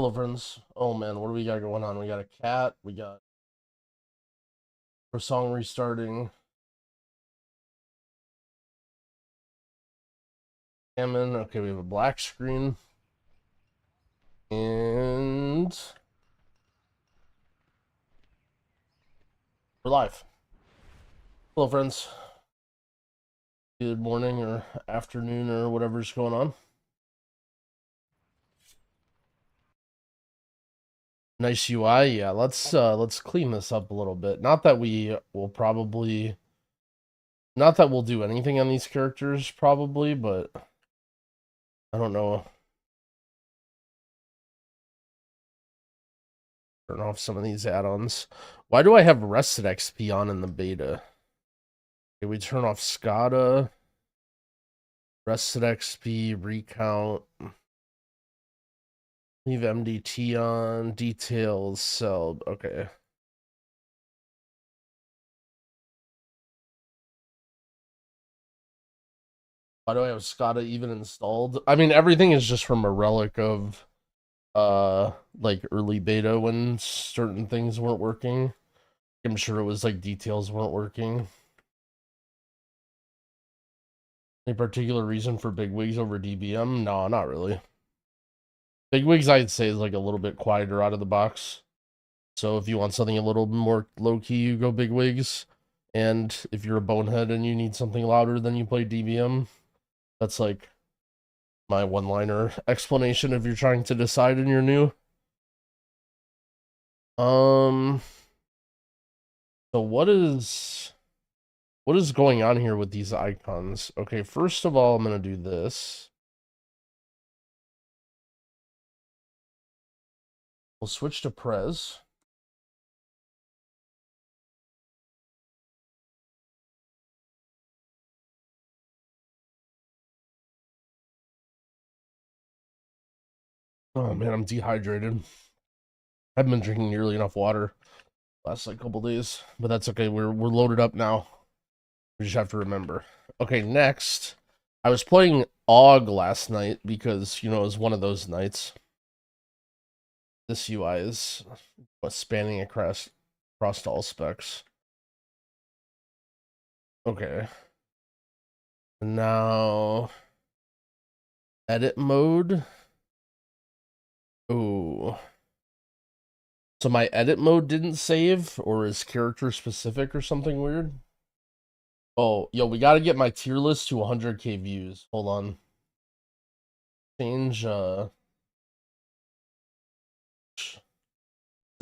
Hello, friends. Oh man, what do we got going on? We got a cat. We got a song restarting. Salmon. Okay, we have a black screen. And we're live. Hello, friends. Good morning or afternoon or whatever's going on. Nice UI. Yeah, let's clean this up a little bit. Not that we will probably, not that we'll do anything on these characters probably, but I don't know. Turn off some of these add-ons. Why do I have rested XP on in the beta? Okay, we turn off Cata, rested XP, recount, leave MDT on, details, sell. Okay. Why do I have Cata even installed? I mean, everything is just from a relic of like early beta when certain things weren't working. I'm sure it was like details weren't working. Any particular reason for big wigs over DBM? No, not really. Big wigs I'd say is like a little bit quieter out of the box. So if you want something a little more low key, you go big wigs. And if you're a bonehead and you need something louder, then you play DBM. That's like my one-liner explanation if you're trying to decide and you're new. So what is going on here with these icons? Okay, first of all, I'm gonna do this. We'll switch to Prez. Oh man, I'm dehydrated. I haven't been drinking nearly enough water last like couple days, but that's okay. We're loaded up now. We just have to remember. Okay, next, I was playing AUG last night because, you know, it was one of those nights. This UI is spanning across all specs. Okay. Now, edit mode. Ooh. So my edit mode didn't save, or is character specific or something weird? Oh, yo, we gotta get my tier list to 100k views. Hold on. Change,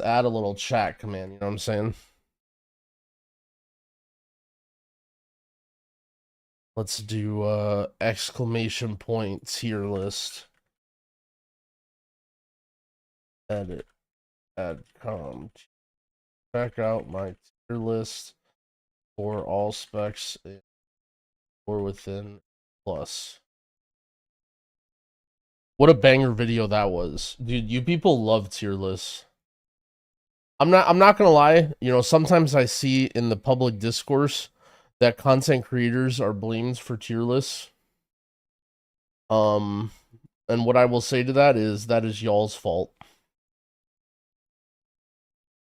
add a little chat command, you know what I'm saying? Let's do, exclamation point tier list. Edit, add com. Check out my tier list for all specs or within plus. What a banger video that was. Dude, you people love tier lists. I'm not gonna lie, you know, sometimes I see in the public discourse that content creators are blamed for tier lists. And what I will say to that is y'all's fault.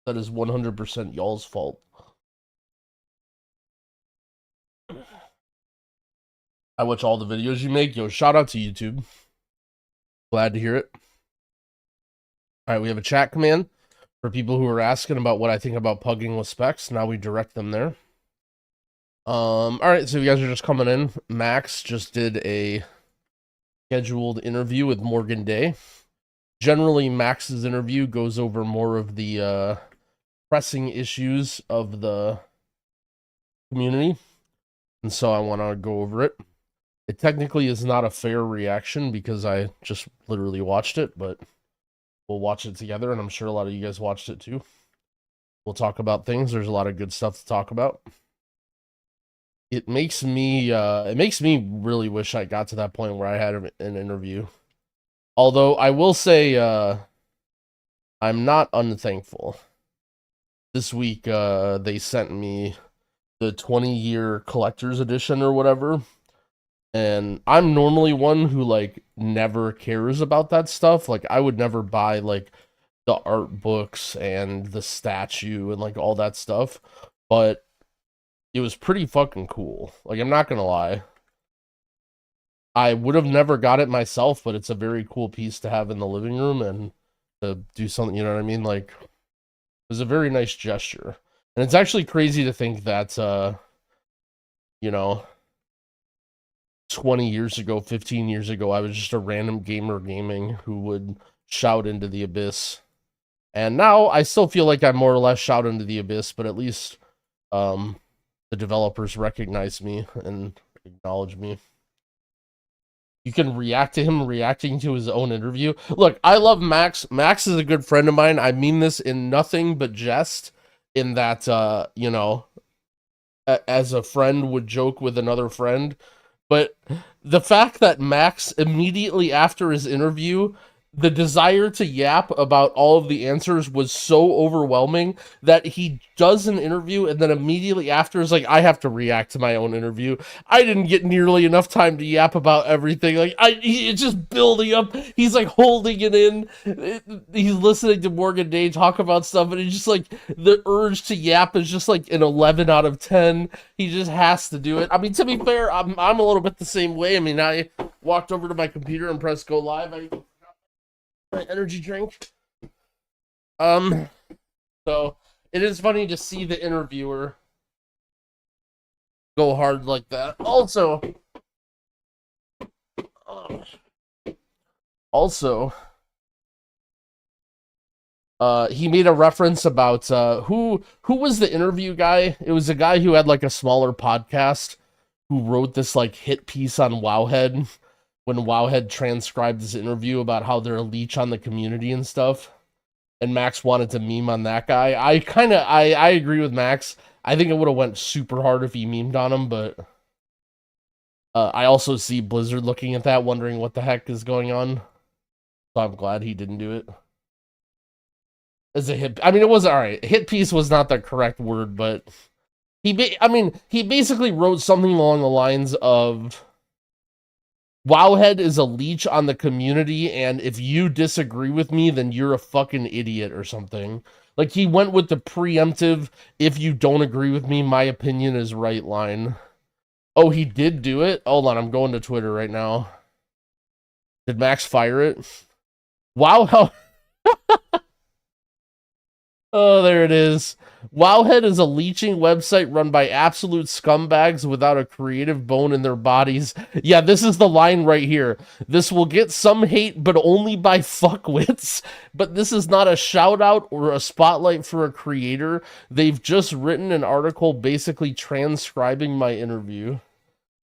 That is 100% y'all's fault. I watch all the videos you make. Yo, shout out to YouTube. Glad to hear it. All right, we have a chat command for people who are asking about what I think about pugging with specs. Now we direct them there. All right, so if you guys are just coming in, Max just did a scheduled interview with Morgan Day. Generally, Max's interview goes over more of the pressing issues of the community, and so I want to go over it. It technically is not a fair reaction because I just literally watched it, but we'll watch it together, and I'm sure a lot of you guys watched it too. We'll talk about things. There's a lot of good stuff to talk about. It makes me really wish I got to that point where I had an interview. Although I will say I'm not unthankful. This week they sent me the 20-year collector's edition or whatever And I'm normally one who like never cares about that stuff. Like I would never buy like the art books and the statue and like all that stuff. But it was pretty fucking cool. Like I'm not gonna lie. I would have never got it myself, but it's a very cool piece to have in the living room and to do something, you know what I mean? Like it was a very nice gesture. And it's actually crazy to think that you know, 20 years ago, 15 years ago, I was just a random gamer gaming who would shout into the abyss. And now I still feel like I more or less shout into the abyss, but at least the developers recognize me and acknowledge me. You can react to him reacting to his own interview. Look, I love Max. Max is a good friend of mine. I mean this in nothing but jest, in that, you know, as a friend would joke with another friend. But the fact that Max, immediately after his interview, the desire to yap about all of the answers was so overwhelming that he does an interview and then immediately after is like, I have to react to my own interview. I didn't get nearly enough time to yap about everything. Like, it's just building up. He's like holding it in. He's listening to Morgan Day talk about stuff, and it's just like the urge to yap is just like an 11 out of 10. He just has to do it. I mean, to be fair, I'm a little bit the same way. I mean, I walked over to my computer and pressed go live. My energy drink. So it is funny to see the interviewer go hard like that. Also, he made a reference about who was the interview guy? It was a guy who had like a smaller podcast who wrote this like hit piece on Wowhead when Wowhead transcribed this interview about how they're a leech on the community and stuff. And Max wanted to meme on that guy. I agree with Max. I think it would have went super hard if he memed on him, but I also see Blizzard looking at that, wondering what the heck is going on. So I'm glad he didn't do it. As a hit, I mean, it was all right. Hit piece was not the correct word, but he basically wrote something along the lines of, Wowhead is a leech on the community, and if you disagree with me, then you're a fucking idiot or something. Like, he went with the preemptive, if you don't agree with me, my opinion is right line. Oh, he did do it? Hold on, I'm going to Twitter right now. Did Max fire it? Wow, how... Oh, there it is. Wowhead is a leeching website run by absolute scumbags without a creative bone in their bodies. Yeah, this is the line right here. This will get some hate, but only by fuckwits. But this is not a shout out or a spotlight for a creator. They've just written an article basically transcribing my interview.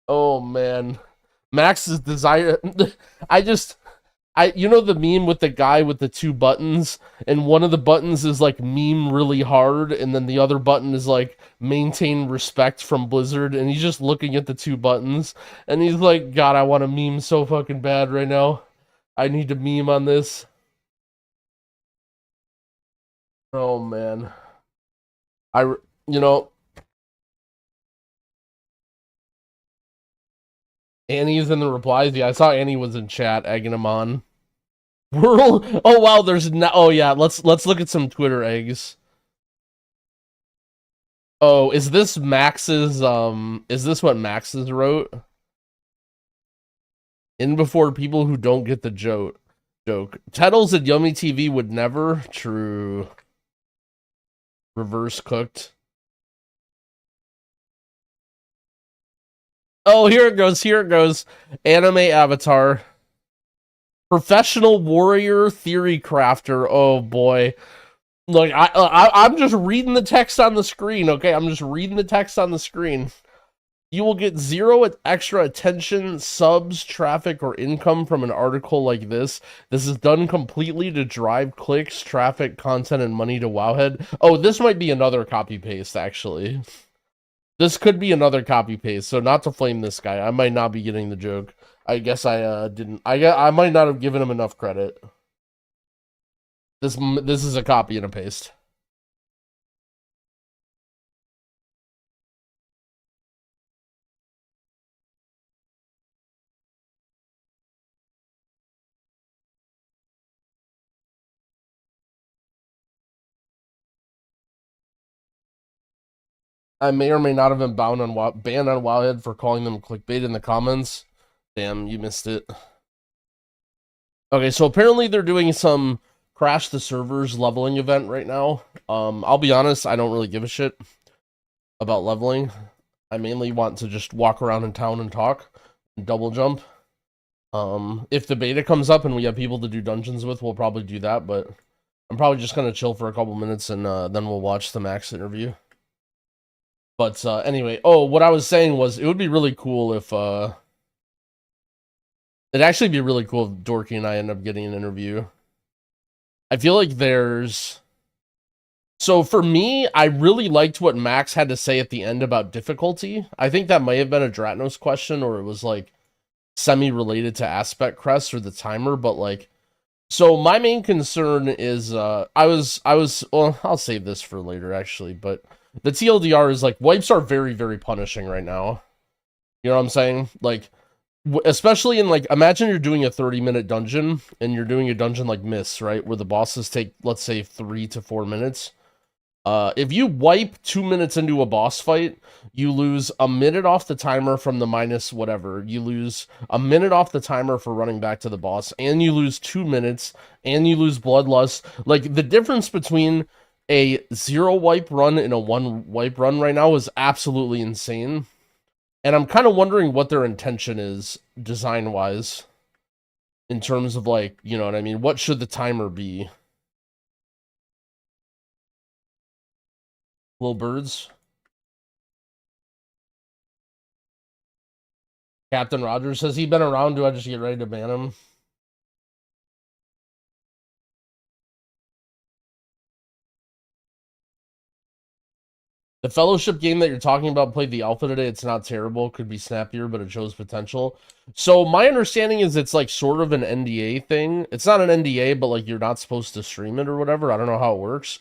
Oh, man. Max's desire... you know the meme with the guy with the two buttons, and one of the buttons is like meme really hard, and then the other button is like maintain respect from Blizzard, and he's just looking at the two buttons, and he's like, God, I want to meme so fucking bad right now. I need to meme on this. Oh, man. You know, Annie's in the replies. Yeah, I saw Annie was in chat egging him on. World. Oh wow, there's no. Oh yeah, let's look at some Twitter eggs. Oh, is this Max's? Is this what Max's wrote? In before people who don't get the joke. Tettles and yumytv would never. True. Reverse cooked. Oh, here it goes. Here it goes. Anime avatar. Professional warrior theory crafter. Oh boy. Look, I'm just reading the text on the screen, okay? I'm just reading the text on the screen. You will get zero extra attention, subs, traffic, or income from an article like this. This is done completely to drive clicks, traffic, content, and money to Wowhead. Oh, this might be another copy-paste, actually. This could be another copy-paste, so not to flame this guy. I might not be getting the joke. I guess I didn't. I might not have given him enough credit. This is a copy and a paste. I may or may not have been banned on Wowhead for calling them clickbait in the comments. Damn, you missed it. Okay, so apparently they're doing some crash the servers leveling event right now. I'll be honest, I don't really give a shit about leveling. I mainly want to just walk around in town and talk and double jump. If the beta comes up and we have people to do dungeons with, we'll probably do that, but I'm probably just gonna chill for a couple minutes and then we'll watch the Max interview. But anyway, what I was saying was it would be really cool if it'd actually be really cool if Dorky and I end up getting an interview. I feel like there's... So for me, I really liked what Max had to say at the end about difficulty. I think that may have been a Dratnos question, or it was like semi-related to Aspect Crest or the timer, but like... So my main concern is, well, I'll save this for later actually, but the TLDR is like, wipes are very, very punishing right now. You know what I'm saying? Like, especially in like, imagine you're doing a 30-minute dungeon, and you're doing a dungeon like Mists, right? Where the bosses take, let's say, 3 to 4 minutes. If you wipe 2 minutes into a boss fight, you lose a minute off the timer from the minus whatever. You lose a minute off the timer for running back to the boss, and you lose 2 minutes, and you lose Bloodlust. Like, the difference between a 0 wipe run and a 1 wipe run right now is absolutely insane. And I'm kind of wondering what their intention is, design-wise, in terms of, like, you know what I mean? What should the timer be? Little birds. Captain Rogers, has he been around? Do I just get ready to ban him? The Fellowship game that you're talking about played the alpha today. It's not terrible. Could be snappier, but it shows potential. So my understanding is it's like sort of an NDA thing. It's not an NDA, but like you're not supposed to stream it or whatever. I don't know how it works.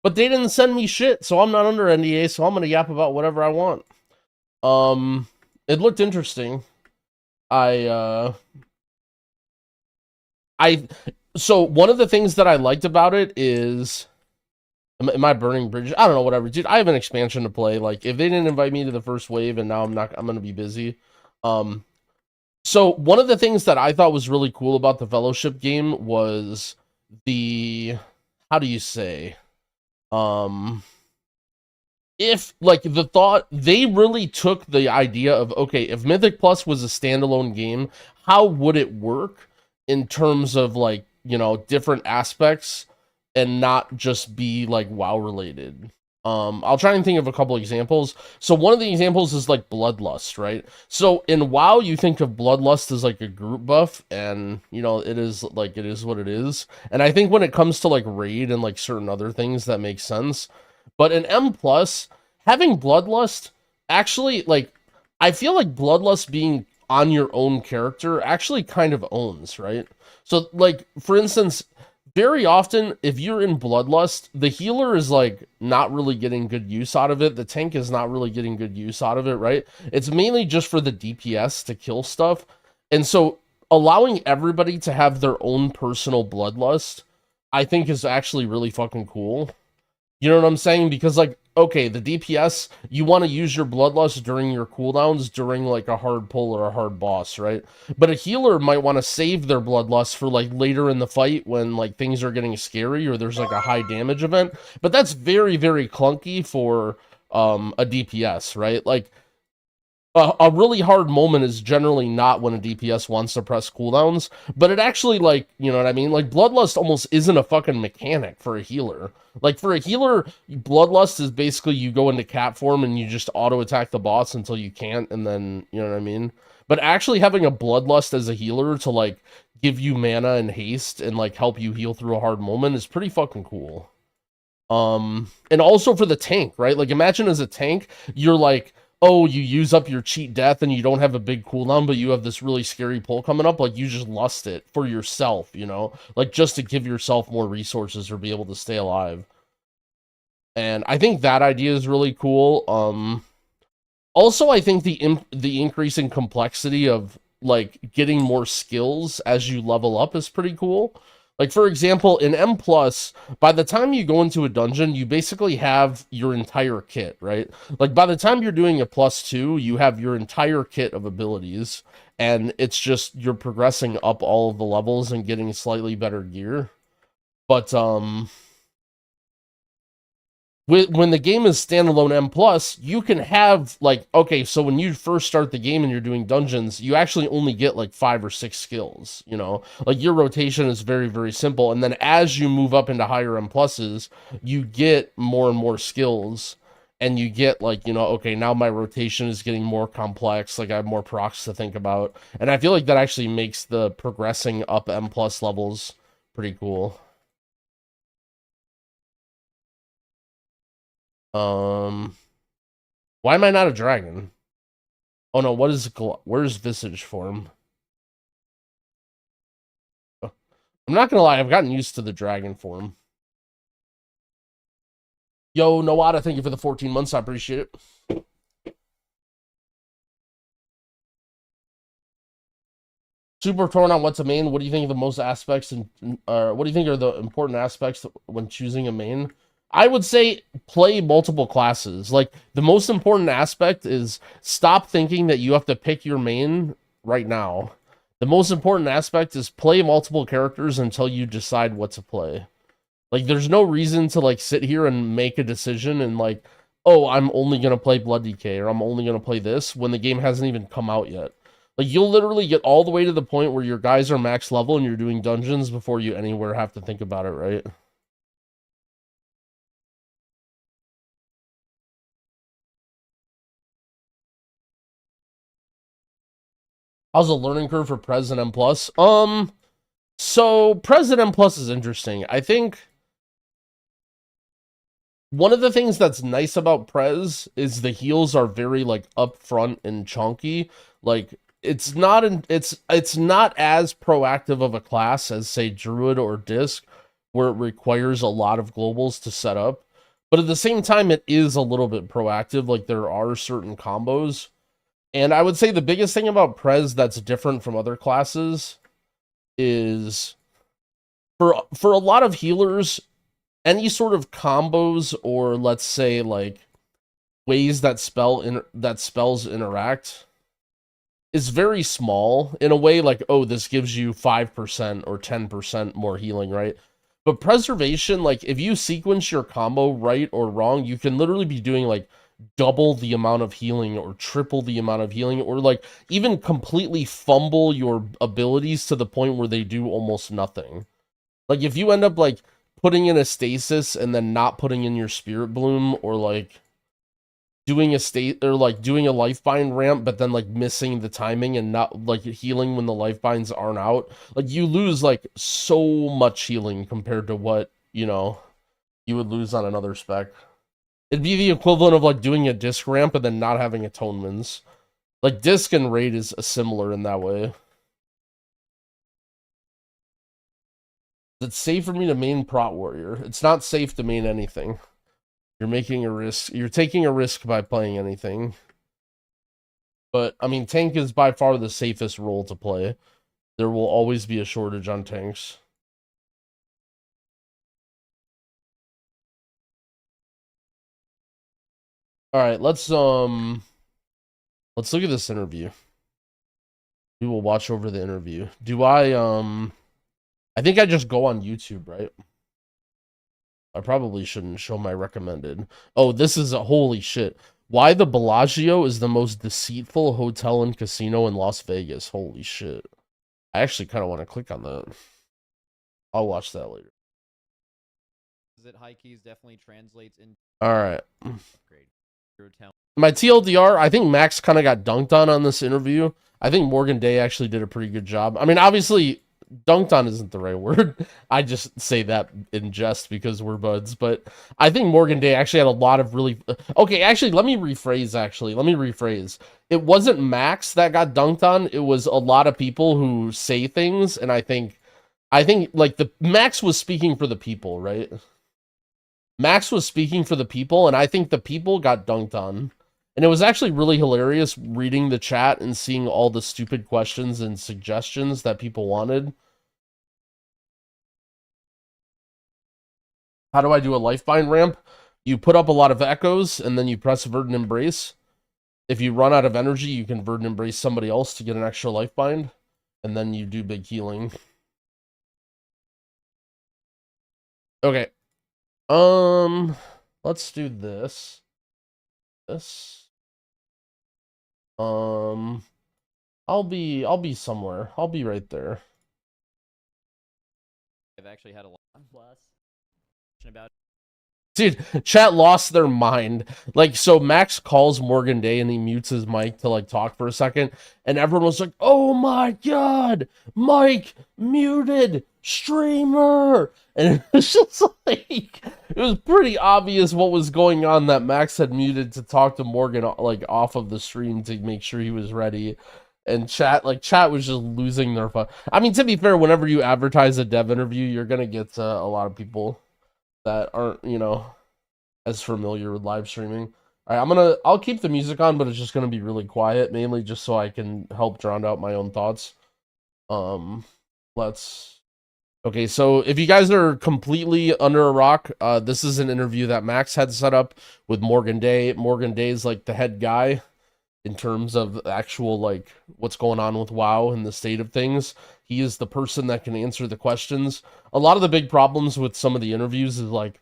But they didn't send me shit, so I'm not under NDA, so I'm gonna yap about whatever I want. It looked interesting. So one of the things that I liked about it is, am I burning bridges? I don't know, whatever, dude. I have an expansion to play. Like, if they didn't invite me to the first wave, and now I'm gonna be busy. So one of the things that I thought was really cool about the Fellowship game was the, how do you say? If, like, the thought, they really took the idea of, okay, if Mythic Plus was a standalone game, how would it work in terms of, like, you know, different aspects and not just be, like, WoW related? I'll try and think of a couple examples. So one of the examples is, like, Bloodlust, right? So in WoW, you think of Bloodlust as, like, a group buff, and, you know, it is, like, it is what it is. And I think when it comes to, like, raid and, like, certain other things, that makes sense. But in M+, having Bloodlust, actually, like, I feel like Bloodlust being on your own character actually kind of owns, right? So, like, for instance, very often, if you're in Bloodlust, the healer is, like, not really getting good use out of it. The tank is not really getting good use out of it, right? It's mainly just for the DPS to kill stuff. And so, allowing everybody to have their own personal Bloodlust, I think is actually really fucking cool. You know what I'm saying? Because, like, okay, the DPS, you want to use your Bloodlust during your cooldowns, during, like, a hard pull or a hard boss, right? But a healer might want to save their Bloodlust for, like, later in the fight when, like, things are getting scary or there's, like, a high damage event. But that's very, very clunky for a DPS, right? Like, a really hard moment is generally not when a DPS wants to press cooldowns, but it actually, like, you know what I mean? Like, Bloodlust almost isn't a fucking mechanic for a healer. Like, for a healer, Bloodlust is basically you go into cat form and you just auto-attack the boss until you can't, and then, you know what I mean? But actually having a Bloodlust as a healer to, like, give you mana and haste and, like, help you heal through a hard moment is pretty fucking cool. And also for the tank, right? Like, imagine as a tank, you're like, oh, you use up your cheat death and you don't have a big cooldown, but you have this really scary pull coming up, like, you just lust it for yourself, you know? Like, just to give yourself more resources or be able to stay alive. And I think that idea is really cool. Also, I think the increasing complexity of, like, getting more skills as you level up is pretty cool. Like, for example, in M+, by the time you go into a dungeon, you basically have your entire kit, right? Like, by the time you're doing a +2, you have your entire kit of abilities, and it's just you're progressing up all of the levels and getting slightly better gear. But, when the game is standalone M+, you can have, like, okay, so when you first start the game and you're doing dungeons, you actually only get, like, 5 or 6 skills, you know? Like, your rotation is very, very simple, and then as you move up into higher M+s, you get more and more skills, and you get, like, you know, okay, now my rotation is getting more complex, like, I have more procs to think about, and I feel like that actually makes the progressing up M+ levels pretty cool. Why am I not a dragon? Oh no, where's visage form? I'm not gonna lie, I've gotten used to the dragon form. Yo, Noada, thank you for the 14 months, I appreciate it. Super torn on what's a main. What do you think of the most aspects and what do you think are the important aspects when choosing a main? I would say play multiple classes. Like, the most important aspect is stop thinking that you have to pick your main right now. The most important aspect is play multiple characters until you decide what to play. Like, there's no reason to, like, sit here and make a decision and, like, oh, I'm only going to play Blood DK or I'm only going to play this when the game hasn't even come out yet. Like, you'll literally get all the way to the point where your guys are max level and you're doing dungeons before you anywhere have to think about it, right? How's the learning curve for Pres and M+? So Pres and M+ is interesting. I think one of the things that's nice about Prez is the heals are very, like, upfront and chunky. Like, it's not it's not as proactive of a class as, say, Druid or Disc, where it requires a lot of globals to set up. But at the same time, it is a little bit proactive. Like, there are certain combos. And I would say the biggest thing about Prez that's different from other classes is for a lot of healers, any sort of combos or, let's say, like, ways that spells interact is very small in a way. Like, oh, this gives you 5% or 10% more healing, right? But preservation, like, if you sequence your combo right or wrong, you can literally be doing, like, double the amount of healing or triple the amount of healing, or, like, even completely fumble your abilities to the point where they do almost nothing. Like, if you end up, like, putting in a stasis and then not putting in your spirit bloom, or, like, doing a doing a life bind ramp but then, like, missing the timing and not, like, healing when the life binds aren't out, like, you lose, like, so much healing compared to what, you know, you would lose on another spec. It'd be the equivalent of, like, doing a disc ramp and then not having atonements. Like, disc and raid is similar in that way. It's safe for me to main Prot Warrior. It's not safe to main anything. You're making a risk. You're taking a risk by playing anything. But, I mean, tank is by far the safest role to play. There will always be a shortage on tanks. Alright, let's look at this interview. We will watch over the interview. Do I think I just go on YouTube, right? I probably shouldn't show my recommended. Oh, this is a holy shit. Why the Bellagio is the most deceitful hotel and casino in Las Vegas. Holy shit. I actually kind of want to click on that. I'll watch that later. It high keys definitely translates in. All right. My TLDR, I think Max kind of got dunked on this interview. I think Morgan Day actually did a pretty good job. I mean, obviously, dunked on isn't the right word. I just say that in jest because we're buds. But I think Morgan Day actually had a lot of really... Okay, actually, let me rephrase. It wasn't Max that got dunked on. It was a lot of people who say things, and I think like, the Max was speaking for the people, right? Max was speaking for the people, and I think the people got dunked on. And it was actually really hilarious reading the chat and seeing all the stupid questions and suggestions that people wanted. How do I do a life bind ramp? You put up a lot of echoes, and then you press Verdant Embrace. If you run out of energy, you can Verdant Embrace somebody else to get an extra life bind, and then you do big healing. Okay. Let's do this. I'll be somewhere. I'll be right there. I've actually had a lot about. Dude, chat lost their mind. Like, so Max calls Morgan Day and he mutes his mic to like talk for a second, and everyone was like, "Oh my god, Mike muted streamer!" And it was just like, it was pretty obvious what was going on, that Max had muted to talk to Morgan like off of the stream to make sure he was ready. And chat was just losing their fun. I mean, to be fair, whenever you advertise a dev interview, you're gonna get a lot of people that aren't, as familiar with live streaming. All right, I'll keep the music on, but it's just gonna be really quiet, mainly just so I can help drown out my own thoughts. Okay, so if you guys are completely under a rock, this is an interview that Max had set up with Morgan Day. Morgan Day is like the head guy in terms of actual like what's going on with WoW and the state of things. He is the person that can answer the questions. A lot of the big problems with some of the interviews is like,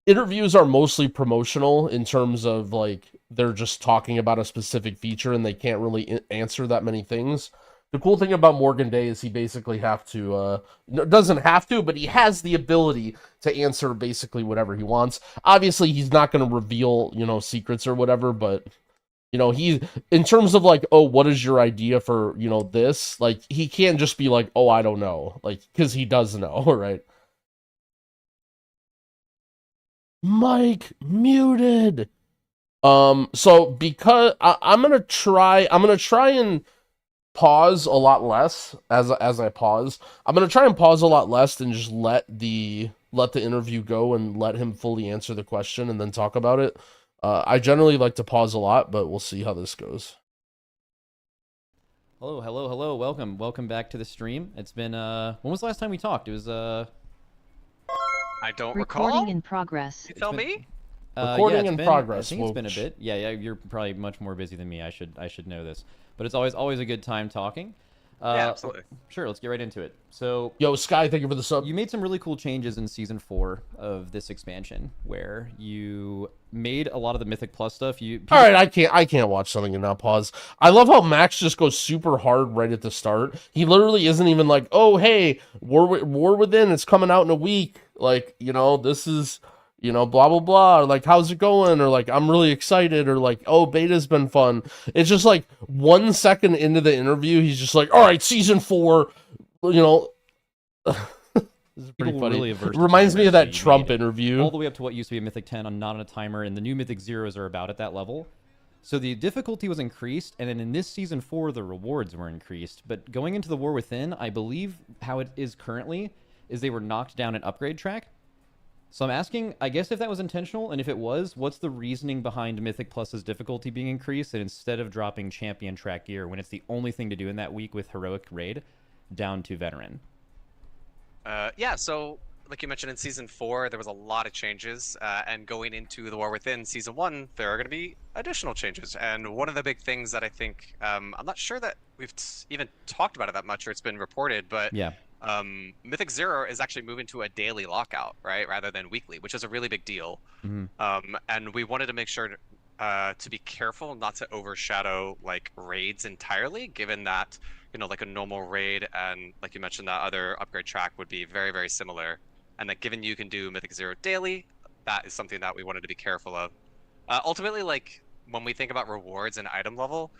interviews are mostly promotional in terms of like they're just talking about a specific feature and they can't really answer that many things. The cool thing about Morgan Day is he basically doesn't have to, but he has the ability to answer basically whatever he wants. Obviously, he's not going to reveal, secrets or whatever, but he, in terms of like, oh, what is your idea for, this? Like, he can't just be like, oh, I don't know. Like, because he does know, right? Mike muted. So because I'm gonna try and pause a lot less as I pause. I'm gonna try and pause a lot less and just let the interview go and let him fully answer the question and then talk about it. I generally like to pause a lot, but we'll see how this goes. Hello. Welcome back to the stream. It's been when was the last time we talked? It was I don't Recording recall. in progress. You tell me. Recording in progress. I think it's been a bit. Yeah. You're probably much more busy than me. I should know this, but it's always a good time talking. Yeah, absolutely. Sure, let's get right into it. So, yo, Sky, thank you for the sub. You made some really cool changes in Season 4 of this expansion, where you made a lot of the Mythic Plus stuff. All right, I can't watch something and not pause. I love how Max just goes super hard right at the start. He literally isn't even like, oh, hey, War Within, it's coming out in a week. Like, this is... blah, blah, blah, or like, how's it going? Or like, I'm really excited, or like, oh, beta's been fun. It's just like 1 second into the interview, he's just like, all right, Season 4, This is pretty funny. Really it reminds me of that Trump interview. All the way up to what used to be a Mythic 10 on not on a timer, and the new Mythic Zeros are about at that level. So the difficulty was increased, and then in this Season 4, the rewards were increased. But going into the War Within, I believe how it is currently is they were knocked down an upgrade track. So I'm asking, I guess if that was intentional, and if it was, what's the reasoning behind Mythic Plus's difficulty being increased, and instead of dropping Champion track gear, when it's the only thing to do in that week with Heroic Raid, down to Veteran? Yeah, so like you mentioned in Season 4, there was a lot of changes, and going into the War Within Season 1, there are going to be additional changes. And one of the big things that I think, I'm not sure that we've even talked about it that much, or it's been reported, but yeah. Mythic Zero is actually moving to a daily lockout, right, rather than weekly, which is a really big deal. Mm-hmm. And we wanted to make sure to be careful not to overshadow like raids entirely, given that like a normal raid and like you mentioned that other upgrade track would be very, very similar, and that given you can do Mythic Zero daily, that is something that we wanted to be careful of. Ultimately, like when we think about rewards and item level,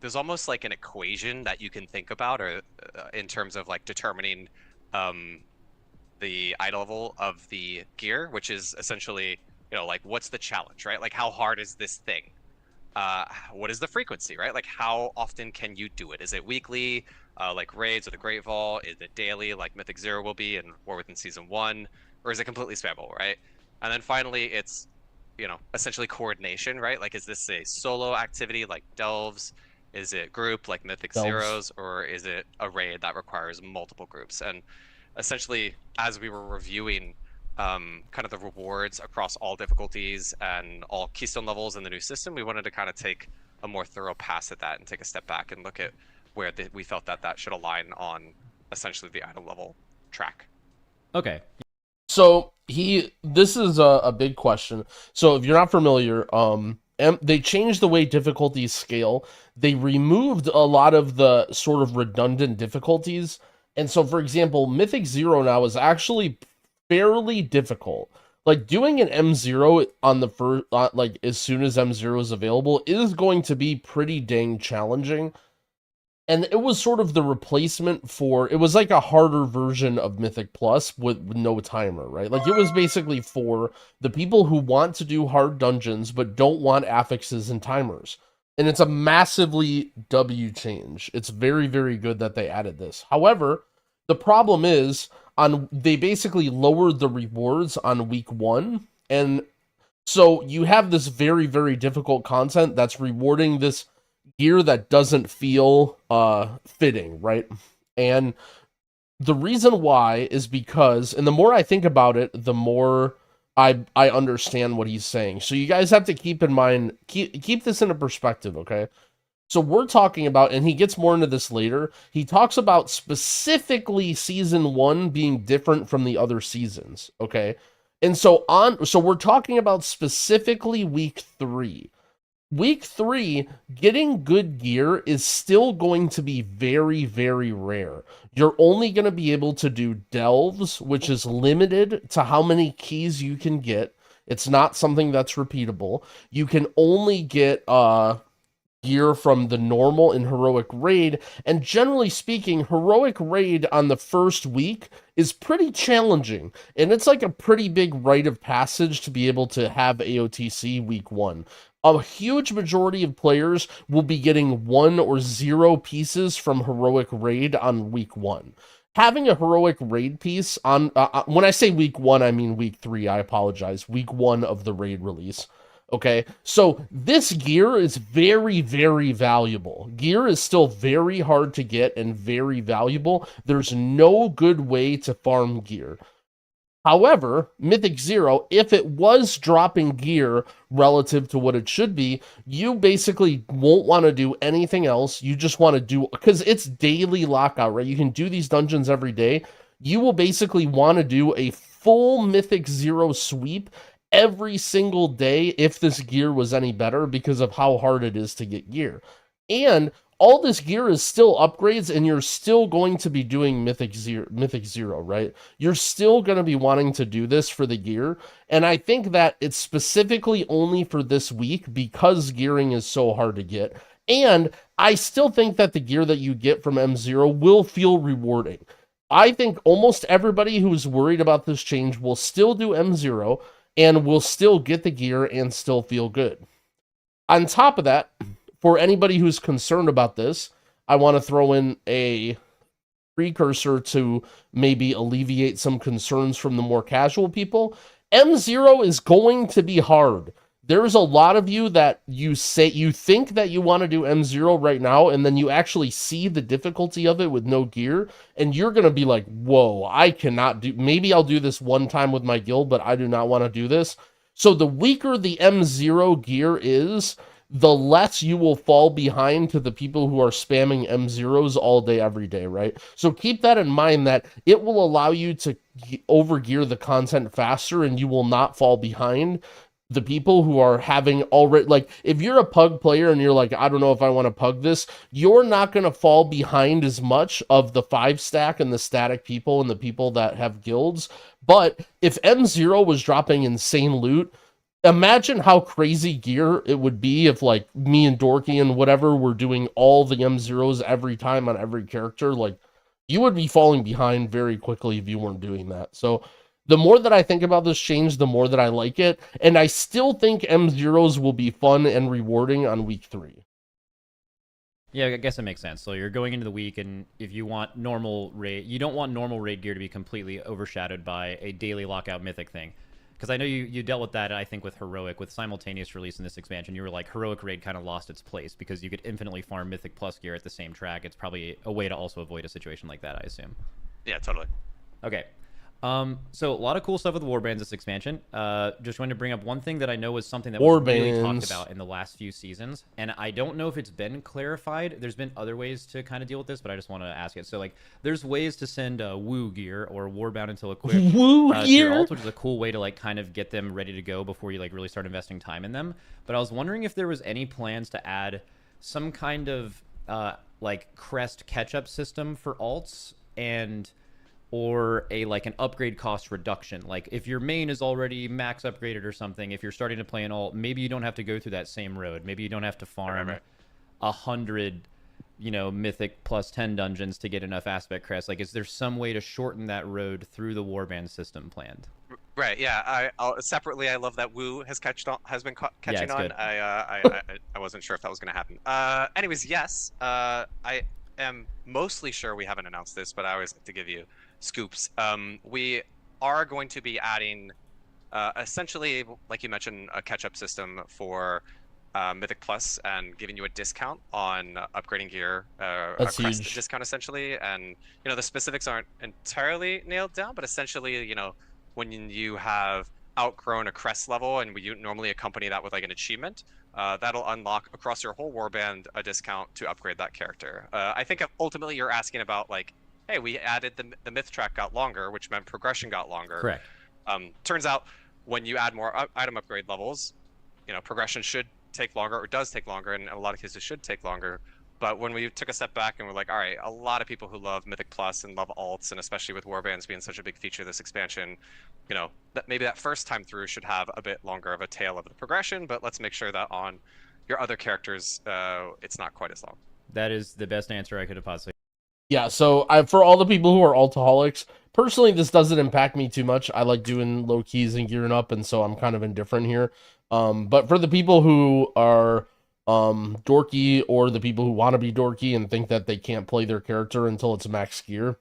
there's almost like an equation that you can think about, or in terms of like determining the item level of the gear, which is essentially, like what's the challenge, right? Like how hard is this thing? What is the frequency, right? Like how often can you do it? Is it weekly, like raids or the Great Vault? Is it daily, like Mythic Zero will be in War Within Season 1? Or is it completely spammable, right? And then finally, it's essentially coordination, right? Like, is this a solo activity like Delves? Is it group like Mythic Zeros? Or is it a raid that requires multiple groups? And essentially, as we were reviewing kind of the rewards across all difficulties and all keystone levels in the new system, we wanted to kind of take a more thorough pass at that and take a step back and look at where we felt that that should align on essentially the item level track. Okay. So this is a big question. So if you're not familiar, they changed the way difficulties scale. They removed a lot of the sort of redundant difficulties. And so, for example, Mythic 0 now is actually fairly difficult. Like, doing an M0 on the first, like, as soon as M0 is available is going to be pretty dang challenging. And it was sort of the replacement for, it was like a harder version of Mythic Plus with no timer, right? Like, it was basically for the people who want to do hard dungeons but don't want affixes and timers. And it's a massively W change. It's very, very good that they added this. However, the problem is, they basically lowered the rewards on week 1. And so you have this very, very difficult content that's rewarding this gear that doesn't feel fitting, right? And the reason why is because, and the more I think about it, the more I understand what he's saying. So you guys have to keep in mind, keep this into perspective, okay? So we're talking about, and he gets more into this later, he talks about specifically season 1 being different from the other seasons, okay? And so we're talking about specifically week 3. Week 3, getting good gear is still going to be very, very rare. You're only going to be able to do delves, which is limited to how many keys you can get. It's not something that's repeatable. You can only get gear from the normal and heroic raid, and generally speaking, heroic raid on the first week is pretty challenging, and it's like a pretty big rite of passage to be able to have AOTC week 1. A huge majority of players will be getting 1 or 0 pieces from heroic raid on week 1. Having a heroic raid piece on, when I say week 1, I mean week 3, I apologize, week 1 of the raid release. Okay, so this gear is very, very valuable. Gear is still very hard to get and very valuable. There's no good way to farm gear. However, Mythic 0, if it was dropping gear relative to what it should be, you basically won't want to do anything else. You just want to do, because it's daily lockout, right? You can do these dungeons every day. You will basically want to do a full Mythic 0 sweep every single day if this gear was any better, because of how hard it is to get gear. And all this gear is still upgrades, and you're still going to be doing Mythic 0, right? You're still going to be wanting to do this for the gear, and I think that it's specifically only for this week because gearing is so hard to get. And I still think that the gear that you get from M0 will feel rewarding. I think almost everybody who's worried about this change will still do M0 and will still get the gear and still feel good. On top of that, for anybody who's concerned about this, I want to throw in a precursor to maybe alleviate some concerns from the more casual people. M0 is going to be hard. There's a lot of you that you think that you want to do M0 right now, and then you actually see the difficulty of it with no gear, and you're going to be like, whoa, I cannot do, maybe I'll do this one time with my guild, but I do not want to do this. So the weaker the M0 gear is, the less you will fall behind to the people who are spamming M0s all day, every day, right? So keep that in mind, that it will allow you to overgear the content faster, and you will not fall behind the people who are having already, like, if you're a pug player and you're like, I don't know if I want to pug this, you're not going to fall behind as much of the 5-stack and the static people and the people that have guilds. But if M0 was dropping insane loot, imagine how crazy gear it would be if, like, me and Dorky and whatever were doing all the M0s every time on every character. Like, you would be falling behind very quickly if you weren't doing that. So the more that I think about this change, the more that I like it. And I still think M0s will be fun and rewarding on week 3. Yeah, I guess it makes sense. So you're going into the week, and if you want normal raid, you don't want normal raid gear to be completely overshadowed by a daily lockout mythic thing. Because I know you dealt with that, I think, with Heroic, with simultaneous release in this expansion. You were like, Heroic Raid kind of lost its place because you could infinitely farm Mythic Plus gear at the same track. It's probably a way to also avoid a situation like that, I assume. Yeah, totally. Okay. So a lot of cool stuff with warbands this expansion. Just wanted to bring up one thing that I know was something that was Warbands. really talked about in the last few seasons, and I don't know if it's been clarified. There's been other ways to kind of deal with this, but I just want to ask it. So like, there's ways to send woo gear or warbound until equipped Woo to your gear? alt, which is a cool way to like kind of get them ready to go before you like really start investing time in them. But I was wondering if there was any plans to add some kind of like crest catch-up system for alts and or a like an upgrade cost reduction. Like if your main is already max upgraded or something, if you're starting to play an alt, maybe you don't have to go through that same road. Maybe you don't have to farm 100, you know, mythic plus 10 dungeons to get enough aspect crest. Like, is there some way to shorten that road through the warband system planned? Right. Yeah. Separately, I love that Woo has catching on. Good. I wasn't sure if that was going to happen. Anyways, yes. I am mostly sure we haven't announced this, but I always like to give you scoops. We are going to be adding, essentially, like you mentioned, a catch-up system for Mythic Plus and giving you a discount on upgrading gear, That's a crest huge. discount essentially. And you know the specifics aren't entirely nailed down, but essentially, you know, when you have outgrown a crest level and we normally accompany that with like an achievement, that'll unlock across your whole warband a discount to upgrade that character. I think ultimately you're asking about like, hey, we added the myth track got longer, which meant progression got longer. Correct. Turns out when you add more item upgrade levels, you know, progression should take longer or does take longer, and in a lot of cases should take longer. But when we took a step back and we're like, all right, a lot of people who love Mythic Plus and love alts, and especially with warbands being such a big feature of this expansion, you know, that maybe that first time through should have a bit longer of a tail of the progression, but let's make sure that on your other characters, it's not quite as long. That is the best answer I could have possibly. Yeah, so for all the people who are altaholics, personally, this doesn't impact me too much. I like doing low keys and gearing up, and so I'm kind of indifferent here. But for the people who are dorky, or the people who want to be dorky and think that they can't play their character until it's max gear,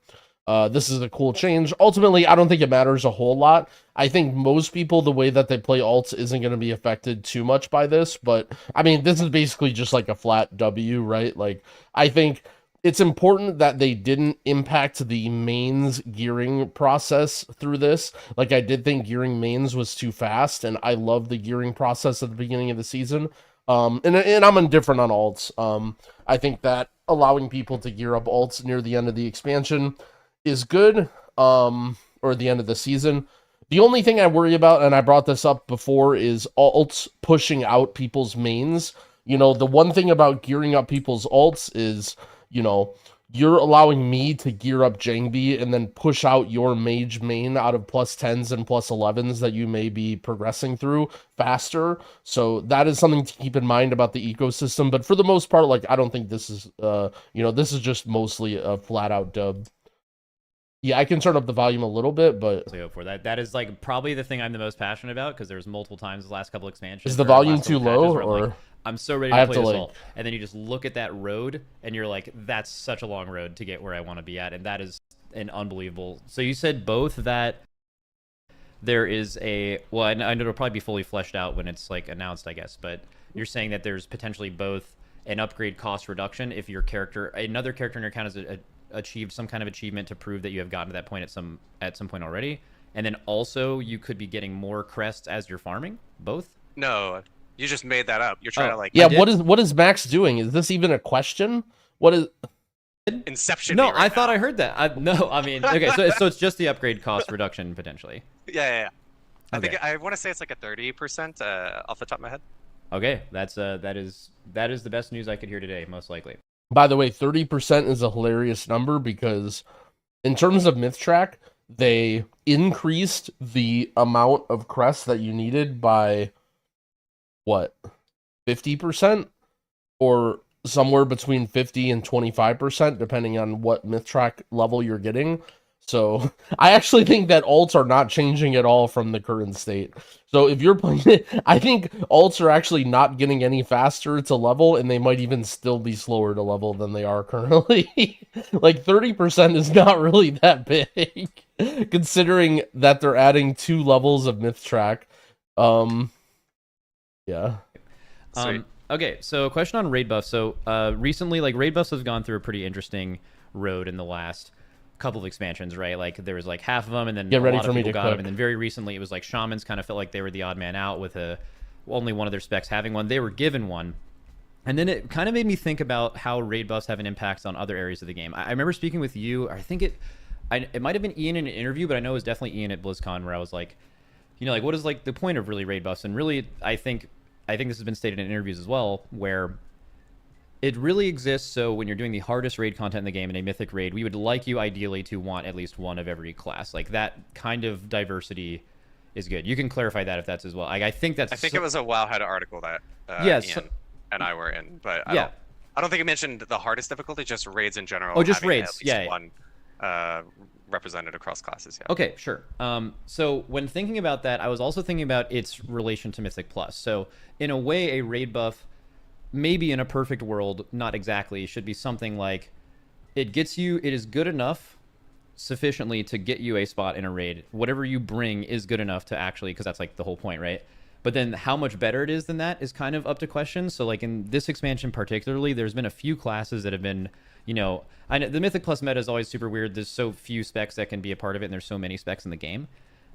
this is a cool change. Ultimately, I don't think it matters a whole lot. I think most people, the way that they play alts isn't going to be affected too much by this, but I mean, this is basically just like a flat W, right? Like, I think it's important that they didn't impact the mains gearing process through this. Like, I did think gearing mains was too fast, and I love the gearing process at the beginning of the season. And I'm indifferent on alts. I think that allowing people to gear up alts near the end of the expansion is good, or the end of the season. The only thing I worry about, and I brought this up before, is alts pushing out people's mains. You know, the one thing about gearing up people's alts is, you know, you're allowing me to gear up Jangbi and then push out your mage main out of plus 10s and plus 11s that you may be progressing through faster. So that is something to keep in mind about the ecosystem. But for the most part, like, I don't think this is, you know, this is just mostly a flat out dub. Yeah, I can turn up the volume a little bit, but Hope for that. That is like probably the thing I'm the most passionate about, because there's multiple times the last couple expansions. is the or volume last too couple patches low, where I'm or like, I'm so ready I to have play to, this like- all, and then you just look at that road and you're like, that's such a long road to get where I want to be at, and that is an unbelievable. So you said both that there is a, well, I know it'll probably be fully fleshed out when it's like announced, I guess, but you're saying that there's potentially both an upgrade cost reduction if your character, another character in your account has achieved some kind of achievement to prove that you have gotten to that point at some point already, and then also you could be getting more crests as you're farming. Both? No, you just made that up. You're trying to like yeah, what is Max doing? Is this even a question? What is Inception. No, me right I thought now. I heard that. No, I mean, okay, so it's just the upgrade cost reduction potentially. Yeah. I Okay. think I want to say it's like a 30% off the top of my head. Okay, that is the best news I could hear today, most likely. By the way, 30% is a hilarious number, because in terms of Myth Track, they increased the amount of crests that you needed by, what, 50%? Or somewhere between 50 and 25%, depending on what Myth Track level you're getting. So I actually think that alts are not changing at all from the current state. So if you're playing it, I think alts are actually not getting any faster to level, and they might even still be slower to level than they are currently. Like 30% is not really that big, considering that they're adding 2 levels of Myth Track. Yeah. Sweet. Okay, so a question on raid buffs. So recently, like, raid buffs have gone through a pretty interesting road in the last couple of expansions, right? Like there was like half of them, and then Get a ready lot for of me people to got cook. them, and then very recently it was like shamans kind of felt like they were the odd man out with only one of their specs having one. They were given one. And then it kind of made me think about how raid buffs have an impact on other areas of the game. I remember speaking with you. I think it might have been Ian in an interview, but I know it was definitely Ian at BlizzCon, where I was like, like what is like the point of really raid buffs? And really, I think this has been stated in interviews as well, where it really exists. So when you're doing the hardest raid content in the game in a mythic raid, we would like you ideally to want at least one of every class. Like that kind of diversity is good. You can clarify that if that's as well. I think that's. I think it was a Wowhead article that yes. Ian and I were in, but Yeah. I don't think it mentioned the hardest difficulty, just raids in general. Oh, just having raids. At least Yeah. one represented across classes. Yeah. Okay, sure. So when thinking about that, I was also thinking about its relation to Mythic Plus. So in a way, a raid buff, maybe in a perfect world, not exactly, should be something like it is good enough sufficiently to get you a spot in a raid. Whatever you bring is good enough to actually, because that's like the whole point, right? But then how much better it is than that is kind of up to question. So like in this expansion particularly, there's been a few classes that have been, I know the Mythic Plus meta is always super weird. There's so few specs that can be a part of it, and there's so many specs in the game.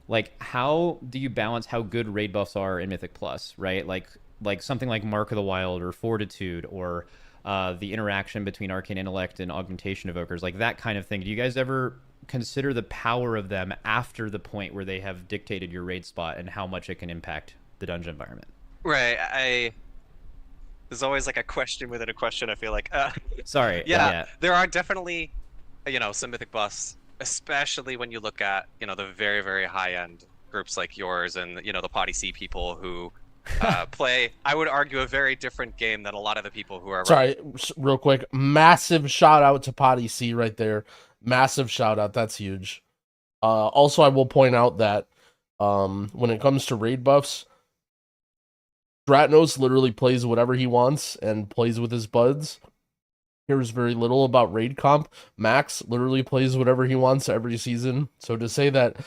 Like, how do you balance how good raid buffs are in Mythic Plus, right? Like something like Mark of the Wild or Fortitude or the interaction between Arcane Intellect and Augmentation Evokers, like that kind of thing. Do you guys ever consider the power of them after the point where they have dictated your raid spot and how much it can impact the dungeon environment? Right. There's always like a question within a question. I feel like. Sorry. Yeah. There are definitely, some mythic buffs, especially when you look at, the very, very high end groups like yours and the Potty C people who play, I would argue, a very different game than a lot of the people who are. Sorry, real quick. Massive shout out to Potty C right there. Massive shout out. That's huge. Also, I will point out that when it comes to raid buffs, Dratnos literally plays whatever he wants and plays with his buds. Cares very little about raid comp. Max literally plays whatever he wants every season. So to say that,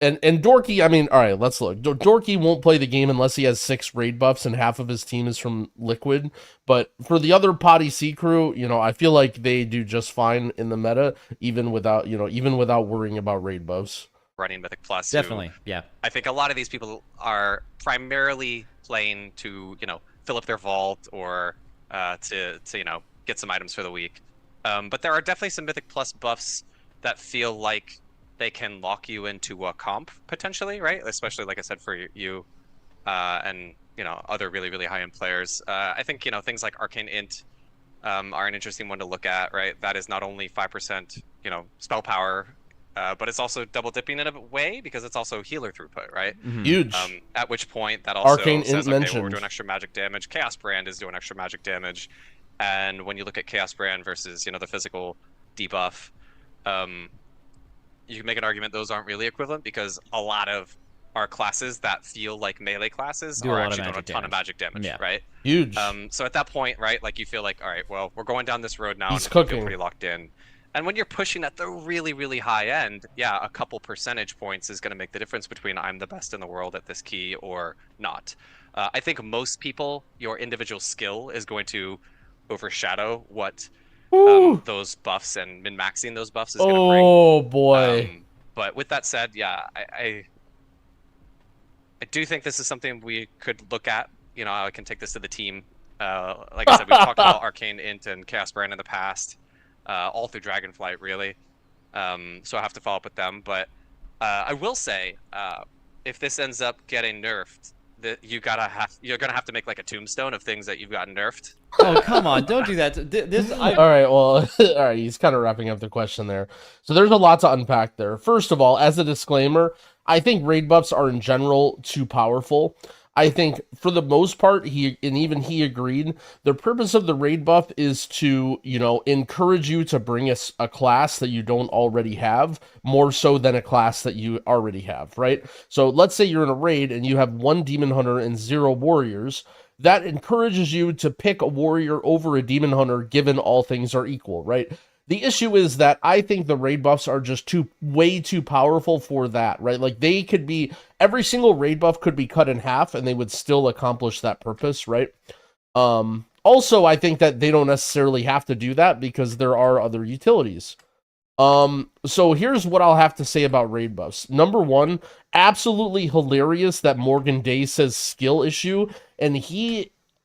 and Dorky, I mean, all right, let's look. Dorky won't play the game unless he has 6 raid buffs and half of his team is from Liquid. But for the other Potty C crew, I feel like they do just fine in the meta, even without worrying about raid buffs. Running Mythic Plus. Definitely, yeah. I think a lot of these people are primarily playing to, fill up their vault or to get some items for the week. But there are definitely some Mythic Plus buffs that feel like they can lock you into a comp potentially, right? Especially, like I said, for you and other really, really high-end players. I think things like Arcane Int are an interesting one to look at, right? That is not only 5% spell power, but it's also double dipping in a way because it's also healer throughput, right? Mm-hmm. Huge. At which point that also Arcane says, Int okay, well, we're doing extra magic damage. Chaos Brand is doing extra magic damage, and when you look at Chaos Brand versus the physical debuff, you can make an argument those aren't really equivalent because a lot of our classes that feel like melee classes are actually doing a ton of magic damage, right? Huge. So at that point, right, like you feel like, all right, well, we're going down this road now, He's and cooking. feel pretty locked in. And when you're pushing at the really, really high end, yeah, a couple percentage points is going to make the difference between I'm the best in the world at this key or not. I think most people, your individual skill is going to overshadow what those buffs and min-maxing those buffs is going to bring. Oh boy. But with that said, yeah, I do think this is something we could look at. I can take this to the team. Like I said, we've talked about Arcane Int and Chaos Brand in the past. All through Dragonflight, really. So I have to follow up with them. But I will say, if this ends up getting nerfed, you're gonna have to make like a tombstone of things that you've gotten nerfed. Oh, come on, don't do that. All right, well, all right, he's kind of wrapping up the question there. So there's a lot to unpack there. First of all, as a disclaimer, I think raid buffs are in general too powerful. I think for the most part, he agreed, the purpose of the raid buff is to, encourage you to bring a class that you don't already have, more so than a class that you already have, right? So let's say you're in a raid and you have 1 demon hunter and 0 warriors. That encourages you to pick a warrior over a demon hunter given all things are equal, right? The issue is that I think the raid buffs are just way too powerful for that, right? Like every single raid buff could be cut in half and they would still accomplish that purpose, right? Also, I think that they don't necessarily have to do that because there are other utilities. So here's what I'll have to say about raid buffs. Number one, absolutely hilarious that Morgan Day says skill issue, and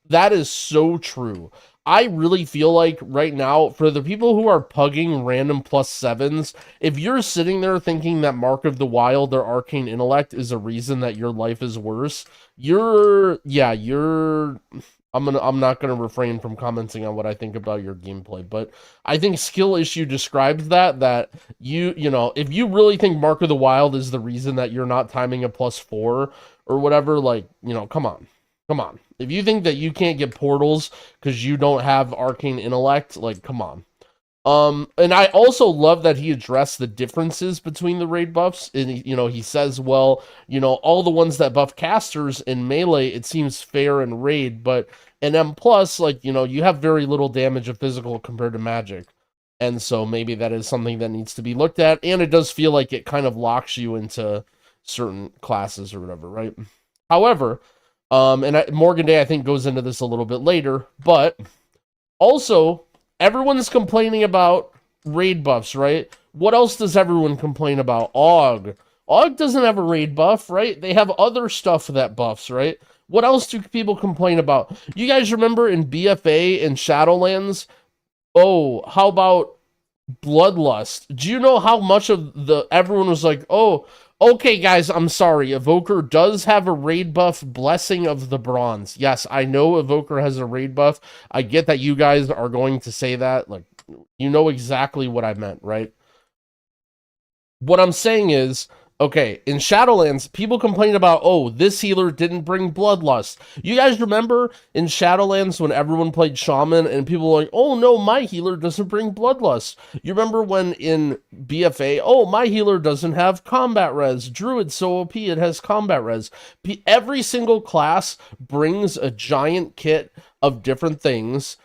that is so true. I really feel like right now, for the people who are pugging random +7s, if you're sitting there thinking that Mark of the Wild or Arcane Intellect is a reason that your life is worse, I'm not gonna refrain from commenting on what I think about your gameplay, but I think skill issue describes that you know, if you really think Mark of the Wild is the reason that you're not timing a +4 or whatever, like, you know, come on. Come on. If you think that you can't get portals because you don't have Arcane Intellect, like, come on. And I also love that he addressed the differences between the raid buffs. And, you know, he says, well, you know, all the ones that buff casters in melee, it seems fair in raid, but in M+, like, you know, you have very little damage of physical compared to magic. And so maybe that is something that needs to be looked at. And it does feel like it kind of locks you into certain classes or whatever, right? However, Morgan Day, I think, goes into this a little bit later, but also, everyone's complaining about raid buffs, right? What else does everyone complain about? AUG. AUG doesn't have a raid buff, right? They have other stuff that buffs, right? What else do people complain about? You guys remember in BFA and Shadowlands? Oh, how about Bloodlust? Do you know how much of everyone was like, oh, okay, guys, I'm sorry. Evoker does have a raid buff, Blessing of the Bronze. Yes, I know Evoker has a raid buff. I get that you guys are going to say that. Like, you know exactly what I meant, right? What I'm saying is, okay, in Shadowlands, people complain about, oh, this healer didn't bring Bloodlust. You guys remember in Shadowlands when everyone played Shaman and people were like, oh no, my healer doesn't bring Bloodlust. You remember when in BFA, oh, my healer doesn't have combat res. Druid's so OP, it has combat res. Every single class brings a giant kit of different things.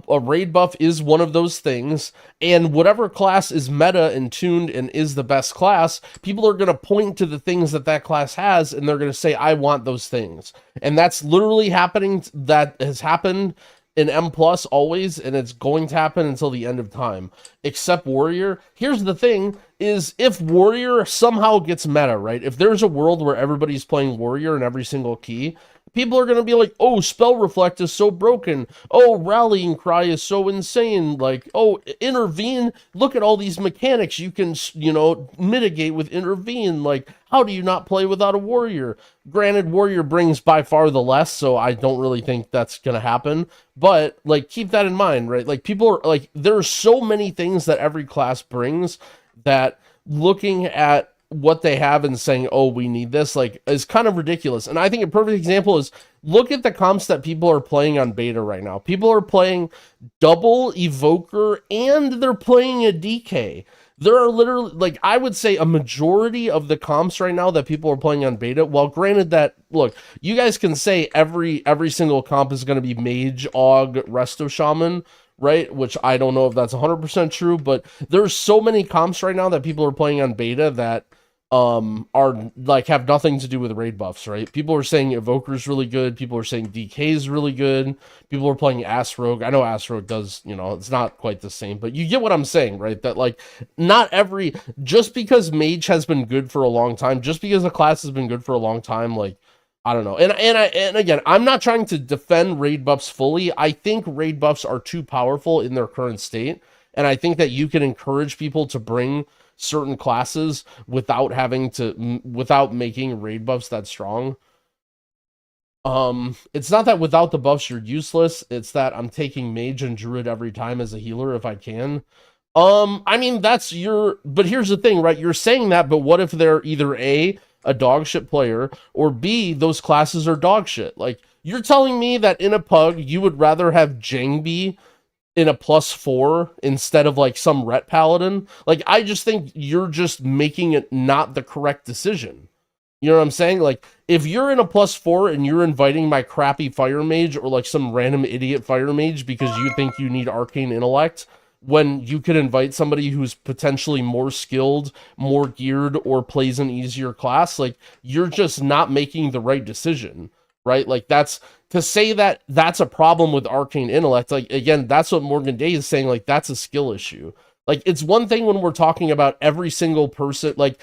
A raid buff is one of those things, and whatever class is meta and tuned and is the best class, people are going to point to the things that class has, and they're going to say, I want those things. And that's literally happening. That has happened in M+ always, and it's going to happen until the end of time. Except Warrior. Here's the thing, is if Warrior somehow gets meta, right? If there's a world where everybody's playing Warrior in every single key, people are going to be like, oh, Spell Reflect is so broken. Oh, Rallying Cry is so insane. Like, oh, Intervene, look at all these mechanics you can, you know, mitigate with Intervene. Like, how do you not play without a Warrior? Granted, Warrior brings by far the less, so I don't really think that's going to happen. But, like, keep that in mind, right? Like, people are, like, there are so many things that every class brings that looking at what they have and saying, oh, we need this, like, is kind of ridiculous. And I think a perfect example is, look at the comps that people are playing on beta right now. People are playing double Evoker and they're playing a DK. There are literally, like, I would say a majority of the comps right now that people are playing on beta, well, granted that, look, you guys can say every single comp is going to be Mage, AUG, Resto Shaman, right? Which I don't know if that's 100% true, but there's so many comps right now that people are playing on beta that are like have nothing to do with raid buffs, right? People are saying Evoker's really good. People are saying DK's really good. People are playing Ass Rogue. I know Ass Rogue does, you know, it's not quite the same, but you get what I'm saying, right? That like just because Mage has been good for a long time, just because a class has been good for a long time, like, I don't know. And again, I'm not trying to defend raid buffs fully. I think raid buffs are too powerful in their current state. And I think that you can encourage people to bring certain classes without making raid buffs that strong. It's not that without the buffs you're useless, it's that I'm taking Mage and Druid every time as a healer if I can. I mean, but here's the thing, right? You're saying that, but what if they're either a dog shit player, or B, those classes are dog shit? Like, you're telling me that in a pug you would rather have Jangbi in a +4 instead of like some Ret Paladin? Like, I just think you're just making it not the correct decision. You know what I'm saying? Like, if you're in a +4 and you're inviting my crappy Fire Mage or like some random idiot Fire Mage because you think you need Arcane Intellect, when you could invite somebody who's potentially more skilled, more geared, or plays an easier class, like, you're just not making the right decision, right? Like, to say that that's a problem with Arcane Intellect, like, again, that's what Morgan Day is saying, like, that's a skill issue. Like, it's one thing when we're talking about every single person, like,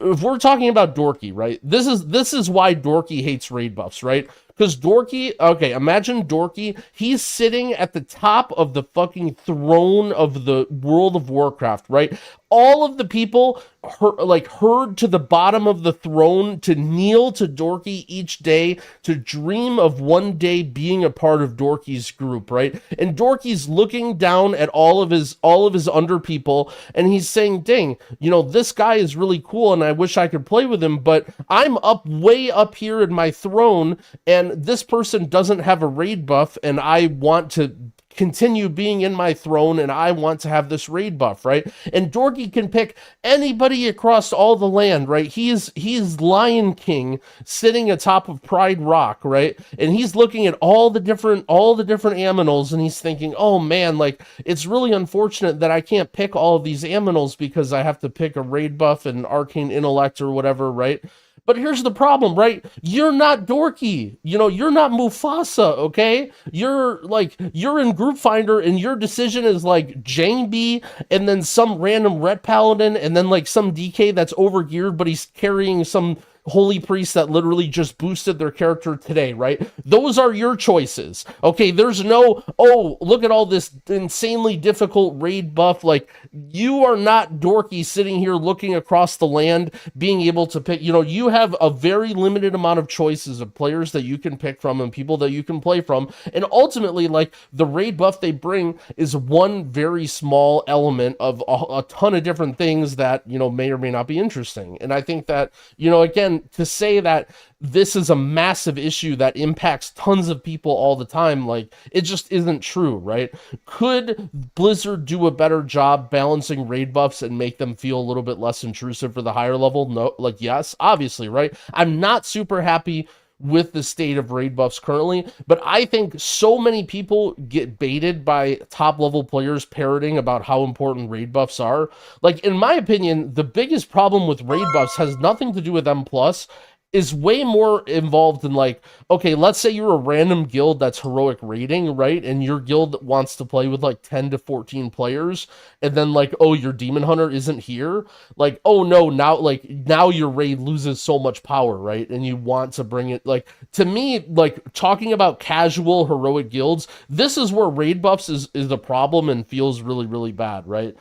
if we're talking about Dorky, right? This is why Dorky hates raid buffs, right? Because Dorky, okay, imagine Dorky, he's sitting at the top of the fucking throne of the World of Warcraft, right? All of the people herd to the bottom of the throne to kneel to Dorky each day, to dream of one day being a part of Dorky's group, right? And Dorky's looking down at all of his under people, and he's saying, dang, you know, this guy is really cool and I wish I could play with him, but I'm up way up here in my throne and this person doesn't have a raid buff and I want to continue being in my throne and I want to have this raid buff, right? And Dorky can pick anybody across all the land, right? He's Lion King sitting atop of Pride Rock, right? And he's looking at all the different aminals and he's thinking, oh man, like, it's really unfortunate that I can't pick all of these aminals because I have to pick a raid buff and arcane intellect or whatever, right? But here's the problem, right? You're not Dorky. You know, you're not Mufasa, okay? You're in Group Finder and your decision is like Jangbi and then some random Ret Paladin and then like some DK that's overgeared, but he's carrying some holy priest that literally just boosted their character today, right? Those are your choices. Okay, there's no, oh, look at all this insanely difficult raid buff. Like, you are not Dorky sitting here looking across the land, being able to pick, you know, you have a very limited amount of choices of players that you can pick from and people that you can play from. And ultimately, like, the raid buff they bring is one very small element of a ton of different things that, you know, may or may not be interesting. And I think that, you know, again, to say that this is a massive issue that impacts tons of people all the time, like, it just isn't true, right? Could Blizzard do a better job balancing raid buffs and make them feel a little bit less intrusive for the higher level? No, like, yes, obviously, right? I'm not super happy with the state of raid buffs currently, but I think so many people get baited by top level players parroting about how important raid buffs are. Like, in my opinion, the biggest problem with raid buffs has nothing to do with M+, is way more involved in, like, okay, let's say you're a random guild that's heroic raiding, right? And your guild wants to play with like 10 to 14 players, and then like, oh, your demon hunter isn't here. Like, oh no, now your raid loses so much power, right? And you want to bring it, like, to me, like, talking about casual heroic guilds, this is where raid buffs is a problem and feels really, really bad, right?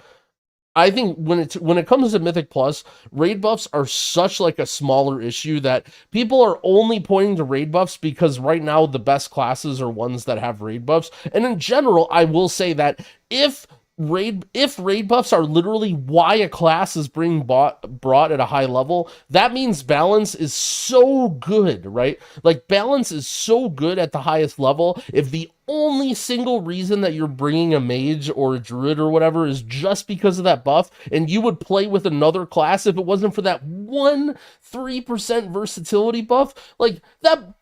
I think when it comes to Mythic Plus, raid buffs are such like a smaller issue that people are only pointing to raid buffs because right now the best classes are ones that have raid buffs. And in general, I will say that if raid buffs are literally why a class is being brought at a high level, that means balance is so good, right? Like, balance is so good at the highest level. If the only single reason that you're bringing a mage or a druid or whatever is just because of that buff, and you would play with another class if it wasn't for that 3% versatility buff, like, that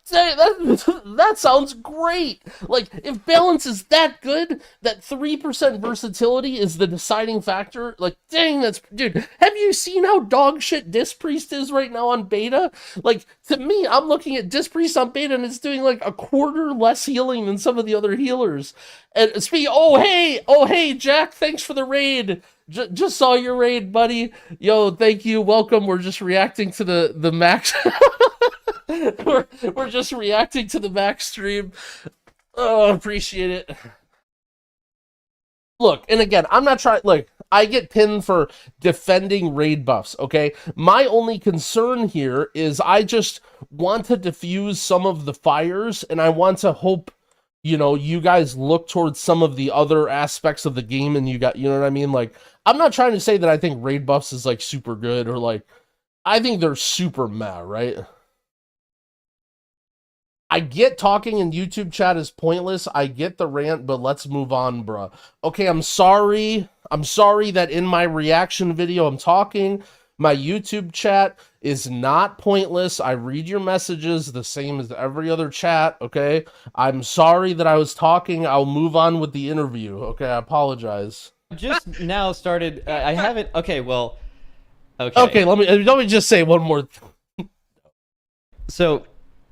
sounds great. Like, if balance is that good, that 3% versatility is the deciding factor, like, dang, dude, have you seen how dog shit Disc Priest is right now on beta? Like, to me, I'm looking at Disc Priest on beta and it's doing like a quarter less healing than some of the other healers. And speaking, oh hey, Jack, thanks for the raid. Just saw your raid, buddy. Yo, thank you, welcome. We're just reacting to the max. we're just reacting to the max stream. Oh, appreciate it. Look, and again, I'm not trying, like, I get pinned for defending raid buffs, okay? My only concern here is I just want to diffuse some of the fires, and I want to hope, you know, you guys look towards some of the other aspects of the game, and you know what I mean? Like, I'm not trying to say that I think raid buffs is, like, super good, or, like, I think they're super meh, right? I get talking in YouTube chat is pointless. I get the rant, but let's move on, bruh. Okay, I'm sorry. I'm sorry that in my reaction video I'm talking. My YouTube chat is not pointless. I read your messages the same as every other chat, okay? I'm sorry that I was talking. I'll move on with the interview, okay? I apologize. Just now started. I haven't. Okay, well. Okay. Okay, let me just say one more thing. So.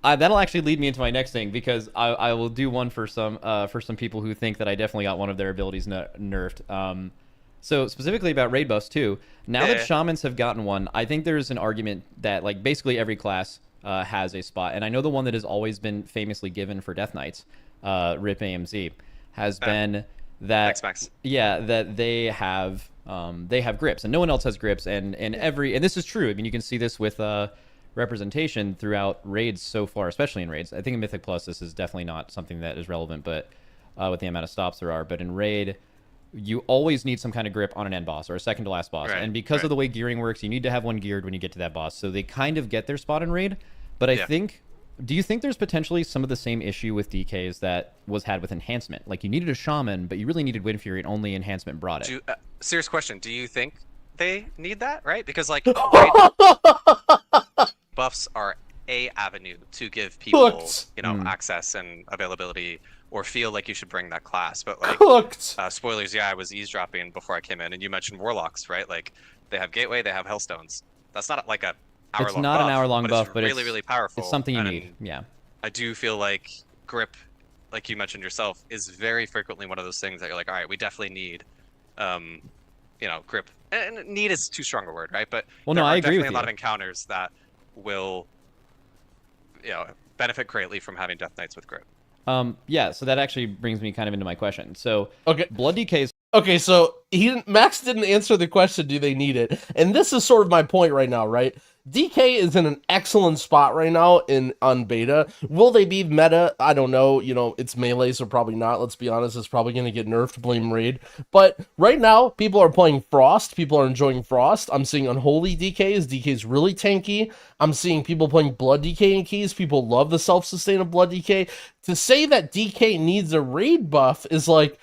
That'll actually lead me into my next thing, because I will do one for some people who think that I definitely got one of their abilities nerfed. So specifically about raid buffs too. Now that Yeah. shamans have gotten one, I think there's an argument that like basically every class has a spot, and I know the one that has always been famously given for Death Knights, RIP AMZ, has been that Thanks, Max. yeah, that they have grips, and no one else has grips, and this is true. I mean, you can see this with representation throughout raids so far, especially in raids. I think in Mythic Plus this is definitely not something that is relevant, but with the amount of stops there are. But in raid, you always need some kind of grip on an end boss or a second to last boss, Right, and because of the way gearing works, you need to have one geared when you get to that boss. So they kind of get their spot in raid, but I think. Do you think there's potentially some of the same issue with DKs that was had with enhancement? Like you needed a shaman, but you really needed Wind Fury, and only enhancement brought it. Serious question. Do you think they need that? Right? Because like buffs are a avenue to give people, you know, access and availability, or feel like you should bring that class. But like, spoilers. Yeah, I was eavesdropping before I came in, and you mentioned warlocks, right? Like they have gateway, they have hellstones. That's not like a hour-long It's not buff, an hour-long buff, but it's really powerful. It's something you need. Yeah. I do feel like grip, like you mentioned yourself, is very frequently one of those things that you're like, all right, we definitely need, you know, grip. And need is too strong a word, right? But there are definitely a lot of encounters that will, you know, benefit greatly from having Death Knights with grip. Yeah, so that actually brings me kind of into my question. So, Blood DKs. Okay, so Max didn't answer the question, do they need it? And this is sort of my point right now, right? DK is in an excellent spot right now on beta. Will they be meta? I don't know. You know, it's melee, so probably not. Let's be honest, it's probably going to get nerfed, blame raid. But right now, people are playing Frost. People are enjoying Frost. I'm seeing Unholy DKs. DK's really tanky. I'm seeing people playing Blood DK in keys. People love the self-sustain of Blood DK. To say that DK needs a raid buff is like,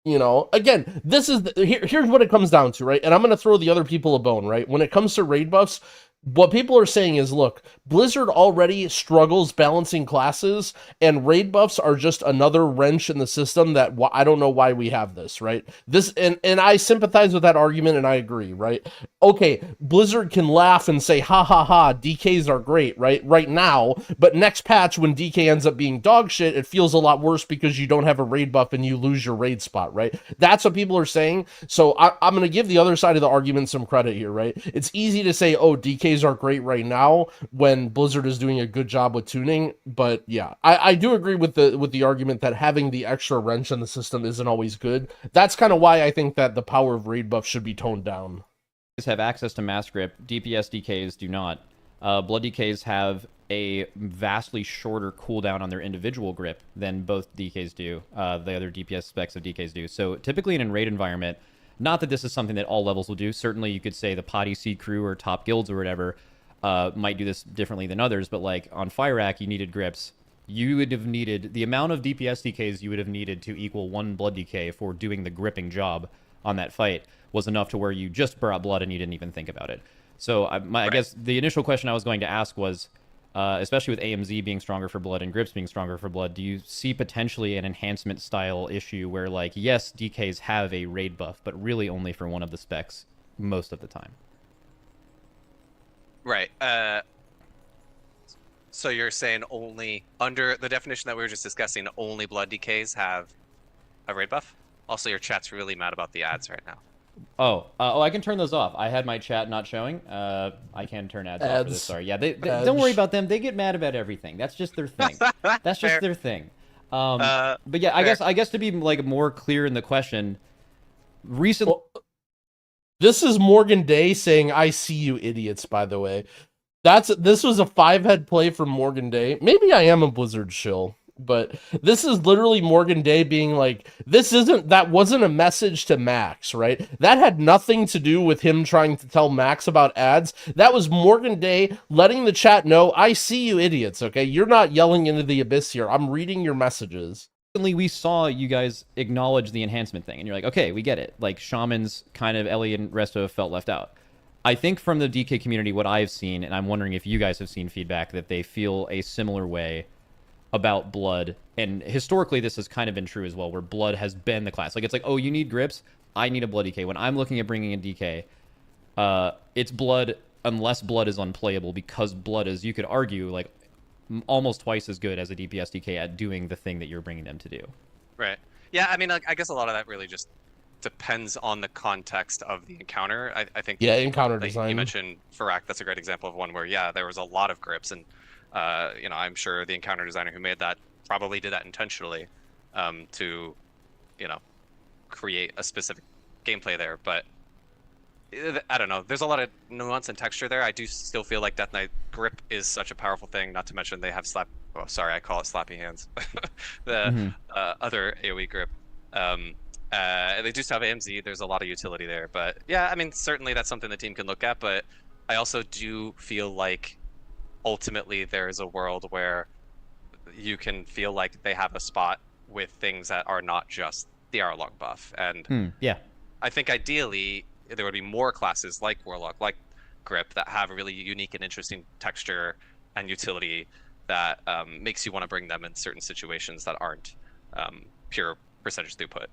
you know, again, this is here's what it comes down to, right? And I'm going to throw the other people a bone, right? When it comes to raid buffs, what people are saying is, look, Blizzard already struggles balancing classes, and raid buffs are just another wrench in the system that I don't know why we have this, right? This and I sympathize with that argument, and I agree, right? Okay, Blizzard can laugh and say, ha ha ha, DKs are great, right now, but next patch, when DK ends up being dog shit, it feels a lot worse because you don't have a raid buff and you lose your raid spot, right? That's what people are saying. So I'm going to give the other side of the argument some credit here, right? It's easy to say, oh, DKs are great right now when Blizzard is doing a good job with tuning, but yeah, I do agree with the argument that having the extra wrench in the system isn't always good. That's kind of why I think that the power of raid buff should be toned down. Have access to mass grip. DPS DKs do not. Blood DKs have a vastly shorter cooldown on their individual grip than both DKs do. The other DPS specs of DKs do. So typically in a raid environment, not that this is something that all levels will do. Certainly you could say the Potty Seed crew or top guilds or whatever might do this differently than others. But like on Fire-Rack, you needed grips. You would have needed the amount of DPS DKs you would have needed to equal one Blood DK for doing the gripping job on that fight was enough to where you just brought blood and you didn't even think about it. So I guess the initial question I was going to ask was, especially with AMZ being stronger for blood and grips being stronger for blood, do you see potentially an enhancement style issue where, like, yes, DKs have a raid buff, but really only for one of the specs most of the time? Right. So you're saying only, under the definition that we were just discussing, only blood DKs have a raid buff? Also, your chat's really mad about the ads right now. Oh, I can turn those off. I had my chat not showing. I can turn ads off for this. Sorry. Yeah, they don't worry about them. They get mad about everything. That's just their thing. That's just their thing. But yeah, I guess to be like more clear in the question, recently. Well, this is Morgan Day saying, "I see you idiots." By the way, this was a 5-head play from Morgan Day. Maybe I am a Blizzard shill. But this is literally Morgan Day being like, that wasn't a message to Max, right? That had nothing to do with him trying to tell Max about ads. That was Morgan Day letting the chat know, I see you idiots, okay? You're not yelling into the abyss here. I'm reading your messages. We saw you guys acknowledge the enhancement thing, and you're like, okay, we get it. Like, Shamans, kind of, Ellie and Resto have felt left out. I think from the DK community, what I've seen, and I'm wondering if you guys have seen feedback, that they feel a similar way about blood, and historically this has kind of been true as well, where blood has been the class. Like, it's like, oh, you need grips, I need a blood DK. When I'm looking at bringing in DK, it's blood unless blood is unplayable, because blood is, you could argue, like almost twice as good as a DPS DK at doing the thing that you're bringing them to do. Right. Yeah, I mean, I guess a lot of that really just depends on the context of the encounter. I think Yeah, encounter like design. you mentioned Farak, that's a great example of one where yeah, there was a lot of grips, and you know, I'm sure the encounter designer who made that probably did that intentionally to, you know, create a specific gameplay there. But I don't know. There's a lot of nuance and texture there. I do still feel like Death Knight grip is such a powerful thing. Not to mention they have slap. Oh, sorry, I call it slappy hands. The other AOE grip. They do still have AMZ. There's a lot of utility there. But yeah, I mean, certainly that's something the team can look at. But I also do feel like ultimately there is a world where you can feel like they have a spot with things that are not just the hour-long buff. And yeah, I think ideally there would be more classes like Warlock, like Grip, that have a really unique and interesting texture and utility that makes you want to bring them in certain situations that aren't pure percentage throughput.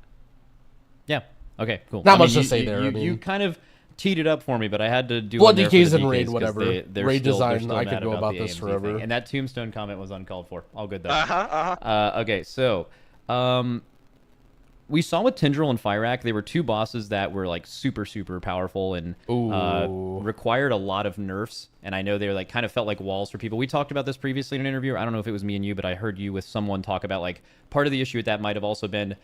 yeah. Okay, cool. Not much to say there. You kind of teed it up for me, but I had to do Blood one there for DKs the and DKs Raid, 'cause whatever. they're Raid still design, I mad could go about the this AMZ forever. thing. And that Tombstone comment was uncalled for. All good though. Uh-huh. Okay, so we saw with Tindral and Fyrak, they were two bosses that were like super powerful and required a lot of nerfs. And I know they were like kind of felt like walls for people. We talked about this previously in an interview. I don't know if it was me and you, but I heard you with someone talk about like part of the issue with that might have also been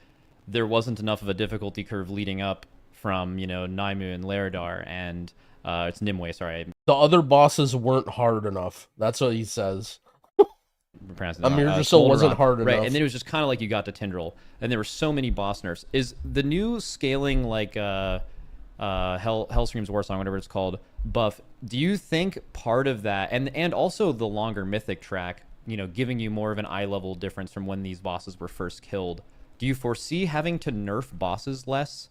there wasn't enough of a difficulty curve leading up from, you know, Naimu and Laredar and it's Nimue, sorry. The other bosses weren't hard enough. That's what he says. Amir Drasil wasn't hard enough. Right, and then it was just kind of like you got to Tindral, and there were so many boss nerfs. Is the new scaling like Hellscream's War Song, whatever it's called, buff, do you think part of that, and also the longer mythic track, you know, giving you more of an eye level difference from when these bosses were first killed, do you foresee having to nerf bosses less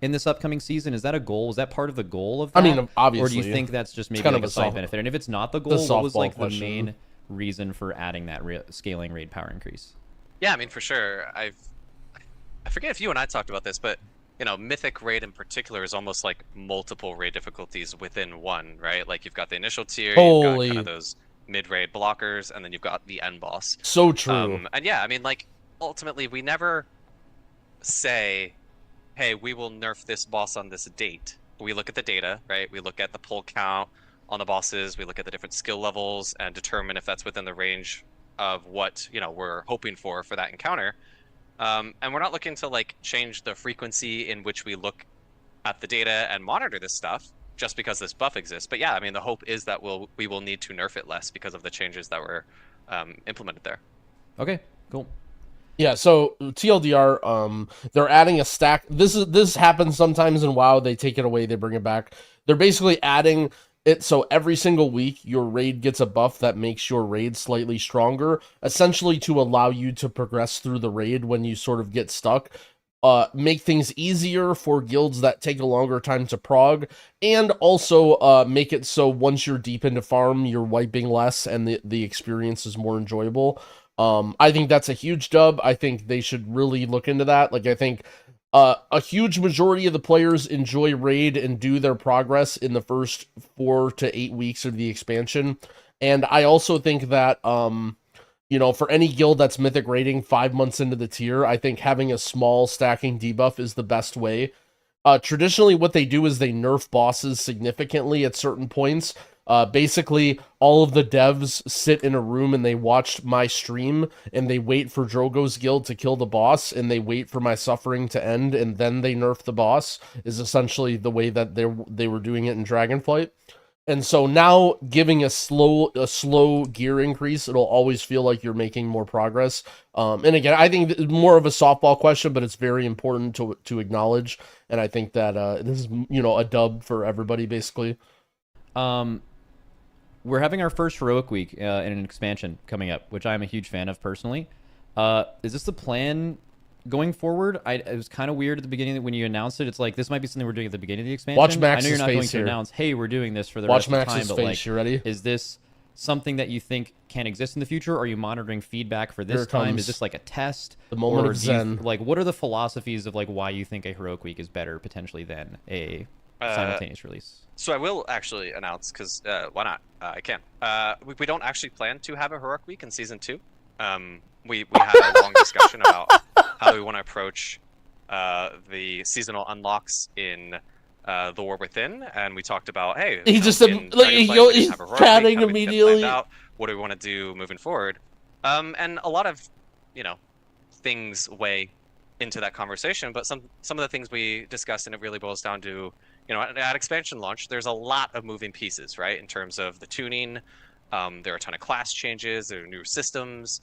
in this upcoming season? Is that a goal? Is that part of the goal of that? I mean, obviously. Or do you think that's just maybe kind like of a side benefit? And if it's not the goal, what was like the main reason for adding that scaling raid power increase? Yeah, I mean, for sure. I forget if you and I talked about this, but you know, Mythic raid in particular is almost like multiple raid difficulties within one, right? Like you've got the initial tier, you've got kind of those mid-raid blockers, and then you've got the end boss. So true. And yeah, I mean, like ultimately, we never say, "Hey, we will nerf this boss on this date." We look at the data, right? We look at the pull count on the bosses, we look at the different skill levels and determine if that's within the range of what, you know, we're hoping for that encounter. And we're not looking to like change the frequency in which we look at the data and monitor this stuff just because this buff exists. But yeah, I mean, the hope is that we will need to nerf it less because of the changes that were implemented there. Okay, cool. Yeah, so TLDR, they're adding a stack. This happens sometimes in WoW. They take it away, they bring it back. They're basically adding it so every single week your raid gets a buff that makes your raid slightly stronger, essentially to allow you to progress through the raid when you sort of get stuck. Make things easier for guilds that take a longer time to prog, and also make it so once you're deep into farm, you're wiping less and the experience is more enjoyable. I think that's a huge dub. I think they should really look into that. Like, I think a huge majority of the players enjoy raid and do their progress in the first 4 to 8 weeks of the expansion. And I also think that, you know, for any guild that's mythic raiding 5 months into the tier, I think having a small stacking debuff is the best way. Traditionally, what they do is they nerf bosses significantly at certain points. Basically, all of the devs sit in a room and they watch my stream and they wait for Drogo's guild to kill the boss and they wait for my suffering to end and then they nerf the boss, is essentially the way that they were doing it in Dragonflight. And so now giving a slow gear increase, it'll always feel like you're making more progress. And again, I think it's more of a softball question, but it's very important to acknowledge. And I think that this is, you know, a dub for everybody, basically. We're having our first heroic week in an expansion coming up, which I'm a huge fan of personally. Is this the plan going forward? It was kind of weird at the beginning when you announced it. It's like, this might be something we're doing at the beginning of the expansion. Watch Max's I know you're not going to here. announce, hey, we're doing this for the rest of the time. Max's But face. like, You ready? is this something that you think can exist in the future? Are you monitoring feedback for this time? Is this like a test? The moment of Zen. Like, what are the philosophies of like why you think a heroic week is better potentially than a simultaneous release? So I will actually announce, because why not? I can. We don't actually plan to have a heroic week in season 2. We had a long discussion about how we want to approach the seasonal unlocks in the War Within, and we talked about, hey, He you know, just in like Dragonflight, we didn't he's have a heroic week, chatting how do we get planned immediately. out? What do we want to do moving forward? And a lot of, you know, things weigh into that conversation, but some of the things we discussed, and it really boils down to, you know, at expansion launch, there's a lot of moving pieces, right? In terms of the tuning, there are a ton of class changes, there are new systems,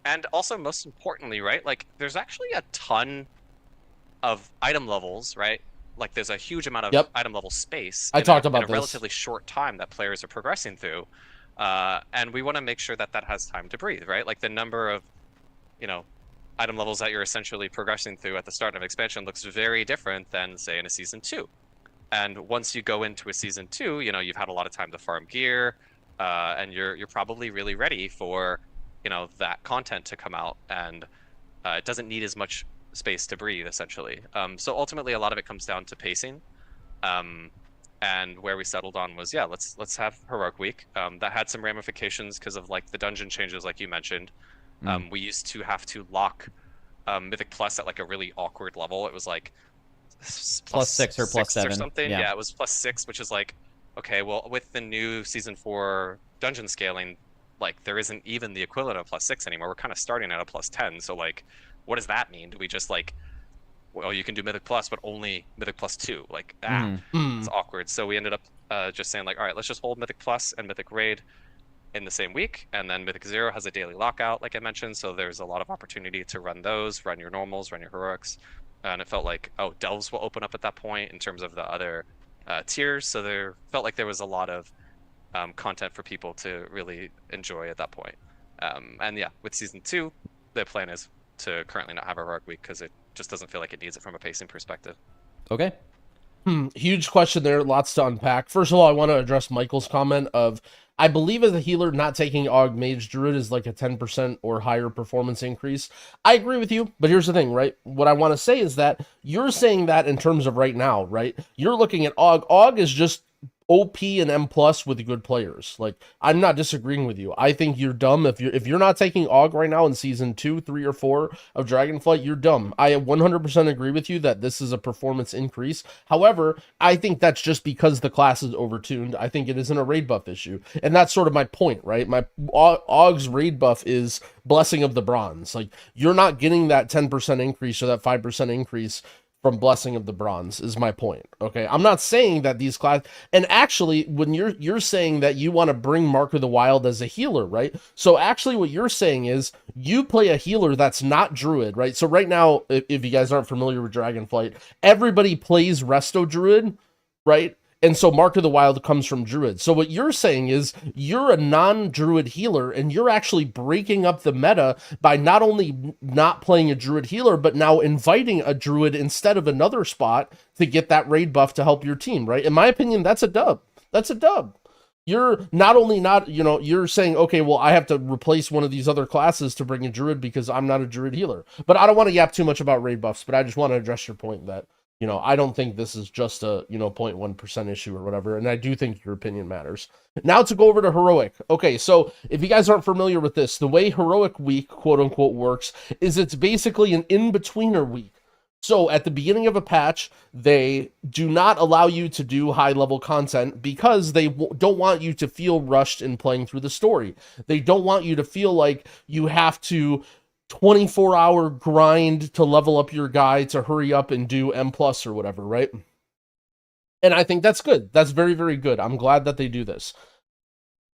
and also most importantly, right? Like there's actually a ton of item levels, right? Like there's a huge amount of item level space. I talked about in a relatively short time that players are progressing through, and we want to make sure that that has time to breathe, right? Like the number of, you know, item levels that you're essentially progressing through at the start of expansion looks very different than, say, in a season 2. And once you go into a season 2, you know, you've had a lot of time to farm gear, and you're probably really ready for, you know, that content to come out, and it doesn't need as much space to breathe, essentially. So ultimately, a lot of it comes down to pacing, and where we settled on was, yeah, let's have Heroic Week. That had some ramifications because of like the dungeon changes, like you mentioned. We used to have to lock Mythic Plus at like a really awkward level. It was like +6 or +7 or something. Yeah. It was +6, which is like, okay, well, with the new season 4 dungeon scaling, like there isn't even the equivalent of +6 anymore. We're kind of starting at a +10. So like, what does that mean? Do we just like, well, you can do Mythic Plus, but only Mythic +2? Like, it's awkward. So we ended up just saying like, all right, let's just hold Mythic Plus and Mythic Raid in the same week, and then Mythic 0 has a daily lockout, like I mentioned, so there's a lot of opportunity to run those, run your normals, run your heroics, and it felt like, oh, Delves will open up at that point in terms of the other tiers, so there felt like there was a lot of content for people to really enjoy at that point. And yeah, with Season 2, the plan is to currently not have a heroic week because it just doesn't feel like it needs it from a pacing perspective. Okay. Huge question there, lots to unpack. First of all, I want to address Michael's comment of, I believe as a healer, not taking Aug Mage Druid is like a 10% or higher performance increase. I agree with you, but here's the thing, right? What I want to say is that you're saying that in terms of right now, right? You're looking at Aug. Aug is just OP and M+ with good players. Like, I'm not disagreeing with you. I think you're dumb if you're not taking Aug right now in season 2, 3, or 4 of Dragonflight. You're dumb. I 100% agree with you that this is a performance increase. However, I think that's just because the class is overtuned. I think it isn't a raid buff issue, and that's sort of my point, right? My Aug's raid buff is Blessing of the Bronze. Like, you're not getting that 10% increase or that 5% increase from Blessing of the Bronze is my point. Okay, I'm not saying that these class, and actually when you're saying that you want to bring Mark of the Wild as a healer, right? So actually what you're saying is you play a healer that's not Druid, right? So right now, if you guys aren't familiar with Dragonflight, everybody plays Resto Druid, right? And so Mark of the Wild comes from Druid. So what you're saying is you're a non-Druid healer, and you're actually breaking up the meta by not only not playing a Druid healer, but now inviting a Druid instead of another spot to get that raid buff to help your team, right? In my opinion, that's a dub. That's a dub. You're not only not, you know, you're saying, okay, well, I have to replace one of these other classes to bring a Druid because I'm not a Druid healer. But I don't want to yap too much about raid buffs, but I just want to address your point that, you know, I don't think this is just a, you know, 0.1% issue or whatever, and I do think your opinion matters. Now to go over to Heroic. Okay, so if you guys aren't familiar with this, the way Heroic Week, quote-unquote, works is it's basically an in-betweener week. So at the beginning of a patch, they do not allow you to do high-level content because they don't want you to feel rushed in playing through the story. They don't want you to feel like you have to 24-hour grind to level up your guy to hurry up and do M+ or whatever, right? And I think that's good. That's very, very good. I'm glad that they do this.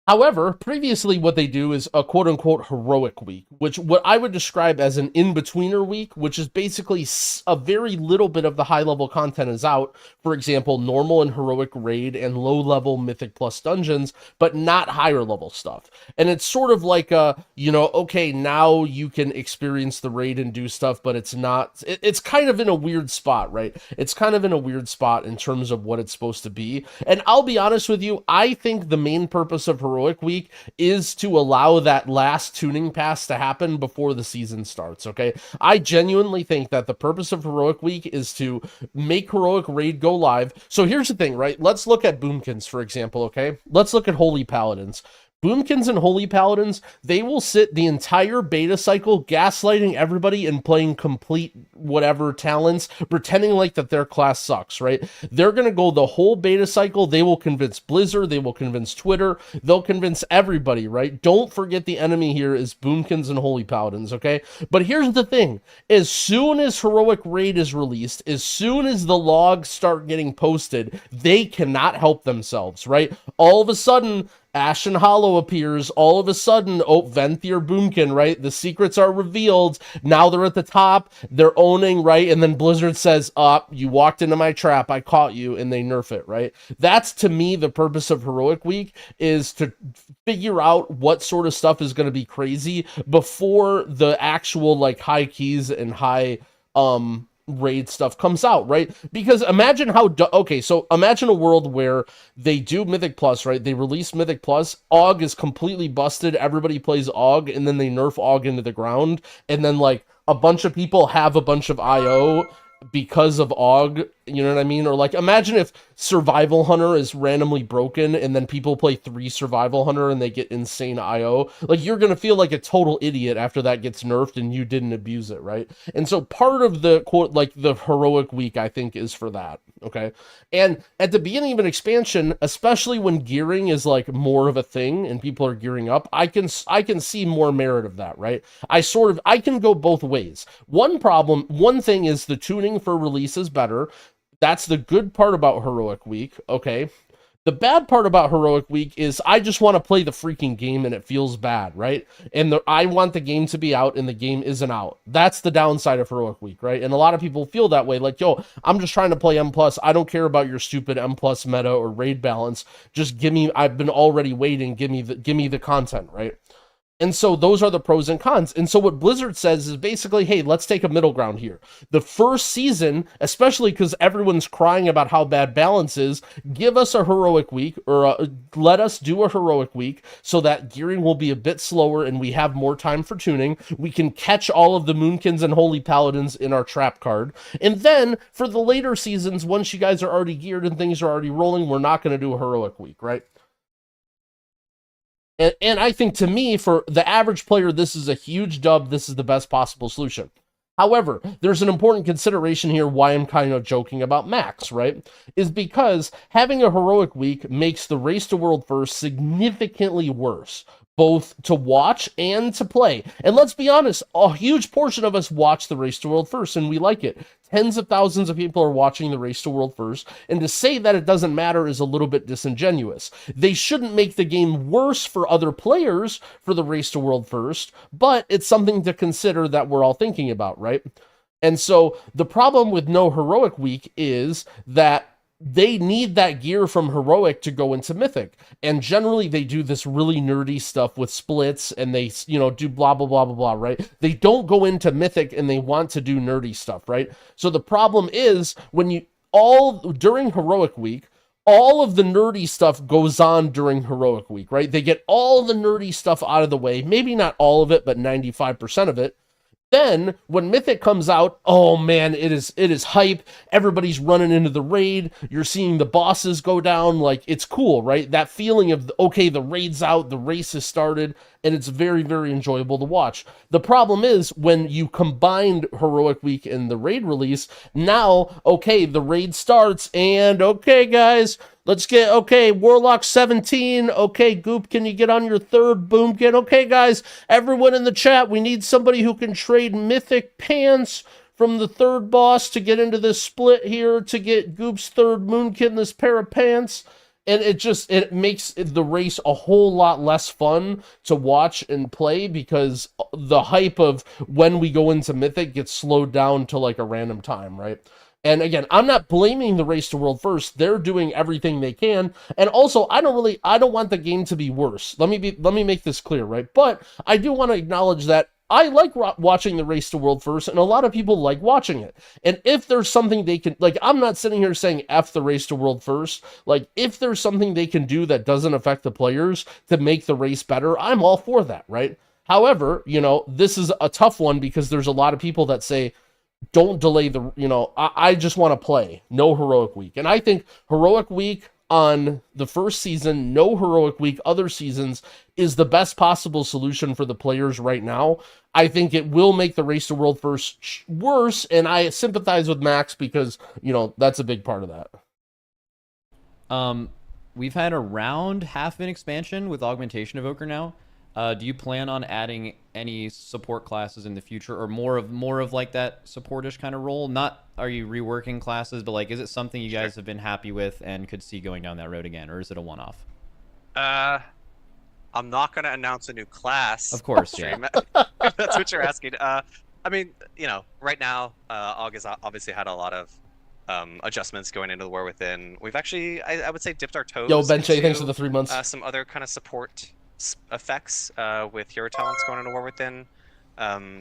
However, previously what they do is a quote-unquote heroic week, which what I would describe as an in-betweener week, which is basically a very little bit of the high-level content is out. For example, normal and heroic raid and low-level mythic plus dungeons, but not higher-level stuff. And it's sort of like a, you know, okay, now you can experience the raid and do stuff, but it's not, it's kind of in a weird spot, right? It's kind of in a weird spot in terms of what it's supposed to be. And I'll be honest with you, I think the main purpose of Heroic Week is to allow that last tuning pass to happen before the season starts, okay? I genuinely think that the purpose of Heroic Week is to make Heroic Raid go live. So here's the thing, right? Let's look at Boomkins, for example, okay? Let's look at Holy Paladins. Boomkins and Holy Paladins, they will sit the entire beta cycle gaslighting everybody and playing complete whatever talents, pretending like that their class sucks, right? They're going to go the whole beta cycle. They will convince Blizzard. They will convince Twitter. They'll convince everybody, right? Don't forget the enemy here is Boomkins and Holy Paladins, okay? But here's the thing. As soon as Heroic Raid is released, as soon as the logs start getting posted, they cannot help themselves, right? All of a sudden, Ashen Hollow appears. All of a sudden, oh, Venthyr Boomkin, right? The secrets are revealed. Now they're at the top. They're owning, right? And then Blizzard says, you walked into my trap. I caught you. And they nerf it, right? That's, to me, the purpose of Heroic Week, is to figure out what sort of stuff is going to be crazy before the actual, like, high keys and high, raid stuff comes out, right? Because imagine how okay, so imagine a world where they do Mythic Plus, right? They release Mythic Plus, AUG is completely busted, everybody plays AUG, and then they nerf AUG into the ground, and then like a bunch of people have a bunch of IO because of AUG, you know what I mean? Or like, imagine if Survival Hunter is randomly broken and then people play 3 Survival Hunter and they get insane IO. Like, you're gonna feel like a total idiot after that gets nerfed and you didn't abuse it, right? And so part of the quote, like the Heroic Week, I think, is for that, okay? And at the beginning of an expansion, especially when gearing is like more of a thing and people are gearing up, I can see more merit of that, right? I can go both ways. One thing is the tuning for release is better. That's the good part about Heroic Week, okay? The bad part about Heroic Week is I just want to play the freaking game and it feels bad, right? And I want the game to be out and the game isn't out. That's the downside of Heroic Week, right? And a lot of people feel that way, like, yo, I'm just trying to play M+. I don't care about your stupid M+ meta or raid balance. Just give me, I've been already waiting, give me the content, right? And so those are the pros and cons. And so what Blizzard says is basically, hey, let's take a middle ground here. The first season, especially because everyone's crying about how bad balance is, give us a Heroic Week, or let us do a Heroic Week so that gearing will be a bit slower and we have more time for tuning. We can catch all of the Moonkins and Holy Paladins in our trap card. And then for the later seasons, once you guys are already geared and things are already rolling, we're not going to do a Heroic Week, right? And I think, to me, for the average player, this is a huge dub. This is the best possible solution. However, there's an important consideration here why I'm kind of joking about Max, right? Is because having a Heroic Week makes the Race to World First significantly worse, both to watch and to play. And let's be honest, a huge portion of us watch the Race to World First, and we like it. Tens of thousands of people are watching the Race to World First, and to say that it doesn't matter is a little bit disingenuous. They shouldn't make the game worse for other players for the Race to World First, but it's something to consider that we're all thinking about, right? And so the problem with no Heroic Week is that they need that gear from Heroic to go into Mythic. And generally they do this really nerdy stuff with splits and they, do blah, blah, blah, blah, blah, right? They don't go into Mythic and they want to do nerdy stuff, right? So the problem is during Heroic Week, all of the nerdy stuff goes on during Heroic Week, right? They get all the nerdy stuff out of the way. Maybe not all of it, but 95% of it. Then, when Mythic comes out, oh man, it is hype. Everybody's running into the raid. You're seeing the bosses go down. Like, it's cool, right? That feeling of, okay, the raid's out, the race has started, and it's very, very enjoyable to watch. The problem is, when you combined Heroic Week and the raid release, now, okay, the raid starts, and okay, guys, let's get, okay, Warlock 17. Okay, Goop, can you get on your third Boomkin? Okay, guys, everyone in the chat, we need somebody who can trade Mythic Pants from the third boss to get into this split here to get Goop's third Moonkin, this pair of pants. And it makes the race a whole lot less fun to watch and play because the hype of when we go into Mythic gets slowed down to like a random time, right? And again, I'm not blaming the Race to World First. They're doing everything they can. And also, I don't want the game to be worse. Let me make this clear, right? But I do want to acknowledge that I like watching the Race to World First, and a lot of people like watching it. And if there's something they can, like, I'm not sitting here saying F the Race to World First. Like, if there's something they can do that doesn't affect the players to make the race better, I'm all for that, right? However, this is a tough one because there's a lot of people that say, don't delay I just want to play. No Heroic Week. And I think Heroic Week, on the first season, no heroic week, other seasons, is the best possible solution for the players right now. I think it will make the Race to World First worse, and I sympathize with Max because, you know, that's a big part of that. We've had around half an expansion with Augmentation Evoker now. Do you plan on adding any support classes in the future, or more of like that supportish kind of role? Not are you reworking classes, but like, is it something you guys have been happy with and could see going down that road again, or is it a one-off? I'm not going to announce a new class. Of course, yeah. If that's what you're asking. I mean, you know, right now, August obviously had a lot of adjustments going into the War Within. We've actually, I would say, dipped our toes. Yo, Benche, thanks for the 3 months. Some other kind of support effects with hero talents going into War Within.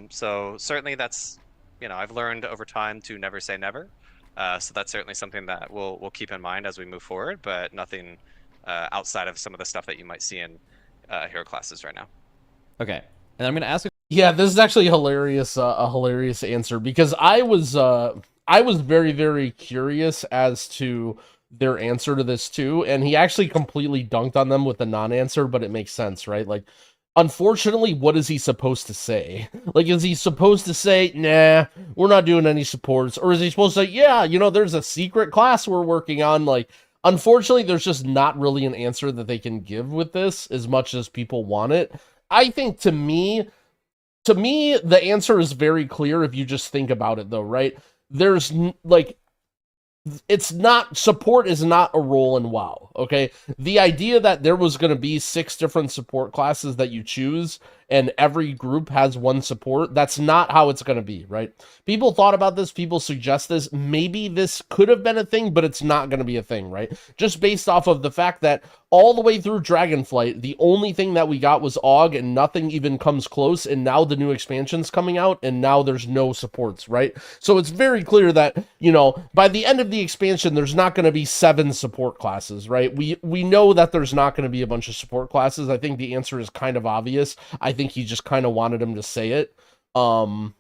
So certainly that's, you know, I've learned over time to never say never. So that's certainly something that we'll keep in mind as we move forward, but nothing outside of some of the stuff that you might see in hero classes right now. Okay, and I'm gonna ask. Yeah, this is actually hilarious. A hilarious answer, because I was very, very curious as to their answer to this too, and he actually completely dunked on them with the non-answer, but it makes sense, right? Like, unfortunately, what is he supposed to say? Like, is he supposed to say, nah, we're not doing any supports? Or is he supposed to say, yeah, you know, there's a secret class we're working on? Like, unfortunately, there's just not really an answer that they can give with this as much as people want it. I think to me, the answer is very clear if you just think about it, though, right? There's, like, it's not, support is not a role in WoW, okay? The idea that there was going to be 6 different support classes that you choose and every group has one support, that's not how it's going to be, right? People thought about this, people suggest this, maybe this could have been a thing, but it's not going to be a thing, right? Just based off of the fact that all the way through Dragonflight, the only thing that we got was AUG, and nothing even comes close, and now the new expansion's coming out, and now there's no supports, right? So it's very clear that, you know, by the end of the expansion, there's not going to be 7 support classes, right? We know that there's not going to be a bunch of support classes. I think the answer is kind of obvious. I think he just kind of wanted him to say it. And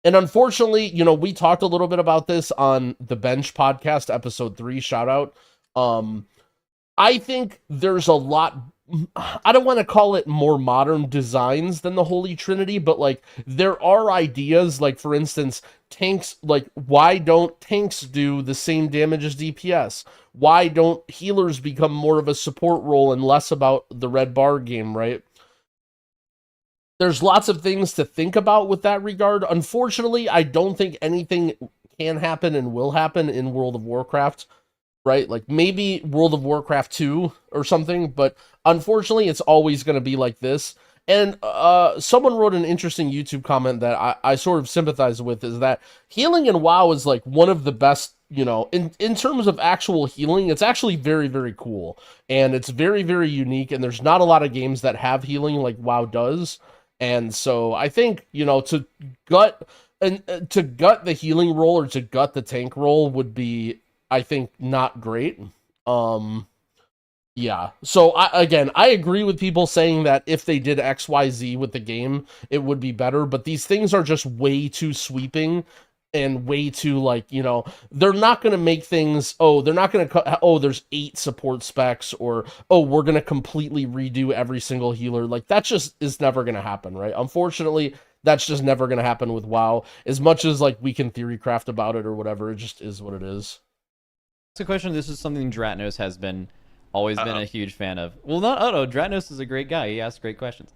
unfortunately, you know, we talked a little bit about this on the Bench podcast, episode 3, shout out. I think there's a lot, I don't want to call it more modern designs than the Holy Trinity, but like there are ideas, like for instance, tanks, like why don't tanks do the same damage as DPS? Why don't healers become more of a support role and less about the red bar game, right? There's lots of things to think about with that regard. Unfortunately, I don't think anything can happen and will happen in World of Warcraft, right? Like maybe World of Warcraft 2 or something, but unfortunately it's always going to be like this. And someone wrote an interesting YouTube comment that I sort of sympathize with, is that healing in WoW is like one of the best, you know, in terms of actual healing, it's actually very, very cool. And it's very, very unique. And there's not a lot of games that have healing like WoW does. And so I think, you know, to gut the healing role or to gut the tank role would be, I think, not great. Yeah. So I agree with people saying that if they did XYZ with the game, it would be better, but these things are just way too sweeping and way too, like, you know, they're not going to make things, they're not going to, there's 8 support specs, or, we're going to completely redo every single healer. Like, that just is never going to happen, right? Unfortunately, that's just never going to happen with WoW. As much as, like, we can theory craft about it or whatever, it just is what it is. It's a question. This is something Dratnos has always been a huge fan of. Well, not Dratnos is a great guy. He asks great questions.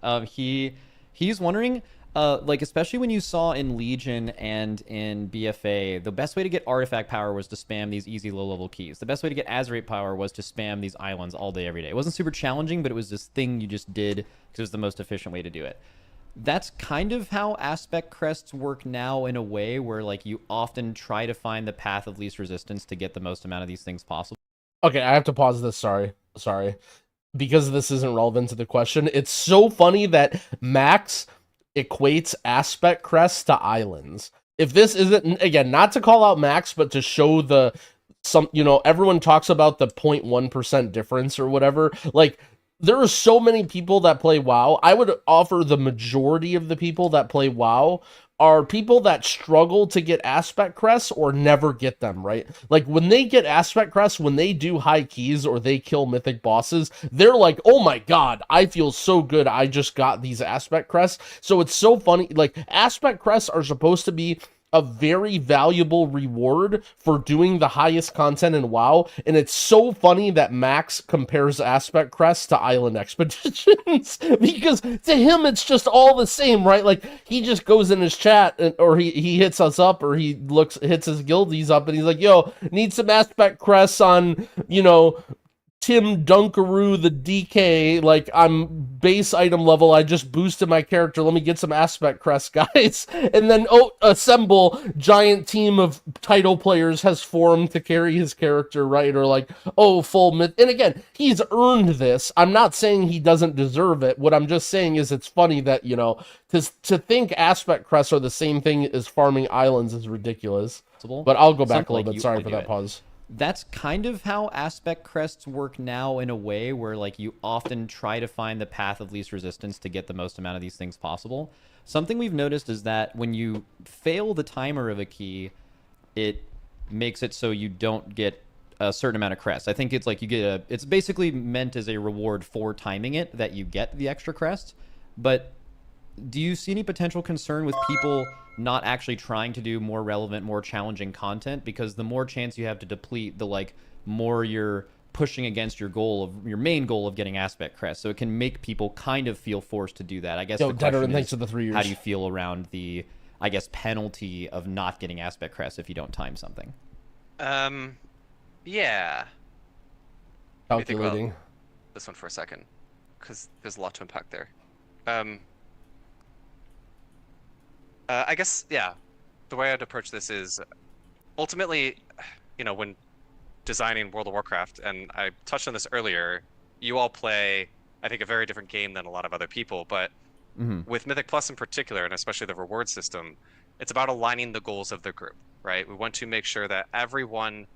He's wondering, like, especially when you saw in Legion and in BFA, the best way to get artifact power was to spam these easy low-level keys. The best way to get Azerate power was to spam these islands all day, every day. It wasn't super challenging, but it was this thing you just did because it was the most efficient way to do it. That's kind of how aspect crests work now, in a way where, like, you often try to find the path of least resistance to get the most amount of these things possible. Okay, I have to pause this. Sorry. Because this isn't relevant to the question. It's so funny that Max equates aspect crests to islands. If this isn't, again, not to call out Max, but to show you know, everyone talks about the 0.1% difference or whatever. Like, there are so many people that play WoW. I would offer the majority of the people that play WoW are people that struggle to get aspect crests or never get them, right? Like when they get aspect crests, when they do high keys or they kill mythic bosses, they're like, oh my god, I feel so good, I just got these aspect crests. So it's so funny, like aspect crests are supposed to be a very valuable reward for doing the highest content in WoW, and it's so funny that Max compares aspect crests to island expeditions because to him it's just all the same, right? Like he just goes in his chat or he hits us up or he hits his guildies up and he's like, yo, need some aspect crests on, you know, Tim Dunkaroo the DK, like I'm base item level, I just boosted my character, let me get some aspect crest, guys. And then assemble giant team of title players has formed to carry his character, right? Or like, oh, full myth. And again, he's earned this. I'm not saying he doesn't deserve it. What I'm just saying is it's funny that, you know, to think aspect crests are the same thing as farming islands is ridiculous. But I'll go back a little bit. Sorry for that pause. That's kind of how aspect crests work now in a way where like you often try to find the path of least resistance to get the most amount of these things possible. Something we've noticed is that when you fail the timer of a key, it makes it so you don't get a certain amount of crests. I think it's like you get it's basically meant as a reward for timing it that you get the extra crest. But do you see any potential concern with people not actually trying to do more relevant, more challenging content? Because the more chance you have to deplete, the like more you're pushing against your goal of your main goal of getting aspect crest. So it can make people kind of feel forced to do that. I guess the question is, for the 3 years. How do you feel around the, I guess, penalty of not getting aspect crest if you don't time something? Yeah. Calculating this one for a second, because there's a lot to unpack there. I guess, yeah, the way I'd approach this is ultimately, you know, when designing World of Warcraft, and I touched on this earlier, you all play, I think, a very different game than a lot of other people, but with Mythic Plus in particular, and especially the reward system, it's about aligning the goals of the group, right? We want to make sure that everyone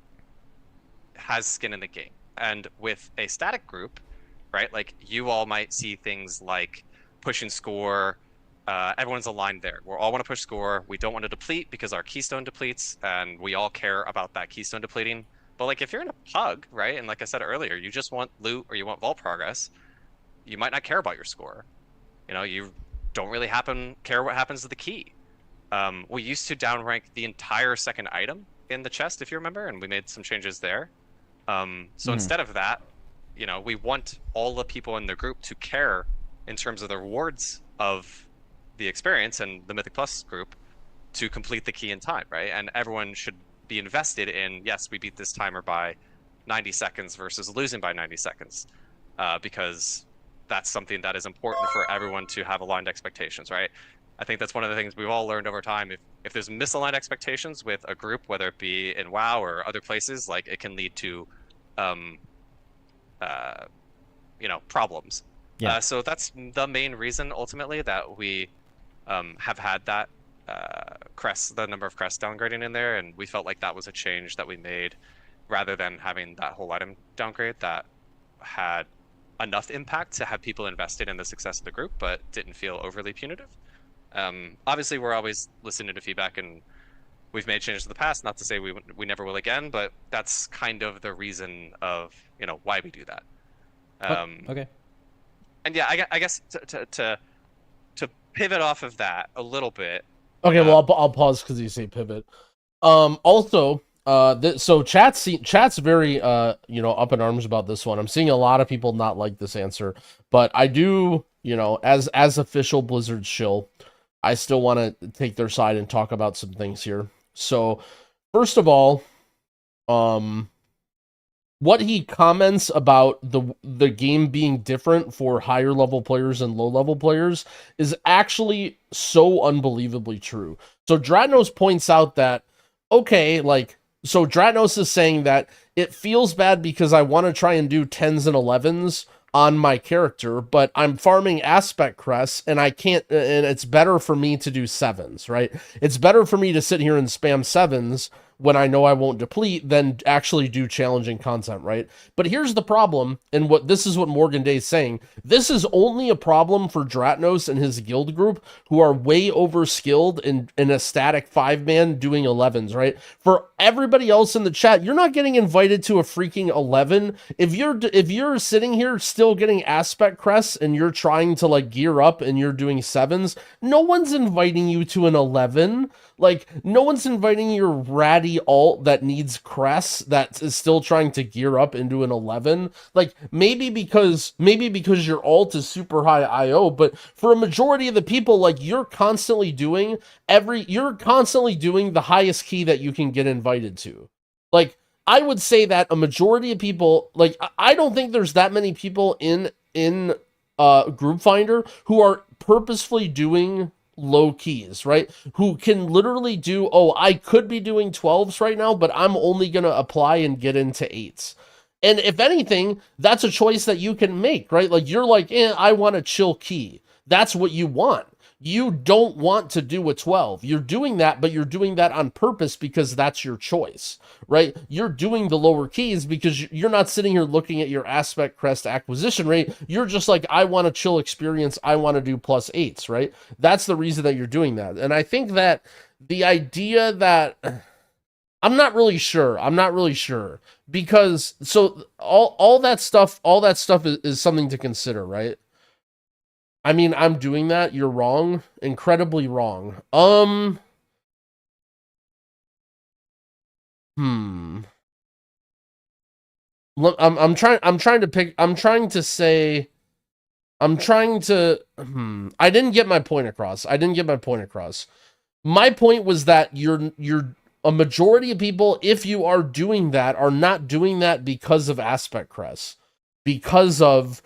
has skin in the game. And with a static group, right, like you all might see things like pushing score. Everyone's aligned there. We all want to push score. We don't want to deplete because our keystone depletes, and we all care about that keystone depleting. But like if you're in a pug, right, and like I said earlier, you just want loot or you want vault progress, you might not care about your score. You know, you don't really care what happens to the key. We used to downrank the entire second item in the chest, if you remember, and we made some changes there. So instead of that, you know, we want all the people in the group to care in terms of the rewards of the experience and the Mythic Plus group to complete the key in time, right? And everyone should be invested in, yes, we beat this timer by 90 seconds versus losing by 90 seconds, because that's something that is important for everyone to have aligned expectations, right? I think that's one of the things we've all learned over time. If there's misaligned expectations with a group, whether it be in WoW or other places, like it can lead to, you know, problems. Yeah. So that's the main reason ultimately that we have had that the number of crests downgrading in there, and we felt like that was a change that we made rather than having that whole item downgrade that had enough impact to have people invested in the success of the group but didn't feel overly punitive. Obviously we're always listening to feedback, and we've made changes in the past, not to say we never will again, but that's kind of the reason of, you know, why we do that. Okay. And yeah, I guess to pivot off of that a little bit. Okay, well, I'll pause because you say pivot. Also, so chat's very you know, up in arms about this one. I'm seeing a lot of people not like this answer, but I do, you know, as official Blizzard shill, I still want to take their side and talk about some things here. So, first of all, what he comments about the game being different for higher level players and low level players is actually so unbelievably true. So Dratnos points out that, okay, like, so Dratnos is saying that it feels bad because I want to try and do 10s and 11s on my character, but I'm farming aspect crests and I can't, and it's better for me to do 7s, right? It's better for me to sit here and spam 7s when I know I won't deplete than actually do challenging content, right? But here's the problem, and this is what Morgan Day is saying. This is only a problem for Dratnos and his guild group, who are way overskilled in a static 5-man doing 11s, right? For everybody else in the chat, you're not getting invited to a freaking 11. If you're sitting here still getting aspect crests and you're trying to like gear up and you're doing 7s, no one's inviting you to an 11. Like, no one's inviting your ratty alt that needs crests that is still trying to gear up into an 11. Like, maybe because your alt is super high IO, but for a majority of the people, like, you're constantly doing the highest key that you can get invited to. Like, I would say that a majority of people, like, I don't think there's that many people in Group Finder who are purposefully doing low keys, right? Who can literally do, oh, I could be doing 12s right now, but I'm only going to apply and get into 8s. And if anything, that's a choice that you can make, right? Like, you're like, I want a chill key. That's what you want. You don't want to do a 12. You're doing that, but you're doing that on purpose because that's your choice, right? You're doing the lower keys because you're not sitting here looking at your aspect crest acquisition rate. You're just like, I want a chill experience. I want to do +8s, right? That's the reason that you're doing that. And I think that the idea that I'm not really sure because so all that stuff is something to consider, right? I mean, I'm doing that. You're wrong. Incredibly wrong. I'm trying to I didn't get my point across. My point was that you're a majority of people, if you are doing that, are not doing that because of aspect crests. Because of,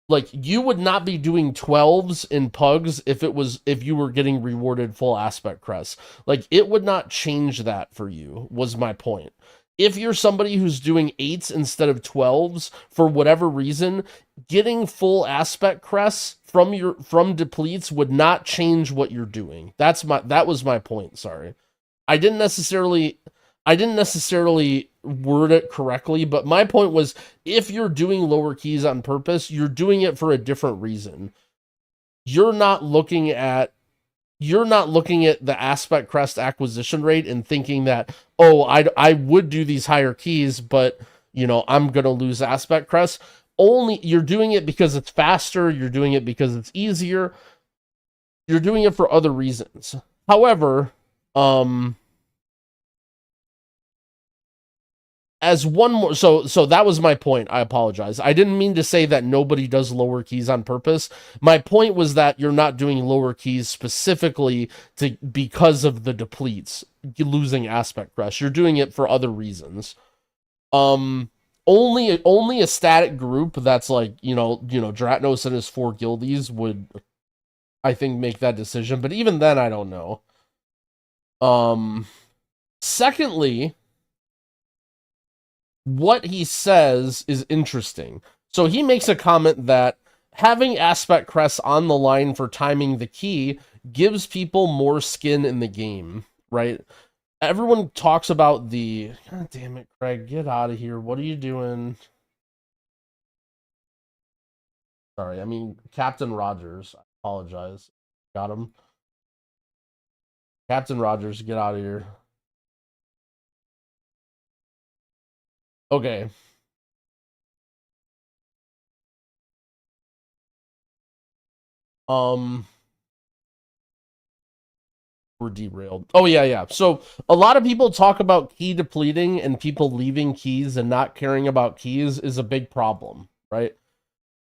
like, you would not be doing 12s in pugs if you were getting rewarded full aspect crests. Like, it would not change that for you, was my point. If you're somebody who's doing 8s instead of 12s, for whatever reason, getting full aspect crests from depletes would not change what you're doing. That was my point, sorry. I didn't necessarily word it correctly, but my point was, if you're doing lower keys on purpose, you're doing it for a different reason. You're not looking at the aspect crest acquisition rate and thinking that, oh, I would do these higher keys, but, you know, I'm going to lose aspect crest. Only you're doing it because it's faster. You're doing it because it's easier. You're doing it for other reasons. However, as one more, so that was my point. I apologize. I didn't mean to say that nobody does lower keys on purpose. My point was that you're not doing lower keys specifically because of the depletes losing aspect crest. You're doing it for other reasons. Only a static group that's like, you know, Dratnos and his 4 guildies would, I think, make that decision. But even then, I don't know. Secondly, what he says is interesting. So he makes a comment that having aspect crests on the line for timing the key gives people more skin in the game, right? Everyone talks about God damn it, Craig, get out of here. What are you doing? Sorry, I mean, Captain Rogers. I apologize. Got him. Captain Rogers, get out of here. Okay. We're derailed. Oh, yeah. So a lot of people talk about key depleting and people leaving keys and not caring about keys is a big problem, right?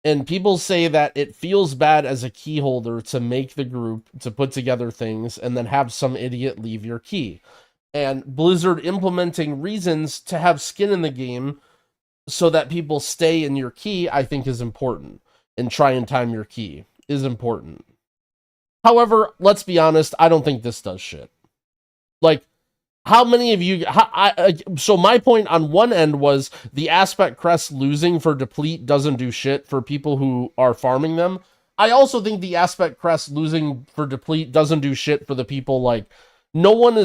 And people say that it feels bad as a key holder to make the group, to put together things, and then have some idiot leave your key. And Blizzard implementing reasons to have skin in the game so that people stay in your key, I think, is important. And try and time your key is important. However, let's be honest, I don't think this does shit. Like, how many of you... so my point on one end was the aspect crest losing for deplete doesn't do shit for people who are farming them. I also think the aspect crest losing for deplete doesn't do shit for the people, like, No one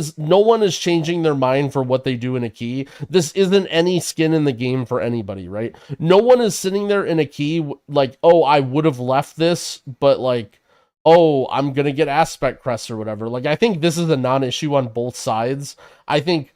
is changing their mind for what they do in a key. This isn't any skin in the game for anybody, right? No one is sitting there in a key like, oh, I would have left this, but like, oh, I'm gonna get aspect crest or whatever. Like, I think this is a non-issue on both sides. I think,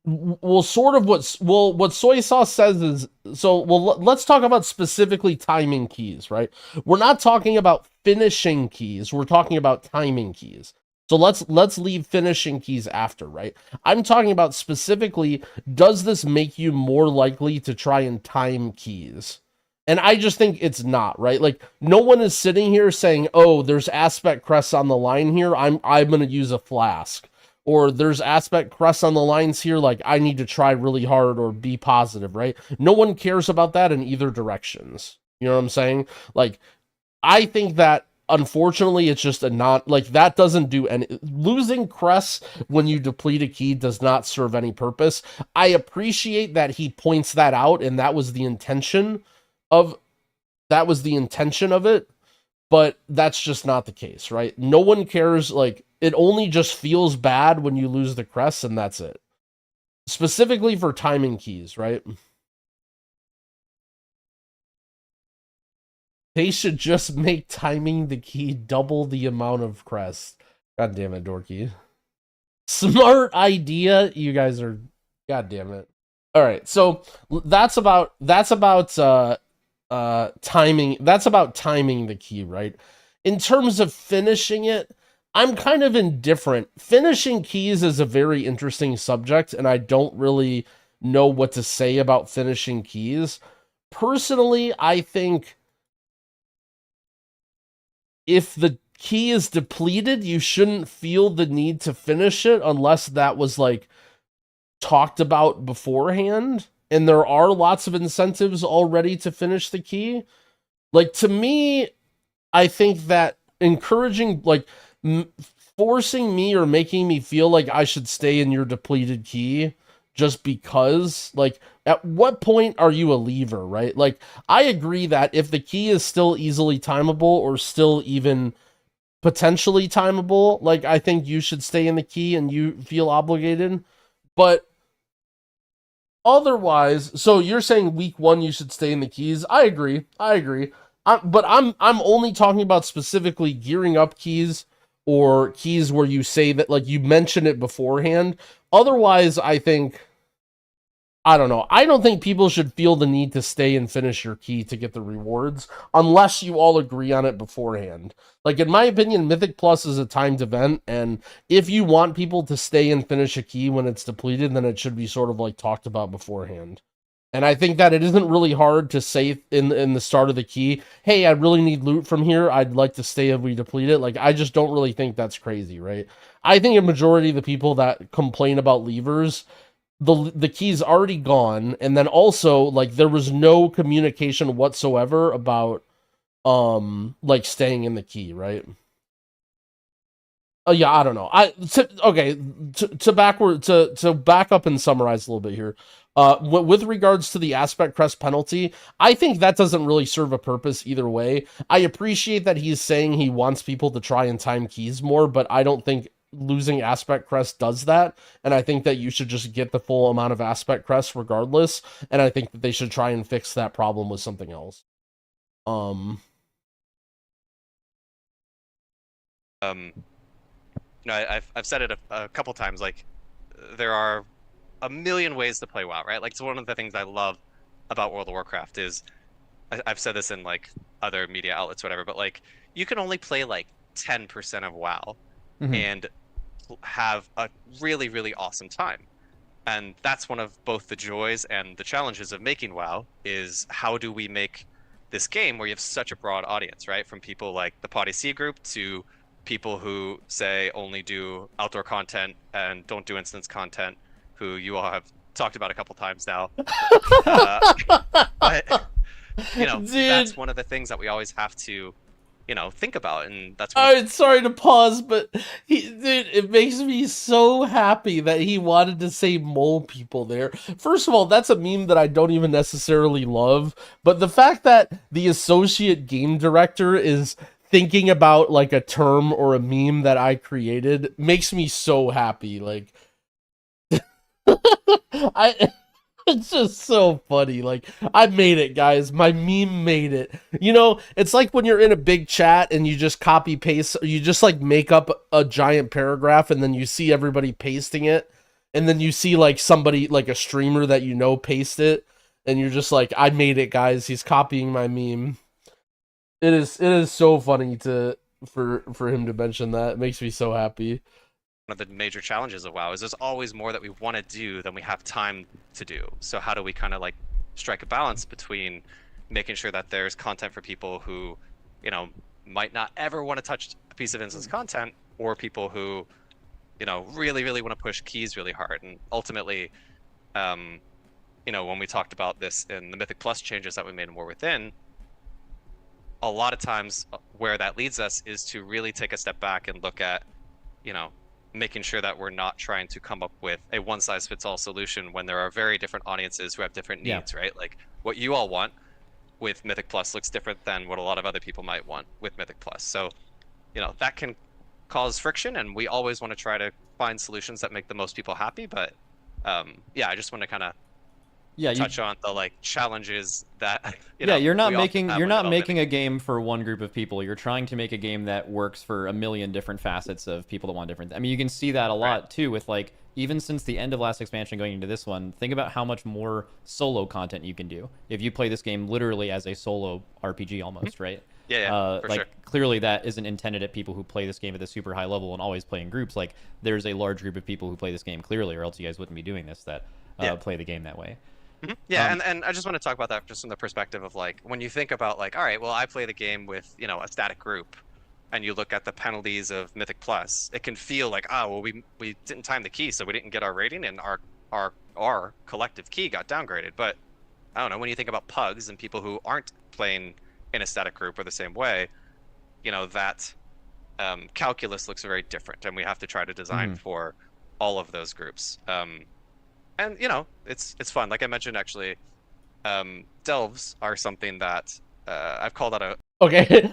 well, sort of what soy sauce says is, so, well, let's talk about specifically timing keys, right? We're not talking about finishing keys, we're talking about timing keys. So let's leave finishing keys after, right? I'm talking about specifically, does this make you more likely to try and time keys? And I just think it's not, right? Like, no one is sitting here saying, oh, there's aspect crests on the line here, I'm gonna use a flask. Or there's aspect crests on the lines here, like, I need to try really hard or be positive, right? No one cares about that in either directions. You know what I'm saying? Like, I think that, unfortunately, it's just a not, like, that doesn't do any, losing crests when you deplete a key does not serve any purpose. I appreciate that he points that out, and that was the intention of it, but that's just not the case, right? No one cares, like, it only just feels bad when you lose the crests, and that's it. Specifically for timing keys, right? They should just make timing the key double the amount of crests. God damn it, Dorky. Smart idea. You guys are, god damn it. All right, so that's about timing. That's about timing the key, right? In terms of finishing it, I'm kind of indifferent. Finishing keys is a very interesting subject, and I don't really know what to say about finishing keys. Personally, I think if the key is depleted, you shouldn't feel the need to finish it unless that was, like, talked about beforehand. And there are lots of incentives already to finish the key. Like, to me, I think that encouraging, like, forcing me or making me feel like I should stay in your depleted key just because, like, at what point are you a lever, right? Like, I agree that if the key is still easily timeable or still even potentially timeable, like, I think you should stay in the key and you feel obligated. But otherwise, so you're saying week 1 you should stay in the keys. I agree. But I'm only talking about specifically gearing up keys or keys where you say that, like, you mention it beforehand. Otherwise, I think, I don't know. I don't think people should feel the need to stay and finish your key to get the rewards unless you all agree on it beforehand. Like, in my opinion, Mythic Plus is a timed event, and if you want people to stay and finish a key when it's depleted, then it should be sort of, like, talked about beforehand. And I think that it isn't really hard to say in the start of the key, hey, I really need loot from here, I'd like to stay if we deplete it. Like, I just don't really think that's crazy, right? I think a majority of the people that complain about levers, the key's already gone, and then also, like, there was no communication whatsoever about, like, staying in the key, right? Oh, yeah, I don't know. To back up and summarize a little bit here. With regards to the aspect crest penalty, I think that doesn't really serve a purpose either way. I appreciate that he's saying he wants people to try and time keys more, but I don't think losing aspect crest does that, and I think that you should just get the full amount of aspect crest regardless, and I think that they should try and fix that problem with something else. I've said it a couple times, like, there are a million ways to play WoW, right? Like, it's one of the things I love about World of Warcraft is, I've said this in, like, other media outlets, whatever, but, like, you can only play, like, 10% of WoW and have a really, really awesome time. And that's one of both the joys and the challenges of making WoW, is how do we make this game where you have such a broad audience, right? From people like the Potty C group to people who say only do outdoor content and don't do instance content, who you all have talked about a couple times now. But, you know, that's one of the things that we always have to, you know, think about, and that's what Alright, sorry to pause, but dude, it makes me so happy that he wanted to say mole people there. First of all, that's a meme that I don't even necessarily love, but the fact that the associate game director is thinking about like a term or a meme that I created makes me so happy. Like I it's just so funny. Like, I made it, guys. My meme made it. You know, it's like when you're in a big chat and you just copy paste, you just like make up a giant paragraph and then you see everybody pasting it. And then you see like somebody, like a streamer that you know, paste it. And you're just like, I made it, guys. He's copying my meme. It is so funny for him to mention that. It makes me so happy. One of the major challenges of WoW is there's always more that we want to do than we have time to do. So how do we kind of like strike a balance between making sure that there's content for people who, you know, might not ever want to touch a piece of instance content, or people who, you know, really, really want to push keys really hard. And ultimately, you know, when we talked about this in the Mythic Plus changes that we made in War Within, a lot of times where that leads us is to really take a step back and look at, you know, making sure that we're not trying to come up with a one-size-fits-all solution when there are very different audiences who have different needs, right? Like, what you all want with Mythic Plus looks different than what a lot of other people might want with Mythic Plus. So, you know, that can cause friction, and we always want to try to find solutions that make the most people happy. But yeah, I just want to kind of touch on the like challenges that you're not making a game for one group of people. You're trying to make a game that works for a million different facets of people that want different. I mean, you can see that a lot too with like, even since the end of last expansion going into this one, think about how much more solo content you can do if you play this game literally as a solo RPG almost, right? For like sure. Clearly that isn't intended at people who play this game at a super high level and always play in groups. Like, there's a large group of people who play this game clearly, or else you guys wouldn't be doing this, that play the game that way. Yeah, and I just want to talk about that just from the perspective of like, when you think about like, all right, well, I play the game with, you know, a static group, and you look at the penalties of Mythic Plus, it can feel like, well, we didn't time the key, so we didn't get our rating, and our collective key got downgraded. But I don't know, when you think about pugs and people who aren't playing in a static group or the same way, you know, that calculus looks very different, and we have to try to design for all of those groups. And you know, it's fun. Like I mentioned, actually, delves are something that I've called out a. Okay,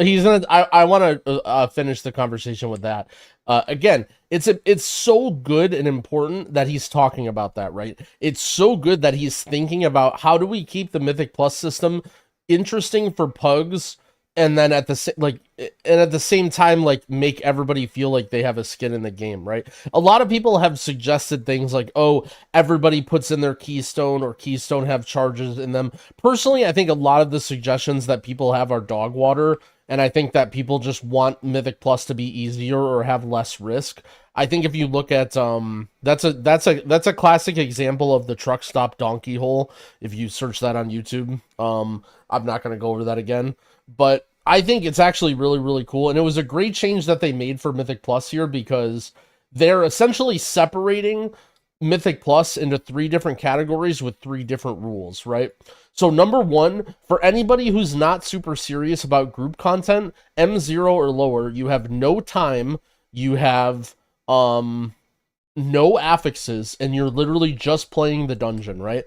he's gonna. I want to finish the conversation with that. Again, it's so good and important that he's talking about that, right? It's so good that he's thinking about how do we keep the Mythic Plus system interesting for pugs, and then at the same time, like, make everybody feel like they have a skin in the game, right? A lot of people have suggested things like, oh, everybody puts in their keystone, or keystone have charges in them. Personally, I think a lot of the suggestions that people have are dog water, and I think that people just want Mythic Plus to be easier or have less risk. I think if you look at that's a classic example of the truck stop donkey hole. If you search that on YouTube, I'm not going to go over that again, but I think it's actually really, really cool. And it was a great change that they made for Mythic Plus here, because they're essentially separating Mythic Plus into 3 different categories with 3 different rules, right? So number 1, for anybody who's not super serious about group content, M0 or lower, you have no time, you have no affixes, and you're literally just playing the dungeon, right?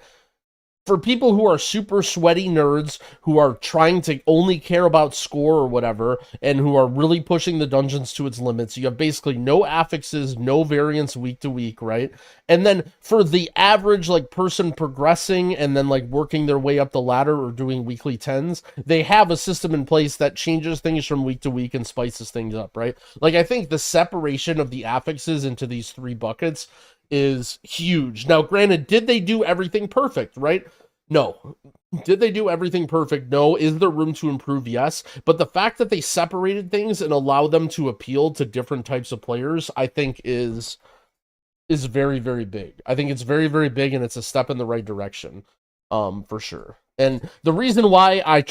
For people who are super sweaty nerds, who are trying to only care about score or whatever, and who are really pushing the dungeons to its limits, you have basically no affixes, no variance week to week, right? And then for the average like person progressing and then like working their way up the ladder or doing weekly 10s, they have a system in place that changes things from week to week and spices things up, right? Like, I think the separation of the affixes into these 3 buckets is huge. Now, granted, did they do everything perfect, right? No. Did they do everything perfect? No. Is there room to improve? Yes. But the fact that they separated things and allow them to appeal to different types of players, I think is very, very big. I think it's very, very big, and it's a step in the right direction, for sure. And the reason why I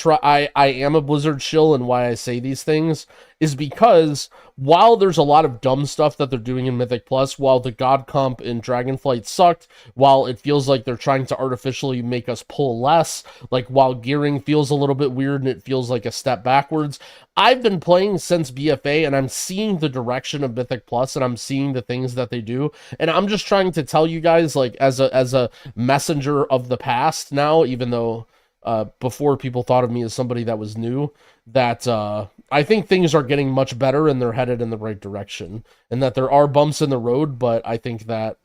am a Blizzard shill and why I say these things is because while there's a lot of dumb stuff that they're doing in Mythic Plus, while the God comp in Dragonflight sucked, while it feels like they're trying to artificially make us pull less, like while gearing feels a little bit weird and it feels like a step backwards, I've been playing since BFA, and I'm seeing the direction of Mythic Plus, and I'm seeing the things that they do, and I'm just trying to tell you guys, like, as a messenger of the past now, even though before people thought of me as somebody that was new, that I think things are getting much better and they're headed in the right direction, and that there are bumps in the road, but I think that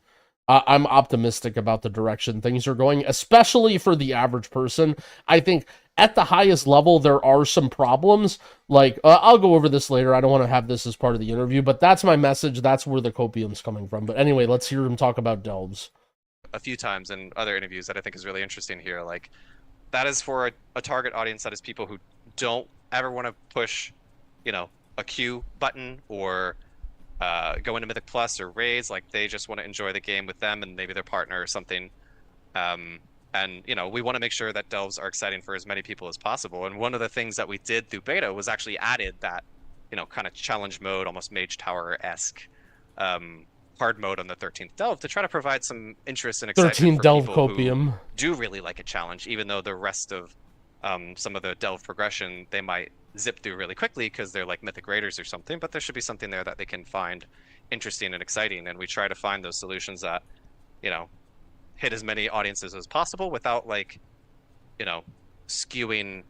I'm optimistic about the direction things are going, especially for the average person. I think at the highest level, there are some problems. Like, I'll go over this later. I don't want to have this as part of the interview, but that's my message. That's where the copium's coming from. But anyway, let's hear him talk about delves. A few times in other interviews that I think is really interesting here. Like, that is for a target audience that is people who don't ever want to push, you know, a queue button or go into Mythic Plus or raids. Like, they just want to enjoy the game with them and maybe their partner or something. And, you know, we want to make sure that delves are exciting for as many people as possible. And one of the things that we did through beta was actually added that, you know, kind of challenge mode, almost Mage Tower-esque hard mode on the 13th delve to try to provide some interest and excitement 13 for delve people copium who do really like a challenge, even though the rest of some of the delve progression they might zip through really quickly because they're like Mythic Raiders or something, but there should be something there that they can find interesting and exciting, and we try to find those solutions that, you know, hit as many audiences as possible without, like, you know, skewing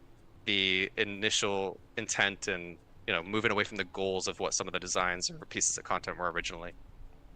the initial intent and, you know, moving away from the goals of what some of the designs or pieces of content were originally.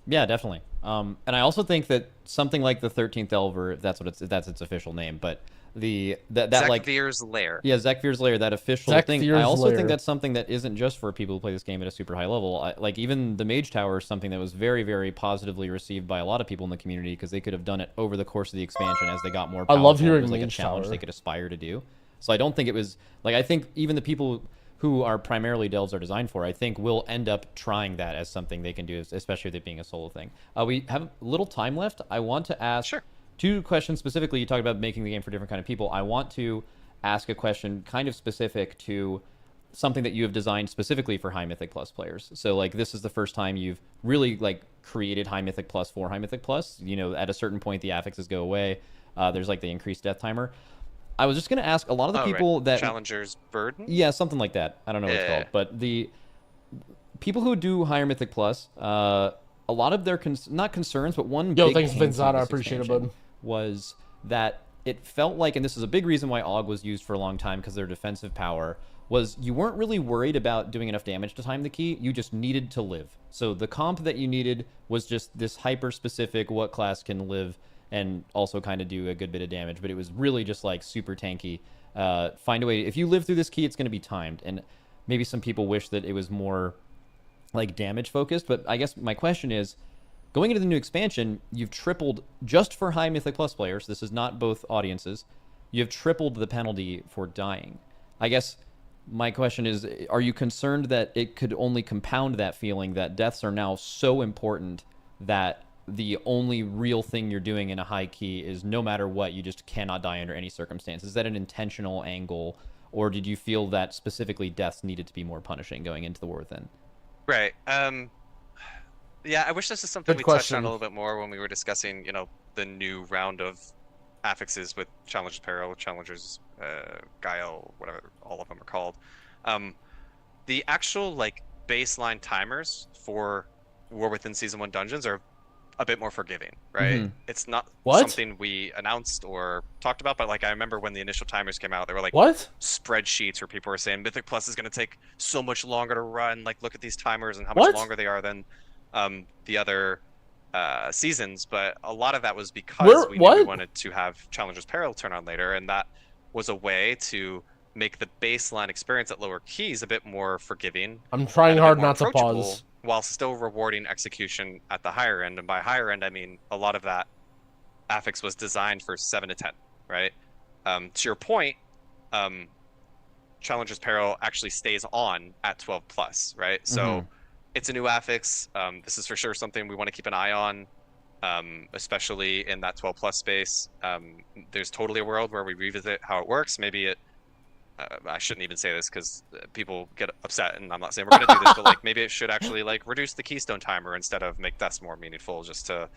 Yeah, definitely. And I also think that something like the 13th Delver, if that's its official name, but that like Zekvir's Lair. Yeah, Zekvir's Lair, that official thing. I also think that's something that isn't just for people who play this game at a super high level. Like, even the Mage Tower is something that was very, very positively received by a lot of people in the community because they could have done it over the course of the expansion as they got more powerful. I love hearing it was like a Mage challenge Tower. they could aspire to do. So I don't think it was like, I think even the people who are primarily delves are designed for, I think will end up trying that as something they can do, especially with it being a solo thing. We have a little time left. I want to ask two questions specifically. You talked about making the game for different kind of people. I want to ask a question kind of specific to something that you have designed specifically for High Mythic Plus players. So, like, this is the first time you've really, like, created High Mythic Plus for High Mythic Plus. You know, at a certain point, the affixes go away. There's, like, the increased death timer. I was just going to ask a lot of the people that... Challenger's Burden? Yeah, something like that. I don't know what it's called. But the people who do Higher Mythic Plus, a lot of their... not concerns, but one big thanks, Vincent. I appreciate it, bud. Was that it felt like, and this is a big reason why AUG was used for a long time because their defensive power, was you weren't really worried about doing enough damage to time the key. You just needed to live. So the comp that you needed was just this hyper-specific what class can live and also kind of do a good bit of damage, but it was really just like super tanky. Find a way, if you live through this key, it's going to be timed, and maybe some people wish that it was more like damage focused, but I guess my question is, going into the new expansion, you've tripled, just for High Mythic Plus players, this is not both audiences, you have tripled the penalty for dying. I guess my question is, are you concerned that it could only compound that feeling that deaths are now so important that the only real thing you're doing in a high key is no matter what, you just cannot die under any circumstance? Is that an intentional angle, or did you feel that specifically deaths needed to be more punishing going into the War Within? Right. Yeah, I wish this is something we touched on a little bit more when we were discussing, you know, the new round of affixes with Challenger's Peril, Challenger's Guile, whatever all of them are called. The actual, like, baseline timers for War Within Season 1 dungeons are a bit more forgiving, right? Mm-hmm. It's not something we announced or talked about, but, like, I remember when the initial timers came out, they were like spreadsheets where people were saying Mythic Plus is going to take so much longer to run. Like, look at these timers and how much longer they are than the other seasons. But a lot of that was because we knew we wanted to have Challenger's Peril turn on later, and that was a way to make the baseline experience at lower keys a bit more forgiving. I'm trying hard not to pause. While still rewarding execution at the higher end. And by higher end, I mean a lot of that affix was designed for 7 to 10, right? To your point, Challenger's Peril actually stays on at 12 plus, right? So it's a new affix. This is for sure something we want to keep an eye on, especially in that 12 plus space. There's totally a world where we revisit how it works. Maybe it I shouldn't even say this because people get upset, and I'm not saying we're going to do this, but, like, maybe it should actually, like, reduce the keystone timer instead of make deaths more meaningful, just to,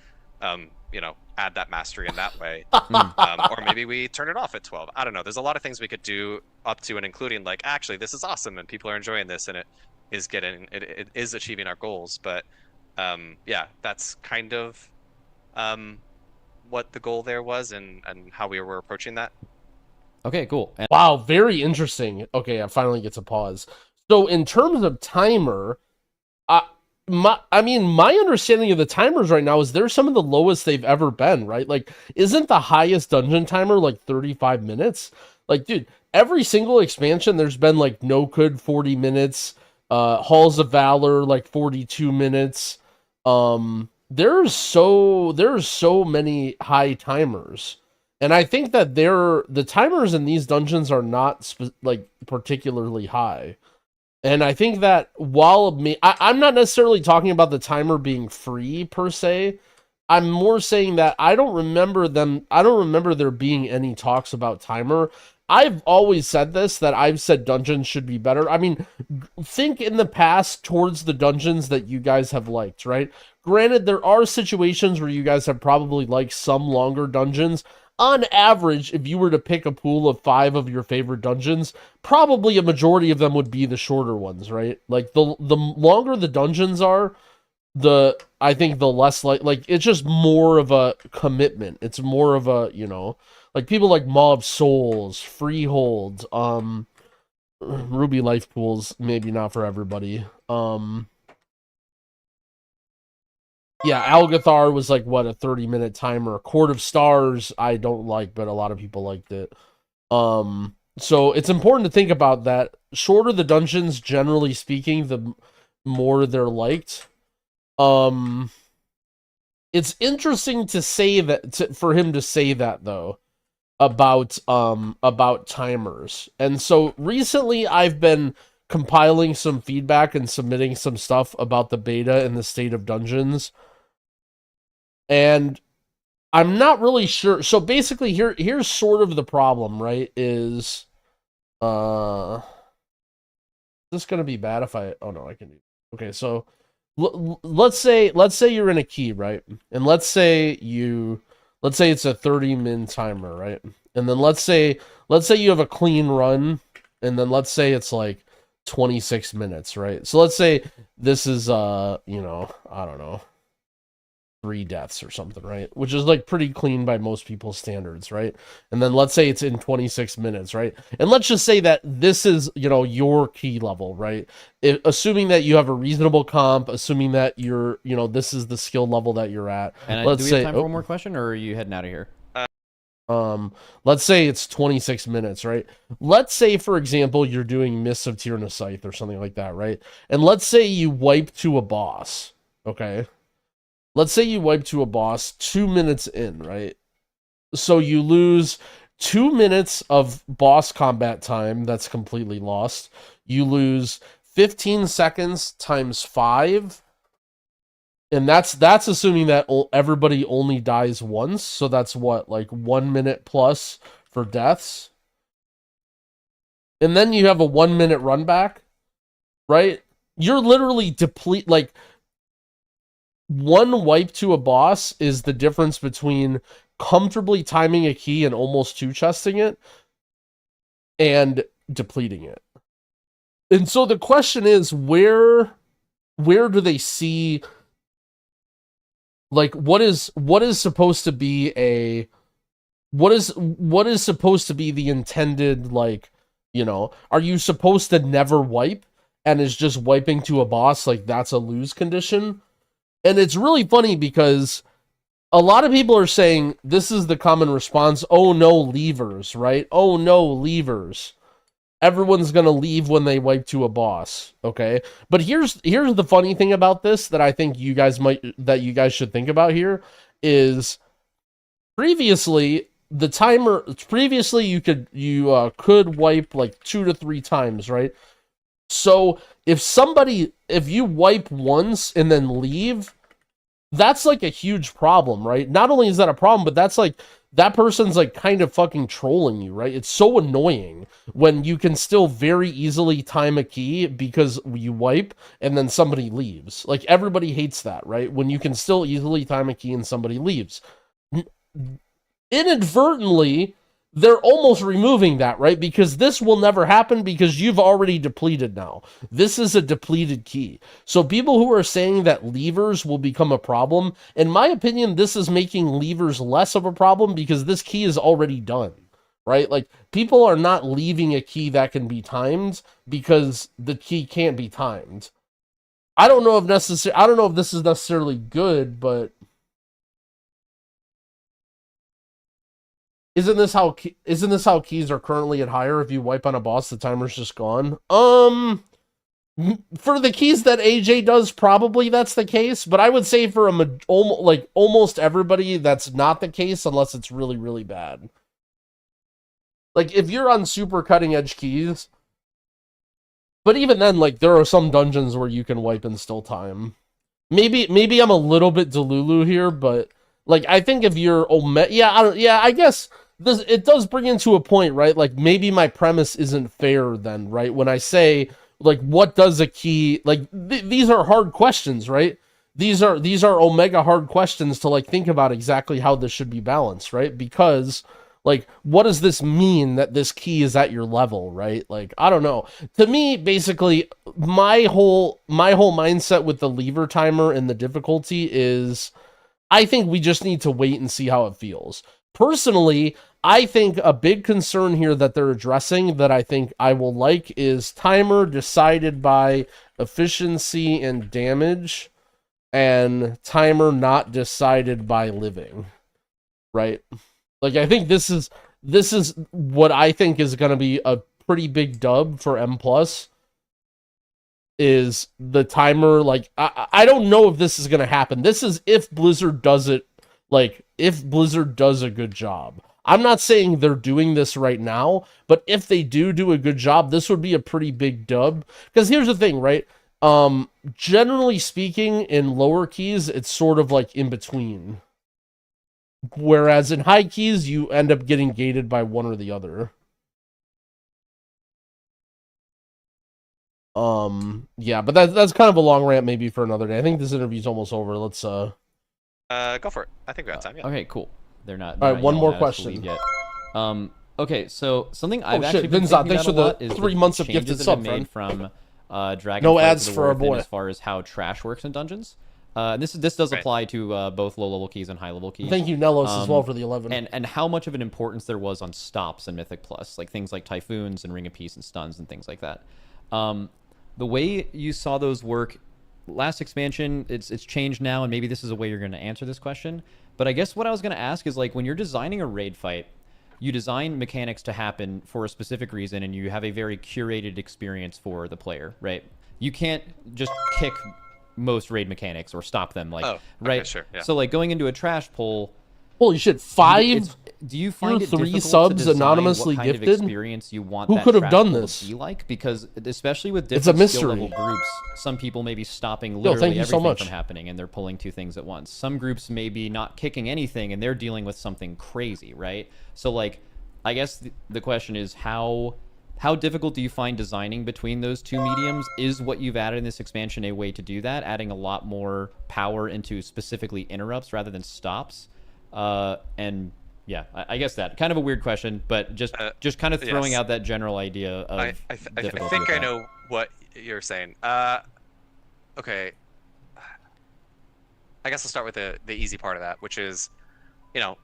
you know, add that mastery in that way. Or maybe we turn it off at 12. I don't know. There's a lot of things we could do up to and including, like, actually, this is awesome, and people are enjoying this, and it is achieving our goals. But, yeah, that's kind of what the goal there was and how we were approaching that. Okay, cool. And Wow, very interesting. Okay, I finally get to pause. So in terms of timer, I mean, my understanding of the timers right now is they're some of the lowest they've ever been, right? Like, isn't the highest dungeon timer like 35 minutes? Like, dude, every single expansion, there's been like No Code 40 minutes, Halls of Valor like 42 minutes. There's so many high timers. And I think that the timers in these dungeons are not like particularly high. And I think that I'm not necessarily talking about the timer being free per se. I'm more saying that I don't remember there being any talks about timer. I've always said this, that I've said dungeons should be better. I mean, think in the past towards the dungeons that you guys have liked, right? Granted, there are situations where you guys have probably liked some longer dungeons. On average, if you were to pick a pool of 5 of your favorite dungeons, probably a majority of them would be the shorter ones, right? Like the longer the dungeons are, I think the less like it's just more of a commitment. It's more of a, like people like Maw of Souls, Freehold, Ruby Life Pools, maybe not for everybody. Yeah, Algathar was like, what, a 30-minute timer. Court of Stars, I don't like, but a lot of people liked it. So it's important to think about that. Shorter the dungeons, generally speaking, the more they're liked. It's interesting to say that, for him to say that, though, about timers. And so recently I've been compiling some feedback and submitting some stuff about the beta and the state of dungeons. And I'm not really sure. So basically here's sort of the problem, right? Is this going to be bad if I oh no, I can do. Okay, so let's say you're in a key, right? And let's say it's a 30-min timer, right? And then let's say you have a clean run, and then let's say it's like 26 minutes, right? So let's say this is I don't know, 3 deaths or something, right? Which is like pretty clean by most people's standards, right? And then let's say it's in 26 minutes, right? And let's just say that this is, your key level, right? Assuming that you have a reasonable comp, assuming that you're, this is the skill level that you're at. And do we have time for one more question, or are you heading out of here? Let's say it's 26 minutes, right? Let's say, for example, you're doing Mists of Tyrna Scythe or something like that, right? And let's say you wipe to a boss, okay? Let's say you wipe to a boss 2 minutes in, right? So you lose 2 minutes of boss combat time. That's completely lost. You lose 15 seconds times 5. And that's assuming that everybody only dies once. So that's what, like 1 minute plus for deaths. And then you have a 1 minute run back, right? You're literally like, one wipe to a boss is the difference between comfortably timing a key and almost 2-chesting it and depleting it. And so the question is, where do they see, like, what is supposed to be what is supposed to be the intended, like, are you supposed to never wipe and is just wiping to a boss like that's a lose condition? And it's really funny because a lot of people are saying this is the common response. Oh no, levers, right? Oh no, levers. Everyone's going to leave when they wipe to a boss, okay? But here's the funny thing about this that I think you guys should think about here is previously you could wipe like 2 to 3 times, right? So if you wipe once and then leave, that's like a huge problem, right? Not only is that a problem, but that's like, that person's like kind of fucking trolling you, right? It's so annoying when you can still very easily time a key because you wipe and then somebody leaves. Like, everybody hates that, right? When you can still easily time a key and somebody leaves. Inadvertently, they're almost removing that, right? Because this will never happen because you've already depleted now. This is a depleted key. So people who are saying that levers will become a problem, in my opinion, this is making levers less of a problem because this key is already done, right? Like, people are not leaving a key that can be timed because the key can't be timed. I don't know if this is necessarily good, but isn't this how keys are currently at higher? If you wipe on a boss, the timer's just gone. For the keys that AJ does, probably that's the case, but I would say for almost everybody, that's not the case unless it's really, really bad. Like, if you're on super cutting edge keys, but even then, like, there are some dungeons where you can wipe and still time. Maybe I'm a little bit delulu here, but like, I think if you're I guess it does bring into a point, right? Like, maybe my premise isn't fair then, right? When I say, like, what does a key, like, these are hard questions, right? These are omega hard questions to, like, think about exactly how this should be balanced, right? Because, like, what does this mean that this key is at your level, right? Like, I don't know. To me, basically, my whole mindset with the lever timer and the difficulty is, I think we just need to wait and see how it feels. Personally, I think a big concern here that they're addressing that I think I will like is timer decided by efficiency and damage, and timer not decided by living, right? Like, I think this is what I think is going to be a pretty big dub for M+, is the timer. Like, I don't know if this is going to happen. This is if Blizzard does it, like, if Blizzard does a good job. I'm not saying they're doing this right now, but if they do a good job, this would be a pretty big dub. Because here's the thing, right? Generally speaking, in lower keys, it's sort of like in between. Whereas in high keys, you end up getting gated by one or the other. Yeah, but that's kind of a long rant maybe for another day. I think this interview's almost over. Let's go for it. I think we have time. Yeah. Okay, cool. They're not. All right, one more question. Yet. Okay, so something I've actually shit, been Vinzot, thinking thanks for about the is 3 the months of changes gifted that have sub, been made friend. from Dragon No Flight ads to the for our War Within boy. as far as how trash works in dungeons. This does apply to both low level keys and high level keys. Thank you, Nellos, as well for the 11. And how much of an importance there was on stops in Mythic Plus, like things like Typhoons and Ring of Peace and stuns and things like that. The way you saw those work last expansion, it's changed now, and maybe this is a way you're going to answer this question. But I guess what I was going to ask is, like, when you're designing a raid fight, you design mechanics to happen for a specific reason, and you have a very curated experience for the player, right? You can't just kick most raid mechanics or stop them, like, right? Sure, yeah. So, like, going into a trash pull, holy shit, 5? Do you find it 3 difficult subs to design anonymously what kind gifted? of experience you want Who that could have trash done pull this? to be like? Because especially with It's a different skill mystery. level groups, some people may be stopping Yo, literally thank you so everything much. from happening, and they're pulling 2 things at once. Some groups may be not kicking anything, and they're dealing with something crazy, right? So, like, I guess the question is how difficult do you find designing between those 2 mediums? Is what you've added in this expansion a way to do that, adding a lot more power into specifically interrupts rather than stops? And yeah, I guess that kind of a weird question, but just kind of throwing out that general idea of I think I know what you're saying. Okay. I guess I'll start with the easy part of that, which is,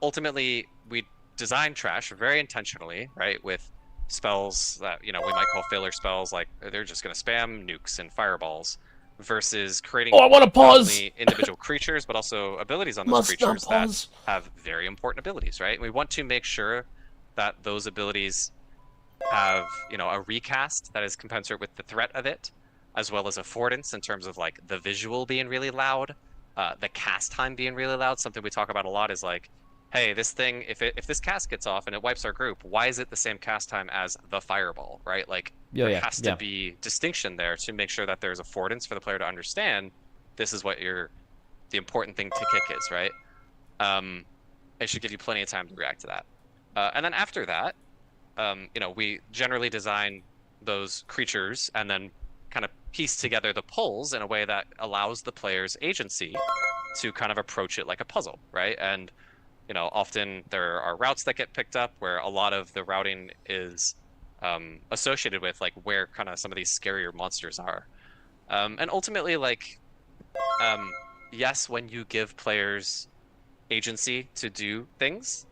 ultimately we design trash very intentionally, right? With spells that, we might call filler spells, like they're just going to spam nukes and fireballs, versus creating I want to pause. not only individual creatures, but also abilities on those creatures that have very important abilities, right? And we want to make sure that those abilities have, a recast that is commensurate with the threat of it, as well as affordance in terms of, like, the visual being really loud, the cast time being really loud. Something we talk about a lot is, like, hey, this thing, if this cast gets off and it wipes our group, why is it the same cast time as the fireball, right? Like, there has to be distinction there to make sure that there's affordance for the player to understand this is what the important thing to kick is, right? It should give you plenty of time to react to that. And then after that, we generally design those creatures and then kind of piece together the pulls in a way that allows the player's agency to kind of approach it like a puzzle, right? And often there are routes that get picked up where a lot of the routing is associated with, like, where kind of some of these scarier monsters are. And ultimately, like, yes, when you give players agency to do things.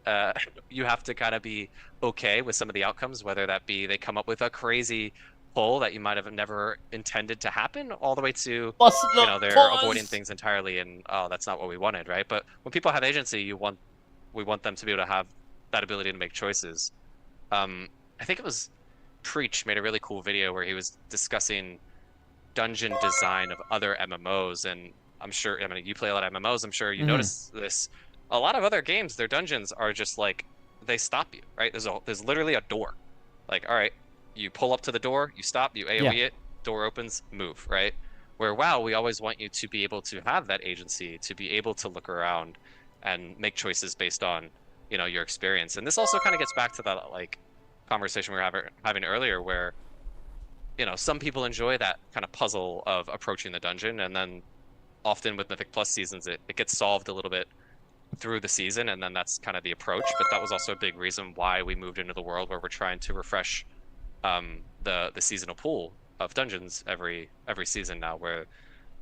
You have to kind of be okay with some of the outcomes, whether that be they come up with a crazy pull that you might have never intended to happen, all the way to Plus, you no, know they're avoiding pause. things entirely, and oh, that's not what we wanted, right? But when people have agency, we want them to be able to have that ability to make choices. I think it was Preach made a really cool video where he was discussing dungeon design of other MMOs, and I'm sure, I mean, you play a lot of MMOs, I'm sure you notice this. A lot of other games, their dungeons are just like, they stop you, right? There's literally a door. Like, all right, you pull up to the door, you stop, you AoE it, door opens, move, right? Where WoW, we always want you to be able to have that agency, to be able to look around and make choices based on, you know, your experience. And this also kind of gets back to that like conversation we were having earlier, where you know, some people enjoy that kind of puzzle of approaching the dungeon, and then often with Mythic Plus seasons, it gets solved a little bit through the season, and then that's kind of the approach. But that was also a big reason why we moved into the world where we're trying to refresh the seasonal pool of dungeons every season now, where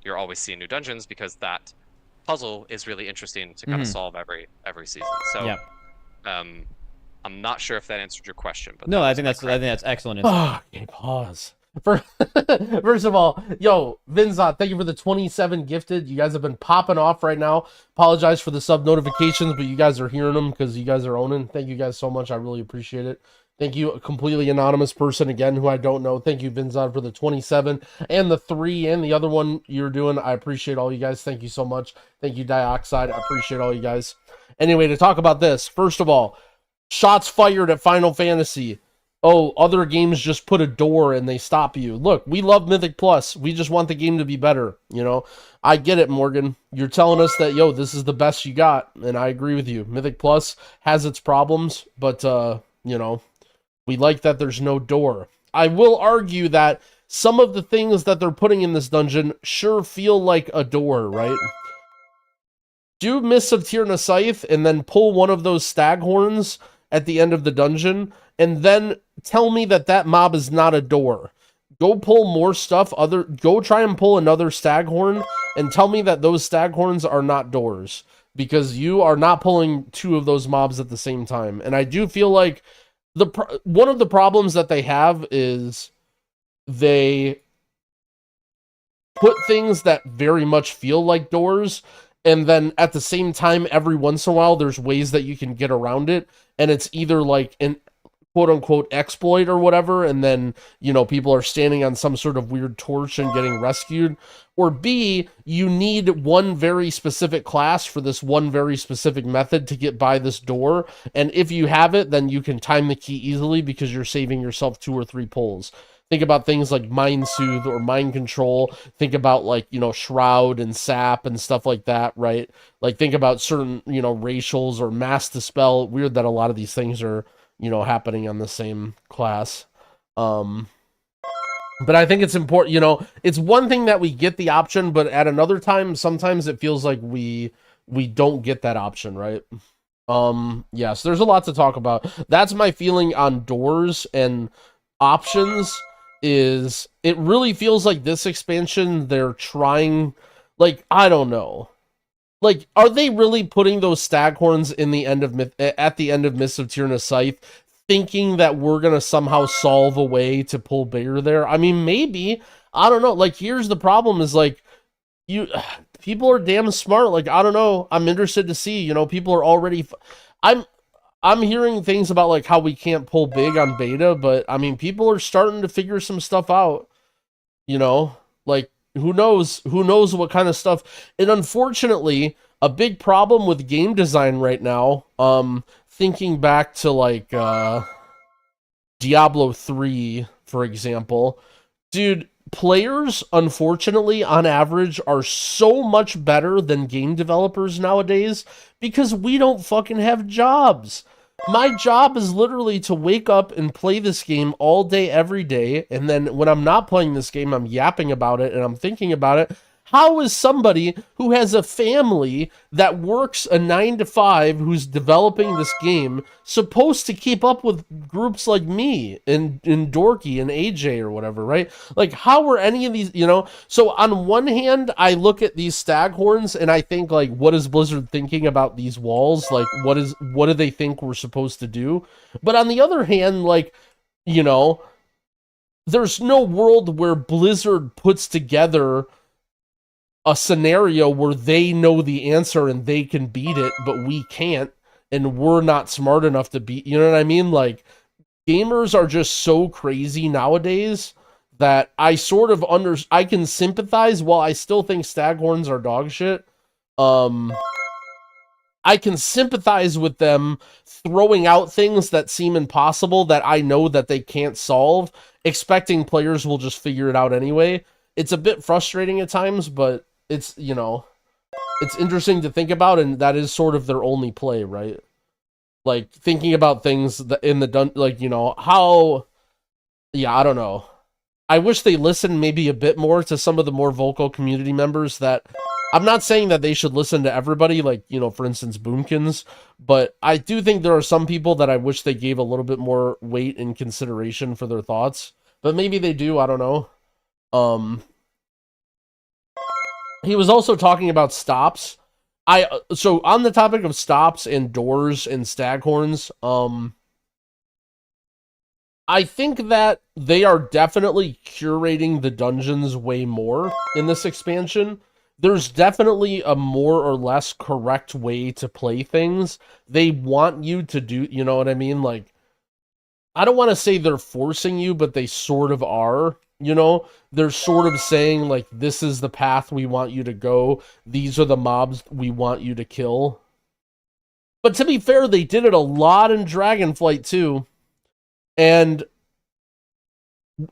you're always seeing new dungeons, because that puzzle is really interesting to kind of solve every season. So I'm not sure if that answered your question, but no, I think that's excellent. Okay, pause. First of all, yo, Vinzot, thank you for the 27 gifted. You guys have been popping off right now. Apologize for the sub notifications, but you guys are hearing them because you guys are owning. Thank you guys so much. I really appreciate it. Thank you, a completely anonymous person again who I don't know. Thank you, Vinzot, for the 27 and the 3 and the other one you're doing. I appreciate all you guys. Thank you so much. Thank you, Dioxide. I appreciate all you guys. Anyway, to talk about this, first of all, shots fired at Final Fantasy. Oh, other games just put a door and they stop you. Look, we love Mythic Plus. We just want the game to be better, you know? I get it, Morgan. You're telling us that, yo, this is the best you got, and I agree with you. Mythic Plus has its problems, but, you know, we like that there's no door. I will argue that some of the things that they're putting in this dungeon sure feel like a door, right? Do Mists of Tirna Scythe and then pull one of those staghorns at the end of the dungeon, and then tell me that that mob is not a door. Go pull more stuff, go try and pull another staghorn, and tell me that those staghorns are not doors, because you are not pulling two of those mobs at the same time. And I do feel like one of the problems that they have is they put things that very much feel like doors, and then at the same time, every once in a while, there's ways that you can get around it, and it's either like an quote-unquote exploit or whatever, and then, you know, people are standing on some sort of weird torch and getting rescued, or B, you need one very specific class for this one very specific method to get by this door, and if you have it, then you can time the key easily because you're saving yourself 2 or 3 pulls. Think about things like Mind Soothe or Mind Control. Think about, like, you know, Shroud and Sap and stuff like that, right? Like, think about certain, you know, racials or Mass Dispel. Weird that a lot of these things are, you know, happening on the same class. But I think it's important, you know, it's one thing that we get the option, but at another time, sometimes it feels like we don't get that option, right? Yes, there's a lot to talk about. That's my feeling on doors and options. Is it really feels like this expansion they're trying, like, I don't know, like, are they really putting those staghorns in the end of at the end of Mists of Tirna Scythe, thinking that we're gonna somehow solve a way to pull bigger there? I mean, maybe, I don't know. Like, here's the problem: is like, people are damn smart. Like, I don't know. I'm interested to see. You know, people are already. I'm hearing things about, like, how we can't pull big on beta, but, I mean, people are starting to figure some stuff out, you know? Like, who knows what kind of stuff. And unfortunately, a big problem with game design right now, thinking back to, like, Diablo 3, for example, dude, players, unfortunately, on average, are so much better than game developers nowadays because we don't fucking have jobs. My job is literally to wake up and play this game all day, every day, and then when I'm not playing this game, I'm yapping about it and I'm thinking about it. how is somebody who has a family that works a 9 to 5 who's developing this game supposed to keep up with groups like me and Dorky and AJ or whatever, right? Like, how are any of these, you know? So on one hand, I look at these staghorns and I think, like, what is Blizzard thinking about these walls? Like, what do they think we're supposed to do? But on the other hand, like, you know, there's no world where Blizzard puts together a scenario where they know the answer and they can beat it, but we can't, and we're not smart enough to beat, you know what I mean? Like, gamers are just so crazy nowadays that I sort of I can sympathize. While I still think staghorns are dog shit, I can sympathize with them throwing out things that seem impossible that I know that they can't solve, expecting players will just figure it out anyway. It's a bit frustrating at times, but it's, you know, it's interesting to think about, and that is sort of their only play, right? Like, thinking about things that in the like, you know, how, yeah, I don't know. I wish they listened maybe a bit more to some of the more vocal community members. That I'm not saying that they should listen to everybody, like, you know, for instance, Boomkins, but I do think there are some people that I wish they gave a little bit more weight and consideration for their thoughts, but maybe they do, I don't know. He was also talking about stops. So on the topic of stops and doors and staghorns, I think that they are definitely curating the dungeons way more in this expansion. There's definitely a more or less correct way to play things. They want you to do, you know what I mean? Like, I don't want to say they're forcing you, but they sort of are, you know? They're sort of saying, like, this is the path we want you to go. These are the mobs we want you to kill. But to be fair, they did it a lot in Dragonflight too. And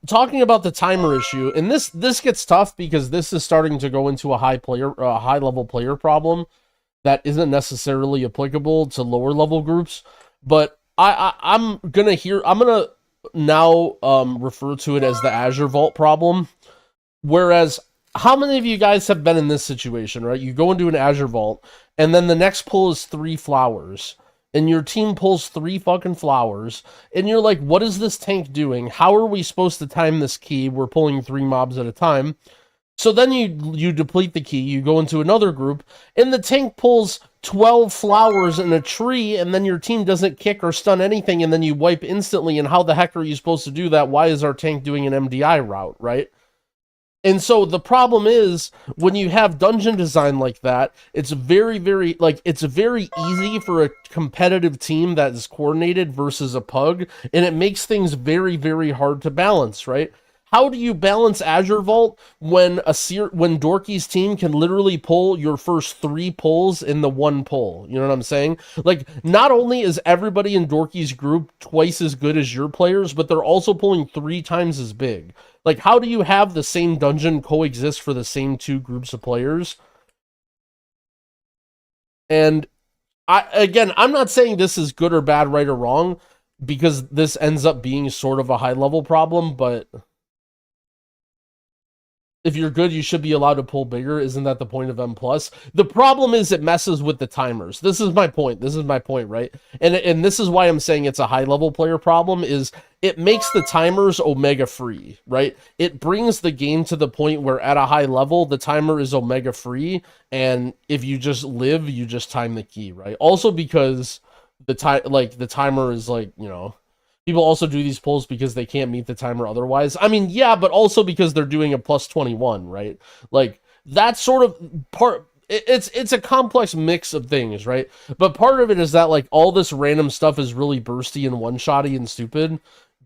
talking about the timer issue, and this gets tough because this is starting to go into a high level player problem that isn't necessarily applicable to lower level groups. But I'm gonna now refer to it as the Azure Vault problem. Whereas, how many of you guys have been in this situation, right? You go into an Azure Vault, and then the next pull is 3 flowers, and your team pulls 3 fucking flowers, and you're like, what is this tank doing? How are we supposed to time this key? We're pulling 3 mobs at a time. So then you deplete the key, you go into another group, and the tank pulls 12 flowers in a tree, and then your team doesn't kick or stun anything, and then you wipe instantly, and how the heck are you supposed to do that? Why is our tank doing an MDI route, right? And so the problem is, when you have dungeon design like that, it's very, very, like, it's very easy for a competitive team that is coordinated versus a pug, and it makes things very, very hard to balance, right? How do you balance Azure Vault when Dorky's team can literally pull your first 3 pulls in the 1 pull? You know what I'm saying? Like, not only is everybody in Dorky's group twice as good as your players, but they're also pulling 3 times as big. Like, how do you have the same dungeon coexist for the same 2 groups of players? And I'm not saying this is good or bad, right or wrong, because this ends up being sort of a high level problem, but if you're good, you should be allowed to pull bigger. Isn't that the point of M+? The problem is it messes with the timers. This is my point. Right? And this is why I'm saying it's a high-level player problem, is it makes the timers Omega free, right? It brings the game to the point where at a high level, the timer is Omega free, and if you just live, you just time the key, right? Also because the timer is, like, you know, people also do these pulls because they can't meet the timer otherwise. I mean, yeah, but also because they're doing a plus 21, right? Like, that's sort of part. It's a complex mix of things, right? But part of it is that, like, all this random stuff is really bursty and one-shotty and stupid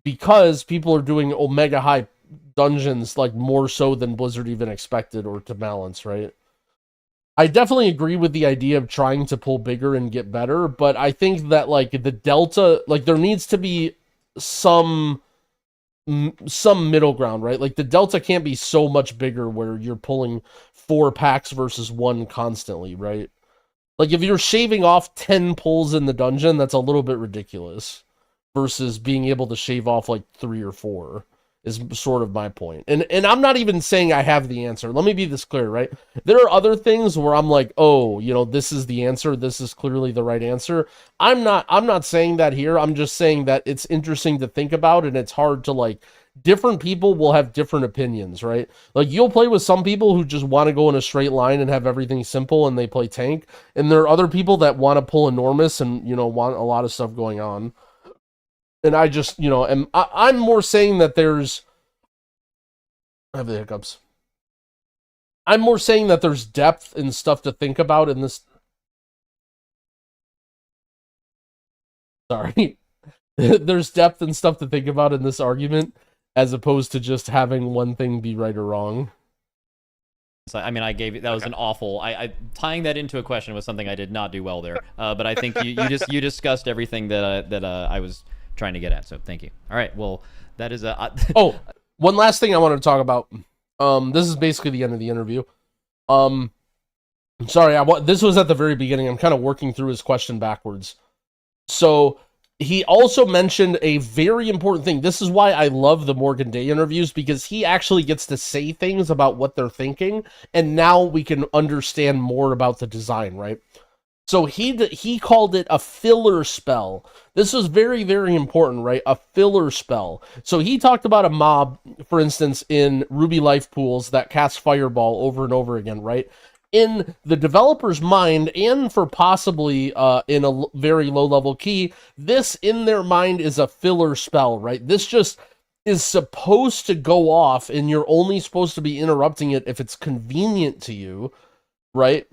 because people are doing Omega high dungeons, like, more so than Blizzard even expected or to balance, right? I definitely agree with the idea of trying to pull bigger and get better, but I think that, like, the delta, like, there needs to be some middle ground, right? Like, the delta can't be so much bigger where you're pulling 4 packs versus 1 constantly, right? Like, if you're shaving off 10 pulls in the dungeon, that's a little bit ridiculous versus being able to shave off like 3 or 4. is sort of my point. And I'm not even saying I have the answer. Let me be this clear, right? There are other things where I'm like, oh, you know, this is the answer. This is clearly the right answer. I'm not saying that here. I'm just saying that it's interesting to think about, and it's hard to, like, different people will have different opinions, right? Like, you'll play with some people who just want to go in a straight line and have everything simple and they play tank. And there are other people that want to pull enormous and, you know, want a lot of stuff going on. And I just, you know, I'm more saying that there's... I have the hiccups. I'm more saying that there's depth and stuff to think about in this... Sorry. There's depth and stuff to think about in this argument, as opposed to just having one thing be right or wrong. So, I mean, I gave you, that was an awful, tying that into a question was something I did not do well there. But I think you discussed everything that I was trying to get at. So thank you. All right. Well, that is a... Oh, one last thing I wanted to talk about. This is basically the end of the interview. I'm sorry, this was at the very beginning. I'm kind of working through his question backwards. So he also mentioned a very important thing. This is why I love the Morgan Day interviews, because he actually gets to say things about what they're thinking, and now we can understand more about the design, right? So he called it a filler spell. This was very, very important, right? A filler spell. So he talked about a mob, for instance, in Ruby Life Pools that casts Fireball over and over again, right? In the developer's mind, and for possibly in a very low-level key, this in their mind is a filler spell, right? This just is supposed to go off, and you're only supposed to be interrupting it if it's convenient to you, right?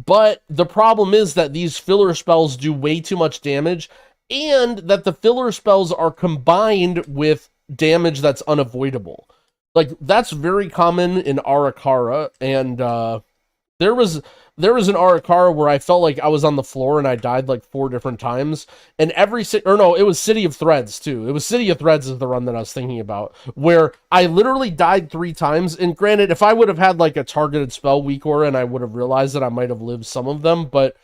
But the problem is that these filler spells do way too much damage, and that the filler spells are combined with damage that's unavoidable. Like, that's very common in Arakara, and there was an Arakara where I felt like I was on the floor and I died like 4 different times, and it was City of Threads too. It was City of Threads is the run that I was thinking about, where I literally died 3 times, and granted, if I would have had like a targeted spell weak aura, and I would have realized that I might have lived some of them, but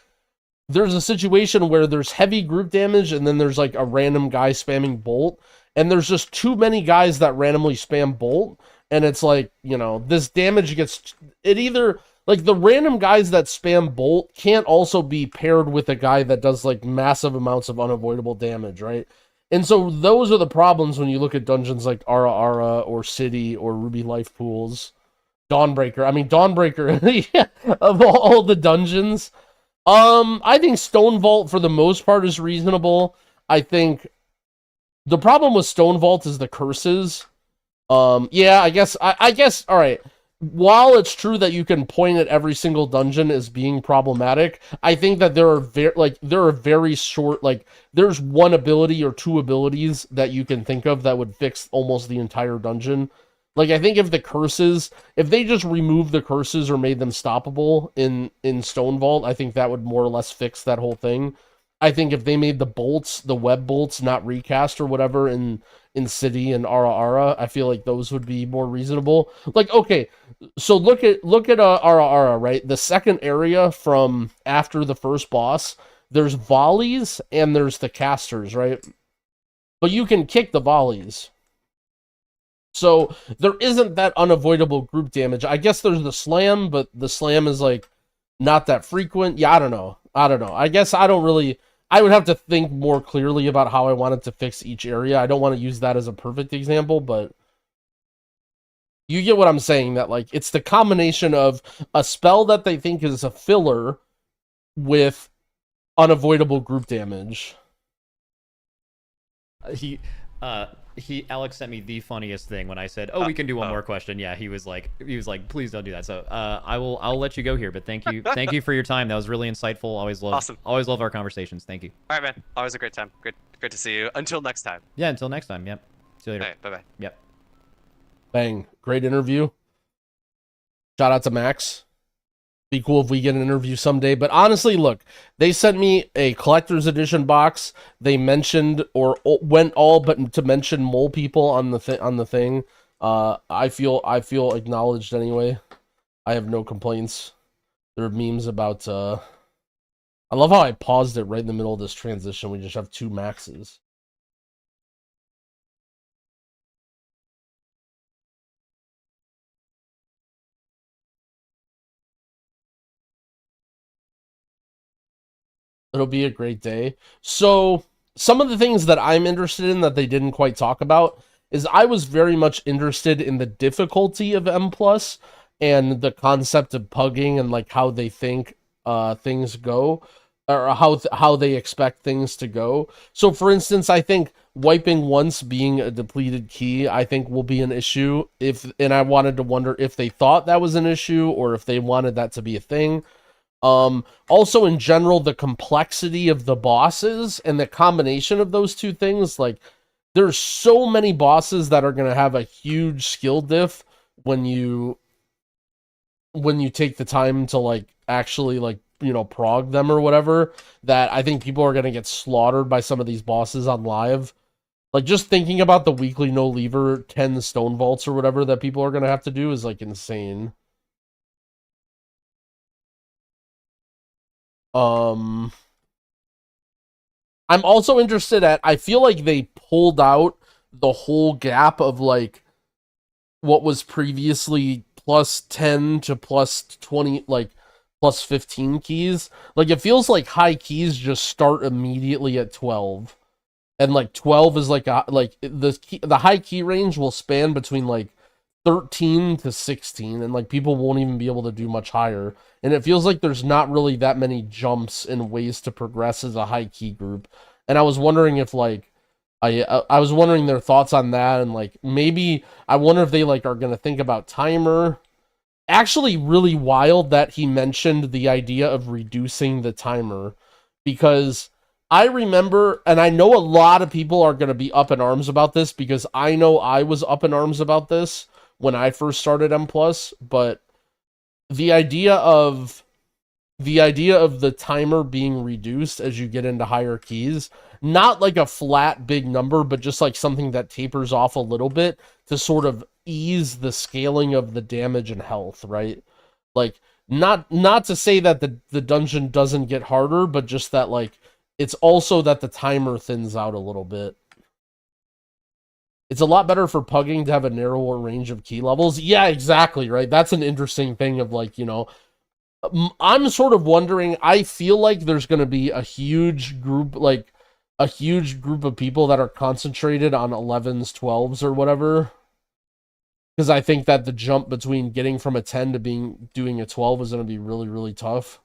there's a situation where there's heavy group damage, and then there's like a random guy spamming bolt, and there's just too many guys that randomly spam bolt, and it's like, you know, this damage gets... It either... Like, the random guys that spam bolt can't also be paired with a guy that does, like, massive amounts of unavoidable damage, right? And so those are the problems when you look at dungeons like Ara or City or Ruby Life Pools. Dawnbreaker. I mean, Dawnbreaker, yeah, of all the dungeons. I think Stone Vault, for the most part, is reasonable. I think the problem with Stone Vault is the curses. Yeah, I guess, all right. While it's true that you can point at every single dungeon as being problematic, I think that there are very short, like, there's one ability or 2 abilities that you can think of that would fix almost the entire dungeon. Like, I think if they just removed the curses or made them stoppable in Stone Vault, I think that would more or less fix that whole thing. I think if they made the web bolts not recast or whatever in City and Ara, I feel like those would be more reasonable. Like, okay, so look at Ara, right? The second area from after the first boss, there's volleys and there's the casters, right? But you can kick the volleys. So there isn't that unavoidable group damage. I guess there's the slam, but the slam is like not that frequent. Yeah, I don't know. I guess I would have to think more clearly about how I wanted to fix each area. I don't want to use that as a perfect example, but you get what I'm saying, that like it's the combination of a spell that they think is a filler with unavoidable group damage. Alex sent me the funniest thing when I said, "Oh, we can do one more question." Yeah, he was like, "Please don't do that." So, I'll let you go here, but thank you for your time. That was really insightful. Always love our conversations. Thank you. All right, man. Always a great time. Great to see you. Until next time. Yeah, until next time. Yep. See you later. All right, bye-bye. Yep. Bang. Great interview. Shout out to Max. Be cool if we get an interview someday. But honestly, look, they sent me a collector's edition box. They mentioned or went all but to mention mole people on the thing. I feel acknowledged anyway. I have no complaints. There are memes about I love how I paused it right in the middle of this transition. We just have 2 maxes. It'll be a great day. So some of the things that I'm interested in that they didn't quite talk about is I was very much interested in the difficulty of M plus and the concept of pugging and like how they think things go, or how they expect things to go. So for instance, I think wiping once being a depleted key, I think will be an issue. And I wanted to wonder if they thought that was an issue or if they wanted that to be a thing. Also in general, the complexity of the bosses and the combination of those two things, like there's so many bosses that are going to have a huge skill diff when you take the time to like actually like, you know, prog them or whatever, that I think people are going to get slaughtered by some of these bosses on live. Like just thinking about the weekly no lever 10 stone vaults or whatever that people are going to have to do is like insane. I'm also interested I feel like they pulled out the whole gap of like what was previously plus 10 to plus 20, like plus 15 keys. Like it feels like high keys just start immediately at 12. And like 12 is like the high key range will span between like 13 to 16, and like people won't even be able to do much higher. And it feels like there's not really that many jumps and ways to progress as a high key group. And I was wondering if like I was wondering their thoughts on that, and like maybe I wonder if they like are gonna think about timer. Actually, really wild that he mentioned the idea of reducing the timer, because I remember, and I know a lot of people are gonna be up in arms about this because I know I was up in arms about this when I first started M+, but the idea of the timer being reduced as you get into higher keys, not like a flat big number, but just like something that tapers off a little bit to sort of ease the scaling of the damage and health, right? Like not to say that the dungeon doesn't get harder, but just that like it's also that the timer thins out a little bit. It's a lot better for pugging to have a narrower range of key levels. Yeah, exactly, right? That's an interesting thing of like, you know, I'm sort of wondering, I feel like there's going to be a huge group of people that are concentrated on 11s, 12s or whatever. Because I think that the jump between getting from a 10 to doing a 12 is going to be really, really tough.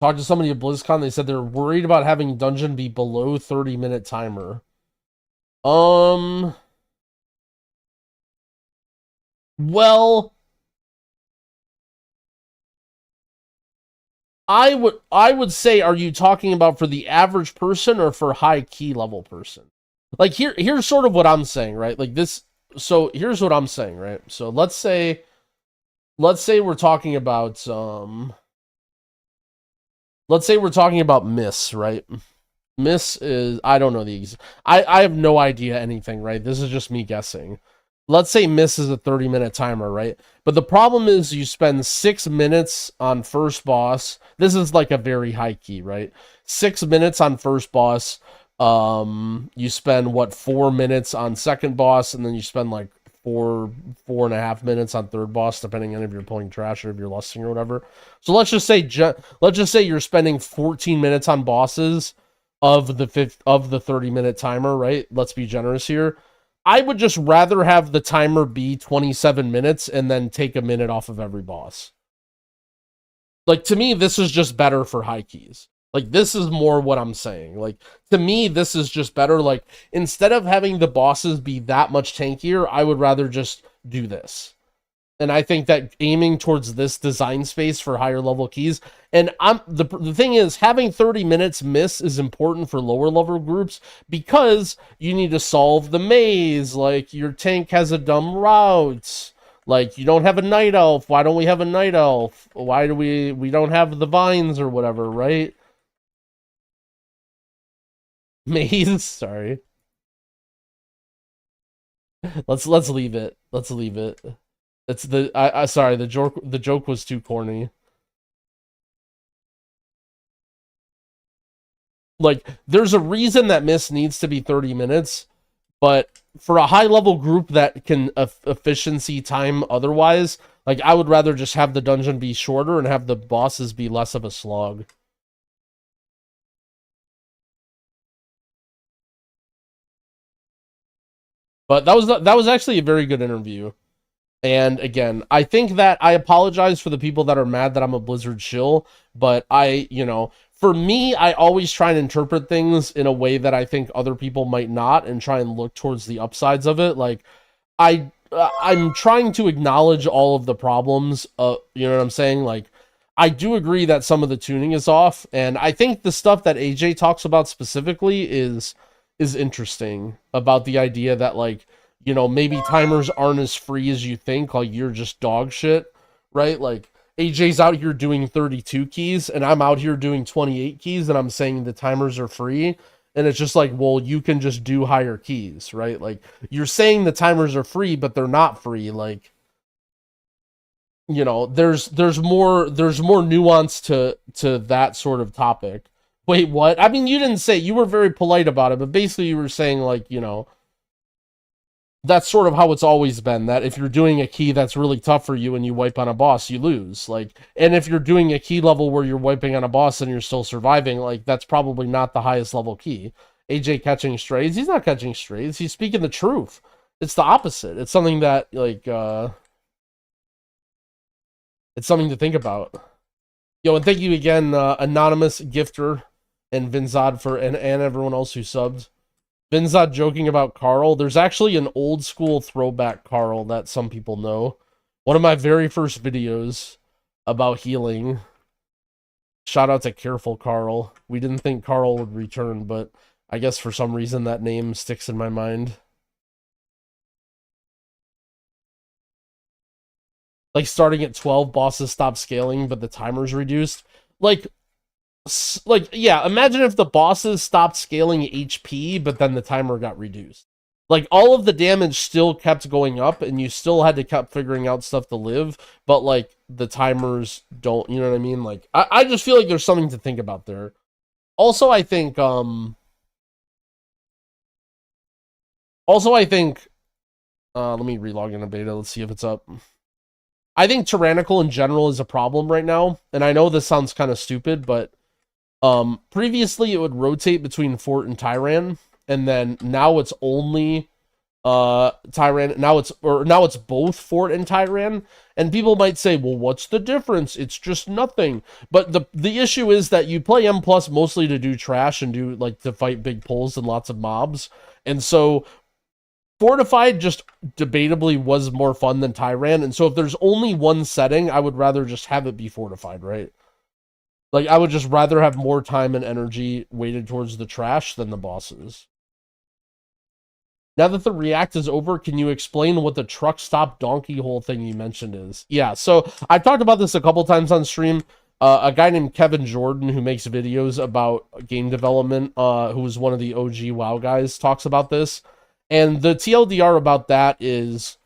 Talked to somebody at BlizzCon, they said they're worried about having dungeon be below 30-minute timer. Well, I would say, are you talking about for the average person or for high key level person? Like here's sort of what I'm saying, right? Like this, so here's what I'm saying, right? So let's say we're talking about let's say we're talking about Miss, right? Miss is, I don't know I have no idea anything, right? This is just me guessing. Let's say Miss is a 30-minute timer, right? But the problem is you spend 6 minutes on first boss. This is like a very high key, right? 6 minutes on first boss. You spend what, 4 minutes on second boss, and then you spend like 4.5 minutes on third boss, depending on if you're pulling trash or if you're lusting or whatever. So let's just say you're spending 14 minutes on bosses of the 30-minute timer, right? Let's be generous here. I would just rather have the timer be 27 minutes and then take a minute off of every boss. Like, to me, this is just better for high keys. Like, this is more what I'm saying. Like, to me, this is just better. Like, instead of having the bosses be that much tankier, I would rather just do this. And I think that aiming towards this design space for higher level keys, and the thing is, having 30 minutes Miss is important for lower level groups because you need to solve the maze. Like, your tank has a dumb route. Like, you don't have a night elf. Why don't we have a night elf? Why do we don't have the vines or whatever, right? Maze, sorry. Let's leave it. Let's leave it. It's sorry, the joke was too corny. Like, there's a reason that Miss needs to be 30 minutes, but for a high level group that can efficiency time otherwise, Like, I would rather just have the dungeon be shorter and have the bosses be less of a slog. But that was actually a very good interview. And again, I think that I apologize for the people that are mad that I'm a Blizzard shill, but for me, I always try and interpret things in a way that I think other people might not, and try and look towards the upsides of it. Like, I'm trying to acknowledge all of the problems. You know what I'm saying? Like, I do agree that some of the tuning is off, and I think the stuff that AJ talks about specifically is interesting, about the idea that, like, maybe timers aren't as free as you think. Like, you're just dog shit, right? Like, AJ's out here doing 32 keys, and I'm out here doing 28 keys, and I'm saying the timers are free. And it's just like, well, you can just do higher keys, right? Like, you're saying the timers are free, but they're not free. Like, there's more nuance to that sort of topic. Wait, what? I mean, you didn't say, you were very polite about it, but basically you were saying, like, that's sort of how it's always been, that if you're doing a key that's really tough for you and you wipe on a boss, you lose. Like, and if you're doing a key level where you're wiping on a boss and you're still surviving, like, that's probably not the highest level key. AJ catching strays, he's not catching strays, he's speaking the truth. It's the opposite. It's something that, like, it's something to think about. Yo, and thank you again, Anonymous Gifter and Vinzad and everyone else who subbed. Vinzad joking about Carl. There's actually an old school throwback Carl that some people know. One of my very first videos about healing. Shout out to Careful Carl. We didn't think Carl would return, but I guess for some reason that name sticks in my mind. Like, starting at 12, bosses stop scaling, but the timer's reduced. Like, yeah, imagine if the bosses stopped scaling HP, but then the timer got reduced. Like, all of the damage still kept going up, and you still had to keep figuring out stuff to live, but, like, the timers don't, you know what I mean? Like, I just feel like there's something to think about there. Also, I think, let me relog into beta, let's see if it's up. I think Tyrannical in general is a problem right now, and I know this sounds kind of stupid, but previously it would rotate between Fort and Tyran, and then now it's only Tyran. Now it's both Fort and Tyran, and people might say, well, what's the difference? It's just nothing. But the issue is that you play M+ mostly to do trash and do, like, to fight big pulls and lots of mobs, and so Fortified just debatably was more fun than Tyran, and so if there's only one setting, I would rather just have it be Fortified, right? Like, I would just rather have more time and energy weighted towards the trash than the bosses. Now that the react is over, can you explain what the truck stop donkey hole thing you mentioned is? Yeah, so I've talked about this a couple times on stream. A guy named Kevin Jordan, who makes videos about game development, who was one of the OG WoW guys, talks about this. And the TLDR about that is,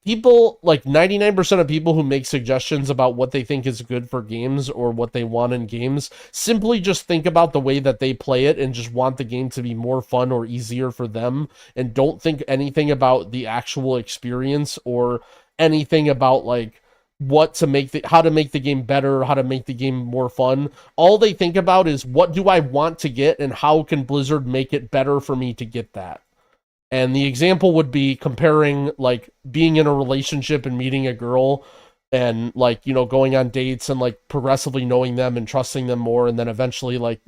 people, like 99% of people who make suggestions about what they think is good for games or what they want in games simply just think about the way that they play it and just want the game to be more fun or easier for them, and don't think anything about the actual experience or anything about, like, how to make the game better, how to make the game more fun. All they think about is, what do I want to get and how can Blizzard make it better for me to get that? And the example would be comparing, like, being in a relationship and meeting a girl and, like, going on dates and, like, progressively knowing them and trusting them more, and then eventually, like,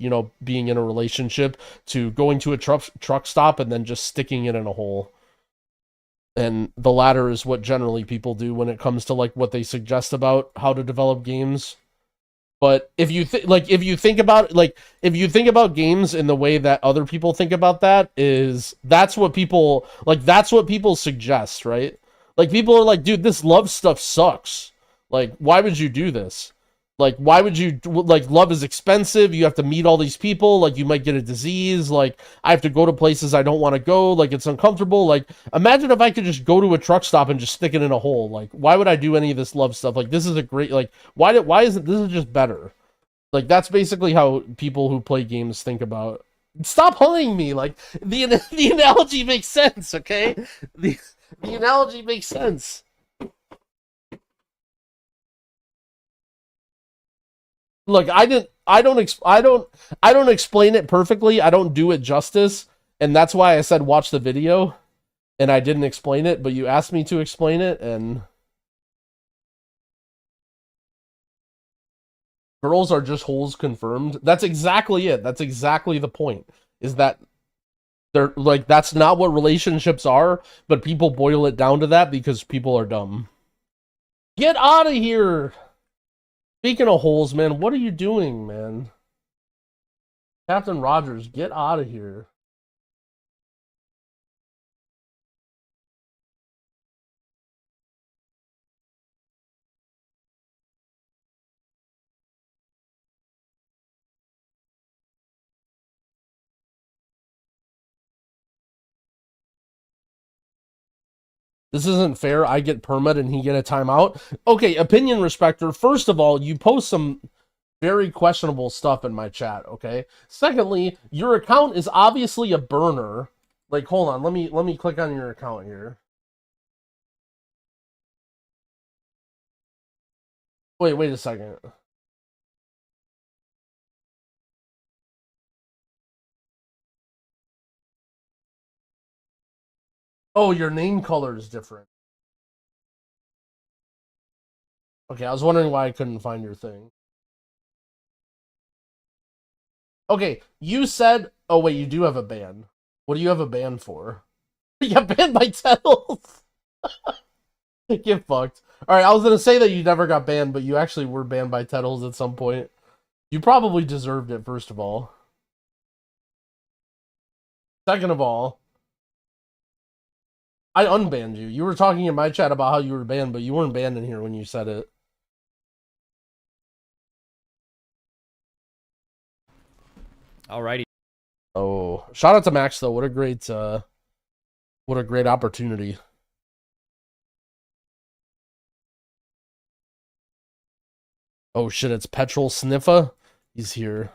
being in a relationship, to going to a truck stop and then just sticking it in a hole. And the latter is what generally people do when it comes to, like, what they suggest about how to develop games. But if you think about games in the way that other people think about that's what people suggest, right? Like, people are like, dude, this love stuff sucks. Like, why would you do this? Like, why would you, like, love is expensive, you have to meet all these people, like, you might get a disease, like, I have to go to places I don't want to go, like, it's uncomfortable. Like, imagine if I could just go to a truck stop and just stick it in a hole. Like, why would I do any of this love stuff? Like, this is a great, like, why isn't this is just better? Like, that's basically how people who play games think about. Stop hunting me. Like, the analogy makes sense, okay? The analogy makes sense. Look, I don't explain it perfectly. I don't do it justice, and that's why I said watch the video, and I didn't explain it, but you asked me to explain it, and girls are just holes confirmed. That's exactly it. That's exactly the point. Is that they're like, that's not what relationships are, but people boil it down to that because people are dumb. Get out of here! Speaking of holes, man, what are you doing, man? Captain Rogers, get out of here. This isn't fair. I get permit and he get a timeout. Okay, opinion respecter. First of all, you post some very questionable stuff in my chat, okay? Secondly, your account is obviously a burner. Like, hold on, let me click on your account here. Wait a second. Oh, your name color is different. Okay, I was wondering why I couldn't find your thing. Okay, you said... Oh, wait, you do have a ban. What do you have a ban for? You got banned by Tettles! Get fucked. Alright, I was gonna say that you never got banned, but you actually were banned by Tettles at some point. You probably deserved it, first of all. Second of all, I unbanned you. You were talking in my chat about how you were banned, but you weren't banned in here when you said it. Alrighty. Oh, shout out to Max though. What a great opportunity. Oh shit, it's Petrol Sniffa. He's here.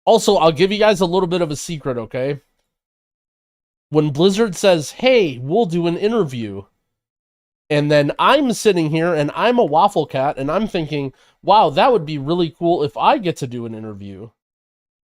Also, I'll give you guys a little bit of a secret, okay? When Blizzard says, "Hey, we'll do an interview," and then I'm sitting here and I'm a waffle cat and I'm thinking, "Wow, that would be really cool if I get to do an interview."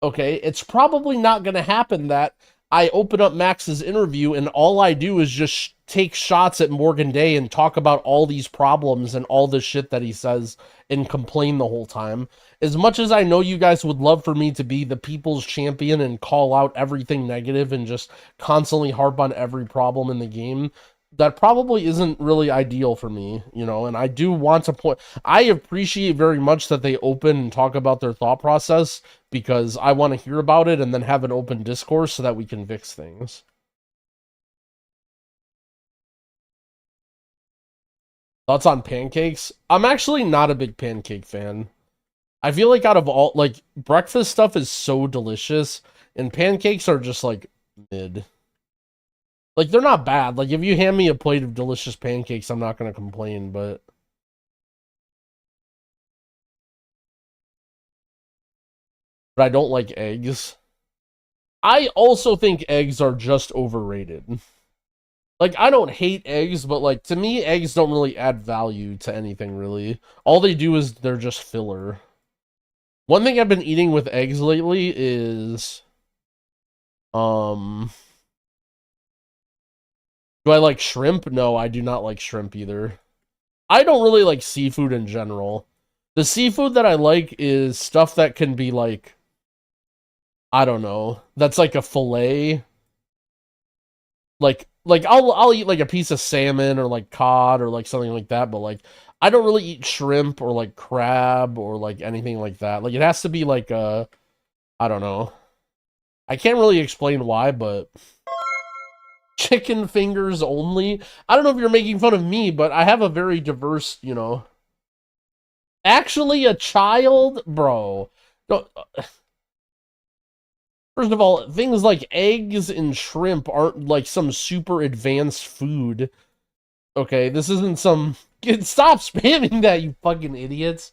Okay, it's probably not going to happen that I open up Max's interview and all I do is just take shots at Morgan Day and talk about all these problems and all the shit that he says and complain the whole time. As much as I know you guys would love for me to be the people's champion and call out everything negative and just constantly harp on every problem in the game, that probably isn't really ideal for me, you know, and I do want to point... I appreciate very much that they open and talk about their thought process because I want to hear about it and then have an open discourse so that we can fix things. Thoughts on pancakes? I'm actually not a big pancake fan. I feel like out of all... Like, breakfast stuff is so delicious, and pancakes are just, like, mid. Like, they're not bad. Like, if you hand me a plate of delicious pancakes, I'm not going to complain, but... But I don't like eggs. I also think eggs are just overrated. Like, I don't hate eggs, but, like, to me, eggs don't really add value to anything, really. All they do is they're just filler. One thing I've been eating with eggs lately is... Do I like shrimp? No, I do not like shrimp either. I don't really like seafood in general. The seafood that I like is stuff that can be like, I don't know, that's like a fillet. Like I'll eat like a piece of salmon or like cod or like something like that, but like I don't really eat shrimp or like crab or like anything like that. Like it has to be like I don't know. I can't really explain why, but chicken fingers only. I don't know if you're making fun of me, but I have a very diverse, you know. Actually, a child? Bro. Don't... First of all, things like eggs and shrimp aren't like some super advanced food. Okay, this isn't some... Stop spamming that, you fucking idiots.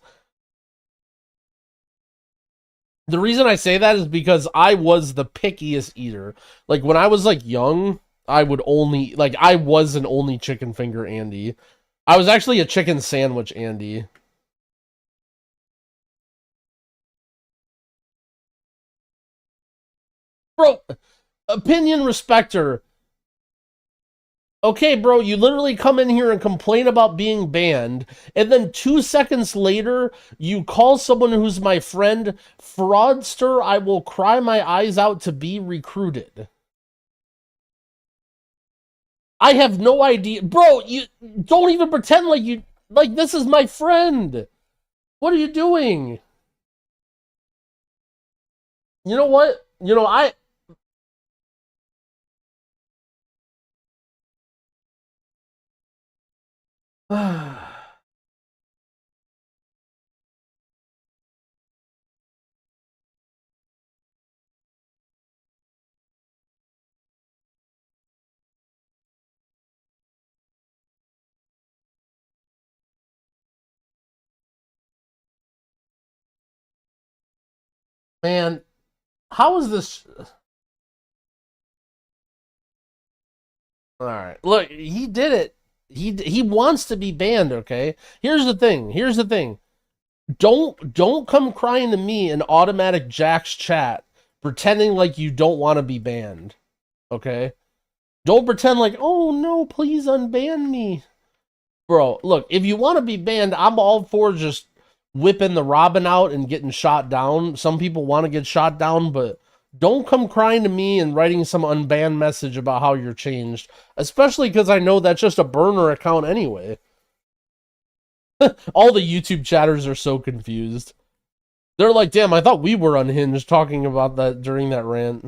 The reason I say that is because I was the pickiest eater. Like, when I was, like, young, I would only... Like, I was an only chicken finger Andy. I was actually a chicken sandwich Andy. Bro, opinion respecter. Okay, bro, you literally come in here and complain about being banned, and then 2 seconds later, you call someone who's my friend fraudster. I will cry my eyes out to be recruited. I have no idea. Bro, you don't even pretend like this is my friend. What are you doing? You know what? You know, man, how is this? All right, look, he did it. He wants to be banned. Okay, here's the thing. Here's the thing. Don't come crying to me in automatic Jack's chat, pretending like you don't want to be banned. Okay, don't pretend like, oh no, please unban me, bro. Look, if you want to be banned, I'm all for just whipping the Robin out and getting shot down. Some people want to get shot down, but don't come crying to me and writing some unbanned message about how you're changed, especially because I know that's just a burner account anyway. All the YouTube chatters are so confused. They're like, damn, I thought we were unhinged talking about that during that rant.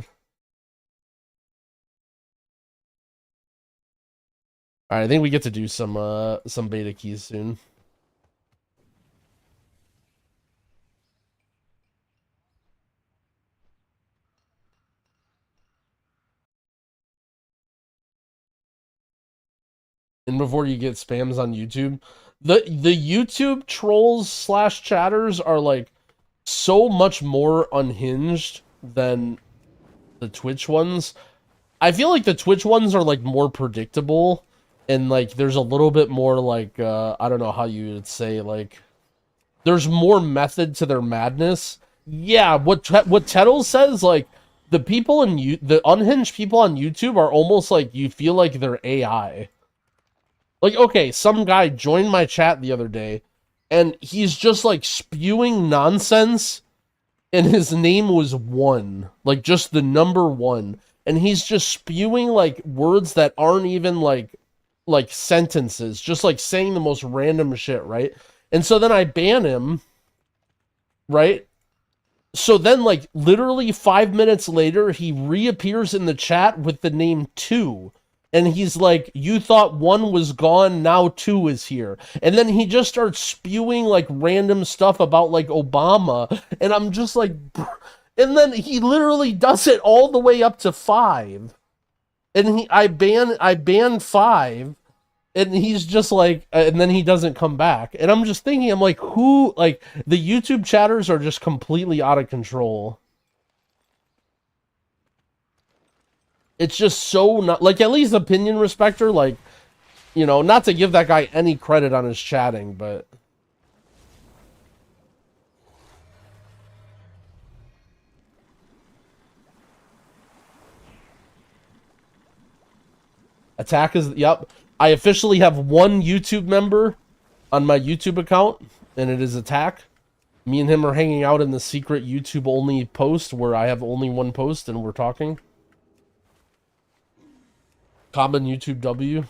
All right, I think we get to do some beta keys soon. And before you get spams on YouTube, the YouTube trolls / chatters are like so much more unhinged than the Twitch ones. I feel like the Twitch ones are like more predictable, and like there's a little bit more like I don't know how you would say, like there's more method to their madness. Yeah, what Tettle says, like the people the unhinged people on YouTube are almost like you feel like they're AI. Like, okay, some guy joined my chat the other day, and he's just, like, spewing nonsense, and his name was 1. Like, just the number 1. And he's just spewing, like, words that aren't even, like sentences. Just, like, saying the most random shit, right? And so then I ban him, right? So then, like, literally 5 minutes later, he reappears in the chat with the name 2. And he's like, you thought 1 was gone, now 2 is here. And then he just starts spewing, like, random stuff about, like, Obama. And I'm just like... And then he literally does it all the way up to 5. And I ban 5. And he's just like... and then he doesn't come back. And I'm just thinking, I'm like, who... Like, the YouTube chatters are just completely out of control. It's just so not... Like, at least Opinion Respecter, like, you know, not to give that guy any credit on his chatting, but... Attack is... Yep. I officially have 1 YouTube member on my YouTube account, and it is Attack. Me and him are hanging out in the secret YouTube-only post where I have only 1 post and we're talking. Common YouTube W.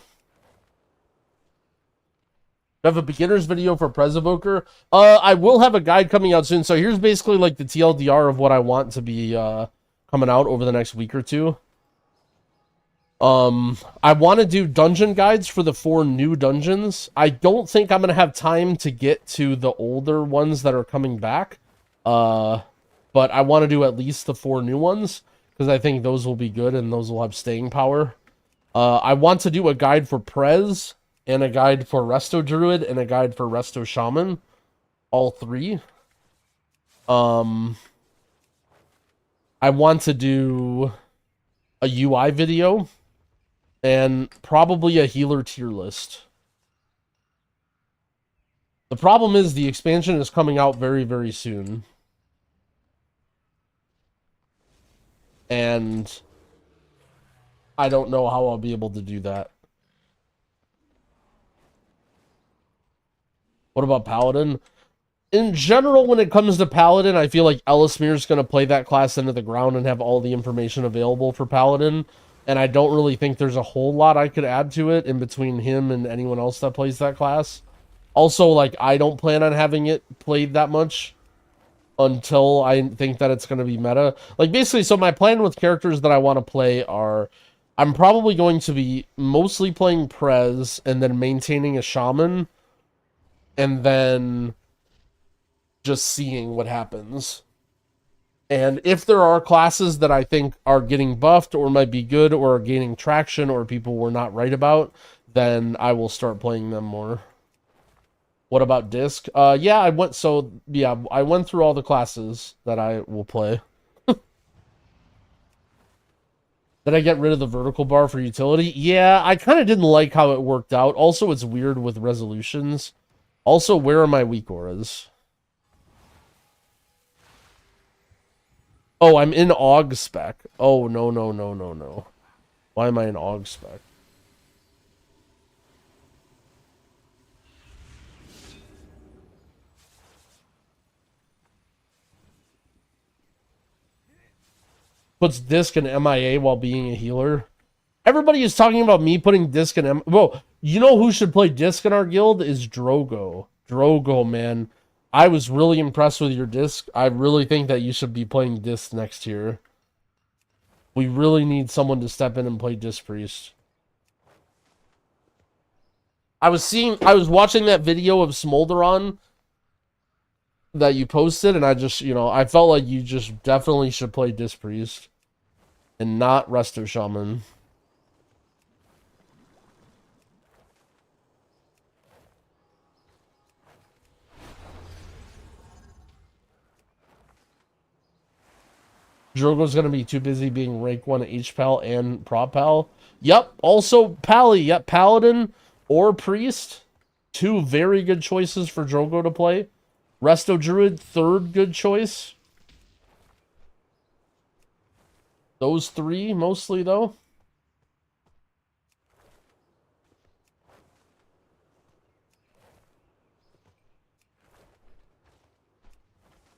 I have a beginner's video for Presevoker. I will have a guide coming out soon. So here's basically like the TLDR of what I want to be coming out over the next week or 2. I want to do dungeon guides for the 4 new dungeons. I don't think I'm going to have time to get to the older ones that are coming back. But I want to do at least the 4 new ones, because I think those will be good and those will have staying power. I want to do a guide for Prez, and a guide for Resto Druid, and a guide for Resto Shaman. All 3. I want to do a UI video, and probably a healer tier list. The problem is the expansion is coming out very, very soon. And and I don't know how I'll be able to do that. What about Paladin? In general, when it comes to Paladin, I feel like Ellismir's going to play that class into the ground and have all the information available for Paladin. And I don't really think there's a whole lot I could add to it in between him and anyone else that plays that class. Also, like, I don't plan on having it played that much until I think that it's going to be meta. Like, basically, so my plan with characters that I want to play are... I'm probably going to be mostly playing Prez and then maintaining a Shaman. And then just seeing what happens. And if there are classes that I think are getting buffed or might be good or are gaining traction or people were not right about, then I will start playing them more. What about Disc? Yeah, I went through all the classes that I will play. Did I get rid of the vertical bar for utility? Yeah, I kind of didn't like how it worked out. Also, it's weird with resolutions. Also, where are my weak auras? Oh, I'm in AUG spec. Oh, no. Why am I in AUG spec? Puts Disc and MIA while being a healer. Everybody is talking about me putting Disc and Well, you know who should play Disc in our guild is Drogo. Drogo, man. I was really impressed with your Disc. I really think that you should be playing Disc next year. We really need someone to step in and play Disc Priest. I was watching that video of Smolderon that you posted, and I just, I felt like you just definitely should play Disc Priest and not Resto Shaman. Drogo's going to be too busy being rank 1 HPAL and Prop Pal. Yep, also Pally. Yep, Paladin or Priest. Two very good choices for Drogo to play. Resto Druid, third good choice. Those three, mostly, though.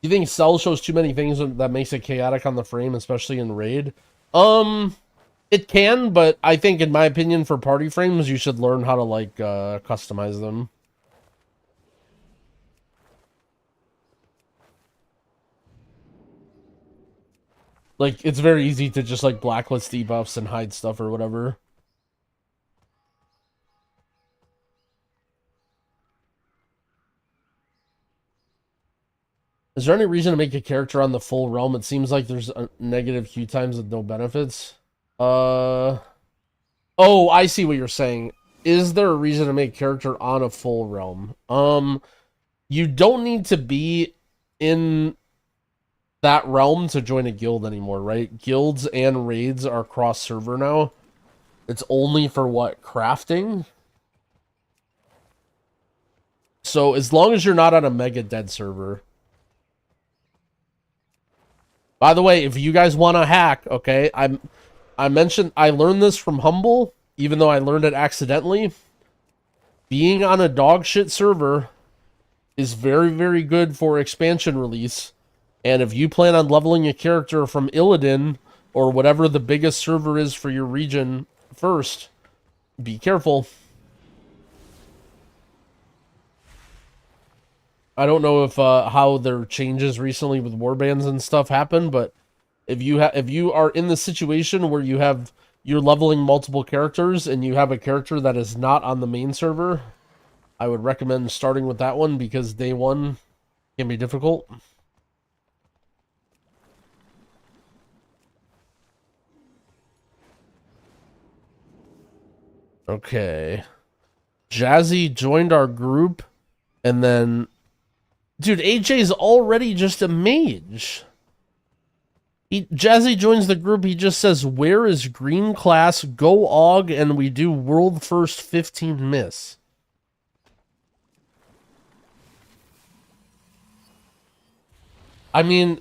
Do you think Cell shows too many things that makes it chaotic on the frame, especially in Raid? It can, but I think, in my opinion, for party frames, you should learn how to, like, customize them. Like, it's very easy to just, like, blacklist debuffs and hide stuff or whatever. Is there any reason to make a character on the full realm? It seems like there's a negative queue times with no benefits. Oh, I see what you're saying. Is there a reason to make a character on a full realm? You don't need to be in that realm to join a guild anymore, right? Guilds and raids are cross-server now. It's only for, what, crafting? So, as long as you're not on a mega dead server... By the way, if you guys want to hack, okay, I mentioned I learned this from Humble, even though I learned it accidentally. Being on a dog shit server is very, very good for expansion release. And if you plan on leveling a character from Illidan or whatever the biggest server is for your region first, be careful. I don't know if how their changes recently with warbands and stuff happen, but if you are in the situation where you're leveling multiple characters and you have a character that is not on the main server, I would recommend starting with that one because day one can be difficult. Okay. Jazzy joined our group and then... Dude, AJ's already just a mage. Jazzy joins the group. He just says, where is green class? Go AUG, and we do world first 15 miss. I mean,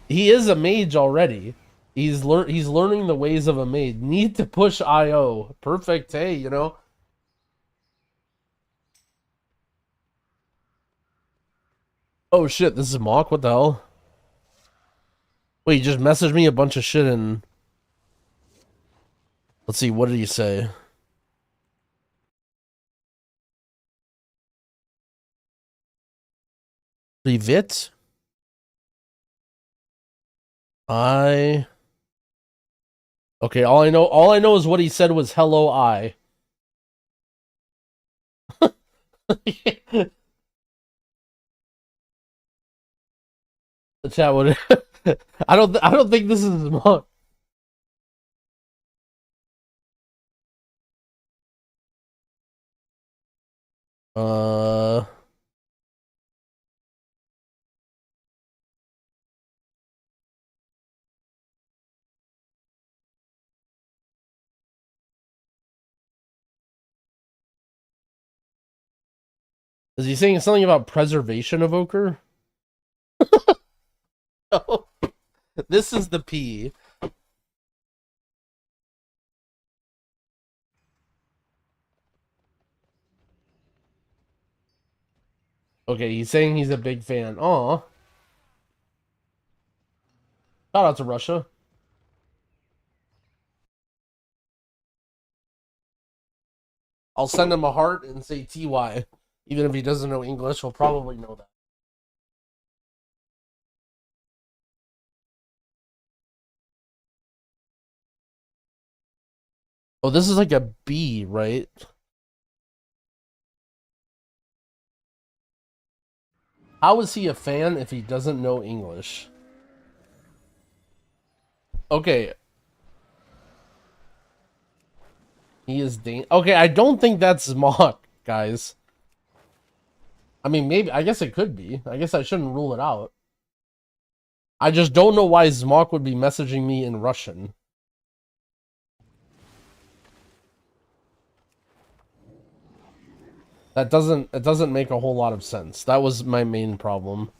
He is a mage already. He's learning the ways of a mage. Need to push IO. Perfect, hey, you know. Oh shit, this is Mock? What the hell? Wait, he just messaged me a bunch of shit and... Let's see, what did he say? Revit? Okay, all I know is what he said was hello I. The chat would I don't think this is Mock. Is he saying something about preservation evoker? Oh, this is the P. Okay, he's saying he's a big fan. Aw. Shout out to Russia. I'll send him a heart and say TY. Even if he doesn't know English, he'll probably know that. Oh, this is like a B, right? How is he a fan if he doesn't know English? Okay. He is okay, I don't think that's Mock, guys. I mean, maybe, I guess it could be. I guess I shouldn't rule it out. I just don't know why Zmock would be messaging me in Russian. It doesn't make a whole lot of sense. That was my main problem.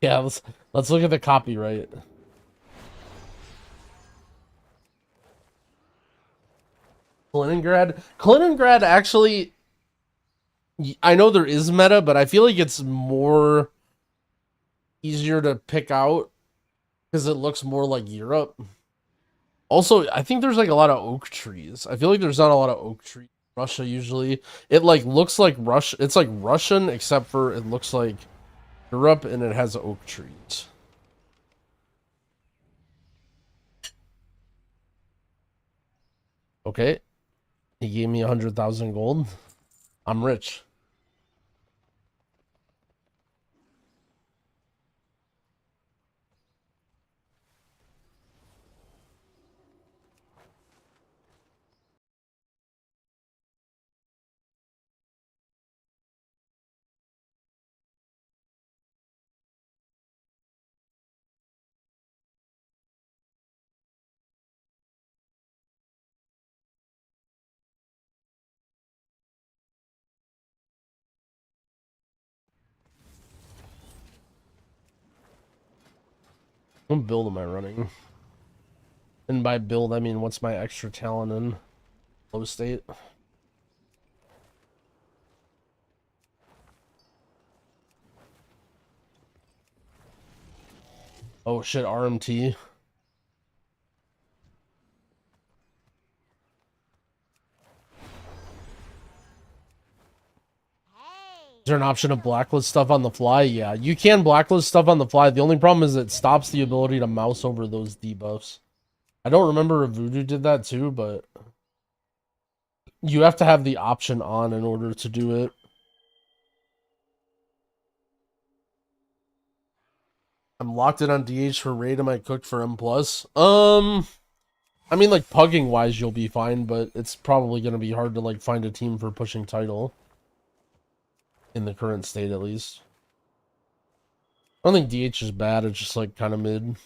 Yeah, let's look at the copyright. Kaliningrad actually, I know there is meta, but I feel like it's more easier to pick out because it looks more like Europe. Also, I think there's like a lot of oak trees. I feel like there's not a lot of oak trees in Russia usually. It like looks like it's like Russian except for it looks like Europe and it has oak trees. Okay. He gave me 100,000 gold. I'm rich. What build am I running? And by build, I mean what's my extra talent in low state? Oh shit, RMT. Is there an option to blacklist stuff on the fly? Yeah, you can blacklist stuff on the fly. The only problem is it stops the ability to mouse over those debuffs. I don't remember if Voodoo did that too, but you have to have the option on in order to do it. I'm locked in on DH for raid. Am I cooked for M+? I mean, like, pugging wise, you'll be fine, but it's probably going to be hard to, like, find a team for pushing title. In the current state, at least. I don't think DH is bad, it's just, like, kind of mid.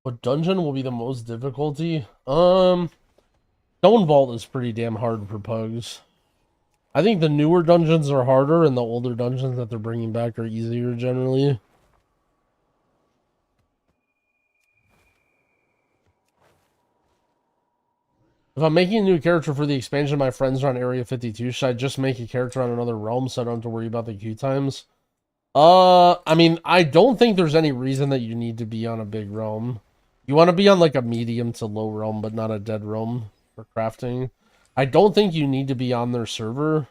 What dungeon will be the most difficulty? Stone Vault is pretty damn hard for pugs. I think the newer dungeons are harder, and the older dungeons that they're bringing back are easier generally. If I'm making a new character for the expansion, my friends are on Area 52, should I just make a character on another realm so I don't have to worry about the queue times? I mean, I don't think there's any reason that you need to be on a big realm. You want to be on like a medium to low realm, but not a dead realm for crafting. I don't think you need to be on their server.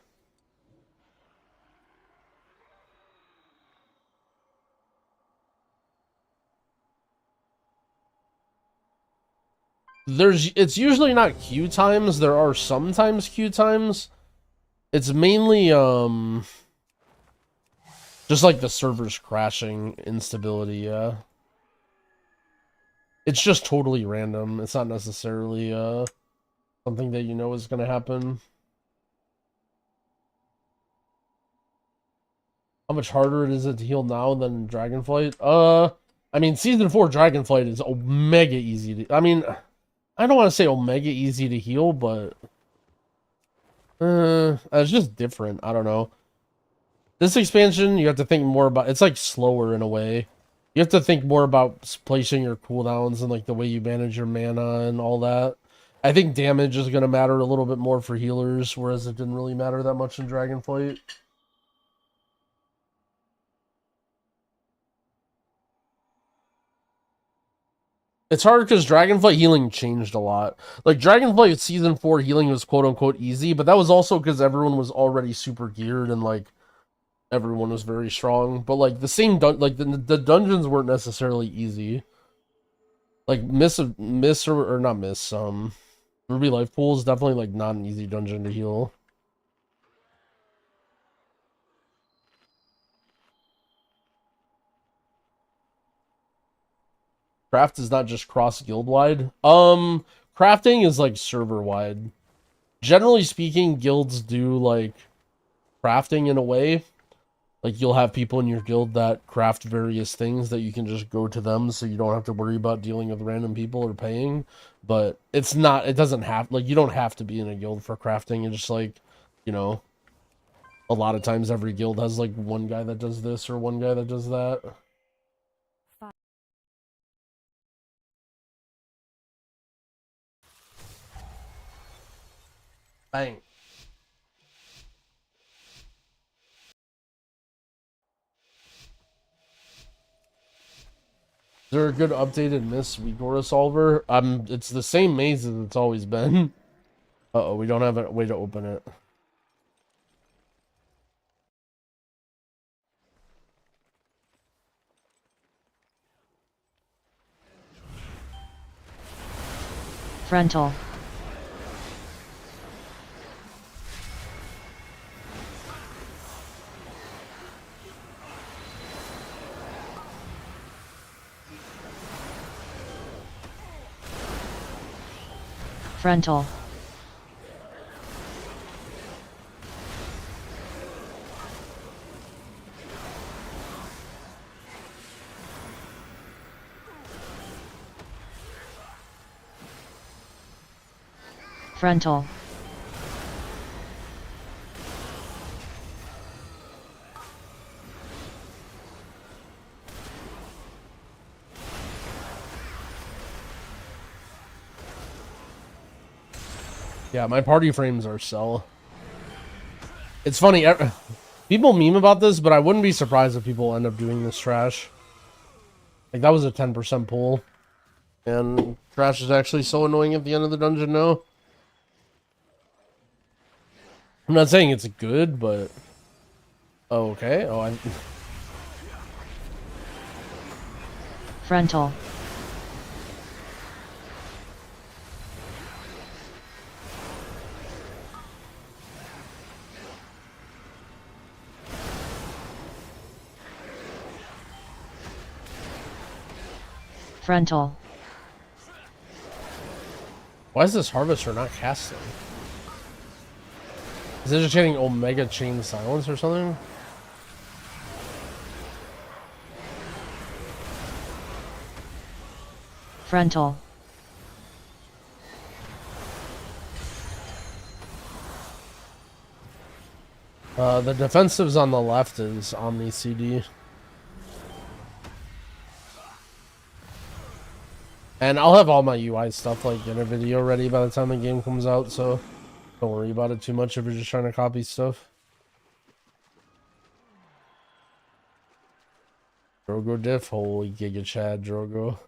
It's usually not queue times. There are sometimes queue times. It's mainly just like the servers crashing instability, yeah. It's just totally random. It's not necessarily something that you know is gonna happen. How much harder is it to heal now than Dragonflight? I mean, Season 4 Dragonflight is mega easy to... I mean, I don't want to say omega easy to heal, but... it's just different. I don't know. This expansion, you have to think more about... It's, like, slower in a way. You have to think more about placing your cooldowns and, like, the way you manage your mana and all that. I think damage is going to matter a little bit more for healers, whereas it didn't really matter that much in Dragonflight. It's hard because Dragonflight healing changed a lot. Like, Dragonflight Season 4 healing was quote-unquote easy, but that was also because everyone was already super geared and, like, everyone was very strong. But, like, the same... the dungeons weren't necessarily easy. Like, Ruby Life Pool is definitely, like, not an easy dungeon to heal. Craft is not just cross-guild-wide. Crafting is, like, server-wide. Generally speaking, guilds do, like, crafting in a way. Like, you'll have people in your guild that craft various things that you can just go to them so you don't have to worry about dealing with random people or paying. But it's not, it doesn't have, like, you don't have to be in a guild for crafting. It's just like, you know, a lot of times every guild has, like, one guy that does this or one guy that does that. Bang. Is there a good updated Miss Wigora solver? It's the same maze as it's always been. Uh-oh, we don't have a way to open it. Frontal. Frontal. Frontal. Yeah, my party frames are sell. It's funny, people meme about this, but I wouldn't be surprised if people end up doing this trash. Like, that was a 10% pull. And trash is actually so annoying at the end of the dungeon now. I'm not saying it's good, but... Oh, okay. Oh, I... Frontal. Frontal. Why is this harvester not casting? Is it just getting Omega Chain Silence or something? Frontal. The defensives on the left is Omni CD. And I'll have all my UI stuff like in a video ready by the time the game comes out, so don't worry about it too much if you're just trying to copy stuff. Drogo diff, holy Giga Chad Drogo.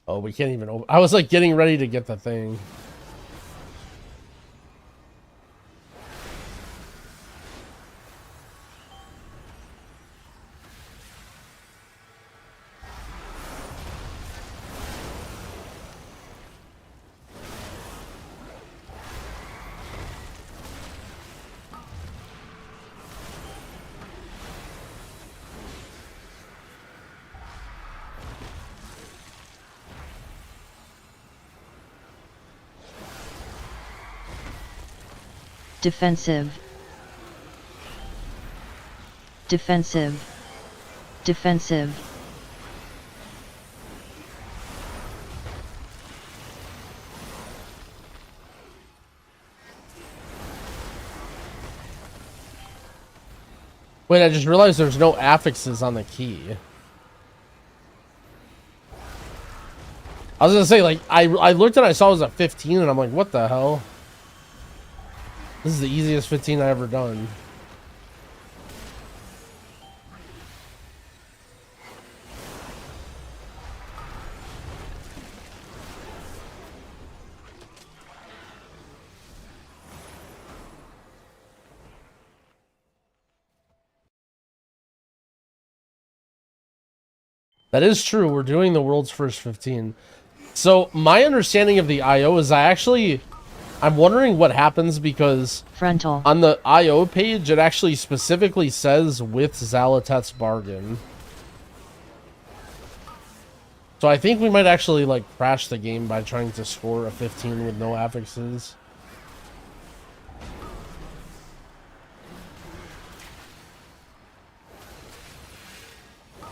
Oh, we can't even open. I was like getting ready to get the thing. Defensive. Defensive. Defensive. Wait, I just realized there's no affixes on the key. I was gonna say, like, I looked and I saw it was a 15 and I'm like, what the hell? This is the easiest 15 I ever done. That is true. We're doing the world's first 15. So my understanding of the IO is I'm wondering what happens because Frontal. on the IO page, it actually specifically says with Zalatet's bargain. So I think we might actually like crash the game by trying to score a 15 with no affixes.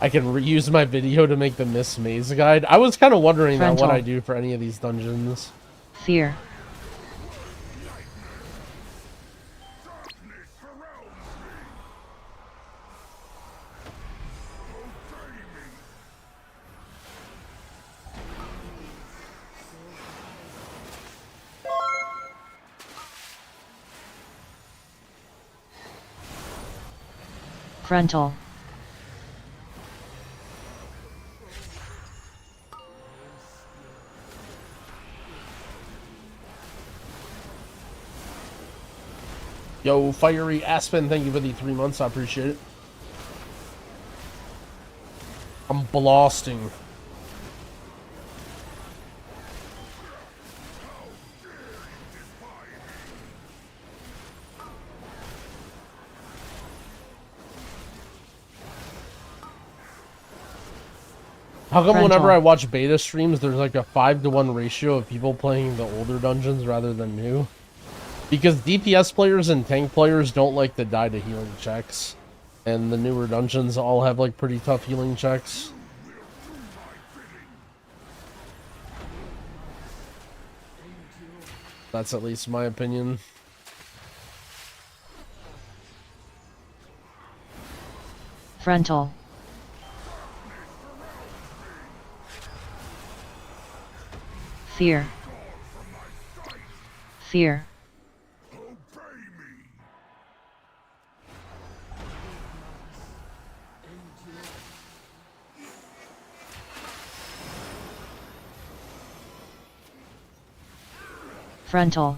I can reuse my video to make the Miss Maze guide. I was kind of wondering that what I do for any of these dungeons. Fear. Frontal. Yo, Fiery Aspen, thank you for the 3 months. I appreciate it. I'm blasting. How come whenever I watch beta streams, there's like a 5-to-1 ratio of people playing the older dungeons rather than new? Because DPS players and tank players don't like to die to healing checks. And the newer dungeons all have like pretty tough healing checks. That's at least my opinion. Frontal. Fear. Fear. Frontal.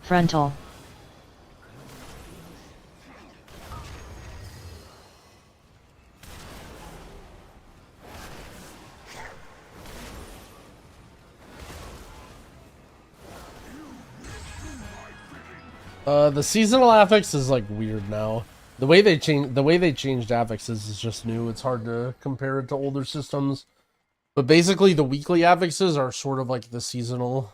Frontal. The seasonal affix is like weird now. The way they changed affixes is just new. It's hard to compare it to older systems. But basically the weekly affixes are sort of like the seasonal,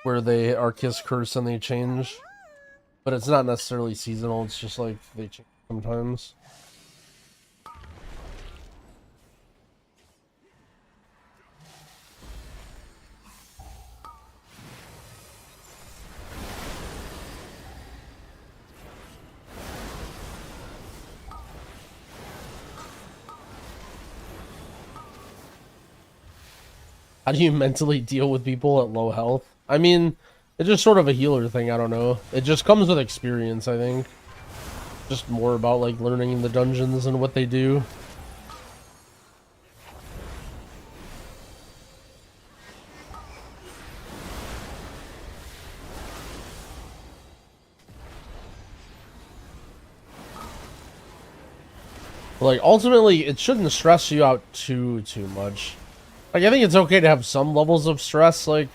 where they are kiss curse and they change. But it's not necessarily seasonal, it's just like they change sometimes. How do you mentally deal with people at low health? I mean, it's just sort of a healer thing, I don't know. It just comes with experience, I think. Just more about, like, learning the dungeons and what they do. Like, ultimately, it shouldn't stress you out too much. Like, I think it's okay to have some levels of stress, like,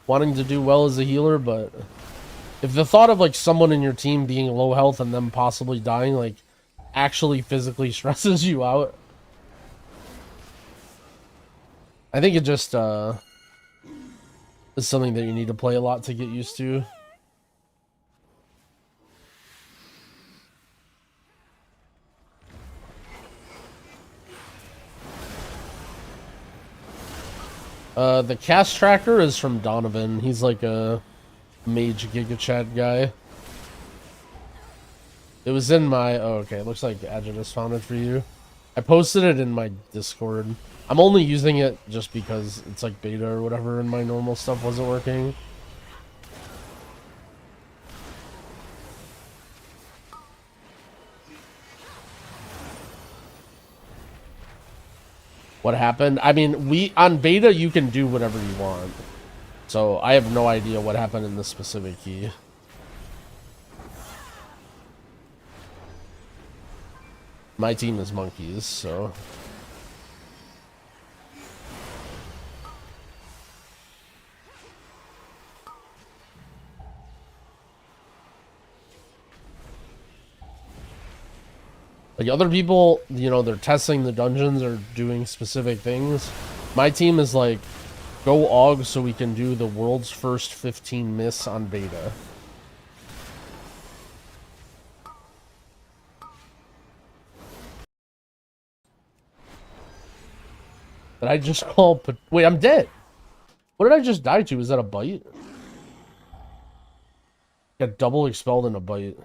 wanting to do well as a healer, but if the thought of, like, someone in your team being low health and them possibly dying, like, actually physically stresses you out, I think it just, is something that you need to play a lot to get used to. The cast tracker is from Donovan. He's like a mage Giga Chad guy. It was in my... Oh, okay. It looks like Agitus found it for you. I posted it in my Discord. I'm only using it just because it's like beta or whatever and my normal stuff wasn't working. What happened? I mean, on beta, you can do whatever you want. So, I have no idea what happened in this specific key. My team is monkeys, so... Like, other people, you know, they're testing the dungeons or doing specific things. My team is like, go AUG so we can do the world's first 15 myths on beta. Did I just call... Wait, I'm dead! What did I just die to? Is that a bite? Got double expelled in a bite.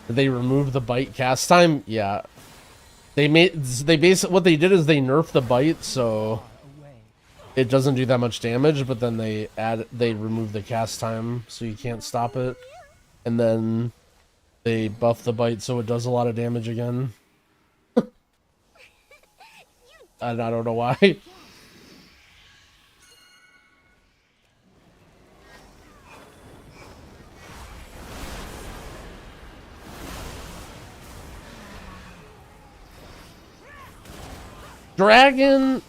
Did they remove the bite cast time? Yeah. What they did is they nerfed the bite so it doesn't do that much damage, but then they remove the cast time so you can't stop it. And then they buff the bite so it does a lot of damage again. And I don't know why. Dragon.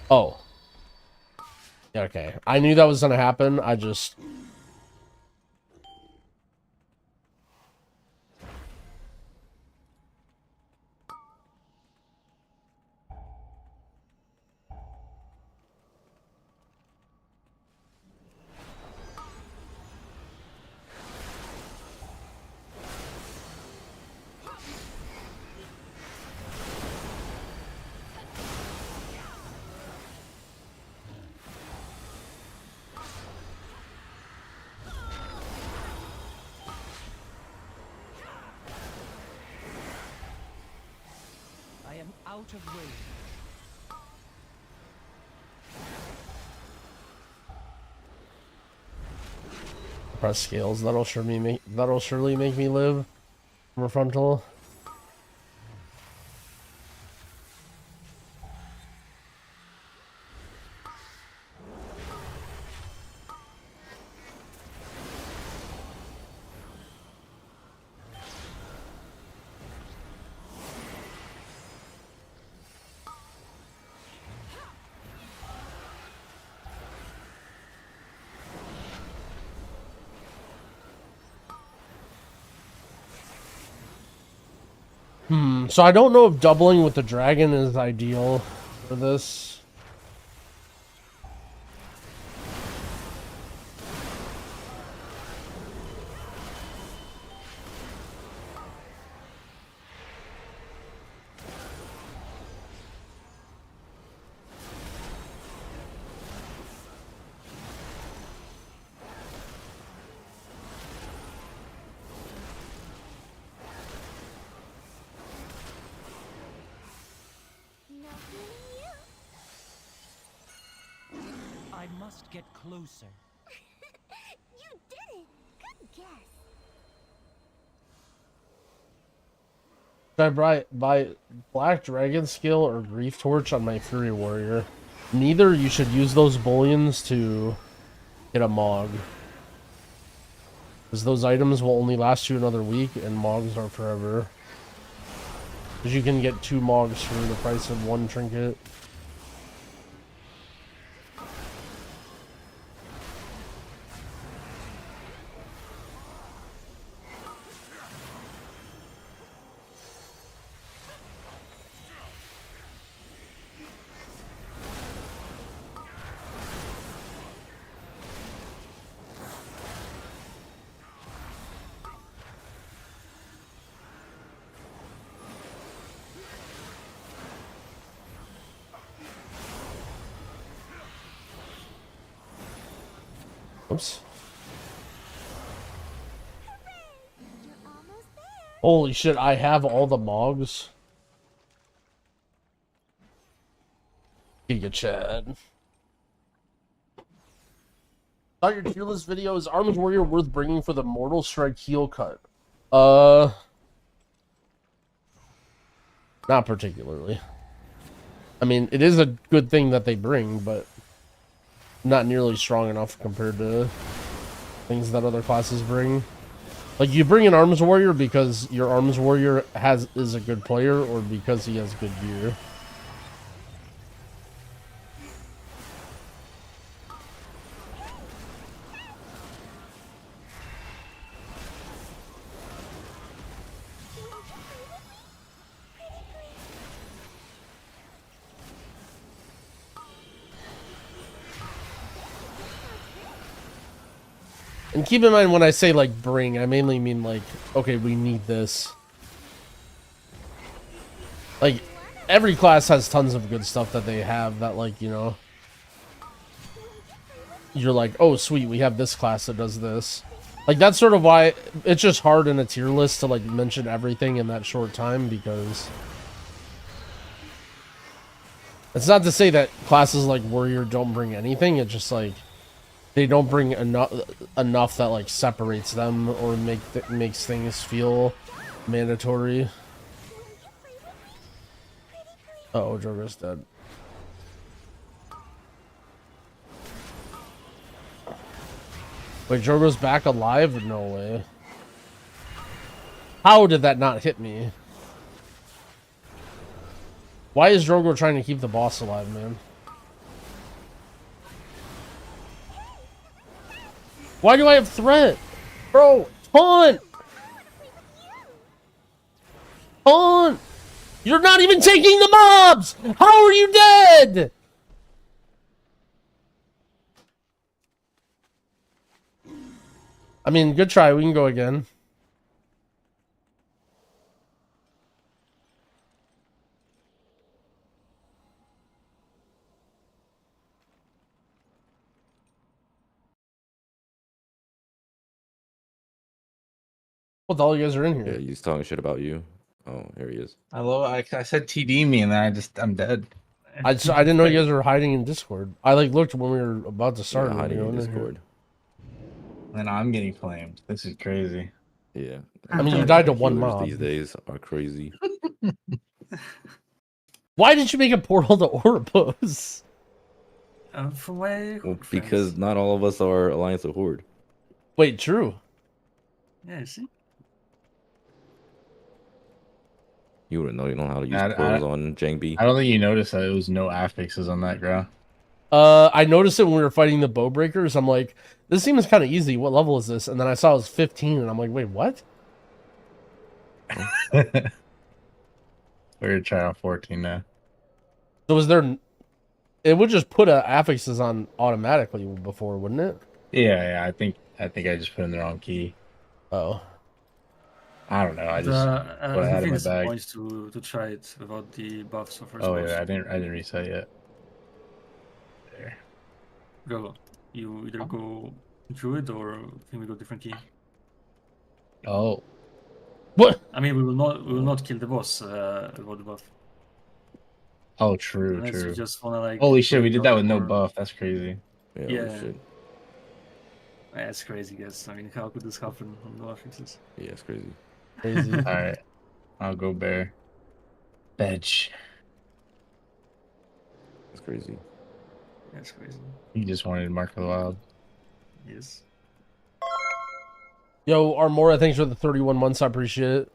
Oh. Yeah, okay. I knew that was gonna happen. I just... I am out of range. Press scales. That'll surely make me live. More frontal. So I don't know if doubling with the dragon is ideal for this. I must get closer. You did it! Good guess. Should I buy Black Dragon Skill or Grief Torch on my Fury Warrior? Neither. You should use those bullions to get a Mog. Because those items will only last you another week, and Mogs are forever. Because you can get 2 Mogs for the price of 1 trinket. Oops. You're almost there. Holy shit, I have all the Mogs. Giga Chad. Thought your tier list video is Arms Warrior worth bringing for the Mortal Strike heel cut? Not particularly. I mean, it is a good thing that they bring, but not nearly strong enough compared to things that other classes bring. Like, you bring an Arms Warrior because your Arms Warrior is a good player, or because he has good gear. And keep in mind, when I say, like, bring, I mainly mean, like, okay, we need this. Like, every class has tons of good stuff that they have that, like, you know, you're like, oh, sweet, we have this class that does this. Like, that's sort of why it's just hard in a tier list to, like, mention everything in that short time, because it's not to say that classes like Warrior don't bring anything, it's just, like, they don't bring enough that, like, separates them or makes things feel mandatory. Oh, Joker's dead. Wait, Drogo's back alive? No way. How did that not hit me? Why is Drogo trying to keep the boss alive, man? Why do I have threat? Bro, taunt! Taunt! You're not even taking the mobs! How are you dead? I mean, good try. We can go again. What the hell, you guys are in Yeah, here? he's talking shit about you. Oh, here he is. I said TD me and then I'm dead. I didn't know you guys were hiding in Discord. I like looked when we were about to start. Yeah, and hiding we in went in here. Discord. And I'm getting flamed. This is crazy. Yeah. I mean, you died to one Healers mob. these days are crazy. Why did you make a portal to Oropos? For my Well, friends. because not all of us are Alliance of Horde. Wait, true. Yeah, you see? You wouldn't know. You know how to use I- portals on Jangbi. I don't think you noticed that it was no affixes on that ground. I noticed it when we were fighting the bow breakers. I'm like, this seems kind of easy. What level is this? And then I saw it was 15, and I'm like, wait, what? We're gonna try on 14 now. So was there? It would just put affixes on automatically before, wouldn't it? Yeah, I think I just put in the wrong key. Oh, I don't know. I just I what I had in think my it's the bag. point to try it without the buffs of first Oh boss. yeah, I didn't reset yet. There. Go. You either go Druid or can we go different key? Oh, what? I mean, we will not kill the boss without the buff. oh, true, Unless you true. just wanna like. Holy shit, we wait did that with no or- buff. That's crazy. Yeah, Yeah. holy shit. That's crazy, guys. I mean, how could this happen on no affixes? Yeah, it's crazy. Crazy. All right, I'll go bear. Bench. It's crazy. That's crazy. You just wanted Mark of the Wild. Yes. Yo, Armora, thanks for the 31 months. I appreciate it.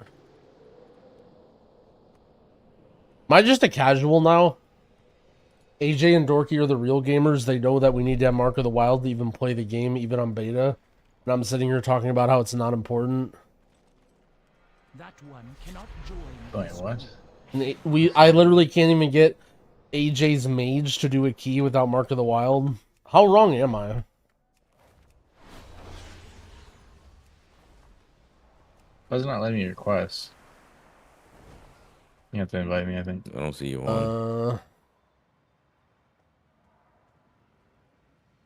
Am I just a casual now? AJ and Dorky are the real gamers. They know that we need to have Mark of the Wild to even play the game, even on beta. And I'm sitting here talking about how it's not important. That one cannot join. Wait, this what? group. And I literally can't even get AJ's mage to do a key without Mark of the Wild. How wrong am I? Why is it not letting me request? You have to invite me, I think. I don't see you on.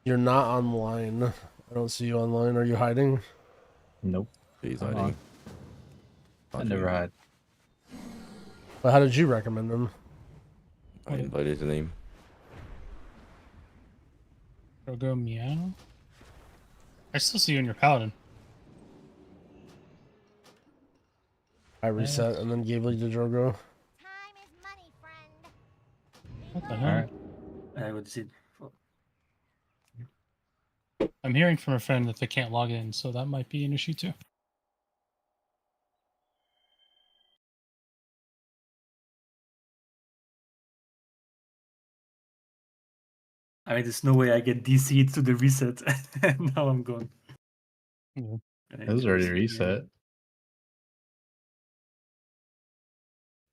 You're not online. I don't see you online. Are you hiding? Nope. He's I'm hiding. I never had. But how did you recommend him? I invited his name. Go meow. I still see you in your paladin. I reset and then gave lead to Drogo. Time is money, friend. What the hell? Alright. I would see. I'm hearing from a friend that they can't log in, so that might be an issue too. I mean, there's no way I get DC'd to the reset, and now I'm gone. Yeah. It was already reset.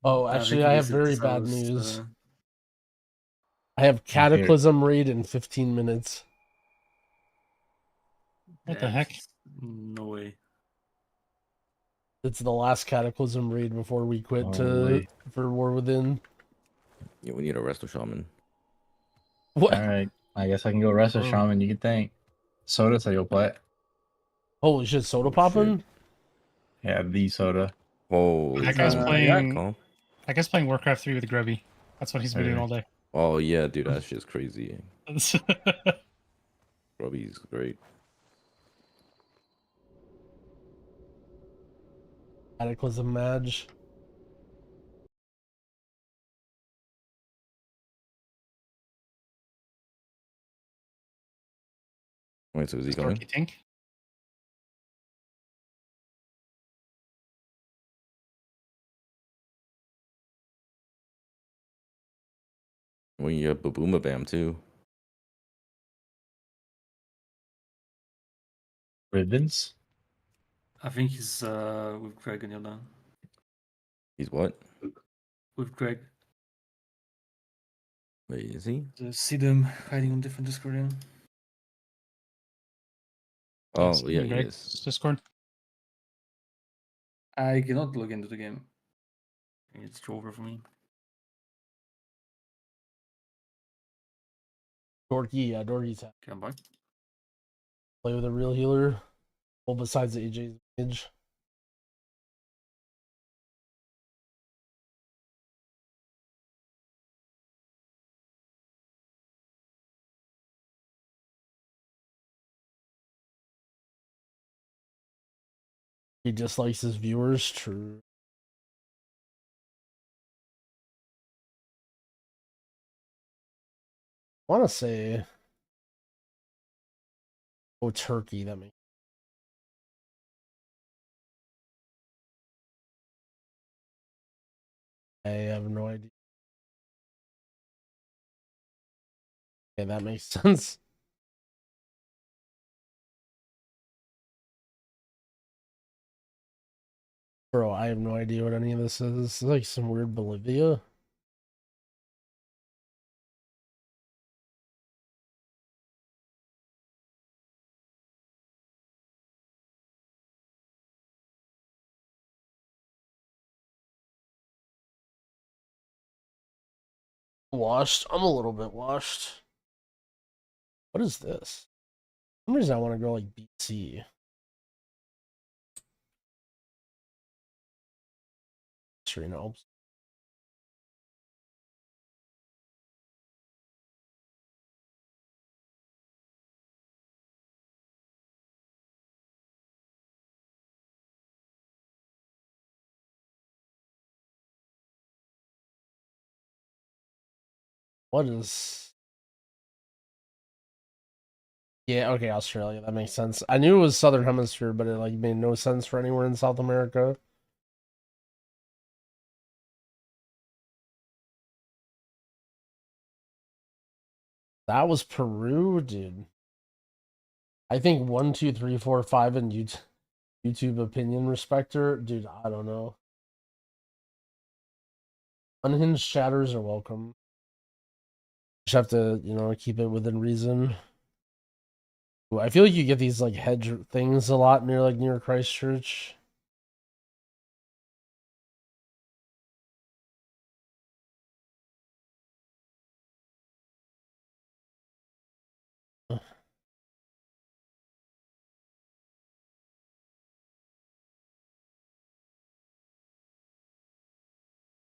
Oh, actually, I have very bad uh, news. I have Cataclysm raid in 15 minutes. What the heck? No way. It's the last Cataclysm raid before we quit Holy. for War Within. Yeah, we need a Resto Shaman. What? Alright. I guess I can go rest of Shaman, you can think. Soda said you'll play it. Holy shit, soda popping? Yeah, the soda. Oh, That guy's yeah, playing. calm. That guy's playing Warcraft 3 with Grubby. That's what he's been doing all day. Oh yeah, dude, that shit's crazy. Grubby's great. Cataclysm Madge. Wait, so is he coming? Dorky Tink. Well, you have Babooma Bam too. Ribbons? I think he's with Greg and Yoda. He's what? With Greg. Wait, is he? See them hiding on different Discord. Yeah. Oh, yeah, he Greg's is. Discord. I cannot log into the game. It's over for me. Dorky, yeah, Dorky's Okay, I'm back. play with a real healer. Well, besides the AJ's image. He dislikes his viewers. True. I want to say, oh, Turkey. That makes. I have no idea. Okay, that makes sense. Bro, I have no idea what any of this is. This is like some weird Bolivia. Washed. I'm a little bit washed. What is this? For some reason I want to go like BC. Serena Alps. What is... Yeah, okay, Australia. That makes sense. I knew it was Southern Hemisphere, but it like made no sense for anywhere in South America. That was Peru, dude. I think 1, 2, 3, 4, 5 and YouTube opinion respecter, dude. I don't know. Unhinged chatters are welcome. Just have to, you know, keep it within reason. Ooh, I feel like you get these like hedge things a lot near Christchurch.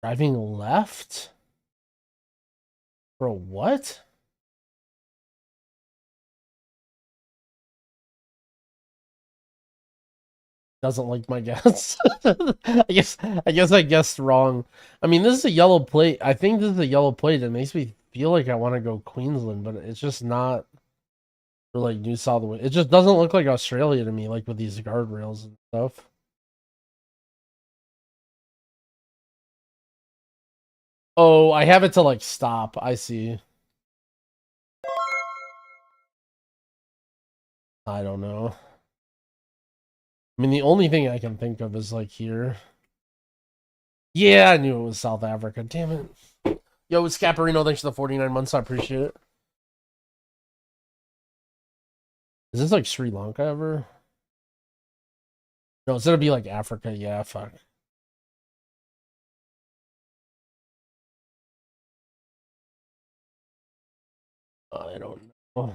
Driving left? Bro, what? Doesn't like my guess. I guess I guessed wrong. I mean, this is a yellow plate. I think this is a yellow plate. It makes me feel like I want to go Queensland, but it's just not for like New South Wales. It just doesn't look like Australia to me, like with these guardrails and stuff. Oh, I have it to like stop. I see. I don't know. I mean, the only thing I can think of is like here. Yeah, I knew it was South Africa. Damn it. Yo, Scaparino, thanks for the 49 months. I appreciate it. Is this like Sri Lanka ever? No, it's gonna be like Africa. Yeah, fuck. I don't know.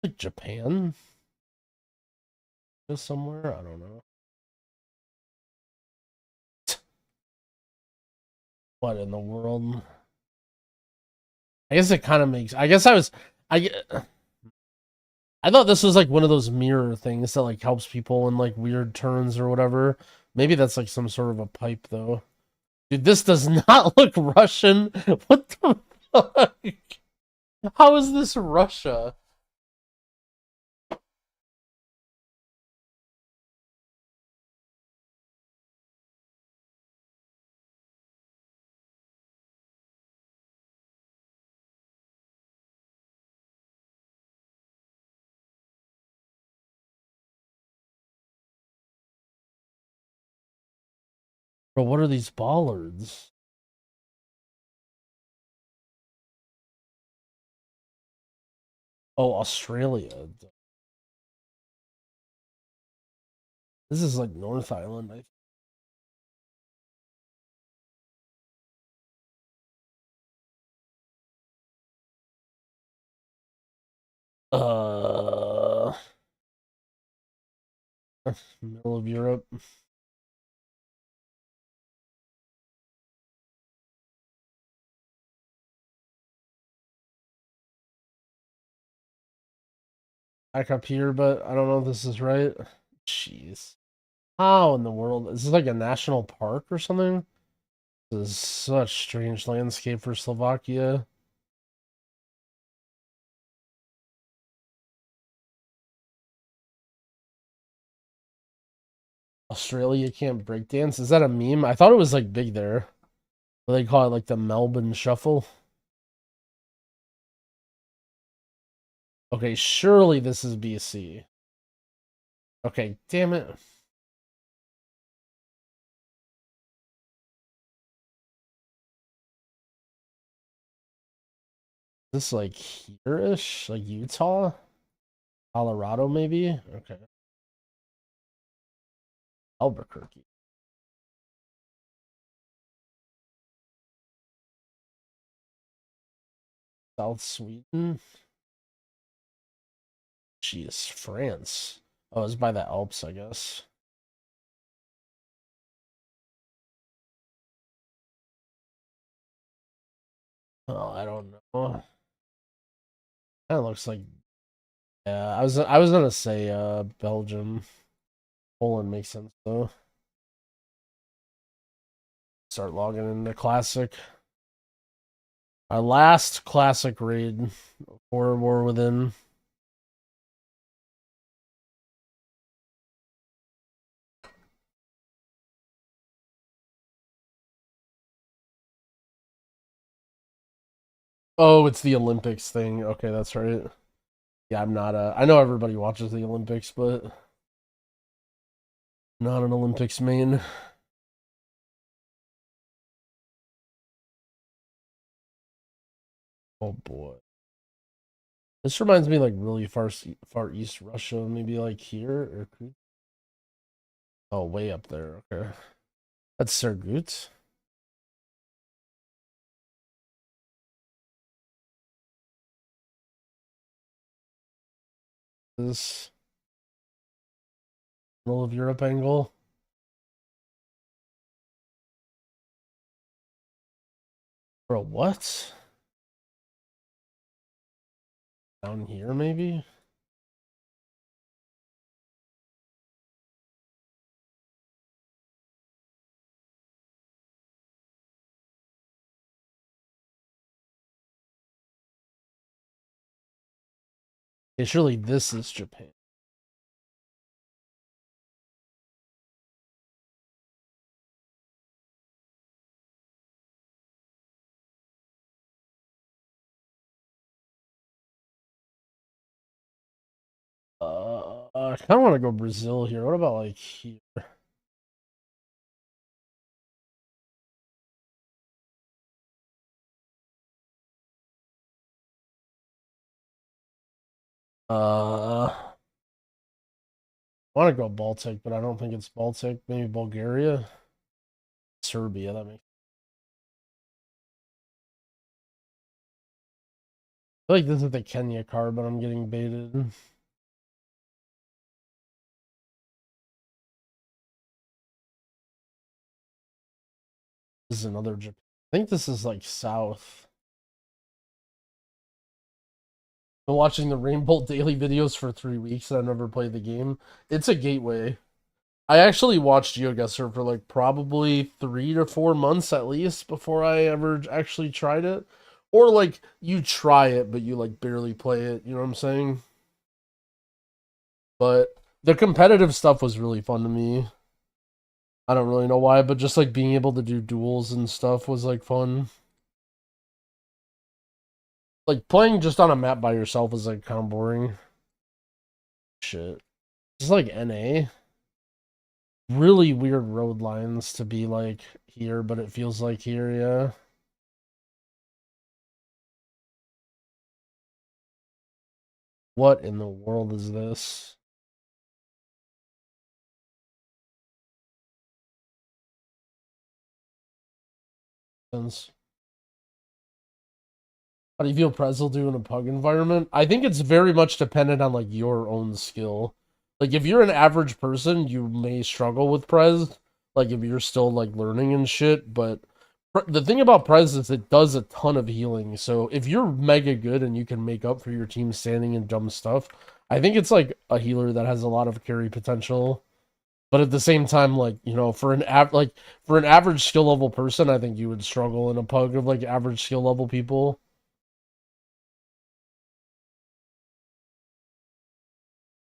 Like Japan? Just somewhere? I don't know. What in the world? I guess it kind of makes... I thought this was like one of those mirror things that like helps people in like weird turns or whatever. Maybe that's like some sort of a pipe, though. Dude, this does not look Russian. What the fuck? How is this Russia? Bro, what are these bollards? Oh, Australia. This is like North Island, I think. Middle of Europe. Back up here, but I don't know if this is right. Jeez. How in the world? Is this like a national park or something? This is such strange landscape for Slovakia. Australia can't breakdance? Is that a meme? I thought it was like big there. What they call it, like the Melbourne Shuffle. Okay, surely this is BC. Okay, damn it. This like here-ish? Like Utah? Colorado, maybe? Okay. Albuquerque. South Sweden? Jeez, France. Oh, it's by the Alps, I guess. Oh, I don't know. Kind of looks like, yeah. I was gonna say Belgium. Poland makes sense though. Start logging into Classic. Our last Classic raid for War Within. Oh, it's the Olympics thing. Okay, that's right. Yeah, I'm not I know everybody watches the Olympics, but not an Olympics main. Oh boy. This reminds me like really far east Russia, maybe like here or oh, way up there. Okay. That's Surgut. This middle of Europe angle. Bro, what? Down here, maybe? Okay, surely this is Japan. I kind of want to go Brazil here. What about like here? I want to go Baltic, but I don't think it's Baltic. Maybe Bulgaria, Serbia. That makes. I feel like this is the Kenya card, but I'm getting baited. This is another Japan. I think this is like south. Been watching the Rainbow daily videos for 3 weeks and I've never played the game. It's a gateway. I actually watched GeoGuessr for like probably 3 to 4 months at least before I ever actually tried it. Or like you try it, but you like barely play it. You know what I'm saying? But the competitive stuff was really fun to me. I don't really know why, but just like being able to do duels and stuff was like fun. Like playing just on a map by yourself is like kind of boring. Shit. Just like NA. Really weird road lines to be like here, but it feels like here, yeah. What in the world is this? How do you feel Prez will do in a pug environment? I think it's very much dependent on like your own skill. Like if you're an average person, you may struggle with Prez. Like if you're still like learning and shit. But the thing about Prez is it does a ton of healing. So if you're mega good and you can make up for your team standing and dumb stuff, I think it's like a healer that has a lot of carry potential. But at the same time, like, you know, for an average skill level person, I think you would struggle in a pug of like average skill level people.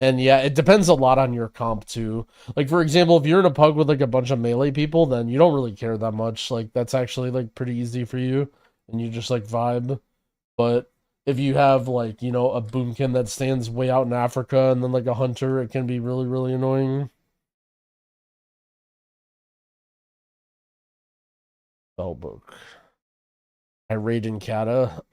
And yeah, it depends a lot on your comp too. Like for example, if you're in a pug with like a bunch of melee people, then you don't really care that much. Like that's actually like pretty easy for you, and you just like vibe. But if you have like, you know, a boomkin that stands way out in Africa and then like a hunter, it can be really, really annoying. Spellbook. I raid in Cata.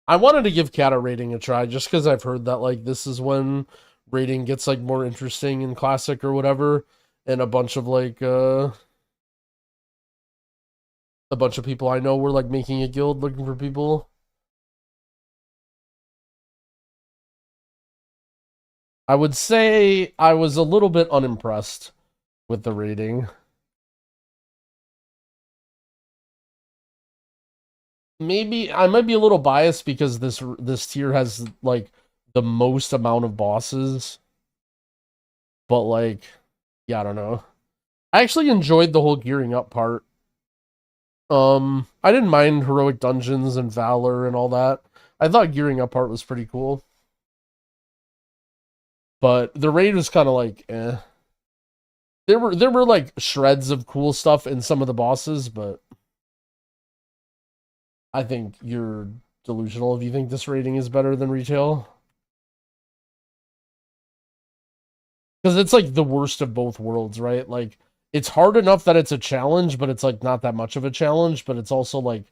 I wanted to give Cata rating a try just because I've heard that like this is when rating gets like more interesting in Classic or whatever, and a bunch of people I know were like making a guild looking for people. I would say I was a little bit unimpressed with the rating. Maybe I might be a little biased because this tier has like the most amount of bosses. But like, yeah, I don't know. I actually enjoyed the whole gearing up part. I didn't mind heroic dungeons and valor and all that. I thought gearing up part was pretty cool. But the raid was kind of like, eh. There were like shreds of cool stuff in some of the bosses, but I think you're delusional if you think this rating is better than retail. Because it's like the worst of both worlds, right? Like, it's hard enough that it's a challenge, but it's like not that much of a challenge, but it's also like,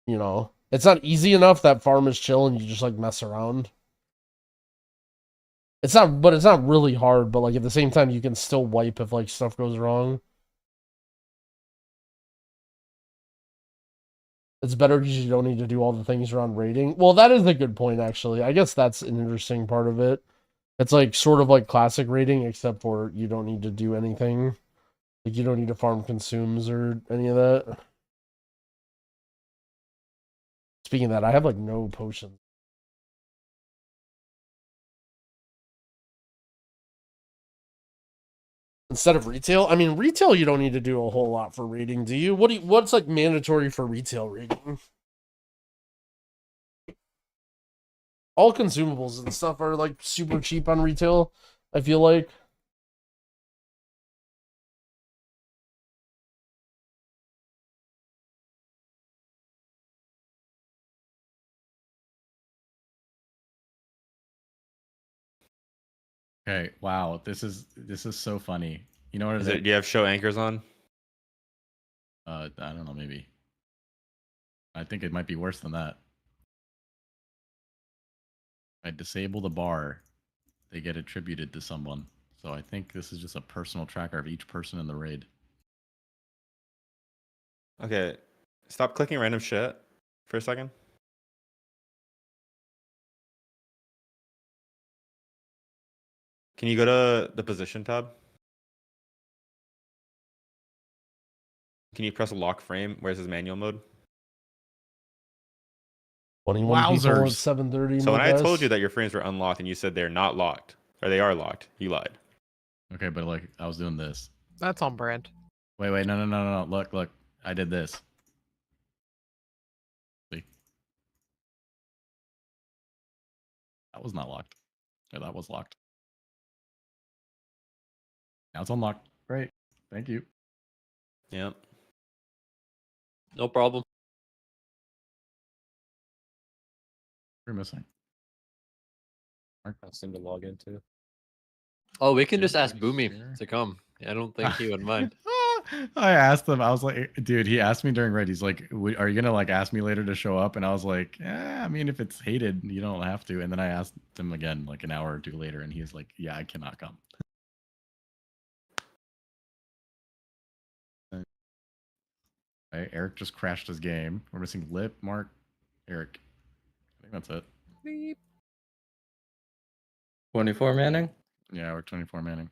you know, it's not easy enough that farm is chill and you just like mess around. It's not really hard, but like at the same time you can still wipe if like stuff goes wrong. It's better because you don't need to do all the things around raiding. Well, that is a good point, actually. I guess that's an interesting part of it. It's like sort of like classic raiding, except for you don't need to do anything. Like you don't need to farm consumes or any of that. Speaking of that, I have like no potions. Instead of retail, I mean retail you don't need to do a whole lot for raiding, do you? What's like mandatory for retail raiding? All consumables and stuff are like super cheap on retail, I feel like. Okay, wow, this is so funny. You know what Is it? Do you have show anchors on? I don't know, maybe. I think it might be worse than that. I disable the bar, they get attributed to someone. So I think this is just a personal tracker of each person in the raid. Okay, stop clicking random shit for a second. Can you go to the position tab? Can you press lock frame? Where's his manual mode? 21 people at 7:30. So when I told you that your frames were unlocked and you said they're not locked, or they are locked, you lied. Okay, but like I was doing this. That's on brand. Wait, no. Look. I did this. See? That was not locked. Yeah, that was locked. Now it's unlocked. Great. Thank you. Yep. No problem. We're missing. I seem to log in too. Oh, we can Yeah, just ask pretty Boomy sure. to come. I don't think he would mind. I asked him. I was like, dude, he asked me during raid. He's like, are you gonna like ask me later to show up? And I was like, I mean, if it's hated, you don't have to. And then I asked him again like an hour or two later, and he was like, yeah, I cannot come. Okay, Eric just crashed his game. We're missing Lip, Mark, Eric. I think that's it. Beep. 24 Manning? Yeah, we're 24 manning.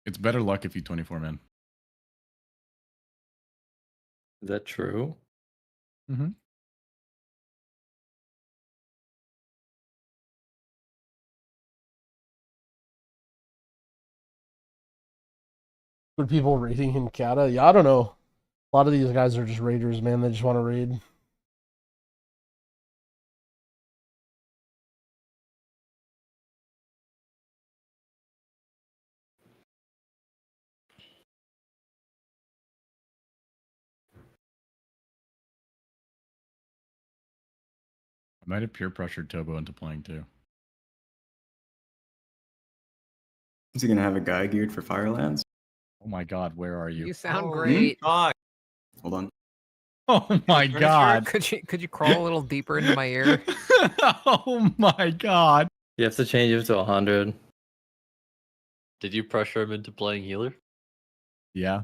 It's better luck if you 24 man. Is that true? Mm-hmm. Good people raiding in Cata? Yeah, I don't know. A lot of these guys are just raiders, man. They just want to raid. I might have peer pressured Tobo into playing too. Is he gonna have a guy geared for Firelands? Oh my god, where are you? You sound great. Hold on. Oh my god. Could you crawl a little deeper into my ear? Oh my god. You have to change it to 100. Did you pressure him into playing healer? Yeah,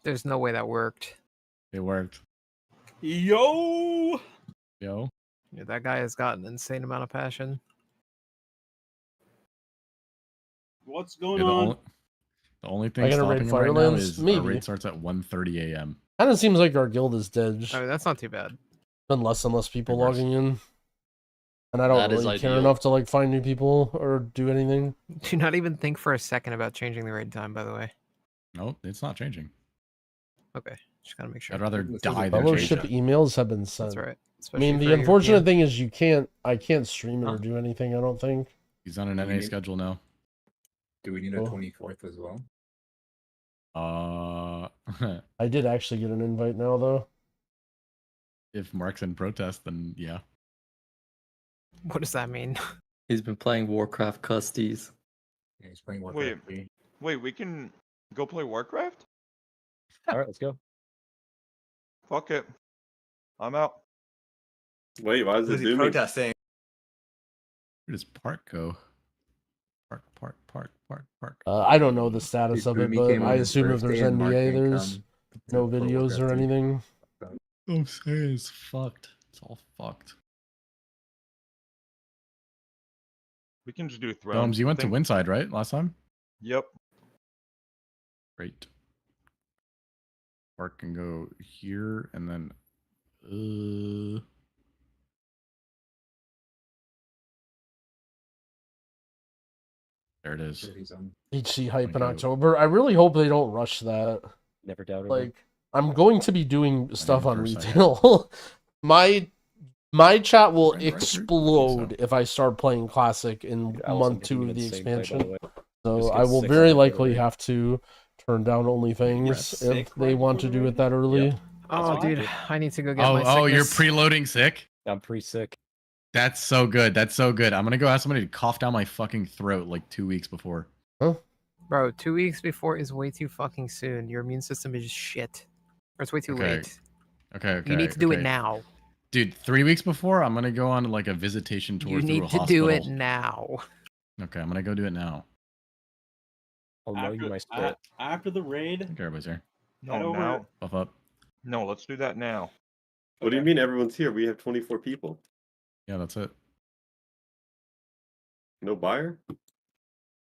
There's no way that worked. it worked. Yo! Yo. Yeah, that guy has got an insane amount of passion. What's Yeah, going on? the only thing I gotta stopping raid him right now Firelands? is our Maybe. raid starts at 1:30 a.m. Kind of seems like our guild is dead. I mean, that's not too bad. Been less and less people Worse. logging in. And I don't That is really care ideal. enough to like find new people or do anything. Do not even think for a second about changing the raid time, by the way. No, it's not changing. Okay, just gotta make sure. I'd rather die than change Fellowship it. emails have been sent. That's right. I Especially mean, the for unfortunate European. thing is I can't stream it or do anything, I don't think. He's on an NA schedule now. Do we need a 24th as well? I did actually get an invite now, though. If Mark's in protest, then yeah. What does that mean? He's been playing Warcraft Custies. Yeah, he's playing Warcraft. Wait, we can go play Warcraft? All right, let's go. Fuck it. I'm out. Wait, why is this doing protesting? Where does Park go? Park. I don't know the status of it, Boomy but came I on his assume if there's birthday and Mark NDA, didn't there's come no to play videos or Warcraft. anything. I'm saying it's fucked. It's all fucked. We can just do Domes, you went to Winside, right? Last time? Yep. Great. Park can go here and then there it is. HC hype in go. October. I really hope they don't rush that. Never doubted Like, I'm going to be doing stuff on first second. retail. My chat will Right, right, right. explode So. if I start playing Classic in month 2 of the expansion. So Just I get will 6 very on the likely giveaway. have to turn down OnlyFans if they want to do it that early. Oh, dude, I need to go get my Oh, you're sickness. preloading sick? I'm pretty sick. That's so good. That's so good. I'm gonna go ask somebody to cough down my fucking throat like 2 weeks before. Bro, 2 weeks before is way too fucking soon. Your immune system is shit. Or it's way too Okay. late. Okay. You need to do it okay. now. Dude, 3 weeks before, I'm gonna go on like a visitation tour You through need a to hospital. do it now. Okay, I'm gonna go do it now. I'll know you my spit. After the raid, I think everybody's here. head over. Buff up. No, let's do that now. What do you mean everyone's here? We have 24 people. Yeah, that's it. No buyer?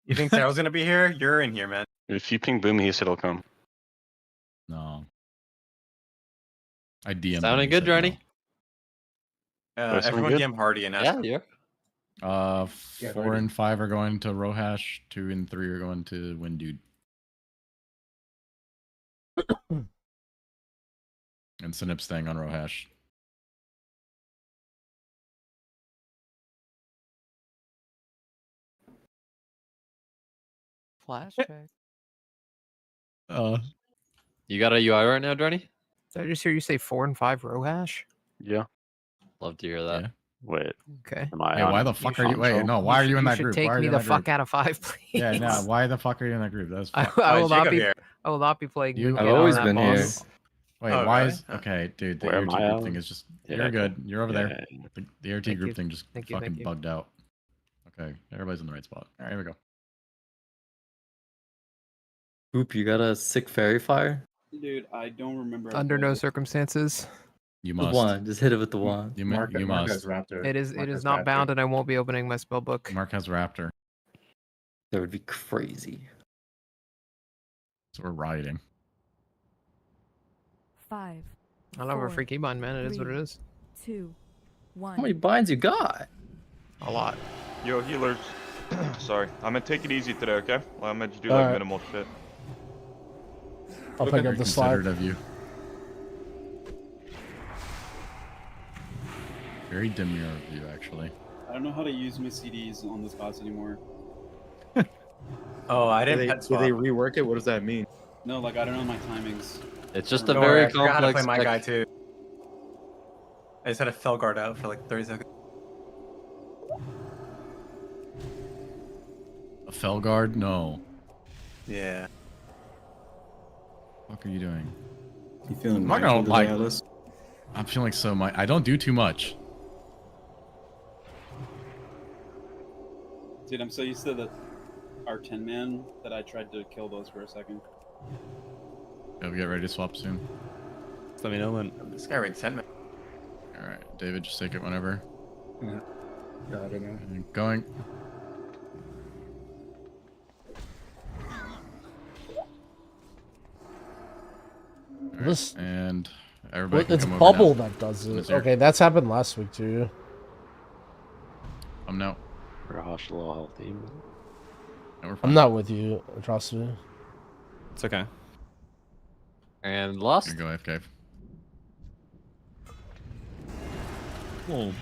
You think Daryl's gonna be here? You're in here, man. If you ping Boomy, he said he'll come. No. I DM. Sounding good, Johnny? Everyone game Hardy and Yeah, yeah. 4 and 5 are going to Rohash. 2 and 3 are going to Windude. And Sinip staying on Rohash. Flashback. You got a UI right now, Drenny? Did I just hear you say 4 and 5 Rohash? Yeah. Love to hear that. Yeah. Wait. Okay. Am I Hey, on why the a fuck are you? console? Wait, no. Why are you in that group? Take Why are me you in the that fuck group? out of 5, please. Yeah, no. Why the fuck are you in that group? That's fuck. I will not be. I will not be playing. I've Wicked always on that been here. boss. Wait, Oh, why really? is okay, dude? The Where am ERT I group on? thing is just. Yeah, You're okay. good. You're over Yeah, there. yeah, yeah. The ERT Thank group you. thing just Thank you, fucking thank you. bugged out. Okay, everybody's in the right spot. All right, here we go. Oop, you got a sick fairy fire? Dude, I don't remember. Under no circumstances. You Just must. one. Just hit it with the wand. You must. It is not bound, and I won't be opening my spell book. Mark has Raptor, That would be crazy. so we're rioting. 5. I don't have a free keybind, man. It is what it 3, is. 2, 1. How many binds you got? A lot. Yo, healers. Sorry. I'm gonna take it easy today, okay? Well, I'm gonna do like Alright. minimal shit. I'll pick up Very the slide. considerate of you. Very demure of you, actually. I don't know how to use my CDs on this boss anymore. Oh, I didn't. Did they rework it? What does that mean? No, like I don't know my timings. It's just a Don't worry, very I forgot how to complex play my guy deck. too. I just had a fell guard out for like 30 seconds. A Felguard? No. Yeah. What are you doing? You feeling I'm not gonna like. I'm feeling so much. I don't do too much. Dude, I'm so used to our 10 man that I tried to kill those for a second. Yeah, we get ready to swap soon. Just let me know when. This guy rates 10 man. All right, David, just take it whenever. Yeah. Got it. And going. All This- right, and everybody can It's come over Bubble now. that does it. Yes, sir. Okay, that's happened last week too. I'm now. Gosh, low health team. No, we're fine. I'm not with you, Atrocity. It's okay. And lost. Here, go AFK. We'll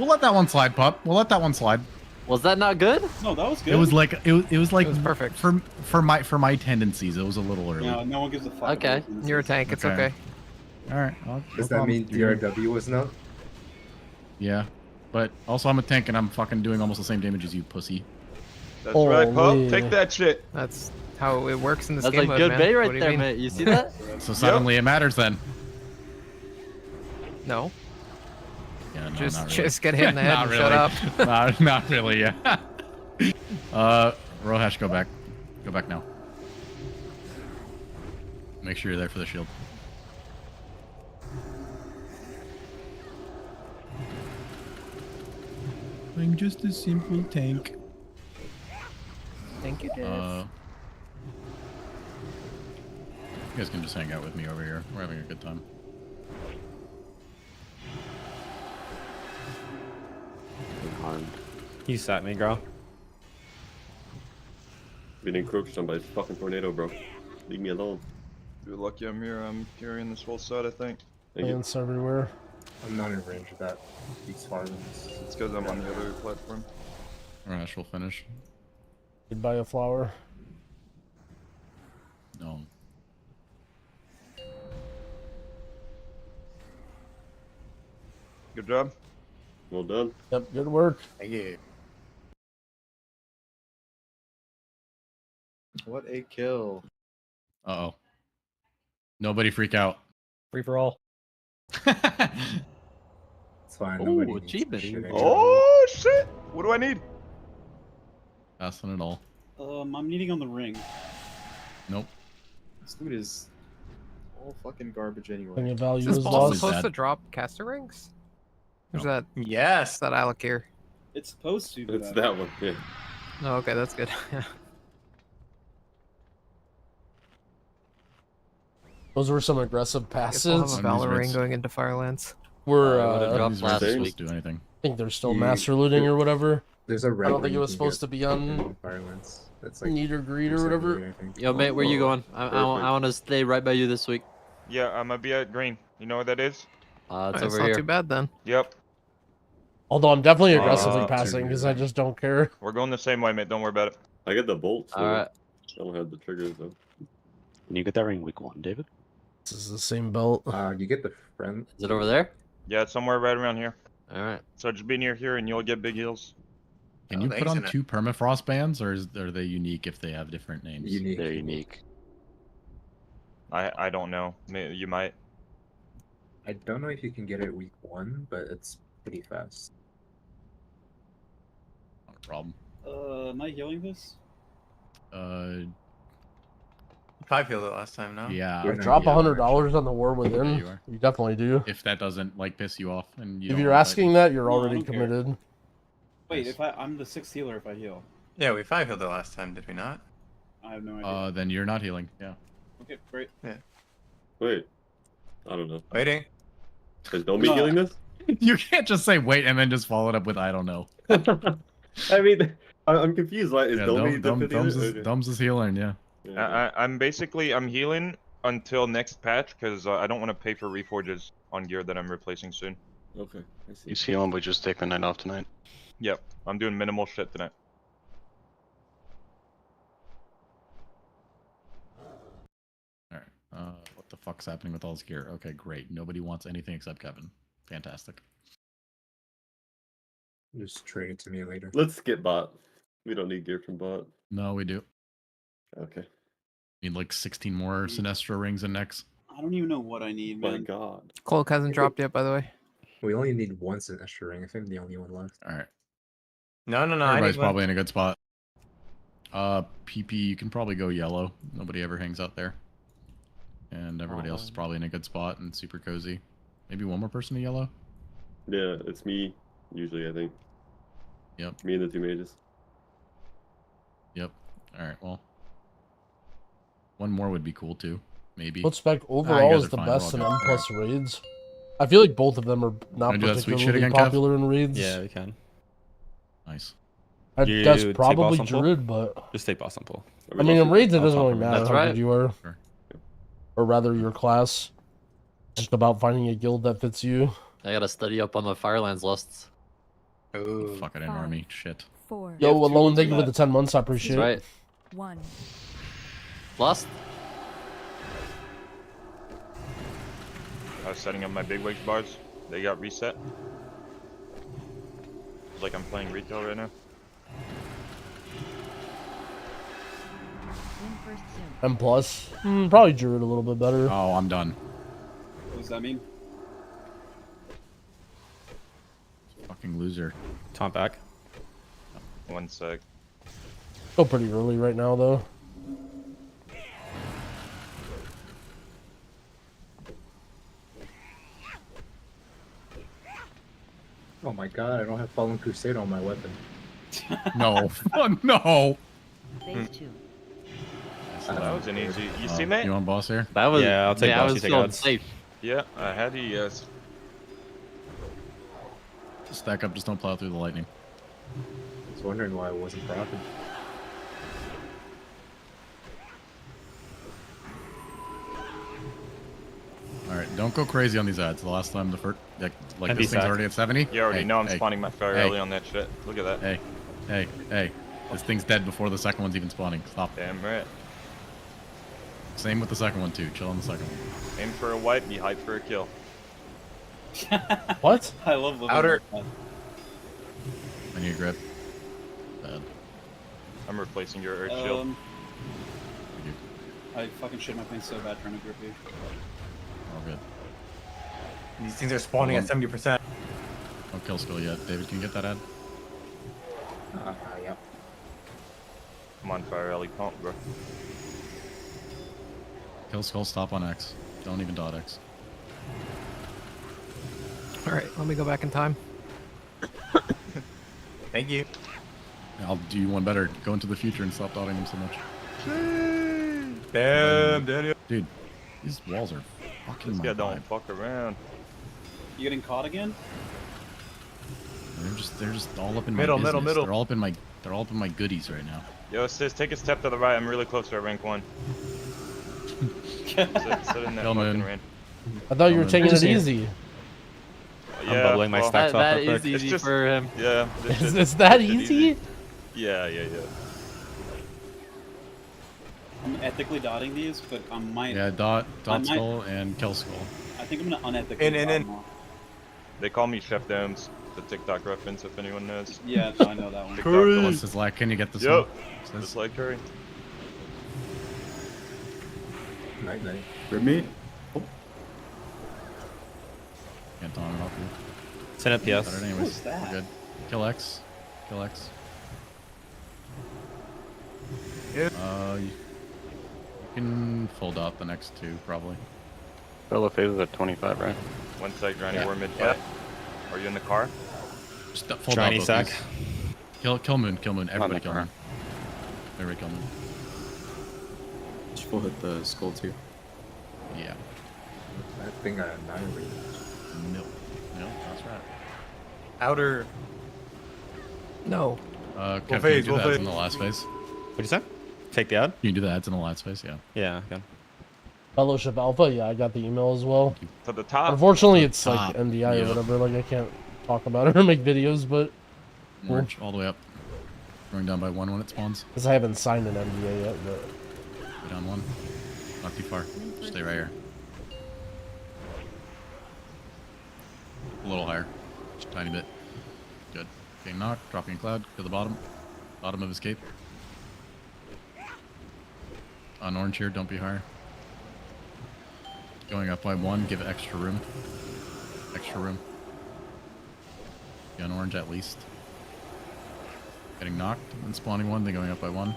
let that one slide, pup. We'll let that one slide. Was that not good? No, that was good. It was like it was like It was perfect. for my tendencies. It was a little early. No, no one gives a fuck. Okay. about these. You're a tank. It's okay. All right. No Does that problem. mean You're- DRW was no? Yeah, but also I'm a tank and I'm fucking doing almost the same damage as you, pussy. That's right, pup. Holy. Take that shit. That's how it works in this That's game a mode, good man. bait What right do you there, mean? mate. You see that? So suddenly it matters then. No. Yeah, no, Just not really. just get hit in the head Not and shut up. really. not really. Yeah. Rohash, go back. Go back now. Make sure you're there for the shield. I'm just a simple tank. Thank you, Dave. You guys can just hang out with me over here. We're having a good time. You sat me, girl. Been encroached on by this fucking tornado, bro. Leave me alone. You're lucky I'm here. I'm carrying this whole set, I think. Thank you. Plants everywhere. I'm not in range of that. He's farming. It's because I'm on the other platform. Rohash will finish. You'd buy a flower. No. Good job. Well done. Yep, good work. Thank you. What a kill. Uh-oh. Nobody freak out. Free for all. It's fine. Ooh, Nobody needs achievement. shit anymore. Oh shit! What do I need? Passing it all. I'm needing on the ring. Nope. This dude is all fucking garbage anyway. Plenty of value Is this is ball lost. supposed Sad. to drop caster rings? Or is No. that Yes. that Alakir? It's supposed to. It's that one. Yeah. Oh, okay, that's good. Those were some aggressive Guess we'll have passes. a On these Valor ring reds. going into Firelance. We're would've dropped These last weren't week. supposed to do anything. I think they're still master looting or whatever. There's a I don't think it was supposed to be on Firelands. That's like need or greed or whatever. Yo, mate, where you going? I want to stay right by you this week. Yeah, I'm gonna be at green. You know what that is? It's It's over not here. too bad then. Yep. Although I'm definitely aggressively Uh, passing because I just don't care. We're going the same way, mate. Don't worry about it. I get the bolts. All right. I don't have the triggers though. And you get that ring week 1, David? This is the same belt. you get the friend. Is it over there? Yeah, it's somewhere right around here. All right. So just be near here and you'll get big heals. Can you put on 2 permafrost bands, or are they unique if they have different names? They're unique. I don't know. You might. I don't know if you can get it week 1, but it's pretty fast. Not a problem. Am I healing this? 5 healed it last time, no? Yeah. Drop $100 on the War Within. you are. You definitely do. If that doesn't like piss you off, and you If don't you're want asking that, you're No, I already don't care. committed. Wait, if I'm the 6th healer if I heal. Yeah, we 5 healed it last time, did we not? I have no idea. then you're not healing. Yeah. Okay, great. Yeah. Wait. I don't know. Waiting. Is Domi healing this? You can't just say wait and then just follow it up with I don't know. I mean, I'm confused. Why is Yeah, Domi Doms is healing. Yeah. I'm healing until next patch because I don't want to pay for reforges on gear that I'm replacing soon. Okay, I see. He's healing, but just take the night off tonight. Yep, I'm doing minimal shit tonight. All right. What the fuck's happening with all this gear? Okay, great. Nobody wants anything except Kevin. Fantastic. Just trade it to me later. Let's skip bot. We don't need gear from bot. No, we do. Okay. Need like 16 more Sinestro rings and necks. I don't even know what I need, My man. God. Cloak hasn't dropped yet, by the way. We only need one Sinestro ring. I think the only one left. All right. No. Everybody's probably in a good spot. PP, you can probably go yellow. Nobody ever hangs out there. And everybody else is probably in a good spot and super cozy. Maybe one more person to yellow? Yeah, it's me, usually, I think. Yep. Me and the 2 mages. Yep. Alright, well. One more would be cool too. Maybe. What spec you overall guys is are the fine, best in we're all M good. plus raids? I feel like both of them are not Wanna do that sweet shit particularly again, Kev? popular in raids. Yeah, we can. Nice. That's probably Druid, but Just take boss and pull. I mean in raids it doesn't really That's matter how right. good you are. Sure. Or rather your class. Just about finding a guild that fits you. I gotta study up on the Firelands lists. Oh. Fucking an 5, army. Shit. 4, Yo, have 2 Alone, months thank you of for the that. 10 months, I appreciate That's it. right. 1. Lost? I was setting up my big wigs bars. They got reset. It's like I'm playing retail right now. Win first soon. M plus. Probably Druid a little bit better. Oh, I'm done. What does that mean? Fucking loser. Taunt back. 1 sec. Still pretty early right now though. Oh my god, I don't have Fallen Crusade on my weapon. No. Fuck no. Phase 2. That was an easy. You see, mate? You want boss here? That was. Yeah, I'll take I boss, was you take feeling odds. safe. Yeah, I had you guys. Stack up, just don't plow through the lightning. I was wondering why I wasn't propping. Alright, don't go crazy on these ads. The last time the first like And this thing's sack. already at 70. You already Hey, know I'm hey, spawning my fire hey, early on that shit. Look at that. Hey. This thing's dead before the second one's even spawning. Stop. Damn right. Same with the second one too. Chill on the second one. Aim for a wipe, be hyped for a kill. What? I love living Outer. like that. I need a grip. Bad. I'm replacing your earth shield. Thank you. I fucking shit my pants so bad trying to grip you. All good. These things are spawning at 70%. No kill skill yet. David, can you get that ad? Yep. Come on, fire alley pump, bro. Kill skull, stop on X. Don't even dot X. Alright, let me go back in time. Thank you. I'll do you one better. Go into the future and stop dotting them so much. Damn, Daniel. Dude, these walls are fucking This my guy vibe. don't fuck around. You getting caught again? They're just all up in my Middle, business. middle. They're all up in my goodies right now. Yo, sis, take a step to the right. I'm really close to rank 1. sit in that fucking rain. I thought you were taking it easy. Yeah, bubbling my stacks off real quick. It's easy just, for him. Yeah. It's that easy? Yeah. I'm ethically dotting these, but I might. Yeah, dot skull and kill skull. I think I'm gonna unethically. In. They call me Chef Domes, the TikTok reference, if anyone knows. Yeah, I know that one. Curry. Says like, can you get this one? Just like curry. Night night. Rip me. Can't taunt it off you. Send up PS. Got it anyways. We're good. Kill X. Kill X. You can full dot the next 2 probably. Fellow phases at 25, right? 1 sec, Granny. Yeah. We're mid fight. Are you in the car? Just full Shiny dot sack. these. Kill Moon. Everybody kill car. Moon. Everybody kill Moon. Just full hit the skull too. Yeah. I think I annihilated. No, that's right. Outer. No. Kev, We'll can you phase, do we'll the ads phase. in the last phase? What'd you say? Take the ad? Can you do the ads in the last phase? Yeah. Yeah, okay. Fellowship Alpha, yeah, I got the email as well. To the top. Unfortunately, it's Top, like NDI yeah. or whatever. Like I can't talk about it or make videos, but Orange all the way up. Going down by 1 when it spawns. because I haven't signed an NDA yet. But Go down 1. Not too far. Stay right here. A little higher. Just a tiny bit. Good. Getting knocked. Dropping a cloud to the bottom. Bottom of escape. On orange here, don't be higher. Going up by 1, give it extra room. Extra room. Be on orange at least. Getting knocked and spawning 1, then going up by 1.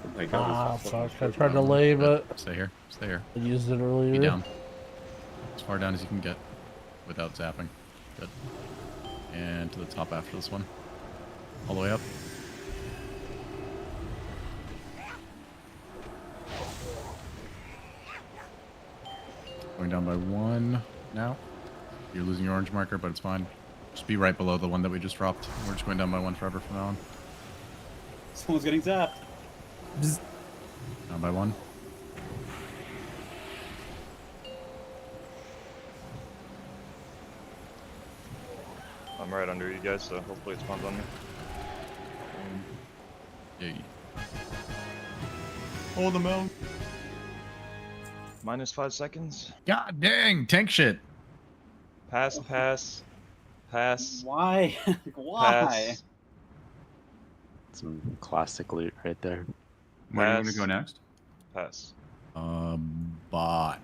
Oh my god. fuck! I tried to lay, but Stay here. Stay here. I used it earlier. Be down. As far down as you can get without zapping. Good. And to the top after this one. All the way up. Going down by 1 now. You're losing your orange marker, but it's fine. Just be right below the one that we just dropped. We're just going down by 1 forever from now on. Someone's getting zapped. Down by 1. I'm right under you guys, so hopefully it spawns on me. Yeah. Hold them out. Minus 5 seconds. God dang, tank shit. Pass. Why? Why? Pass. Some classic loot right there. Where do you want to go next? Pass. Bot.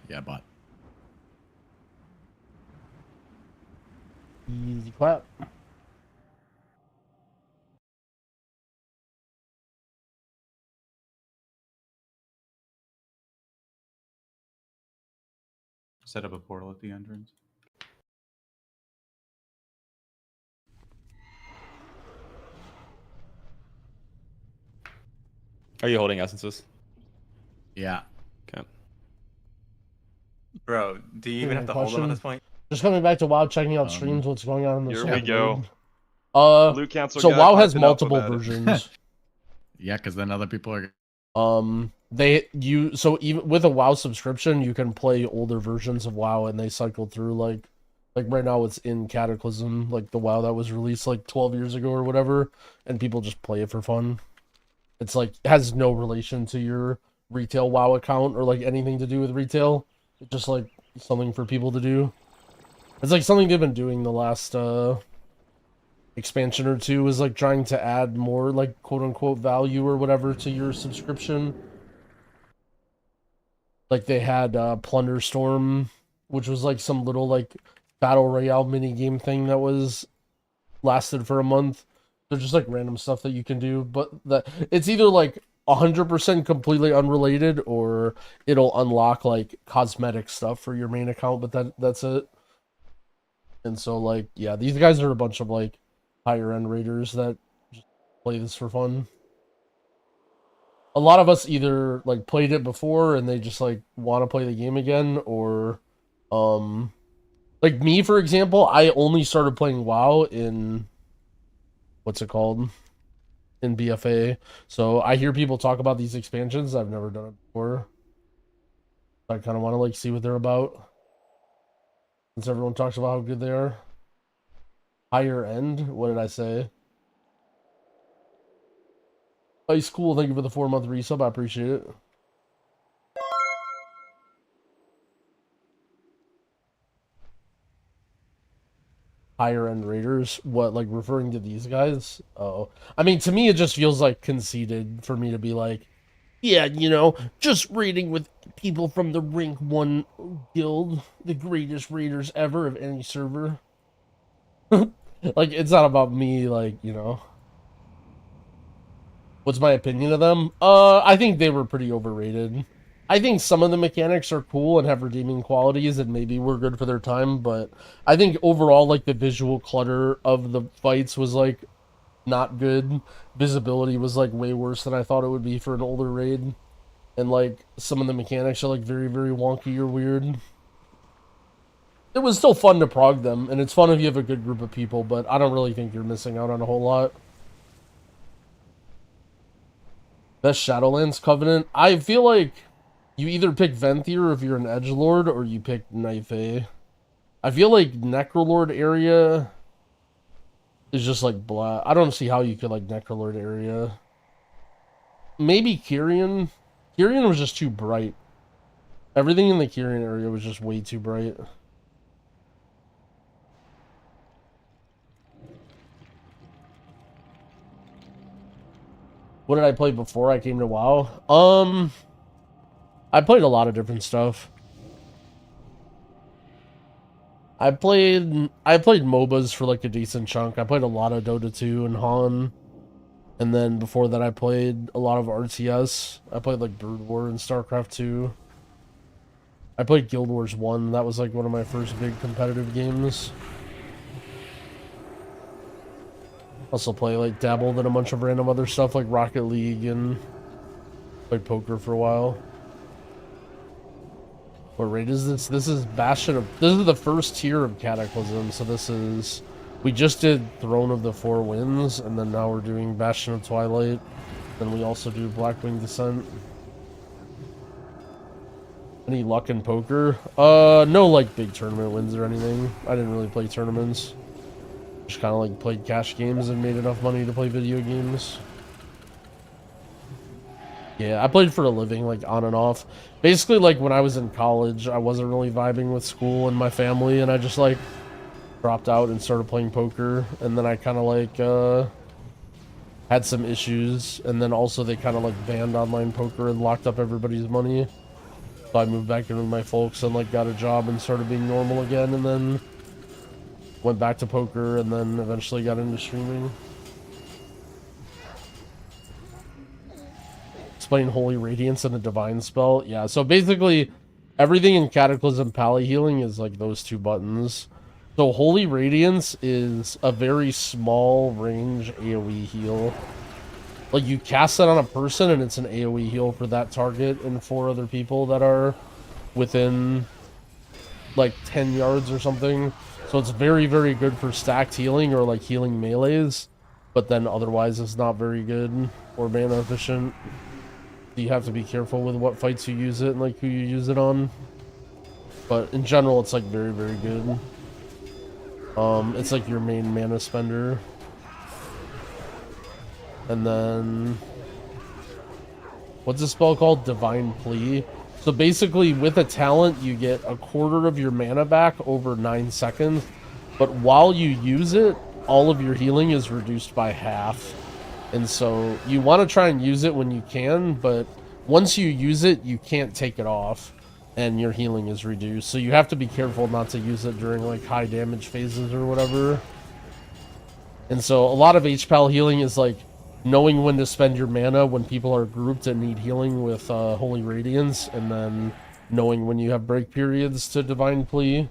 Yeah, bot. Easy clap. Set up a portal at the entrance. Are you holding essences? Yeah. Okay. Bro, do you even have to hold them at this point? Just coming back to WoW, checking out streams, what's going on in the Here server. we go. Loot cancel So guy, WoW has popping up multiple about it. versions. Yeah, because then other people are... So even with a WoW subscription, you can play older versions of WoW, and they cycle through like right now it's in Cataclysm, like the WoW that was released like 12 years ago or whatever, and people just play it for fun. It's like has no relation to your retail WoW account or like anything to do with retail. It's just like something for people to do. It's like something they've been doing the last expansion or two, is like trying to add more like quote unquote value or whatever to your subscription. Like they had Plunder Storm, which was like some little like battle royale mini game thing that was lasted for a month. They're just like random stuff that you can do, but that it's either like 100% completely unrelated or it'll unlock like cosmetic stuff for your main account, but that's it. And so like yeah, these guys are a bunch of like higher end raiders that just play this for fun. A lot of us either like played it before and they just like want to play the game again, or Like me, for example, I only started playing WoW in what's it called? In BFA. So I hear people talk about these expansions. I've never done it before. I kind of want to like see what they're about. Since everyone talks about how good they are. Higher end? What did I say? Ice Cool, thank you for the 4-month resub. I appreciate it. Higher end raiders? What, like referring to these guys? Oh. I mean, to me, it just feels like conceited for me to be like, yeah, you know, just raiding with people from the Rank 1 guild, the greatest raiders ever of any server. Like, it's not about me, like, you know. What's my opinion of them? I think they were pretty overrated. I think some of the mechanics are cool and have redeeming qualities and maybe were good for their time, but I think overall, like, the visual clutter of the fights was, like, not good. Visibility was, like, way worse than I thought it would be for an older raid. And, like, some of the mechanics are, like, very, very wonky or weird. It was still fun to prog them, and it's fun if you have a good group of people, but I don't really think you're missing out on a whole lot. Best Shadowlands Covenant? I feel like you either pick Venthyr if you're an Edgelord, or you pick Knife. I feel like Necrolord area is just like blah. I don't see how you could like Necrolord area. Maybe Kyrian. Kyrian was just too bright. Everything in the Kyrian area was just way too bright. What did I play before I came to WoW? I played a lot of different stuff. I played MOBAs for like a decent chunk. I played a lot of Dota 2 and Han. And then before that I played a lot of RTS. I played like Brood War and StarCraft 2. I played Guild Wars 1. That was like one of my first big competitive games. Also dabbled in a bunch of random other stuff like Rocket League and played poker for a while. What raid is this? This is Bastion of... This is the first tier of Cataclysm, so this is... We just did Throne of the Four Winds, and then now we're doing Bastion of Twilight. Then we also do Blackwing Descent. Any luck in poker? No like big tournament wins or anything. I didn't really play tournaments. Just kind of like played cash games and made enough money to play video games. Yeah, I played for a living, like on and off. Basically, like when I was in college, I wasn't really vibing with school and my family, and I just like dropped out and started playing poker. And then I kind of like had some issues, and then also they kind of like banned online poker and locked up everybody's money. So I moved back in with my folks and like got a job and started being normal again, and then went back to poker, and then eventually got into streaming. Explain Holy Radiance and the Divine Spell. Yeah, so basically everything in Cataclysm Pally Healing is like those two buttons. So Holy Radiance is a very small range AoE heal. Like you cast it on a person and it's an AoE heal for that target and 4 other people that are within like 10 yards or something. So it's very, very good for stacked healing or like healing melees, but then otherwise it's not very good or mana efficient. You have to be careful with what fights you use it and like who you use it on. But in general, it's like very, very good. It's like your main mana spender. And then what's the spell called? Divine Plea. So basically with a talent you get a quarter of your mana back over 9 seconds, but while you use it, all of your healing is reduced by half. And so you want to try and use it when you can, but once you use it, you can't take it off and your healing is reduced. So you have to be careful not to use it during like high damage phases or whatever. And so a lot of HPAL healing is like knowing when to spend your mana when people are grouped and need healing with Holy Radiance, and then knowing when you have break periods to Divine Plea.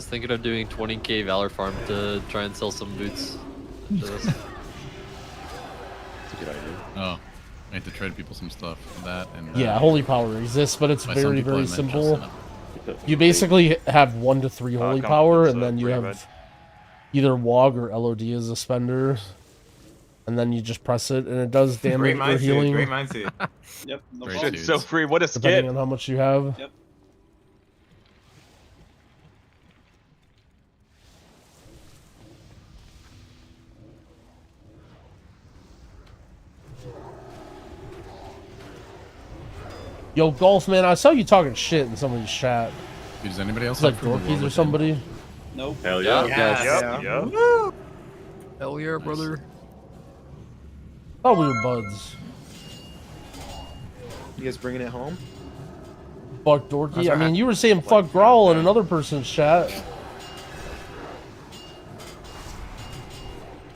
thinking of doing 20k Valor farm to try and sell some boots. After this. That's a good idea. Oh, I have to trade people some stuff. That and Yeah, holy power exists, but it's by some very, people, very I meant just simple. enough. You basically have 1 to 3 holy come power, with and then you Brave have Red. either WOG or LOD as a spender, and then you just press it, and it does damage or healing. Yep. No Great problem. dudes. So free. What a Depending skit. on how much you have. Yep. Yo, Golf, man, I saw you talking shit in somebody's chat. Dude, does anybody else It's like have From the War Dorkies or Within? somebody. Nope. Hell yeah. Yes. Yep. Hell yeah, brother. Oh, we were buds. You guys bringing it home? Fuck Dorky. I mean, you were saying fuck Growl in another person's chat.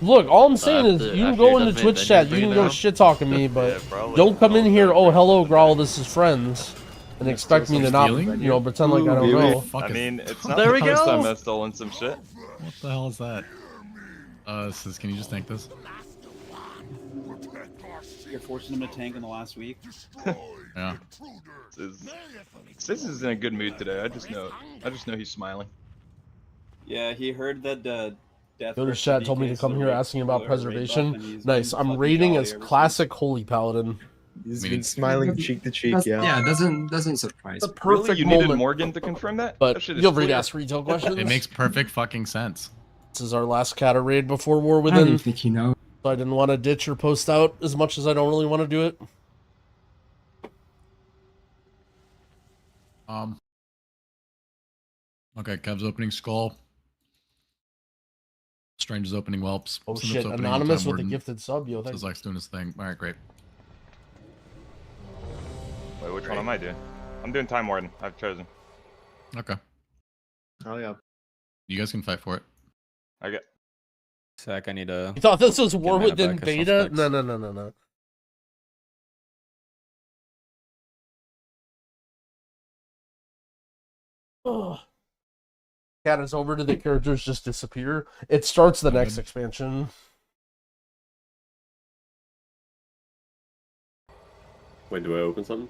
Look, all I'm saying is you can go into Twitch chat, you can go shit talking me, but don't come in here, oh hello Growl, this is friends, and expect me to not, you know, pretend like I don't know. I mean, it's not There the we first go. time I've stolen some shit. What the hell is that? Says, can you just tank this? You're forcing him to tank in the last week. Yeah. Sis is in a good mood today. I just know he's smiling. Yeah, he heard that Death Go to versus chat told me DK to come is here the asking raid about buff, and preservation. he's Nice. been I'm fucking rating jolly as ever classic Holy Paladin. He's been smiling cheek to cheek, That's- yeah. Yeah, it doesn't surprise The me. perfect Really, you moment. needed Morgan to confirm that? But That shit is you'll read clear. ask retail questions. It makes perfect fucking sense. This is our last Cata raid before War I don't Within. even think you know. So I didn't want to ditch or post out as much as I don't really want to do it. Okay, Kev's opening Skull. Strange is opening Whelps. Oh Synth's shit, opening Anonymous Time with the Warden. gifted sub, yo, thank Says Zach's doing his thing. Alright, great. Wait, which one am I doing? I'm doing Time Warden. I've chosen. Okay. Oh yeah. You guys can fight for it. I get. Zach, I need to. You thought this was War mana Within back as beta? suspects. No. Oh. Cata's over, do the characters just disappear? It starts the next expansion. Wait, do I open something?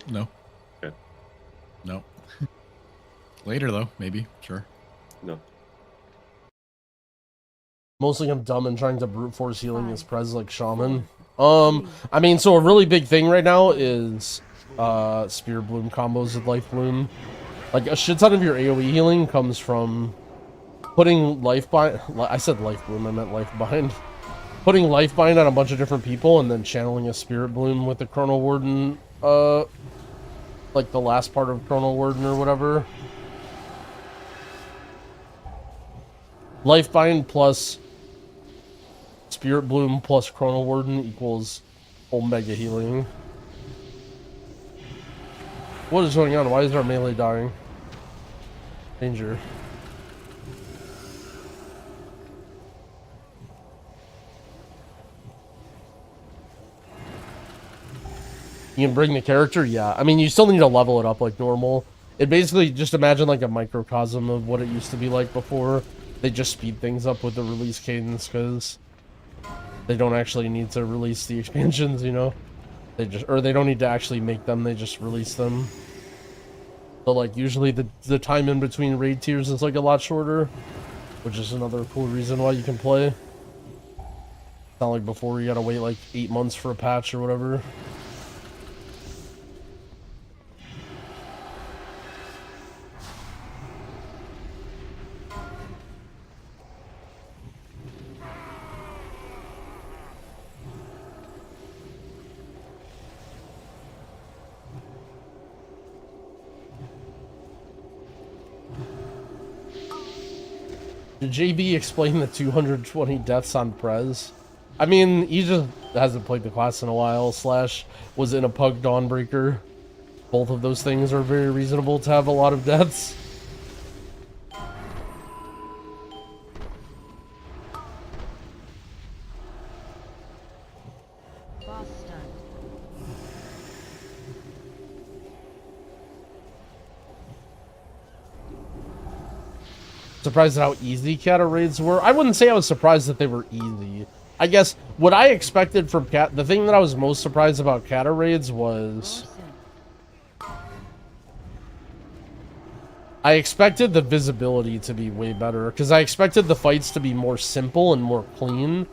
No. Okay. No. Later though, maybe. Sure. No. Mostly I'm dumb and trying to brute force healing his prez like shaman. I mean, so a really big thing right now is Spear Bloom combos with Life Bloom. Like a shit ton of your AoE healing comes from putting Life Bind. I said Life Bloom, I meant Life Bind. Putting Life Bind on a bunch of different people and then channeling a Spirit Bloom with the Chrono Warden, like the last part of Chrono Warden or whatever. Life Bind plus Spirit Bloom plus Chrono Warden equals Omega Healing. What is going on? Why is our melee dying? Danger. You can bring the character? Yeah. I mean, you still need to level it up like normal. It basically, just imagine like a microcosm of what it used to be like before. They just speed things up with the release cadence because they don't actually need to release the expansions, you know? They don't need to actually make them, they just release them. So like usually the time in between raid tiers is like a lot shorter, which is another cool reason why you can play. It's not like before you gotta wait like 8 months for a patch or whatever. Did JB explain the 220 deaths on Prez? I mean, he just hasn't played the class in a while, / was in a Pug Dawnbreaker. Both of those things are very reasonable to have a lot of deaths. Surprised at how easy Cata raids were. I wouldn't say I was surprised that they were easy. I guess what I expected from Cata, the thing that I was most surprised about Cata raids was I expected the visibility to be way better, because I expected the fights to be more simple and more clean,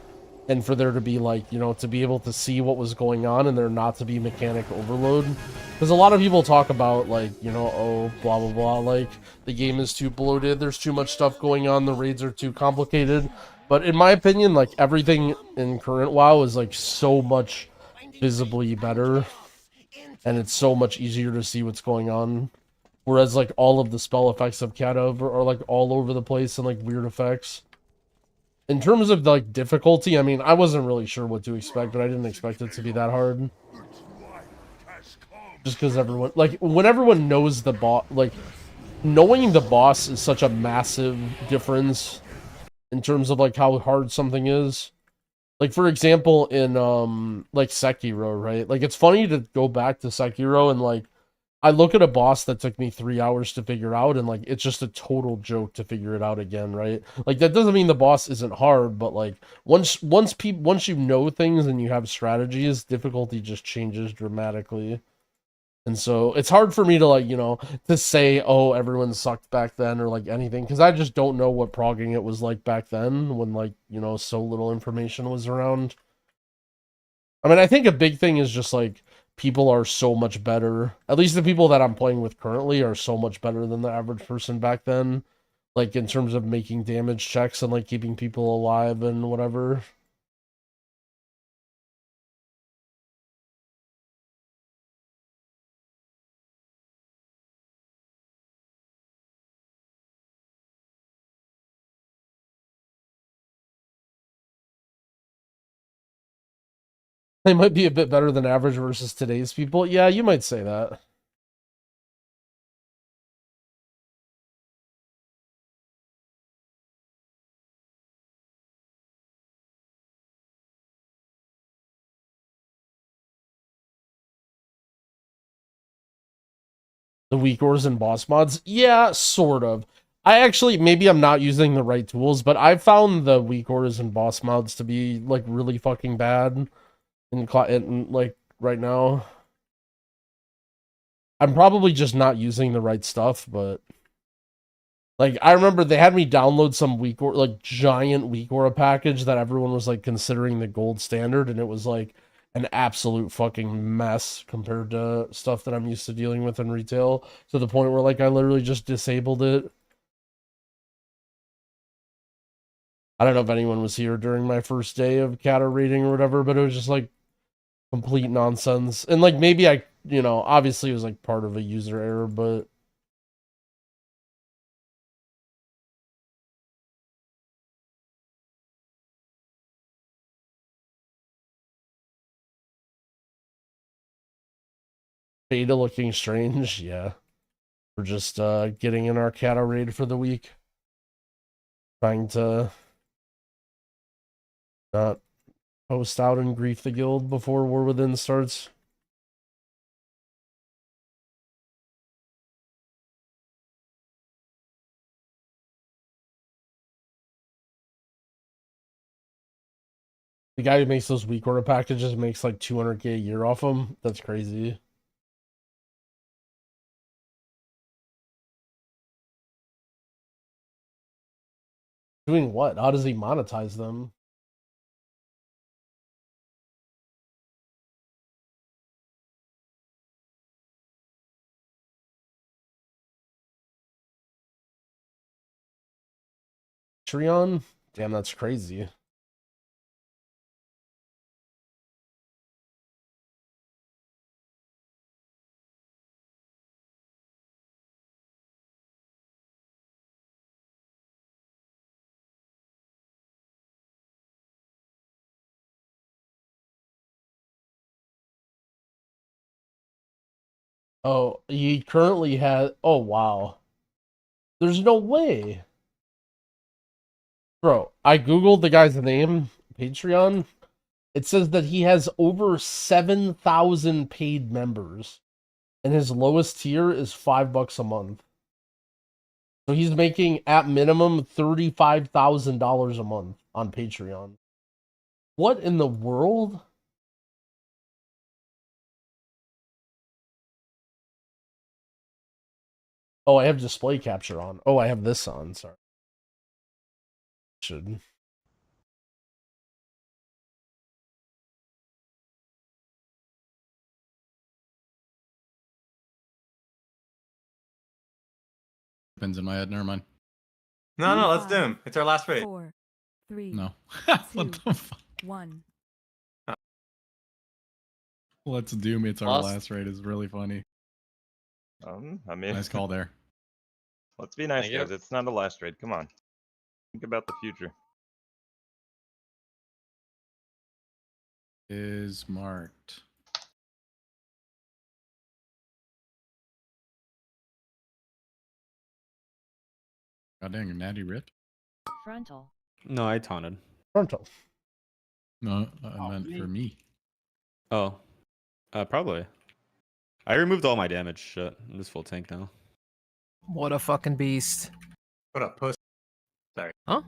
and for there to be, like, you know, to be able to see what was going on and there not to be mechanic overload. Because a lot of people talk about, like, you know, oh, blah, blah, blah, like, the game is too bloated, there's too much stuff going on, the raids are too complicated. But in my opinion, like, everything in current WoW is, like, so much visibly better, and it's so much easier to see what's going on. Whereas, like, all of the spell effects of Cata are, like, all over the place and, like, weird effects. In terms of, like, difficulty, I mean, I wasn't really sure what to expect, but I didn't expect it to be that hard. Just because everyone, like, when everyone knows the boss, like, knowing the boss is such a massive difference in terms of, like, how hard something is. Like, for example, in, like, Sekiro, right? Like, it's funny to go back to Sekiro and, like, I look at a boss that took me 3 hours to figure out, and, like, it's just a total joke to figure it out again, right? Like, that doesn't mean the boss isn't hard, but, like, once you know things and you have strategies, difficulty just changes dramatically. And so it's hard for me to, like, you know, to say, oh, everyone sucked back then or, like, anything, because I just don't know what progging it was like back then when, like, you know, so little information was around. I mean, I think a big thing is just, like, people are so much better. At least the people that I'm playing with currently are so much better than the average person back then. Like, in terms of making damage checks and, like, keeping people alive and whatever. They might be a bit better than average versus today's people. Yeah, you might say that. The weak ores and boss mods? Yeah, sort of. I actually, maybe I'm not using the right tools, but I found the weak ores and boss mods to be, like, really fucking bad in like, right now. I'm probably just not using the right stuff, but... Like, I remember they had me download some weak ore, like, giant weak ore package that everyone was, like, considering the gold standard, and it was, like, an absolute fucking mess compared to stuff that I'm used to dealing with in retail, to the point where, like, I literally just disabled it. I don't know if anyone was here during my first day of Cata raiding or whatever, but it was just, like, complete nonsense. And, like, maybe I, you know, obviously it was, like, part of a user error, but... Beta looking strange, yeah. We're just getting in our Cata raid for the week. Trying to not post out and grief the guild before War Within starts. The guy who makes those weak order packages makes like 200k a year off them. That's crazy. Doing what? How does he monetize them? Patreon? Damn, that's crazy. Oh, he currently has... Oh, wow. There's no way. Bro, I googled the guy's name, Patreon. It says that he has over 7,000 paid members. And his lowest tier is $5 a month. So he's making at minimum $35,000 a month on Patreon. What in the world? Oh, I have display capture on. Oh, I have this on. Sorry. Should. Depends in my head. Never mind. No, no, let's do him. It's our last raid. 4, 3, No. 2, What the fuck? 1. Let's Doom. It's our Lost. last raid is really funny. I mean, Nice call there. let's be nice, Thank you. guys. It's not the last raid. Come on. Think about the future. Is marked. God dang, Natty ripped. Frontal. No, I taunted. Frontal. No, I meant for me. Oh, probably. I removed all my damage. Shit, I'm just full tank now. What a fucking beast. What up, puss? Sorry. Huh?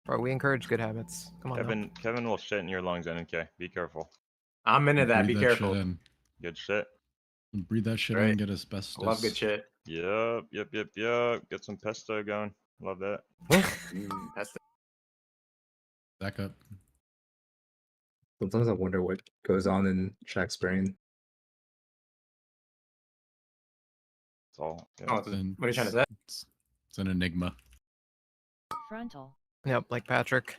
Bro, we encourage good habits. Come on. now. Kevin will shit in your lungs, NK. Be careful. I'm into that. Be Breathe that careful. shit in. Good shit. Breathe that shit in Right. and get asbestos. Love good shit. Yep. Get some pesto going. Love that. That's Back up. Sometimes I wonder what goes on in Shaq's brain. It's all. Yeah. Oh, what are you trying to say? It's an enigma. Frontal. Yep, like Patrick.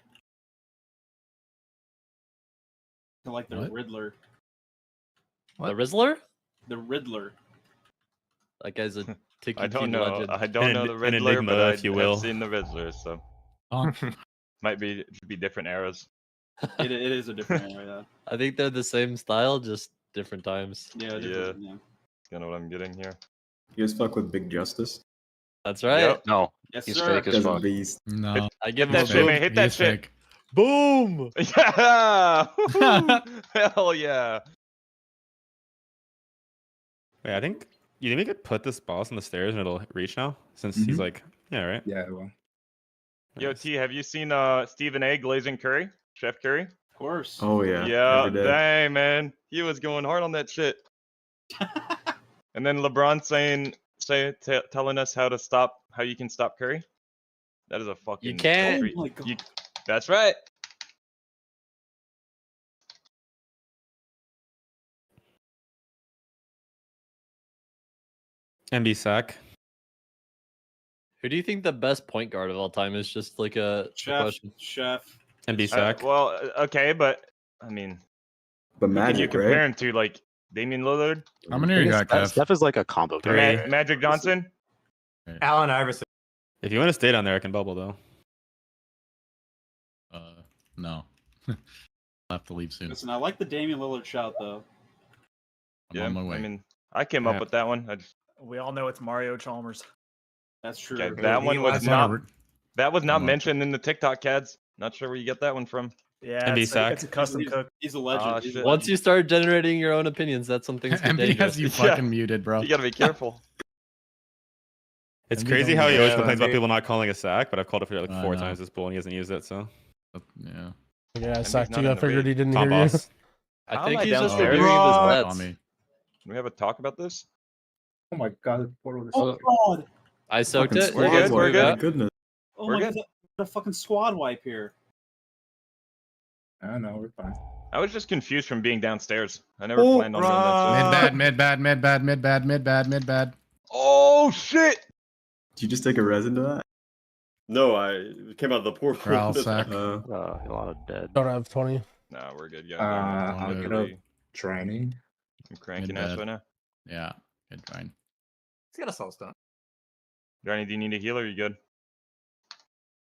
I like the What? Riddler. The Rizzler? The Riddler. That guy's a Tiki I don't Team know. legend. I don't know the An Riddler, enigma, but if you I've will. seen the Riddler, so might be different eras. It is a different area. I think they're the same style, just different times. Yeah, Yeah. yeah. That's kind of what I'm getting here. You guys fuck with Big Justice? That's right. Yep. No, Yes, he's sir. fake as Guy's a fuck. beast. No. I give Hit him that a shit, boom. man. Hit He that is shit. fake. Boom! Yeah! Woohoo! Hell yeah! Wait, I think you think we could put this boss on the stairs and it'll reach now, since he's like, yeah, right. Yeah, well. Yo, Nice. T, have you seen Stephen A. glazing Curry? Chef Curry? Of course. Oh yeah. Yeah, Every day. dang, man. He was going hard on that shit. And then LeBron telling us how you can stop Curry. That is a fucking. You can't. treat. Oh my God. That's right. MB sack. Who do you think the best point guard of all time is? Just like a question. Chef. MB sack. Well, okay, but I mean, But who can you Magic, compare right? him to? Like Damian Lillard, How many you got, Kev? Steph is like a combo. Three. guy. Magic Johnson. Allen Iverson. If you want to stay down there, I can bubble though. No. I'll have to leave soon. Listen, I like the Damian Lillard shout though. I'm Yeah, on my way. I mean, I came up with that one. We all know it's Mario Chalmers. That's true. Okay, that one was That's not. not a- That was not Come on. mentioned in the TikTok cads. Not sure where you get that one from. Yeah, MB it's sack. it's a custom cook. He's a legend. Ah, He's a shit. Once legend. you start generating your own opinions, that's something that's MB dangerous. has you fucking muted, bro. You gotta be careful. It's MB crazy don't how he use always that. complains about people not calling a sack, but I've called it for like I 4 know. times this bull and he hasn't used it. So Yeah. Yeah, I he's sacked not you. in I the figured raid. he didn't Tom hear you. boss. I How think am I he's just downstairs? reviewing his On bets. me. Can we have a talk about this? Oh my god, the portal is Oh God! I soaked Fucking it. We're You good, guys we're worry good. about My goodness. Oh We're my good. God! A fucking squad wipe here. I don't know, we're fine. I was just confused from being downstairs. I never planned on doing that shit. Mid bad. Oh shit! Did you just take a res into that? No, it came out of the portal. Growl sack. A lot of dead. Don't have 20. Nah, we're good, guys. I'll I'm get really- up training. I'm cranking Mid ass bad. right now. Yeah, good trying. He's got a soul stone. Johnny, do you need a heal or you good?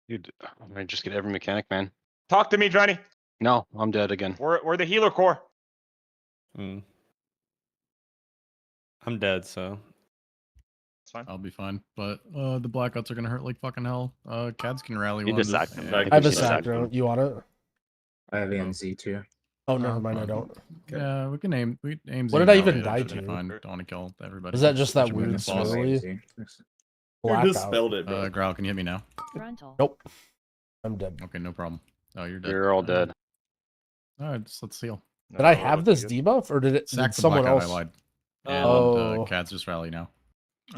Dude, I mean, just get every mechanic, man. Talk to me, Johnny. No, I'm dead again. We're the healer core. I'm dead, so It's fine. I'll be fine. But the blackouts are gonna hurt like fucking hell. Cads can rally He one. just sacked him. Yeah, I have a He's sack sacked. drone. You want it? I have AMZ too. Oh, never mind. I don't. Yeah, we can aim. What did I even that die should be to? Fine. Don't want to kill everybody. Is that just that Should win weird this boss. swirly? Blackout. Misspelled it, bro. Growl, can you hit me now? Frontal. Nope. I'm dead. Okay, no problem. Oh, you're dead. You're all dead. All right, let's seal. Did I have this debuff, or did Sack did the someone blackout, else? I lied. And Oh. Cats just rally now.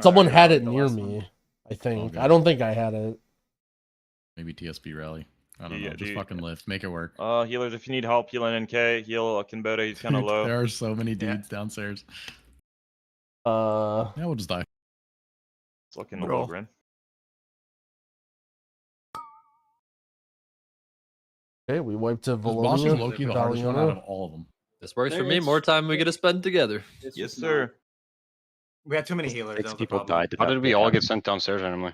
Someone had Alright, it the near last me. one. I think. good. I don't think I had it. Maybe TSP rally. I don't Yeah, know. Just dude. fucking lift. Make it work. Healers, if you need help healing NK, heal Kinboda. He's kind of low. There are so many dudes downstairs. Yeah, we'll just die. It's looking a Bro. little grin. Okay, we wiped a This boss is Valonia. low-key the hardest one out of all of them. This works for There me. is- More time we get to spend together. It's Yes, just sir. We had too many healers. Six That was the people problem. died. How did we all get sent downstairs randomly?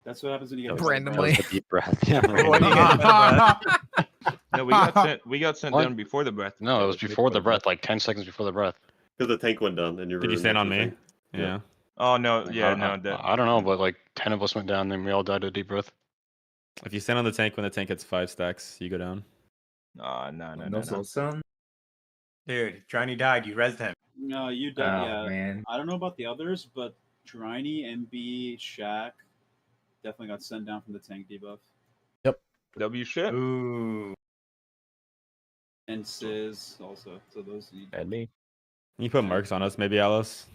That's what happens when you get That hit was- by the that was breath. the deep breath. Yeah. When you get hit by the breath. No, we got sent What? down before the breath. No, it was before the breath, like 10 seconds before the breath. Because the tank went down and you Did you stand on me? Yeah. Oh no, yeah, I, no. I don't know, but like 10 of us went down, then we all died of deep breath. If you stand on the tank when the tank hits 5 stacks, you go down. No soulstone? Dude, Johnny died. You rezzed him. No, you did. Oh, Yeah, man. I don't know about the others, but Driny, MB, Shaq definitely got sent down from the tank debuff. W shit. Ooh. And Sizz also. So those need. And me. Can you put marks on us, maybe, Alice?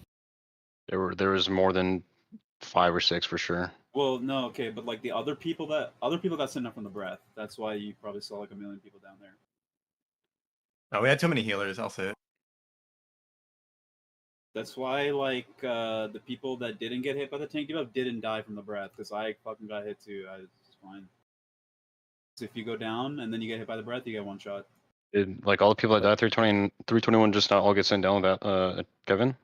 There was more than 5 or 6 for sure. Well, no, okay, but like the other people got sent down from the breath. That's why you probably saw like a million people down there. No, we had too many healers. I'll say it. That's why like the people that didn't get hit by the tank debuff didn't die from the breath, because I fucking got hit too. I was fine. So if you go down and then you get hit by the breath, you get one shot. Like all the people that died 321 just not all get sent down without Kevin?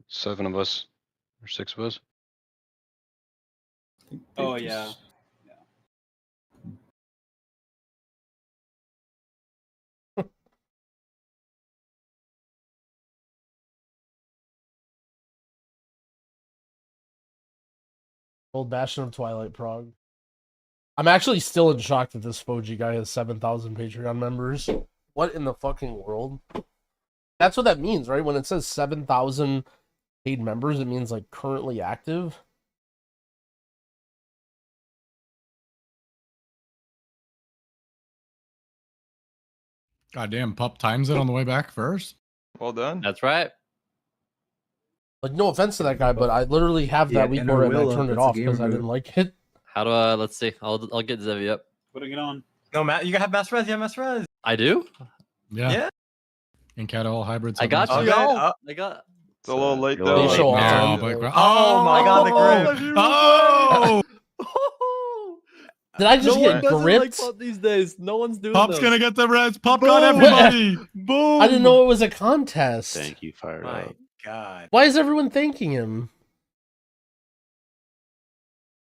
7 of us or 6 of us. Oh yeah. Old Bastion of Twilight Prague. I'm actually still in shock that this Foji guy has 7,000 Patreon members. What in the fucking world? That's what that means, right? When it says 7,000 paid members, it means like currently active. Goddamn, Pup times it on the way back first. Well done. That's right. Like, no offense to that guy, but I literally have that week where I turned it off because I didn't like it. How do I? Let's see. I'll get Zevi up. Putting it on. No, Matt, you gotta have mass res. You have mass res. I do. Yeah. And Cata all hybrids. I got you, y'all. I got. It's a little late They though. show all No, time. but Oh my god, the grip. Oh! Did I just No one get doesn't gripped? like Pup these days. No one's doing Pup's them. gonna get the res. Pup got everybody. Boom. I didn't know it was a contest. Thank you, fired My up. god. Why is everyone thanking him?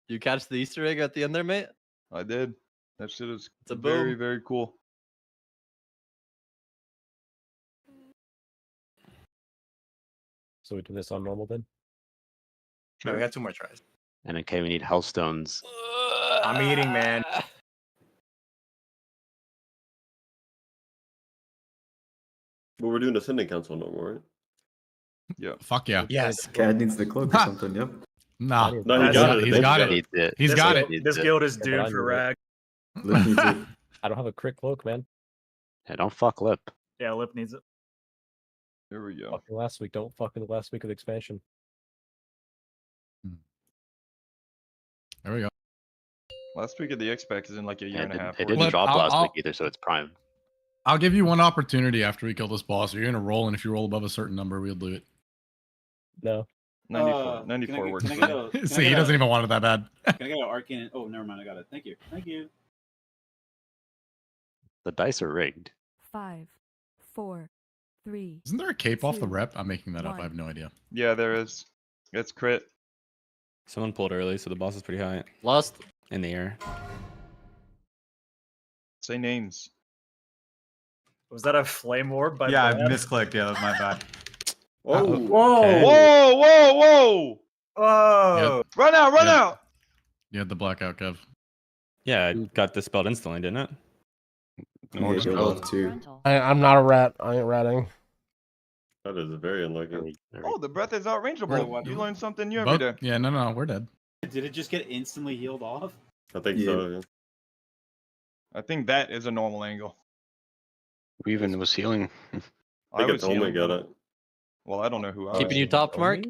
You catch the Easter egg at the end there, mate? I did. That shit is It's a very, boom. very cool. So we do this on normal then? No, we got 2 more tries. And okay, we need hellstones. I'm eating, man. But we're doing Ascending Council normal, right? Yeah. Fuck yeah. Yes. Cat needs the cloak or something, yep. Nah. No, he got it. He's got it. Needs it. He's got it. This guild is Yeah, but doomed I for knew it. rag. Lip needs it. I don't have a crit cloak, man. Yeah, don't fuck Lip. Yeah, Lip needs it. There we go. Fucking last week. Don't fucking the last week of the expansion. There we go. Last week of the X-Pack is in like a year and a half. It or- didn't Lip, drop I'll- last I'll- week either, so it's prime. I'll give you one opportunity after we kill this boss. You're gonna roll, and if you roll above a certain number, we'll do it. No. 94. 94 works. Can I get a, can I See, he get doesn't a- even want it that bad. Can I get an arcane? Oh, never mind. I got it. Thank you. Thank you. The dice are rigged. 5, 4, 3. Isn't there a cape off the 2, rep? I'm making that up. I 1. have no idea. Yeah, there is. It's crit. Someone pulled early, so the boss is pretty high Lost. in the air. Say names. Was that a flame orb by Yeah, I Brad? misclicked. Yeah, that was my bad. Oh, Whoa. Okay. Whoa, whoa, whoa! Whoa. Run out, run Yeah. out! You had the blackout, Kev. Yeah, it got dispelled instantly, didn't it? Yeah, go off too. Frontal. I'm not a rat. I ain't ratting. That is very unlucky. Oh, the breath is outrangeable. You learn something new every Both, day. yeah, no, we're dead. Did it just get instantly healed off? I think Yeah. so. Yeah. I think that is a normal angle. Who even was healing? I think was it's only healing. got it. Well, I don't know who I Keeping was you healing. topped, Mark?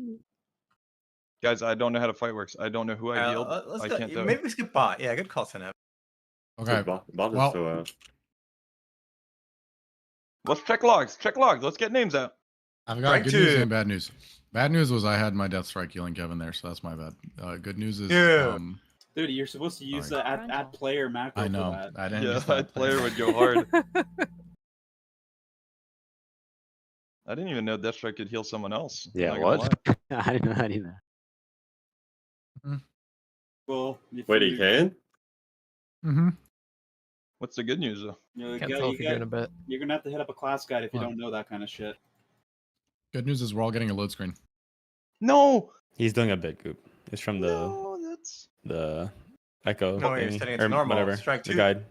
Guys, I don't know how the fight works. I don't know who I healed. Let's I go. can't tell. Maybe we skip bot. Yeah, good call, Senep. Okay. Bot is Well- so Let's check logs. Check logs. Let's get names out. I've got Rank good news 2. and bad news. Bad news was I had my death strike healing Kevin there, so that's my bad. Good news is Yeah. Dude, you're supposed to use Sorry. the add player macro I know. for that. I didn't Yeah, use that player would go hard. I didn't even know Death Strike could heal someone else. I'm Yeah, not gonna what? lie. I didn't know that either. Well, Wait, he can? Mm-hmm. What's the good news though? Can't tell if you're doing a bit. You're gonna have to hit up a class guide if you What? don't know that kind of shit. Good news is we're all getting a load screen. No. He's doing a bit, Goop. It's from the Echo No, he's thingy, setting it to or normal. whatever. Strike the 2. guide.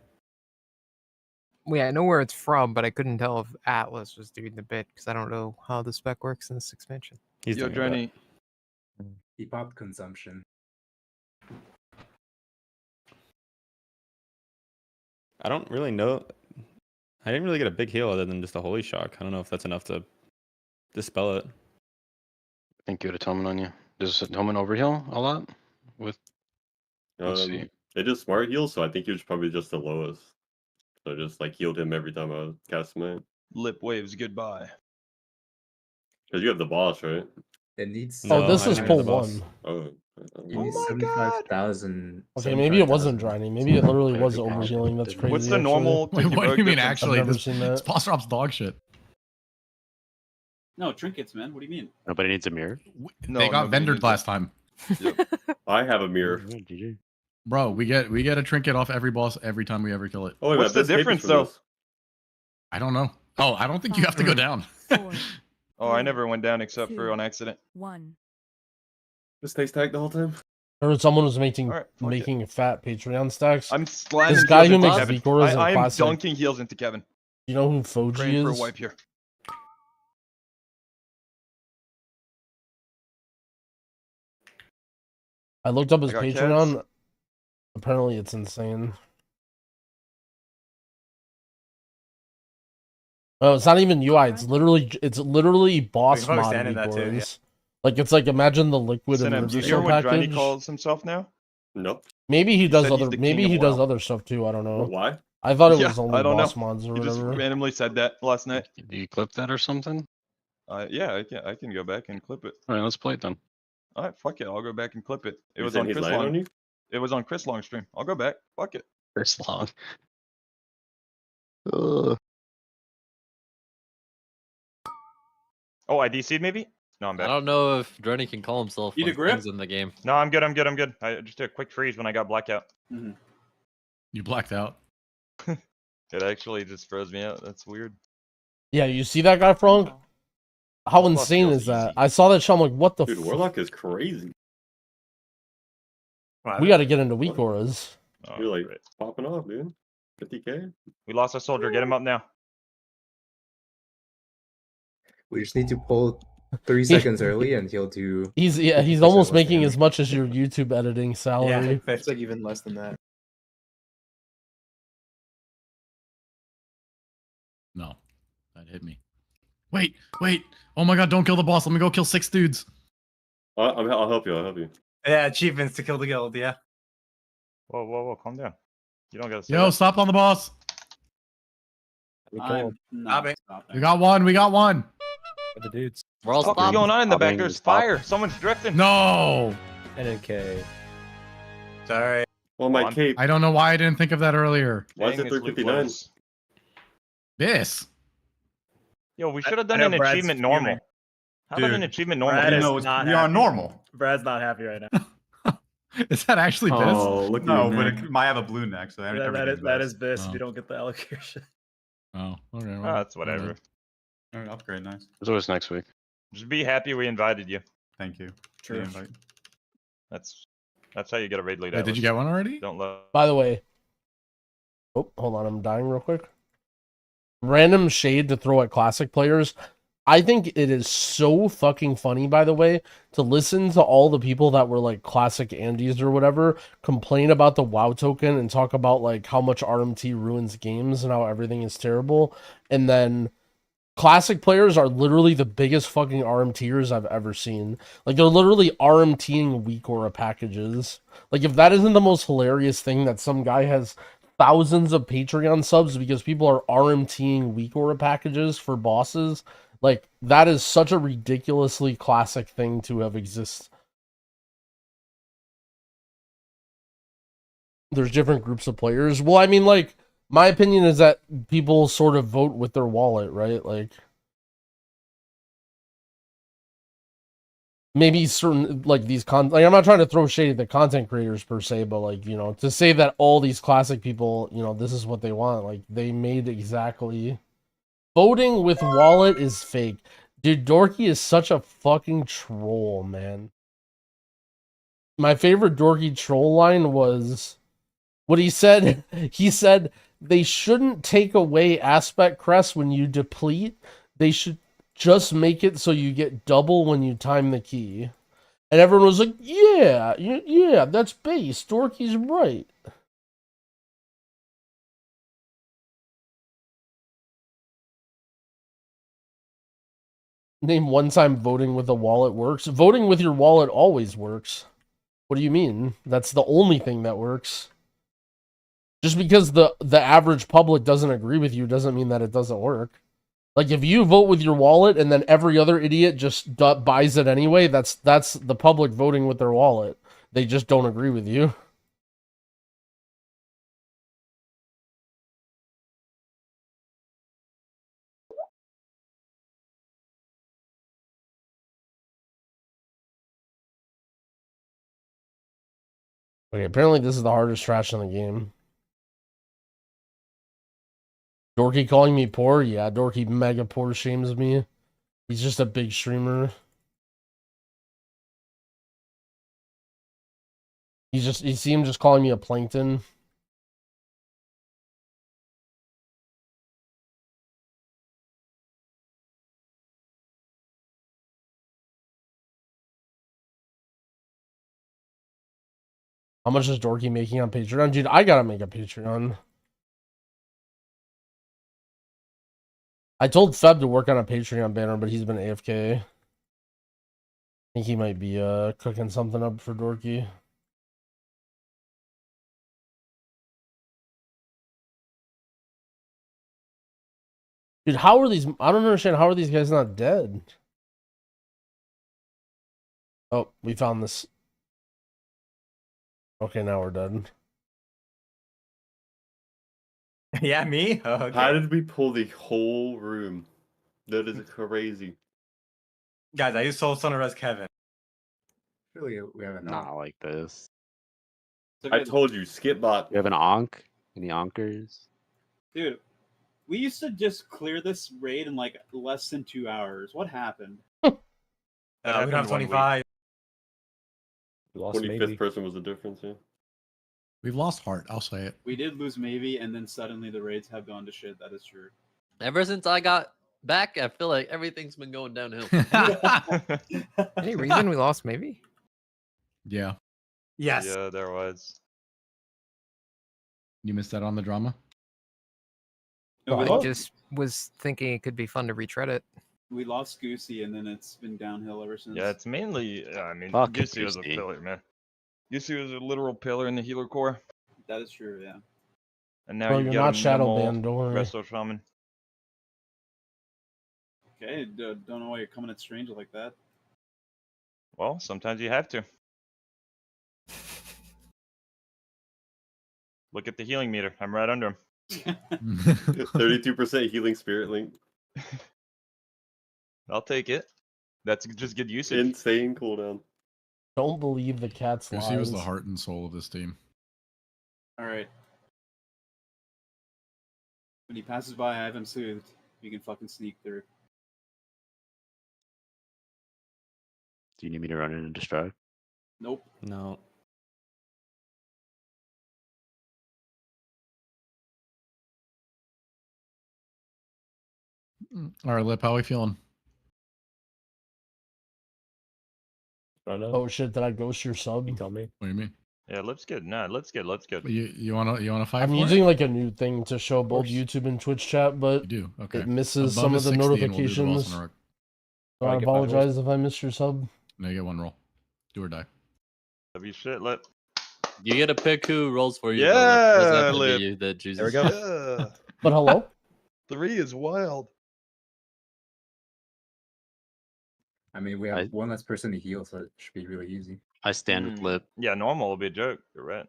Well, yeah, I know where it's from, but I couldn't tell if Atlas was doing the bit because I don't know how the spec works in this expansion. He's Yo, doing a bit. Drenny. Keep up consumption. I don't really know. I didn't really get a big heal other than just a holy shock. I don't know if that's enough to dispel it. I think you had a Toman on you. Does Toman overheal a lot? With let's see. It just smart heal, so I think he was probably just the lowest. So I just like healed him every time I cast him in. Lip waves goodbye. Because you have the boss, right? It needs. Oh, this is pull 1. Oh. You need 75,000. Okay, maybe it wasn't Drying. Maybe it literally was overhealing. That's crazy. What's the actually. normal? Wait, what do you mean actually? I've never This, seen this that. boss drop's dog shit. No, trinkets, man. What do you mean? Nobody needs a mirror. No, They got nobody vendored needs last time. I have a mirror. Bro, we get a trinket off every boss every time we ever kill it. Oh, wait, What's the there's papers difference for though? this. I don't know. Oh, I don't think you have to go down. Oh, I never went down except for on accident. 1. Just stays tagged the whole time. I heard someone was making Alright, fuck making fat Patreon stacks. I'm slamming This guy heals who into makes Kevin. Vicoras in I am Classic. dunking heals into Kevin. You know who Foji Praying for a is? wipe here. I looked up his I got Patreon. Kevs. Apparently, it's insane. Oh, it's not even UI. It's literally boss probably mod stand in that too, yeah. Vicoras. Like it's like imagine the liquid and Synapse, do you Reversal hear what Drenny package. calls himself now? Nope. Maybe he does said he's other. the Maybe king of he does WoW. other stuff too. I don't know. Why? I thought it Yeah, was only I don't boss know. mods or He just whatever. randomly said that last night. Do you clip that or something? Yeah, I can go back and clip it. All right, let's play it then. All right, fuck it. I'll go back and clip it. It You was saying on he's Chris lying Long. on you? It was on Chris Long stream. I'll go back. Fuck it. This long. Ugh. Oh, I DC'd maybe? No, I'm I back. don't know if Drenny can call himself Eat a when grip? things in the game. No, I'm good. I'm good. I'm good. I just did a quick freeze when I got blackout. You blacked out. It actually just froze me out. That's weird. Yeah, you see that guy, Frank? How Warlock insane feels is that? easy. I saw that show. I'm like, what the? Dude, Warlock is crazy. We got to get into weak auras. Oh, You're like great. popping off, dude. 50k. We lost our soldier. Get him up now. We just need to pull 3 seconds early, and he'll do. He's 50% almost less making damage. as much as your YouTube editing salary. Yeah, it's like even less than that. No, that hit me. Wait. Oh my god, don't kill the boss. Let me go kill 6 dudes. I'll help you. I'll help you. Yeah, achievements to kill the guild. Yeah. Whoa. Calm down. You don't gotta say Yo, that. stop on the boss. I'm not stopping. We got one. The dudes. We're all What's stopped. going on in the back? Stopping, There's stop. fire. Someone's drifting. No. NNK. Sorry. Well, my On. cape. I don't know why I didn't think of that earlier. Why is Dang, it it's Luke 359? Lowe's. This. Yo, we should have done I know an Brad's achievement normal. fuming. How about Dude, an achievement normal? Brad Yes. is No, not we are happy. normal. Brad's not happy right now. Is that actually this? Oh, look at No, you, but man. it might have a blue neck, so that is this. Oh. If you don't get the allocation. Oh, okay. Well, that's whatever. upgrade, nice. So it's next week. Just be happy we invited you. Thank you. True. The invite. That's how you get a raid lead. Wait, did Atlas. you get one already? Don't love. By the way, oh, hold on, I'm dying real quick. Random shade to throw at classic players. I think it is so fucking funny, by the way, to listen to all the people that were like classic Andes or whatever complain about the WoW token and talk about like how much RMT ruins games and how everything is terrible. And then classic players are literally the biggest fucking RMTers I've ever seen. Like they're literally RMTing weak aura packages. Like if that isn't the most hilarious thing that some guy has thousands of Patreon subs because people are RMTing weak aura packages for bosses. Like, that is such a ridiculously classic thing to have exist. There's different groups of players. Well, I mean, like, my opinion is that people sort of vote with their wallet, right? Like, maybe certain, like, these like, I'm not trying to throw shade at the content creators per se, but, like, you know, to say that all these classic people, you know, this is what they want, like, they made exactly... Voting with wallet is fake. Dude, Dorky is such a fucking troll, man. My favorite Dorky troll line was what he said. He said, they shouldn't take away aspect crest when you deplete. They should just make it so you get double when you time the key. And everyone was like, yeah, that's base. Dorky's right. Name one time voting with a wallet works. Voting with your wallet always works. What do you mean? That's the only thing that works. Just because the average public doesn't agree with you doesn't mean that it doesn't work. Like if you vote with your wallet and then every other idiot just buys it anyway, that's the public voting with their wallet. They just don't agree with you. Okay, apparently this is the hardest trash in the game. Dorky calling me poor? Yeah, Dorky mega poor shames me. He's just a big streamer. You see him just calling me a plankton. How much is Dorky making on Patreon? Dude, I gotta make a Patreon. I told Feb to work on a Patreon banner, but he's been AFK. I think he might be cooking something up for Dorky. Dude, how are these... I don't understand. How are these guys not dead? Oh, we found this. Okay, now we're dead. Yeah, me? Oh, okay. How did we pull the whole room? That is crazy. Guys, I used Soul Son as Kevin. Really, we haven't. Not like this. I told you, skip bot. You have an Ankh? Any Ankers? Dude, we used to just clear this raid in like less than 2 hours. What happened? We don't have 25. We lost 25th maybe. person was the difference, yeah. We've lost heart, I'll say it. We did lose maybe, and then suddenly the raids have gone to shit. That is true. Ever since I got back, I feel like everything's been going downhill. Any reason we lost maybe? Yeah. Yes. Yeah, there was. You missed that on the drama? No, I just was thinking it could be fun to retread it. We lost Goosey, and then it's been downhill ever since. Yeah, it's mainly. I mean, Fuck Goosey was a Goosey. pillar, man. Goosey was a literal pillar in the healer core, That is true, yeah. and now Bro, you you're got not a shadow minimal banned, don't worry. Resto Shaman. Okay, don't know why you're coming at Stranger like that. Well, sometimes you have to. Look at the healing meter. I'm right under him. 32% healing spirit link. I'll take it. That's just good usage. Insane cooldown. Don't believe the cat's lies. He was the heart and soul of this team. Alright. When he passes by, I have him soothed. You can fucking sneak through. Do you need me to run in and distract? Nope. No. All right, Lip, how are we feeling? Oh shit, did I ghost your sub? Tell me. What do you mean? Yeah, lip's good. Nah, lip's good. Lip's good. You wanna fight? I'm for using it? like a new thing to show both course. YouTube and Twitch chat, but You do. Okay. it misses Above some a of the 60 and we'll do the boss notifications. on a rock. So I get 5 rolls. apologize if I missed your sub. No, you get 1 roll. Do or die. W shit, lip. You get to pick who rolls for you. Yeah, though. It doesn't have to Lip. be you that chooses. There we go. Yeah. But hello? 3 is wild. I mean, we have one less person to heal, so it should be really easy. I stand with Lip. Yeah, normal will be a joke. You're right.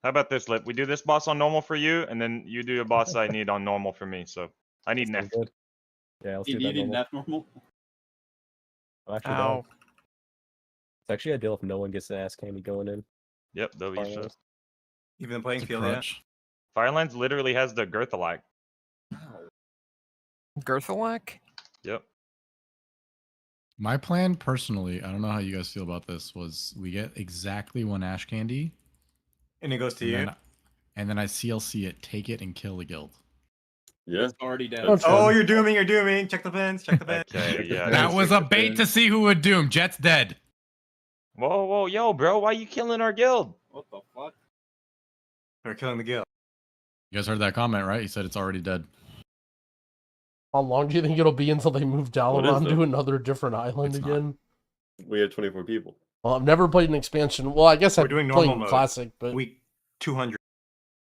How about this, Lip? We do this boss on normal for you, and then you do a boss I need on normal for me. So I need Neff. Yeah, let's You do that needed normal. Neff normal? I'm actually down. It's actually ideal if no one gets an ass candy going in. Yep, W shit. Firelines. Even playing It's a field, yeah. crutch. Firelines literally has the Girthalak. Girthalak? Yep. My plan personally, I don't know how you guys feel about this, was we get exactly 1 ash candy. And it goes to you. And then I CLC it, take it, and kill the guild. Yeah. It's already dead. Oh, you're dooming, you're dooming. Check the pins, check the pins. Okay, yeah. That was a bait to see who would doom. Jet's dead. Whoa, whoa, yo, bro, why you killing our guild? What the fuck? They're killing the guild. You guys heard that comment, right? He said it's already dead. How long do you think it'll be until they move What is Dalaran that? to another different island It's not. again? We had 24 people. Well, I've never played an expansion. Well, I guess We're I've doing played normal mode. Classic, but Week 200.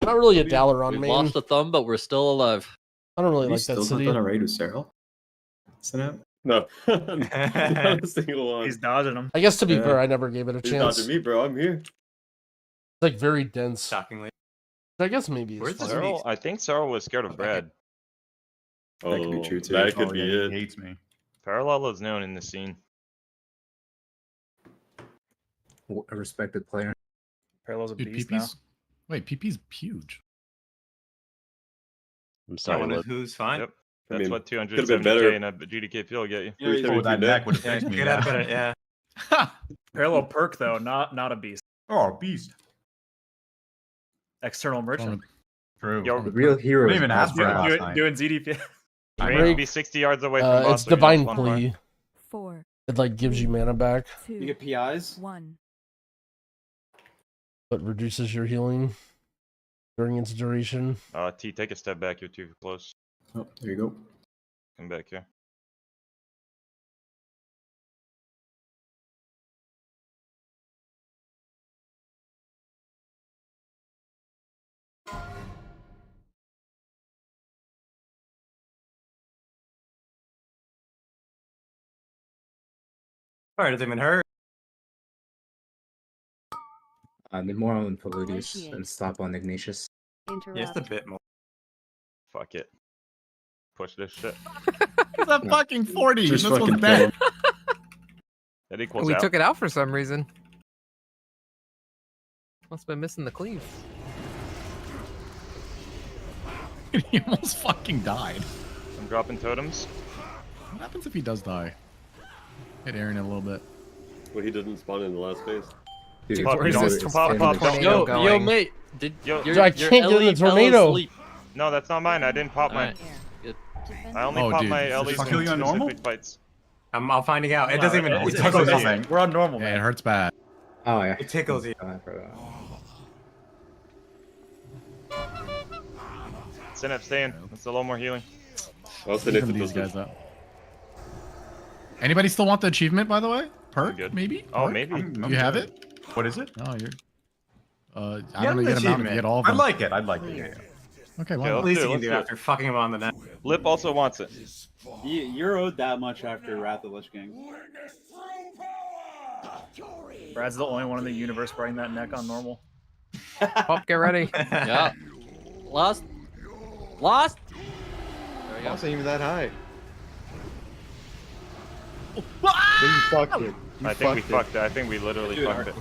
not really a Dalaran We've main. lost a thumb, but we're still alive. I don't really Have you like that still city. not done a raid with Cyril? Snap. No. Not a single one. He's dodging them. I guess to be Yeah. fair, I never gave it a He's chance. dodging me, bro. I'm here. It's like very dense. Shockingly. I guess maybe it's Where's fine. this Cyril, I think Cyril was scared of Brad. That could be true, too. That could Oh, be yeah, it. He hates me. Parallel is known in the scene. A respected player. Parallel's a Dude, beast now. PP's. Wait, PP's huge. I'm sorry, One of Lip. who's fine. Yep. I That's mean, what could've been 270k better. in a GDKP will get you. Yeah, he's- Oh, that neck would have Yeah, fixed me. get out better, yeah. Parallel perk though, not a beast. Oh, beast. External merchant. True. Yo, The real hero. I is didn't even Boss ask for it Brad. last night. Doing ZDP. Rain be 60 yards away from boss. It's so you Divine don't spawn far. Plea. 4, It like gives you mana back, 2, You get PIs? 1. but reduces your healing during its duration. T, take a step back. You're too close. Oh, there you go. Come back here. Alright, does it even hurt? The more on Polludius and stop on Ignatius. Just a bit more. Fuck it. Push this shit. It's a fucking 40. Just This was fucking dead. That equals We out. took it out for some reason. Must have been missing the cleave. He almost fucking died. I'm dropping totems. What happens if he does die? Hit Aaron a little bit. Well, he didn't spawn in the last phase. Dude, Pop, where's don't- this pop, pop, don't- tornado Yo, going? mate. Did Yo, your, I your can't get in the Ellie fell tornado. asleep. No, that's not mine. I didn't pop mine. Good. I only Oh, pop dude, my does LEs this in kill you on normal? specific fights. I'm finding out. It doesn't even. It It tickles tickles you. you. We're on normal, Yeah, it man. hurts bad. Oh yeah. It tickles you. I forgot. Synapse, stay in. It's a little more healing. I'll send it Even to these those guys up. Anybody still want the achievement, by the way? Perk, good. maybe? Oh, Perk? maybe. Do you have it? What is it? Oh, you're. I Yeah, don't know. You get them out. You get all of I'd them. like it. I'd like it. Yeah. Okay, Okay, well, let's Least do you it, can do let's after fucking him on the net. Lip also wants it. You're owed that much after Wrath of the Lich King. Brad's the only one in the universe riding that neck on normal. Pop, get ready. Yeah. Lost. Lost. There we go. Wasn't even that high. You fucked it. I think we fucked it. I think we literally Dude, fucked it.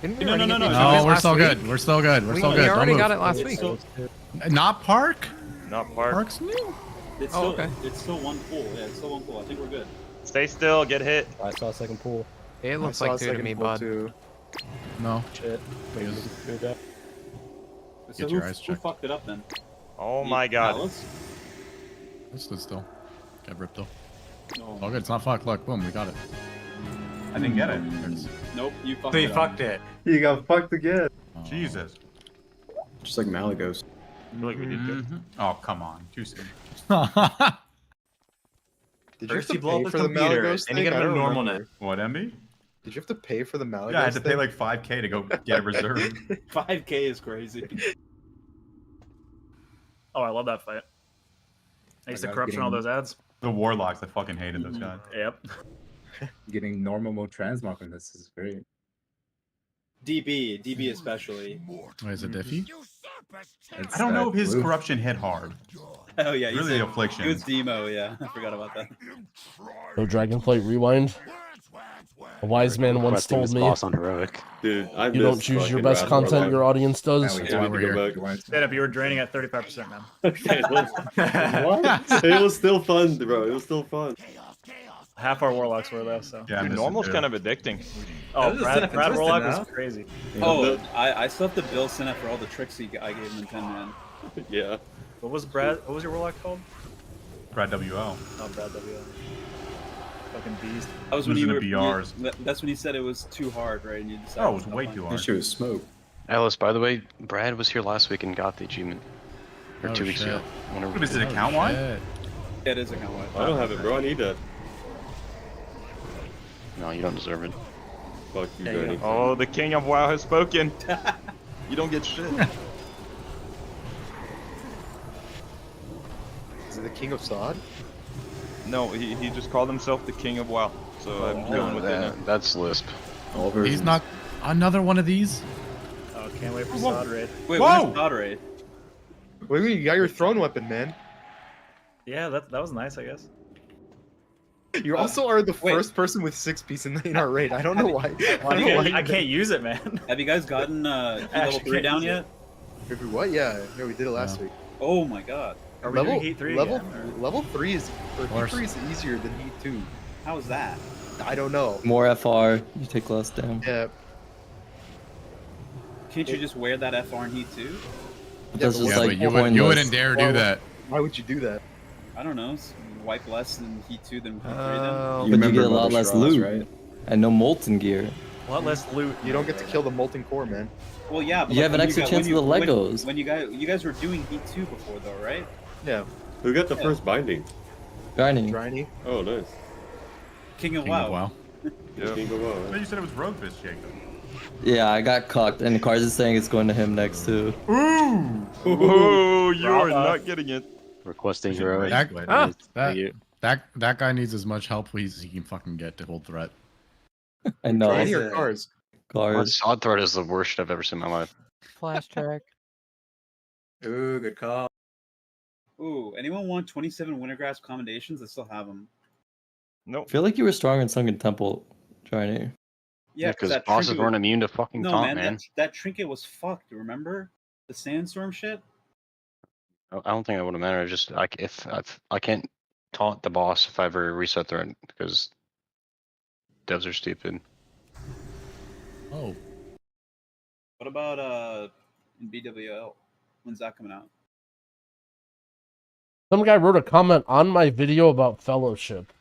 Didn't we No, already no, get no, the no. achievement no, we're last still week? good. We're still good. We're still We good. already Don't got move. it last week. Not Park? Not park. Park's new. It's Oh, still, okay. it's still one pool. Yeah, it's still one pool. I think we're good. Stay still. Get hit. I saw a second pool. It looks like two to me, bud. No. Shit. So Get your who, eyes who checked. fucked it up then? Oh The my god. Atlas? It stood still. Get ripped though. Oh, good. It's not fucked. Look, boom, we got it. I didn't get it. There it is. Nope, you fucked So you it up. fucked it. You got fucked again. Jesus. Just like Malagos. Like we did good. Oh, come on. Too soon. Did you have First to you blow pay up for the the computer, Malagos and thing? you get I a don't normal remember. net. What, MB? Did you have to pay for the Malagos Yeah, I had to pay thing? like 5K to go get a reserve. 5K is crazy. Oh, I love that fight. I used to corruption all those ads. The Warlocks, I fucking hated those guys. Yep. Getting normal mode transmog on this is great. DB especially. Wait, is it Diffie? I don't know if his corruption hit hard. Oh yeah, he's Really the affliction. He was Demo, yeah. I forgot about that. No Dragonflight Rewind. A wise man once Requesting told his me, boss on heroic. Dude, I you don't miss choose your fucking best Rad content, Warlock. your audience does. Now That's why we're here. Stand up, you were draining at 35%, man. Okay, what? It was still fun, bro. It was still fun. Half our warlocks were though, so. Yeah, I Dude, miss it normal's too. kind of addicting. Oh, That is Brad consistent Warlock now. was crazy. Oh, I still have to bill Senna for all the tricks I gave him in 10 man. Yeah. What was your warlock called? Brad WO. Oh, Brad W. Fucking beast. That was when Losing you were. the BRs. That's when you said it was too hard, right? And you decided Oh, it was way too That hard. shit was smoke. Alice, by the way, Brad was here last week and got the achievement. Or Oh, 2 weeks shit. ago. Whenever What is it, Oh, account wide? shit. Yeah, it is account wide. I don't have it, bro. I need that. No, you don't deserve it. Fuck you, Yeah, you Danny. Oh, the king of WoW has spoken. You don't get shit. Is it the King of Sod? No, he just called himself the king of WoW. So I'm going with it now. That's Lisp. All He's versions. not another one of these. Oh, can't wait for Sod Raid. Wait, Whoa! where's God Raid? Wait, you got your throne weapon, man. Yeah, that was nice, I guess. You also are the wait. first person with 6 piece in our raid. I don't know why. I can't use it, man. Have you guys gotten level Actually, 3 can't down use yet? Maybe what? Yeah, no, we did it last week. Oh my god. Are we doing Heat 3 level, again, or- level 3 is or course. Heat 3 is easier than Heat 2. How is that? I don't know. More FR, you take less damage. Yeah. Can't you just wear that FR in Heat 2? That's but just Yeah, like but you wouldn't dare do Why- that. Why would you do that? I don't know. Wipe less in Heat 2 than Heat 3 then? But you get a lot less Straws, loot. right? And no molten gear. A lot less loot. You don't get to kill the molten core, man. Well, yeah, but You have an when extra got- chance when of the you- Legos. When you guys were doing Heat 2 before, though, right? Yeah. Who got the first binding? Grinding. Driny. Oh, nice. King of King WoW. of WoW. Yeah. King of WoW. I thought you said it was Rogue Fist, Jacob. Yeah, I got cocked, and the cards is saying it's going to him next too. Ooh! Oh, you are not getting it. Requesting heroic. That guy needs as much help as he can fucking get to hold threat. I know. Driny or cars? Cards. Sod Threat is the worst shit I've ever seen in my life. Flash track. Ooh, good call. Ooh, anyone want 27 Wintergrass commendations? I still have them. Nope. I feel like you were strong in Sunken Temple, Driny. Yeah, because that bosses trinket weren't immune to fucking No, taunt, man, man. that trinket was fucked. Remember the sandstorm shit? I don't think that would have mattered. Just I can't taunt the boss if I ever reset threat because devs are stupid. Oh. What about in BWL? When's that coming out? Some guy wrote a comment on my video about Fellowship.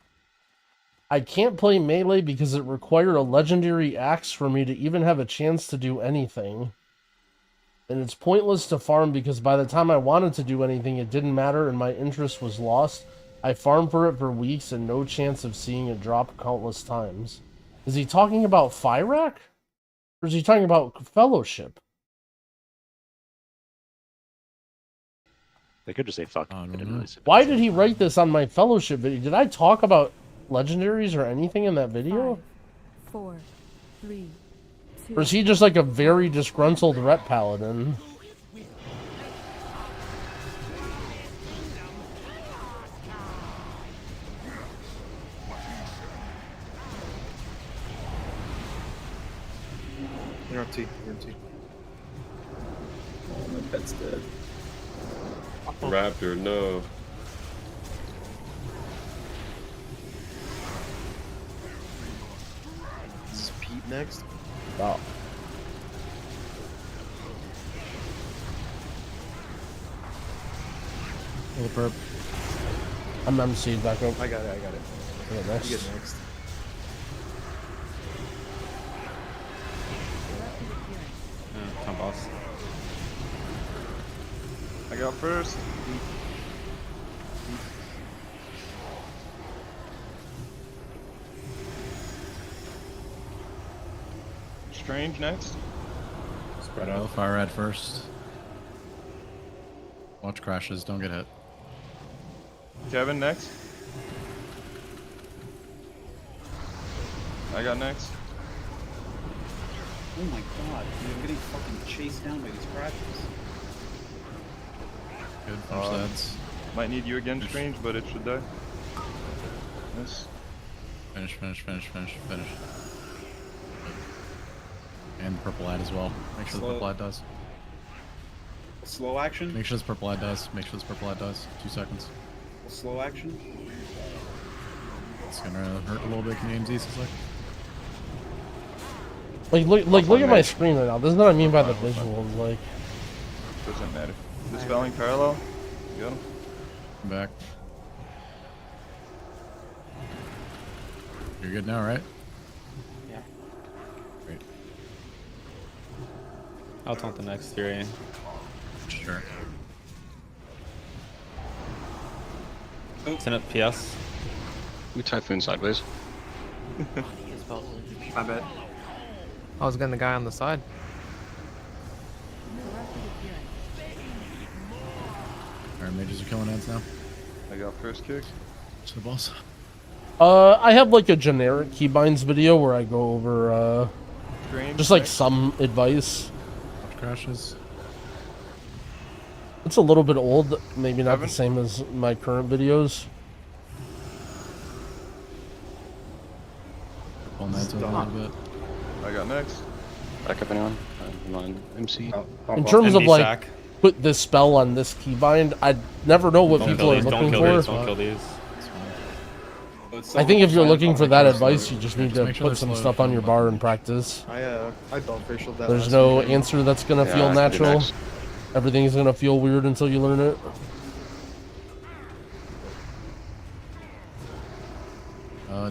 I can't play Melee because it required a legendary axe for me to even have a chance to do anything. And it's pointless to farm because by the time I wanted to do anything, it didn't matter and my interest was lost. I farmed for it for weeks and no chance of seeing it drop countless times. Is he talking about Fyrak? Or is he talking about Fellowship? They could just say fuck. Why did he write this on my Fellowship video? Did I talk about legendaries or anything in that video? 5, 4, 3, 2. Or is he just like a very disgruntled ret paladin? You're up T. You're up T. Oh, my pet's dead. Raptor, no. Is Pete next? Wow. Little perp. I'm MC back up. I got it. I got it. Yeah, next. You get next. Come boss. I got first. Strange next. Spread out. Fire red first. Watch crashes. Don't get hit. Kevin next. I got next. Oh my god, dude, I'm getting fucking chased down by these crashes. Good. Finish that. Might need you again, Strange, but it should die. Yes. Finish. And purple ad as well. Make sure the purple ad does. Slow action? Make sure this purple ad does. 2 seconds. Slow action? It's gonna hurt a little bit. Can you aim Z? Look at my screen right now. This is what I mean by the visuals. Like, Doesn't matter. Dispelling parallel. You got him. Come back. You're good now, right? Yeah. Great. I'll taunt the next 3. Sure. Send up PS. We typhoon sideways. My bad. I was getting the guy on the side. Alright, mages are killing ads now. I got first kick. To the boss. I have like a generic keybinds video where I go over Strange just like next. some advice. Watch crashes. It's a little bit old, maybe not Kevin? the same as my current videos. Pull ads over a little bit. I got next. Back up anyone? I'm on MC. In terms of ND like sack. put this spell on this keybind, I never know what Don't people kill are these. looking Don't kill for. these. Don't kill these. I think if you're looking for that sure advice, slow. you just Yeah, need just to make sure put they're some slow. stuff on your bar and practice. I don't facial that. There's last no meeting. answer that's gonna Yeah, feel I can do natural. next. Everything's gonna feel weird until you learn it.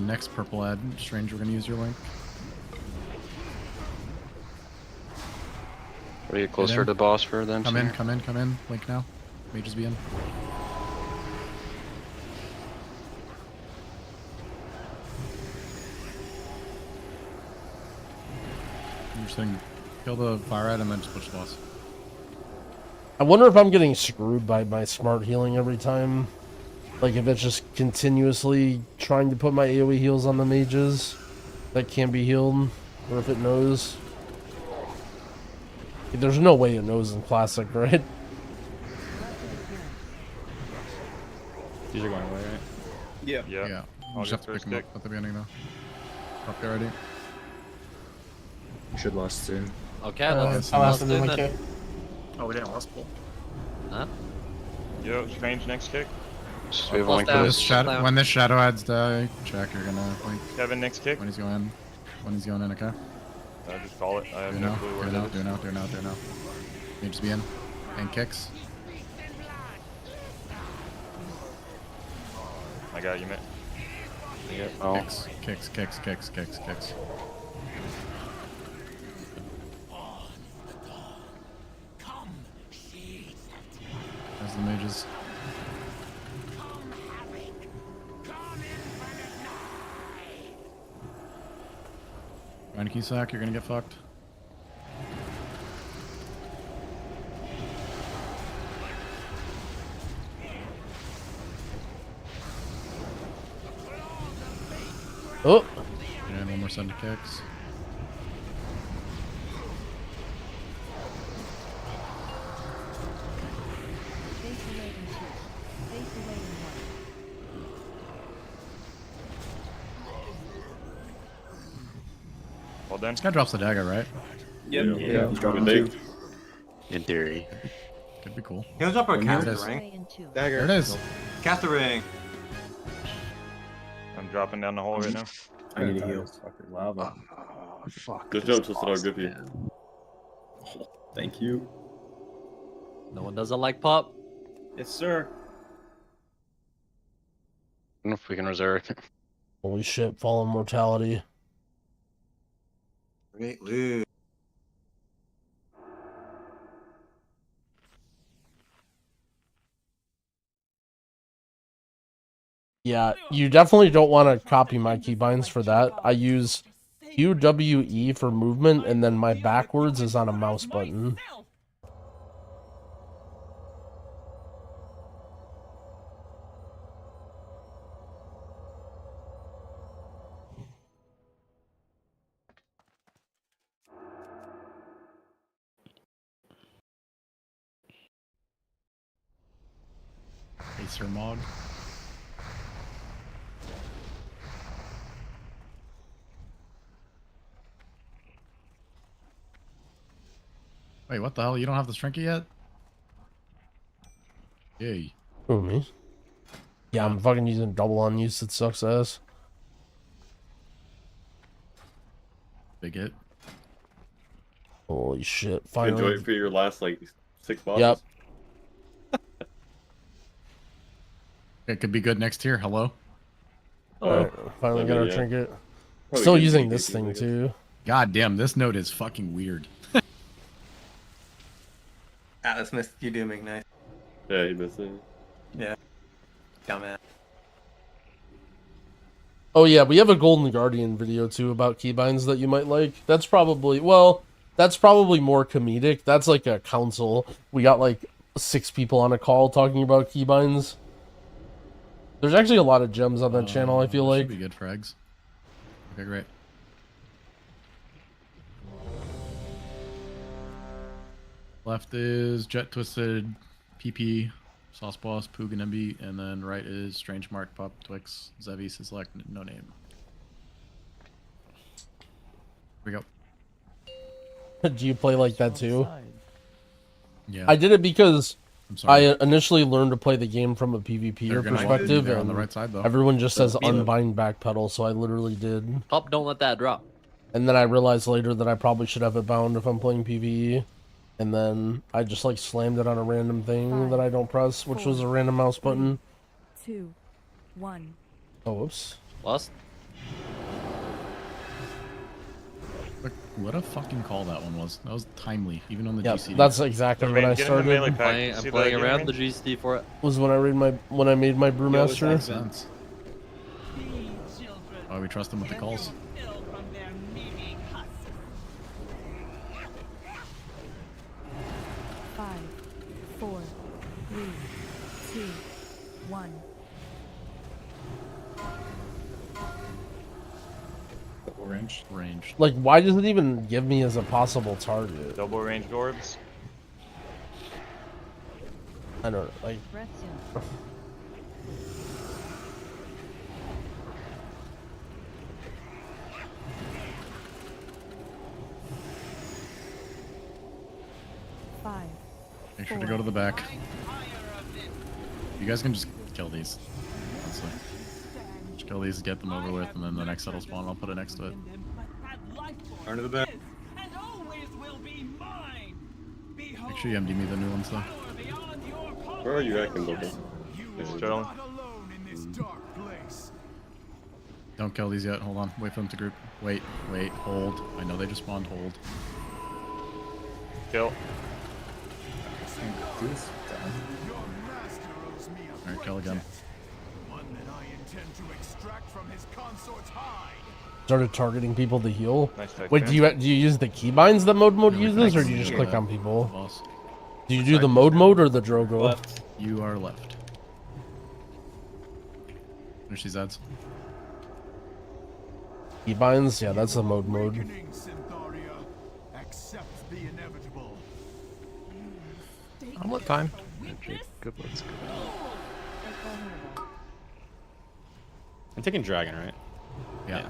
Next purple ad. Strange, we're gonna use your link. Are you closer in. to the boss for them? Come in. Link now. Mages be in. You're saying kill the fire ad and then just push the boss. I wonder if I'm getting screwed by my smart healing every time. Like if it's just continuously trying to put my AoE heals on the mages that can't be healed, or if it knows. There's no way it knows in Classic, right? These are going away, right? Yeah. Yeah. Yeah. I'll You just get have to pick first them up kick. at the beginning though. Up there already. You should last soon. Okay, I'll let's ask do them that. Oh, we didn't last pull. Huh? Yo, Strange next kick. So we have a Plus link down. for This this. shadow, when this shadow ads die, check. You're gonna link Kevin next kick. when he's going. When he's going in. Okay. Just call it. I have Do no now. clue Do where now. it Do is. now. Do now. Do now. Mages be in. And kicks. I got you, man. Oh, Kicks. There's the mages. Ryan Keysack, you're gonna get fucked. Oh, And one more set of kicks. Well done. This guy drops the dagger, right? Yep. Yeah, he's dropping Big. two. in theory. Could be cool. He'll drop a There caster it is. ring. Dagger. There it is. Caster ring. I'm dropping down the hole right now. I need a heal. Fucking lava. Oh, fuck. Good job, Twisted Dog. Good for you. Thank you. No one doesn't like pop. Yes, sir. don't know if we can reserve. Holy shit, fallen mortality. Great loot. Yeah, you definitely don't want to copy my keybinds for that. I use UWE for movement, and then my backwards is on a mouse button. Acer mod. Wait, what the hell? You don't have the Shrinky yet? Yay. Who, me? Yeah, I'm fucking using double unused. It sucks ass. Big hit. Holy shit! You Finally. enjoy it for your last like 6 bosses. Yep. It could be good next tier. Hello. Alright, finally got our yeah. trinket. Probably Still good using PvP, this I thing guess. too. God damn, this node is fucking weird. Atlas missed you dooming, nice. Yeah, he missed it. Yeah. Dumbass. Oh yeah, we have a Golden Guardian video too about keybinds that you might like. That's probably, well, that's probably more comedic. That's like a council. We got like 6 people on a call talking about keybinds. There's actually a lot of gems on that channel, I feel That like. should be good frags. Okay, great. Left is Jet Twisted, PP, Sauce Boss, Poog and MB, and then right is Strange Mark, Pop, Twix, Zevi, Sislek, no name. Here we go. Do you play like that too? Yeah. I did it because I'm sorry. I initially learned to play the game from a PvPer They're gonna perspective, be there on and the right side, though. everyone just says Beat 'em. unbind backpedal, so I literally did. Pop, don't let that drop. And then I realized later that I probably should have it bound if I'm playing PvE. And then I just like slammed it on a random thing that I don't press, which was a random mouse button. 2, 1. Oh, whoops. Lost. Look, what a fucking call that one was. That was timely, even on the Yep, GCD. that's exactly when I started. I'm playing around the GCD for it. Was when I made my brewmaster. Makes sense. Why we trust them with the calls? 5, 4, 3, 2, 1. Ranged. Like, why does it even give me as a possible target? Double ranged orbs. I don't know, like. Make sure to go to the back. You guys can just kill these. Honestly. Just kill these, get them over with, and then the next set will spawn. I'll put it next to it. Turn to the back. Make sure you MD me the new ones though. Where are you at, Kimbo? Just chilling. Don't kill these yet. Hold on. Wait for them to group. Wait. Hold. I know they just spawned. Hold. Kill. Alright, kill again. Started targeting people to heal. Nice tech, Wait, man. do you use the keybinds that mode uses, or do you just click on people? Do you do the mode or the Drogo? Left. You are left. Finish these ads. Keybinds? Yeah, that's the mode. I'm what time? Good looks good. I'm taking dragon, right? Yeah.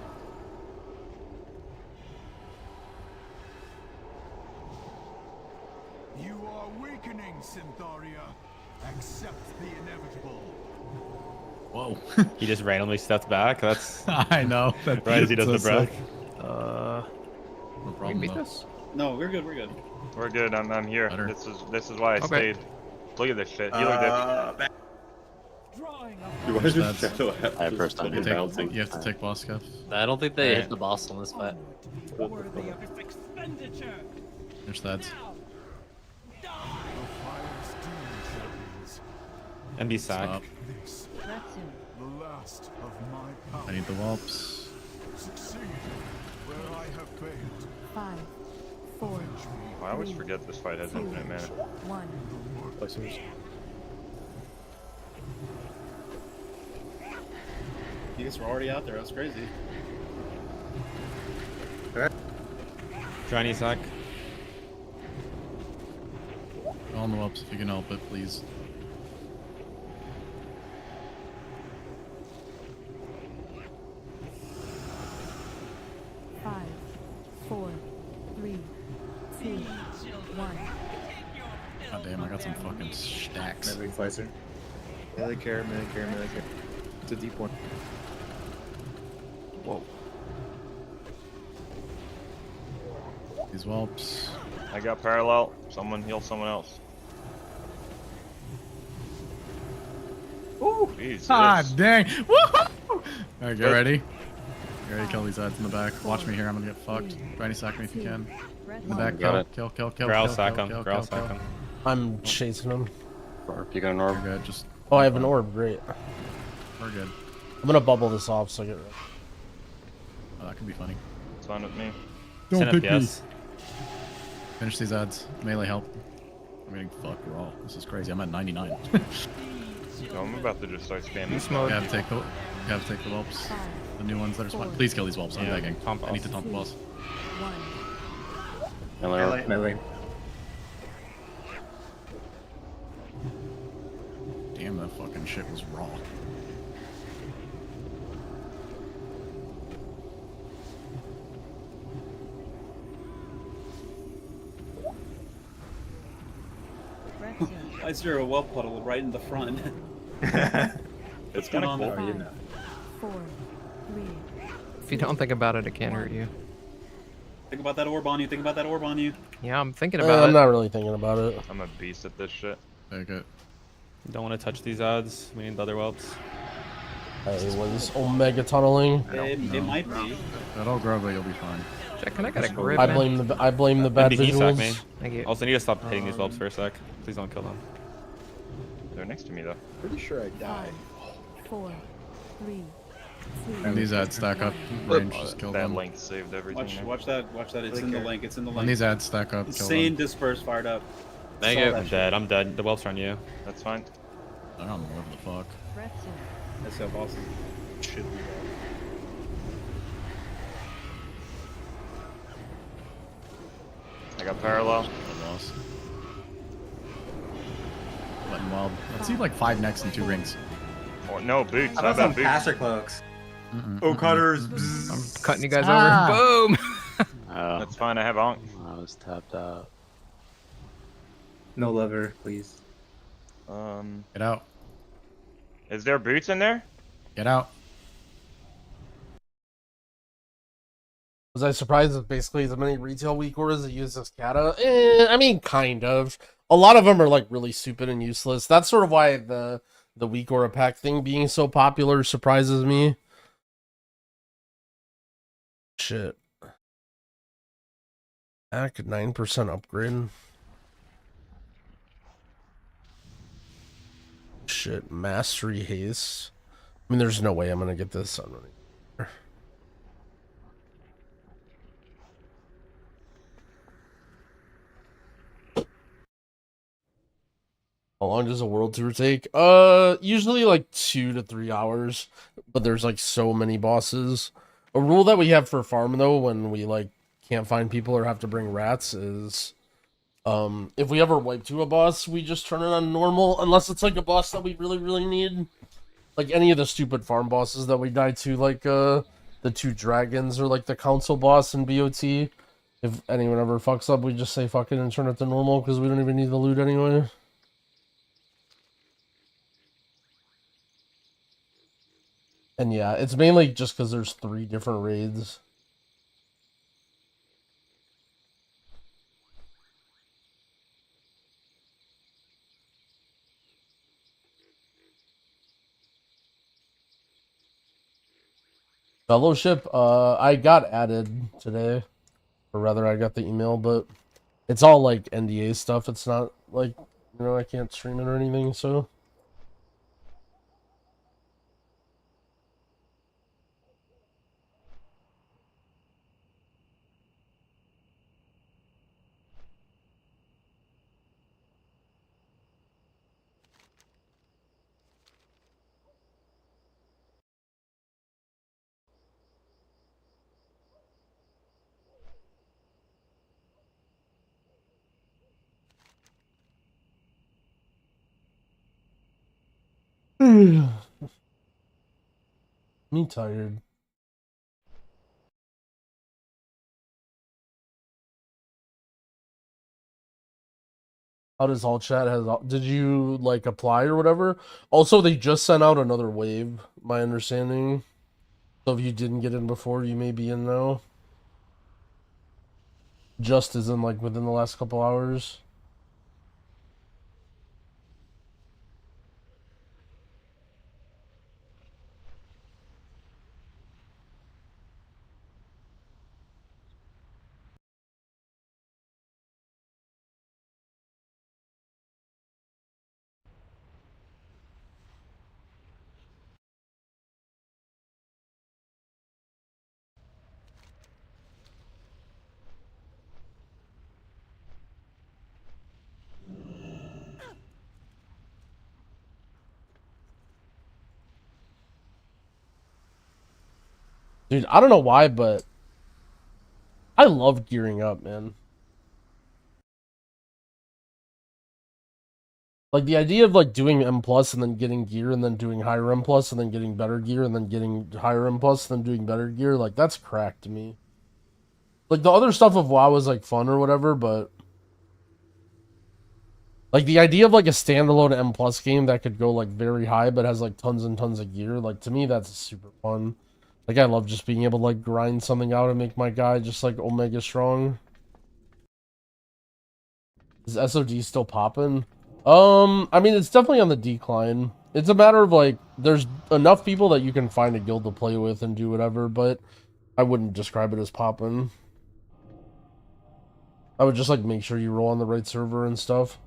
You are weakening, Synthoria. Accept the inevitable. Whoa. He just randomly stepped back. That's. I know. Right as he does the breath. No problem. beat though. this? No, we're good. We're good. We're good. I'm here. This is why I stayed. Look at this shit. He looked at. Back. Five, four, three, two, one. He looked at. We're good. We're good. We're good. I'm here. Okay. This is why I stayed. Look at this shit. He looked at. Why does That's- Shadow have I to first time fucking bouncing? You have to take boss cuff. I don't think they Alright. hit the boss on this fight. Finish that. And be sack. Stop. The last of my power. I need the whelps. Succeed where I have failed. 5, 4, I always forget this fight has infinite mana. 1. You guys were already out there. That's crazy. Johnny sack. On the whelps if you can help it, please. Five, 4, 3, 2, 1. God damn, I got some fucking stacks. Melee slicer. Melee care, melee care, melee care. It's a deep one. Whoa. These whelps. I got parallel. Someone heal someone else. Ooh. Jesus. Ah, dang. Woohoo! Alright, get ready. Get ready to kill these ads in the back. Watch me here, I'm gonna get fucked. Try to sack me if you can. In the back, Got kill, it. kill. Growl kill, sack kill, him. kill, Growl kill, sack kill. him. I'm chasing him. Orb. You got an orb? We're good, just... Oh, I have an orb. Great. We're good. I'm gonna bubble this off so I get ready. Oh, that could be funny. It's fine with me. Don't Send pick me. FPS. Finish these ads. Melee help. I'm getting fucked raw. This is crazy. I'm at 99. No, I'm about to just start spamming. You have to take the whelps. The new ones that are spawned. Please kill these whelps. I'm Yeah, begging. taunt I need to boss. taunt the boss. 1. Melee orb. Melee. Damn, that fucking shit was raw. I zero a well puddle right in the front. It's kind of cool. 5, 4, 3. If you don't think about it, it can't hurt you. Think about that orb on you. Think about that orb on you. Yeah, I'm thinking about I'm it. not really thinking about it. I'm a beast at this shit. Take it. Don't want to touch these odds. We need the other whelps. Hey, was Omega tunneling? It might be. That'll grow, but you'll be fine. Jack, can I get a grip? I man? blame the bad Maybe he sack me. visuals. Thank you. Also need to stop hitting these whelps for a sec. Please don't kill them. They're next to me though. Pretty sure I died. 5, 4, 3, 2. And these ads stack up. Range, just kill That them. link saved everything. there. Watch that. It's in the link. It's in the When link. these ads stack up, kill Insane them. disperse fired up. Thank Saw you. that I'm shit. dead. I'm dead. The whelps are on you. That's fine. I don't know whatever the fuck. That's so awesome. Shit. I got parallel. I lost. Button wild. Let's see like 5 necks and 2 rings. Oh, no boots. How How about some about boots? passer cloaks? Oh, cutters. I'm cutting you guys over. Boom! Oh, That's fine. I have Ankh. I was tapped out. No lever, please. Get out. Is there boots in there? Get out. Was I surprised that basically as many retail weak orders that use this Cata? I mean, kind of. A lot of them are like really stupid and useless. That's sort of why the weak aura pack thing being so popular surprises me. Shit. Back 9% upgrade. Shit, mastery haste. I mean, there's no way I'm gonna get this on running. How long does a world tour take? Usually like 2 to 3 hours, but there's like so many bosses. A rule that we have for farm though, when we like can't find people or have to bring rats is, if we ever wipe to a boss, we just turn it on normal, unless it's like a boss that we really need. Like any of the stupid farm bosses that we die to, like the 2 dragons or like the council boss in BOT. If anyone ever fucks up, we just say fuck it and turn it to normal because we don't even need the loot anyway. And yeah, it's mainly just because there's 3 different raids. Fellowship, I got added today, or rather I got the email, but it's all like NDA stuff. It's not like, you know, I can't stream it or anything, so. Me tired. How does all chat has? Did you like apply or whatever? Also, they just sent out another wave. My understanding. So if you didn't get in before, you may be in now. Just as in like within the last couple hours. Dude, I don't know why, but I love gearing up, man. Like the idea of like doing M plus and then getting gear and then doing higher M plus and then getting better gear and then getting higher M plus and then doing better gear, like that's crack to me. Like the other stuff of WoW was like fun or whatever, but like the idea of like a standalone M plus game that could go like very high but has like tons and tons of gear, like to me that's super fun. Like I love just being able to like grind something out and make my guy just like omega strong. Is SOD still popping? I mean it's definitely on the decline. It's a matter of like there's enough people that you can find a guild to play with and do whatever, but I wouldn't describe it as popping. I would just like make sure you roll on the right server and stuff.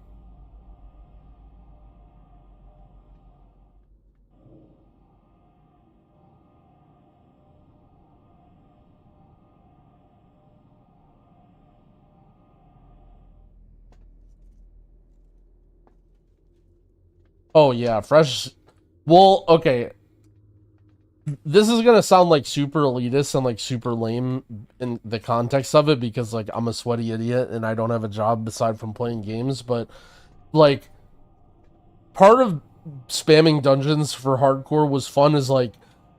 Oh yeah, fresh. Well, okay. This is gonna sound like super elitist and like super lame in the context of it because like I'm a sweaty idiot and I don't have a job aside from playing games, but like part of spamming dungeons for hardcore was fun is like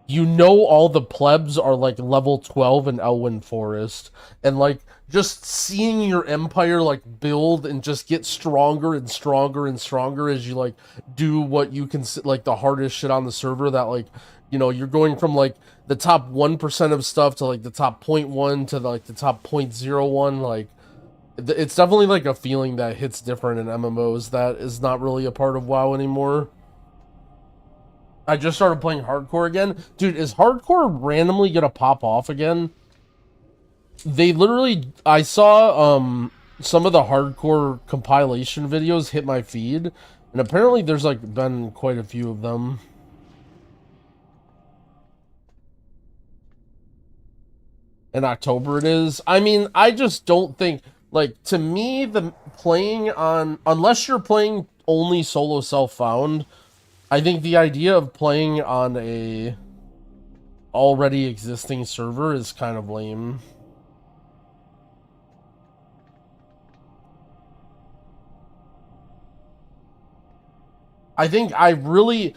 you know all the plebs are like level 12 in Elwyn Forest and like just seeing your empire like build and just get stronger and stronger and stronger as you like do what you can like the hardest shit on the server that like you know you're going from like the top 1% of stuff to like the top 0.1 to like the top 0.01 like it's definitely like a feeling that hits different in MMOs that is not really a part of WoW anymore. I just started playing hardcore again. Dude, is hardcore randomly gonna pop off again? They literally... I saw some of the hardcore compilation videos hit my feed, and apparently there's like been quite a few of them. In October it is. I mean, I just don't think... Like, to me, the playing on... Unless you're playing only solo self-found... I think the idea of playing on a already existing server is kind of lame. I really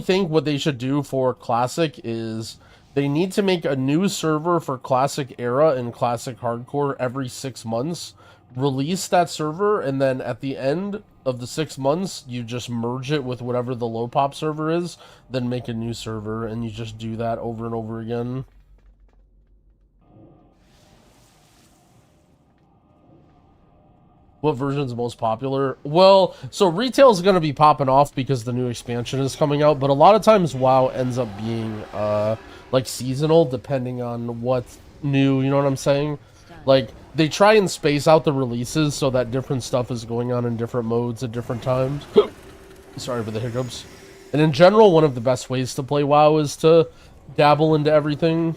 think what they should do for Classic is they need to make a new server for Classic Era and Classic Hardcore every 6 months. Release that server, and then at the end of the 6 months, you just merge it with whatever the low pop server is, then make a new server, and you just do that over and over again. What version's most popular? Well, so retail's going to be popping off because the new expansion is coming out, but a lot of times WoW ends up being like seasonal depending on what's new, you know what I'm saying? Like they try and space out the releases so that different stuff is going on in different modes at different times. Sorry for the hiccups. And in general, one of the best ways to play WoW is to dabble into everything.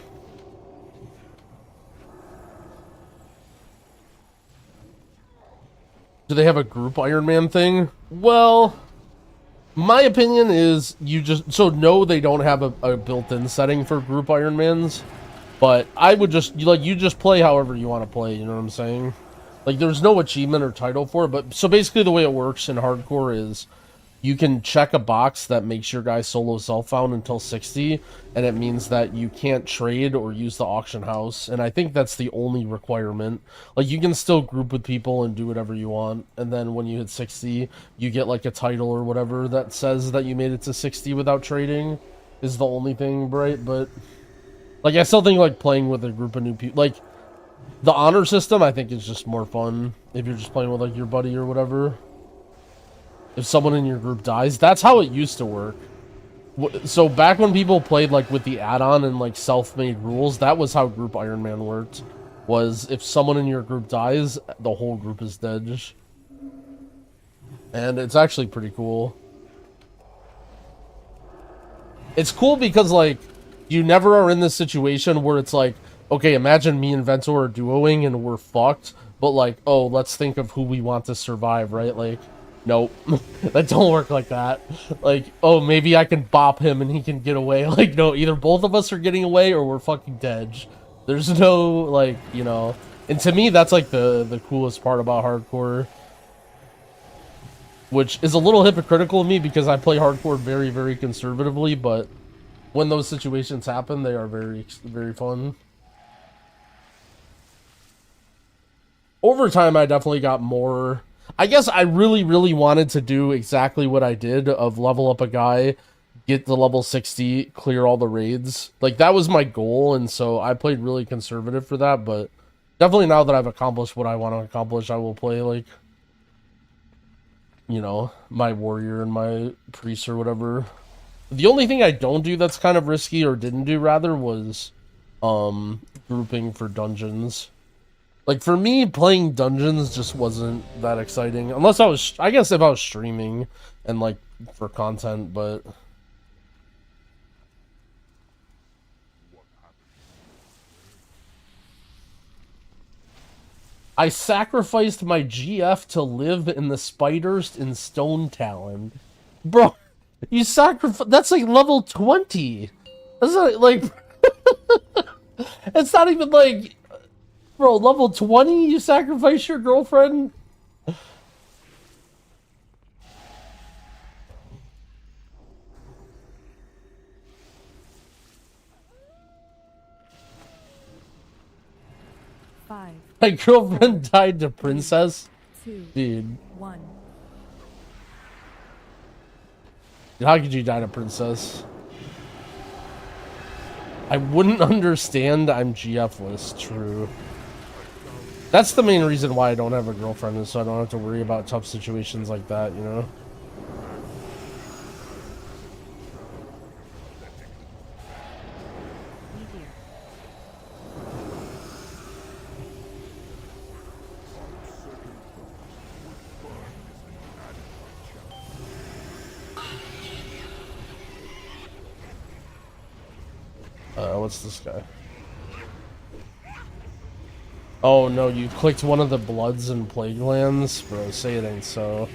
Do they have a group Iron Man thing? Well, my opinion is you just... So, no, they don't have a built-in setting for group Iron Mans. But I would just... you just play however you want to play, you know what I'm saying? Like, there's no achievement or title for it. But so, basically, the way it works in hardcore is... You can check a box that makes your guy solo self-found until 60, and it means that you can't trade or use the auction house, and I think that's the only requirement. Like, you can still group with people and do whatever you want, and then when you hit 60, you get, like, a title or whatever that says that you made it to 60 without trading, is the only thing, right? But, like, I still think, like, playing with a group of new people, like, the honor system, I think, is just more fun if you're just playing with, like, your buddy or whatever. If someone in your group dies, that's how it used to work. So back when people played like with the add-on and like self-made rules, that was how group Iron Man worked. Was if someone in your group dies, the whole group is dead. And it's actually pretty cool. It's cool because like you never are in this situation where it's like, okay, imagine me and Vento are duoing and we're fucked, but like, oh, let's think of who we want to survive, right? Like, nope, that don't work like that. Like, oh, maybe I can bop him and he can get away. Like, no, either both of us are getting away or we're fucking dead. There's no, like, you know... And to me, that's, like, the coolest part about hardcore. Which is a little hypocritical of me because I play hardcore very, very conservatively, but when those situations happen, they are very, very fun. Over time, I definitely got more... I guess I really, really wanted to do exactly what I did of level up a guy, get to level 60, clear all the raids. Like, that was my goal, and so I played really conservative for that, but definitely now that I've accomplished what I want to accomplish, I will play, like, you know, my warrior and my priest or whatever. The only thing I don't do that's kind of risky, or didn't do, rather, was grouping for dungeons. Like, for me, playing dungeons just wasn't that exciting. Unless I was... I guess if I was streaming and, like, for content, but... I sacrificed my GF to live in the spiders in Stone Talon. Bro, you sacrifice... That's, like, level 20. That's not, like... It's not even, like... Bro, level 20? You sacrifice your girlfriend? Five. My girlfriend died to princess? 2, Dude. 1. How could you die to princess? I wouldn't understand. I'm GF-less. True. That's the main reason why I don't have a girlfriend, is so I don't have to worry about tough situations like that, you know? What's this guy? Oh no, you clicked one of the Bloods and Plague Lands? Bro, say it ain't so.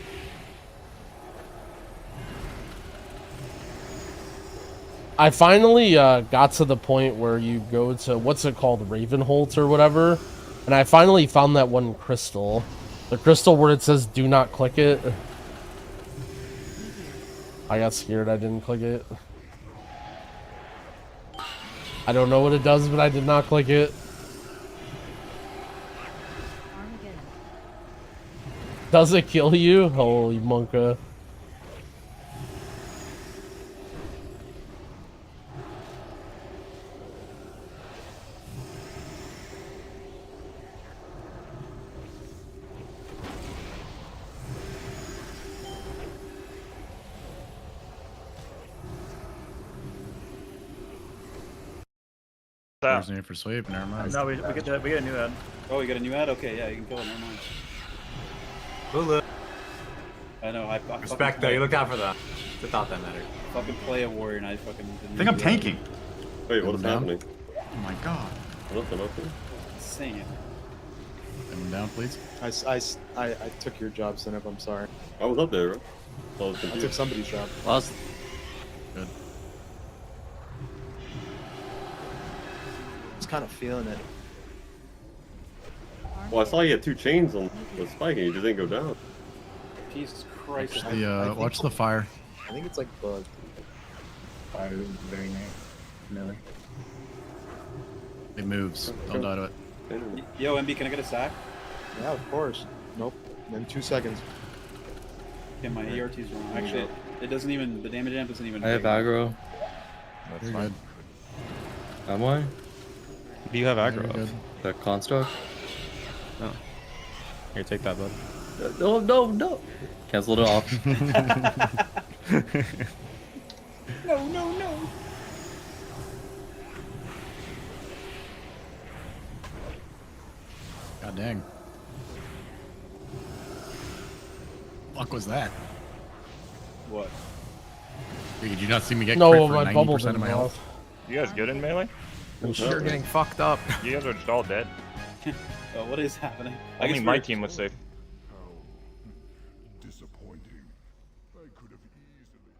I finally got to the point where you go to, what's it called, Ravenholt or whatever, and I finally found that one crystal. The crystal where it says do not click it. I got scared, I didn't click it. I don't know what it does, but I did not click it. Does it kill you? Holy monka. There's no need for sweep. Never mind. No, we get a new ad. Oh, we got a new ad? Okay, yeah, you can kill it. Never mind. Hulu. I know. I Respect though. You looked out for that. It's a thought that mattered. Fucking play a warrior and I fucking. I think I'm tanking. Wait, what is Down. happening? Oh my god. Nothing. Insane. Come down, please. I took your job, Sinip. I'm sorry. I was up there, bro. I took somebody's job. Good. Just kind of feeling it. Well, I saw you had 2 chains on the spike and you just didn't go down. Jesus Christ. Watch the fire. I think it's like bugged. Fire is very nice. Miller. It moves. Don't die to it. Yo, MB, can I get a sack? Yeah, of course. Nope. In 2 seconds. Okay, my ERT's wrong. Actually, it doesn't even. The damage amp doesn't even. I have aggro. That's good. Am I? Do you have aggro? The construct? No. Here, take that, bud. No. Cancel it off. No. God dang. Fuck was that? What? Did you not see me get No, crit for my bubble 90% of my didn't health? You guys good in melee? You're getting fucked up. You guys are just all dead. What is happening? Only my team was safe. Disappointing. I could have easily.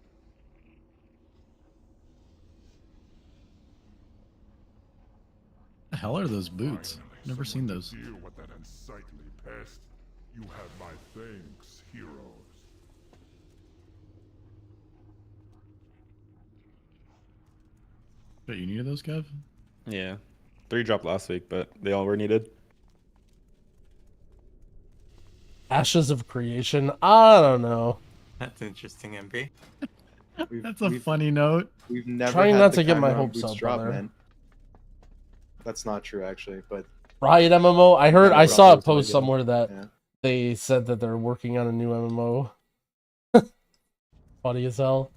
The hell are those boots? Never seen those. Deal with that unsightly pest. You have my thanks, heroes. But you needed those, Kev? Yeah. 3 dropped last week, but they all were needed. Ashes of Creation. I don't know. That's interesting, MP. That's a funny note. We've never Trying had not the to get my Chiron hopes boots up, drop, brother. man. That's not true, actually, but Riot MMO. I saw a those post again. somewhere that Yeah. they said that they're working on a new MMO. Funny as hell.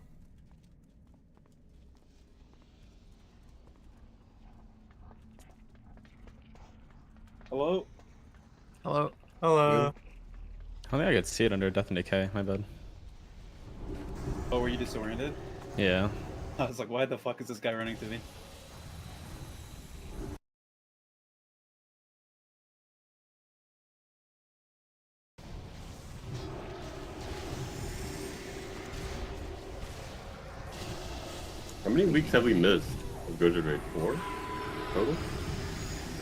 Hello? Hello. Hello. I don't think I could see it under Death and Decay. My bad. Oh, were you disoriented? Yeah. I was like, why the fuck is this guy running to me? How many weeks have we missed of Gojo Raid? 4 total?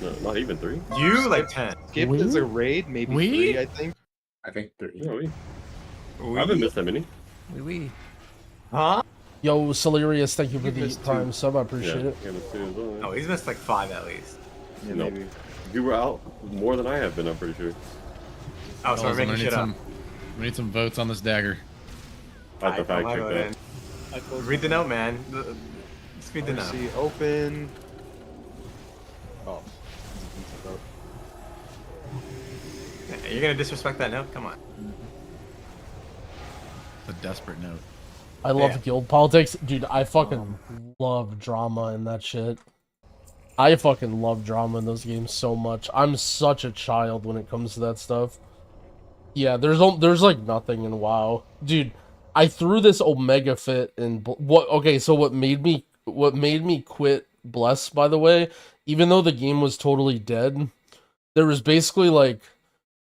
No, not even 3. You like 10. Skip is a raid, maybe 3, I think. I think 3. No, I haven't missed that many. We. Huh? Yo, Celerius, thank you for the missed Prime 2. sub. I appreciate Yeah, it. yeah, missed 2 as well. Oh, he's missed like 5 at least. Yeah, No. maybe. You were out more than I have been, I'm pretty sure. Oh, so we're making shit up. We need some votes on this dagger. I have to fact check that. Read the note, man. Just read the note. RC open. Oh. You're gonna disrespect that note? Come on. A desperate note. I love Yeah. guild politics. Dude, I fucking love drama in that shit. I fucking love drama in those games so much. I'm such a child when it comes to that stuff. Yeah, there's like nothing in WoW. Dude, I threw this Omega fit in what made me quit Bless, by the way, even though the game was totally dead, there was basically like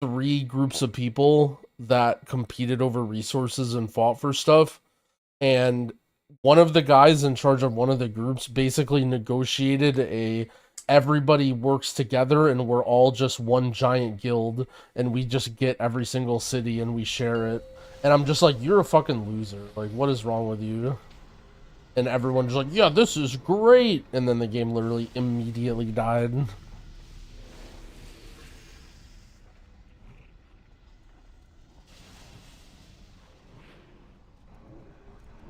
3 groups of people that competed over resources and fought for stuff. And one of the guys in charge of one of the groups basically negotiated everybody works together and we're all just one giant guild and we just get every single city and we share it. And I'm just like, you're a fucking loser. Like, what is wrong with you? And everyone's just like, yeah, this is great. And then the game literally immediately died.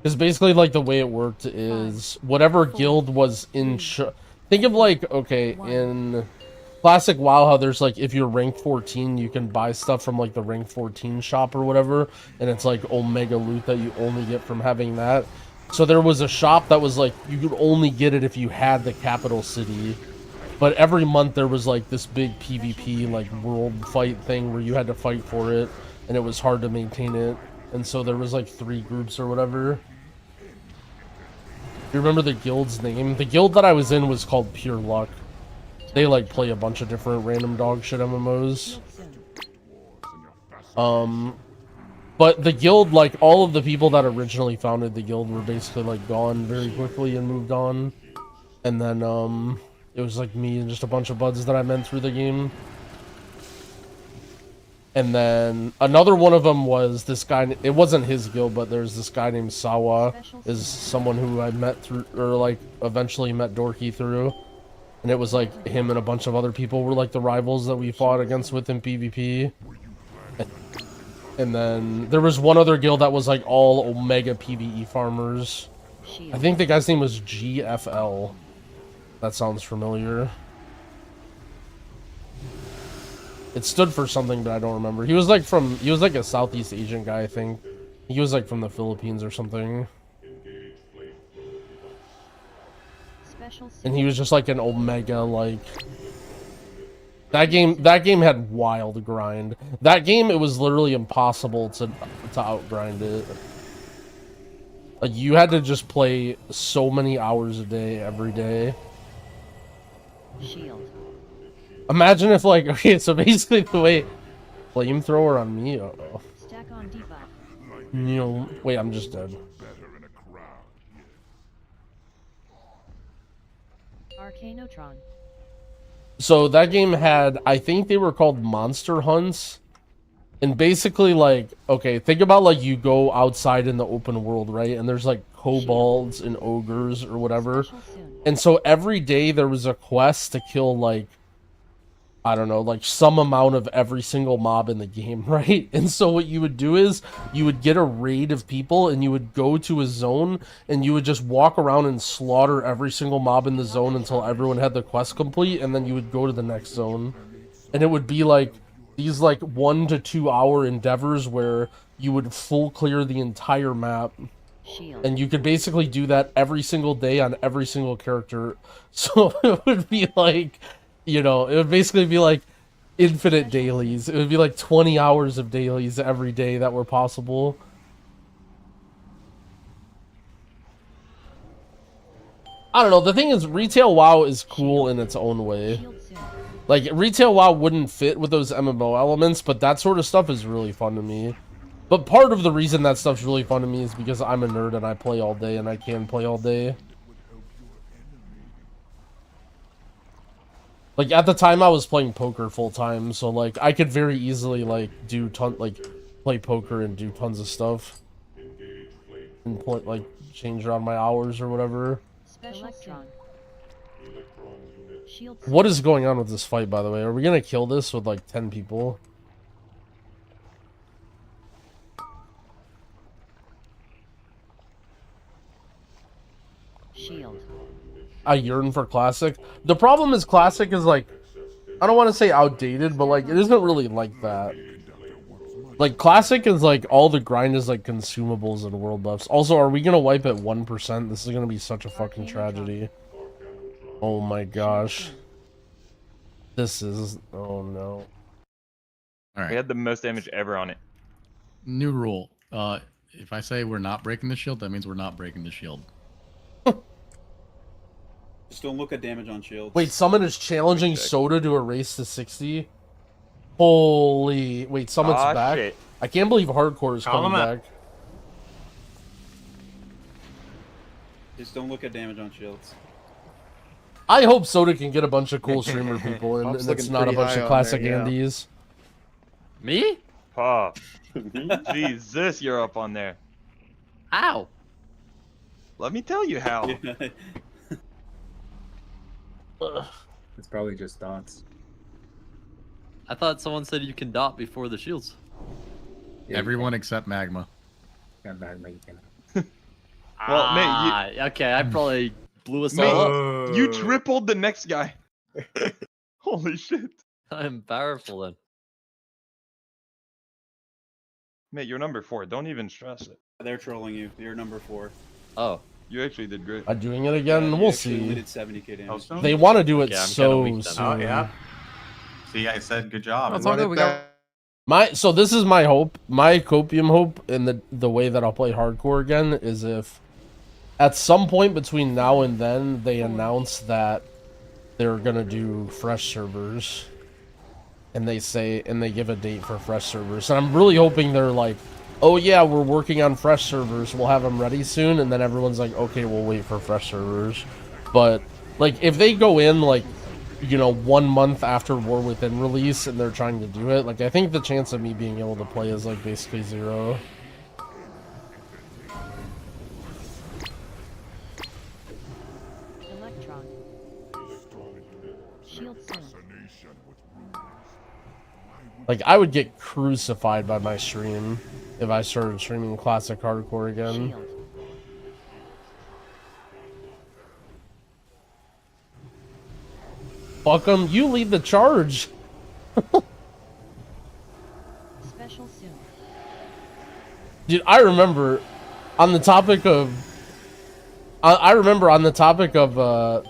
Because basically, like, the way it worked is whatever guild was in... Think of, like, okay, in classic WoW, how there's, like, if you're rank 14, you can buy stuff from, like, the rank 14 shop or whatever, and it's, like, Omega loot that you only get from having that. So there was a shop that was, like, you could only get it if you had the capital city, But every month there was like this big PvP like world fight thing where you had to fight for it, and it was hard to maintain it. And so there was like 3 groups or whatever. You remember the guild's name? The guild that I was in was called Pure Luck. They like play a bunch of different random dog shit MMOs. But the guild, like all of the people that originally founded the guild were basically like gone very quickly and moved on. And then it was like me and just a bunch of buds that I met through the game. And then another one of them was this guy. It wasn't his guild, but there's this guy named Sawa, is someone who I met through, or like eventually met Dorky through. And it was like him and a bunch of other people were like the rivals that we fought against with in PvP. And then there was one other guild that was like all Omega PvE farmers. I think the guy's name was GFL. That sounds familiar. It stood for something, but I don't remember. He was like a Southeast Asian guy, I think. He was like from the Philippines or something. And he was just like an Omega, like... That game had wild grind. That game, it was literally impossible to outgrind it. Like, you had to just play so many hours a day, every day. Shield. Imagine if, like, okay, so basically the way... Flamethrower on me? Uh-oh. Stack on debuff. You know, wait, I'm just dead. Arcanotron. So that game had, I think they were called monster hunts. And basically, like, okay, think about, like, you go outside in the open world, right? And there's, like, kobolds and ogres or whatever. And so every day there was a quest to kill, like, I don't know, like, some amount of every single mob in the game, right? And so what you would do is, you would get a raid of people, and you would go to a zone, and you would just walk around and slaughter every single mob in the zone until everyone had the quest complete, and then you would go to the next zone. And it would be, like, these, like, 1 to 2 hour endeavors where you would full clear the entire map. Shield. And you could basically do that every single day on every single character. So it would be like... You know, it would basically be like infinite dailies. It would be like 20 hours of dailies every day that were possible. I don't know, the thing is, retail WoW is cool in its own way. Like, retail WoW wouldn't fit with those MMO elements, but that sort of stuff is really fun to me. But part of the reason that stuff's really fun to me is because I'm a nerd and I play all day and I can play all day. Like, at the time, I was playing poker full-time, so, like, I could very easily, like, play poker and do tons of stuff. And, like, change around my hours or whatever. What is going on with this fight, by the way? Are we gonna kill this with, like, 10 people? Shield. I yearn for Classic. The problem is Classic is like, I don't want to say outdated, but like, it isn't really like that. Like, Classic is like, all the grind is like consumables and world buffs. Also, are we going to wipe at 1%? This is going to be such a fucking tragedy. Oh my gosh. This is, oh no. Alright. We had the most damage ever on it. New rule. If I say we're not breaking the shield, that means we're not breaking the shield. Just don't look at damage on shields. Wait, someone is challenging Soda to a race to 60? Holy... Wait, someone's back? Shit. I can't believe Hardcore is coming back. Just don't look at damage on shields. I hope Soda can get a bunch of cool streamer people, and Pop's it's looking not a pretty bunch high of on classic there, yeah. Andes. Me? Pop. Jesus, you're up on there. Ow. Let me tell you how. It's probably just dots. I thought someone said you can dot before the shields. Yeah, Everyone except Magma. Yeah, Magma, you can. Well, mate, okay, I probably blew us mate, all up. you tripled the next guy. Holy shit. I'm powerful then. Mate, you're number 4. Don't even stress it. They're trolling you. You're number 4. Oh. You actually did great. Am I doing it again? You we'll actually only see. did 70k damage. They want to do it Yeah, I'm kinda so weak then. soon. Oh, yeah. See, I said good job. Oh, it's all good. We got So this is my hope. My copium hope in the way that I'll play hardcore again is if at some point between now and then they announce that they're gonna do fresh servers, and they give a date for fresh servers. And I'm really hoping they're like, oh yeah, we're working on fresh servers, we'll have them ready soon, and then everyone's like, okay, we'll wait for fresh servers. But like if they go in like, you know, 1 month after War Within release and they're trying to do it, like I think the chance of me being able to play is like basically 0. Electron. Shield soon. Like I would get crucified by my stream if I started streaming classic hardcore again. Shield. Fuck 'em, you lead the charge. Special soon. Dude, I remember on the topic of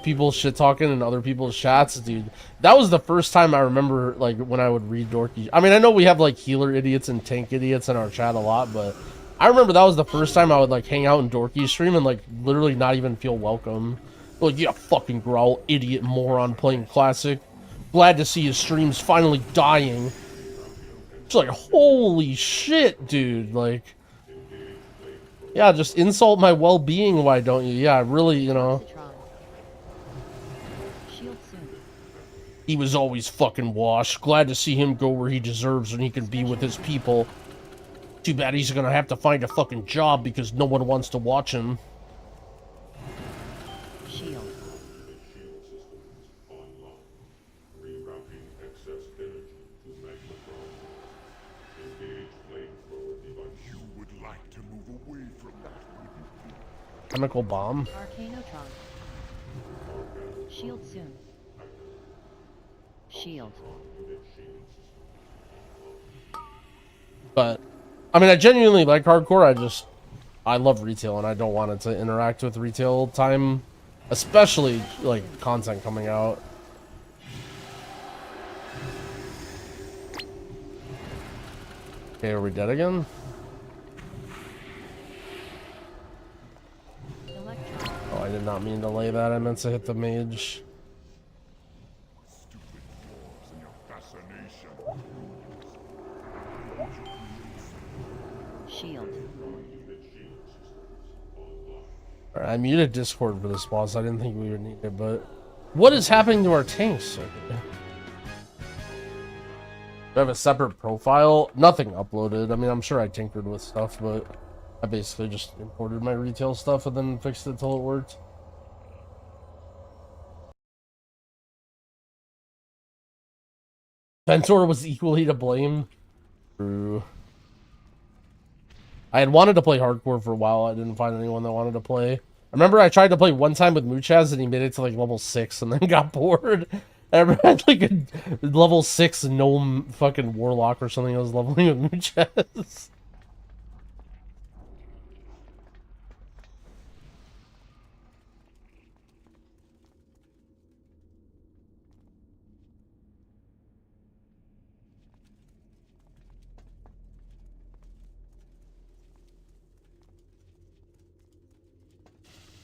people shit talking in other people's chats, dude. That was the first time I remember like when I would read dorky. I mean, I know we have like healer idiots and tank idiots in our chat a lot, but I remember that was the first time I would like hang out in dorky stream and like literally not even feel welcome. Like, yeah, fucking growl, idiot moron playing classic. Glad to see his streams finally dying. It's like, holy shit, dude. Like, yeah, just insult my well-being, why don't you? Yeah, really, you know. Shield soon. He was always fucking washed. Glad to see him go where he deserves and he can be with his people. Too bad he's gonna have to find a fucking job because no one wants to watch him. Shield. Chemical bomb. Arcanotron. Shield soon. Shield. But, I mean, I genuinely like hardcore. I love retail and I don't want it to interact with retail time. Especially, like, content coming out. Okay, are we dead again? Oh, I did not mean to lay that. I meant to hit the mage. Shield. Alright, I muted Discord for this boss. I didn't think we would need it, but... What is happening to our tanks? Do I have a separate profile? Nothing uploaded. I mean, I'm sure I tinkered with stuff, but... I basically just imported my retail stuff and then fixed it till it worked. Ventor was equally to blame. True. I had wanted to play hardcore for a while. I didn't find anyone that wanted to play. I remember I tried to play one time with Muchaz and he made it to like level 6 and then got bored. I remember I had like a level 6 gnome fucking warlock or something I was leveling with Muchaz.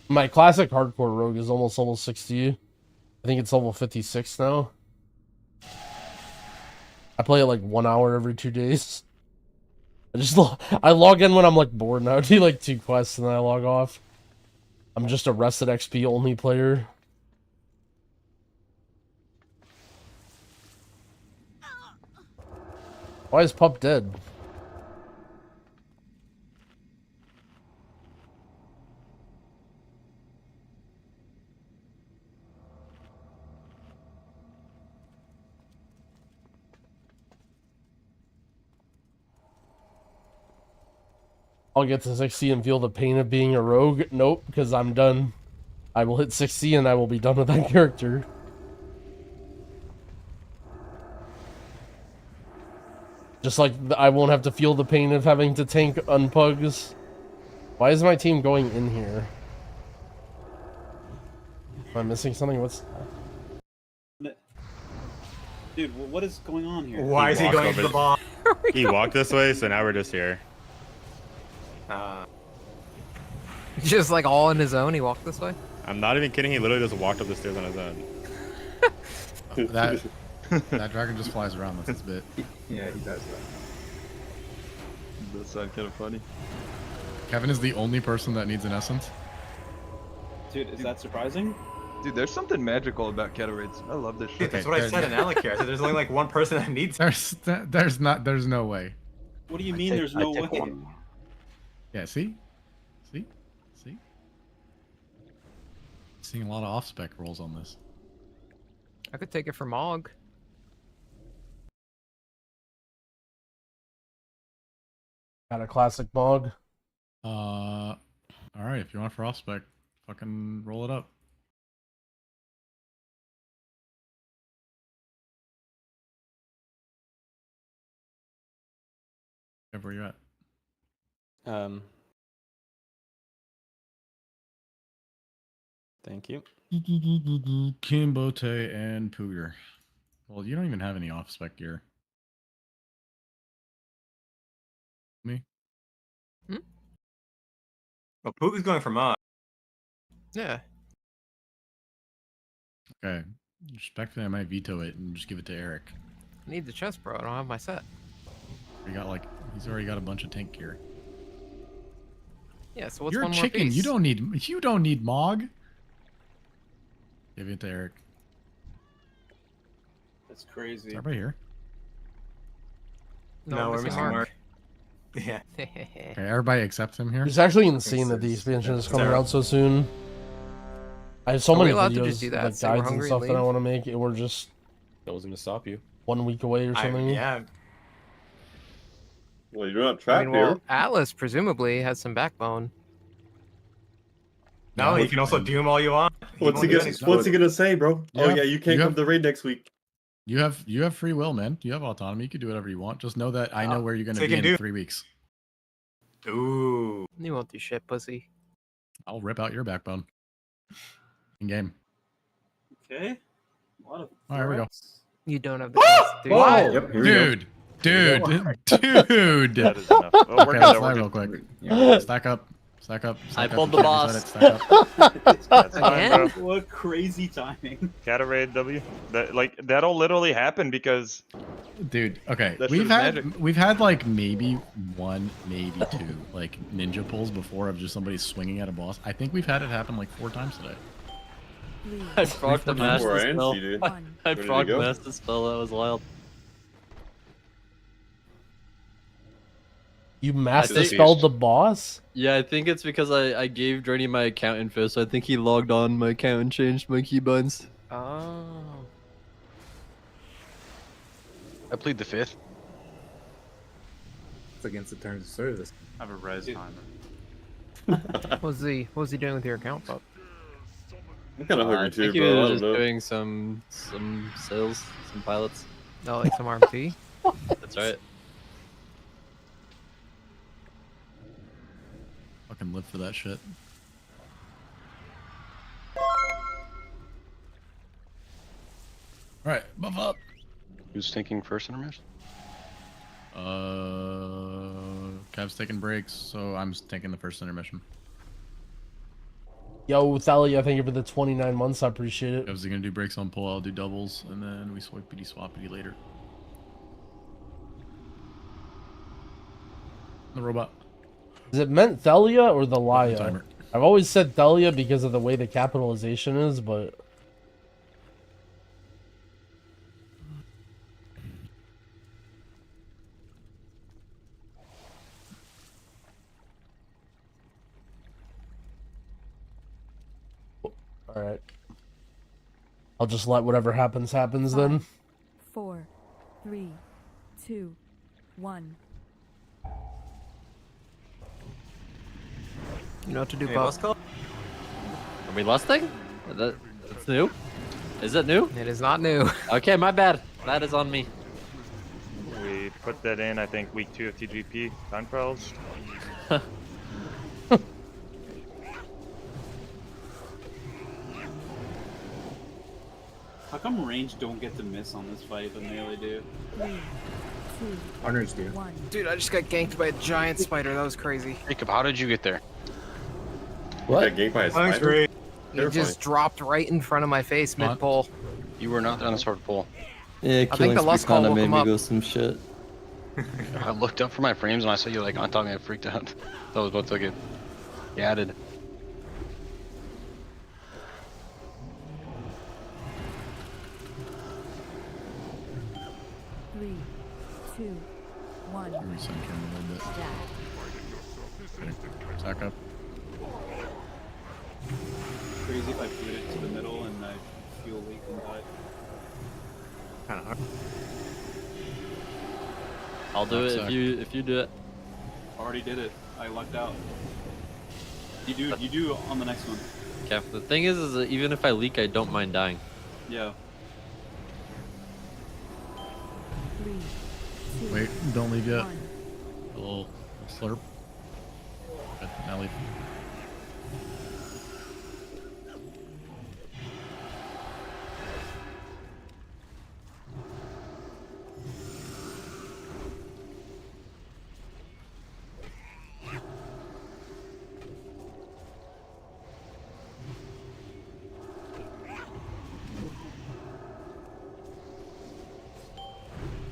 My classic hardcore rogue is almost level 60. I think it's level 56 now. I play it like 1 hour every 2 days. I log in when I'm like bored now. I do like 2 quests and then I log off. I'm just a rested XP only player. Why is Pup dead? I'll get to 60 and feel the pain of being a rogue? Nope, because I'm done. I will hit 60 and I will be done with that character. Just like I won't have to feel the pain of having to tank unpugs. Why is my team going in here? Am I missing something? What's... Dude, what is going on here? Why is he going to the ball? He walked this way, so now we're just here. Just like all on his own, he walked this way. I'm not even kidding. He literally just walked up the stairs on his own. That dragon just flies around. That's his bit. Yeah, he does that. That sounds kind of funny. Kevin is the only person that needs an essence. Dude, is that surprising? Dude, there's something magical about Cata raids. I love this shit. That's what I said in Alec here. I said there's only like one person that needs. There's no way. What do you mean there's no way? Yeah, see? Seeing a lot of off-spec rolls on this. I could take it for Mog. Got a classic Mog. Alright, if you want for off-spec, fucking roll it up. Where you at? Thank you. Kimbote and Pooger. Well, you don't even have any off-spec gear. Me? Well, Poog is going for Mod. Yeah. Okay. Respectfully, I might veto it and just give it to Eric. I need the chest, bro. I don't have my set. He got like, he's already got a bunch of tank gear. Yeah, so what's You're one a more chicken. piece? You don't need Mog. Give it to Eric. That's crazy. Is everybody here? No, we're missing Mark. Yeah. Okay, everybody accepts him here. It's actually insane that the expansion is coming out so soon. I have so many videos, like guides and stuff that I want to make, and we're just... No one's gonna stop you. 1 week away or something. Yeah. Well, you're not trapped well, here. Atlas presumably has some backbone. No, you can also doom all you want. What's he gonna say, bro? Yeah, Oh yeah, you can't come to the raid next week. You have free will, man. You have autonomy. You can do whatever you want. Just know that I know where you're gonna so you be can in do- 3 weeks. Ooh. You won't do shit, pussy. I'll rip out your backbone. In game. Okay. A lot of All right, here we go. You don't have the chest, dude. Whoa! Yep, here we go. Dude. That is enough. Oh, we're Okay, good, let's we're fly good. real quick. Yeah, stack up. I up. pulled the Stack boss. Stack up. That's fine, bro. What crazy timing. Cata raid W. That'll literally happen because Dude, okay. That shit is magic. We've had like maybe 1, maybe 2 like ninja pulls before of just somebody swinging at a boss. I think we've had it happen like 4 times today. I proc the master Before I spell. NC'd it. I Where did proc he go? master spell. That was wild. You master think- spelled the boss? Yeah, I think it's because I gave Drainy my account info, so I think he logged on my account and changed my keybinds. Oh. I plead the 5th. It's against the terms of service. I have a res timer. What was he doing with your account, Bob? I'm kind of I hungry think too, he bro. I was don't just know. doing some sales, some pilots. Oh, like some RMT? That's right. Fucking live for that shit. Alright, buff up. Who's taking first intermission? Kev's taking breaks, so I'm taking the first intermission. Yo, Thalia, thank you for the 29 months. I appreciate it. Kev's gonna do breaks on pull, I'll do doubles, and then we swappity swappity later. The robot. Is it meant Thalia or the Lia? Timer. I've always said Thalia because of the way the capitalization is, but... Alright. I'll just let whatever happens then. 4, 3, 2, 1. You know what to do, Hey, Bob. let's go. Are we lusting? That's new? Is it new? It is not new. Okay, my bad. That is on me. we put that in, I think, week 2 of TGP time trials. How come range don't get to miss on this fight, but melee do? 3, 2, Hunters do. 1. Dude, I just got ganked by a giant spider. That was crazy. Jacob, how did you get there? What? Got ganked by a Thanks, spider? Ray. He just dropped right in front of my face mid pull. You were not on the sword pull. Yeah, think killing the Lust Call kind of woke made him me up. go some shit. I looked up for my frames and I saw you like on top of me. I freaked out. I was about to get added. 3, 2, 1. Resync him a little bit. Stack up. Crazy if I put it to the middle and I fuel leak and die. Kind of hard. I'll do it if you do it. Already did it. I lucked out. You do on the next one. Okay. The thing is that even if I leak, I don't mind dying. Yeah. 3, 2, Wait, don't leave yet. 1. A little slurp. Good, now leave.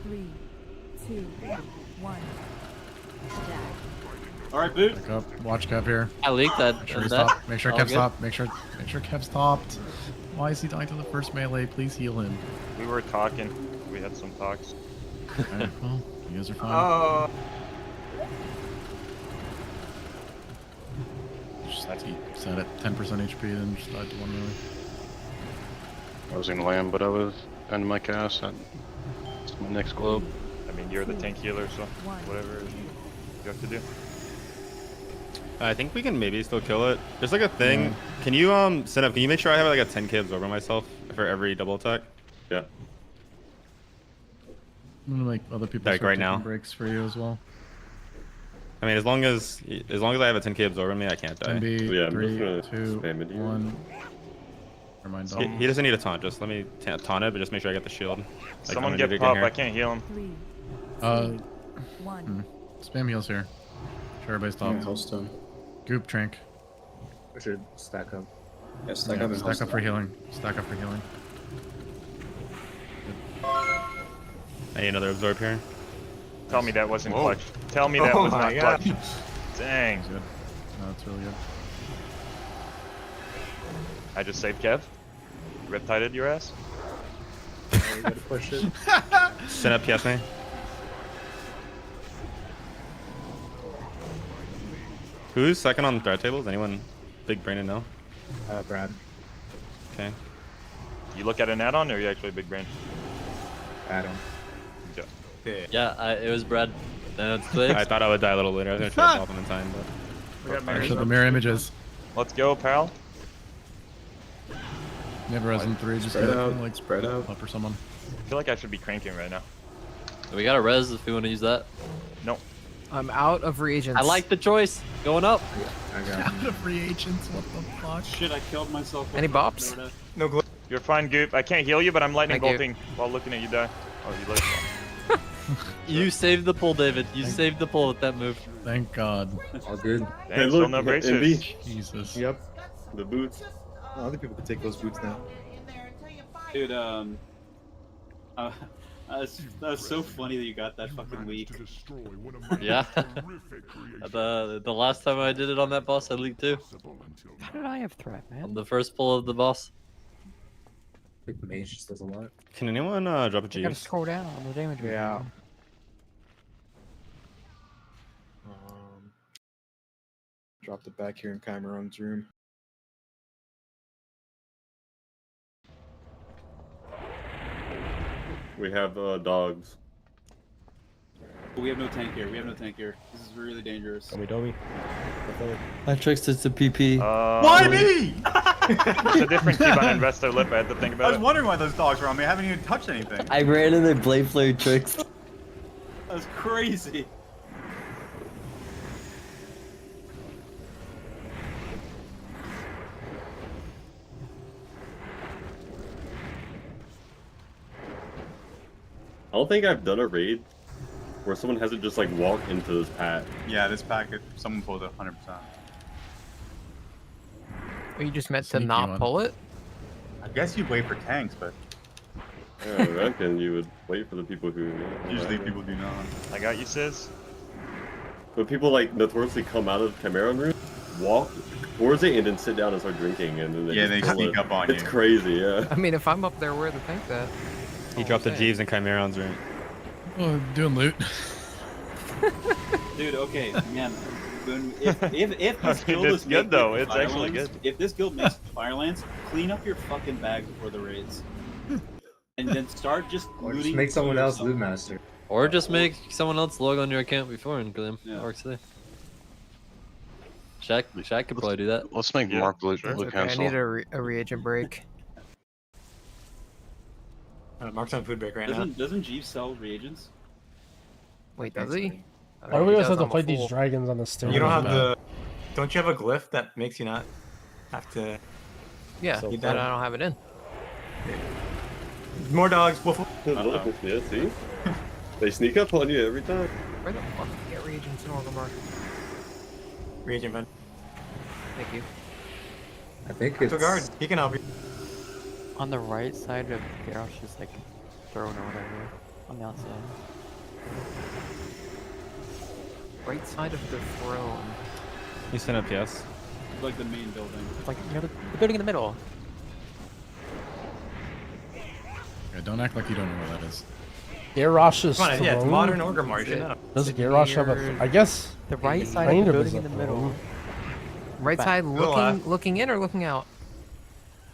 Three, 2, 1. All right, boot. Back up. Watch Kev here. I leaked that. Make sure he and that- stopped. Make sure all Kev good. stopped. Make sure Kev stopped. Why is he dying to the first melee? Please heal him. We were talking. We had some talks. Alright, well, you guys are fine. Oh. Just he set at 10% HP, then just died to one melee. I was gonna land, but I was ending my cast at my next globe. I mean, you're the tank healer, so whatever you have to do. I think we can maybe still kill it. There's like a thing. Can you set up? Can you make sure I have like a 10k absorb on myself for every double attack? Yeah. I'm gonna make other people Like start right taking now. breaks for you as well. I mean, as long as I have a 10k absorb on me, I can't die. 10B, Yeah, I'm 3, just gonna 2, spam it here. 1. Never mind. He doesn't need a taunt. Just let me taunt it, but just make sure I get the shield. Like, Someone I'm gonna get do it pop. here. I can't heal him. 3, 1. Spam heals here. Sure, everybody stop. Yeah, Hellstone. Goop Trank. We should stack up. Yeah, Stack up for healing. Stack up for healing. I need another absorb here. Tell me that wasn't Whoa. clutch. Tell me that Oh was my not God. clutch. Dang. Good. No, it's really good. I just saved Kev. Riptided your ass. You gotta push it. Set up PS me. Who's second on the threat tables? Anyone big brain to know? Brad. Okay. You look at an add-on, or you actually big brain? Adam. Yeah. Yeah, it was Brad. Then it's clear. I thought I would die a little later. I was gonna try to pop him in time, but. Actually, the mirror images. Let's go, pal. Never res in 3, just Spread get out, like spread out. Up or someone. I feel like I should be cranking right now. We got a res if we want to use that. No. I'm out of reagents. I like the choice. Going up. I got Out of reagents, what the fuck? Shit, I killed myself. Any bops? No glue. You're fine, Goop. I can't heal you, but I'm lightning Thank you. bolting while looking at you die. Oh, you lit. You saved the pull, David. You saved the pull with that move. Thank God. All good. Dang, still no braces. Jesus. Yep. The boots. Other people can take those boots now. Dude, that's so funny that you got that fucking leak. Yeah. The last time I did it on that boss, I leaked too. How did I have threat, man? On the first pull of the boss. I think mage just does a lot. Can anyone drop a I gotta juice? scroll down on the damage. Yeah. Dropped it back here in Chimeron's room. We have dogs. But we have no tank here. We have no tank here. This is really dangerous. Dummy. I tricked it to PP. Why me? It's a different keep on investor lip. I had to think I about was it. wondering why those dogs were on me. I haven't even touched anything. I ran into blade flare tricks. That's crazy. I don't think I've done a raid where someone hasn't just like walked into this pack. Yeah, this packet, someone pulled it 100%. Are you just meant to Sneaky not one. pull it? I guess you'd wait for tanks, but Yeah, I reckon you would wait for the people who. usually people do not. I got you, sis. But people like notoriously come out of Chimera room, walk towards it, and then sit down and start drinking, and then Yeah, just they pull sneak it. up on It's you. crazy, yeah. I mean, if I'm up there, where the tank's at? He dropped the Jeeves and Chimeron's room. Oh, doing loot. Dude, okay, man. If this guild It's is good, making though. It's Firelands- actually good. If this guild makes Firelands, clean up your fucking bag before the raids. And then start just Or looting. just make someone for else yourself. loot master. Or just make someone else log on your account before and claim. Yeah. Works there. Shaq could probably do that. Let's make Mark loot Okay, I cancel. need a reagent break. Mark's on food break right now. Doesn't Jeeves sell reagents? Wait, does he? Why do we always have to fight these dragons on the stairs? You don't have the. Don't you have a glyph that makes you not have to? Yeah, So but bad. I don't have it in. More dogs. Woof, woof. Yeah, see? They sneak up on you every time. Where the fuck do you get reagents in Orgrimmar? Reagent vent. Thank you. I think So guard, he can help you. On the right side of Garrosh's like throne or whatever, on the outside. Right side of the throne. He sent up yes. Like the main building. It's like the building in the middle. Yeah, don't act like you don't know where that is. Garrosh's Come on, yeah, it's throne? modern Orgrimmar. You should know. Does Garrosh have a? I guess. The right side kind of the of is building a in the middle. throne. Right Back. side Go left. looking in or looking out?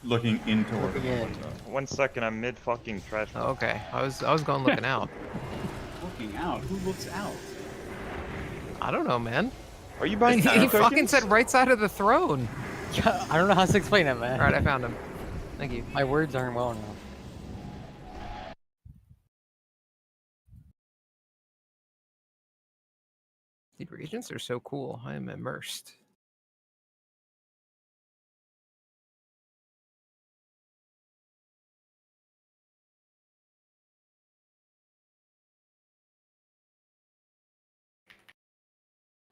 Looking into Looking in. 1 second, I'm mid fucking trash. Oh, okay, I was going looking out. Looking out. Who looks out? I don't know, man. Are you buying? He fucking said right side of the throne. Yeah, I don't know how to explain it, man. All right, I found him. Thank you. My words aren't well enough. Dude, reagents are so cool. I am immersed.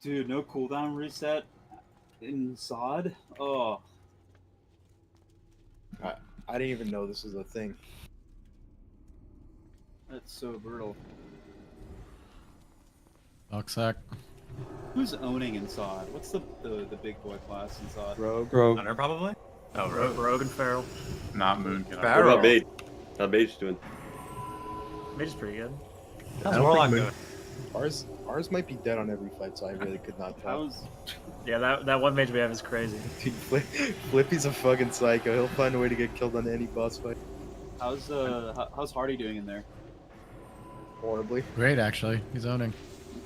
Dude, no cooldown reset in SOD? Oh. I didn't even know this was a thing. That's so brutal. Boxsack. Who's owning in SOD? What's the big boy class in SOD? Rogue. Hunter probably. Oh, Rogue and Feral. Not Moon. What about Mage? How Mage doing? Mage is pretty good. How's Warlock doing? Ours might be dead on every fight, so I really could not tell. Yeah, that one mage we have is crazy. Dude, Flippy's a fucking psycho. He'll find a way to get killed on any boss fight. How's Hardy doing in there? Horribly. Great, actually. He's owning.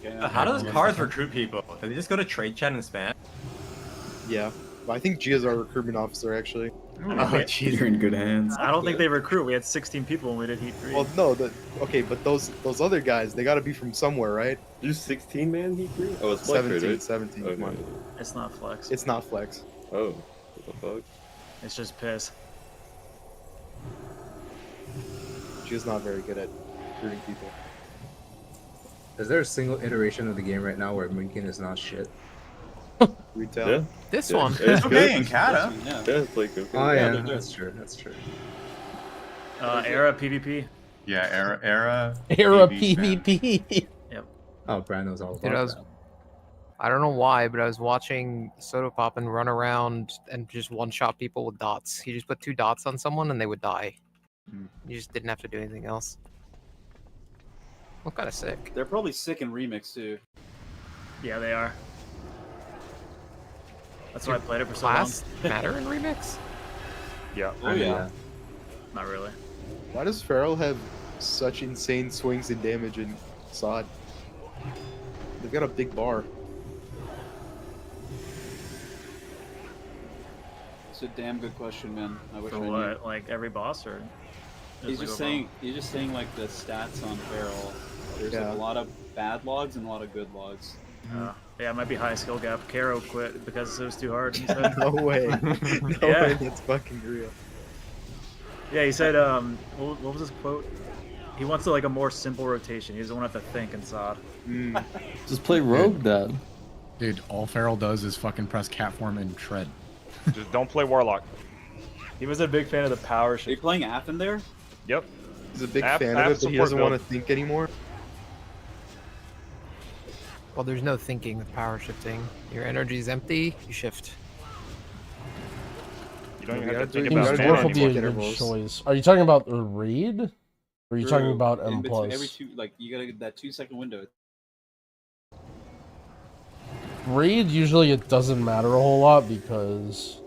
Okay. How does Cars recruit people? Do they just go to trade chat and spam? Yeah. I think Gia's our recruitment officer, actually. Oh, jeez. You're in good hands. I don't think they recruit. We had 16 people when we did Heat 3. Well, no, okay, but those other guys, they gotta be from somewhere, right? You 16 man Heat 3? Oh, it's Flex, 17, right? 17, come on. It's not flex. It's not flex. Oh, what the fuck? It's just piss. Gia's not very good at recruiting people. Is there a single iteration of the game right now where Minkin is not shit? Retail? Yeah. This Yeah, one. it's Okay, good. in Cata. Yeah. Yeah, it's like okay. Oh, yeah, they're good. that's true, that's true. Era PvP. Yeah, era PvP. Oh, Brad knows all about Dude, that. I don't know why, but I was watching Soda Pop and run around and just one-shot people with dots. He just put 2 dots on someone and they would die. You just didn't have to do anything else. What kind of sick? They're probably sick in Remix too. Yeah, they are. That's why I played it for so long. Class matter in Remix? Yeah. Oh yeah. Not really. Why does Feral have such insane swings in damage in SOD? They've got a big bar. It's a damn good question, man. I wish For I knew. what? Like every boss or? He's just saying like the stats on Feral. There's like Yeah. a lot of bad logs and a lot of good logs. Yeah, it might be high skill gap. Caro quit because it was too hard. He said. No way. No Yeah. way, that's fucking real. Yeah, he said. What was his quote? He wants like a more simple rotation. He doesn't want to have to think inside. Just play Rogue then. Dude, all Feral does is fucking press cat form and shred. Just don't play Warlock. He was a big fan of the power Are you shift. playing Ath in there? Yep. He's a big fan of it, but he doesn't want to think anymore. Well, there's no thinking with power shifting. Your energy's empty, you shift. You don't You even have gotta to do- think you about gotta mana Dwarf would be a anymore. good intervals. choice. Are you talking about a raid? Or are you talking about In M+. between every two, like you gotta get that 2-second window. Raid, usually it doesn't matter a whole lot because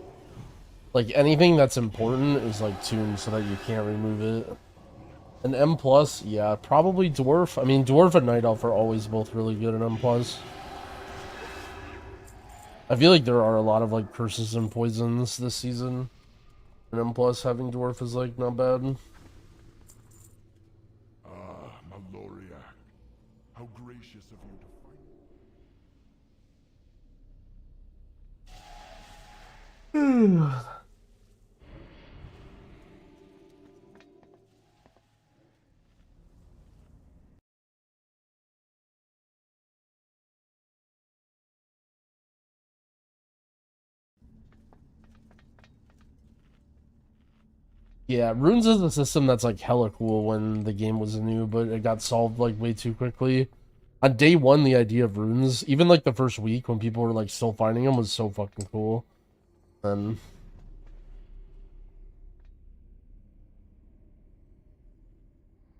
like anything that's important is like tuned so that you can't remove it. And M+, yeah, probably Dwarf. I mean, Dwarf and Night Elf are always both really good in M+. I feel like there are a lot of like curses and poisons this season. And M+ having Dwarf is like not bad. Ah, Maloria. How gracious of you to Yeah, Runes is a system that's like hella cool when the game was new, but it got solved like way too quickly. On day one, the idea of runes, even like the first week when people were like still finding them, was so fucking cool. And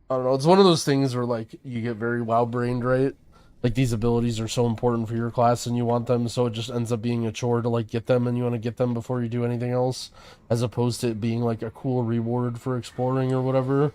I don't know, it's one of those things where like you get very WoW brained, right? Like these abilities are so important for your class and you want them, so it just ends up being a chore to like get them, and you want to get them before you do anything else, as opposed to it being like a cool reward for exploring or whatever.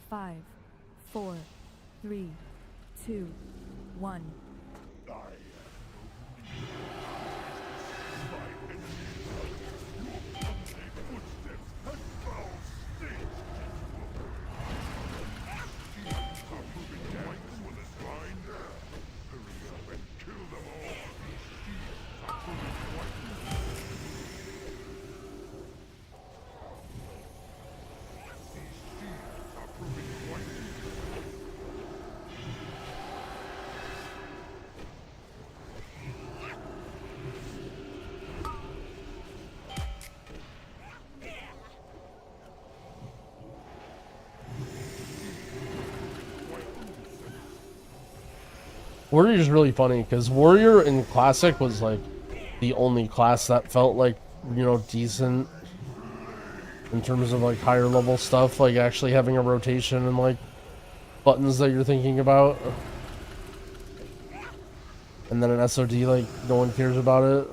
Five, 4, 3, 2, 1. Warrior's really funny because Warrior in Classic was like the only class that felt like, you know, decent in terms of like higher level stuff, like actually having a rotation and like buttons that you're thinking about. And then an SOD, like no one cares about it.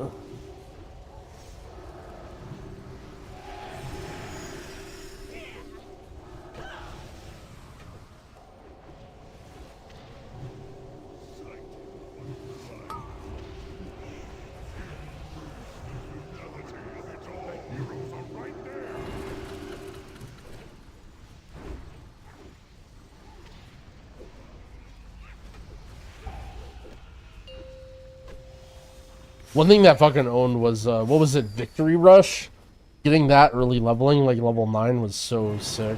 One thing that fucking owned was, what was it, Victory Rush? Getting that early leveling, like level 9, was so sick.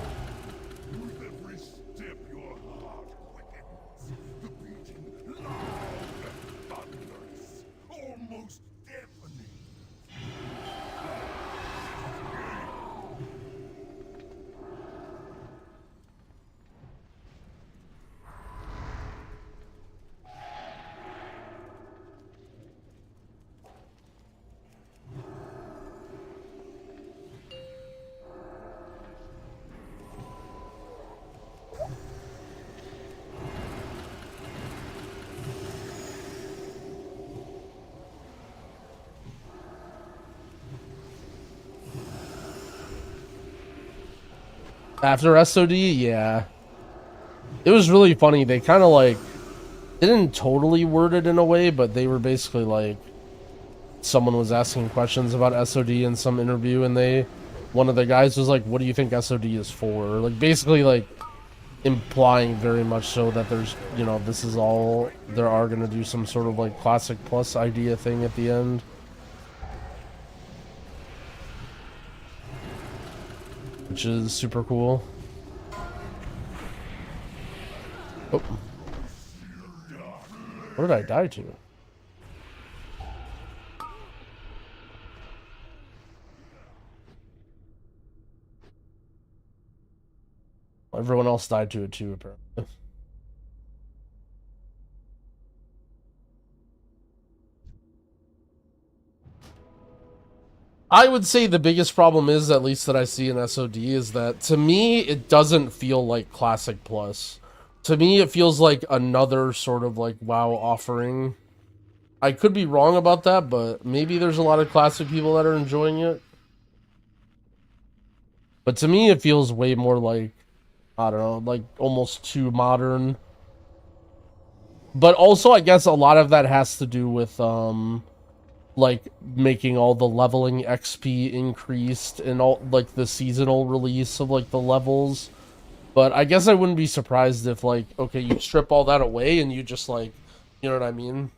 After SOD, yeah. It was really funny. They kind of like, they didn't totally word it in a way, but they were basically like, someone was asking questions about SOD in some interview, and one of the guys was like, what do you think SOD is for? Like, basically, like, implying very much so that there's, you know, this is all, they are going to do some sort of, like, Classic Plus idea thing at the end. Which is super cool. Oh. What did I die to? Everyone else died to it too, apparently. I would say the biggest problem is, at least that I see in SOD, is that to me it doesn't feel like Classic Plus. To me it feels like another sort of like WoW offering. I could be wrong about that, but maybe there's a lot of Classic people that are enjoying it. But to me it feels way more like, I don't know, like almost too modern. But also I guess a lot of that has to do with like making all the leveling XP increased and all like the seasonal release of like the levels. But I guess I wouldn't be surprised if, like, okay, you strip all that away and you just, like, you know what I mean?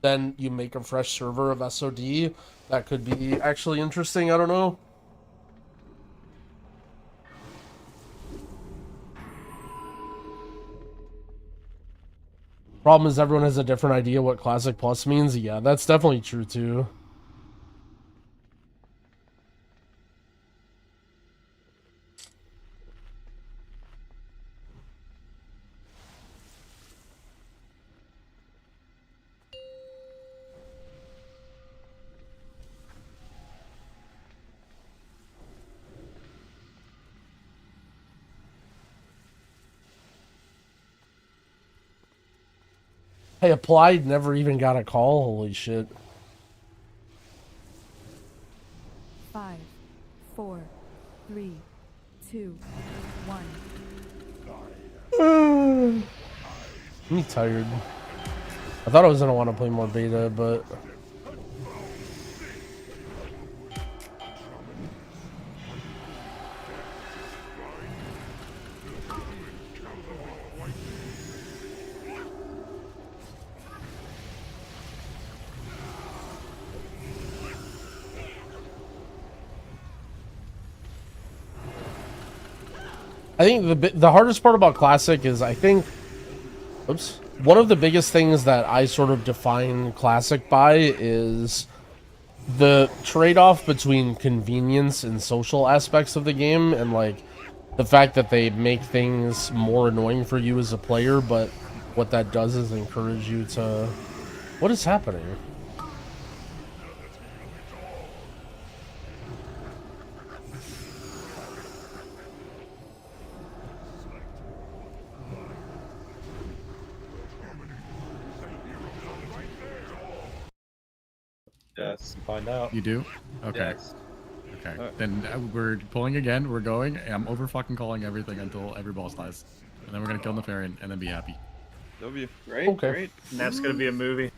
Then you make a fresh server of SOD. That could be actually interesting, I don't know. Problem is everyone has a different idea what Classic Plus means. Yeah, that's definitely true too. Hey, Applied never even got a call. Holy shit. 5, 4, 3, 2, 1. I'm tired. I thought I was gonna want to play more beta, but I think the hardest part about Classic is, I think, oops, one of the biggest things that I sort of define Classic by is the trade-off between convenience and social aspects of the game, and like the fact that they make things more annoying for you as a player, but what that does is encourage you to... What is happening? Yes, find out. You do? Okay. Yes. Okay. Then we're pulling again. We're going. I'm over fucking calling everything until every boss dies. And then we're going to kill Nefarian and then be happy. W. Great, Okay. great. And that's going to be a movie.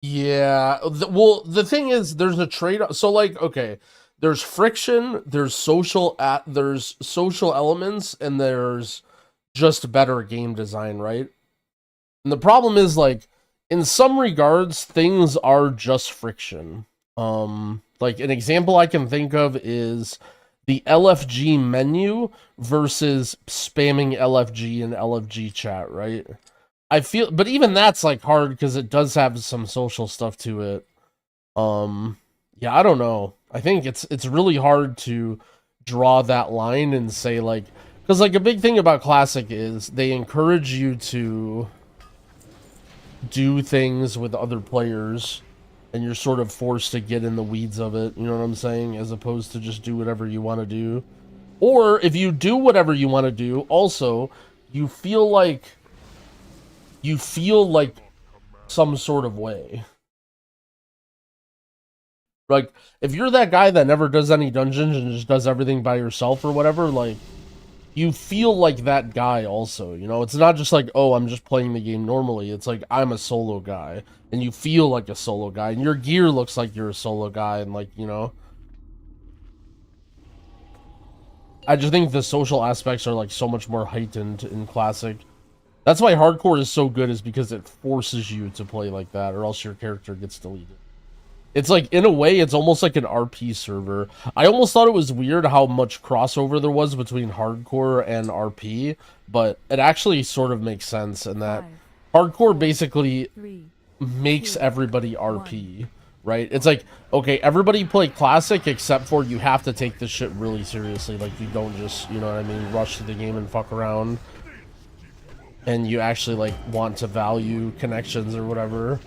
Yeah. Well, the thing is, there's a trade-off. So, like, okay, there's friction, there's social elements, and there's just better game design, right? And the problem is, like, in some regards, things are just friction. Like, an example I can think of is the LFG menu versus spamming LFG in LFG chat, right? I feel, but even that's, like, hard because it does have some social stuff to it. Yeah, I don't know. I think it's really hard to draw that line and say, like, because, like, a big thing about Classic is they encourage you to do things with other players, and you're sort of forced to get in the weeds of it, you know what I'm saying, as opposed to just do whatever you want to do. Or if you do whatever you want to do, also you feel like some sort of way. Like, if you're that guy that never does any dungeons and just does everything by yourself or whatever, like, you feel like that guy also, you know? It's not just like, oh, I'm just playing the game normally. It's like, I'm a solo guy, and you feel like a solo guy, and your gear looks like you're a solo guy, and like, you know? I just think the social aspects are like so much more heightened in Classic. That's why Hardcore is so good, is because it forces you to play like that, or else your character gets deleted. It's like, in a way, it's almost like an RP server. I almost thought it was weird how much crossover there was between Hardcore and RP, but it actually sort of makes sense in that Hardcore basically makes everybody RP, right? It's like, okay, everybody play Classic except for you have to take this shit really seriously. Like, you don't just, you know what I mean, rush to the game and fuck around. And you actually, like, want to value connections or whatever.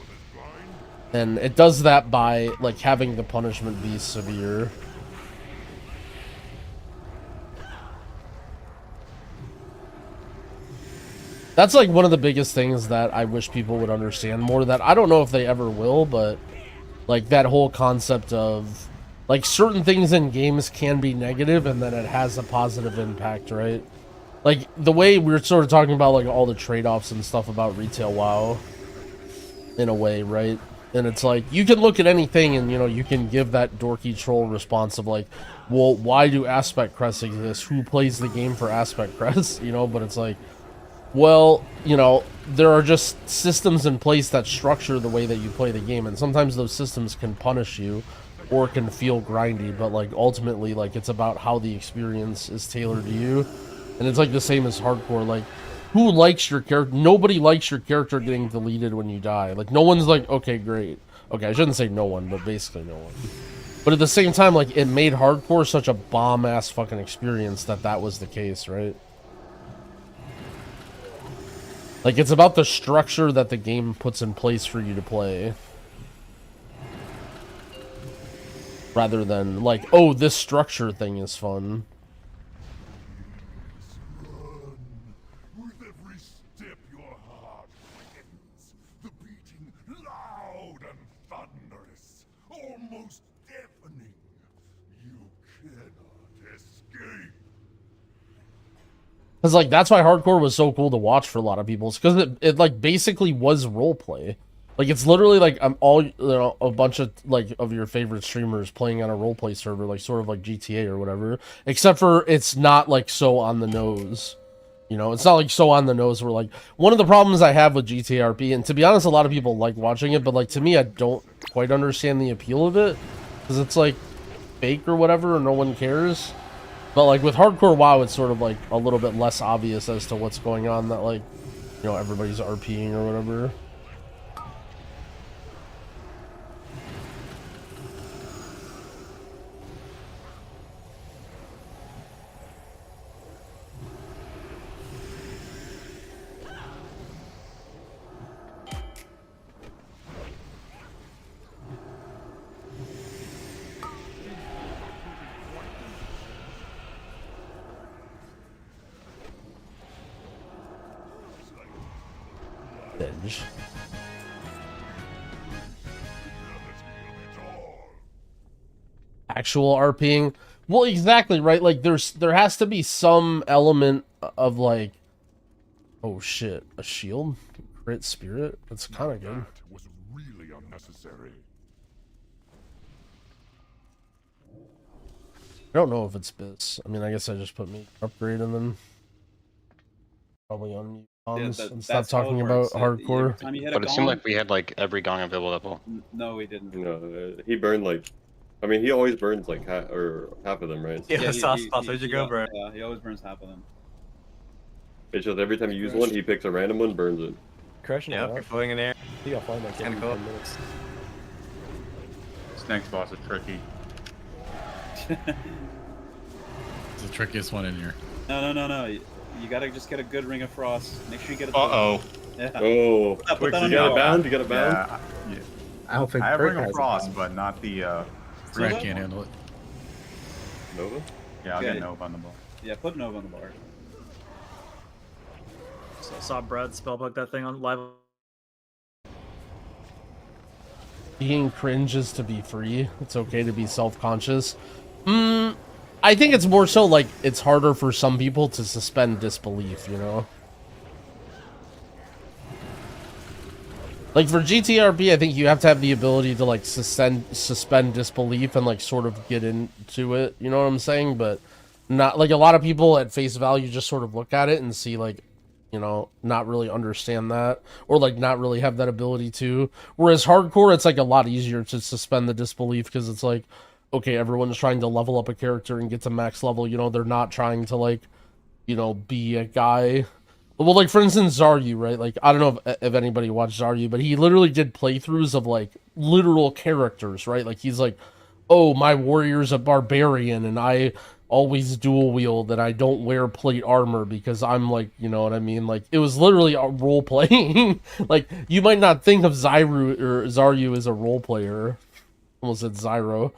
And it does that by, like, having the punishment be severe. That's, like, one of the biggest things that I wish people would understand more, that I don't know if they ever will, but, like, that whole concept of, like, certain things in games can be negative and then it has a positive impact, right? Like, the way we were sort of talking about, like, all the trade-offs and stuff about retail WoW, in a way, right? And it's like, you can look at anything and, you know, you can give that dorky troll response of like, well, why do aspect crests exist? Who plays the game for aspect crests? You know, but it's like, well, you know, there are just systems in place that structure the way that you play the game. And sometimes those systems can punish you or can feel grindy. But like, ultimately, like, it's about how the experience is tailored to you. And it's like the same as Hardcore. Like, who likes your character? Nobody likes your character getting deleted when you die. Like, no one's like, okay, great. Okay, I shouldn't say no one, but basically no one. But at the same time, like, it made Hardcore such a bomb-ass fucking experience that was the case, right? Like, it's about the structure that the game puts in place for you to play. Rather than, like, oh, this structure thing is fun. Because, like, that's why Hardcore was so cool to watch for a lot of people. It's because it, like, basically was roleplay. Like, it's literally, like, all, you know, a bunch of, like, of your favorite streamers playing on a roleplay server, like, sort of like GTA or whatever. Except for it's not, like, so on the nose. You know, it's not, like, so on the nose where, like, one of the problems I have with GTA RP, and to be honest, a lot of people like watching it, but, like, to me, I don't quite understand the appeal of it. Because it's, like, fake or whatever, and no one cares. But, like, with Hardcore WoW, it's sort of, like, a little bit less obvious as to what's going on, that, like, you know, everybody's RPing or whatever. Binge. Actual RPing, well, exactly, right? Like, there has to be some element of, like, oh shit, a shield, crit spirit. That's kind of good. Was really unnecessary. I don't know if it's Bis. I mean, I guess I just put me upgrade and then probably unmute comms and stop talking about Hardcore. But it seemed like we had like every gong available. No, we didn't. No, he burned like, I mean, he always burns like half of them, right? Yeah, sauce, where'd you go, bro? Yeah, he always burns half of them. It's just every time you use one, he picks a random one, burns it. Crushing it. You're floating in air. You got fine, like, Kinda cool. 10 minutes. This next boss is tricky. It's the trickiest one in here. No. You gotta just get a good Ring of Frost. Make sure you get a. Uh-oh. Yeah. Oh, Put that you on got your a bound? You got a bound? Yeah. I don't think I have Kurt Ring of has Frost, it. but not the Brad can't handle it. Nova? Yeah, I'll Okay. get Nova on the ball. Yeah, put Nova on the bar. So I saw Brad spellbook that thing on live. Being cringe is to be free. It's okay to be self-conscious. I think it's more so like it's harder for some people to suspend disbelief, you know? Like for GTRP, I think you have to have the ability to like suspend disbelief and like sort of get into it, you know what I'm saying? But not like a lot of people at face value just sort of look at it and see like, you know, not really understand that or like not really have that ability to. Whereas hardcore, it's like a lot easier to suspend the disbelief because it's like, okay, everyone's trying to level up a character and get to max level, you know, they're not trying to like, you know, be a guy. Well, like for instance, Zaryu, right? Like I don't know if anybody watched Zaryu, but he literally did playthroughs of like literal characters, right? Like he's like, oh, my warrior's a barbarian and I always dual wield and I don't wear plate armor because I'm like, you know what I mean? Like it was literally a role playing. Like you might not think of Zaryu as a role player. Almost said Zyro.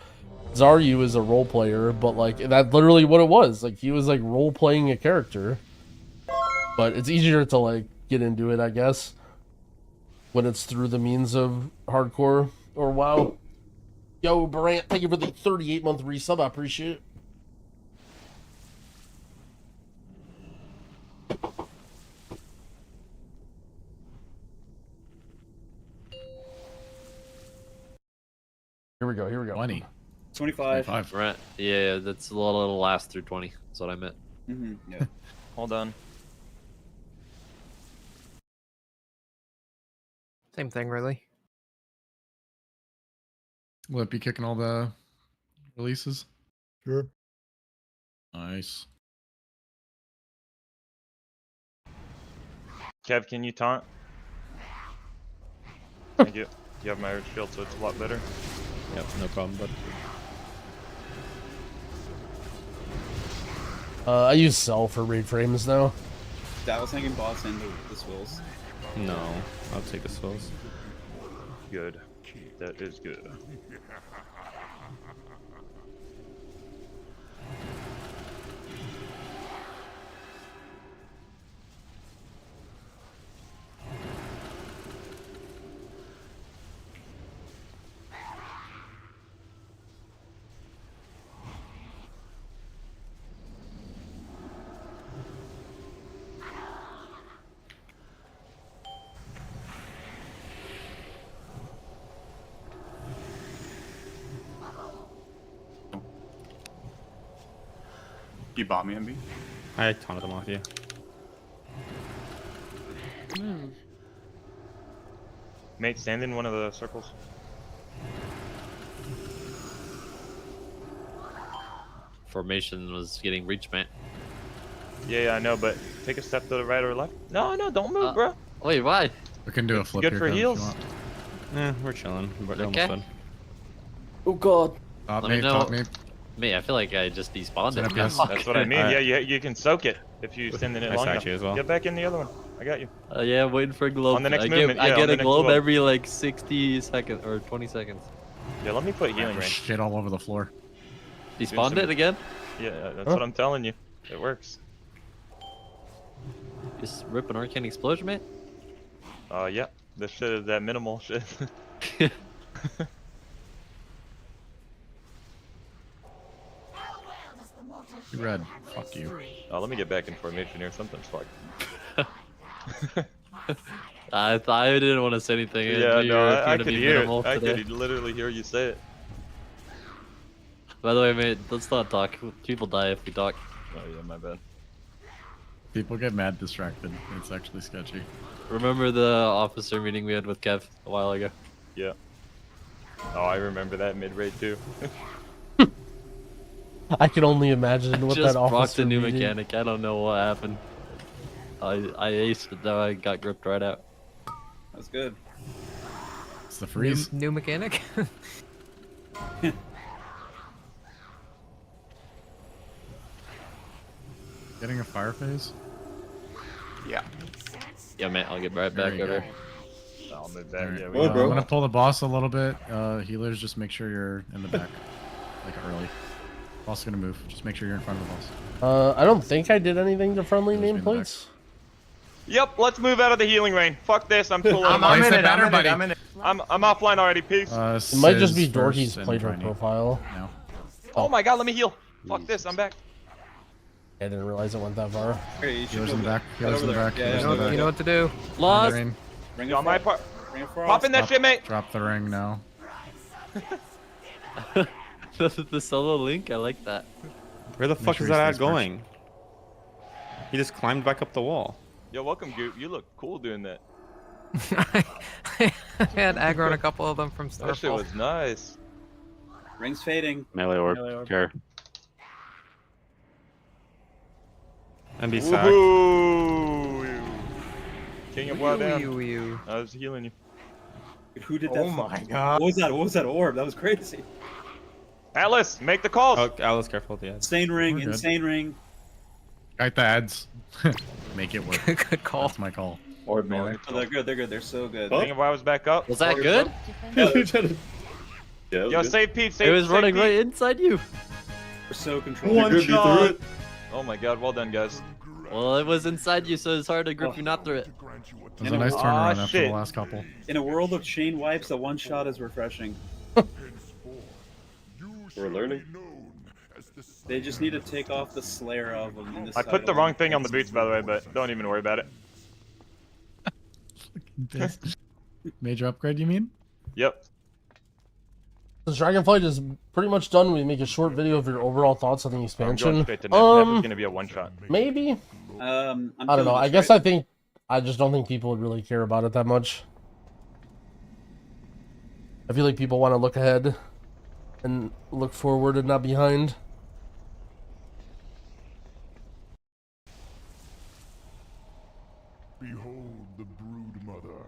Zaryu is a role player, but like that's literally what it was. Like he was like role playing a character. But it's easier to like get into it, I guess, when it's through the means of hardcore or WoW. Yo, Barant, thank you for the 38-month resub. I appreciate it. Here we go. Here we go. 20. 25. Right. Yeah, that's a little it'll last through 20. That's what I meant. Yeah. Hold on. Same thing, really. Will it be kicking all the releases? Sure. Nice. Kev, can you taunt? Thank you. You have my Earth Shield, so it's a lot better. Yep, no problem, bud. I use Cell for raid frames now. That was hanging boss and the swills. No, I'll take the swills. Good. That is good. You bought me, MB? I taunted them off you. Mate, stand in one of the circles. Formation was getting reached, man. Yeah, I know, but take a step to the right or left. No, don't move, bro. Wait, why? We can do a flip Good here, for Kev, if you heals. want. We're chilling. We're almost Okay. done. Oh god. Top Let me me, know. top me. Me, I feel like I just despawned it. Yes. That's what I mean. Alright. Yeah, you can soak it if you stand in it I long sacked enough. you as well. Get back in the other one. I got you. Yeah, I'm waiting for a globe. On the next I movement, Get, I yeah, get on the a next globe globe. every like 60 seconds or 20 seconds. Yeah, let me put healing There's rain. shit all over the floor. Despawned it again? Yeah, that's what I'm telling you. It works. Just rip an arcane explosion, man. Yeah. This shit is that minimal shit. Red. Fuck you. Oh, let me get back in formation here. Something's fucked. I didn't want to say anything. Yeah, You no, were I trying to could be hear it. minimal I today. could literally hear you say it. By the way, mate, let's not talk. People die if we talk. Oh yeah, my bad. People get mad distracted. It's actually sketchy. Remember the officer meeting we had with Kev a while ago? Yeah. Oh, I remember that mid-raid too. I can only imagine what Just that officer rocked a new meeting- mechanic. I don't know what happened. I aced it though. I got gripped right out. That's good. It's the freeze. New mechanic? Getting a fire phase? Yeah. Yeah, man, I'll get right back There you over. go. I'll move back. Alright, Yeah, I'm gonna pull the boss a little bit. Healers, just make sure you're in the back. Like early. Boss is gonna move. Just make sure you're in front of the boss. I don't think I did anything to friendly nameplates. Yep, let's move out of the healing rain. Fuck this, I'm pulling. I'm in it, I'm in it. I'm offline already, peace. It might just be Sis first Dorky's and playthrough Tiny profile. now. Oh my god, let me heal. Fuck this, I'm back. I didn't realize it went that far. Hey, you should Healers go in the back. right Healers in over the there. back. Yeah, Healers yeah, in the back. You know what to do. Lost. Ring. Bring it On my frost. part. Bring it frost. Pop in that shit, mate. Drop the ring now. The solo link, I like that. Where the fuck sure is he that ad stays perched. going? He just climbed back up the wall. Yo, welcome, Goop. You look cool doing that. I had aggro on a couple of them from That shit Starfall. was nice. Ring's fading. Melee orb. Melee orb. Care. And be sacked. Woohoo! King of Wild Down. You. I was healing you. Who did that? Oh my god. What was that? What was that orb? That was crazy. Alice, make the calls. Oh, Alice, careful with the ads. Insane ring. We're good. Insane ring. Got the ads. Make it work. Good call. That's my call. Orb melee. Oh, they're good. They're good. They're so good. King of Wild was back up. Was that good? Yeah, Yo, save Pete. Save It was save running Pete. right inside you. We're so controlled. One Grip you shot. through it. Oh my god, well done, guys. Well, it was inside you, so it's hard to grip you not through it. It was a nice turnaround after shit. the last couple. In a world of chain wipes, a one shot is refreshing. We're learning. They just need to take off the Slayer of them. In this I put the title. wrong thing on the boots, by the way, but don't even worry about it. Major upgrade, you mean? Yep. The Dragonflight is pretty much done. We make a short video of your overall thoughts on the I'm expansion. going straight to Nev. Nev is gonna be a one shot. Maybe. I'm I don't know. I guess I just don't think people would really care about it that much. I feel like people want to look ahead and look forward and not behind. Behold the brood mother,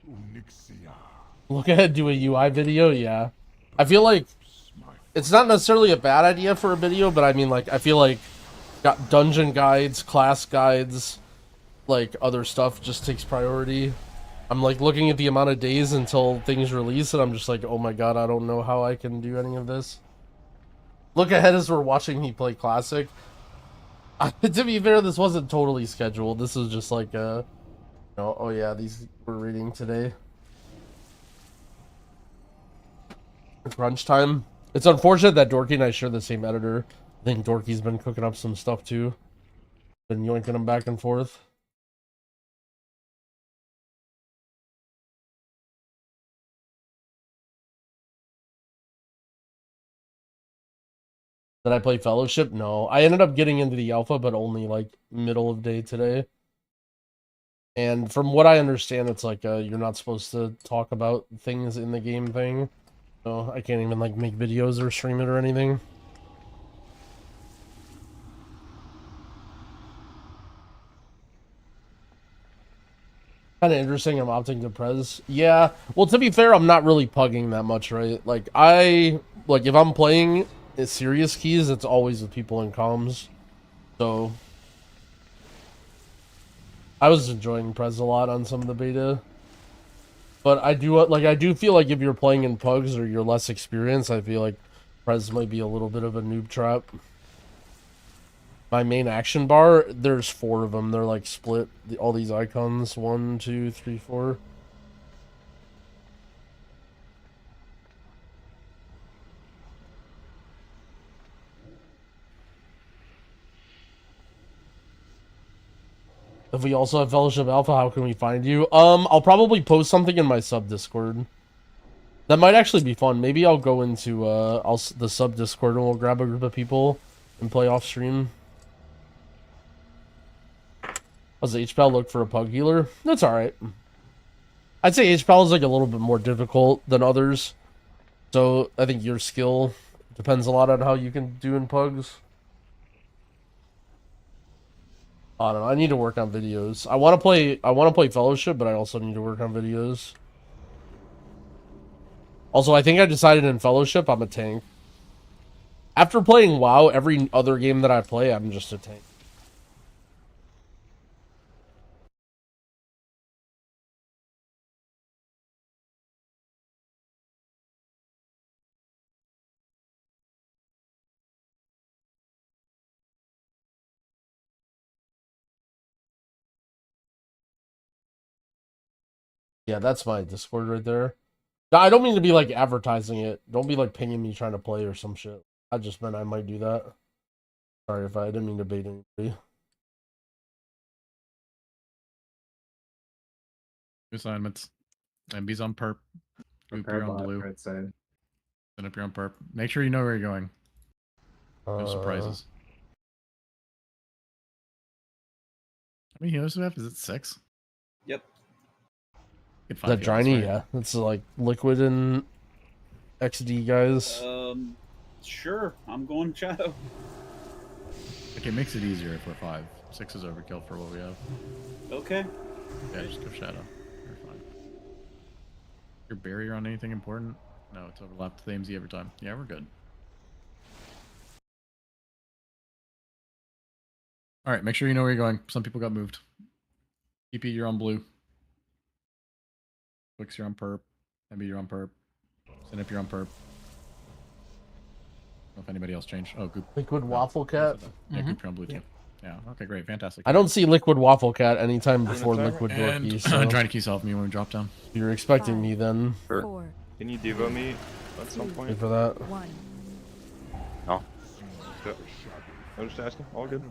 Onyxia. Look ahead, do a UI video, yeah. I feel like it's not necessarily a bad idea for a video, but I mean, like, I feel like got dungeon guides, class guides, like other stuff just takes priority. I'm like looking at the amount of days until things release, and I'm just like, oh my god, I don't know how I can do any of this. Look ahead as we're watching me play Classic. To be fair, this wasn't totally scheduled. This was just like oh yeah, these we're reading today. Crunch time. It's unfortunate that Dorky and I share the same editor. I think Dorky's been cooking up some stuff too. Been yoinking them back and forth. Did I play Fellowship? No. I ended up getting into the alpha, but only like middle of day today. And from what I understand, it's like you're not supposed to talk about things in the game thing. So I can't even like make videos or stream it or anything. Kind of interesting. I'm opting to Prez. Yeah. Well, to be fair, I'm not really pugging that much, right? Like if I'm playing serious keys, it's always with people in comms. So I was enjoying Prez a lot on some of the beta. But I do feel like if you're playing in pugs or you're less experienced, I feel like Prez might be a little bit of a noob trap. My main action bar, there's 4 of them. They're like split. All these icons, 1, 2, 3, 4. If we also have Fellowship Alpha, how can we find you? I'll probably post something in my sub Discord. That might actually be fun. Maybe I'll go into the sub Discord and we'll grab a group of people and play off stream. How's HPAL look for a pug healer? That's alright. I'd say HPAL is like a little bit more difficult than others. So I think your skill depends a lot on how you can do in pugs. I don't know. I need to work on videos. I want to play Fellowship, but I also need to work on videos. Also, I think I decided in Fellowship I'm a tank. After playing WoW, every other game that I play, I'm just a tank. Yeah, that's my Discord right there. No, I don't mean to be like advertising it. Don't be like pinging me trying to play or some shit. I just meant I might do that. Sorry if I didn't mean to bait anybody. Assignments. MB's on perp. Group, you're on blue. Right side. Set up your on perp. Make sure you know where you're going. No surprises. How many healers do we have? Is it 6? Yep. Get Is that 5 healers, Driny? right? Yeah. It's like liquid and XD guys. Sure. I'm going Shadow. Okay, it makes it easier if we're 5. 6 is overkill for what we have. Okay. Yeah, just go Shadow. You're fine. Your barrier on anything important? No, it's overlapped with the AMZ every time. Yeah, we're good. Alright, make sure you know where you're going. Some people got moved. TP, you're on blue. Wix, you're on perp. MB, you're on perp. Sinip, you're on perp. I don't know if anybody else changed. Oh, Goop. Liquid Waffle Cat. Yeah, Goop, you're on blue too. Yeah, okay, great, fantastic. I don't see Liquid Waffle Cat anytime before Liquid Dorky. So I'm trying to keep off me when we drop down. you're expecting me then. Can you Devo me at some point? Wait for that. No. Good. I'm just asking. All good.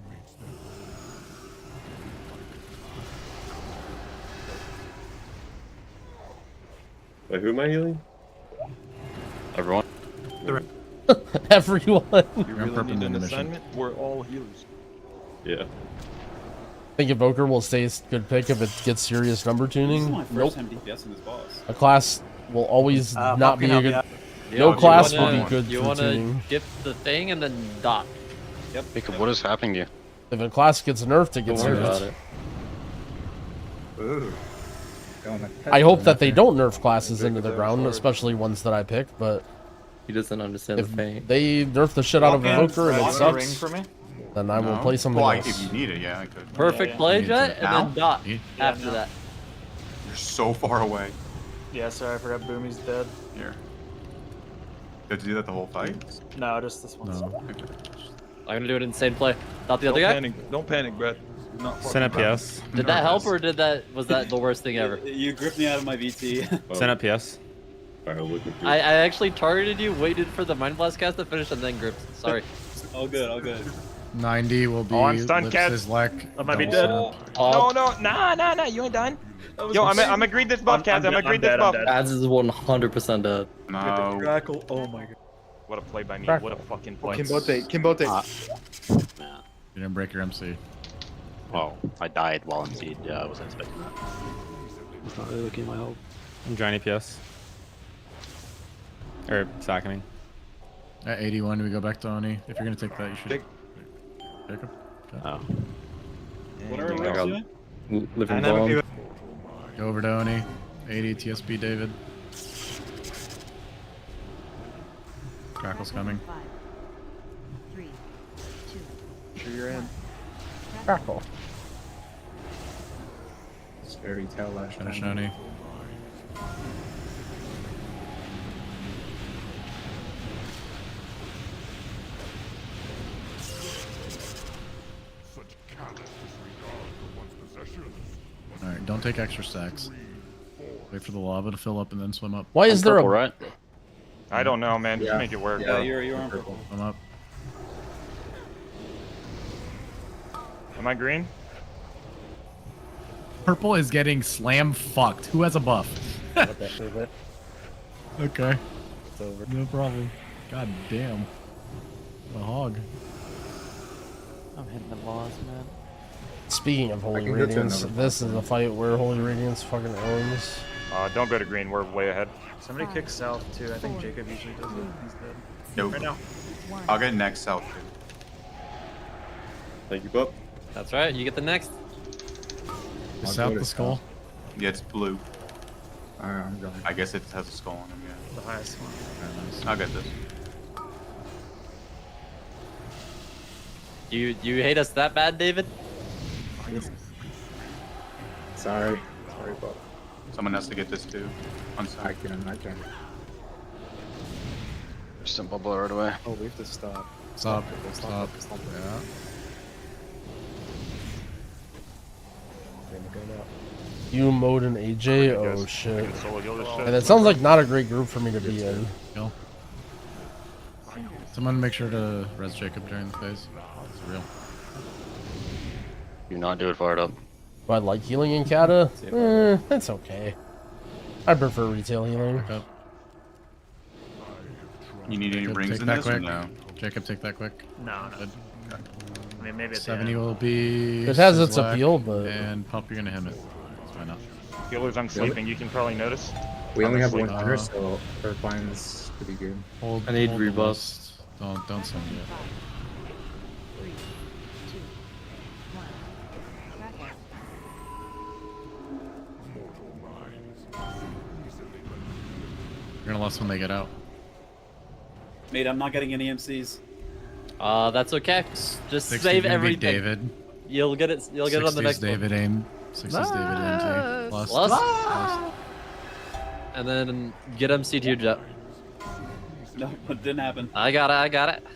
Wait, who am I healing? Everyone. Everyone. You really need an assignment? We're all healers. Yeah. I think Evoker will stay a good pick if it gets serious number This is tuning. my first time DPSing this boss. A class will always not Pop be can a help good. me out. No class will wanna- be good You for want to tuning. gift the thing and then dot. Yep. Jacob, what is happening to you? If a class gets nerfed, it gets Don't worry about nerfed. it. Ooh. I hope that they don't nerf classes into the ground, especially ones that I pick. But He doesn't understand if the pain. they nerf the shit out of Evoker and it Ring sucks, for me. then I will play something Well, else. if you need it, yeah, I could. Perfect play, Jet, and Now? then dot Yeah, after no. that. You're so far away. Yeah, sorry, I forgot Boomy's dead. Here. Did you do that the whole fight? No, just this one. No. I'm gonna do an insane play. Dot the Don't other guy. panic. Don't panic, Brett. Send a PS. Did that help or was that the worst thing ever? You gripped me out of my VT. Send a PS. Alright, look at you. I actually targeted you, waited for the Mind Blast cast to finish, and then gripped. Sorry. All good, all good. 90 will be Oh, I'm stunned, Lips' Cat. Lek. I might be double dead. Sinip. No, nah, you ain't done. Yo, I'm agreed this buff, Cats. I'm agreed this buff. Ads is 100% dead. No. Crackle. Oh my god. What a play by me. Crackle. What a fucking play. Kimbote. You didn't break your MC. Oh, I died while in seed. Yeah, I wasn't expecting that. It's not really looking my hope. I'm Johnny PS. Or Sackening. At 81, we go back to Oni. If you're gonna take that, you should. Take- Jacob. Okay. Oh. What are I we got doing? living bomb. Go over to Oni. 80 TSP David. Crackle's coming. 5, 3, 2. Sure you're in. Crackle. It's very tell last Finish time. Oni. Such callous disregard for one's possessions. Alright, don't take extra stacks. Wait for the lava to fill up and then swim up. Why is there a right? I don't know, man. Just make it work, Yeah, bro. you're on purple. Swim up. Am I green? Purple is getting slam fucked. Who has a buff? Okay. It's over. No problem. God damn. A hog. I'm hitting the boss, man. Speaking of Holy can go to Radiance, another this is a fight where Holy Radiance fucking owns. Don't go to green. We're way ahead. Somebody kick south too. I think Jacob usually does it. He's dead. Yo, Right now. I'll get next south. Thank you, Bup. That's right. You get the next. Is I'll south go the to skull? south. Yeah, it's blue. Alright, I'm going. I guess it has a skull on him, yeah. The highest one. I'll get this. You hate us that bad, David? Sorry, Bob. Someone has to get this too. I'm I sorry. can. Just a bubble right away. Oh, we have to stop. Stop. Stop. Yeah. You, Mode, and AJ? Oh shit. Solo heal this shit. And it sounds like not a great group for me to be in. Kill. Someone make sure to res Jacob during the phase. It's real. Do not do it fired up. Do I like healing in Cata? It's okay. I prefer retail healing. You need any Jacob, rings take in that this or quick. no? Jacob, take that quick. No, no. Good. I mean, maybe at the 70 end. will be. It has its Sizzlack, appeal, but and Pump, you're gonna him it. Why not? Healers, I'm sleeping. You can probably notice. We only have I'm one asleep. hunter, so Earthbind's pretty good. Hold, I need hold the rebuffs. list. Don't send yet. 3, 2, 1. Crackle. You're gonna lose when they get out. Mate, I'm not getting any MCs. That's okay. Just 60 save gonna be everything. David. You'll get it. You'll get it on the 60's next David one. aim. 60's David MG. Plus. Lost. And then get MC to your jet. No, it didn't happen. I got it. I got it.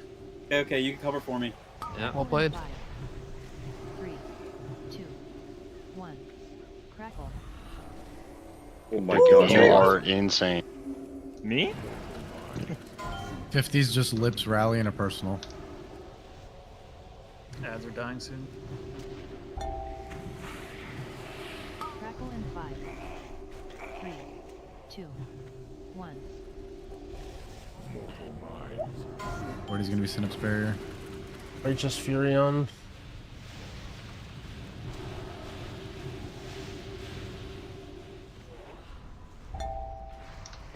Okay, okay, you can cover for me. Yeah. Well played. 3, 2, 1. Crackle. Oh my god, you are insane. Me? 50's just lips rally in a personal. Ads are dying soon. Crackle in 5, 3, 2, 1. Where's gonna be Synapse barrier? Righteous Furion.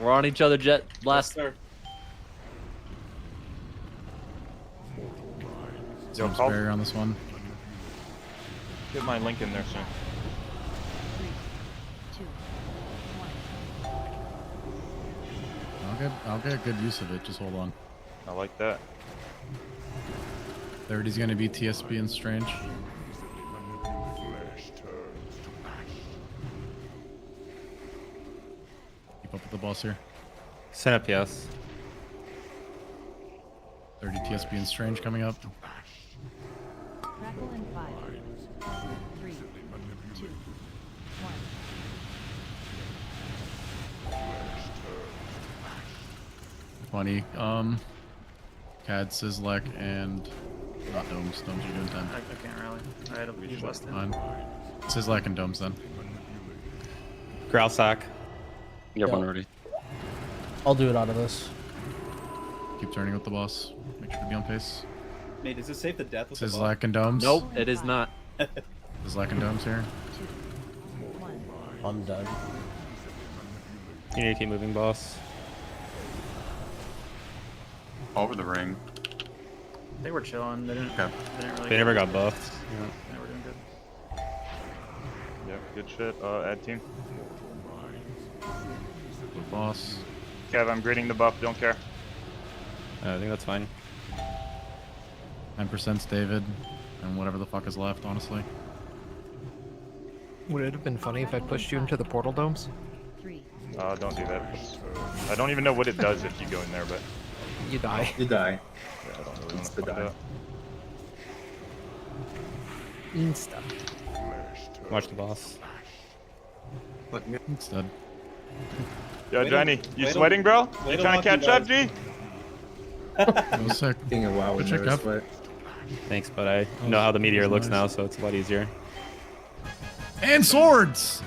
We're on each other, jet. Blast. Yes, sir. Yo, Synapse barrier on this one. Get my link in there soon. 3, 2, 1. I'll get good use of it. Just hold on. I like that. 30's gonna be TSB and Strange. Keep up with the boss here. Send up, yes. 30 TSB and Strange coming up. Crackle in 5, 3, 2, 1. 20. Cad, Sizzlek, and not Domes. Domes are doing 10. I can't rally. I had a leave less than. Fine. Sizzlek and Domes then. Growl sack. Yep, Yep. I'm ready. I'll do it out of this. Keep turning with the boss. Make sure to be on pace. Mate, is it safe to death with the ball? Sizzlek and Domes. Nope, it is not. Sizzlek and Domes here. 2, 1. I'm dead. You need to keep moving, boss. Over the ring. They were chilling. They didn't. Okay. They didn't really. They never got buffed. They were doing good. Yep, good shit. Ad team. Good boss. Kev, I'm grading the buff. Don't care. I think that's fine. 10%'s David, and whatever the fuck is left, honestly. Would it have been funny if I pushed you into the portal domes? 3. Don't do that. I don't even know what it does if you go in there, but You die. You die. yeah, I don't really want It's to the fuck it die. up. Insta. Watch the boss. It's dead. Yo, Wait Johnny, till- you wait sweating, till- bro? wait You till trying to Loki catch up, dies. G? That was sick. Being a WoW Good with check no up. sweat. Thanks, but I know how the meteor was looks nice. now, so it's a lot easier. And swords!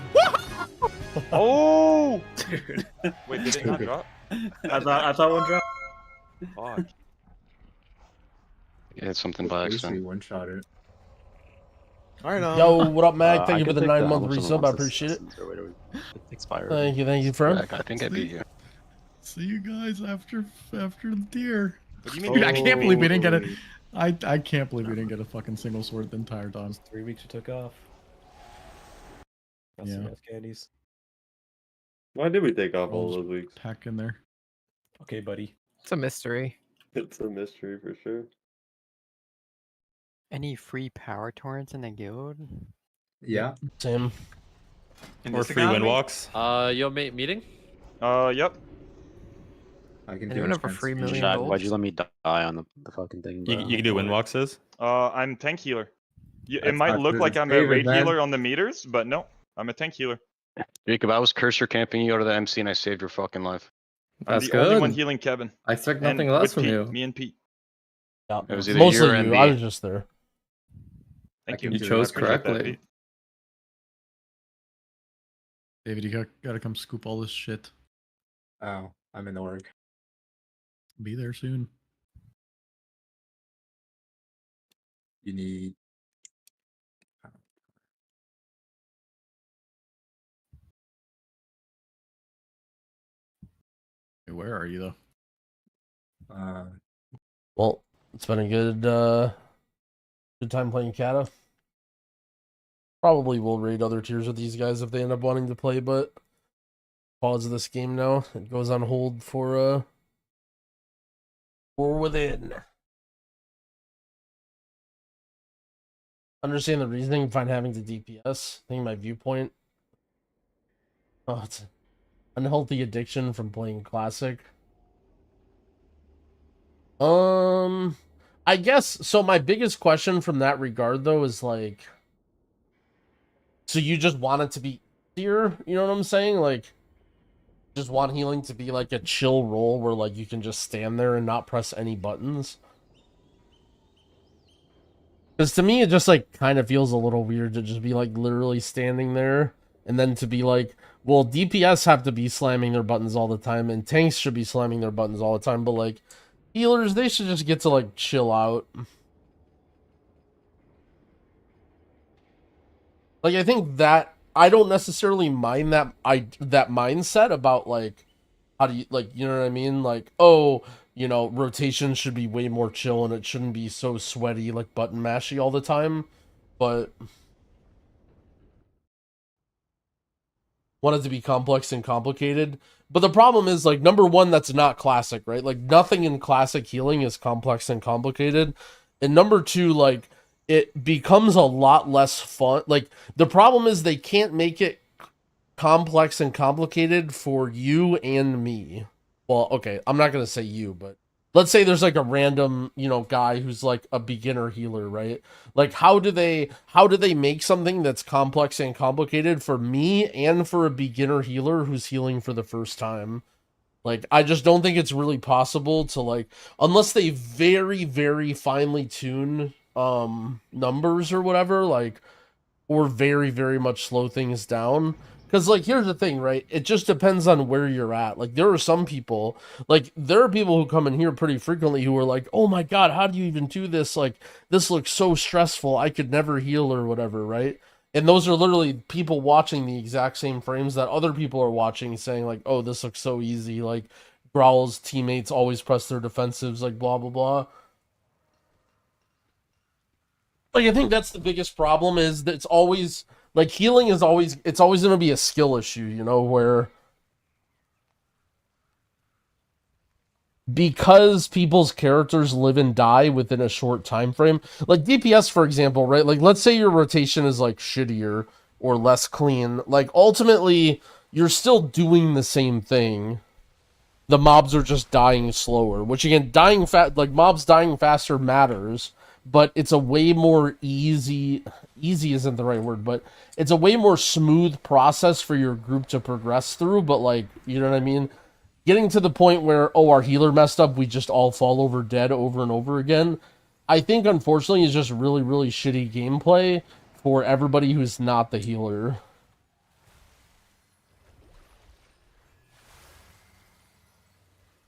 Oh! Dude. Wait, did it not drop? I thought one dropped. Fuck. You hit something by accident. One shot it. Alright, Yo, what up, Mag? Thank I you for can the take 9-month that. resub. I appreciate it. Expired. Thank you, friend. Jack, I think I beat you. See you guys after the deer. What do you mean? Dude, I can't believe we didn't get it. Oh. I can't believe we didn't get a fucking single sword the entire time. 3 weeks you took off. Got some Yeah. nice candies. Why did we take off all those weeks? Pack in there. Okay, buddy. It's a mystery. It's a mystery for sure. Any free power torrents in the guild? Yeah. Same. Or free wind walks. Yo, mate, meeting? Yep. I can Anyone do have a free million Chad, gold? why'd you let me die on the fucking thing? You, bro? you can do wind walks, Sis. I'm tank healer. It That's might not look good. like It's I'm a David, raid man. healer on the meters, but no, I'm a tank healer. Jacob, I was cursor camping you out of the MC and I saved your fucking life. I'm That's the only one good. healing Kevin. I expect And nothing less with from Pete, you. Me and Pete. Yeah, It was either mostly you or you. I MB. was just there. Thank you. You chose I appreciate that, correctly. Pete. David, you gotta come scoop all this shit. Oh, I'm in the org. Be there soon. You need. Hey, where are you though? Well, it's been a good time playing Cata. Probably will raid other tiers with these guys if they end up wanting to play, but pause this game now. It goes on hold for within. Understand the reasoning behind having to DPS. I think my viewpoint. Oh, it's unhealthy addiction from playing classic. I guess so. My biggest question from that regard though is like, so you just want it to be easier, you know what I'm saying? Like, just want healing to be like a chill role where like you can just stand there and not press any buttons. Because to me, it just like kind of feels a little weird to just be like literally standing there and then to be like, well, DPS have to be slamming their buttons all the time and tanks should be slamming their buttons all the time, but like healers, they should just get to like chill out. Like, I think that I don't necessarily mind that mindset about like how do you like, you know what I mean? Like, oh, you know, rotation should be way more chill and it shouldn't be so sweaty like button mashy all the time. But want it to be complex and complicated. But the problem is like number one, that's not classic, right? Like nothing in classic healing is complex and complicated. And number two, like it becomes a lot less fun. Like the problem is they can't make it complex and complicated for you and me. Well, okay, I'm not going to say you, but let's say there's like a random, you know, guy who's like a beginner healer, right? Like how do they make something that's complex and complicated for me and for a beginner healer who's healing for the first time? Like I just don't think it's really possible to like, unless they very, very finely tune numbers or whatever, like, or very, very much slow things down. Because, like, here's the thing, right? It just depends on where you're at. Like, there are some people, like, there are people who come in here pretty frequently who are like, oh my god, how do you even do this? Like, this looks so stressful. I could never heal or whatever, right? And those are literally people watching the exact same frames that other people are watching saying, like, oh, this looks so easy. Like, Growl's teammates always press their defensives, like, blah, blah, blah. Like, I think that's the biggest problem is that it's always... Like, healing is always, it's always going to be a skill issue, you know, where because people's characters live and die within a short time frame. Like, DPS, for example, right? Like, let's say your rotation is, like, shittier or less clean. Like, ultimately, you're still doing the same thing. The mobs are just dying slower, which, again, mobs dying faster matters. But it's a way more easy isn't the right word, but it's a way more smooth process for your group to progress through. But like, you know what I mean? Getting to the point where, oh, our healer messed up, we just all fall over dead over and over again, I think unfortunately is just really, really shitty gameplay for everybody who's not the healer.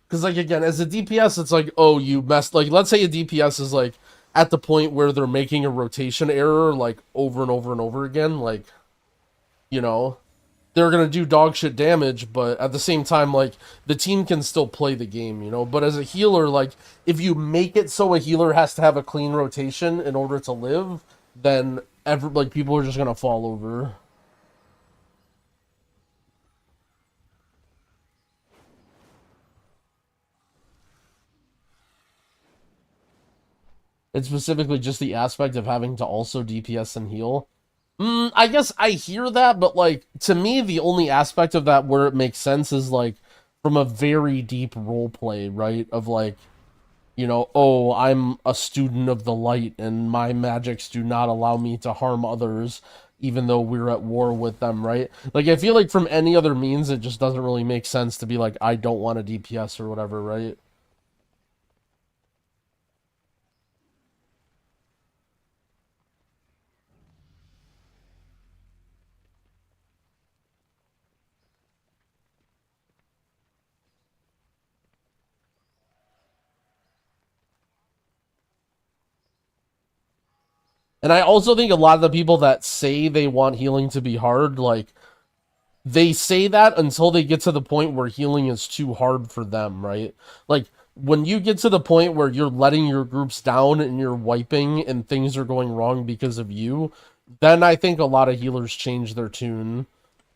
Because like, again, as a DPS, it's like, oh, you messed, like, let's say a DPS is like, at the point where they're making a rotation error, like, over and over and over again, like, you know, they're going to do dog shit damage, but at the same time, like, the team can still play the game, you know? But as a healer, like, if you make it so a healer has to have a clean rotation in order to live, then, people are just going to fall over. It's specifically just the aspect of having to also DPS and heal. I guess I hear that, but, like, to me, the only aspect of that where it makes sense is, like, from a very deep roleplay, right? Of, like, you know, oh, I'm a student of the light, and my magics do not allow me to harm others. even though we're at war with them, right? Like, I feel like from any other means, it just doesn't really make sense to be like, I don't want a DPS or whatever, right? And I also think a lot of the people that say they want healing to be hard, like, they say that until they get to the point where healing is too hard for them, right? Like, when you get to the point where you're letting your groups down and you're wiping and things are going wrong because of you, then I think a lot of healers change their tune.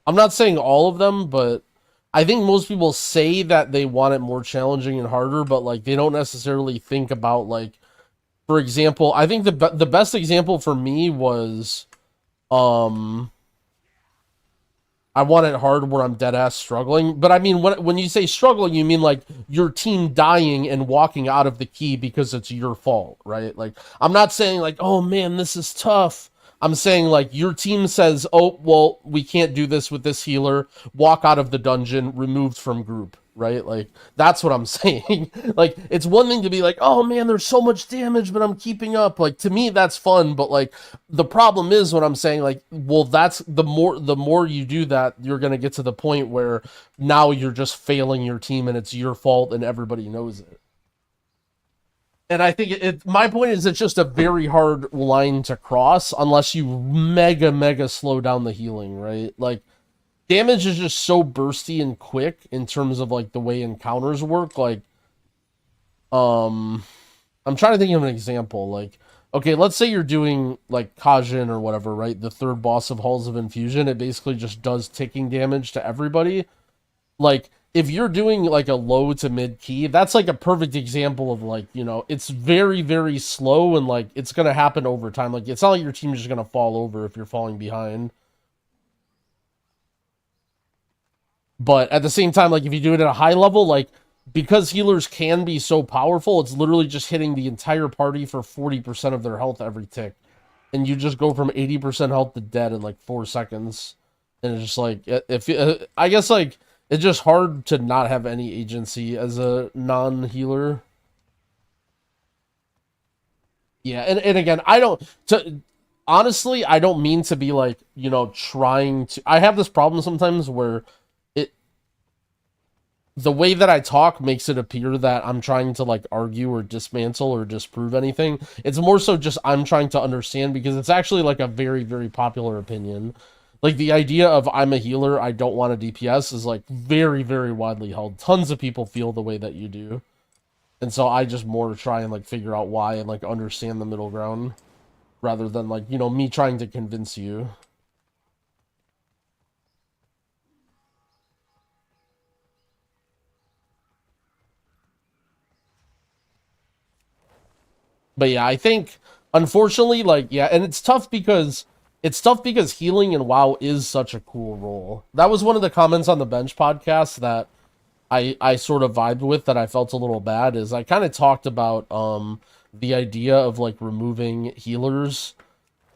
I'm not saying all of them, but I think most people say that they want it more challenging and harder, but, like, they don't necessarily think about, like, for example, I think the best example for me was, I want it hard where I'm dead ass struggling. But I mean, when you say struggling, you mean like your team dying and walking out of the key because it's your fault, right? Like, I'm not saying like, oh man, this is tough. I'm saying like your team says, oh, well, we can't do this with this healer. Walk out of the dungeon, removed from group, right? Like, that's what I'm saying. Like, it's one thing to be like, oh man, there's so much damage, but I'm keeping up. Like, to me, that's fun. But like, the problem is when I'm saying like, well, that's the more you do that, you're going to get to the point where now you're just failing your team and it's your fault and everybody knows it. And I think my point is it's just a very hard line to cross unless you mega slow down the healing, right? Like, damage is just so bursty and quick in terms of like the way encounters work. Like, I'm trying to think of an example. Like, okay, let's say you're doing like Kajin or whatever, right? The third boss of Halls of Infusion. It basically just does ticking damage to everybody. Like, if you're doing like a low to mid key, that's like a perfect example of like, you know, it's very slow and like it's gonna happen over time. Like, it's not like your team is just gonna fall over if you're falling behind. But at the same time, like, if you do it at a high level, like, because healers can be so powerful, it's literally just hitting the entire party for 40% of their health every tick. And you just go from 80% health to dead in like 4 seconds. And it's just like, I guess like, it's just hard to not have any agency as a non-healer. Yeah, and again, honestly, I don't mean to be like, you know, trying to... I have this problem sometimes where the way that I talk makes it appear that I'm trying to like argue or dismantle or disprove anything. It's more so just I'm trying to understand, because it's actually like a very popular opinion. Like, the idea of I'm a healer, I don't want a DPS is like very widely held. Tons of people feel the way that you do. And so I just more try and like figure out why and like understand the middle ground rather than like, you know, me trying to convince you. But yeah, I think, unfortunately, like, yeah, and it's tough because healing in WoW is such a cool role. That was one of the comments on the Bench podcast that I sort of vibed with, that I felt a little bad, is I kind of talked about the idea of like removing healers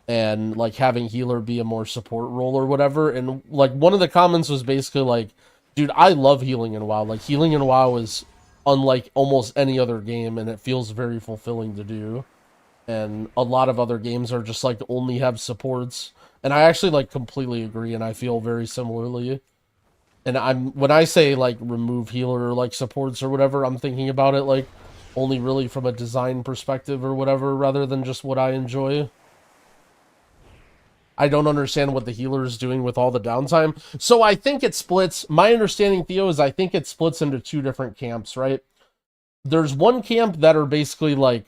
and like having healer be a more support role or whatever. And like one of the comments was basically like, dude, I love healing in WoW. Like, healing in WoW is unlike almost any other game, and it feels very fulfilling to do. And a lot of other games are just like only have supports, and I actually like completely agree, and I feel very similarly. And when I say like remove healer or like supports or whatever, I'm thinking about it like only really from a design perspective or whatever, rather than just what I enjoy. I don't understand what the healer is doing with all the downtime. So I think it splits. My understanding, Theo, is I think it splits into 2 different camps, right? There's one camp that are basically like,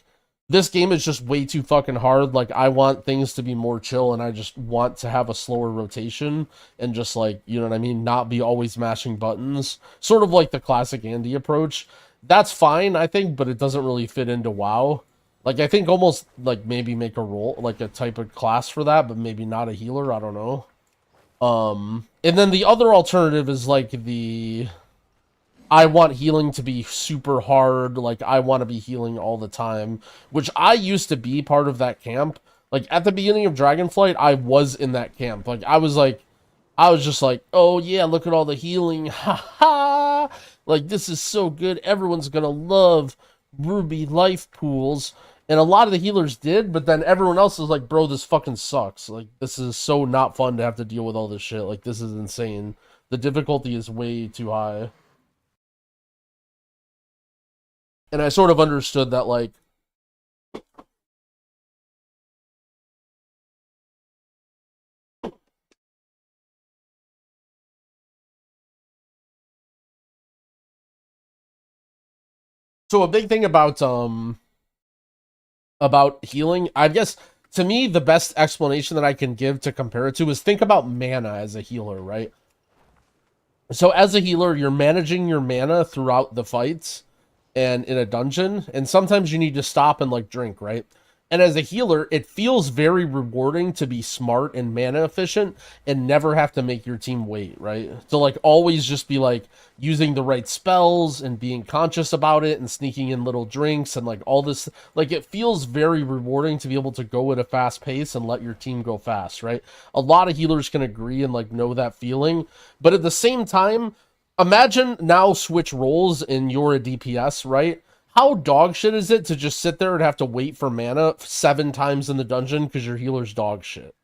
this game is just way too fucking hard. Like, I want things to be more chill, and I just want to have a slower rotation and just like, you know what I mean? Not be always mashing buttons. Sort of like the classic Andy approach. That's fine, I think, but it doesn't really fit into WoW. Like, I think almost, like, maybe make a role, like, a type of class for that, but maybe not a healer, I don't know. And then the other alternative is, like, I want healing to be super hard, like, I want to be healing all the time, which I used to be part of that camp. Like, at the beginning of Dragonflight, I was in that camp. Like, I was just like, oh yeah, look at all the healing. Ha ha! Like, this is so good. Everyone's gonna love Ruby life pools. And a lot of the healers did, but then everyone else was like, bro, this fucking sucks. Like, this is so not fun to have to deal with all this shit. Like, this is insane. The difficulty is way too high. And I sort of understood that, like, so a big thing about healing, I guess, to me, the best explanation that I can give to compare it to is think about mana as a healer, right? So as a healer, you're managing your mana throughout the fights and in a dungeon, and sometimes you need to stop and, like, drink, right? And as a healer, it feels very rewarding to be smart and mana efficient and never have to make your team wait, right? So, like, always just be, like, using the right spells and being conscious about it and sneaking in little drinks and, like, all this. Like, it feels very rewarding to be able to go at a fast pace and let your team go fast, right? A lot of healers can agree and, like, know that feeling. But at the same time, imagine now switch roles and you're a DPS, right? How dog shit is it to just sit there and have to wait for mana 7 times in the dungeon because your healer's dog shit?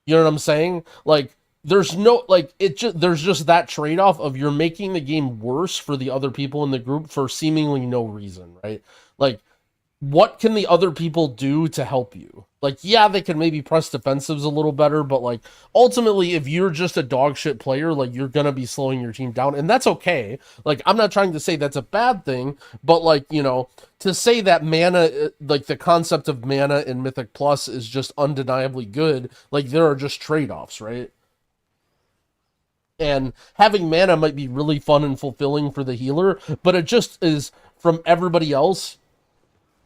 You know what I'm saying? Like, there's no, like, there's just that trade-off of you're making the game worse for the other people in the group for seemingly no reason, right? Like, what can the other people do to help you? Like, yeah, they can maybe press defensives a little better, but, like, ultimately, if you're just a dog shit player, like, you're gonna be slowing your team down, and that's okay. Like, I'm not trying to say that's a bad thing, but, like, you know, to say that mana, like, the concept of mana in Mythic Plus is just undeniably good, like, there are just trade-offs, right? And having mana might be really fun and fulfilling for the healer, but it just is, from everybody else,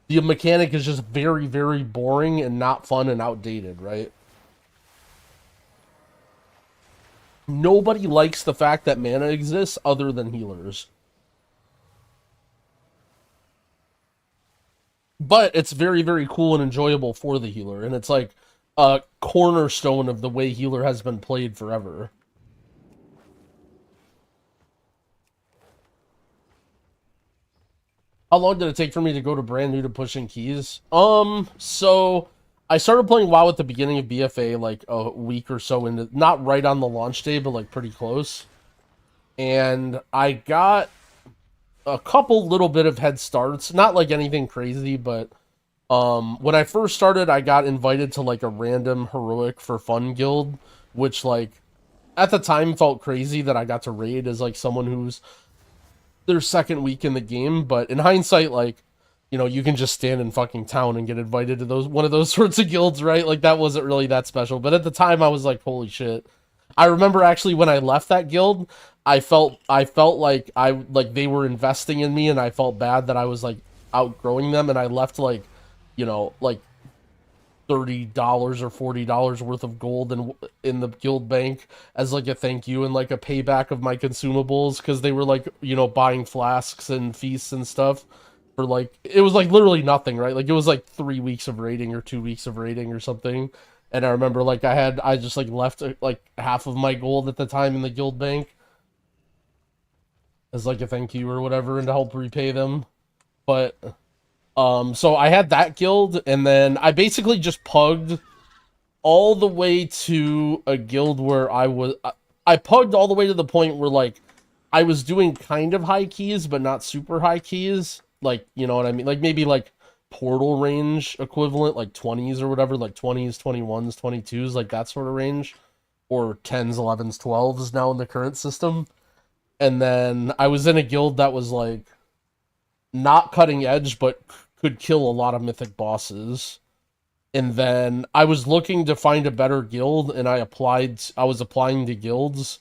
the mechanic is just very, very boring and not fun and outdated, right? Nobody likes the fact that mana exists other than healers. But it's very, very cool and enjoyable for the healer, and it's like a cornerstone of the way healer has been played forever. How long did it take for me to go to brand new to pushing keys? So I started playing WoW at the beginning of BFA, like a week or so into, not right on the launch day, but like pretty close. And I got a couple little bit of head starts, not like anything crazy, but when I first started, I got invited to like a random heroic for fun guild, which like at the time felt crazy that I got to raid as like someone who's their second week in the game, but in hindsight, like, you know, you can just stand in fucking town and get invited to one of those sorts of guilds, right? Like, that wasn't really that special, but at the time I was like, holy shit. I remember actually when I left that guild, I felt like they were investing in me, and I felt bad that I was like outgrowing them, and I left like, you know, like $30 or $40 worth of gold in the guild bank as like a thank you and like a payback of my consumables, because they were like, you know, buying flasks and feasts and stuff for like, it was like literally nothing, right? Like, it was like 3 weeks of raiding or 2 weeks of raiding or something. And I remember like I just like left like half of my gold at the time in the guild bank as like a thank you or whatever, and to help repay them. But so I had that guild, and then I basically just pugged all the way to a guild where I pugged all the way to the point where like I was doing kind of high keys, but not super high keys. Like, you know what I mean? Like maybe like portal range equivalent, like 20s or whatever, like 20s, 21s, 22s, like that sort of range, or 10s, 11s, 12s now in the current system. And then I was in a guild that was like not cutting edge, but could kill a lot of mythic bosses. And then I was looking to find a better guild, and I was applying to guilds,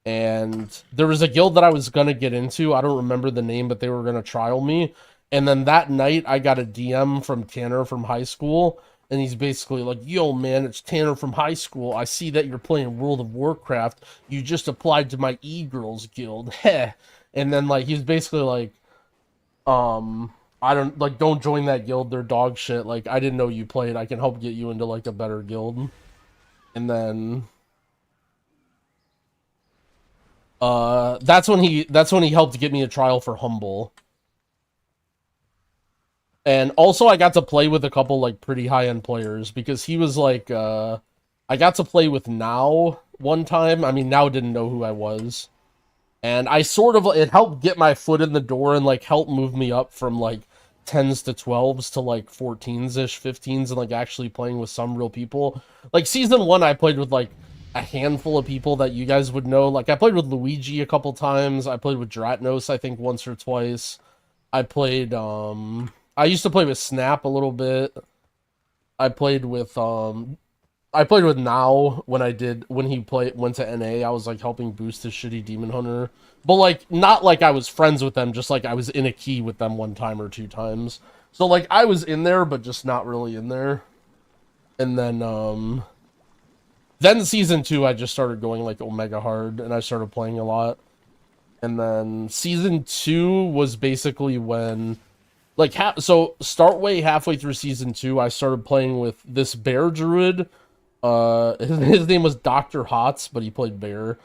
and there was a guild that I was gonna get into. I don't remember the name, but they were gonna trial me. And then that night I got a DM from Tanner from high school, and he's basically like, yo man, it's Tanner from high school. I see that you're playing World of Warcraft. You just applied to my e-girls guild. Heh. And then like he's basically like, I don't, like, don't join that guild, they're dog shit. Like, I didn't know you played, I can help get you into, like, a better guild. And then... that's when he helped get me a trial for Humble. And also I got to play with a couple, like, pretty high-end players, because he was, like, I got to play with Now one time. I mean, Now didn't know who I was. And I sort of, it helped get my foot in the door and, like, help move me up from, like, 10s to 12s to, like, 14s-ish, 15s, and, like, actually playing with some real people. Like, Season 1, I played with, like, a handful of people that you guys would know. Like, I played with Luigi a couple times. I played with Dratnos, I think, once or twice. I played, I used to play with Snap a little bit. I played with Now when he went to NA. I was, like, helping boost his shitty Demon Hunter. But, like, not like I was friends with them, just like I was in a key with them one time or two times. So, like, I was in there, but just not really in there. And then Season 2, I just started going, like, Omega hard, and I started playing a lot. And then Season 2 was basically when... Like, so, halfway through Season 2, I started playing with this bear druid. His name was Dr. Hots, but he played bear.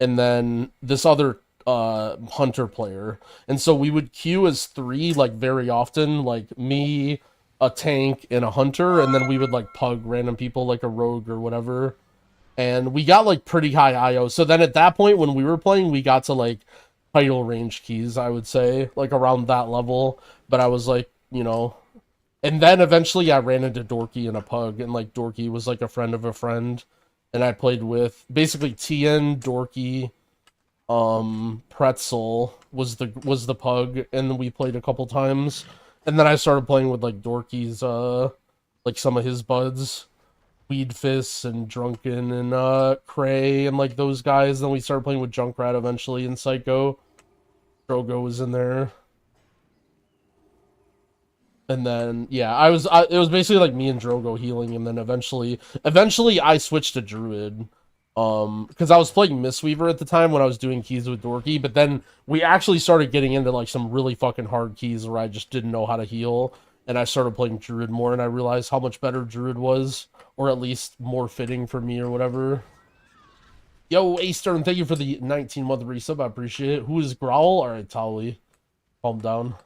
And then this other hunter player. And so we would queue as 3, like, very often. Like, me, a tank, and a hunter. And then we would, like, pug random people, like a rogue or whatever. And we got, like, pretty high IO. So then at that point, when we were playing, we got to, like, title range keys, I would say. Like, around that level. But I was, like, you know... And then eventually I ran into Dorky in a pug. And, like, Dorky was, like, a friend of a friend. And I played with... Basically, TN, Dorky, Pretzel was the pug. And then we played a couple times. And then I started playing with, like, Dorky's, like, some of his buds. Weed Fists and Drunken and Cray and, like, those guys. Then we started playing with Junkrat eventually and Psycho. Drogo was in there. And then, yeah, it was basically, like, me and Drogo healing, and then eventually I switched to Druid. Because I was playing Mistweaver at the time when I was doing keys with Dorky, but then we actually started getting into, like, some really fucking hard keys where I just didn't know how to heal, and I started playing Druid more, and I realized how much better Druid was, or at least more fitting for me or whatever. Yo, Eastern, thank you for the 19-month resub, I appreciate it. Who is Growl? Alright, Tali. Calm down.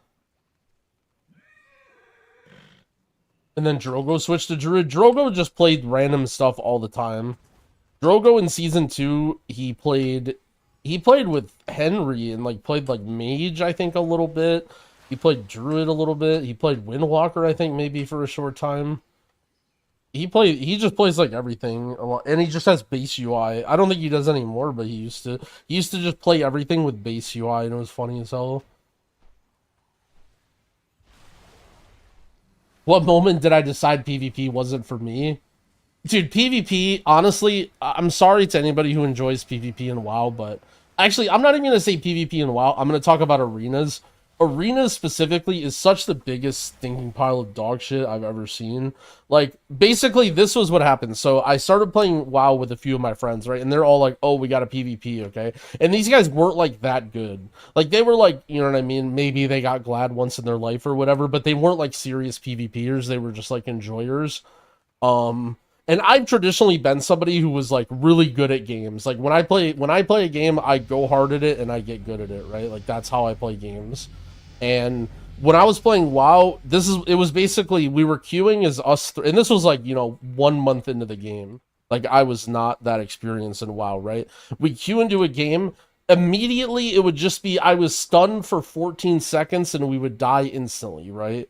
And then Drogo switched to Druid. Drogo just played random stuff all the time. Drogo in Season 2, he played with Henry and, like, played, like, Mage, I think, a little bit. He played Druid a little bit. He played Windwalker, I think, maybe for a short time. He just plays, like, everything a lot. And he just has base UI. I don't think he does anymore, but he used to just play everything with base UI, and it was funny as hell. What moment did I decide PvP wasn't for me? Dude, PvP, honestly, I'm sorry to anybody who enjoys PvP in WoW, but... Actually, I'm not even going to say PvP in WoW. I'm going to talk about arenas. Arenas specifically is such the biggest stinking pile of dog shit I've ever seen. Like, basically, this was what happened. So, I started playing WoW with a few of my friends, right? And they're all like, oh, we got a PvP, okay? And these guys weren't, like, that good. Like, they were, like, you know what I mean? Maybe they got glad once in their life or whatever, but they weren't, like, serious PvPers. They were just, like, enjoyers. And I've traditionally been somebody who was, like, really good at games. Like, when I play a game, I go hard at it and I get good at it, right? Like, that's how I play games. And when I was playing WoW, it was basically, we were queuing as us, and this was, like, you know, 1 month into the game. Like, I was not that experienced in WoW, right? We queue into a game, immediately it would just be, I was stunned for 14 seconds and we would die instantly, right?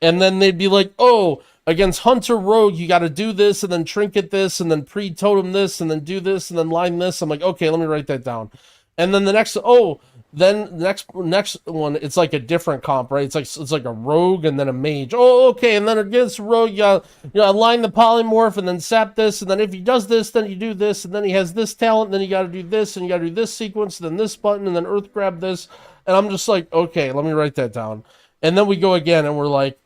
And then they'd be like, oh, against Hunter Rogue, you got to do this, and then Trinket this, and then pre-totem this, and then do this, and then line this. I'm like, okay, let me write that down. And then the next, next one, it's like a different comp, right? It's like a rogue and then a mage. Oh, okay, and then against rogue, you line the polymorph, and then sap this, and then if he does this, then you do this, and then he has this talent, and then you got to do this, and you got to do this sequence, and then this button, and then earth grab this. And I'm just like, okay, let me write that down. And then we go again, and we're like,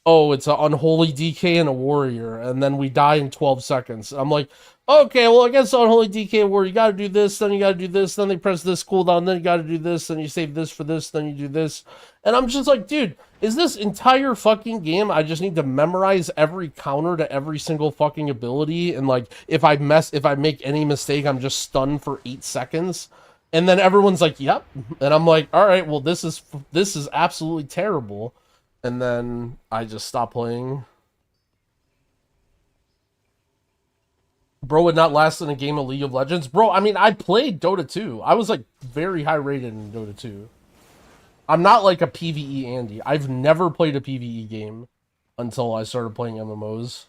oh, it's an unholy DK and a warrior, and then we die in 12 seconds. I'm like, okay, well, against unholy DK and warrior, you gotta do this, then you gotta do this, then they press this cooldown, then you gotta do this, then you save this for this, then you do this. And I'm just like, dude, Is this entire fucking game I just need to memorize every counter to every single fucking ability, and like if I make any mistake, I'm just stunned for 8 seconds, and then everyone's like, "Yep," and I'm like, "All right, well this is absolutely terrible," and then I just stop playing. Bro would not last in a game of League of Legends. Bro, I mean, I played Dota 2. I was like very high rated in Dota 2. I'm not like a PvE Andy. I've never played a PvE game until I started playing MMOs.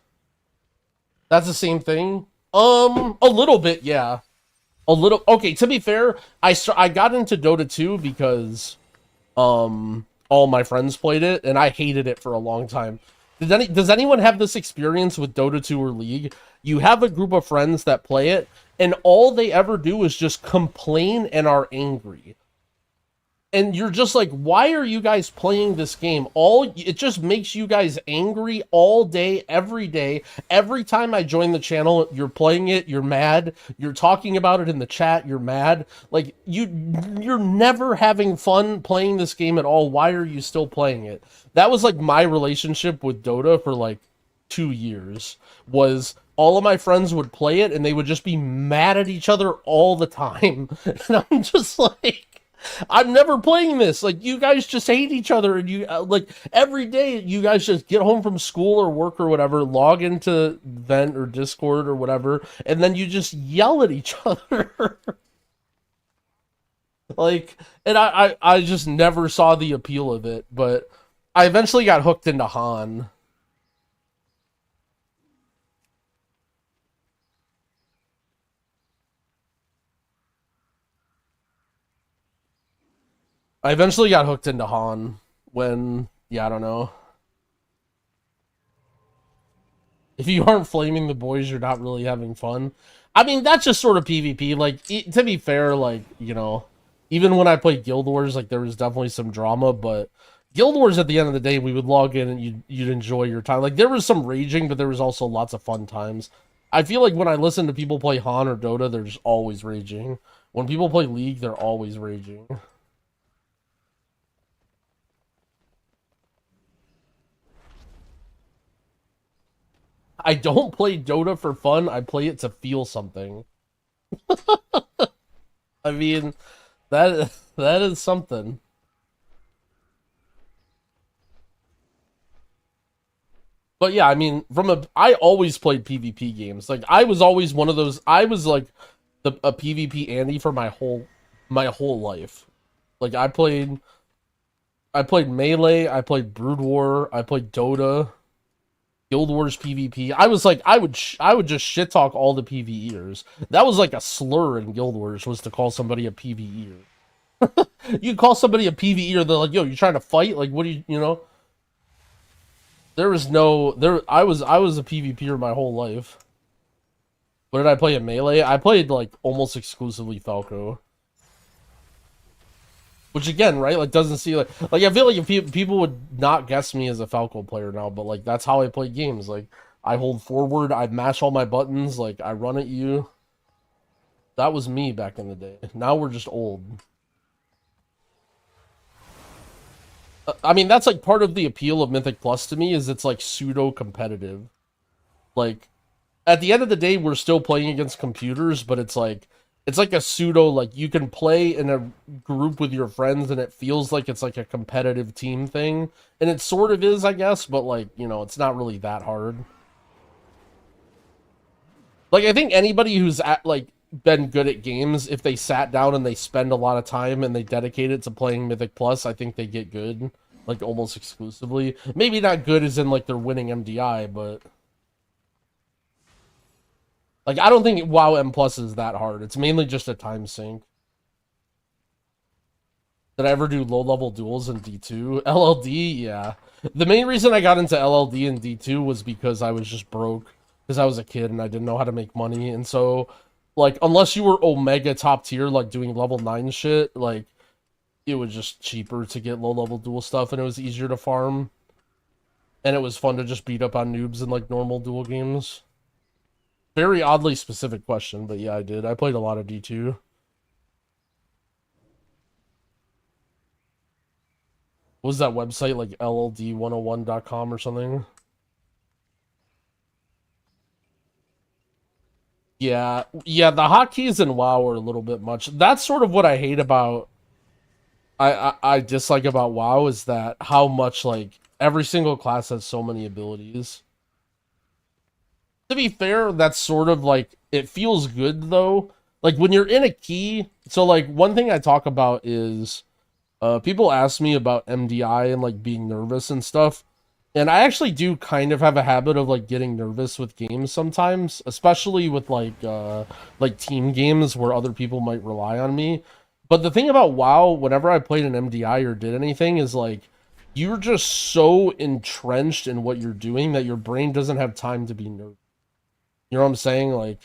That's the same thing? A little bit, yeah. A little. Okay, to be fair, I got into Dota 2 because all my friends played it and I hated it for a long time. Does anyone have this experience with Dota 2 or League? You have a group of friends that play it and all they ever do is just complain and are angry. And you're just like, why are you guys playing this game? It just makes you guys angry all day, every day. Every time I join the channel, you're playing it, you're mad. You're talking about it in the chat, you're mad. Like, you're never having fun playing this game at all. Why are you still playing it? That was like my relationship with Dota for like 2 years. Was all of my friends would play it and they would just be mad at each other all the time. And I'm just like, I'm never playing this. Like, you guys just hate each other, and you like every day you guys just get home from school or work or whatever, log into Vent or Discord or whatever, and then you just yell at each other. Like, and I just never saw the appeal of it, but I eventually got hooked into Han. I eventually got hooked into Han when, yeah, I don't know. If you aren't flaming the boys, you're not really having fun. I mean, that's just sort of PvP. Like, to be fair, like, you know, even when I played Guild Wars, like, there was definitely some drama, but Guild Wars, at the end of the day, we would log in and you'd enjoy your time. Like, there was some raging, but there was also lots of fun times. I feel like when I listen to people play Han or Dota, they're just always raging. When people play League, they're always raging. I don't play Dota for fun. I play it to feel something. I mean, that is something. But yeah, I mean, I always played PvP games. Like, I was always one of those. I was like a PvP Andy for my whole life. Like, I played Melee. I played Brood War. I played Dota. Guild Wars PvP. I was like, I would just shit talk all the PvEers. That was like a slur in Guild Wars, was to call somebody a PvEer. You call somebody a PvEer, they're like, yo, you trying to fight? Like, what do you know? There was no I was a PvPer my whole life. What did I play in Melee? I played like almost exclusively Falco. Which again, right, like doesn't see like I feel like if people would not guess me as a Falco player now, but like that's how I play games. Like, I hold forward, I mash all my buttons, like I run at you. That was me back in the day. Now we're just old. I mean, that's like part of the appeal of Mythic Plus to me, is it's like pseudo competitive. Like, at the end of the day, we're still playing against computers, but it's like a pseudo, like, you can play in a group with your friends and it feels like it's like a competitive team thing. And it sort of is, I guess, but like, you know, it's not really that hard. Like, I think anybody who's been good at games, if they sat down and they spend a lot of time and they dedicate it to playing Mythic Plus, I think they get good, like almost exclusively. Maybe not good as in like they're winning MDI, but like, I don't think WoW M Plus is that hard. It's mainly just a time sink. Did I ever do low-level duels in D2? LLD? Yeah. The main reason I got into LLD in D2 was because I was just broke. Because I was a kid and I didn't know how to make money. And so, like, unless you were Omega top tier, like, doing level 9 shit, like, it was just cheaper to get low-level duel stuff, and it was easier to farm. And it was fun to just beat up on noobs in, like, normal duel games. Very oddly specific question, but yeah, I did. I played a lot of D2. What was that website, like LLD101.com or something? Yeah, the hotkeys in WoW are a little bit much. That's sort of what I hate about. I dislike about WoW is that how much like every single class has so many abilities. To be fair, that's sort of like it feels good though. Like when you're in a key. So like one thing I talk about is, people ask me about MDI and like being nervous and stuff. And I actually do kind of have a habit of like getting nervous with games sometimes, especially with like team games where other people might rely on me. But the thing about WoW, whenever I played an MDI or did anything, is like you're just so entrenched in what you're doing that your brain doesn't have time to be nervous. You know what I'm saying? Like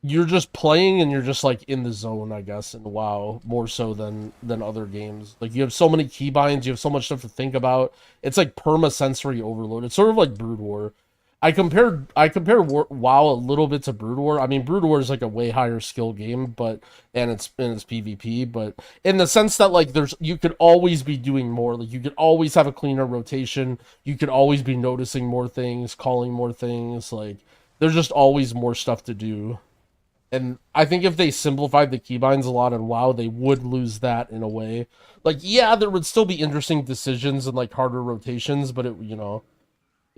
you're just playing and you're just like in the zone, I guess, in WoW more so than other games. Like you have so many keybinds, you have so much stuff to think about. It's like perma-sensory overload. It's sort of like Brood War. I compare WoW a little bit to Brood War. I mean, Brood War is like a way higher skill game, but it's PvP, but in the sense that like you could always be doing more. Like you could always have a cleaner rotation. You could always be noticing more things, calling more things. Like there's just always more stuff to do. And I think if they simplified the keybinds a lot in WoW, they would lose that in a way. Like, yeah, there would still be interesting decisions and like harder rotations, but it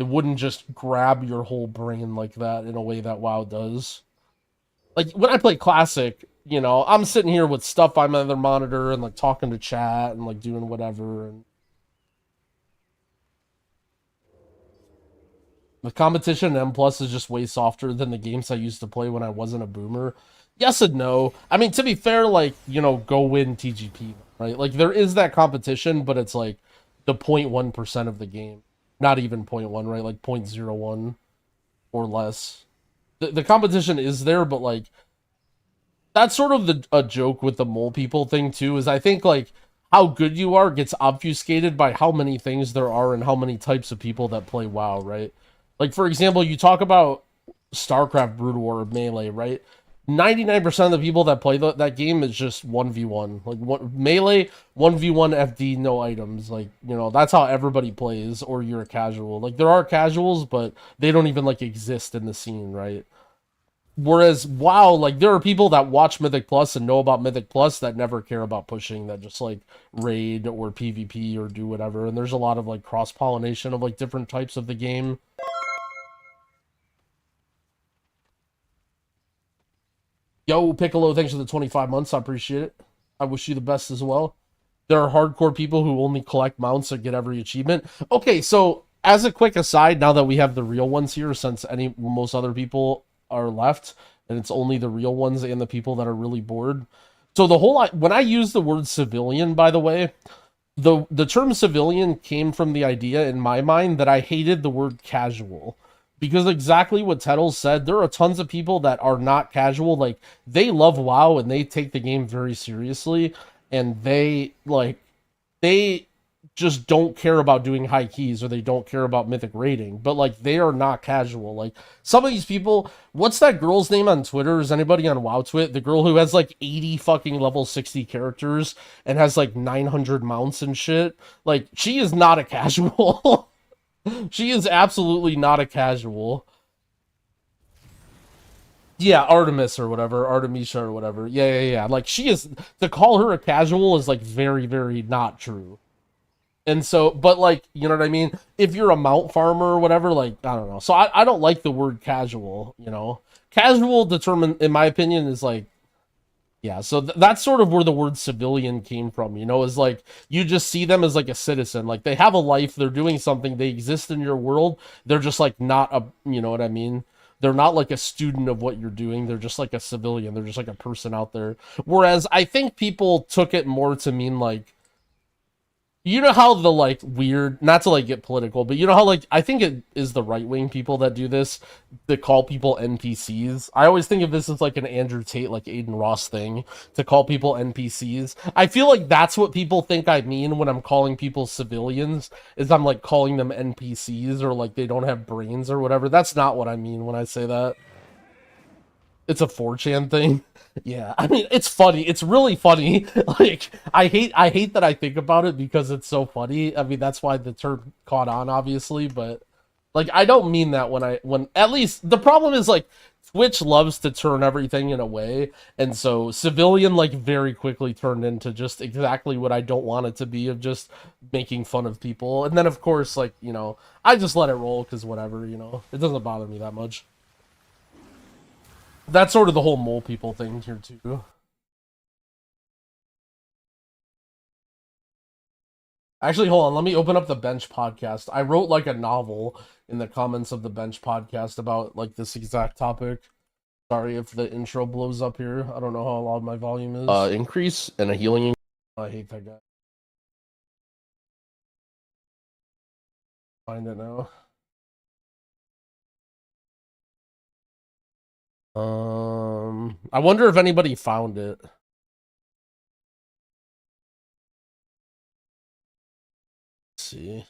wouldn't just grab your whole brain like that in a way that WoW does. Like when I play Classic, I'm sitting here with stuff on my other monitor and like talking to chat and like doing whatever. And the competition in M+ is just way softer than the games I used to play when I wasn't a boomer. Yes and no. I mean, to be fair, like, go win TGP, right? Like, there is that competition, but it's like the 0.1% of the game. Not even 0.1, right? Like 0.01 or less. The competition is there, but like, that's sort of a joke with the mole people thing too, is I think like how good you are gets obfuscated by how many things there are and how many types of people that play WoW, right? Like, for example, you talk about StarCraft, Brood War, Melee, right? 99% of the people that play that game is just 1v1. Like, Melee, 1v1 FD, no items. Like, that's how everybody plays, or you're a casual. Like, there are casuals, but they don't even, like, exist in the scene, right? Whereas, WoW, like, there are people that watch Mythic Plus and know about Mythic Plus that never care about pushing, that just, like, raid or PvP or do whatever. And there's a lot of, like, cross-pollination of, like, different types of the game. Yo, Piccolo, thanks for the 25 months. I appreciate it. I wish you the best as well. There are hardcore people who only collect mounts and get every achievement. Okay, so as a quick aside, now that we have the real ones here, since most other people are left, and it's only the real ones and the people that are really bored. So when I use the word civilian, by the way, the term civilian came from the idea in my mind that I hated the word casual. Because exactly what Tettles said, there are tons of people that are not casual. Like, they love WoW and they take the game very seriously. And they just don't care about doing high keys, or they don't care about mythic rating. But, like, they are not casual. Like, some of these people... What's that girl's name on Twitter? Is anybody on WoWtwit? The girl who has, like, 80 fucking level 60 characters and has, like, 900 mounts and shit. Like, she is not a casual. She is absolutely not a casual. Yeah, Artemis or whatever. Artemisia or whatever. Yeah. Like, she is... To call her a casual is, like, very, very not true. And so... But, like, you know what I mean? If you're a mount farmer or whatever, like, I don't know. So, I don't like the word casual, Casual determined, in my opinion, is, like... Yeah, so that's sort of where the word civilian came from, is like, you just see them as like a citizen. Like, they have a life, they're doing something, they exist in your world, they're just like not a, you know what I mean? They're not like a student of what you're doing, they're just like a civilian, they're just like a person out there. Whereas I think people took it more to mean like, you know how the like weird, not to like get political, but you know how like, I think it is the right-wing people that do this, that call people NPCs. I always think of this as like an Andrew Tate, like Aiden Ross thing, to call people NPCs. I feel like that's what people think I mean when I'm calling people civilians, is I'm like calling them NPCs, or like they don't have brains or whatever. That's not what I mean when I say that. It's a 4chan thing. Yeah, I mean, it's funny. It's really funny. Like, I hate that I think about it because it's so funny. I mean, that's why the term caught on, obviously. But like, I don't mean that when at least the problem is like Twitch loves to turn everything in a way, and so Civilian like very quickly turned into just exactly what I don't want it to be, of just making fun of people. And then of course, like, you know, I just let it roll because whatever, you know, it doesn't bother me that much. That's sort of the whole mole people thing here too. Actually, hold on. Let me open up the Bench podcast. I wrote like a novel in the comments of the Bench podcast about like this exact topic. Sorry if the intro blows up here. I don't know how loud my volume is. Increase and a healing. I hate that guy. Find it now. I wonder if anybody found it. Let's see.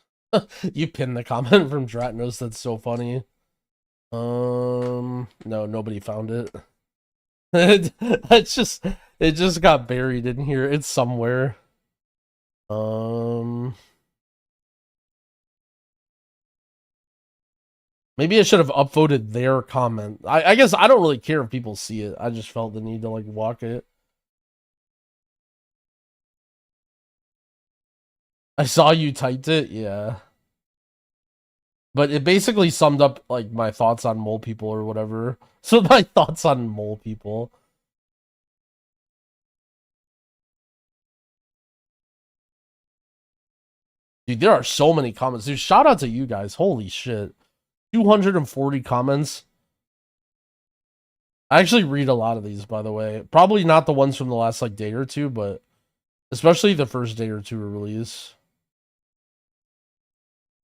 You pinned the comment from Dratnos. That's so funny. No, nobody found it. It just got buried in here. It's somewhere. Maybe I should have upvoted their comment. I guess I don't really care if people see it. I just felt the need to like walk it. I saw you typed it, yeah. But it basically summed up like my thoughts on mole people or whatever. So my thoughts on mole people. Dude, there are so many comments. Dude, shout out to you guys. Holy shit. 240 comments. I actually read a lot of these, by the way. Probably not the ones from the last like day or two, but especially the first day or two of release.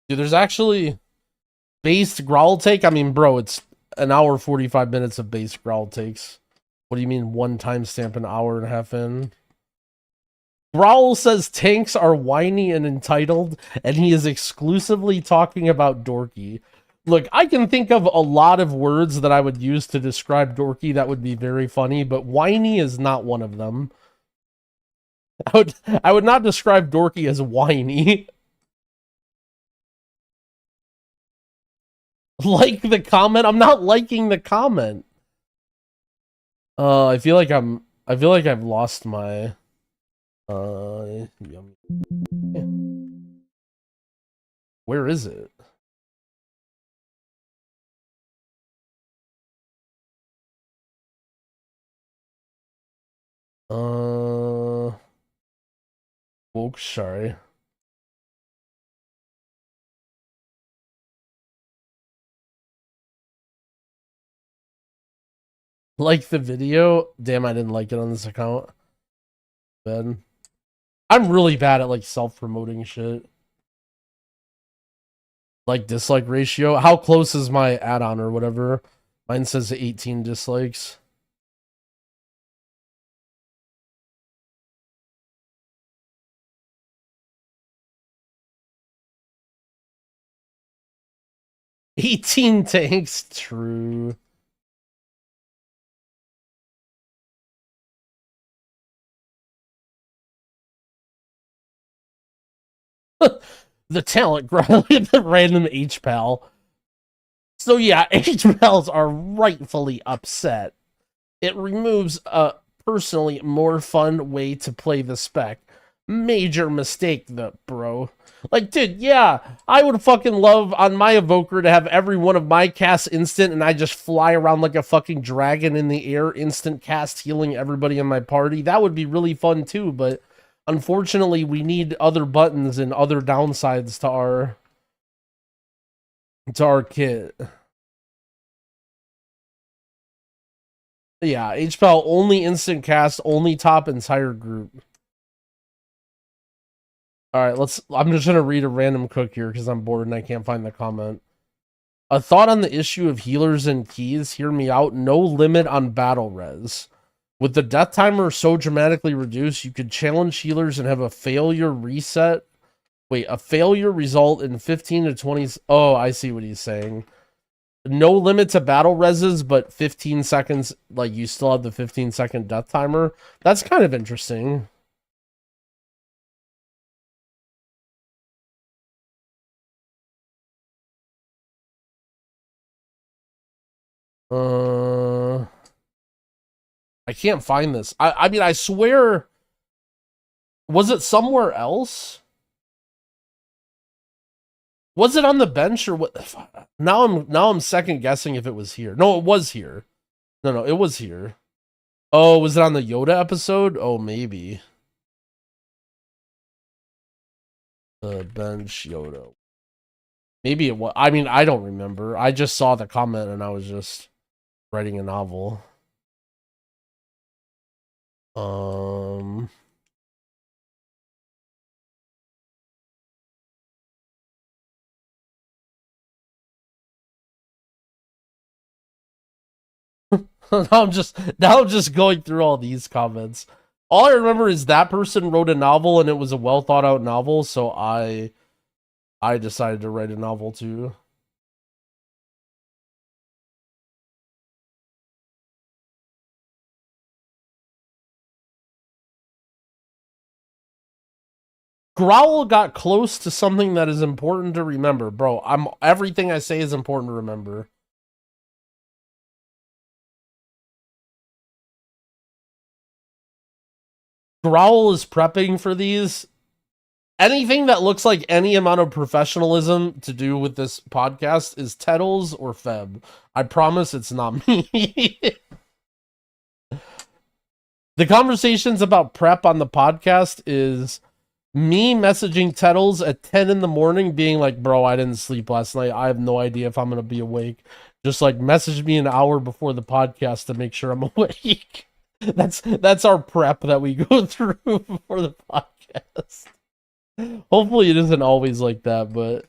Dude, there's actually based growl take. I mean, bro, it's an hour 45 minutes of base growl takes. What do you mean one timestamp an hour and a half in? Growl says tanks are whiny and entitled, and he is exclusively talking about Dorky. Look, I can think of a lot of words that I would use to describe Dorky that would be very funny, but whiny is not one of them. I would not describe Dorky as whiny. Like the comment? I'm not liking the comment. I feel like I've lost my where is it? Woke, sorry. Like the video? Damn, I didn't like it on this account. Ben. I'm really bad at like self-promoting shit. Like dislike ratio. How close is my add-on or whatever? Mine says 18 dislikes. "18 tanks," true. The talent growl in the random H-Pal. So yeah, H-Pals are rightfully upset. It removes a personally more fun way to play the spec. Major mistake, bro. Like, dude, yeah, I would fucking love on my evoker to have every one of my casts instant and I just fly around like a fucking dragon in the air, instant cast healing everybody in my party. That would be really fun too, but unfortunately we need other buttons and other downsides to our kit. Yeah, HPAL only instant cast, only top entire group. Alright, I'm just gonna read a random cook here because I'm bored and I can't find the comment. A thought on the issue of healers and keys, hear me out, no limit on battle res. With the death timer so dramatically reduced, you could challenge healers and have a failure reset. Wait, a failure result in 15 to 20... Oh, I see what he's saying. no limit to battle reses, but 15 seconds, like you still have the 15-second death timer. That's kind of interesting. I can't find this. I mean, I swear, was it somewhere else? Was it on the bench or what? Now I'm second guessing if it was here. No, it was here. No, it was here. Oh, was it on the Yoda episode? Oh, maybe. The bench Yoda. Maybe it was. I mean, I don't remember. I just saw the comment and I was just writing a novel. now I'm just going through all these comments. All I remember is that person wrote a novel and it was a well thought out novel, so I decided to write a novel too. Growl got close to something that is important to remember. Bro, everything I say is important to remember. Growl is prepping for these. Anything that looks like any amount of professionalism to do with this podcast is Tettles or Feb. I promise it's not me. The conversations about prep on the podcast is me messaging Tettles at 10 in the morning being like, bro, I didn't sleep last night. I have no idea if I'm going to be awake. Just like message me an hour before the podcast to make sure I'm awake. That's our prep that we go through before the podcast. Hopefully it isn't always like that, but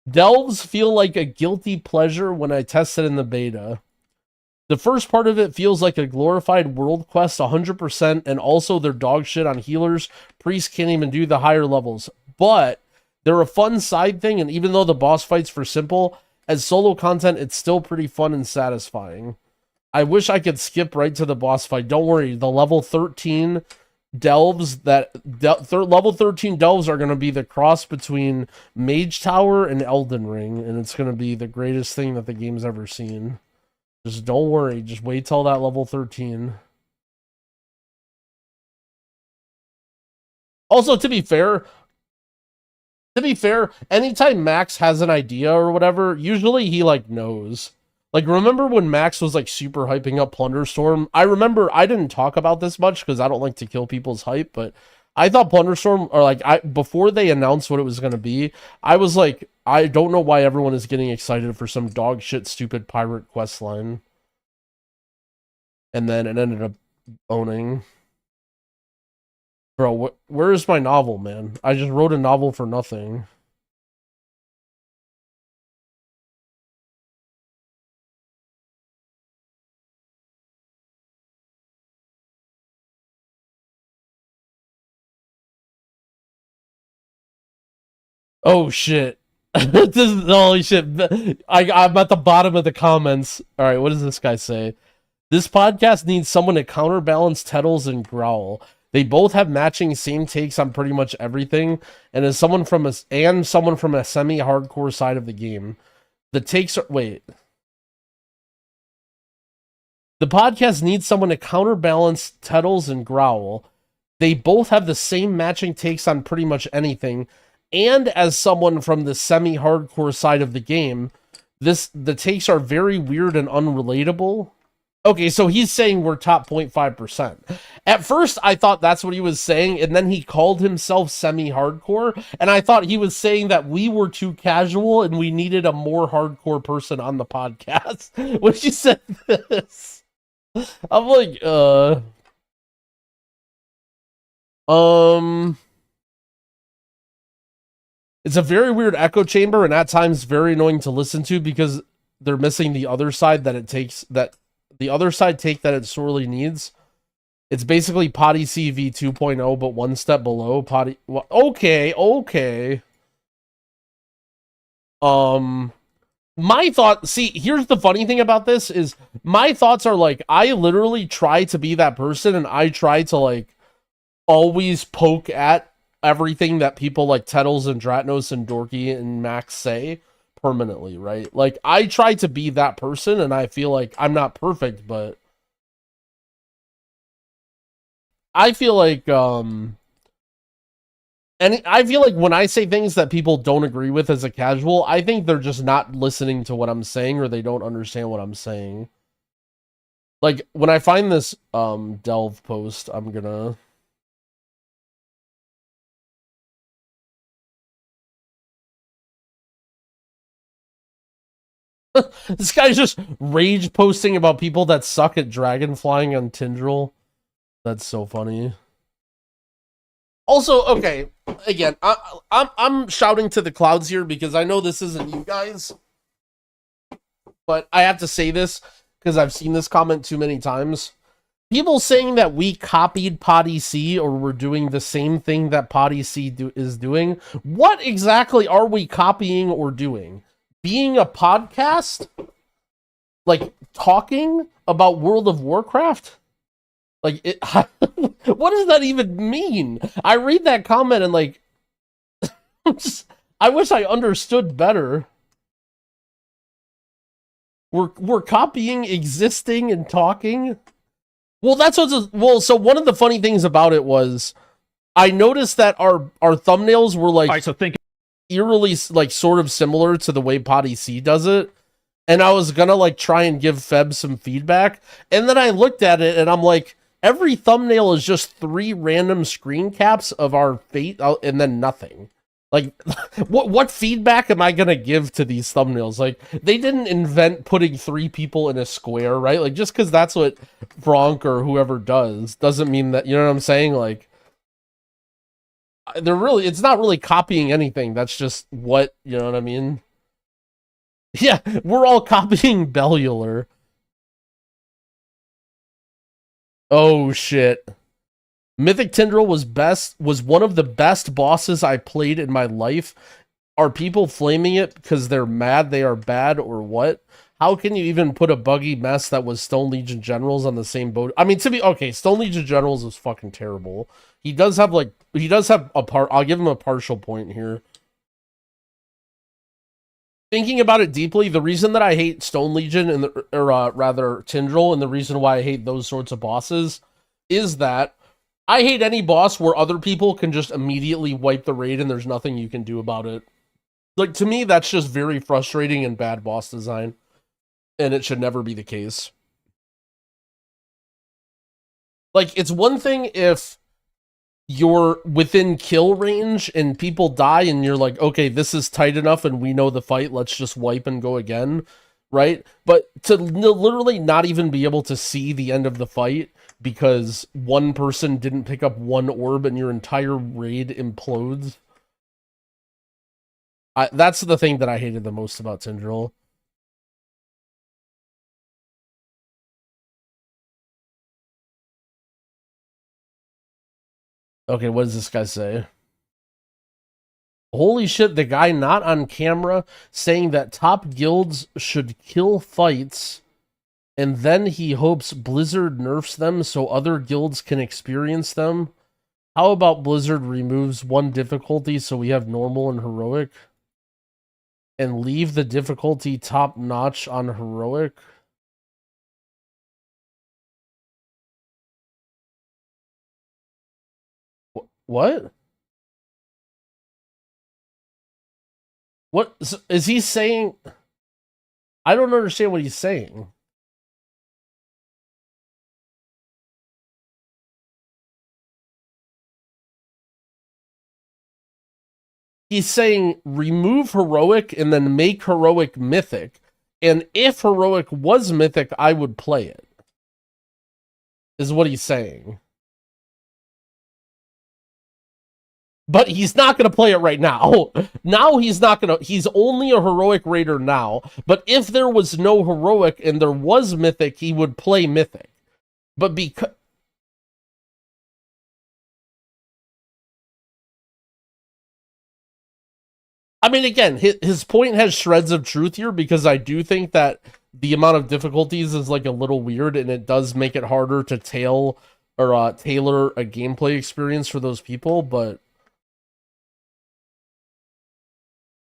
delves feel like a guilty pleasure when I test it in the beta. The first part of it feels like a glorified world quest 100%, and also they're dog shit on healers. Priests can't even do the higher levels, but they're a fun side thing, and even though the boss fights for simple, as solo content, it's still pretty fun and satisfying. I wish I could skip right to the boss fight. Don't worry, the level 13 delves level 13 delves are going to be the cross between Mage Tower and Elden Ring, and it's going to be the greatest thing that the game's ever seen. Just don't worry. Just wait till that level 13. Also, to be fair, anytime Max has an idea or whatever, usually he like knows. Like, remember when Max was like super hyping up Plunderstorm? I remember I didn't talk about this much because I don't like to kill people's hype, but I thought Plunderstorm, or like before they announced what it was going to be, I was like, I don't know why everyone is getting excited for some dog shit stupid pirate quest line. And then it ended up owning. Bro, where is my novel, man? I just wrote a novel for nothing. Oh shit. This is holy shit. I'm at the bottom of the comments. Alright, what does this guy say? This podcast needs someone to counterbalance Tettles and Growl. They both have matching same takes on pretty much everything, and as someone from a semi-hardcore side of the game. The takes are the podcast needs someone to counterbalance Tettles and Growl. They both have the same matching takes on pretty much anything. And as someone from the semi-hardcore side of the game, the takes are very weird and unrelatable. Okay, so he's saying we're top 0.5%. At first, I thought that's what he was saying, and then he called himself semi-hardcore, and I thought he was saying that we were too casual and we needed a more hardcore person on the podcast. When she said this, I'm like, It's a very weird echo chamber, and at times very annoying to listen to because they're missing the other side that it takes, that the other side take that it sorely needs. It's basically Potty CV 2.0, but one step below Potty. Okay. my thought, see, here's the funny thing about this is my thoughts are like, I literally try to be that person and I try to like always poke at everything that people like Tettles and Dratnos and Dorky and Max say permanently, right? Like I try to be that person and I feel like I'm not perfect, but I feel like and I feel like when I say things that people don't agree with as a casual, I think they're just not listening to what I'm saying or they don't understand what I'm saying. Like, when I find this Delve post, I'm gonna... This guy's just rage posting about people that suck at dragon flying on Tindril. That's so funny. Also, okay, again, I'm shouting to the clouds here because I know this isn't you guys, but I have to say this because I've seen this comment too many times. People saying that we copied Potty C or we're doing the same thing that Potty C is doing. What exactly are we copying or doing? Being a podcast? Like, talking about World of Warcraft? Like, what does that even mean? I read that comment and like, I wish I understood better. We're copying existing and talking. Well, that's what's well. So one of the funny things about it was, I noticed that our thumbnails were like eerily like sort of similar to the way Potty C does it. And I was gonna like try and give Feb some feedback, and then I looked at it and I'm like, every thumbnail is just 3 random screen caps of our fate, and then nothing. Like, what feedback am I gonna give to these thumbnails? Like, they didn't invent putting 3 people in a square, right? Like, just because that's what Bronk or whoever does, doesn't mean that, you know what I'm saying? Like, it's not really copying anything. That's just what, you know what I mean? Yeah, we're all copying Bellular. Oh shit. Mythic Tindril was one of the best bosses I played in my life. Are people flaming it because they're mad they are bad or what? How can you even put a buggy mess that was Stone Legion Generals on the same boat? I mean, okay, Stone Legion Generals is fucking terrible. He does have a part, I'll give him a partial point here. Thinking about it deeply, the reason that I hate Stone Legion or rather Tindril, and the reason why I hate those sorts of bosses is that I hate any boss where other people can just immediately wipe the raid and there's nothing you can do about it. Like, to me, that's just very frustrating and bad boss design. And it should never be the case. Like, it's one thing if you're within kill range and people die and you're like, okay, this is tight enough and we know the fight, let's just wipe and go again, right? But to literally not even be able to see the end of the fight because one person didn't pick up one orb and your entire raid implodes. That's the thing that I hated the most about Tindril. Okay, what does this guy say? Holy shit, the guy not on camera saying that top guilds should kill fights and then he hopes Blizzard nerfs them so other guilds can experience them. How about Blizzard removes one difficulty so we have normal and heroic and leave the difficulty top notch on heroic? What? What is he saying? I don't understand what he's saying. He's saying remove heroic and then make heroic mythic. And if heroic was mythic, I would play it. Is what he's saying. But he's not going to play it right now. Now he's not going to... He's only a heroic raider now. But if there was no heroic and there was mythic, he would play mythic. But because... I mean, again, his point has shreds of truth here, because I do think that the amount of difficulties is like a little weird, and it does make it harder to tailor a gameplay experience for those people. But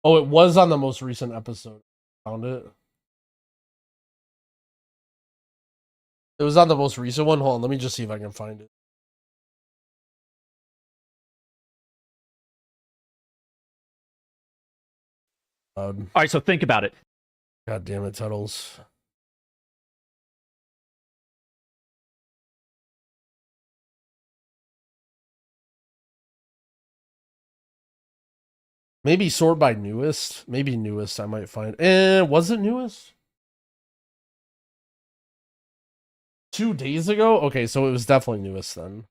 oh, it was on the most recent episode. Found it. It was on the most recent one. Hold on, let me just see if I can find it. All right, so think about it. God damn it, Tuttles. Maybe sort by newest. Maybe newest I might find. Was it newest? 2 days ago? Okay, so it was definitely newest then.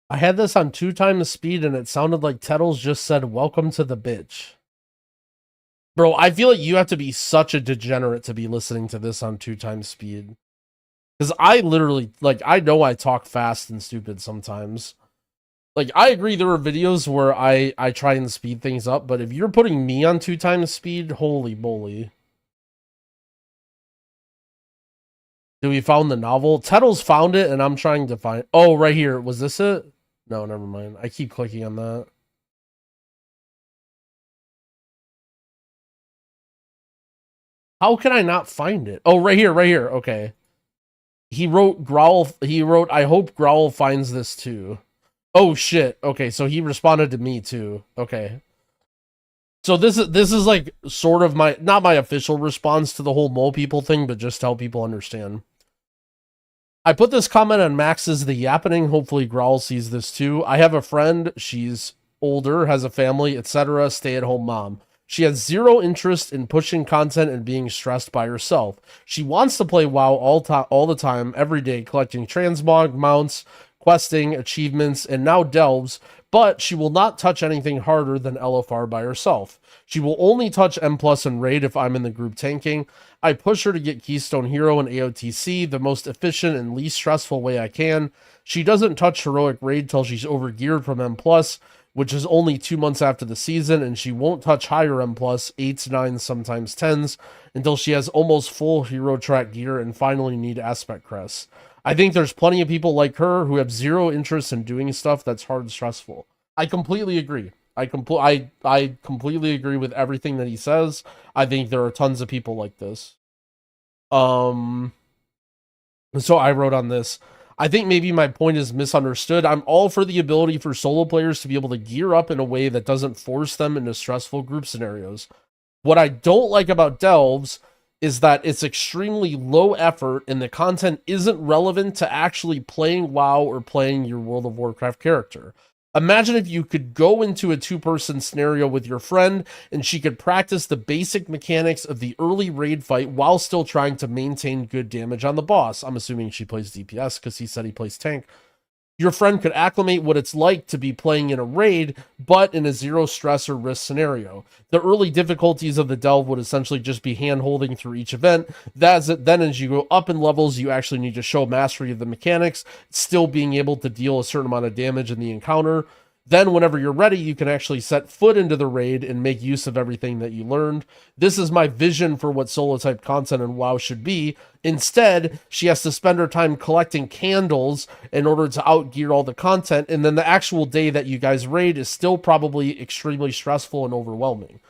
I had this on 2 times speed and it sounded like Tettles just said, "Welcome to the bitch." Bro, I feel like you have to be such a degenerate to be listening to this on 2 times speed. Because I literally, like, I know I talk fast and stupid sometimes. Like, I agree there are videos where I try and speed things up, but if you're putting me on 2 times speed, holy moly. Do we found the novel? Tettles found it and I'm trying to find... Oh, right here. Was this it? No, never mind. I keep clicking on that. How can I not find it? Oh, right here, right here. Okay. He wrote Growl. He wrote, "I hope Growl finds this too." Oh shit. Okay, so he responded to me too. Okay. So this is like sort of my, not my official response to the whole mole people thing, but just to help people understand. I put this comment on Max's The Yappening. Hopefully Growl sees this too. I have a friend. She's older, has a family, etc. Stay-at-home mom. She has zero interest in pushing content and being stressed by herself. She wants to play WoW all the time, every day, collecting transmog, mounts, questing, achievements, and now delves, but she will not touch anything harder than LFR by herself. She will only touch M+ and Raid if I'm in the group tanking. I push her to get Keystone Hero and AOTC the most efficient and least stressful way I can. She doesn't touch Heroic Raid till she's overgeared from M+, which is only 2 months after the season, and she won't touch higher M+, 8s, 9s, sometimes 10s, until she has almost full hero track gear and finally need aspect crests. I think there's plenty of people like her who have zero interest in doing stuff that's hard and stressful. I completely agree. I completely agree with everything that he says. I think there are tons of people like this. So I wrote on this, I think maybe my point is misunderstood. I'm all for the ability for solo players to be able to gear up in a way that doesn't force them into stressful group scenarios. What I don't like about Delves is that it's extremely low effort and the content isn't relevant to actually playing WoW or playing your World of Warcraft character. Imagine if you could go into a 2-person scenario with your friend and she could practice the basic mechanics of the early raid fight while still trying to maintain good damage on the boss. I'm assuming she plays DPS because he said he plays tank. Your friend could acclimate what it's like to be playing in a raid, but in a zero stress or risk scenario. The early difficulties of the delve would essentially just be hand-holding through each event. Then as you go up in levels, you actually need to show mastery of the mechanics, still being able to deal a certain amount of damage in the encounter. Then whenever you're ready, you can actually set foot into the raid and make use of everything that you learned. This is my vision for what solo type content in WoW should be. Instead, she has to spend her time collecting candles in order to outgear all the content, and then the actual day that you guys raid is still probably extremely stressful and overwhelming.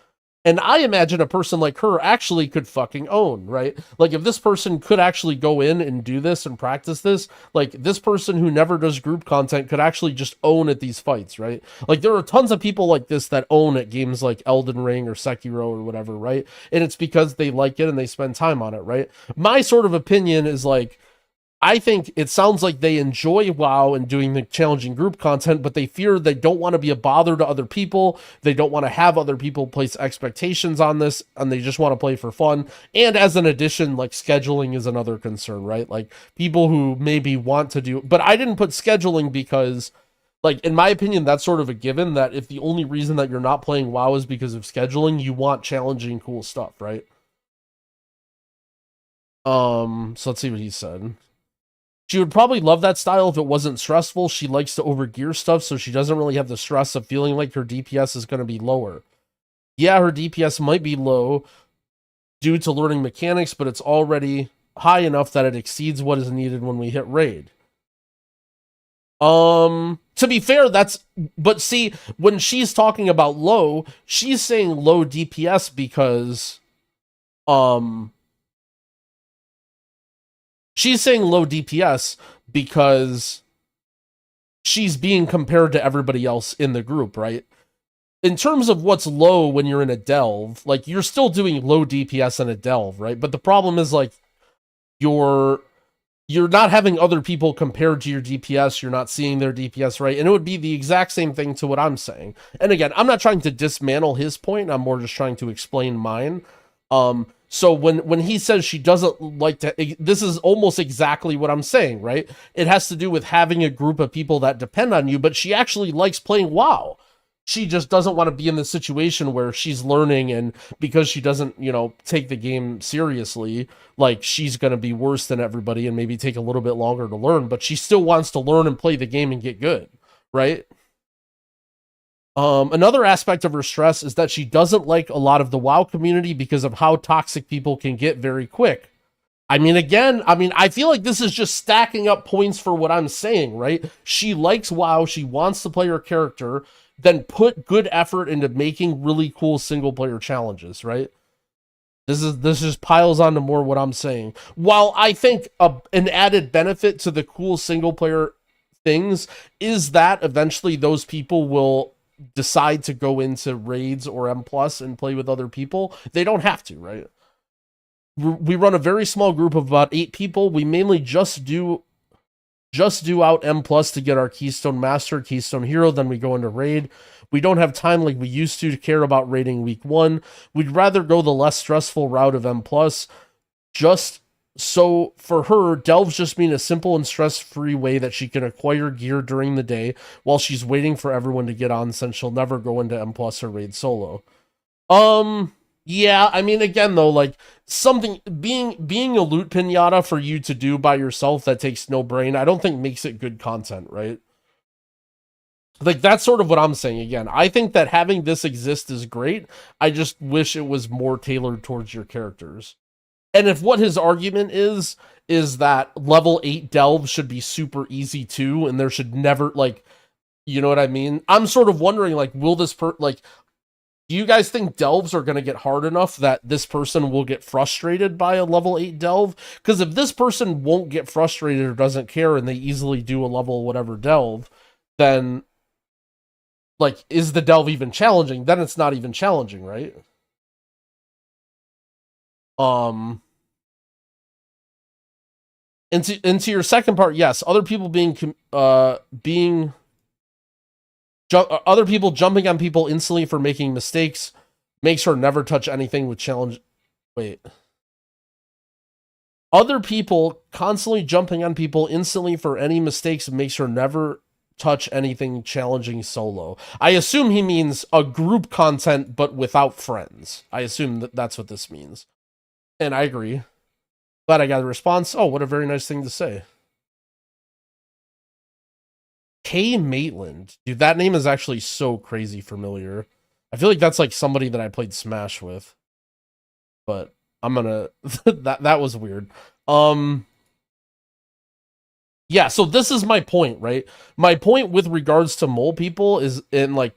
And I imagine a person like her actually could fucking own, right? Like, if this person could actually go in and do this and practice this, like, this person who never does group content could actually just own at these fights, right? Like, there are tons of people like this that own at games like Elden Ring or Sekiro or whatever, right? And it's because they like it and they spend time on it, right? My sort of opinion is, like, I think it sounds like they enjoy WoW and doing the challenging group content, but they fear they don't want to be a bother to other people. They don't want to have other people place expectations on this, and they just want to play for fun. And as an addition, like scheduling is another concern, right? Like people who maybe want to do, but I didn't put scheduling because, like, in my opinion, that's sort of a given that if the only reason that you're not playing WoW is because of scheduling, you want challenging, cool stuff, right? So let's see what he said. She would probably love that style if it wasn't stressful. She likes to overgear stuff, so she doesn't really have the stress of feeling like her DPS is going to be lower. Yeah, her DPS might be low due to learning mechanics, but it's already high enough that it exceeds what is needed when we hit raid. To be fair, but see, when she's talking about low, she's saying low DPS because, she's saying low DPS because she's being compared to everybody else in the group, right? In terms of what's low when you're in a delve, like, you're still doing low DPS in a delve, right? But the problem is, like, you're not having other people compared to your DPS, you're not seeing their DPS, right? And it would be the exact same thing to what I'm saying. And again, I'm not trying to dismantle his point, I'm more just trying to explain mine. So when he says she doesn't like to, this is almost exactly what I'm saying, right? It has to do with having a group of people that depend on you, but she actually likes playing WoW. She just doesn't want to be in the situation where she's learning, and because she doesn't, you know, take the game seriously, like, she's going to be worse than everybody and maybe take a little bit longer to learn, but she still wants to learn and play the game and get good, right? Another aspect of her stress is that she doesn't like a lot of the WoW community because of how toxic people can get very quick. I mean, again, I feel like this is just stacking up points for what I'm saying, right? She likes WoW, she wants to play her character, then put good effort into making really cool single player challenges, right? This just piles on to more what I'm saying. While I think an added benefit to the cool single player things is that eventually those people will decide to go into raids or M+ and play with other people. They don't have to, right? We run a very small group of about 8 people. We mainly just do out M+ to get our Keystone Master, Keystone Hero, then we go into raid. We don't have time like we used to care about raiding week 1. We'd rather go the less stressful route of M+. Just so for her, delves just mean a simple and stress-free way that she can acquire gear during the day while she's waiting for everyone to get on, since she'll never go into M+ or raid solo. Yeah, I mean, again, though, like, something, being a loot pinata for you to do by yourself that takes no brain, I don't think makes it good content, right? Like, that's sort of what I'm saying. Again, I think that having this exist is great. I just wish it was more tailored towards your characters. And if what his argument is that level 8 delves should be super easy too, and there should never, like, you know what I mean? I'm sort of wondering, like, will this do you guys think delves are going to get hard enough that this person will get frustrated by a level 8 delve? Because if this person won't get frustrated or doesn't care and they easily do a level whatever delve, then, like, is the delve even challenging? Then it's not even challenging, right? Into your second part, yes, other people other people jumping on people instantly for making mistakes makes her never touch anything with challenge. Wait. Other people constantly jumping on people instantly for any mistakes makes her never touch anything challenging solo. I assume he means a group content, but without friends. I assume that that's what this means. And I agree. Glad I got a response. Oh, what a very nice thing to say. K. Maitland. Dude, that name is actually so crazy familiar. I feel like that's like somebody that I played Smash with. But I'm gonna... that was weird. Yeah, so this is my point, right? My point with regards to mole people is in, like,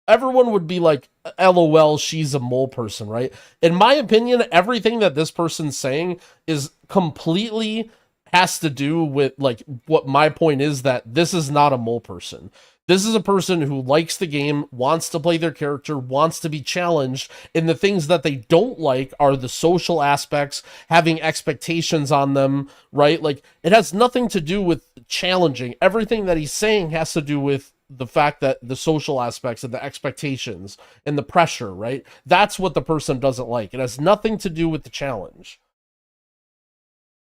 everyone would be like, LOL, she's a mole person, right? In my opinion, everything that this person's saying is completely has to do with, like, what my point is, that this is not a mole person. This is a person who likes the game, wants to play their character, wants to be challenged, and the things that they don't like are the social aspects, having expectations on them, right? Like, it has nothing to do with challenging. Everything that he's saying has to do with the fact that the social aspects and the expectations and the pressure, right? That's what the person doesn't like. It has nothing to do with the challenge.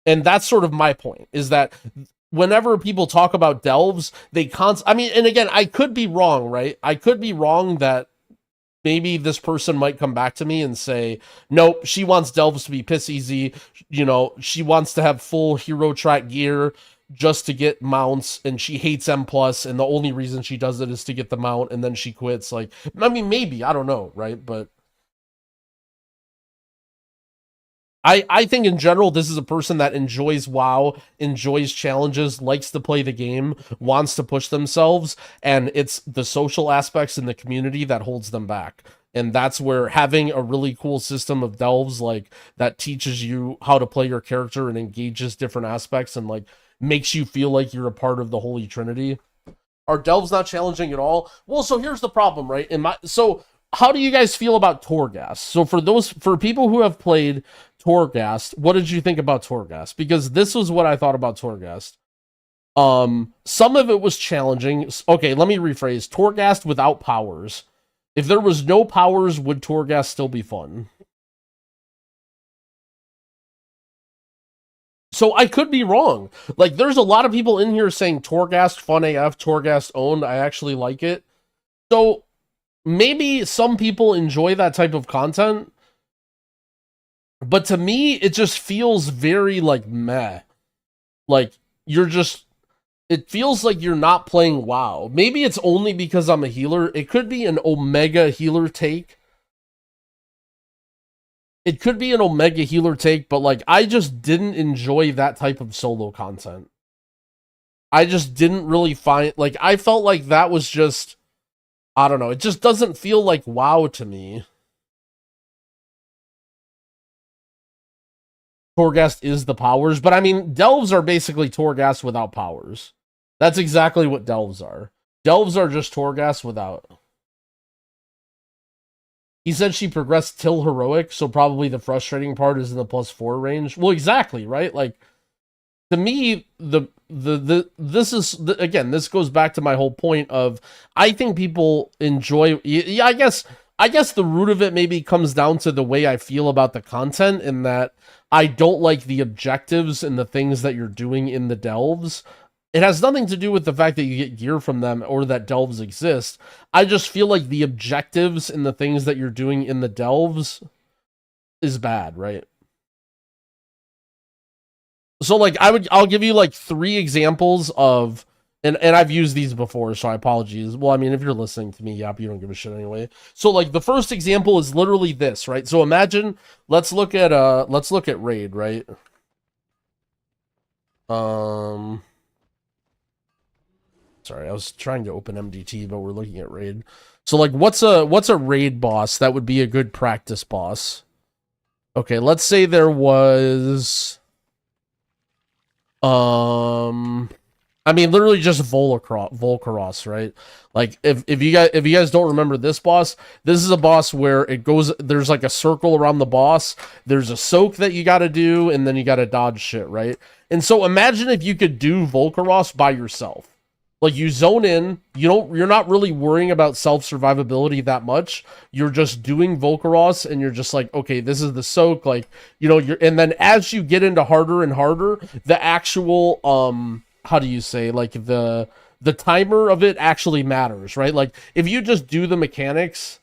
And that's sort of my point, is that whenever people talk about delves, I mean, and again, I could be wrong, right? I could be wrong that maybe this person might come back to me and say, nope, she wants delves to be piss easy. You know, she wants to have full hero track gear just to get mounts, and she hates M+, and the only reason she does it is to get the mount, and then she quits. Like, I mean, maybe, I don't know, right? But I think in general, this is a person that enjoys WoW, enjoys challenges, likes to play the game, wants to push themselves, and it's the social aspects in the community that holds them back. And that's where having a really cool system of delves, like, that teaches you how to play your character and engages different aspects and, like, makes you feel like you're a part of the Holy Trinity. Are delves not challenging at all? Well, so here's the problem, right? So how do you guys feel about Torghast? So for people who have played Torghast, what did you think about Torghast? Because this was what I thought about Torghast. Some of it was challenging. Okay, let me rephrase. Torghast without powers. If there was no powers, would Torghast still be fun? So I could be wrong. Like, there's a lot of people in here saying Torghast fun AF, Torghast owned. I actually like it. So maybe some people enjoy that type of content. But to me, it just feels very, like, meh. Like, it feels like you're not playing WoW. Maybe it's only because I'm a healer. It could be an Omega healer take. It could be an Omega healer take, but, like, I just didn't enjoy that type of solo content. I just didn't really find, like, I felt like that was just, I don't know, it just doesn't feel like WoW to me. Torghast is the powers, but I mean, delves are basically Torghast without powers. That's exactly what delves are. Delves are just Torghast without. He said she progressed till heroic, so probably the frustrating part is in the +4 range. Well, exactly, right? Like, to me, again, this goes back to my whole point of, I think people enjoy, yeah, I guess the root of it maybe comes down to the way I feel about the content, in that I don't like the objectives and the things that you're doing in the delves. It has nothing to do with the fact that you get gear from them or that delves exist. I just feel like the objectives and the things that you're doing in the delves is bad, right? So, like, I'll give you, like, 3 examples of, and I've used these before, so I apologize. Well, I mean, if you're listening to me, yep, you don't give a shit anyway. So, like, the first example is literally this, right? So imagine, let's look at raid, right? Sorry, I was trying to open MDT, but we're looking at raid. So, like, what's a raid boss that would be a good practice boss? Okay, let's say there was, I mean, literally just Volcaros, right? Like, if you guys don't remember this boss, this is a boss where there's like a circle around the boss, there's a soak that you gotta do, and then you gotta dodge shit, right? And so imagine if you could do Volcaros by yourself. Like, you zone in, you're not really worrying about self-survivability that much. You're just doing Volcaros, and you're just like, okay, this is the soak, like, you know, and then as you get into harder and harder, the actual, how do you say, like, the timer of it actually matters, right? Like, if you just do the mechanics,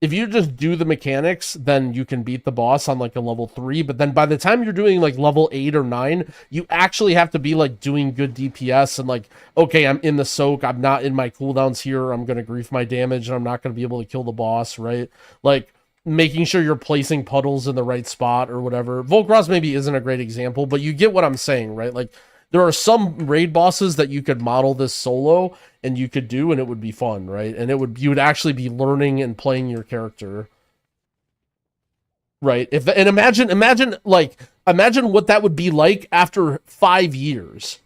then you can beat the boss on, like, a level 3, but then by the time you're doing, like, level 8 or 9, you actually have to be, like, doing good DPS and, like, okay, I'm in the soak, I'm not in my cooldowns here, I'm gonna grief my damage, and I'm not gonna be able to kill the boss, right? Like, making sure you're placing puddles in the right spot or whatever. Volcaros maybe isn't a great example, but you get what I'm saying, right? Like, there are some raid bosses that you could model this solo and you could do, and it would be fun, right? And you would actually be learning and playing your character, right? Imagine what that would be like after 5 years.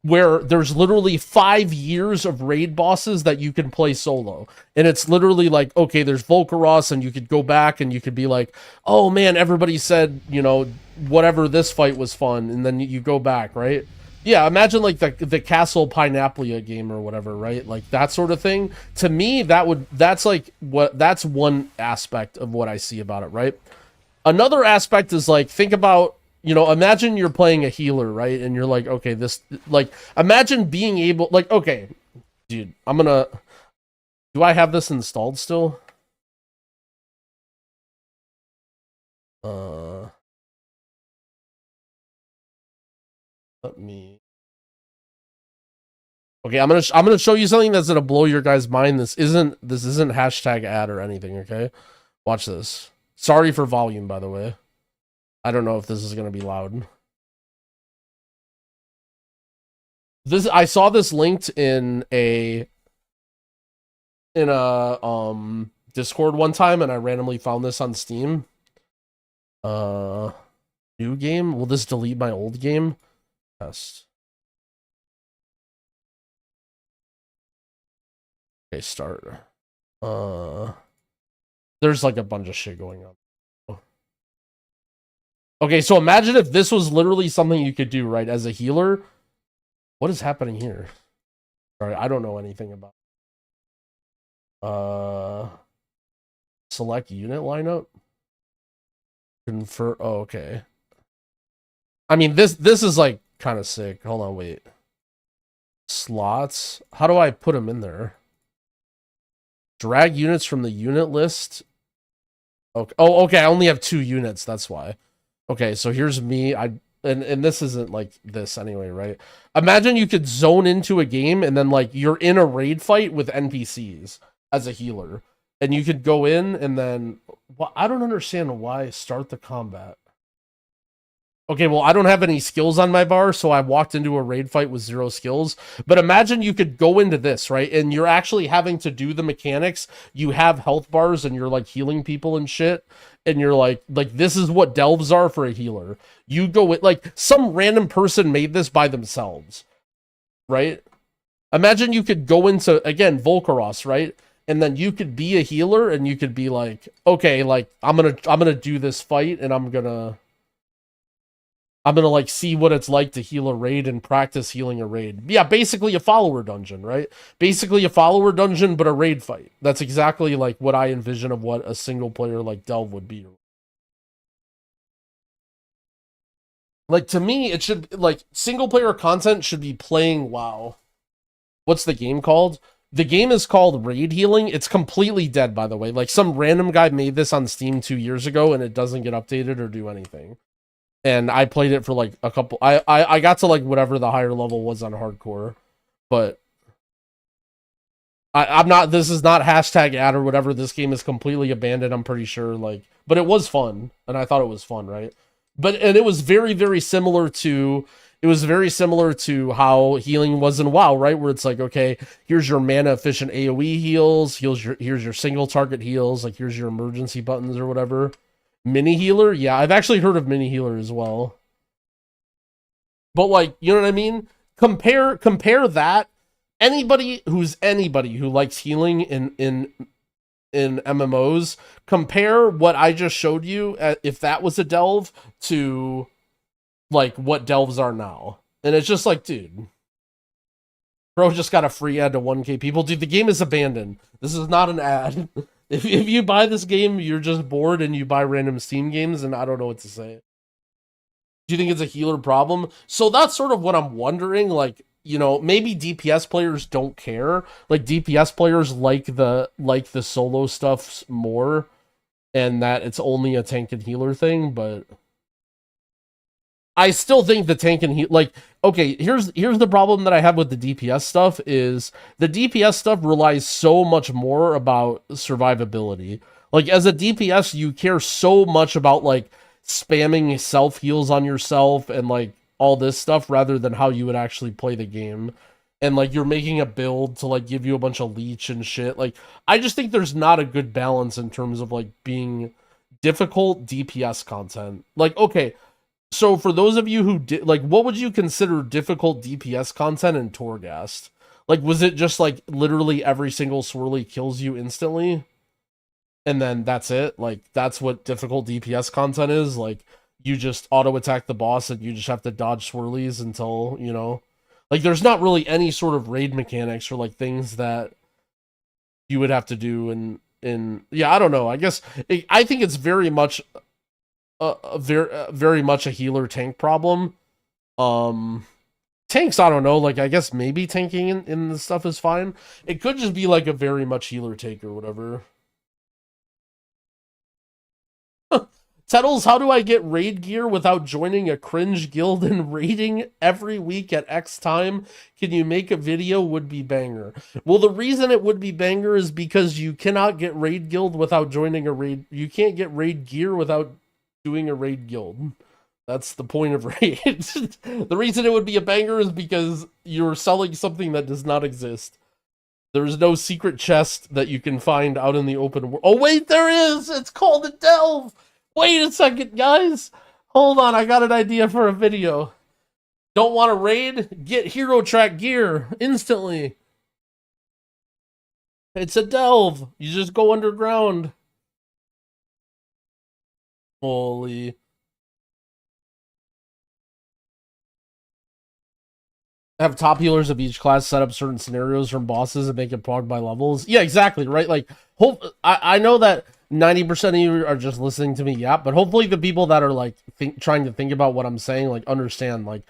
where there's literally 5 years of raid bosses that you can play solo. And it's literally like, okay, there's Volcaros, and you could go back and you could be like, oh man, everybody said, you know, whatever, this fight was fun, and then you go back, right? Yeah, imagine like the Castle Pineapplea game or whatever, right? Like that sort of thing. To me, that's one aspect of what I see about it, right? Another aspect is like, think about, you know, imagine you're playing a healer, right? And you're like, okay, this, like, imagine being able, like, okay, dude, do I have this installed still? Let me. Okay, I'm gonna show you something that's gonna blow your guys' mind. This isn't hashtag ad or anything. Okay, watch this. Sorry for volume, by the way. I don't know if this is gonna be loud. I saw this linked in a Discord one time, and I randomly found this on Steam. New game? Will this delete my old game? Test. Okay, start. There's like a bunch of shit going on. Okay, so imagine if this was literally something you could do, right, as a healer. What is happening here? Sorry, I don't know anything about. Select unit lineup. Convert. Oh, okay. I mean, this is like kind of sick. Hold on, wait. Slots. How do I put them in there? Drag units from the unit list. Okay. Oh, okay. I only have 2 units. That's why. Okay, so here's me. And this isn't like this anyway, right? Imagine you could zone into a game and then like you're in a raid fight with NPCs as a healer, and you could go in and then. Well, I don't understand why start the combat. Okay, well, I don't have any skills on my bar, so I walked into a raid fight with 0 skills. But imagine you could go into this, right? And you're actually having to do the mechanics. You have health bars and you're like healing people and shit. And you're like this is what delves are for a healer. You go with, like, some random person made this by themselves, right? Imagine you could go into, again, Volcaros, right? And then you could be a healer and you could be like, okay, like, I'm gonna do this fight, and I'm gonna like see what it's like to heal a raid and practice healing a raid. Yeah, basically a follower dungeon, right? Basically a follower dungeon, but a raid fight. That's exactly like what I envision of what a single player like Delve would be. Like, to me, it should, like, single player content should be playing WoW. What's the game called? The game is called Raid Healing. It's completely dead, by the way. Like, some random guy made this on Steam 2 years ago, and it doesn't get updated or do anything. And I played it for like a couple. I got to like whatever the higher level was on hardcore, but I'm not. This is not hashtag ad or whatever. This game is completely abandoned. I'm pretty sure. Like, but it was fun, and I thought it was fun, right? And it was very, very similar to. It was very similar to how healing was in WoW, right? Where it's like, okay, here's your mana efficient AOE heals. Here's your single target heals. Like, here's your emergency buttons or whatever. Mini healer? Yeah, I've actually heard of mini healer as well. But like, you know what I mean? Compare that. Anybody who likes healing in MMOs, compare what I just showed you, if that was a delve, to like what delves are now. And it's just like, dude, bro just got a free ad to 1K people. Dude, the game is abandoned. This is not an ad. If you buy this game, you're just bored and you buy random Steam games, and I don't know what to say. Do you think it's a healer problem? So that's sort of what I'm wondering. Like, you know, maybe DPS players don't care. Like, DPS players like the solo stuff more, and that it's only a tank and healer thing, but I still think the tank and heal, like, okay, here's the problem that I have with the DPS stuff is the DPS stuff relies so much more about survivability. Like, as a DPS, you care so much about like spamming self heals on yourself and like all this stuff rather than how you would actually play the game. And like, you're making a build to like give you a bunch of leech and shit. Like, I just think there's not a good balance in terms of like being difficult DPS content. Like, okay, So for those of you who did, like, what would you consider difficult DPS content in Torghast? Like, was it just like literally every single swirly kills you instantly? And then that's it? Like, that's what difficult DPS content is? Like, you just auto-attack the boss and you just have to dodge swirlies until, you know? Like, there's not really any sort of raid mechanics or, like, things that you would have to do in yeah, I don't know. I guess, I think it's very much very much a healer tank problem. Tanks, I don't know, like, I guess maybe tanking in the stuff is fine. It could just be, like, a very much healer tank or whatever. Tettles, how do I get raid gear without joining a cringe guild and raiding every week at X time? Can you make a video? Would be banger. Well, the reason it would be banger is because you cannot get raid guild without joining a raid. You can't get raid gear without doing a raid guild. That's the point of raid. The reason it would be a banger is because you're selling something that does not exist. There's no secret chest that you can find out in the open world. Oh, wait, there is! It's called a delve! Wait a second, guys! Hold on, I got an idea for a video. Don't want to raid? Get hero track gear instantly. It's a delve. You just go underground. Holy. Have top healers of each class set up certain scenarios from bosses and make it progged by levels. Yeah, exactly, right? Like, I know that 90% of you are just listening to me yap, but hopefully the people that are, like, trying to think about what I'm saying, like, understand. Like,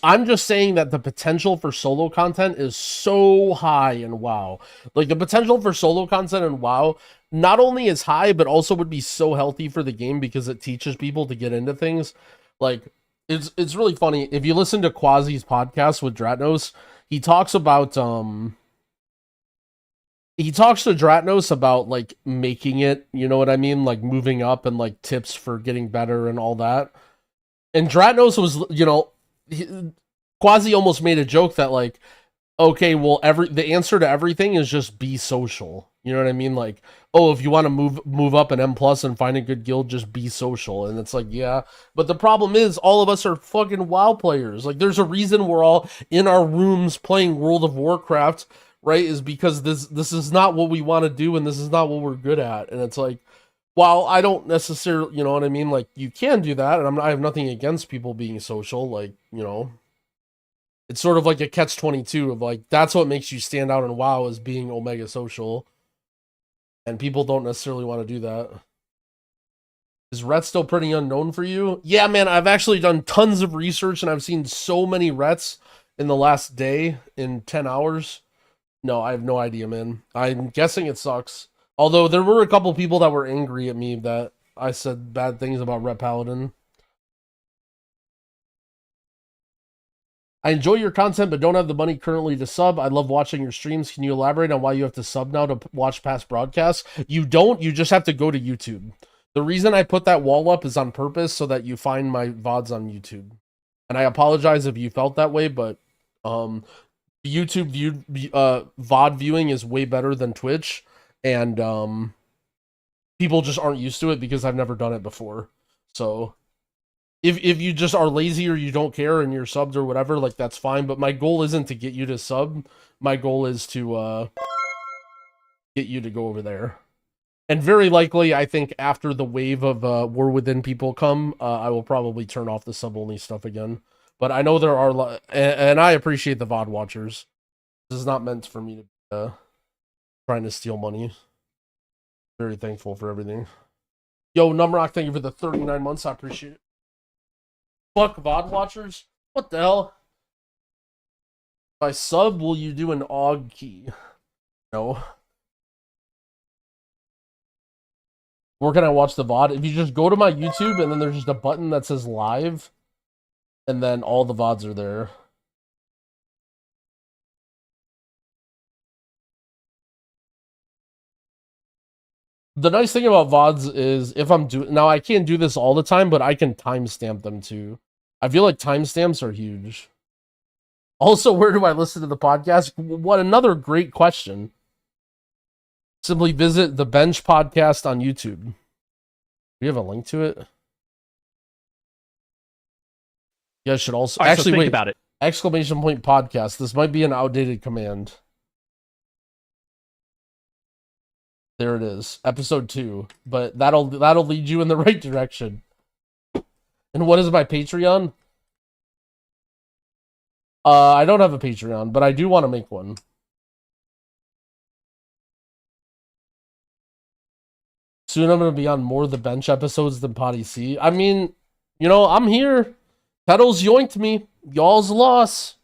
I'm just saying that the potential for solo content is so high in WoW. Like, the potential for solo content in WoW not only is high, but also would be so healthy for the game because it teaches people to get into things. Like, it's really funny. If you listen to Quasi's podcast with Dratnos, he talks about he talks to Dratnos about, like, making it, you know what I mean? Like, moving up and, like, tips for getting better and all that. And Dratnos was, you know, Quasi almost made a joke that, like, okay, well, the answer to everything is just be social. You know what I mean? Like, oh, if you want to move up an M+ and find a good guild, just be social. And it's like, yeah. But the problem is, all of us are fucking WoW players. Like, there's a reason we're all in our rooms playing World of Warcraft, right? Is because this is not what we want to do, and this is not what we're good at. And it's like, while I don't necessarily, you know what I mean? Like, you can do that, and I have nothing against people being social. Like, you know, it's sort of like a catch-22 of, like, that's what makes you stand out in WoW, is being Omega social. And people don't necessarily want to do that. Is Ret still pretty unknown for you? Yeah, man, I've actually done tons of research, and I've seen so many Rets in the last day, in 10 hours. No, I have no idea, man. I'm guessing it sucks. Although, there were a couple people that were angry at me that I said bad things about Ret Paladin. I enjoy your content, but don't have the money currently to sub. I love watching your streams. Can you elaborate on why you have to sub now to watch past broadcasts? You don't. You just have to go to YouTube. The reason I put that wall up is on purpose so that you find my VODs on YouTube. And I apologize if you felt that way, but YouTube VOD viewing is way better than Twitch. And people just aren't used to it because I've never done it before. So if you just are lazy or you don't care and you're subbed or whatever, like, that's fine. But my goal isn't to get you to sub. My goal is to get you to go over there. And very likely, I think after the wave of War Within people come, I will probably turn off the sub-only stuff again. But I know there are, and I appreciate the VOD watchers. This is not meant for me to trying to steal money. Very thankful for everything. Yo, Numrock, thank you for the 39 months. I appreciate it. Fuck VOD watchers? What the hell? By sub, will you do an AUG key? No. Where can I watch the VOD? If you just go to my YouTube and then there's just a button that says live, and then all the VODs are there. The nice thing about VODs is if I'm doing... Now, I can't do this all the time, but I can timestamp them too. I feel like timestamps are huge. Also, where do I listen to the podcast? What another great question. Simply visit the Bench Podcast on YouTube. Do you have a link to it? You guys should also All right, so actually think wait. about it. Exclamation point podcast. This might be an outdated command. There it is, episode 2. But that'll lead you in the right direction. And what is my Patreon? I don't have a Patreon, but I do want to make one. Soon I'm gonna be on more of the bench episodes than Potty C. I mean, you know, I'm here. Pedals yoinked me. Y'all's loss.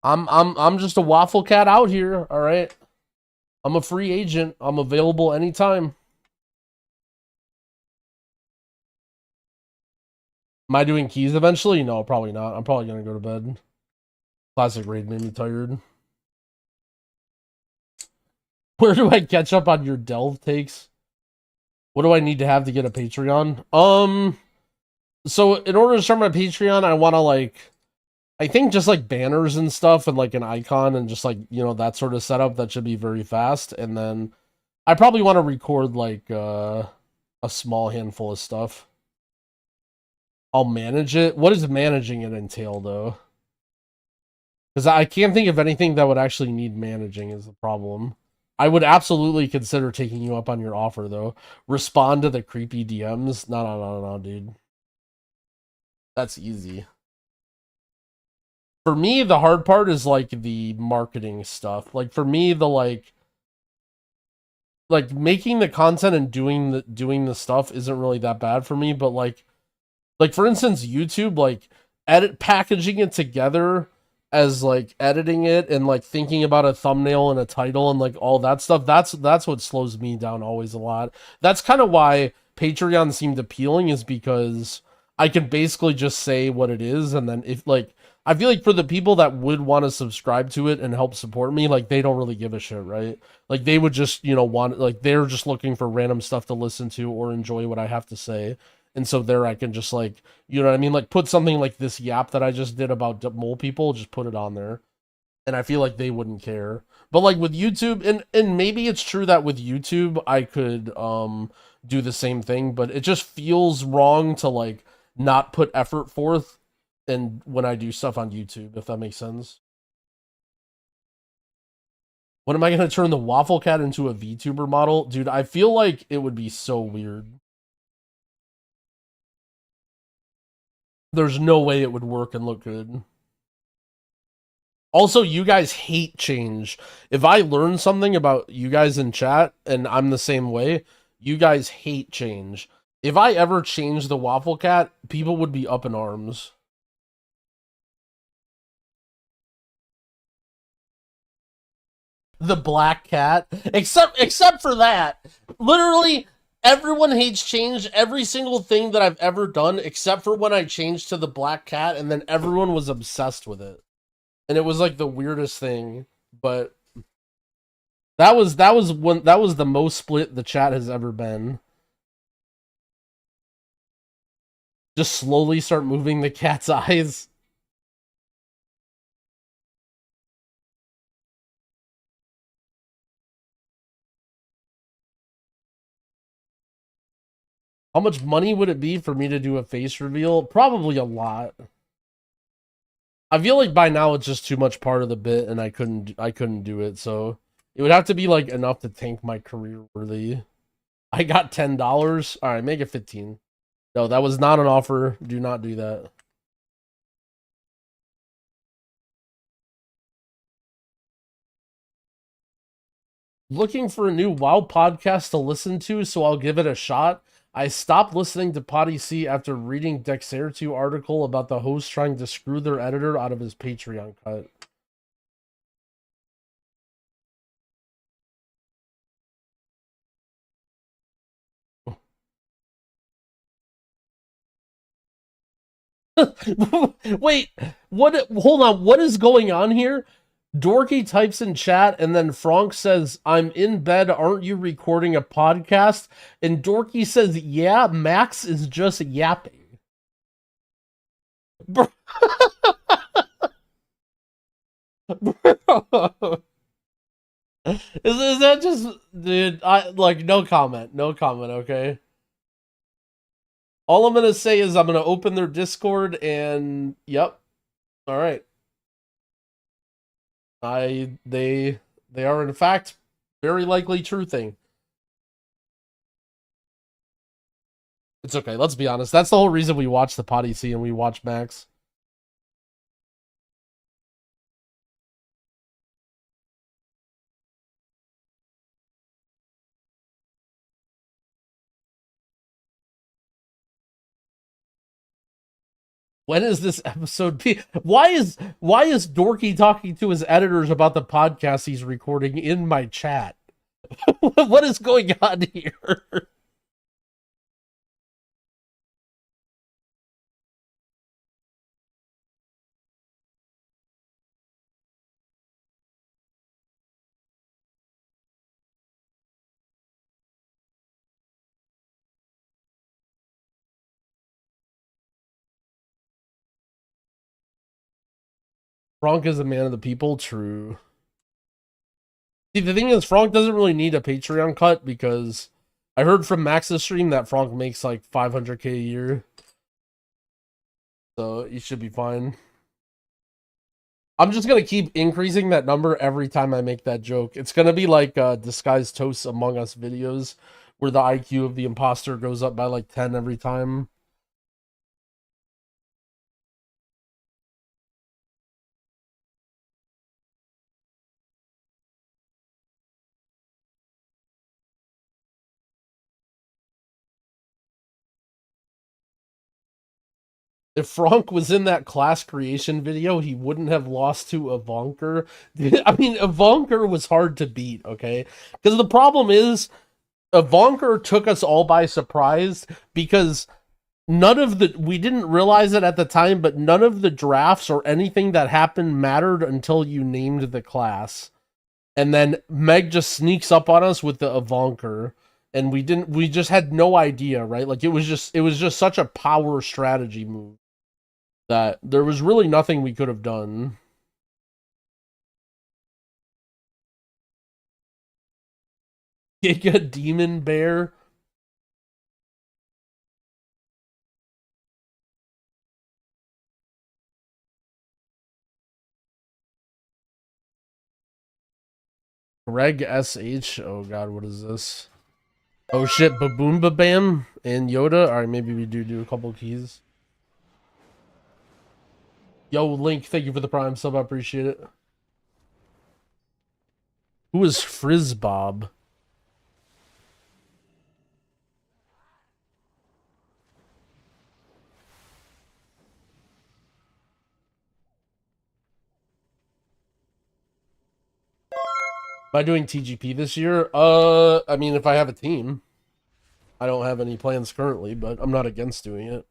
I'm just a waffle cat out here, alright? I'm a free agent. I'm available anytime. Am I doing keys eventually? No, probably not. I'm probably gonna go to bed. Classic raid made me tired. Where do I catch up on your delve takes? What do I need to have to get a Patreon? So in order to start my Patreon, I want to like, I think just like banners and stuff and like an icon and just like, you know, that sort of setup that should be very fast. And then I probably want to record like a small handful of stuff. I'll manage it. What does managing it entail though? Because I can't think of anything that would actually need managing is the problem. I would absolutely consider taking you up on your offer, though. Respond to the creepy DMs. No, dude. That's easy. For me, the hard part is, like, the marketing stuff. Like, for me, the, like making the content and doing the stuff isn't really that bad for me, but, like, for instance, YouTube, like, packaging it together as like editing it and like thinking about a thumbnail and a title and like all that stuff, that's what slows me down always a lot. That's kind of why Patreon seemed appealing, is because I can basically just say what it is, and then if like I feel like for the people that would want to subscribe to it and help support me, like they don't really give a shit, right? Like they would just, you know, want, like they're just looking for random stuff to listen to or enjoy what I have to say. And so there I can just like, you know what I mean? Like put something like this yap that I just did about mole people, just put it on there. And I feel like they wouldn't care. But like with YouTube, and maybe it's true that with YouTube I could do the same thing, but it just feels wrong to like not put effort forth and when I do stuff on YouTube, if that makes sense. When am I going to turn the Waffle Cat into a VTuber model? Dude, I feel like it would be so weird. There's no way it would work and look good. Also, you guys hate change. If I learn something about you guys in chat, and I'm the same way, you guys hate change. If I ever changed the Waffle Cat, people would be up in arms. The black cat. Except for that. Literally, everyone hates change. Every single thing that I've ever done, except for when I changed to the black cat, and then everyone was obsessed with it. And it was like the weirdest thing. But that was the most split the chat has ever been. Just slowly start moving the cat's eyes. How much money would it be for me to do a face reveal? Probably a lot. I feel like by now it's just too much part of the bit and I couldn't do it, so it would have to be like enough to tank my career worthy. I got $10. Alright, make it 15. No, that was not an offer. Do not do that. Looking for a new WoW podcast to listen to, so I'll give it a shot. I stopped listening to Potty C after reading Dexertu article about the host trying to screw their editor out of his Patreon cut. Wait, what? Hold on, what is going on here? Dorky types in chat, and then Frank says, I'm in bed, aren't you recording a podcast? And Dorky says, yeah, Max is just yapping. Bro. Bro. Is that just, dude, no comment, okay? All I'm gonna say is I'm gonna open their Discord and yep. All right. They are in fact very likely truthing. It's okay. Let's be honest. That's the whole reason we watch the Potty C and we watch Max. When is this episode be? Why is Dorky talking to his editors about the podcast he's recording in my chat? What is going on here? Frank is a man of the people, true. See, the thing is, Frank doesn't really need a Patreon cut because I heard from Max's stream that Frank makes like 500k a year. So he should be fine. I'm just going to keep increasing that number every time I make that joke. It's going to be like Disguised Toasts Among Us videos where the IQ of the imposter goes up by like 10 every time. If Frank was in that class creation video, he wouldn't have lost to Avonker. I mean, Avonker was hard to beat, okay? Because the problem is, Avonker took us all by surprise because we didn't realize it at the time, but none of the drafts or anything that happened mattered until you named the class. And then Meg just sneaks up on us with the Avonker. And we just had no idea, right? Like it was just such a power strategy move that there was really nothing we could have done. Giga Demon Bear. Greg SH. Oh god, what is this? Oh shit, Baboom Babam and Yoda. Alright, maybe we do a couple keys. Yo, Link, thank you for the Prime sub. I appreciate it. Who is Frizzbob? Am I doing TGP this year? I mean, if I have a team. I don't have any plans currently, but I'm not against doing it.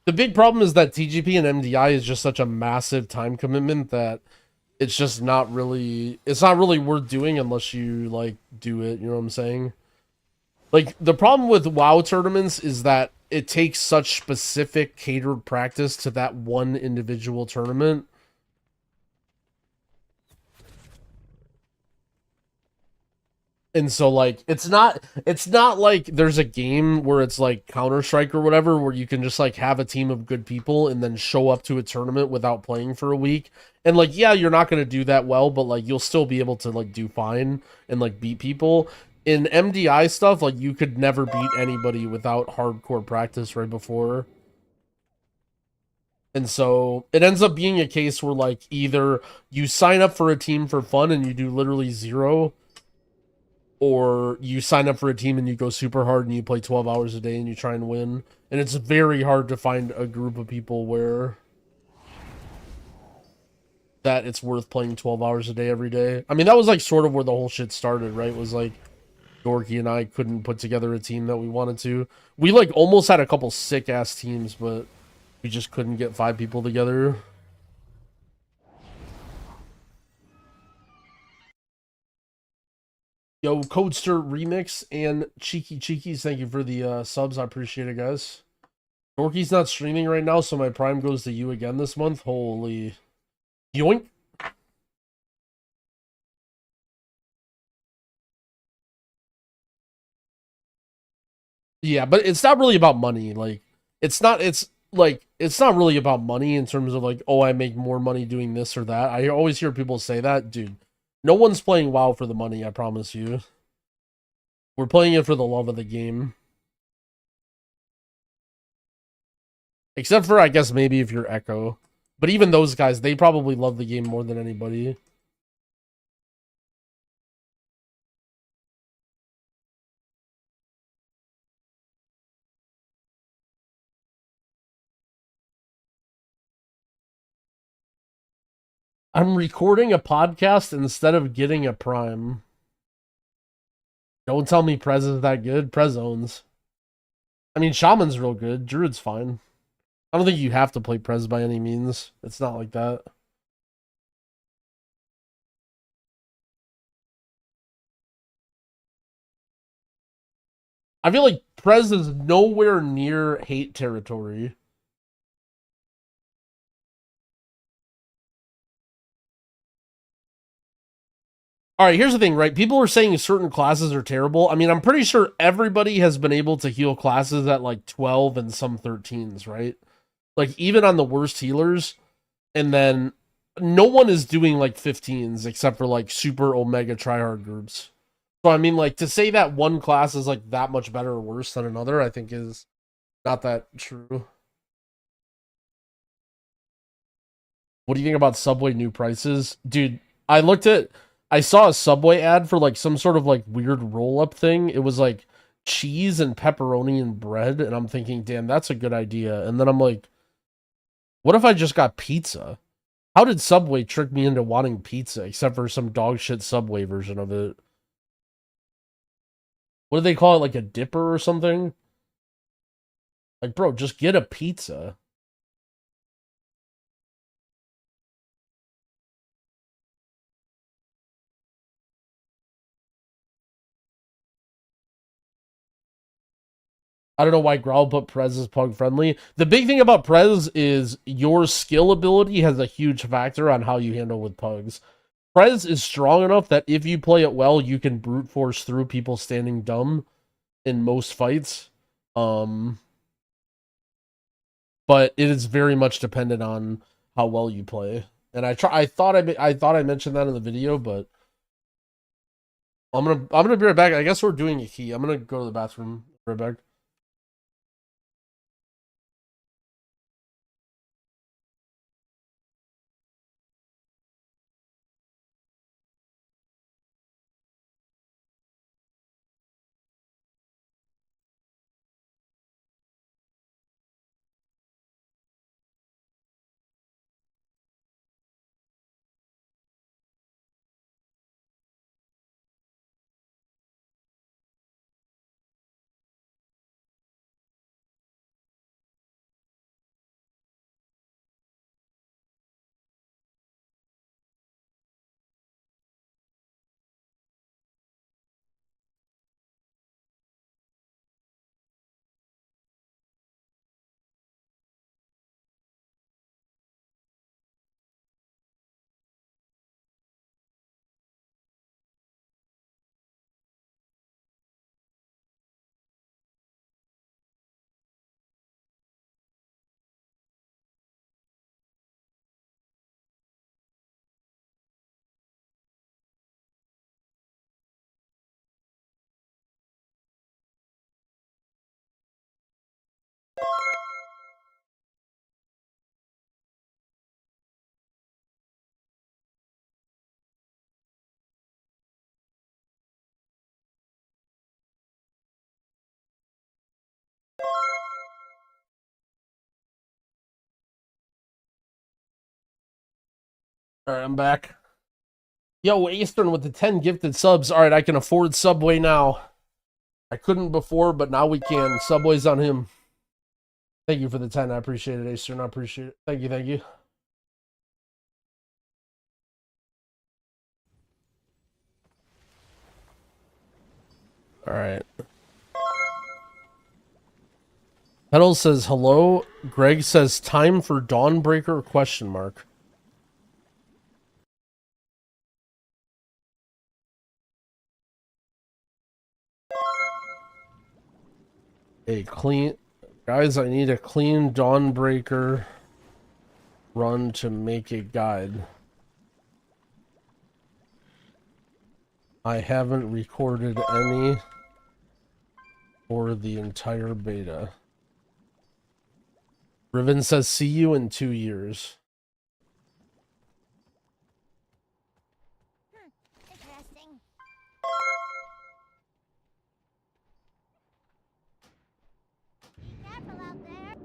The big problem is that TGP and MDI is just such a massive time commitment that it's just not really worth doing unless you like do it, you know what I'm saying? Like the problem with WoW tournaments is that it takes such specific catered practice to that one individual tournament. And so like it's not like there's a game where it's like Counter-Strike or whatever where you can just like have a team of good people and then show up to a tournament without playing for a week. And like yeah, you're not going to do that well, but like you'll still be able to like do fine and like beat people. In MDI stuff, like you could never beat anybody without hardcore practice right before. And so it ends up being a case where like either you sign up for a team for fun and you do literally zero, or you sign up for a team and you go super hard and you play 12 hours a day and you try and win. And it's very hard to find a group of people where that it's worth playing 12 hours a day every day. I mean, that was like sort of where the whole shit started, right? It was like Dorky and I couldn't put together a team that we wanted to. We like almost had a couple sick ass teams, but we just couldn't get 5 people together. Yo, Codester Remix and Cheeky Cheekies, thank you for the subs. I appreciate it, guys. Dorky's not streaming right now, so my Prime goes to you again this month. Holy. Yoink. Yeah, but it's not really about money. Like, it's not really about money in terms of like, oh, I make more money doing this or that. I always hear people say that. Dude, no one's playing WoW for the money, I promise you. We're playing it for the love of the game. Except for, I guess, maybe if you're Echo. But even those guys, they probably love the game more than anybody. I'm recording a podcast instead of getting a Prime. Don't tell me Prez is that good. Prez owns. I mean, Shaman's real good. Druid's fine. I don't think you have to play Prez by any means. It's not like that. I feel like Prez is nowhere near hate territory. All right, here's the thing, right? People are saying certain classes are terrible. I mean, I'm pretty sure everybody has been able to heal classes at like 12 and some 13s, right? Like, even on the worst healers. And then no one is doing like 15s except for like super omega tryhard groups. So, I mean, like, to say that one class is like that much better or worse than another, I think is not that true. What do you think about Subway new prices? Dude, I saw a Subway ad for like some sort of like weird roll-up thing. It was like cheese and pepperoni and bread, and I'm thinking, damn, that's a good idea. And then I'm like, what if I just got pizza? How did Subway trick me into wanting pizza, except for some dog shit Subway version of it? What do they call it, like a dipper or something? Like, bro, just get a pizza. I don't know why Growl put Prez is pug friendly. The big thing about Prez is your skill ability has a huge factor on how you handle with pugs. Prez is strong enough that if you play it well, you can brute force through people standing dumb in most fights. But it is very much dependent on how well you play. And I thought I mentioned that in the video, but I'm gonna be right back. I guess we're doing a key. I'm gonna go to the bathroom. Right back. All right, I'm back. Yo, Eastern with the 10 gifted subs. All right, I can afford Subway now. I couldn't before, but now we can. Subway's on him. Thank you for the 10. I appreciate it, Eastern. I appreciate it. Thank you, thank you. All right. Pedal says hello. Greg says time for Dawnbreaker question mark. A clean Guys, I need a clean Dawnbreaker run to make a guide. I haven't recorded any for the entire beta. Riven says, see you in 2 years. Interesting. Be careful out there.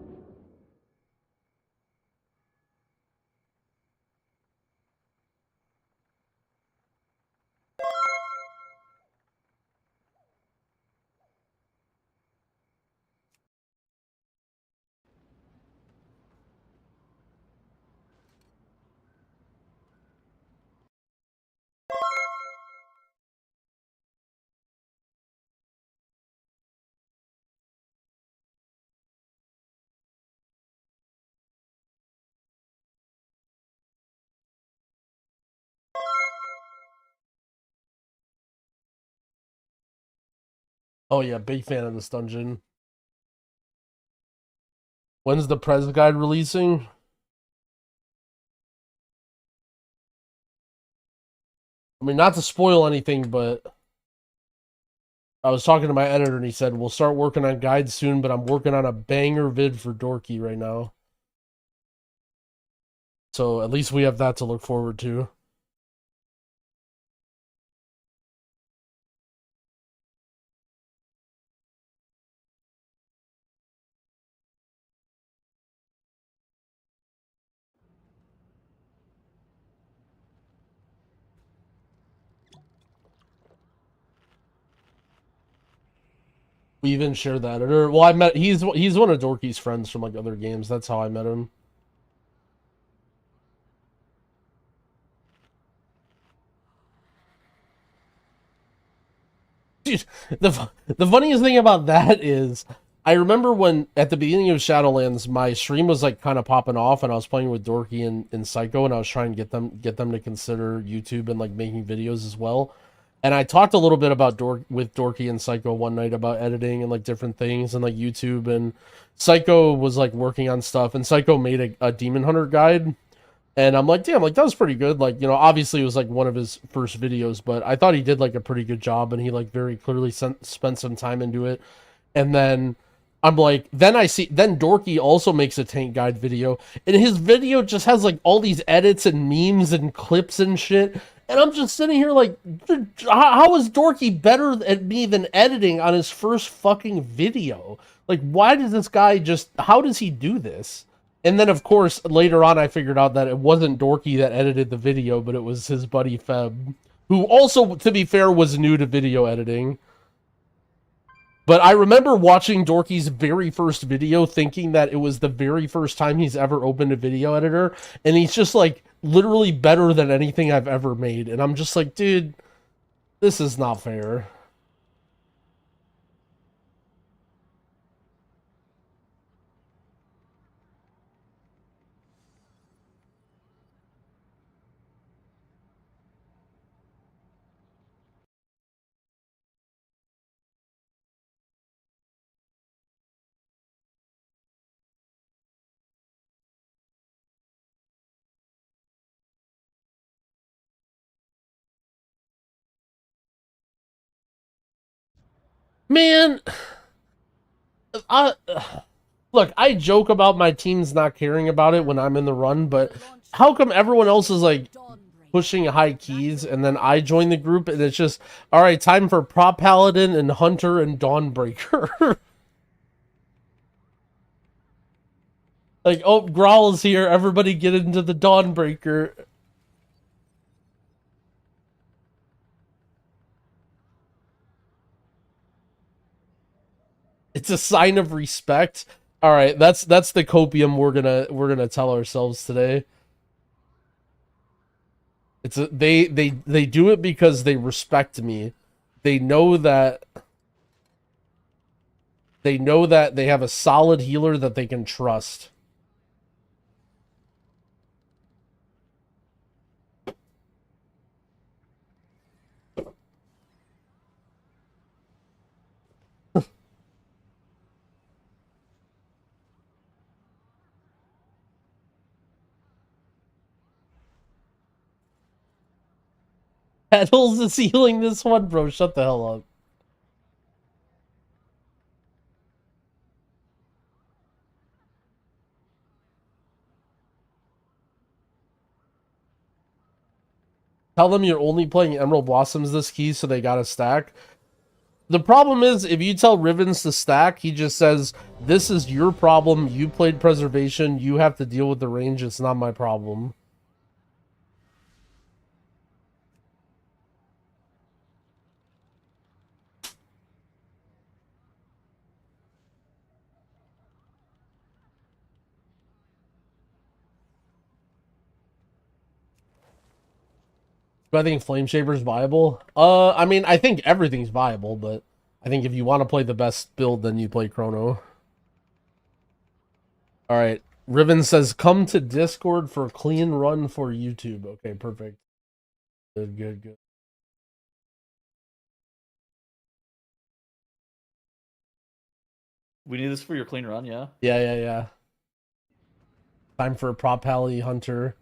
Oh yeah, big fan of this dungeon. When's the Prez guide releasing? I mean, not to spoil anything, but I was talking to my editor and he said, we'll start working on guides soon, but I'm working on a banger vid for Dorky right now. So at least we have that to look forward to. We even shared the editor. Well, I met he's one of Dorky's friends from like other games. That's how I met him. Dude, the funniest thing about that is I remember when at the beginning of Shadowlands my stream was like kind of popping off and I was playing with Dorky and Psycho and I was trying to get them to consider YouTube and like making videos as well. And I talked a little bit about with Dorky and Psycho one night about editing and like different things and like YouTube, and Psycho was like working on stuff and Psycho made a Demon Hunter guide. And I'm like, damn, like that was pretty good. Like, you know, obviously it was like one of his first videos, but I thought he did like a pretty good job and he like very clearly spent some time into it. And then I'm like, then Dorky also makes a tank guide video and his video just has like all these edits and memes and clips and shit. And I'm just sitting here like, how is Dorky better at me than editing on his first fucking video? Like, why does this guy how does he do this? And then, of course, later on, I figured out that it wasn't Dorky that edited the video, but it was his buddy Feb, who also, to be fair, was new to video editing. But I remember watching Dorky's very first video, thinking that it was the very first time he's ever opened a video editor, and he's just, like, literally better than anything I've ever made. And I'm just like, dude, this is not fair. Man, look, I joke about my teams not caring about it when I'm in the run, but how come everyone else is like pushing high keys and then I join the group and it's just, all right, time for Prop Paladin and Hunter and Dawnbreaker. Like, oh, Growl's here, everybody get into the Dawnbreaker. It's a sign of respect. All right, that's the copium we're gonna tell ourselves today. They do it because they respect me. They know that they have a solid healer that they can trust. Petals is healing this one, bro. Shut the hell up. Tell them you're only playing Emerald Blossoms this key, so they got a stack. The problem is, if you tell Rivens to stack, he just says, this is your problem. You played Preservation. You have to deal with the range. It's not my problem. Do I think Flameshaper's viable? I mean, I think everything's viable, but I think if you want to play the best build, then you play Chrono. Alright. Riven says, come to Discord for a clean run for YouTube. Okay, perfect. Good, good, good. We need this for your clean run, yeah? Yeah. Time for a Prop Alley Hunter.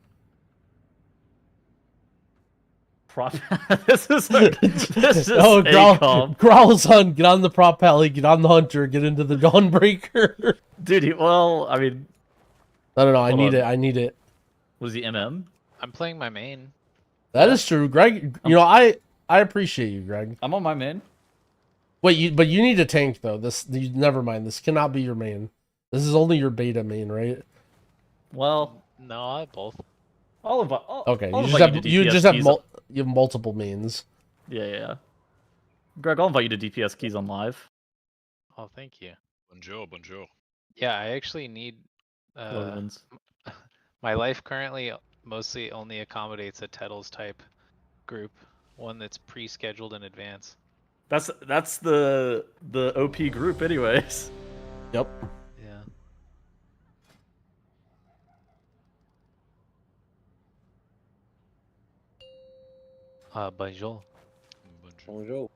This is oh, Growl's Hunt, get on the Prop Alley, get on the Hunter, get into the Dawnbreaker. Dude, well, I mean... I don't know, I need it. Was he MM? I'm playing my main. That is true, Greg. You know, I appreciate you, Greg. I'm on my main. Wait, but you need a tank, though. Never mind, this cannot be your main. This is only your beta main, right? Well... No, I have both. Okay, you just have multiple mains. Yeah. Greg, I'll invite you to DPS keys on live. Oh, thank you. Bonjour. Yeah, I actually need. My life currently mostly only accommodates a Tettles type group, one that's pre-scheduled in advance. That's the OP group, anyways. Yep. Yeah. Bonjour. Bonjour.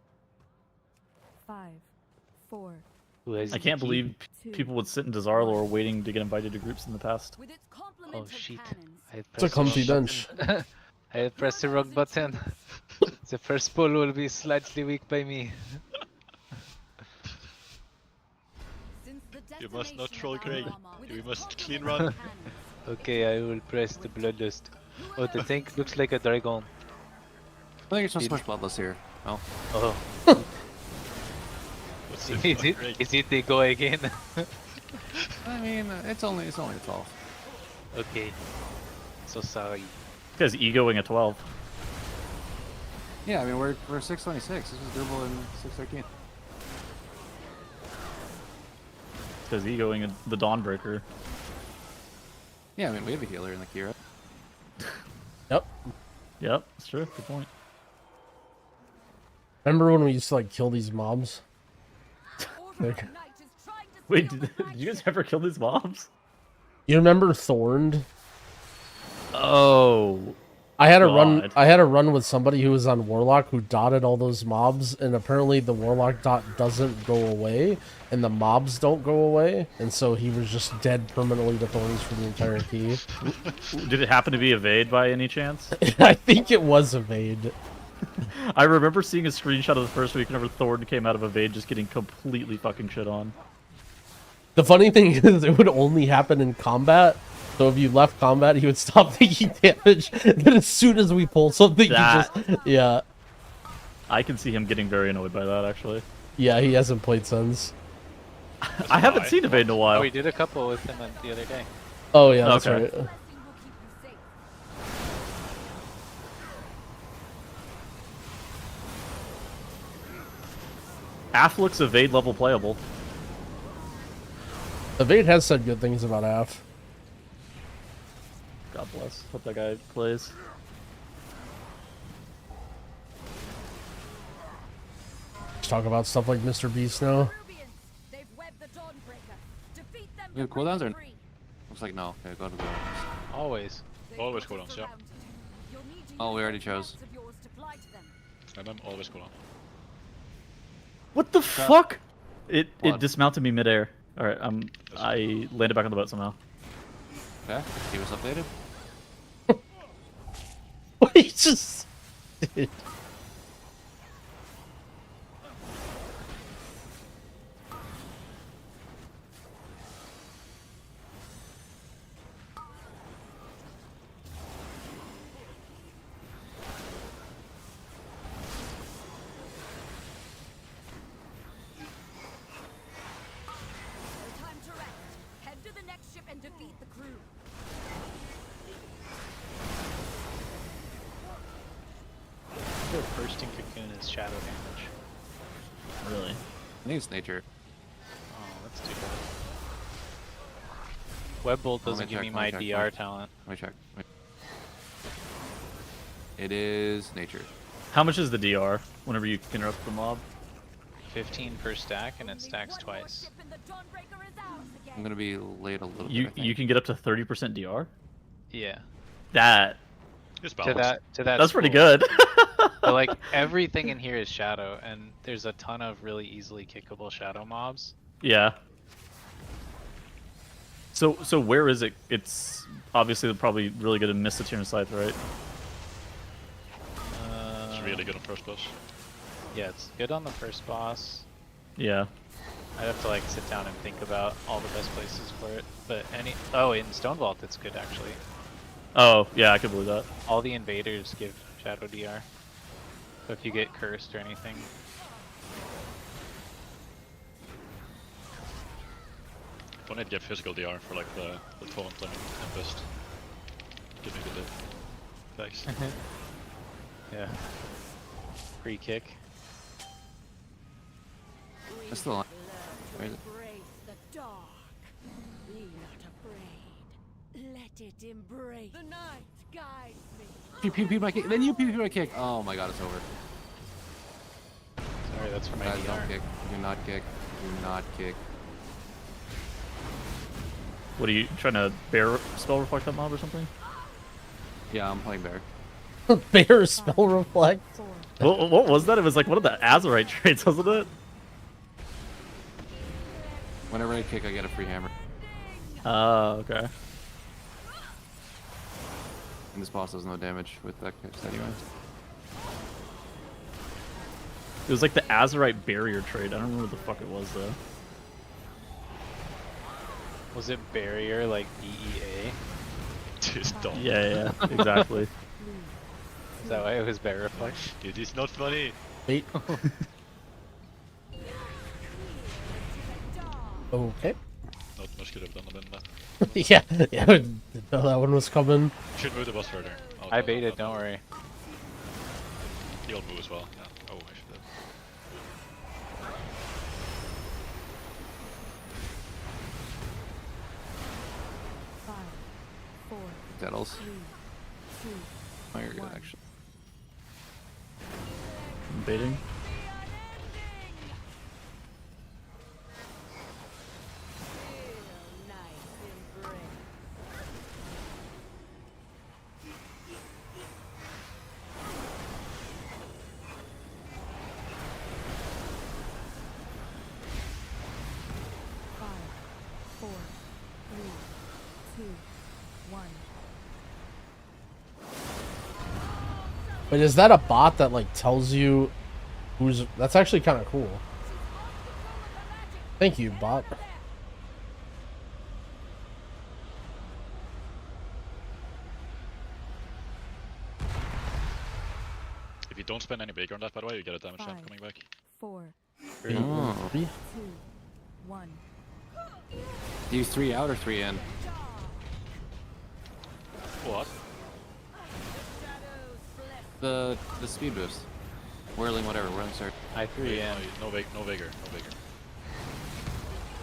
5, 4. I can't believe people would sit in Desarlor waiting to get invited to groups in the past. Oh shit. It's a comfy bench. I pressed the wrong button. The first pull will be slightly weak by me. You must not troll Greg. We must clean run. Okay, I will press the bloodlust. Oh, the tank looks like a dragon. I think it's not so much bloodless here. Oh. Oh. Is it they go again? I mean, it's only a 12. Okay. So sorry. This guy's egoing a 12. Yeah, I mean we're 626. This is doable in 613. This guy's egoing the Dawnbreaker. Yeah, I mean we have a healer in the Kira. Yep, that's true. Good point. Remember when we used to like kill these mobs? Wait, did you guys ever kill these mobs? You remember Thorned? Oh, I had a run with somebody who was on Warlock who dotted all those mobs, and apparently the Warlock dot doesn't go away, and the mobs don't go away, and so he was just dead permanently to Thorns for the entire key. Did it happen to be Evade by any chance? I think it was Evade. I remember seeing a screenshot of the first week whenever Thorn came out of Evade just getting completely fucking shit on. The funny thing is it would only happen in combat, so if you left combat he would stop taking damage, then as soon as we pull something yeah. I can see him getting very annoyed by that, actually. Yeah, he hasn't played since. I haven't seen Evade in a while. Oh, we did a couple with him the other day. Oh yeah, that's okay. right. Af looks Evade level playable. Evade has said good things about Af. God bless. Hope that guy plays. Let's talk about stuff like Mr. Beast now. You have cooldowns or? Looks like no. Okay, go to the. Always. Always cooldowns, yeah. Oh, we already chose. And I'm always cooldown. What the fuck? It dismounted me midair. Alright, I landed back on the boat somehow. Okay, he was updated. What he just did. their bursting cocoon is shadow damage. Really? I think it's nature. Oh, that's too bad. Webbolt doesn't give me my DR talent. Let me check. It is nature. How much is the DR whenever you interrupt the mob? 15 per stack, and it stacks twice. I'm gonna be late a little bit. I You think. can get up to 30% DR. Yeah. That. To that. That's pretty cool. good. But like everything in here is shadow, and there's a ton of really easily kickable shadow mobs. Yeah. So where is it? It's obviously probably really good in Mist and Scythe, right? It's really good on first boss. Yeah, it's good on the first boss. Yeah. I'd have to like sit down and think about all the best places for it. But in Stonevault it's good actually. Oh, yeah, I could believe that. All the invaders give shadow DR. So if you get cursed or anything. Don't need to get physical DR for like the taunt and Tempest. Give me good effects. Yeah. Free kick. That's still on. Where is it? The dark. Be not afraid. Let it embrace. The night guides me. PvP my kick. Then you PvP my kick. Oh my god, it's over. Sorry, that's for my Guys, DR. don't kick. Do not kick. Do not kick. What are you trying to bear spell reflect that mob or something? Yeah, I'm playing bear. Bear spell reflect. What was that? It was like one of the Azurite traits, wasn't it? Whenever I kick, I get a free hammer. Oh, okay. And this boss does no damage with that kick anyway. It was like the Azurite barrier trait. I don't remember what the fuck it was though. Was it barrier like BEA? Just don't. Yeah, exactly. Is that why it was bear reflect? It is not funny. Wait. Okay. Not much could have done than that. yeah, I didn't know that one was coming. Should move the boss further. I baited, don't worry. He'll move as well. Yeah. Oh, I should have. Dettles. 3, 2, Oh, you're good actually. Baiting. But is that a bot that like tells you who's? That's actually kind of cool. Thank you, bot. If you don't spend any bigger on that, by the way, you get a damage champ coming back. 4, Oh. 2, 1. Do you 3 out or 3 in? What? The speed boost. Whirling whatever, whirling start. I 3 in. No vigor, no vigor.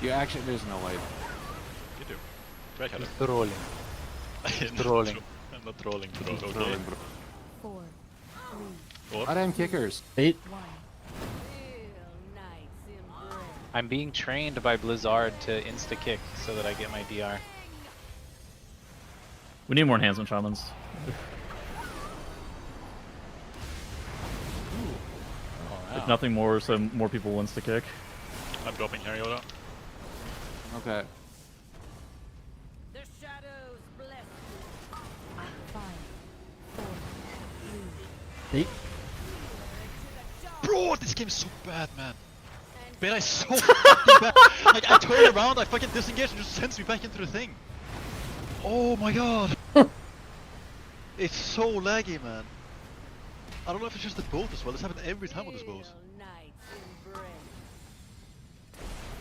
You actually, there's no way. You do. Right, Helen. Trolling. Trolling. I'm not trolling, bro. Okay. Trolling, bro. 4, 3, What? I am kickers. 8. 1. I'm being trained by Blizzard to insta kick so that I get my DR. We need more enhancement shamans. If nothing more, so more people wins to kick. I'm dropping here, Yoda. Okay. The shadows bless you. 5, 4, 3. 8. Bro, this game is so bad, man. Beta is so fucking bad. Like, I turn around, I fucking disengage, and just sends me back into the thing. Oh my god. It's so laggy, man. I don't know if it's just the boat as well. This happens every time on this boat.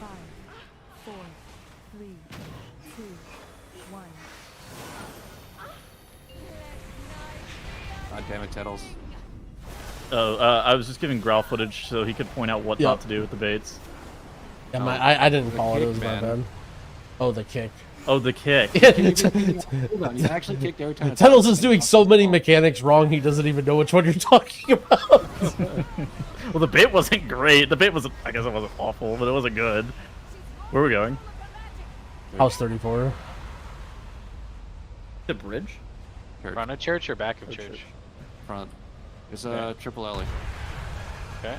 5, 4, 3, 2, 1. God damn it, Tettles. Oh, I was just giving Growl footage so he could point out what not to do with the baits. Yeah, I didn't call it. It was my bad. Oh, the kick. Oh, the kick. You actually kicked every time. Tunnels is doing so many mechanics wrong, he doesn't even know which one you're talking about. Well, the bait wasn't great. The bait was, I guess it wasn't awful, but it wasn't good. Where are we going? House 34. The bridge? Front of church or back of church? Front. It's a triple alley. Okay.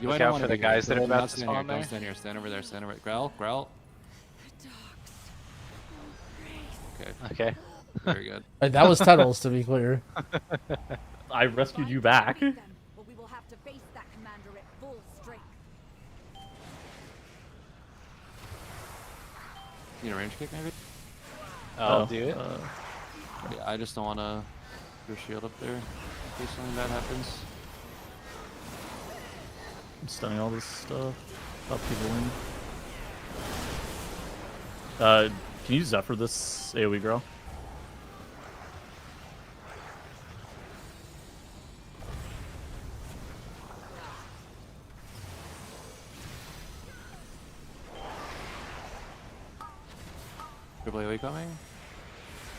You Look might out want for the guys that are about to spawn Don't there. stand here. Stand over there. Stand over. Growl. Growl. Okay. Okay. Very good. That was Tunnels, to be clear. I rescued you back. Or we will have to face that commander at full strength. Need a range kick maybe? I'll do it. Yeah, I just don't want to do a shield up there in case something bad happens. I'm stunning all this stuff. Up people in. Can you Zephyr this AoE girl? Triple AoE coming.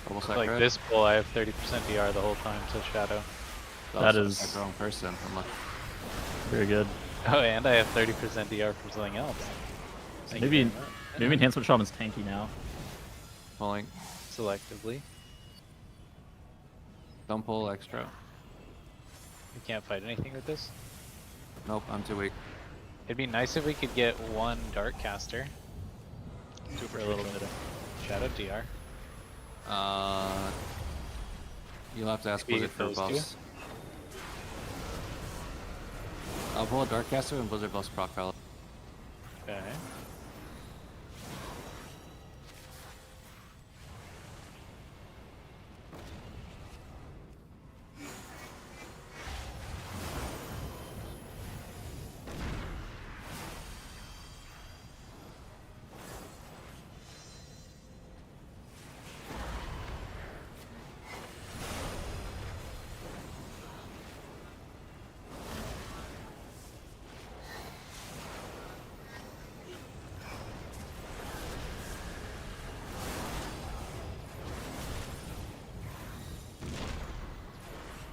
Almost Like this bull, I have 30% DR the whole time, so Shadow. That is the wrong person. I'm like, very good. Oh, and I have 30% DR from something else. Maybe Enhancement Shaman's tanky now. pulling. Selectively. Don't pull extra. You can't fight anything with this? Nope, I'm too weak. It'd be nice if we could get one Dark Caster. For a little bit of Shadow DR. You'll have to ask Maybe Blizzard for those two? buffs. I'll pull a Darkcaster and Blizzard buffs proc palette. Okay.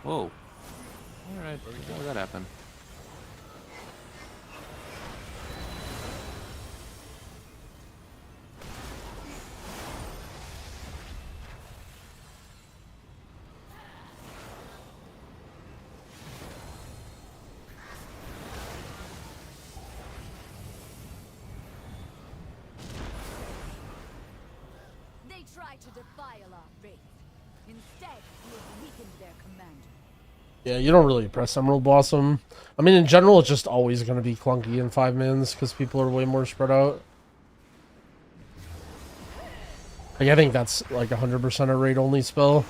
Whoa. Alright, how did that happen? They try to defile our faith. Instead, we have weakened their commander. Yeah, you don't really press Emerald Blossom. I mean, in general, it's just always going to be clunky in 5 mins because people are way more spread out. Like, I think that's like 100% a raid only spell,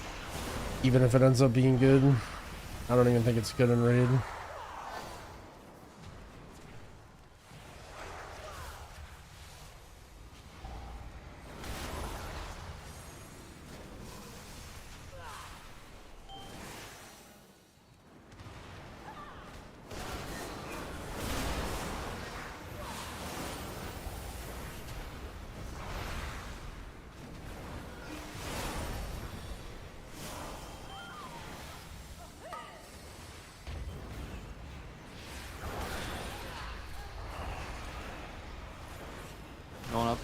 even if it ends up being good. I don't even think it's good in raid. Going up.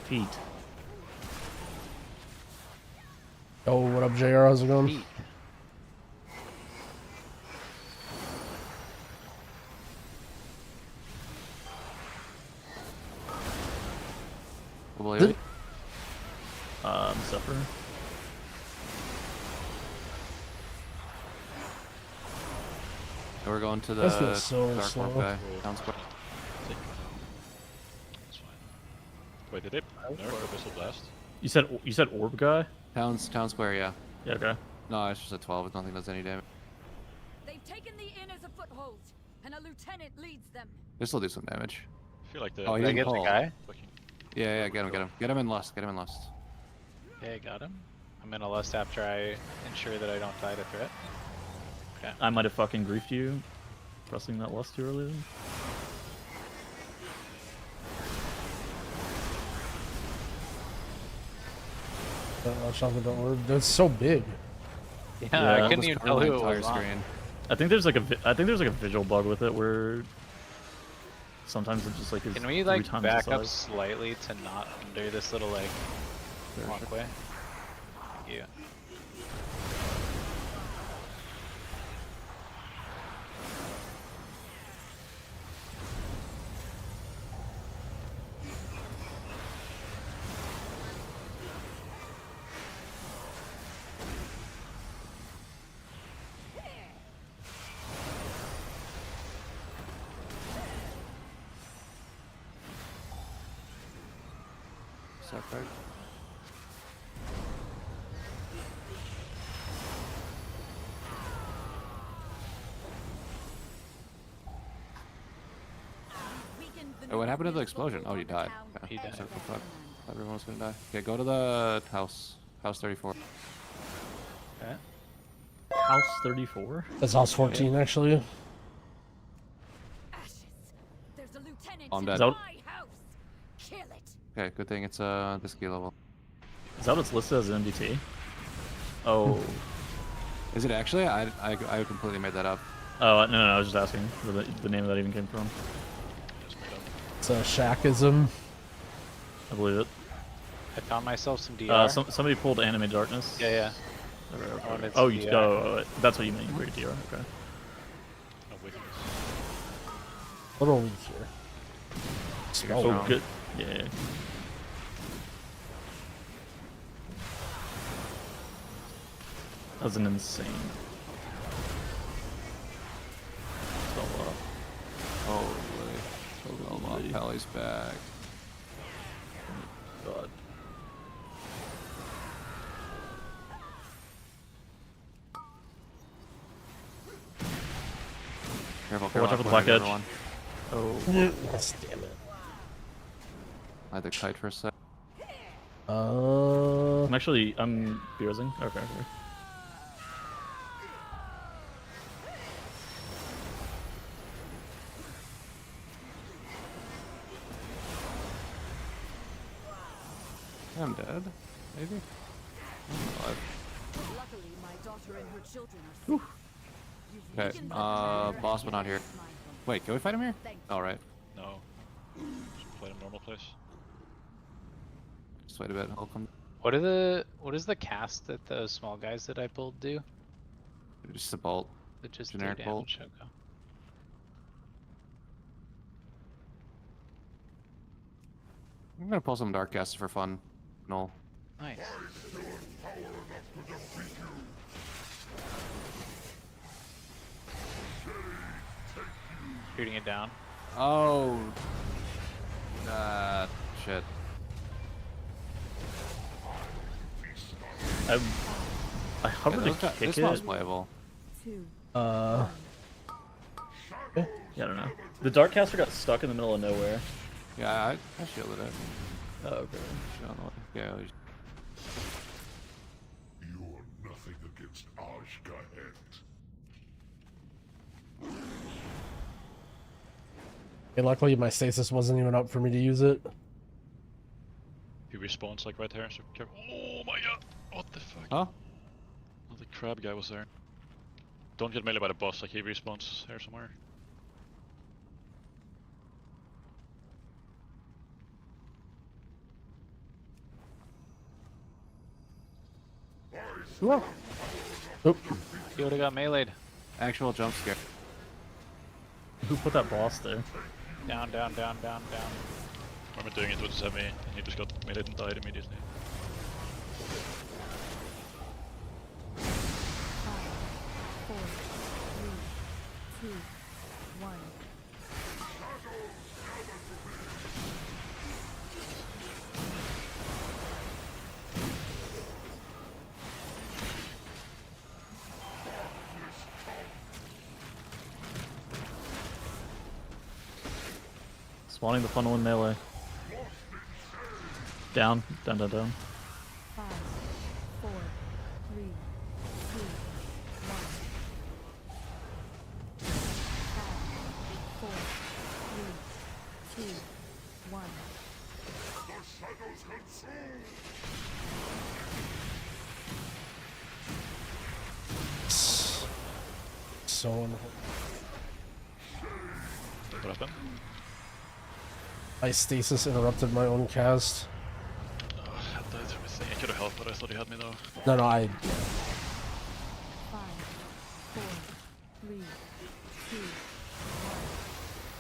Feet. Oh, what up, JR? How's it going? Really? Suffer. We're going to the That's not so Dark slow. Orb guy. Town square. Wait, did they nerf Abyssal Blast? You said orb guy? Town square, yeah. Yeah, okay. No, it's just a 12. It's nothing does any damage. They've taken the inn as a foothold, and a lieutenant leads them. This will do some damage. I feel like the. Oh, he Did I didn't get the pull. guy? Yeah, get him. Get him in lust. Get him in lust. Okay, got him. I'm in a lust after I ensure that I don't die to threat. Okay. I might have fucking griefed you pressing that lust too early then. Watch out for the orb. That's so big. Yeah, I couldn't even tell who it was on. I think there's like a visual bug with it where sometimes it just like is Can we 3 like times back the up size. slightly to not under this little like walkway? Thank you. Separate. Oh, what happened to the explosion? Oh, you died. Okay. He died. So, fuck. Everyone was gonna die. Okay, go to the house. House 34. Okay. House 34? That's house 14, actually. There's a lieutenant I'm in dead. my house. Kill it. Okay, good thing it's this key level. Is that what's listed as an MDT? Oh. Is it actually? I completely made that up. Oh, no, I was just asking where the name of that even came from. It's a Shackism. I believe it. I found myself some DR. Somebody pulled Anime Darkness. Yeah. Okay. Oh, you go. That's what you mean. You bring DR. Okay. What are we here? Smell Oh, good. Yeah. That was an insane. Spell up. Holy. Pally's back. God. Careful, Watch out for the black edge. Oh. Yes, damn it. I had the kite for a sec. I'm BRZing. Okay. I'm dead. Maybe. I'm alive. Luckily, my daughter and her children are safe. Okay. Boss, but not here. Wait, can we fight him here? All right. No. Just play him normal place. Just wait a bit. I'll come. What is the cast that those small guys that I pulled do? Just a bolt. It just generic do bolt. damage. Okay. I'm gonna pull some dark gases for fun. No. Nice. Shooting it down. Oh. Shit. I hovered to kick this it. one's playable. Yeah, I don't know. The Darkcaster got stuck in the middle of nowhere. Yeah, I shielded it. Oh, okay. Yeah. You're nothing against Ashka Hey, luckily my stasis wasn't even up for me to use it. He respawns like right there, so careful. Oh my god! What the fuck? Huh? Oh, the crab guy was there. Don't get melee by the boss, like he respawns here somewhere. Whoa. Oop. He would've got meleeed. Actual jump scare. Who put that boss there? Down. I remember doing it with Zemi, and he just got meleeed and died immediately. Four, three, two, Spawning the funnel in melee. Down. 5, 4, 3, 2, 1. So What happened? my stasis interrupted my own cast. Oh, I died from a thing. I could have helped, but I thought he had me though. No, no, I. 5, 4, 3, 2,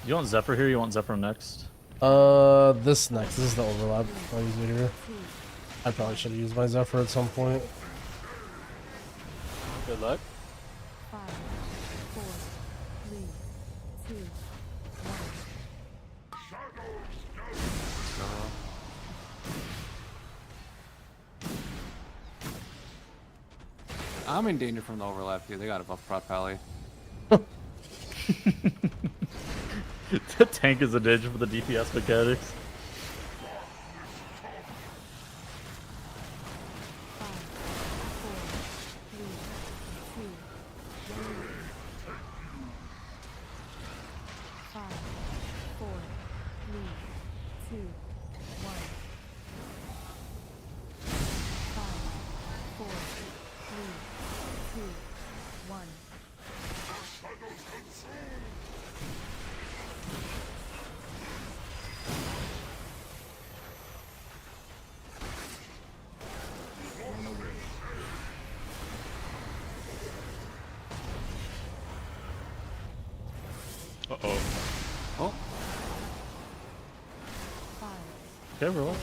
You want Zephyr here? You want Zephyr next? This next. This is the overlap. I'll use it here. I probably should have used my Zephyr at some point. Good luck. 5, 4, 3, 2, 1. I'm in danger from the overlap, dude. They got a buff prot pally. The tank is a danger for the DPS mechanics. Uh-oh. Oh. Okay, relax.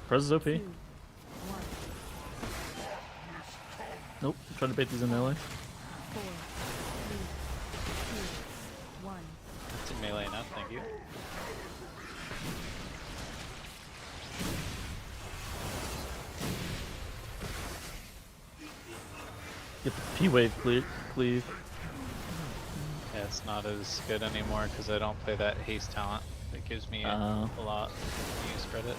Press is OP. Nope, try to bait these in melee. 4, 3, 2, 1. It's in melee enough, thank you. Get the P-wave cleave. Yeah, it's not as good anymore because I don't play that haste talent. That gives me a lot of use credit.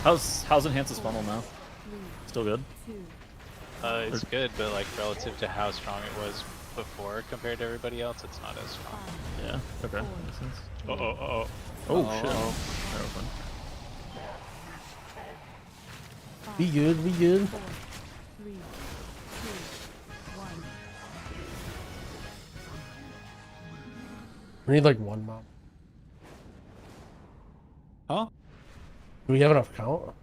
How's Enhance's funnel now? Still good? It's good, but like relative to how strong it was before compared to everybody else, it's not as strong. Yeah, okay. Makes sense. Uh-oh, uh-oh. Oh, shit. That was fun. Be good, be good. 4, 3, 2, 1. We need like one mob. Huh? Do we have enough count?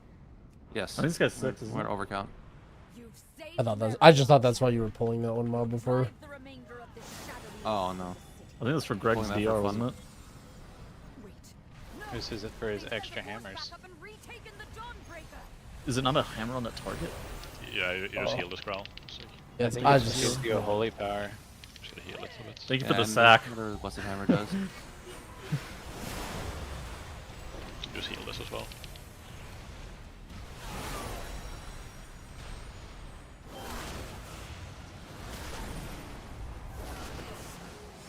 Yes. I think this guy's 6, isn't We're it? at overcount. I just thought that's why you were pulling that one mob before. Oh no. I think that's for Greg's Pulling that DR, for wasn't it? This is it for his extra hammers. Is it not a hammer on that target? Yeah, you just healed this growl. So Yeah, I think I it just just gives you a holy power. just gotta heal it a bit. Thank you for the And sack. whatever the Blessed Hammer does. Just heal this as well.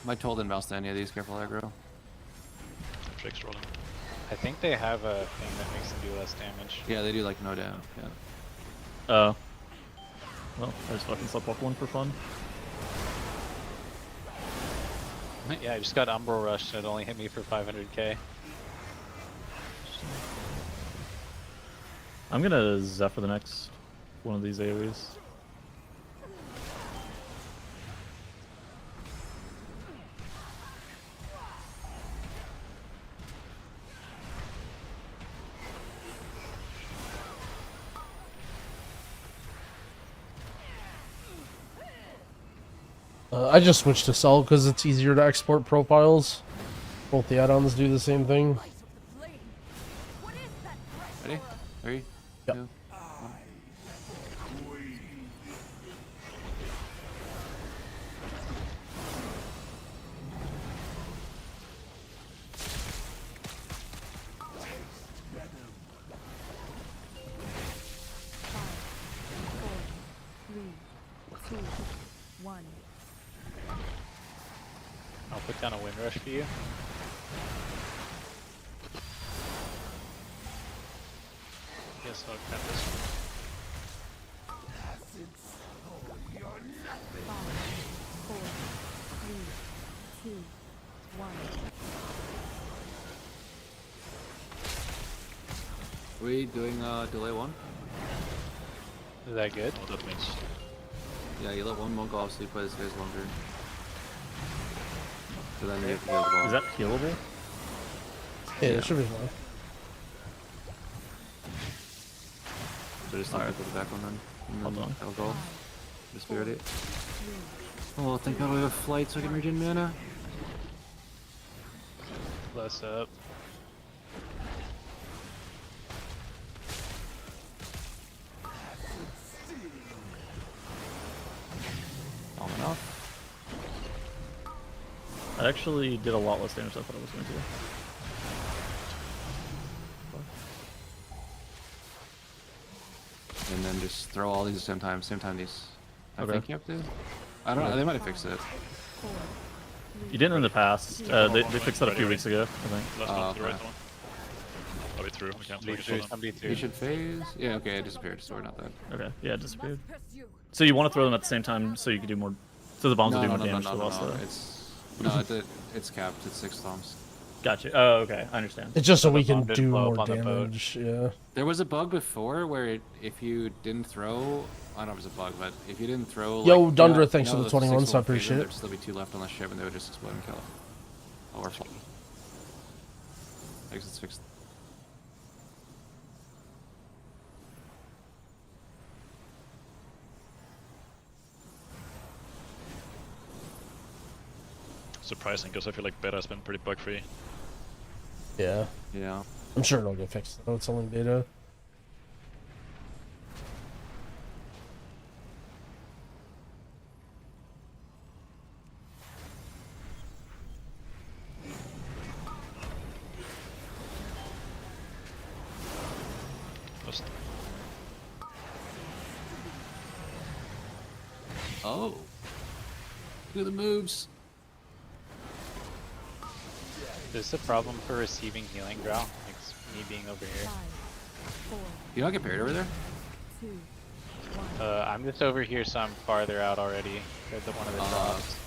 My told didn't bounce to any of these. Careful aggro. Jake's rolling. I think they have a thing that makes them do less damage. Yeah, they do like no damage. Yeah. Oh. Well, I just fucking slept off one for fun. Yeah, I just got Umbral Rush and it only hit me for 500k. I'm gonna Zephyr the next one of these AoEs. I just switched to Cell because it's easier to export profiles. Both the add-ons do the same thing. Ready? 3, Yep. 2, 1. I'll put down a wind rush for you. Guess I'll grab this one. 4, 3, 2, 1. Are we doing delay 1? Is that good? What that means. Yeah, you let one monk off so you play this guy's longer. So then you have to heal the ball. Is that healable? Yeah, it should be fine. So just don't go the back one then. And Hold then on. I'll go. Just be ready. Oh, thank God we have flight so I can regen mana. Close up. On and off. I actually did a lot less damage than I thought I was going to. And then just throw all these at the same time. Same time these. I Okay. think you have to. I don't know. They might have fixed it. You didn't in the past. They fixed that a few weeks ago, I think. Last one, the right okay. one. Are we through? We can't You should phase. Yeah, okay, it disappeared, so we're not that. Okay, yeah, it disappeared. So you want to throw them at the same time so you can do more. So the bombs will do more damage to the boss, though. It's capped. It's 6 bombs. Gotcha. Oh, okay, I understand. It's just so we the bomb can didn't do blow more up on the boat. damage. Yeah. There was a bug before where if you didn't throw, I don't know if it was a bug, but if you didn't throw. Yo, like, Dundra, you thanks for the 21, so I appreciate it. There'd still be 2 left on the ship, and they would just explode and kill it. Or fall. I guess it's fixed. Surprising, because I feel like beta has been pretty bug free. Yeah. Yeah. I'm sure it'll get fixed. Oh, it's only beta. Oh. Look at the moves. Is this a problem for receiving healing, Growl? Like me being over here. You don't get parried over there? I'm just over here, so I'm farther out already. They're the one of the drops.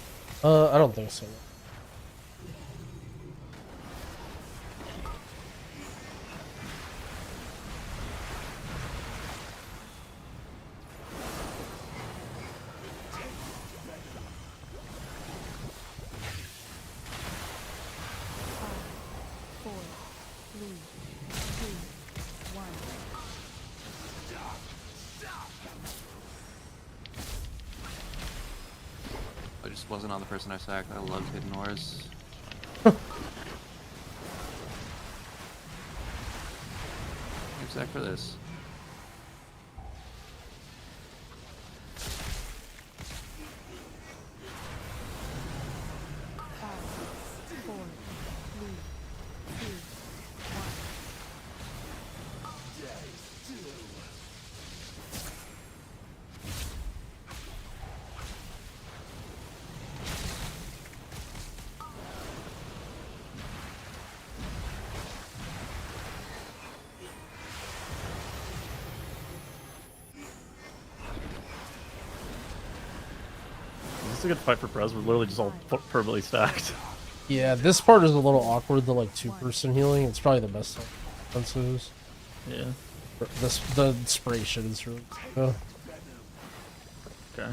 I don't think so. I just wasn't on the person I sacked. I love hidden auras. Exact for this. This is a good fight for Prez. We're literally just all permanently stacked. Yeah, this part is a little awkward, the like 2-person healing. It's probably the best defenses. Yeah. The spray shit is really good. Okay.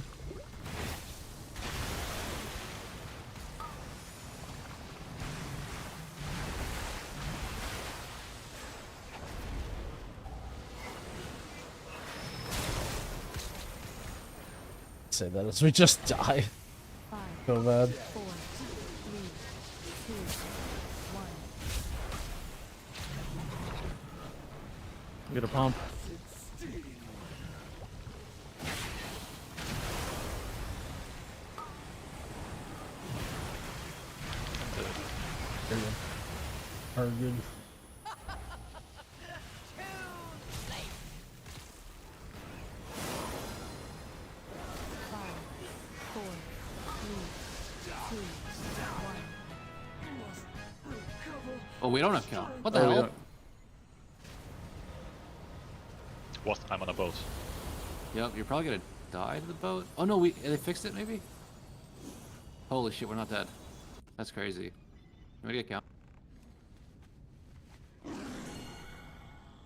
Say that as we just die. So bad. Get a pump. Are good. Oh, we don't have count. What the Oh, we hell? don't. What? I'm on a boat. Yep, you're probably gonna die to the boat. Oh no, they fixed it maybe? Holy shit, we're not dead. That's crazy. Let me get count.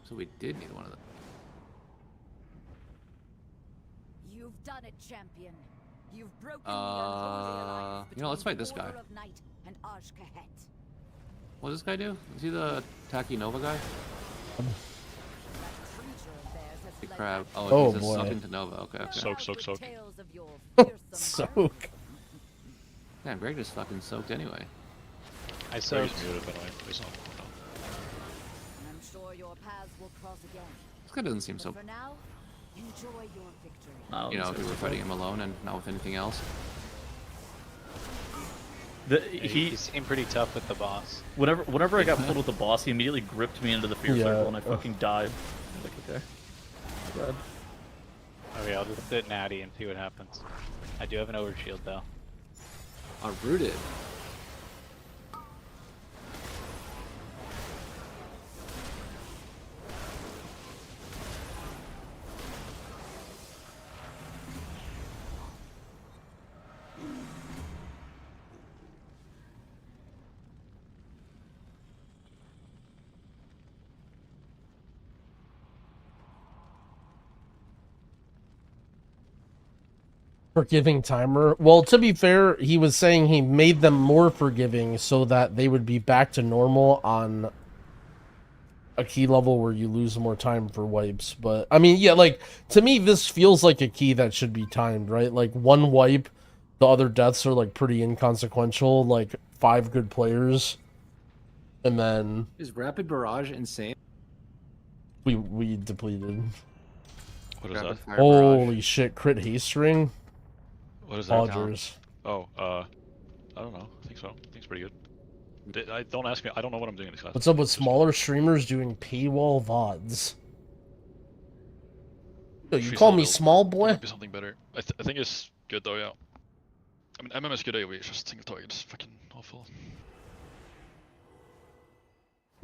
So we did need one of them. You've done it, champion. You've broken the unholy alliance You know, let's fight this between guy. the Order of Night and Ashkahet. What does this guy do? Is he the Tacky Nova guy? The crab. Oh, Oh, he's a boy. soak into Nova. Okay, okay. Soak, soak, soak. Soak. Damn, Greg just fucking soaked anyway. I soaked. He's muted, by the way. Please don't. I'm sure your paths will cross again. This guy doesn't seem But so. for now, enjoy your victory. You know, if we were fighting him alone and not with anything else. He seemed pretty tough with the boss. Whenever I got pulled with the boss, he immediately gripped me into the fear Yeah. circle and I fucking died. I'm like, okay. Good. Okay, I'll just sit natty and see what happens. I do have an overshield though. Rooted. Forgiving timer. Well, to be fair, he was saying he made them more forgiving so that they would be back to normal on a key level where you lose more time for wipes. But I mean, yeah, like to me, this feels like a key that should be timed, right? Like one wipe, the other deaths are like pretty inconsequential. Like 5 good players, and then Is Rapid Barrage insane? we depleted. What is that? Holy shit! Crit haste ring. What is that? Podgers. Oh, I don't know. I think so. I think it's pretty good. Don't ask me. I don't know what I'm doing in this class. What's up with smaller streamers doing paywall VODs? Yo, you call me small, boy? Might be something better. I think it's good though. Yeah. I mean, MM is good AoE. It's just single target is fucking awful.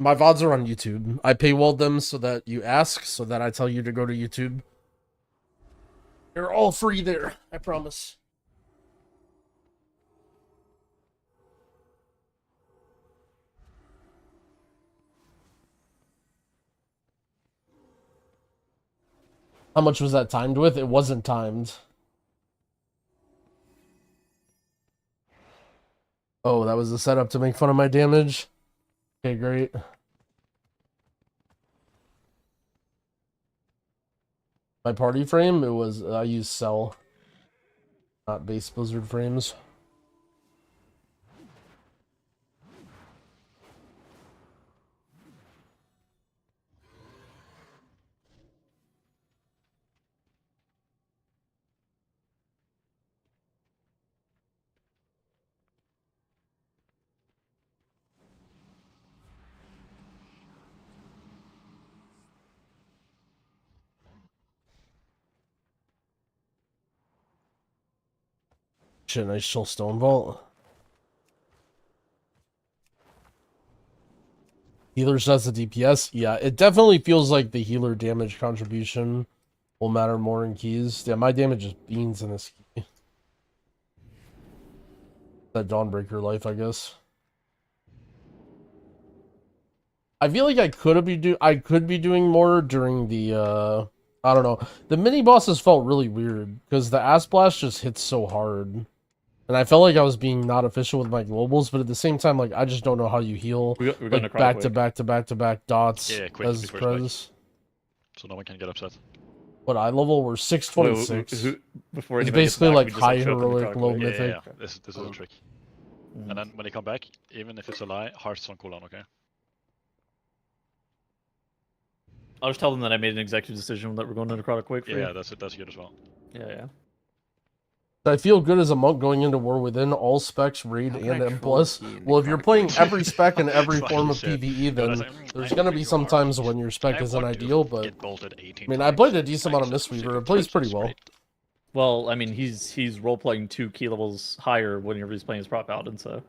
My VODs are on YouTube. I paywalled them so that you ask, so that I tell you to go to YouTube. They're all free there, I promise. How much was that timed with? It wasn't timed. Oh, that was the setup to make fun of my damage? Okay, great. My party frame, it was, I used Cell. Not base Blizzard frames. Shit, nice chill stone vault. Healers does the DPS? Yeah, it definitely feels like the healer damage contribution will matter more in keys. Yeah, my damage is beans in this key. That Dawnbreaker life, I guess. I feel like I could be doing more during the I don't know. The mini bosses felt really weird because the ass blast just hits so hard. And I felt like I was being not official with my globals, but at the same time, like I just don't know how you heal We're gonna like cry back quick. to back to back to back dots Yeah, quick as before it's quick. pres. So no one can get upset. What eye level? We're 626. Before It's anybody gets basically back, like we just, high show up in the heroic, crowd low quick. mythic. Yeah. This is a trick. And then when they come back, even if it's a lie, hearts on cooldown. Okay. I'll just tell them that I made an executive decision that we're going to necrotic quick. For Yeah, you. that's good as well. Yeah. I feel good as a monk going into war within all specs, raid, and M+. Well, if you're playing every spec and every form of PvE, then there's going to be some times when your spec isn't ideal, but I mean, I played a decent amount of Mistweaver. It plays pretty well. Well, I mean, he's role playing 2 key levels higher whenever he's playing his prop paladin, so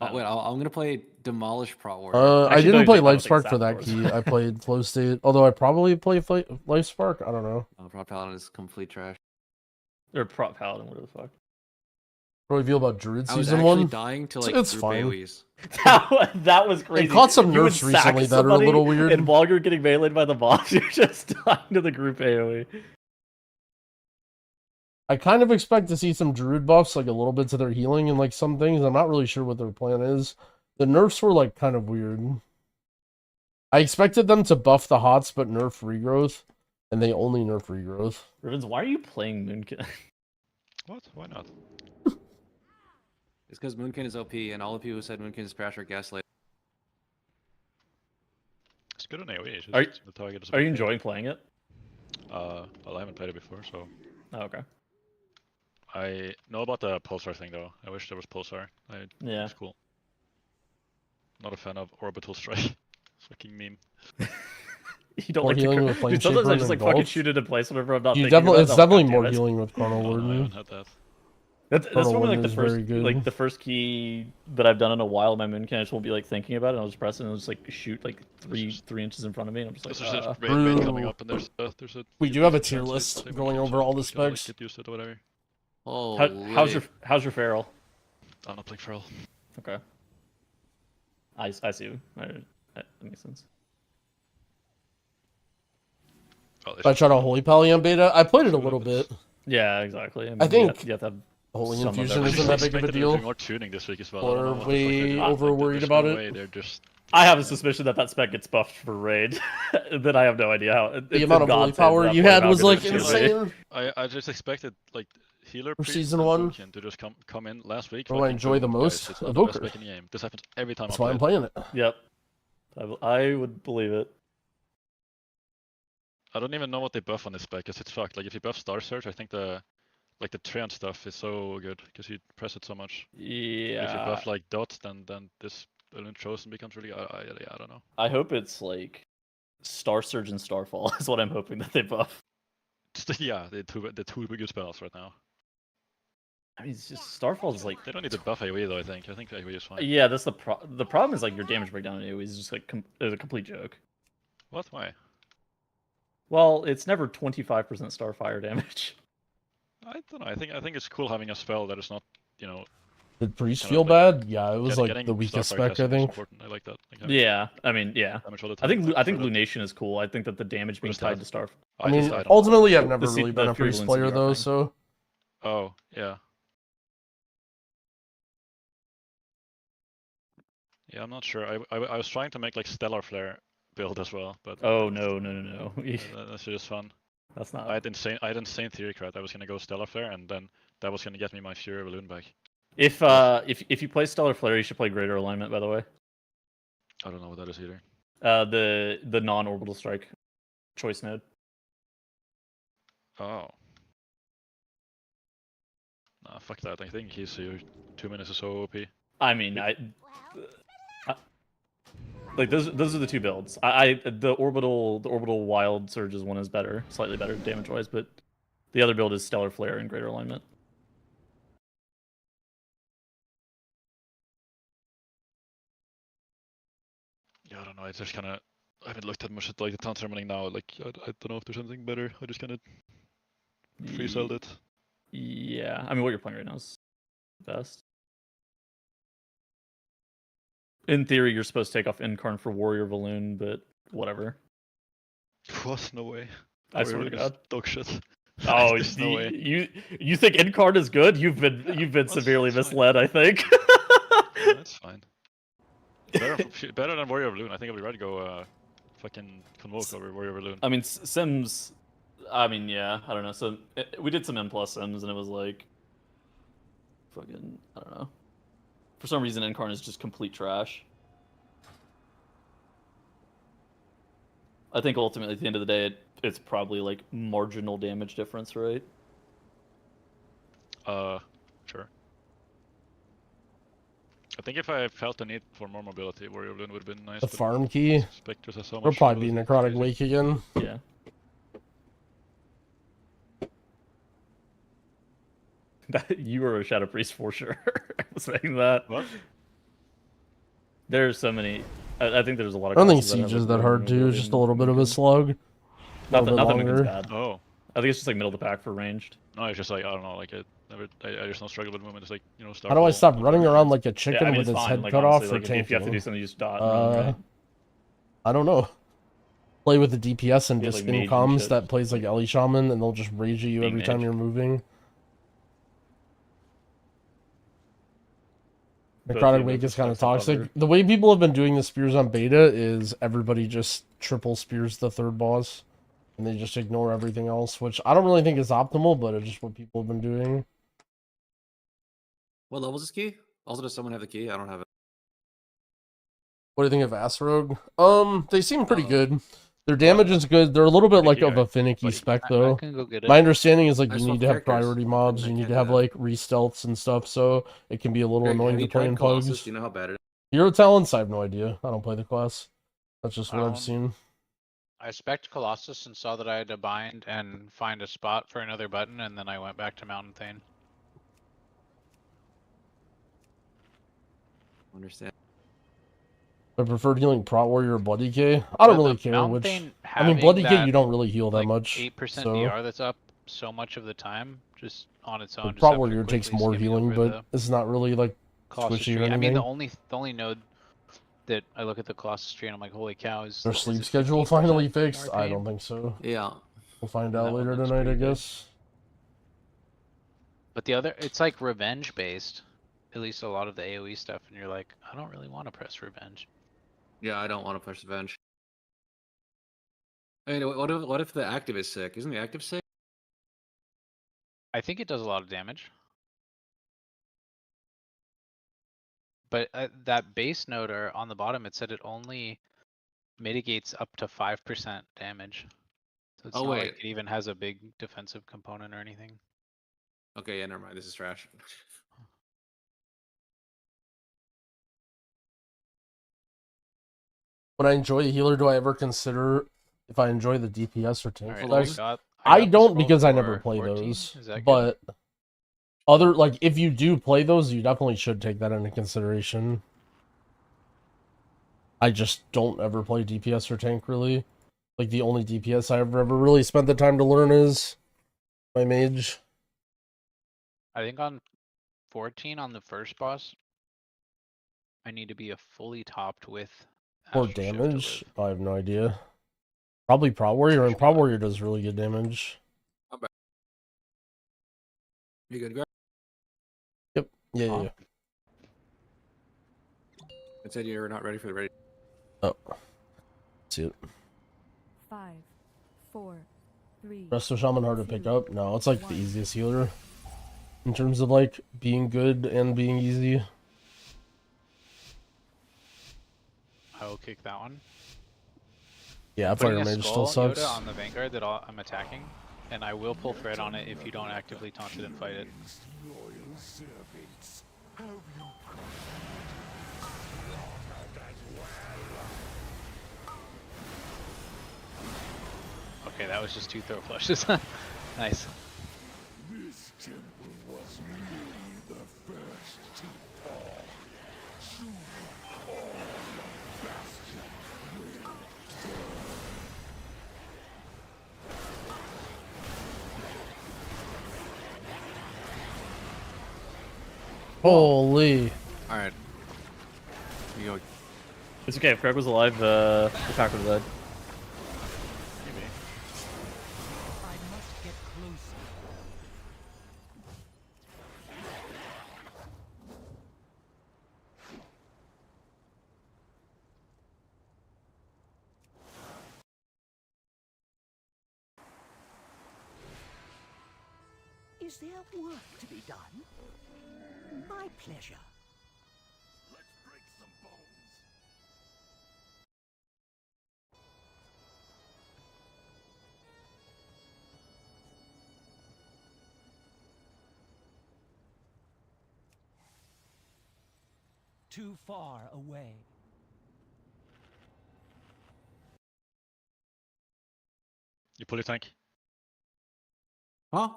Oh, wait, I'm gonna play Demolish Prot Warrior. I didn't play LifeSpark for that key. I played Flow State, although I probably play LifeSpark. I don't know. Prot Paladin is complete trash. Or Prot Paladin, whatever the fuck. What do you feel about Druid I was season actually 1? dying to like It's group fine. AoEs. That was crazy. It caught some You would nerfs sack recently that are a somebody, little weird. And while you're getting meleeed by the boss, you're just dying to the group AoE. I kind of expect to see some Druid buffs, like a little bit to their healing and like some things. I'm not really sure what their plan is. The nerfs were like kind of weird. I expected them to buff the hots but nerf regrowth, and they only nerf regrowth. Rivens, why are you playing Moonkin? What? Why not? It's because Moonkin is OP, and all the people who said Moonkin is trash are gaslight. It's good on AoE. It's just Are, the target is are you enjoying playing it? Well, I haven't played it before, so. Oh, okay. I know about the pulsar thing though. I wish there was pulsar. Yeah. It's cool. Not a fan of orbital strike. Fucking meme. You don't More like healing the with Flame sometimes I Shaper just and like fucking Golf? shoot it in place whenever I'm not You thinking about it's it. definitely God more damn it. healing with Chrono Oh, Ward. no, I haven't had that. That's Chrono normally like Ward the is first very good. like the first key that I've done in a while. My Moonkin, I just won't be like thinking about it. And I'll just press it and it'll just like shoot like 3 inches in front of me. And I'm just like, There's just raid coming up, and there's a. We do have a tier list going over all the specs. Get used to it or whatever. Oh, how's your feral? I'm not playing feral. Okay. I see you. That makes sense. Well, If I tried a Holy Pally on beta, I played it a little bit. Yeah, exactly. I, mean, I think you have to have Holy some of Infusion everything. isn't that big of a deal. More tuning this week as well. Or way over worried about it. They're just. I have a suspicion that spec gets buffed for raid. That I have no idea how. The amount of holy power you had was like insane. I just expected like healer For priest season and 1. Pumpkin to just come in last week. What do I enjoy the most? It's not the best Evoker. spec in the game. This happens every time. That's why I'm playing it. Yep. I would believe it. I don't even know what they buff on this spec because it's fucked. Like if you buff Star Search, I think the Treant stuff is so good because you press it so much. Yeah. If you buff like Dot, then this Balloon Chosen becomes really. I don't know. I hope it's like Star Surge and Starfall is what I'm hoping that they buff. Yeah, the two good spells right now. I mean, it's just Starfall is like they don't need to buff AoE though. I think AoE is fine. Yeah, that's the problem is like your damage breakdown in AoE is just like is a complete joke. What? Why? Well, it's never 25% Starfire damage. I don't know. I think it's cool having a spell that is not, Did Priest kind feel of like bad? Yeah, it was like getting the weakest Starfire spec, I casting is think. important. I like that. Like, Yeah, I mean, yeah. damage all the I think time, I think for that. Lunation is cool. I think that the damage being is tied that? to Starfire. I mean, don't- ultimately, I've never The really been a Fury Priest Balloon player CDR though, thing. so. Oh yeah. Yeah, I'm not sure. I was trying to make like Stellar Flare build as well, but Oh no. that's just fun. That's not. I had insane theory crat. I was gonna go Stellar Flare, and then that was gonna get me my Fury Balloon back. If you play Stellar Flare, you should play Greater Alignment. By the way, I don't know what that is either. the non-orbital strike choice node. Oh. Nah, fuck that. I think he's 2 minutes or so OP. I mean, like those are the two builds. The orbital wild surges one is better, slightly better damage wise, but the other build is Stellar Flare and Greater Alignment. Yeah, I don't know. I just kind of I haven't looked at much at like the town summoning now. Like I don't know if there's anything better. I just kind of free-selled it. Yeah, I mean, what you're playing right now is best. In theory, you're supposed to take off Incarn for Warrior Balloon, but whatever. What? No way. I swear to Warrior is God. dog shit. Oh, There's no way. you think Incarn is good? You've been severely misled, I think. Yeah, that's fine. Better than Warrior Balloon. I think I would rather go fucking Convoke over Warrior Balloon. I mean, Sims. I mean, yeah, I don't know. So we did some M+ Sims, and it was like, fucking, I don't know. For some reason, Incarn is just complete trash. I think ultimately, at the end of the day, it's probably like marginal damage difference, right? Sure. I think if I felt the need for more mobility, Warrior Balloon would have been nice. The but farm key. Spectres has so We'll much probably be mobility, Necrotic it's crazy. Wake again. Yeah. You were a Shadow Priest for sure. I was saying that. What? There's so many. I think there's a lot I of. don't think classes that have, Siege is like, that way hard more too. It's mobility just a than little bit of a Mugen. slug. Not that little bit Mugen's longer. bad. Oh. I think it's just like middle of the pack for ranged. No, it's just like I don't know, like I just don't struggle with movement. It's like start. How do I low, stop go running hard. around like a Yeah, chicken I mean, with it's its fine. head Like cut honestly, off for like if you have to do tanking? something, you just dot and run, right? I don't know. Play with the DPS and You have, just like, mage and incoms shit. that plays like Ellie Shaman, and they'll just rage at you Being every time mage. you're moving. Both Necrotic you, Wake both is kind of specs and toxic. cover. The way people have been doing the spears on beta is everybody just triple spears the third boss, and they just ignore everything else, which I don't really think is optimal, but it's just what people have been doing. What level is this key? Also, does someone have the key? I don't have it. What do you think of Asterogue? They seem pretty good. Their Well, damage is good. They're a little bit like you, of a finicky spec I though. can go get My it. understanding is like I you swapped need to have characters. priority mobs, you I need can't to do have that. like re-stealths and stuff, so it can be a little Greg, annoying have to you play in tried Colossus? pugs. Do you know how bad it is? Hero talents, I have no idea. I don't play the class. That's just what I've Um, seen. I spec'd Colossus and saw that I had to bind and find a spot for another button, and then I went back to Mountain Thane. Understand. I preferred healing Prot Warrior or Bloody K. I don't But really the care Mountain which. Thane I mean, having Bloody K that, you don't really heal that like, much. 8% So, DR that's up so much of the time, just on its own. but Just Prot after Warrior takes quickly more skimming healing, over but it's not really like Colossus squishy or tree. I anything. mean, the only node that I look at the Colossus tree and I'm like, holy cow, is Their is sleep it schedule 15% finally fixed? DR I pain? don't think so. Yeah. We'll find That out one later looks tonight, I pretty good. guess. But the other, it's like revenge based. At least a lot of the AoE stuff, and you're like, I don't really want to press revenge. Yeah, I don't want to push revenge. I mean, what if the active is sick? Isn't the active sick? I think it does a lot of damage. But that base node or on the bottom, it said it only mitigates up to 5% damage. So it's Oh, not wait. like it even has a big defensive component or anything. Okay, yeah, never mind. This is trash. When I enjoy a healer, do I ever consider if I enjoy the DPS or tank Alright, effects? I I got the don't scroll because I never for play 14. those. Is that good? But other like if you do play those, you definitely should take that into consideration. I just don't ever play DPS or tank really. Like the only DPS I've ever really spent the time to learn is my mage. I think on 14 on the first boss, I need to be a fully topped with Or Astral Shift to damage. live. I have no idea. Probably Prot Warrior, and Prot Warrior does really good damage. You good, Greg? Yep. Yeah. It said you're not ready for the ready. Oh. See it. 5, 4, 3. Resto Shaman hard to pick up? No, it's like the easiest healer. In terms of like being good and being easy. I will kick that one. Yeah, Putting Fire a Mage still Skull sucks. Yoda on the Vanguard that I'm attacking, and I will pull thread on it if you don't actively taunt it and fight it. Loyal servants, have you Okay, that was just 2 throw flushes. Nice. This temple was merely the first to fall. Soon all the bastion will burn. Holy. Alright. You go. It's okay. If Greg was alive, the pack would have died. Maybe. I must get closer. Is there work to be done? My pleasure. Let's break some bones. Too far away. You pull your tank. Huh?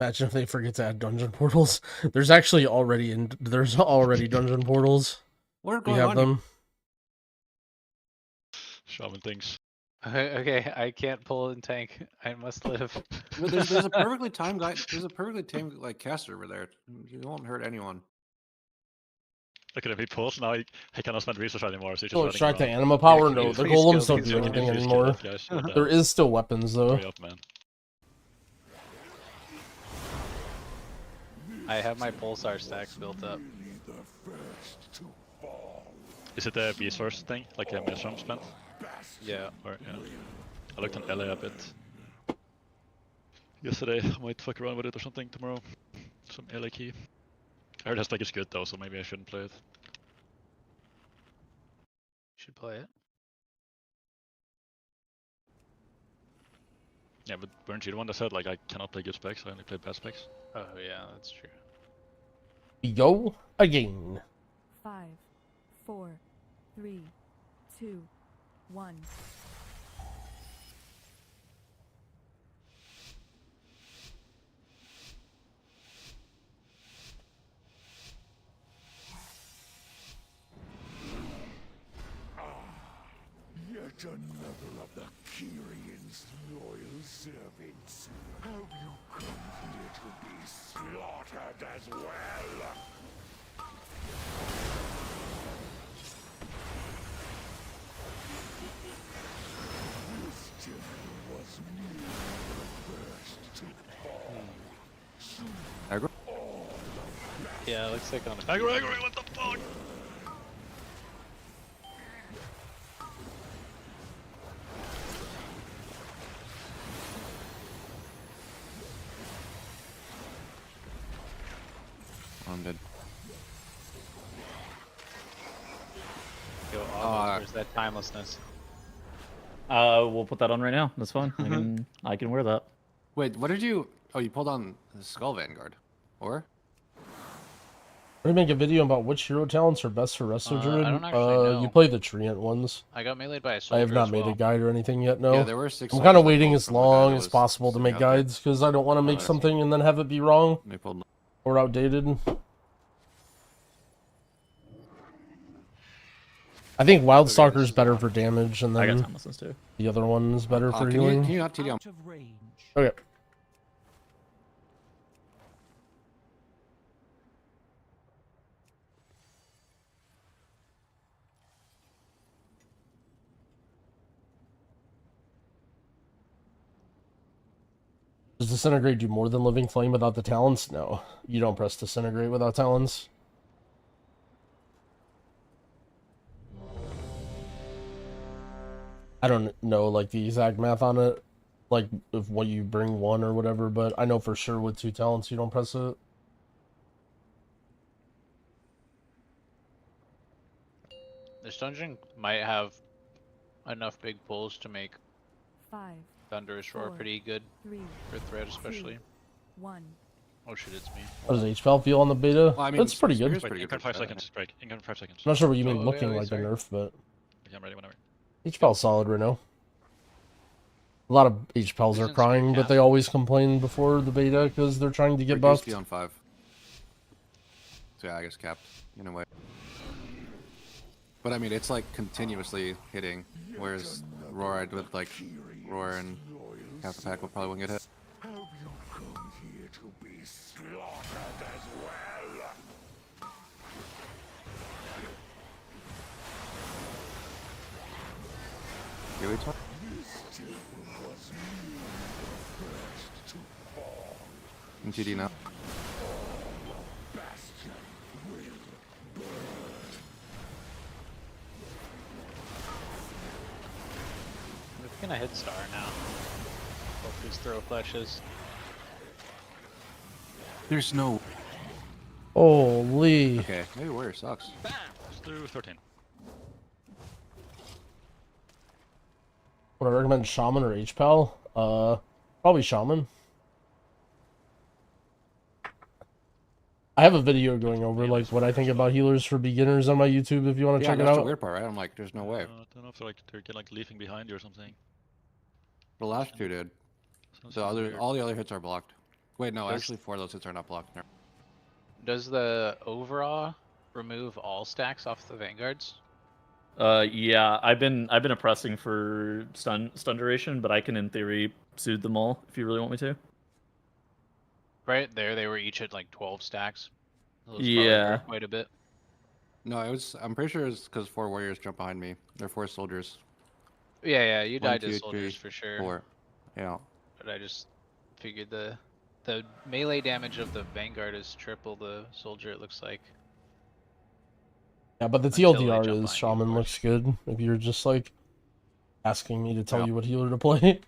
Imagine if they forget to add dungeon portals. There's already dungeon portals. What is We going have on here? them. Shaman things. Okay, I can't pull in tank. I must live. But there's a perfectly timed guy. There's a perfectly tamed like caster over there. He won't hurt anyone. Look at him, he pulls now, he cannot spend resource anymore, so he's just Still running extract the around. anima power? Yeah, No, the please golems kill don't do these anything guys. anymore. Please kill that guy, There is still weapons though. Hurry up, man. I have my pulsar stacks built up. Is it the beast source thing, like a Millstrom spent? Yeah. Or, yeah. I looked on LA a bit yesterday. I might fuck around with it or something tomorrow. Some LA key. I heard hashtag is good though, so maybe I shouldn't play it. Should play it. Yeah, but weren't you the one that said like I cannot play good specs, I only play bad specs? Oh yeah, that's true. We go again. 5, 4, 3, 2, 1. Yet another of the Kyrion's loyal servants. Have you come here to be slaughtered as well? This temple was merely the first to fall. Aggro? Yeah, it looks like on a Aggro, what the fuck? I'm dead. Go on, where's that timelessness? We'll put that on right now. That's fine. I can wear that. Wait, what did you? Oh, you pulled on the Skull Vanguard, or? We're gonna make a video about which hero talents are best for Resto Druid. I don't actually know. You play the Treant ones. I got meleeed by a soldier I have not as made a well. guide or anything yet. No. Yeah, there were 6 I'm kind of soldiers waiting that as pulled from the guy long that as was possible to sitting make out there. guides because I don't want to make that's something and then have it be wrong They pulled. or outdated. I think Wildstalker's better for damage, and I got then timelessness too. the other one's better for Can healing. you not TD on? Okay. Does Disintegrate do more than Living Flame without the talents? No. You don't press Disintegrate without talents. I don't know like the exact math on it, like if what you bring one or whatever, but I know for sure with 2 talents you don't press it. This dungeon might have enough big pulls to make 5, Thunderous Roar 4, pretty good 3, for Thread especially. 1. Oh shit, it's me. How does HPAL feel on the beta? Well, I mean, That's pretty good. Spear's Wait, pretty income good 5 seconds, break. Income 5 seconds. I'm not sure what you mean Oh, looking wait, like sorry. a nerf, but Okay, I'm ready whenever. HPAL's solid right now. A lot of HPALs are Isn't crying, Spear but they always complain before the beta because they're trying to get buffed. on 5. So yeah, I guess capped in a way. But I mean, it's like continuously hitting, whereas Roar with like Roar and half attack will probably won't get hit. Have you come here to be slaughtered as well? Give it time. This temple was merely the first to fall. In TD now. Bastion will burn. We're gonna hit star now. Both these throw flashes. There's no. Holy. Okay, maybe Warrior sucks. Let's do 13. Would I recommend Shaman or HPAL? Probably Shaman. I have a video going over like what I think about healers for beginners on my YouTube if you want to Yeah, check it that's the out. weird part, right? I'm like, there's no way. I don't know if they're like leaving behind you or something. The last 2 did. Sounds The other, weird. all the other hits are blocked. Wait, no, Does- actually 4 of those hits are not blocked. Never- Does the overall remove all stacks off the vanguards? Yeah, I've been oppressing for stun duration, but I can in theory soothe them all if you really want me to. Right there, they were each at like 12 stacks. Those probably Yeah. hurt quite a bit. No, it was. I'm pretty sure it's because 4 warriors jumped behind me. They're 4 soldiers. Yeah, you 1, died to 2, soldiers 3, for sure. 4. Yeah. But I just figured the melee damage of the vanguard is triple the soldier. It looks like. Yeah, but the Until they TLDR jump is behind you, of Shaman course. looks good. If you're just like asking me to tell Yeah. you what healer to play.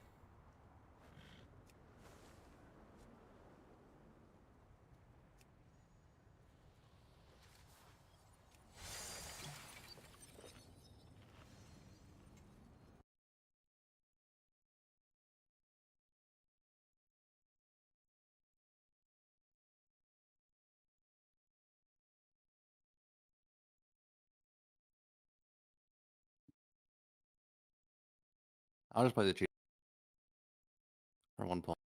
I'll just play the cheat for 1 point.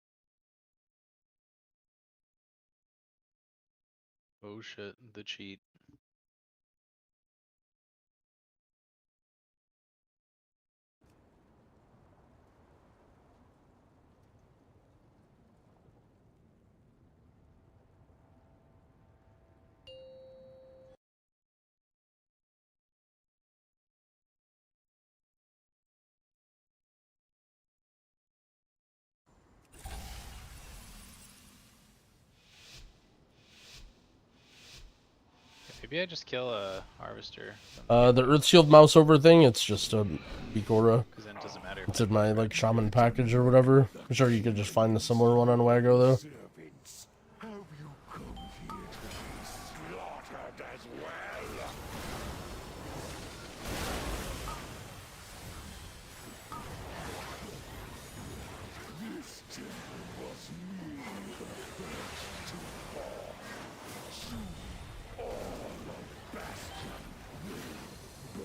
Oh shit, the cheat. Maybe I just kill a harvester. The Earthshield mouse over thing, it's just a weak aura. Because then it doesn't matter. It's in my like Shaman package or whatever. I'm sure you could just find a similar one on Wago though. Servants, have you come here to be slaughtered as well? This temple was me the first to fall. Soon all of Bastion will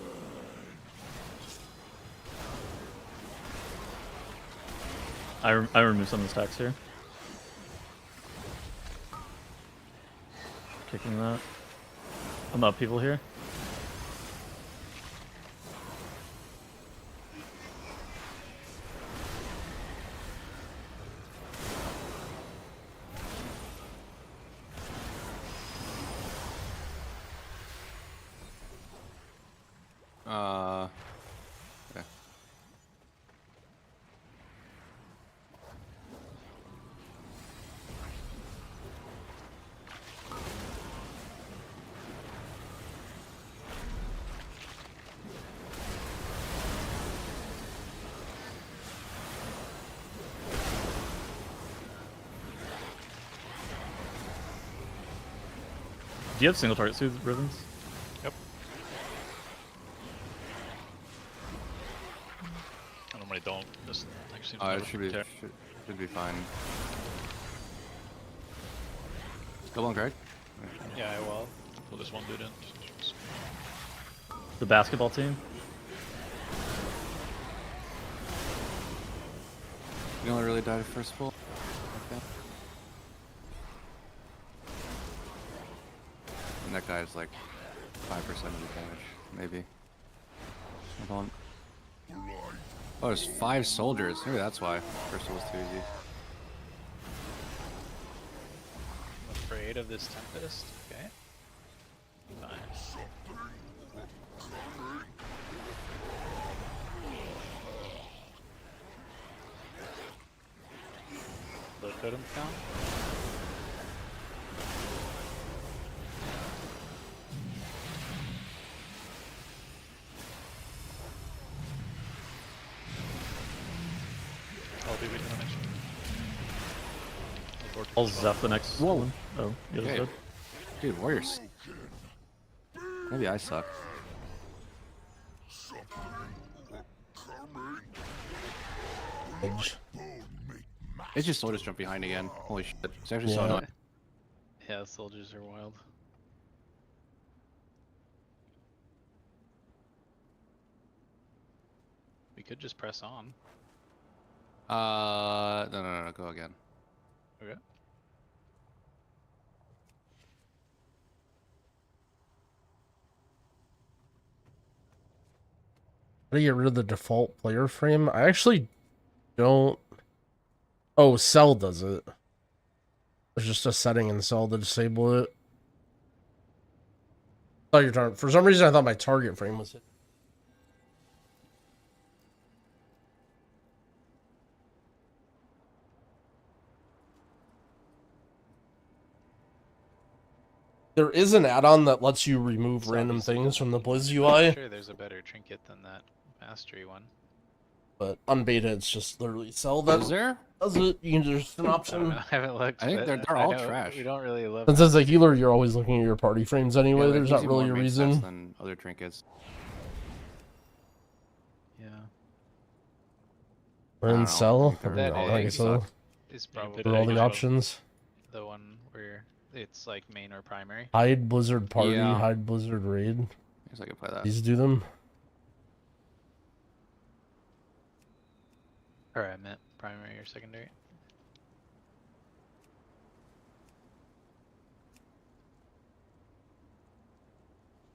burn. I removed some of the stacks here. Kicking that. I'm up people here. Okay. Do you have single target soothe ribbons? Yep. I normally don't. This thing seems to It never should be care. should be fine. Still on Craig? Yeah, I will. Pull this one dude in. The basketball team? You only really died at first pull? Okay. And that guy is like 5% of the damage, maybe. Hold on. Oh, there's 5 soldiers. Maybe that's why. First one was too easy. I'm afraid of this Tempest. Okay. Fine. Blood totem count? I'll be waiting on next one. I'll zap the next one. Oh, yeah, that's Okay. good. Dude, warriors. Maybe I suck. Edge. It's just soldiers jump behind again. Holy shit. It's actually so Yeah. annoying. Yeah, the soldiers are wild. We could just press on. No, go again. Okay. How do you get rid of the default player frame? I actually don't... Oh, Cell does it. There's just a setting in Cell to disable it. I thought your target... For some reason, I thought my target frame was hit. There is an add-on that lets you remove random things from the Blizz UI. I'm sure there's a better trinket than that mastery one. But on beta, it's just literally Cell that Is there? does it. You can just an I don't option. know, I haven't looked. I think but they're I all know trash. We don't really love. Since as a healer, you're always looking at your party frames anyway. Yeah, There's not Easy really a Mode makes sense reason. than other trinkets. Yeah. We're in Cell. That I think so. is probably For all the options. the one where it's like main or primary. Hide Blizzard Party, Yeah. Hide Blizzard Raid. I guess I could play that. These do them. Or I meant primary or secondary.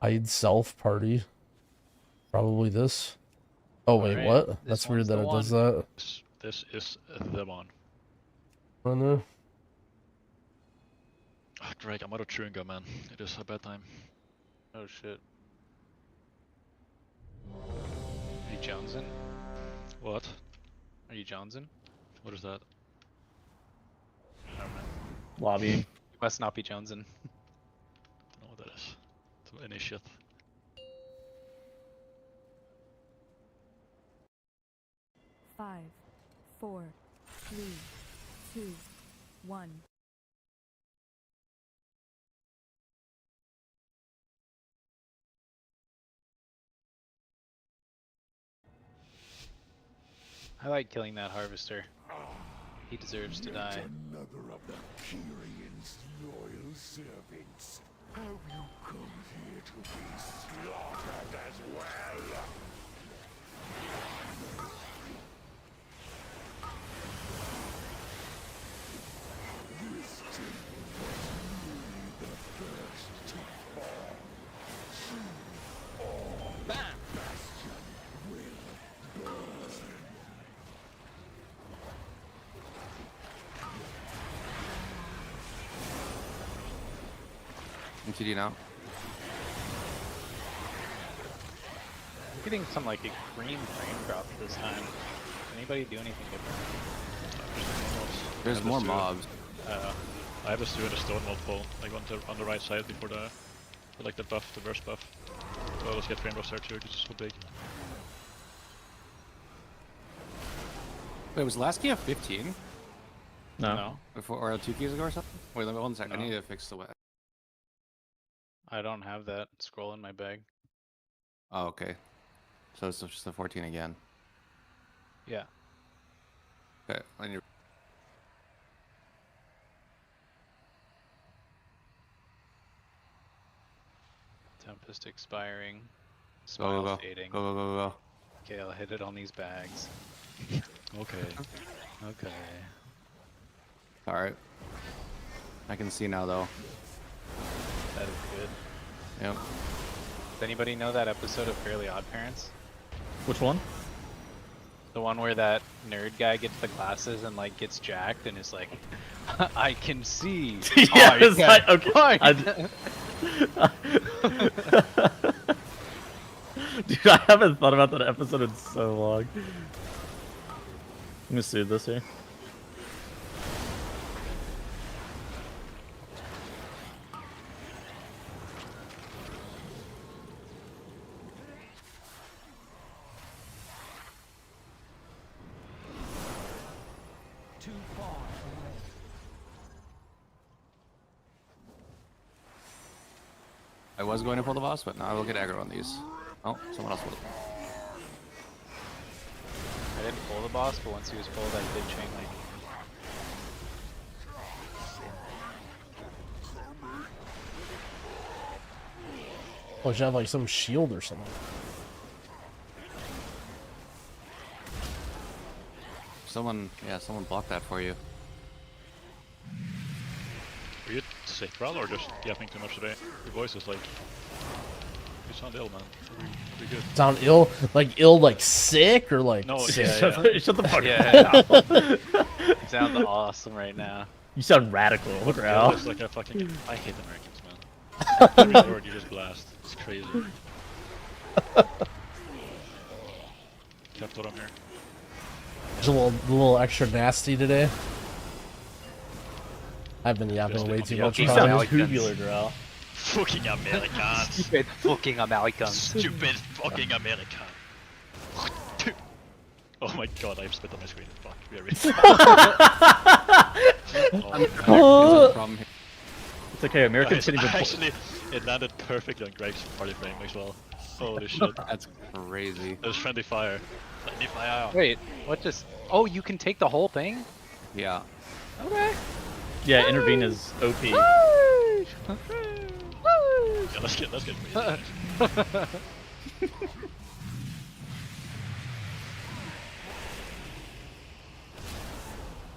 Hide Self Party. Probably this. Oh wait, Alright, what? this That's weird one's that the it does one. that. This is the one. On there. Ah, Drake, I'm out of chewing gum, man. It is a bad time. Oh shit. Are you Jonesing? What? Are you Jonesing? What is that? I don't know. Lobbying. You must not be Jonesing. Don't know what that is. It's any shit. Five, 4, 3, 2, 1. I like killing that harvester. He deserves to die. Another of the Kyrion's loyal servants. Have you come here to be slaughtered as well? This temple was really the first to fall. Soon, all bastion will burn. MTD now. I'm getting some like extreme frame drop this time. Anybody do anything different? There's more mobs. I have this two in the stone multiple, like on the right side before the like the buff, the burst buff. So let's get frame drops there too, because it's so big. Wait, was last key a 15? No. Before, or 2 keys ago or something? Wait, let me 1 second. No. I need to fix the way. I don't have that scroll in my bag. Oh, okay. So it's just the 14 again. Yeah. Okay, I need to... Tempest expiring. Go, Smile go, go. fading. Go, go, go, go. Okay, I'll hit it on these bags. Okay. Okay. Alright. I can see now, though. That is good. Yep. Does anybody know that episode of Fairly Odd Parents? Which one? The one where that nerd guy gets the glasses and like gets jacked and is like, I can see. Yeah, it's like, okay. Dude, I haven't thought about that episode in so long. Let me see this here. I was going to pull the boss, but now I will get aggro on these. Oh, someone else will. I didn't pull the boss, but once he was pulled, I did chain link. Oh, should have like some shield or something. Someone, yeah, someone blocked that for you. Were you sick, Ral, or just yapping too much today? Your voice is like You sound ill, man. Pretty good. Sound ill? Like ill, like sick, or like? No, sick? yeah. Shut the fuck Yeah. up. You sound awesome right now. You sound radical, Ill bro. is like a fucking. I hate Americans, man. Every word you just blast. It's crazy. Kept what I'm here. Just a little extra nasty today. I've been yapping way too much. You sound tubular, bro. Fucking Americans. Stupid fucking Americans. Stupid fucking American. Oh my god, I have spit on my screen. Fuck, very. It's okay, Americans can't even. Actually, it landed perfectly on Greg's party frame as well. Holy shit. That's crazy. It was friendly fire. Friendly fire. Wait, what just? Oh, you can take the whole thing? Yeah. Okay. Yeah, intervene is OP. Yeah, let's get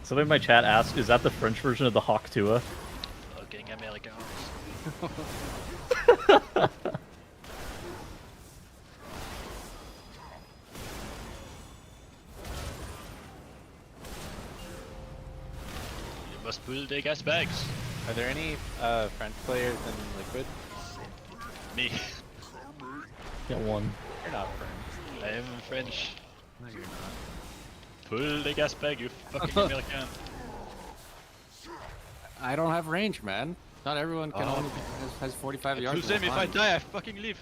Somebody in my chat asked, is that the French version of the Hawk Tua? Fucking Americans. You must pull the gas bags. Are there any French players in Liquid? Me. Get one. You're not French. I am French. No, you're not. Pull the gas bag, you fucking American. I don't have range, man. Not everyone can only has 45 yards. Who's if I die, I fucking leave.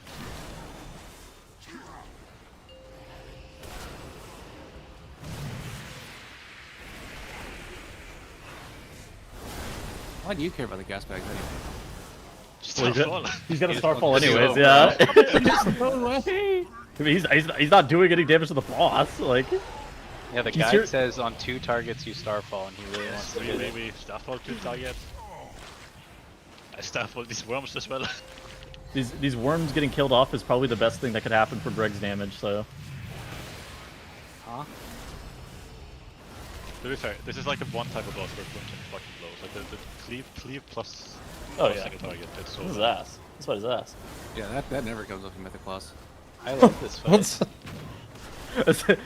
Why do you care about the gas bags anyway? He's got a Starfall anyways, yeah. No way. I mean, he's not doing any damage to the boss, like. Yeah, the guide says on 2 targets you Starfall, and he really wants to hit it. Maybe Starfall 2 targets. I Starfall these worms as well. These worms getting killed off is probably the best thing that could happen for Greg's damage, so. Huh? To be fair, this is like the one type of boss where it fucking blows. Like the cleave plus. Oh plus yeah. any target. It's so This is bad. ass. That's what his ass. Yeah, that never comes up in Mythic Plus. I love this fight.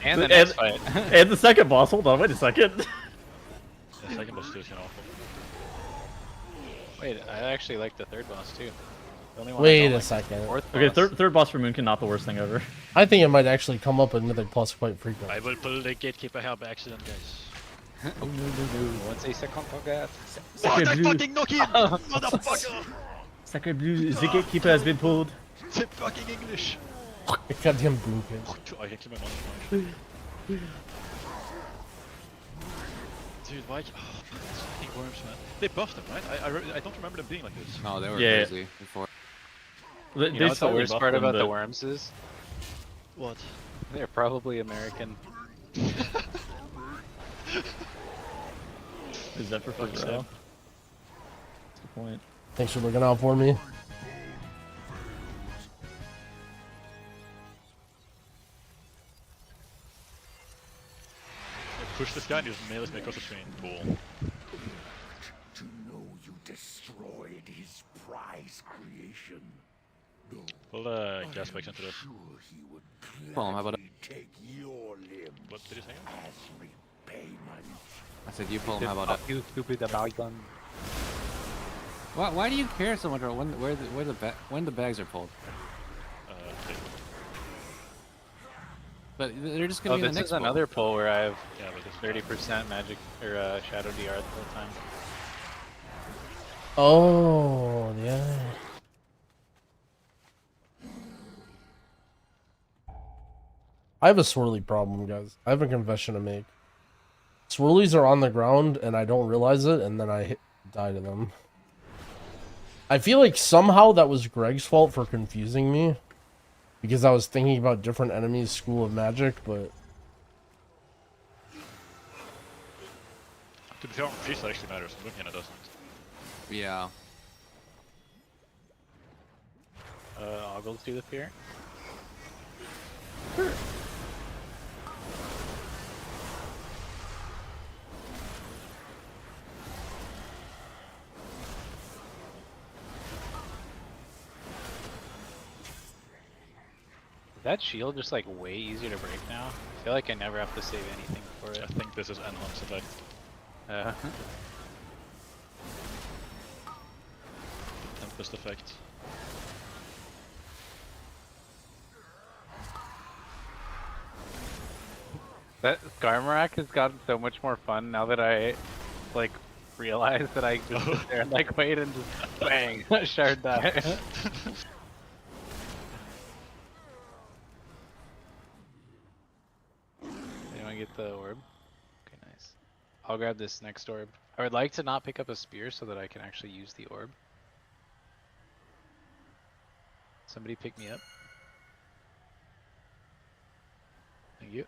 And the next fight. And the second boss. Hold on, wait a second. The second boss is kind of awful. Wait, I actually like the third boss too. The only one I Wait don't a like is the second. fourth Okay, boss. third boss for Moonkin, not the worst thing ever. I think it might actually come up in Mythic Plus quite frequently. I will pull the gatekeeper here by accident, guys. Oh no. What's a second target? What? I fucking knock him! Motherfucker! Sacre Blue, the gatekeeper has been pulled. Tip fucking English! Goddamn blue kid. I can kill my monster. Dude, why? Oh, these fucking worms, man. They buffed them, right? I don't remember them being like this. No, they were Yeah. crazy before. You know what the worst part about the worms is? What? They're probably American. Is that for Fuck bro? Sam. That's the point. Thanks for looking out for me. Push this guy and just melee me across the screen. Cool. To know you destroyed his prize creation. Pull the gas bags into this. Sure he would Well, how about gladly take your limbs What did he say? as repayment. I said you pull him. How about it? You stupid American. Why do you care so much about when the bags are pulled? But they're just gonna Oh, be in this the next is another pull. pull where I have Yeah, but this 30% magic or shadow DR the whole time. Oh, yeah. I have a swirly problem, guys. I have a confession to make. Swirlies are on the ground, and I don't realize it, and then I die to them. I feel like somehow that was Greg's fault for confusing me. Because I was thinking about different enemies' school of magic, but... To be fair, Freeza actually matters. Looking at it doesn't. Yeah. Ogles do the fear. That shield just like way easier to break now. I feel like I never have to save anything for it. I think this is enhanced effect. Tempest effect. That Garmarak has gotten so much more fun now that I like realize that I just sit there and like wait and just bang shard die. Anyone get the orb? Okay, nice. I'll grab this next orb. I would like to not pick up a spear so that I can actually use the orb. Somebody pick me up. Thank you.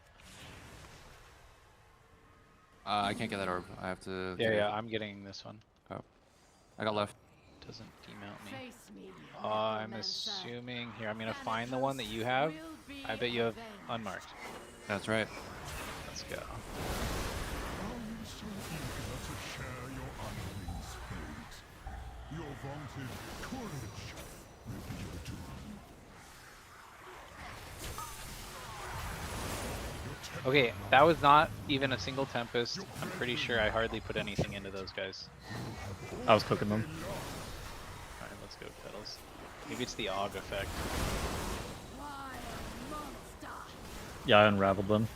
I can't get that orb. I have to. Yeah, I'm getting this one. Oh, I got left. Doesn't demount me. I'm assuming here. I'm gonna find the one that you have. I bet you have unmarked. That's right. Let's go. Your vaunted courage will be your doom. Okay, that was not even a single Tempest. I'm pretty sure I hardly put anything into those guys. I was cooking them. Alright, let's go, Petals. Maybe it's the AUG effect. Yeah, I unraveled them.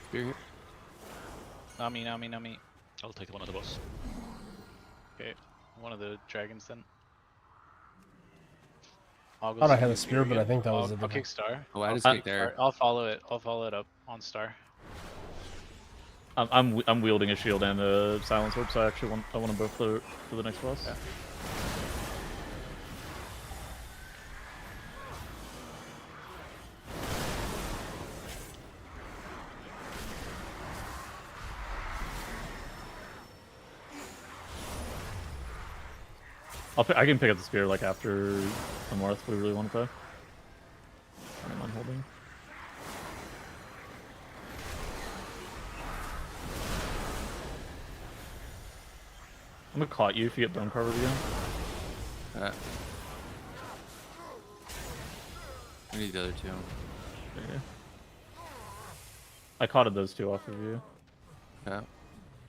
Spear. Nami. I'll take one of the boss. Okay, one of the dragons then. I thought I had a spear, but I think that was a I'll kick star. Oh, I just kicked there. I'll follow it. I'll follow it up on star. I'm wielding a shield and a silence orb, so I actually want them both for the next boss. Yeah. I can pick up the spear like after the Marth if we really want to play. I don't mind holding. I'm gonna caught you if you get bone carved again. I need the other two. Okay. I caught those two off of you. Yeah.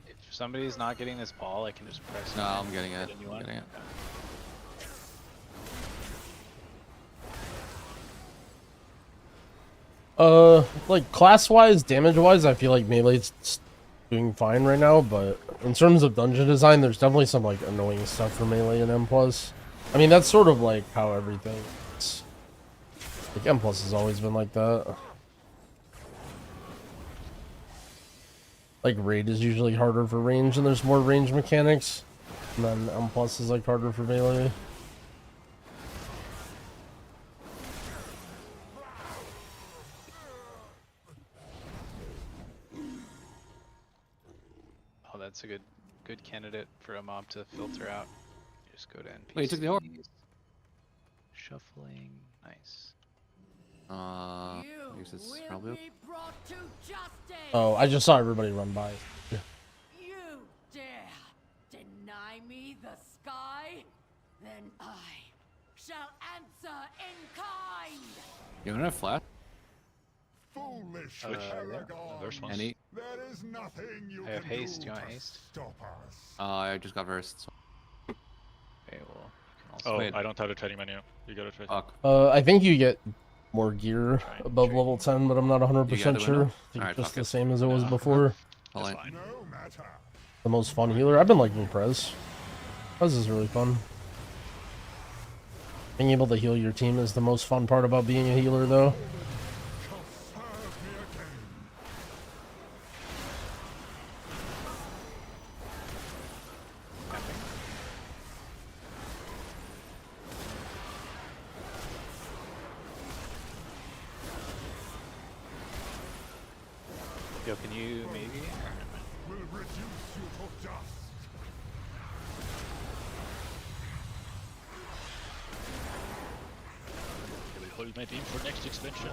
If somebody's not getting this ball, I can just press. No, I'm getting it. I'm getting it. Like class-wise, damage-wise, I feel like Melee's doing fine right now, but in terms of dungeon design, there's definitely some like annoying stuff for Melee and M+. I mean, that's sort of like how everything is. Like M+ has always been like that. Like Raid is usually harder for range and there's more range mechanics. And then M+ is like harder for Melee. Oh, that's a good candidate for a mob to filter out. You just go to NPCs. Wait, you took the orb. Shuffling, nice. I guess it's probably. Oh, I just saw everybody run by. You dare deny me the sky? Then I shall answer in kind. You don't have flash? Foolish Verse one. Any? There is nothing you I have can haste. do Do you want to haste? stop us. I just got versed. So. Okay, well, you can Oh, also. Wait. I don't have the trading menu. You got it right. Fuck. I think you get more gear above level 10, but I'm not 100% sure. I think Alright, just fuck the it. same as it was before. Fine. No matter. The most fun healer. I've been liking Prez. Prez is really fun. Being able to heal your team is the most fun part about being a healer, though. Yo, can you maybe? Will reduce you to dust. we might aim for next expansion.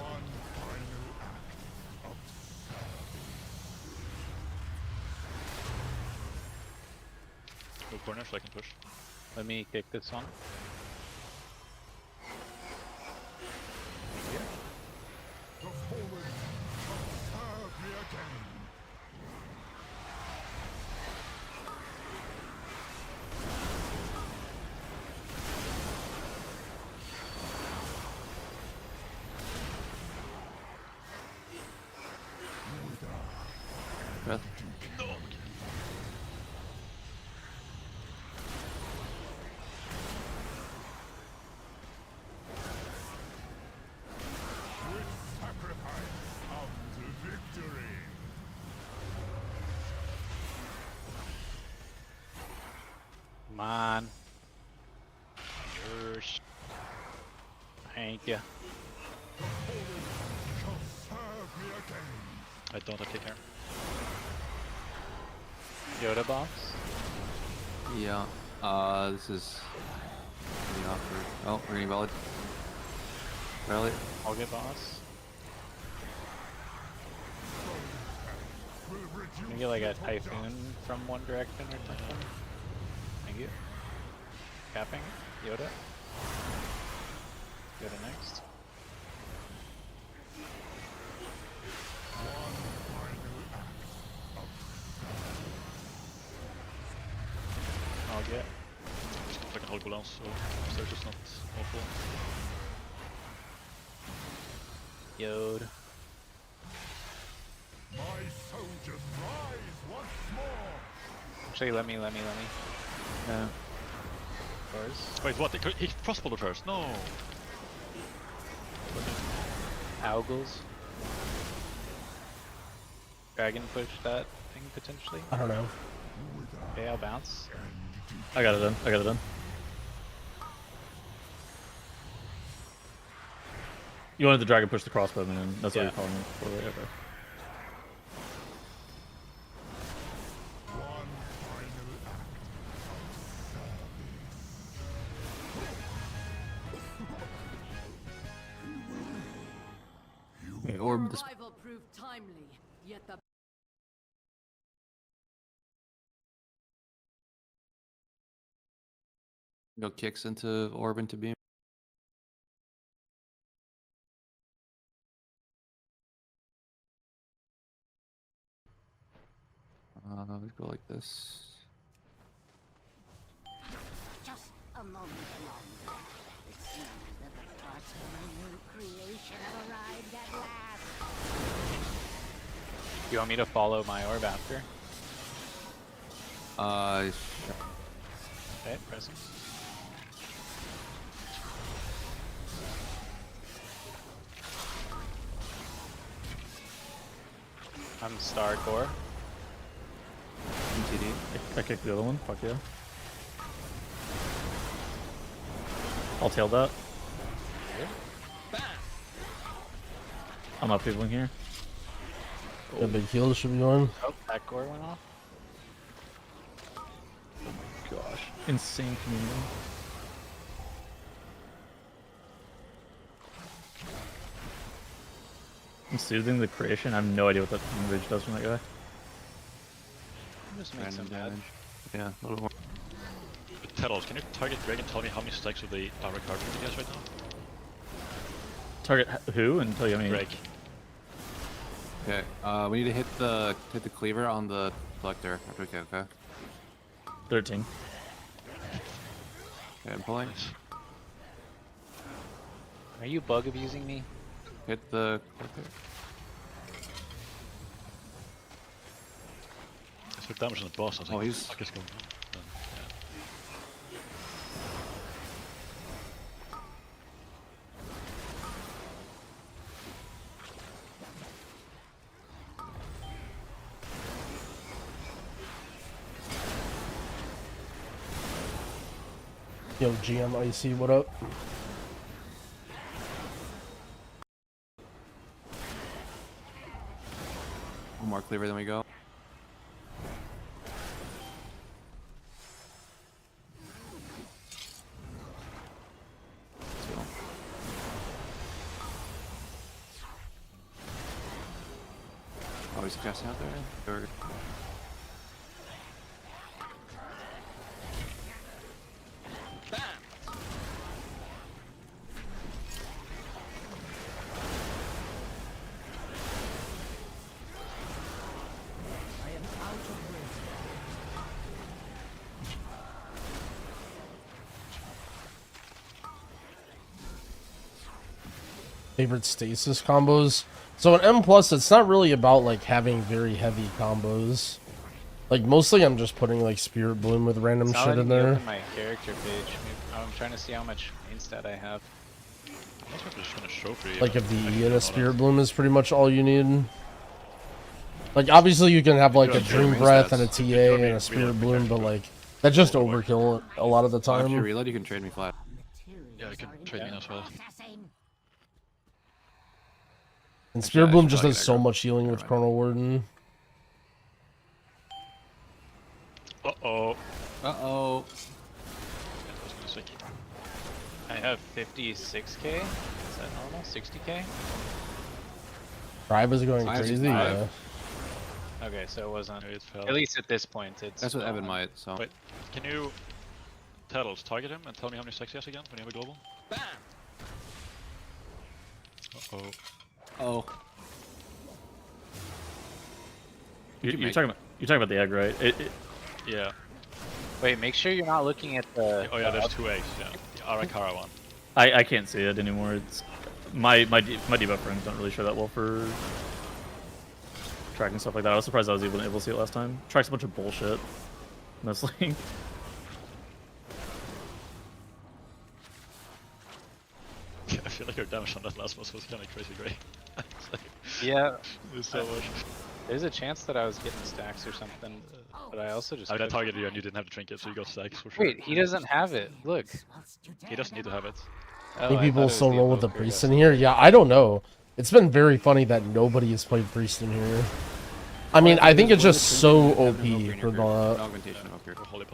No corner, so I can push. Let me kick this one. The fallen shall serve me again. Breath. With sacrifice comes victory. Come on. Yours. Thank you. The fallen shall serve me again. I don't have kick here. Yoda box. Yeah. This is pretty awkward. Oh, we're getting valid. Rally. I'll get boss. Can we get like a typhoon from one direction or something? Thank you. Capping. Yoda. Yoda next. I'll get. Just got like a whole cooldown, so Surge is not awful. Yod. My soldiers rise once more. Actually, let me. Yeah. First. Wait, what? He frostballed first? No! Augles. Dragon push that thing potentially. I don't know. Okay, I'll bounce. I got it done. I got it done. You wanted the dragon push the crossbow, man. That's what you're calling it for, right? Okay. Okay, orb this. Arrival proved timely, yet the Go kicks into orb into beam. We go like this. just a moment longer. It seems that the parts of my new creation have arrived at last. Do you want me to follow my orb after? Okay, present. I'm Star Core. MTD. I kicked the other one. Fuck yeah. I'll tail that. I'm up people in here. The big heal should be on. Oh, that core went off. Gosh. Insane community. I'm soothing the creation. I have no idea what that ridge does from that guy. Just make Random some bad. damage. Yeah, a little more. But Telos, can you target Greg and tell me how many stacks of the direct card he has right now? Target who and tell you how many? Greg. Okay, we need to hit the cleaver on the collector. Okay, okay. 13. Okay, I'm pulling. Are you bug abusing me? Hit the collector. It's for damage on the boss, I think. Oh, he's... Fuck is going on? Yo, GM IC, what up? One more cleaver, then we go. What is he casting out there? Or... Favorite stasis combos. So in M+, it's not really about like having very heavy combos. Like mostly I'm just putting like Spirit Bloom with random It's not shit in letting me there. open my character page. I'm trying to see how much main stat I have. Just gonna show for you. Like if the E and a Spirit Bloom is pretty much all you need. Like obviously you can have like a Dream Breath and a TA and a Spirit Bloom, but like that's just overkill a lot of the After you time. reload, you can trade me flat. Yeah, you can trade me as well. And Spirit Bloom just does so much healing with Chrono Warden. Uh-oh. Uh-oh. I have 56k. Is that normal? 60k? Tribe is going Tribe's crazy, five. yeah. Okay, so it wasn't. It fell. At least at this point, it's. That's what Evan might, so. Wait, can you tell us, target him and tell me how many stacks he has again when you have a global? Uh-oh. Oh. You're talking about the egg, right? Yeah. Wait, make sure you're not looking at the. Oh yeah, there's 2 eggs, yeah. The Arakara one. I can't see it anymore. It's my debuff frames don't really show that well for tracking stuff like that. I was surprised I was even able to see it last time. Tracks a bunch of bullshit, mostly. I feel like your damage on that last boss was kind of crazy great. Yeah. There's so much. There's a chance that I was getting stacks or something, but I also just. I mean, I targeted you and you didn't have the trinket, so you got stacks for sure. Wait, he doesn't have it. Look. He doesn't need to have it. I think people still roll with the priest in here. Yeah, I don't know. It's been very funny that nobody has played priest in here. I mean, I think it's just so OP for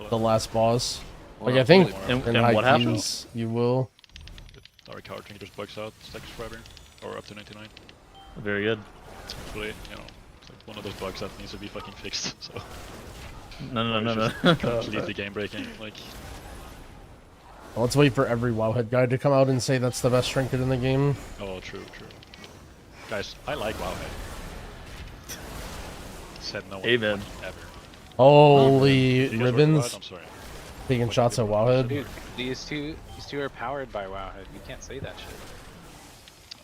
the last boss. Like I think in high keys you will. Our card trinket just bugs out stacks forever, or up to 99. Very good. Hopefully, you know, it's like one of those bugs that needs to be fucking fixed. So. No. Completely game breaking. Like. Let's wait for every Wowhead guy to come out and say that's the best trinket in the game. Oh, true. Guys, I like Wowhead. Said no one Amen. ever. Holy You guys were ribbons! right, I'm sorry. Taking shots at Wowhead. Dude, these two are powered by Wowhead. You can't say that shit.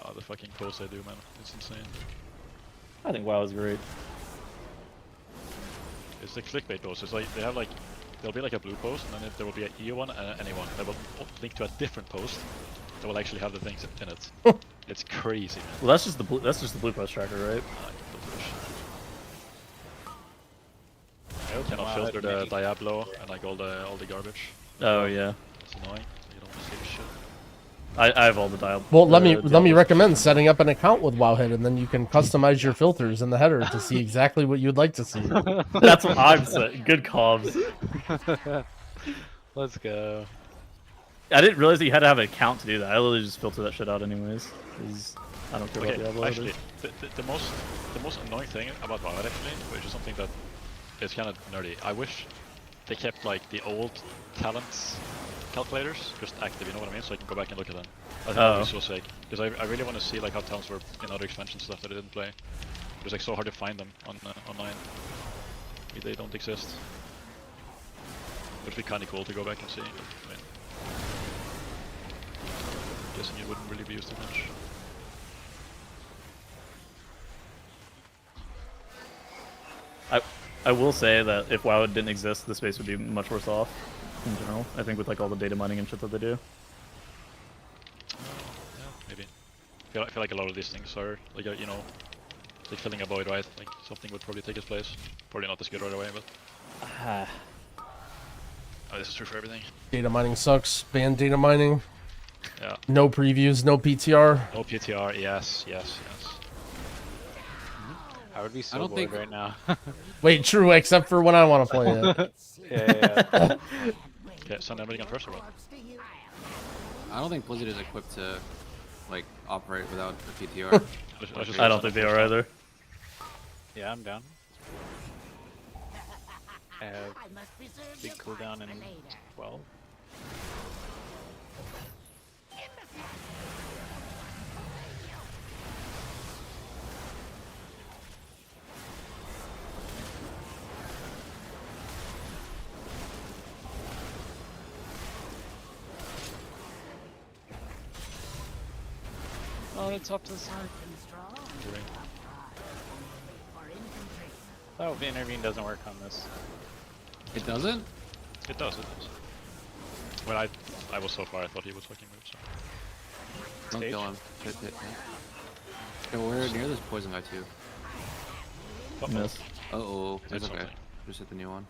Oh, the fucking posts they do, man. It's insane. I think WoW is great. It's the clickbait posts. It's like, they have like, there'll be like a blue post, and then there will be an E one and an any one. They will link to a different post that will actually have the things in it. It's crazy, man. Well, that's just the blue post tracker, right? Cannot filter the Diablo and like all the garbage. Oh yeah. It's annoying. You don't want to see the shit. I have all the dial. Well, let me recommend setting up an account with Wowhead, and then you can customize your filters in the header to see exactly what you'd like to see. That's what I'm saying. Good comms. Let's go. I didn't realize that you had to have an account to do that. I literally just filter that shit out anyways. I don't care about Diablo. Actually, the most annoying thing about Wowhead actually, which is something that is kind of nerdy. I wish they kept like the old talents calculators just active, you know what I mean? So I can go back and look at them. I think that would be so sick. Because I really want to see like how talents work in other expansion stuff that I didn't play. It's like so hard to find them on online. They don't exist. It would be kind of cool to go back and see. But, I mean, guessing it wouldn't really be used too much. I will say that if WoW didn't exist, the space would be much worse off in general. I think with like all the data mining and shit that they do. Yeah, maybe. I feel like a lot of these things are like you know, like filling a void, right? Like something would probably take its place. Probably not as good right away, but. Oh, this is true for everything. Data mining sucks. Ban data mining. Yeah. No previews, no PTR. No PTR. Yes. I would be so bored right now. Wait, true, except for when I want to play it. Yeah. Okay, send everything on first or what? I don't think Blizzard is equipped to like operate without a PTR. I don't think they are either. Yeah, I'm down. I have I must preserve big your parts cooldown for in later. 12. Oh, it's up to the side. Oh, the intervene doesn't work on this. It doesn't? It does, it does. When I was so far, I thought he was fucking move, so. Don't Stage? kill him. Hit. Yeah, we're near this poison guy too. Miss. Uh-oh. Did It's okay. something. Just hit the new one.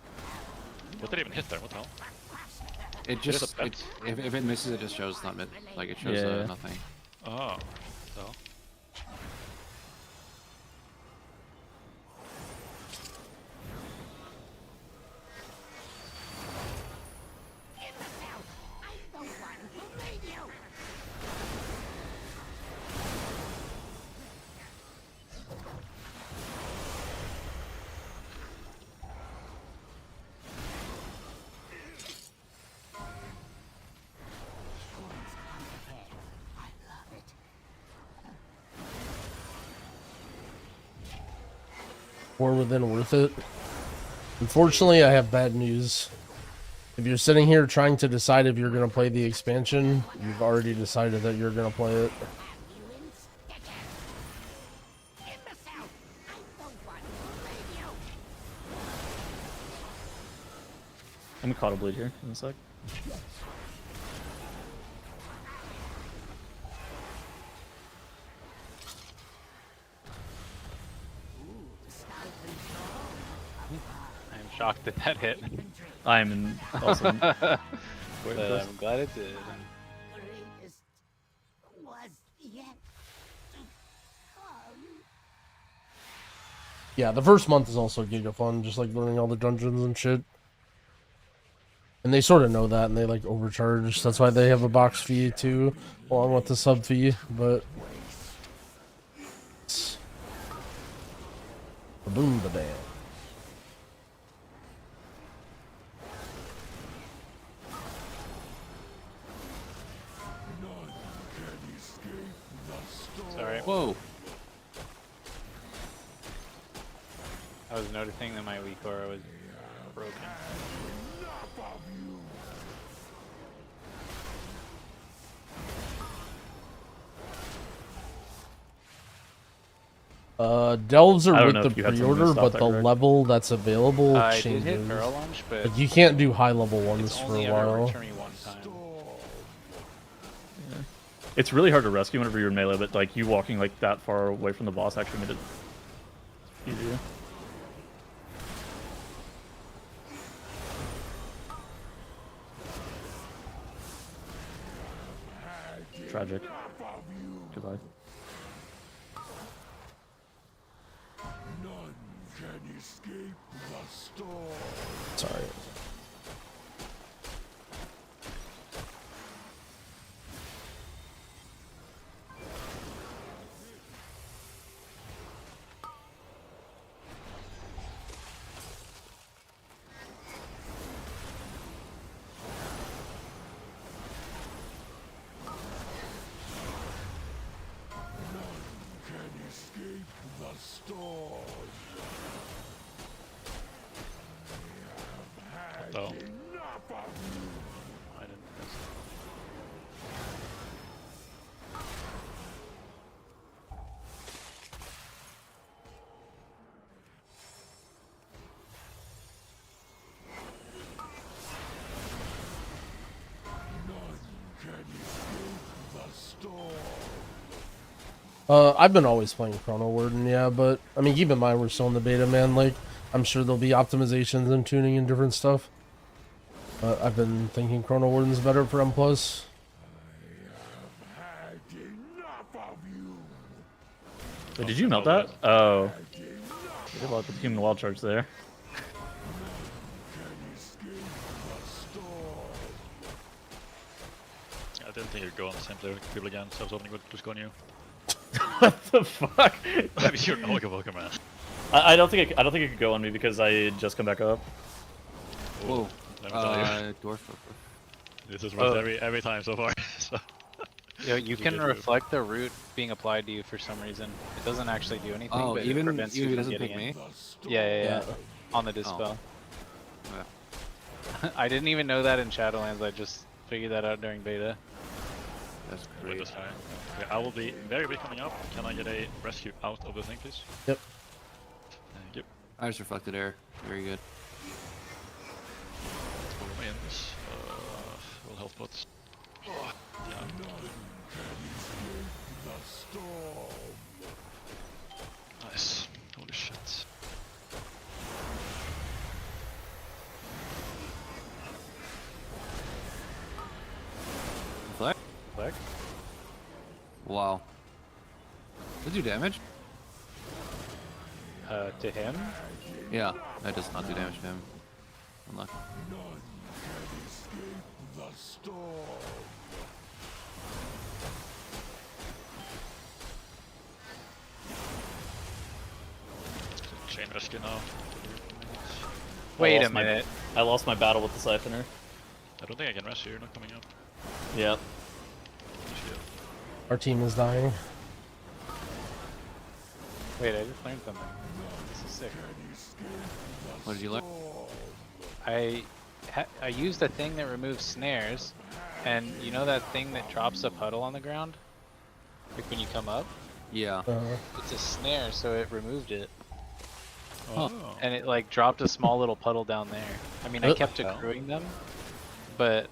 What did it even hit there? What the hell? It It is just, a pet. if it misses, it just shows it's not mid. Like, it shows Yeah. nothing. Oh. So. War Within worth it? Unfortunately, I have bad news. If you're sitting here trying to decide if you're going to play the expansion, you've already decided that you're going to play it. I'm gonna Cata bleed here in a sec. I'm shocked that that hit. I'm also. But I'm glad it did. Was yet to come. Yeah, the first month is also giga fun, just like learning all the dungeons and shit. And they sort of know that, and they like overcharge. That's why they have a box fee too, along with the sub fee. But boom, the bam. Sorry. Whoa. I was noticing that my weak aura was broken. Delves I are don't with know the if you had something to pre-order, stop but that, the Greg. level that's available I did changes. hit barrel launch, but like you can't do high level ones it's for only a ever while. returned me one time. It's really hard to rescue whenever you're in melee, but like you walking like that far away from the boss actually made it easier. Tragic. Goodbye. None can escape the storm. Sorry. Can escape the storm. I have had Oh. enough of you. I didn't miss. None can escape the storm. I've been always playing Chrono Warden, yeah, but I mean, keep in mind we're still in the beta, man. Like, I'm sure there'll be optimizations and tuning and different stuff. I've been thinking Chrono Warden's better for M+. Had enough of you. Wait, did you melt that? Oh. You did a lot with human wild charge there. Can escape the storm. I didn't think you'd go on the same player with people again, so I was hoping it would just go on you. What the fuck? I mean, you're no Walker, man. I don't think it could go on me because I just come back up. Whoa. Let me tell you. Dwarf. This is worth every time so far. So. Yo, you can reflect the root being applied to you for some reason. It doesn't actually do anything, Oh, but even it prevents you if it from doesn't getting pick me? it. Yeah. On the Oh. dispel. Yeah. I didn't even know that in Shadowlands. I just figured that out during beta. That's Wait, great. that's fine. Okay, I will be very big coming up. Can I get a rescue out of the thing, please? Yep. Thank you. I just reflected air. Very good. Wins. Will help pots. Oh, yeah. Nice. Holy shit. Fleck? Fleck? Wow. Did you damage? To him? Yeah, that does not do damage to him. Unlucky. Chain rescue now. Wait a minute. I lost my battle with the Siphoner. I don't think I can rescue. You're not coming up. Yep. Our team is dying. Wait, I just learned something. This is sick. What did you learn? I used a thing that removes snares, and you know that thing that drops a puddle on the ground? Like when you come up? Yeah. It's a snare, so it removed it. Huh. And it like dropped a small little puddle down there. I mean, I kept accruing them, but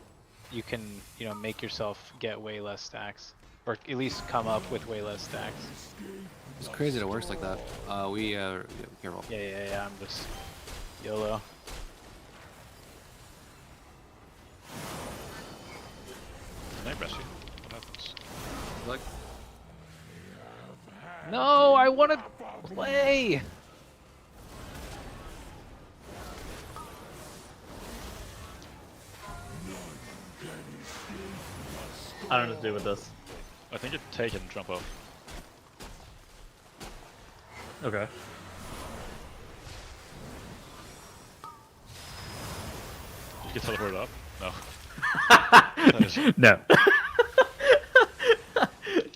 you can, you know, make yourself get way less stacks. Or at least come up with way less stacks. It's crazy that it works like that. Yeah, careful. Yeah, I'm just YOLO. Can I rescue? What happens? Look. No, I want to play! I don't know what to do with this. I think you take it and jump off. Okay. You can teleport up? No. No.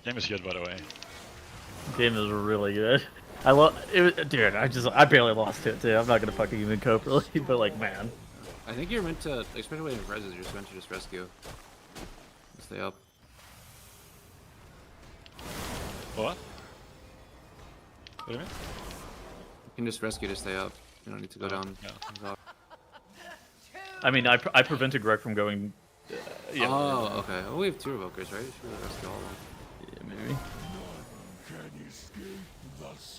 Game is good, by the way. Game is really good. I love it, dude. I barely lost to it too. I'm not gonna fucking even cope really, but like, man. I think you're meant to, especially in reses, you're just meant to just rescue. Stay up. What? What do you mean? You can just rescue to stay up. You don't need to go down. Yeah. I mean, I prevented Greg from going. Yeah. Oh, okay. Oh, we have 2 Revokers, right? Should we rescue all of them? Yeah, maybe.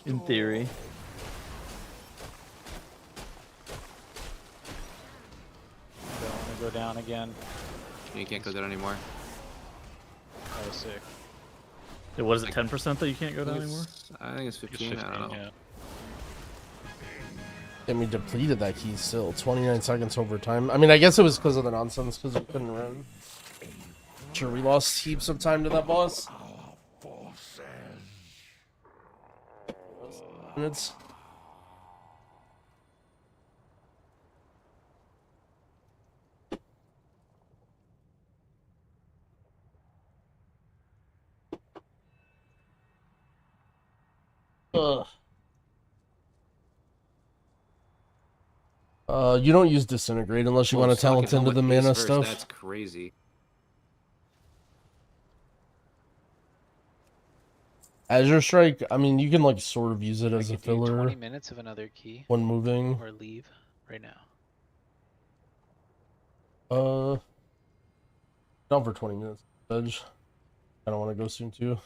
In theory. I don't want to go down again. You can't go down anymore. That was sick. What is it, 10% that you can't go down anymore? I think it's 15. I don't know. Yeah. Get me depleted that key still. 29 seconds overtime. I mean, I guess it was because of the nonsense, because we couldn't run. Sure, we lost heaps of time to that boss. Minutes. Ugh. You don't use disintegrate unless you want to talent into the mana stuff. That's crazy. Azure Strike, I mean, you can like sort of use it as a could do filler 20 minutes of another key. when moving. Or leave right now. Down for 20 minutes. Edge. I don't want to go soon too.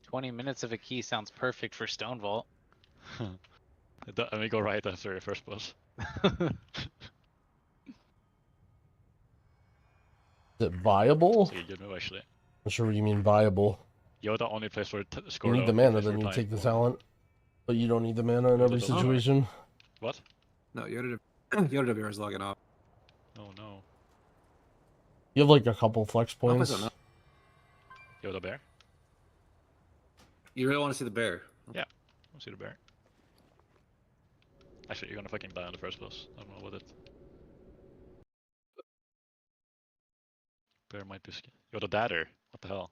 20 minutes of a key sounds perfect for Stone Vault. And we go right after your first boss. Is it viable? So you good move, actually. I'm sure what you mean viable. You're the only place where it You scored. need the mana, then you take the talent. But you don't need the mana in every situation. What? No, Yoda is logging off. Oh no. You have like a couple flex points. Yoda Bear? You really want to see the bear? Yeah, I'll see the bear. Actually, you're gonna fucking die on the first boss. I don't know what it. Bear might be scared. You're the dadder. What the hell?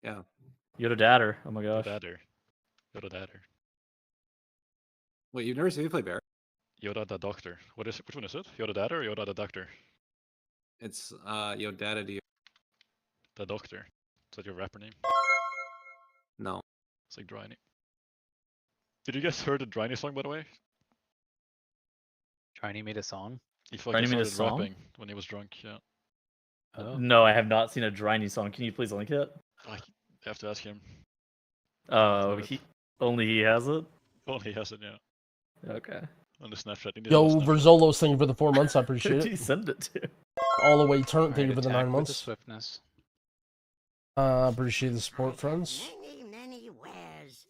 Yeah. You're the dadder. Oh my gosh. Dadder. You're the dadder. Wait, you've never seen me play bear? Yoda the doctor. What is it? Which one is it? Yoda dadder or Yoda the doctor? It's yo daddy. The doctor. Is that your rapper name? No. It's like Dryny. Did you guys heard the Dryny song by the way? Dryny made a song? He fucking made a started song? rapping when he was drunk, yeah. Oh. No, I have not seen a Dryny song. Can you please link it? I have to ask him. Oh, only he has it? Only he has it, yeah. Okay. On the Snapchat. Yo, Verzolo's, thank you for the 4 months. I appreciate Who'd it. you send it to? All the way turn. Thank you Alright, for the attack 9 with the months. swiftness. Appreciate the support, friends. Many wares.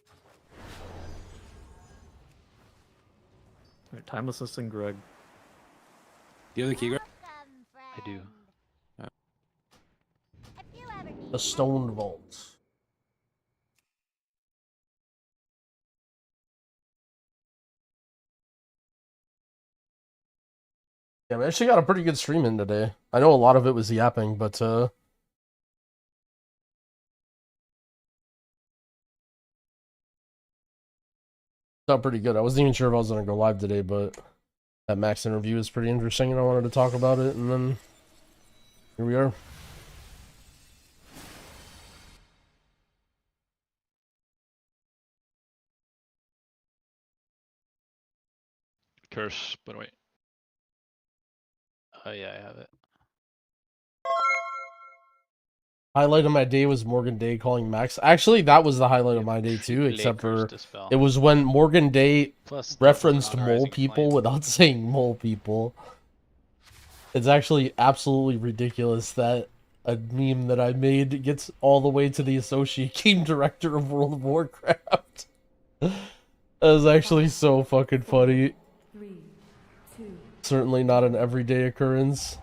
Wait, Timeless Assistant Greg. Do you have the key, Greg? I do. The Stone Vault. Yeah, we actually got a pretty good stream in today. I know a lot of it was yapping, but got pretty good. I wasn't even sure if I was gonna go live today, but that Max interview is pretty interesting, and I wanted to talk about it, and then here we are. Curse, by the way. Oh yeah, I have it. Highlight of my day was Morgan Day calling Max. Actually, that was the highlight of my day too, except for it was when Morgan Day referenced mole people without saying mole people. It's actually absolutely ridiculous that a meme that I made gets all the way to the associate game director of World of Warcraft. That was actually so fucking funny. 3, 2. Certainly not an everyday occurrence.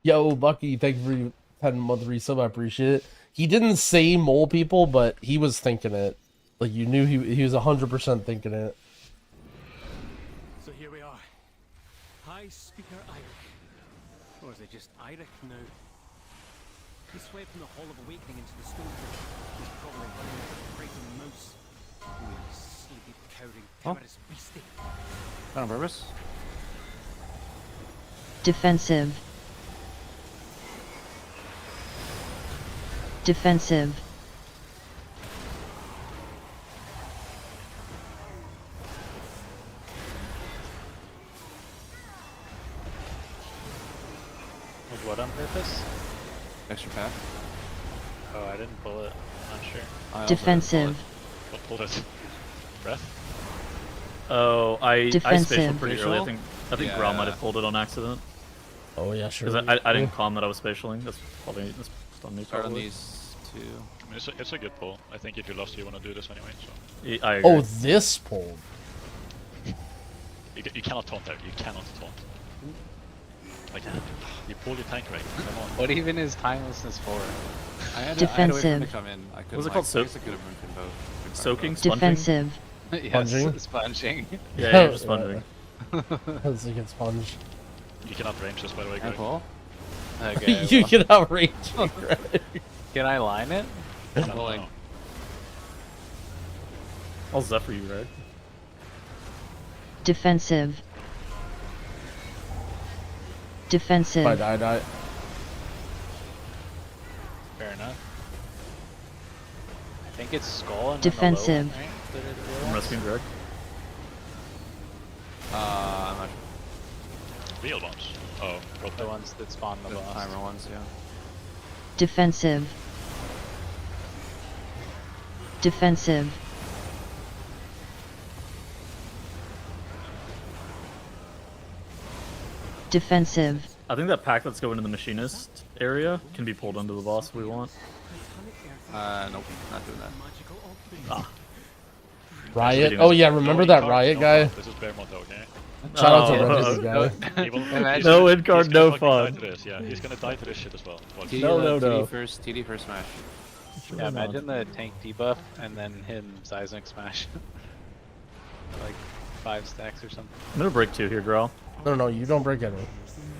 Yo, Bucky, thank you for your 10-month resub. I appreciate it. He didn't say mole people, but he was thinking it. Like, you knew he was 100% thinking it. So here we are. High Speaker Eirik. Or is it just Eirik now? He swept from the Hall of Awakening into the stone pit. He's probably running like a frightened mouse. You sleepy, cowering, timorous beastie. Not on purpose? Defensive. Defensive. Was what on purpose? Extra pack. Oh, I didn't pull it. Not sure. Defensive. What pulled it? Breath? Oh, I Defensive. spatialed pretty early. I think Yeah. Grau might have pulled it on accident. Oh yeah, sure. Because I didn't calm that I was spatialing. That's probably that's on me. Start on Probably. these two. I mean, it's a good pull. I think if you lost, you want to do this anyway. So I agree. Oh, this pulled. you cannot taunt there. You cannot taunt. Like you pull your tank right. Come on. What even is timelessness for? I had to wait for him to Defensive. come in. I couldn't. Was it called I guess I could have been both. Soaking? Sponging? Defensive. Yes, Sponging? sponging. Yeah, you're just sponging. That's like a sponge. You cannot range this, by the way, Can I Greg. pull? Okay. You well. can outrage me, right? Can I line it? I'm pulling. I'll Zephyr you, right? Defensive. Defensive. Die. Fair enough. I think it's skull and Defensive. Then the low one, right? That it I'm rolls? rescuing Greg. I'm not Real ones. Oh, drop The them. ones that spawn the the boss. timer ones, yeah. Defensive. Defensive. Defensive. I think that pack that's going to the machinist area can be pulled into the boss if we want. Nope, not doing that. Ah. Riot. Oh yeah, remember that Riot guy? This is Bearmont, okay? Shout out to Oh, Reddit guy. He will- No he's in-card, gonna no fucking die fun. to this, yeah, he's gonna die to this shit as well. Watch. TD, No. TD first smash. Yeah, imagine the tank debuff and then him seismic smash. Like 5 stacks or something. I'm gonna break 2 here, Grawl. No, you don't break any.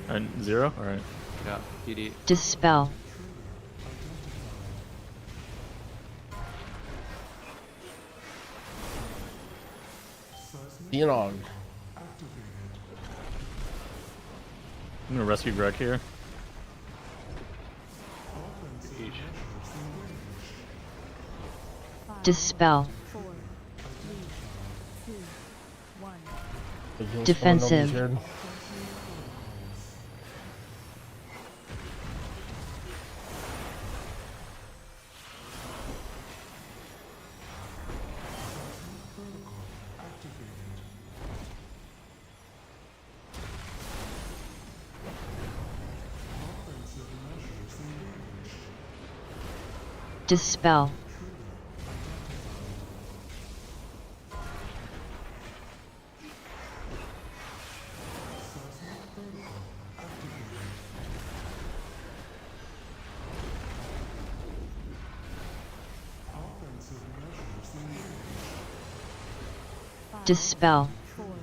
And 0? Alright. Yeah, PD. Dispel. Theanog. I'm gonna rescue Greg here. Dispel. 4, 3, 2, 1. Defensive. Dispel. Dispel. 4, 3,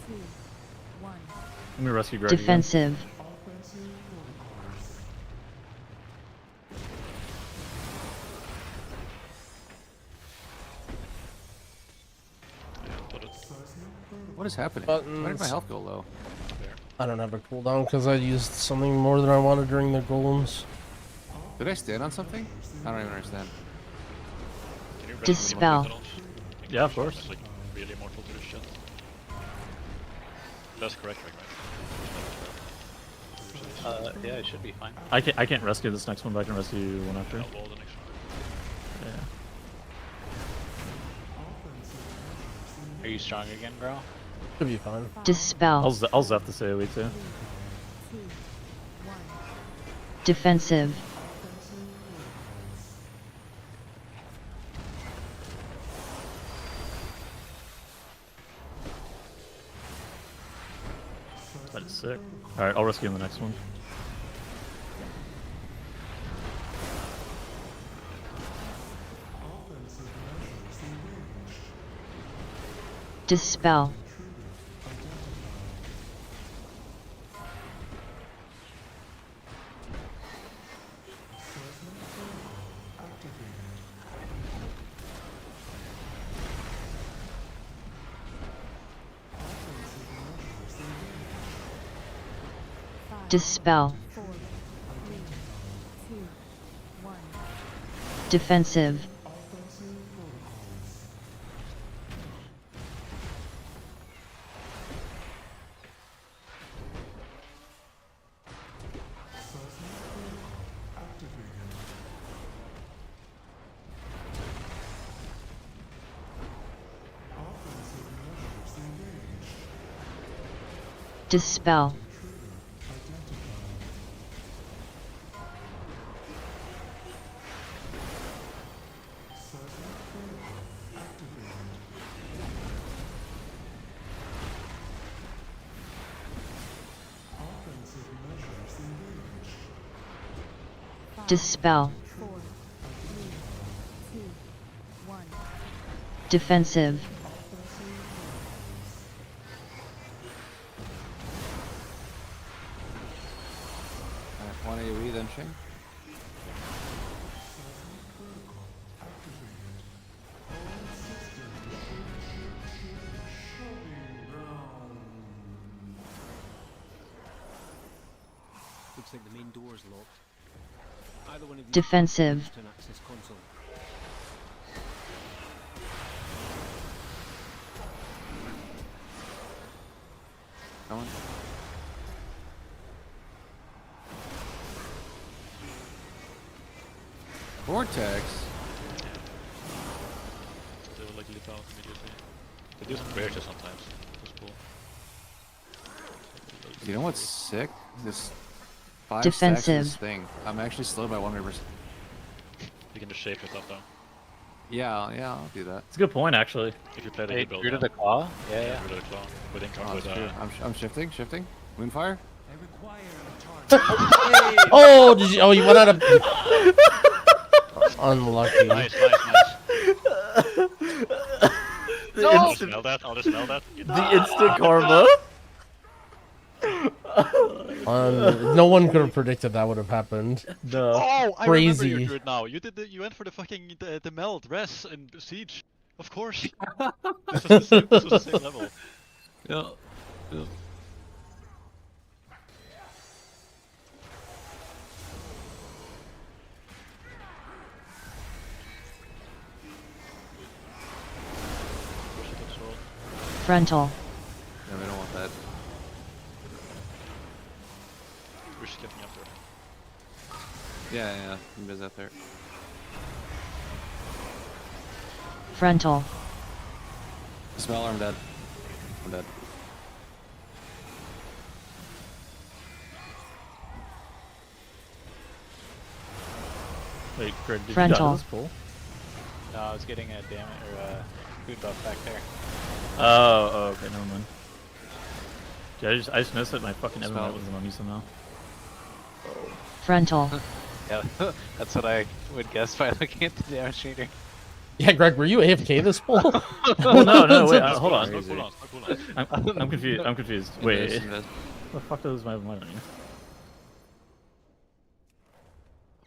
2, 1. I'm gonna rescue Greg again. Defensive. What is happening? Buttons. Why did my health go low? I don't have a cooldown because I used something more than I wanted during the golems. Did I stand on something? I don't even understand. Dispel. Yeah, of course. It's like really immortal to this shit. That's correct, right? Yeah, it should be fine. I can't rescue this next one, but I can rescue one after. I'll wall the next one. Yeah. Are you strong again, bro? Should be fine. Dispel. I'll zap this AoE too. Defensive. That is sick. Alright, I'll rescue in the next one. Dispel. Dispel. 4, 3, 2, 1. Defensive. Dispel. Dispel. 4, 3, 2, 1. Defensive. Alright, 1 AoE then, Shane. Looks like the main door's locked. Either one of you Defensive. to an access console. Come on. Vortex? They will like leap out immediately. They do some weird shit sometimes. That's cool. You know what's sick? This 5 Defensive. stacks of this thing. I'm actually slow by 100%. You can just shape it up though. Yeah, I'll do that. It's a good point, actually. If you play the Hey, build. root of the claw? Yeah, yeah. Root of the claw. With income Oh, with that's true. I'm shifting. Moonfire? Oh, did you? Oh, you went out of. Unlucky. Nice, nice, nice. The I'll just instant, smell that. I'll just smell that. the instant karma. No one could have predicted that would have happened. No. Oh, I remember Crazy. you do it now. You did you went for the fucking the meld, res, and siege. Of course. This was the same level. Yeah. Yeah. Frontal. No, we don't want that. We're just getting up there. Yeah, yeah, you guys out there. Frontal. Smell, I'm dead. I'm dead. Wait, Greg, did Frontal. you die to this pool? No, I was getting a damage or a food buff back there. Oh, okay, never mind. Yeah, I just noticed that my fucking Everlight wasn't on me somehow. Frontal. Yeah, that's what I would guess by looking at the damage meter. Yeah, Greg, were you AFK this pool? Well, no, wait, hold on. Hold on. I'm confused. I'm confused. Wait, what the fuck does my Everlight mean?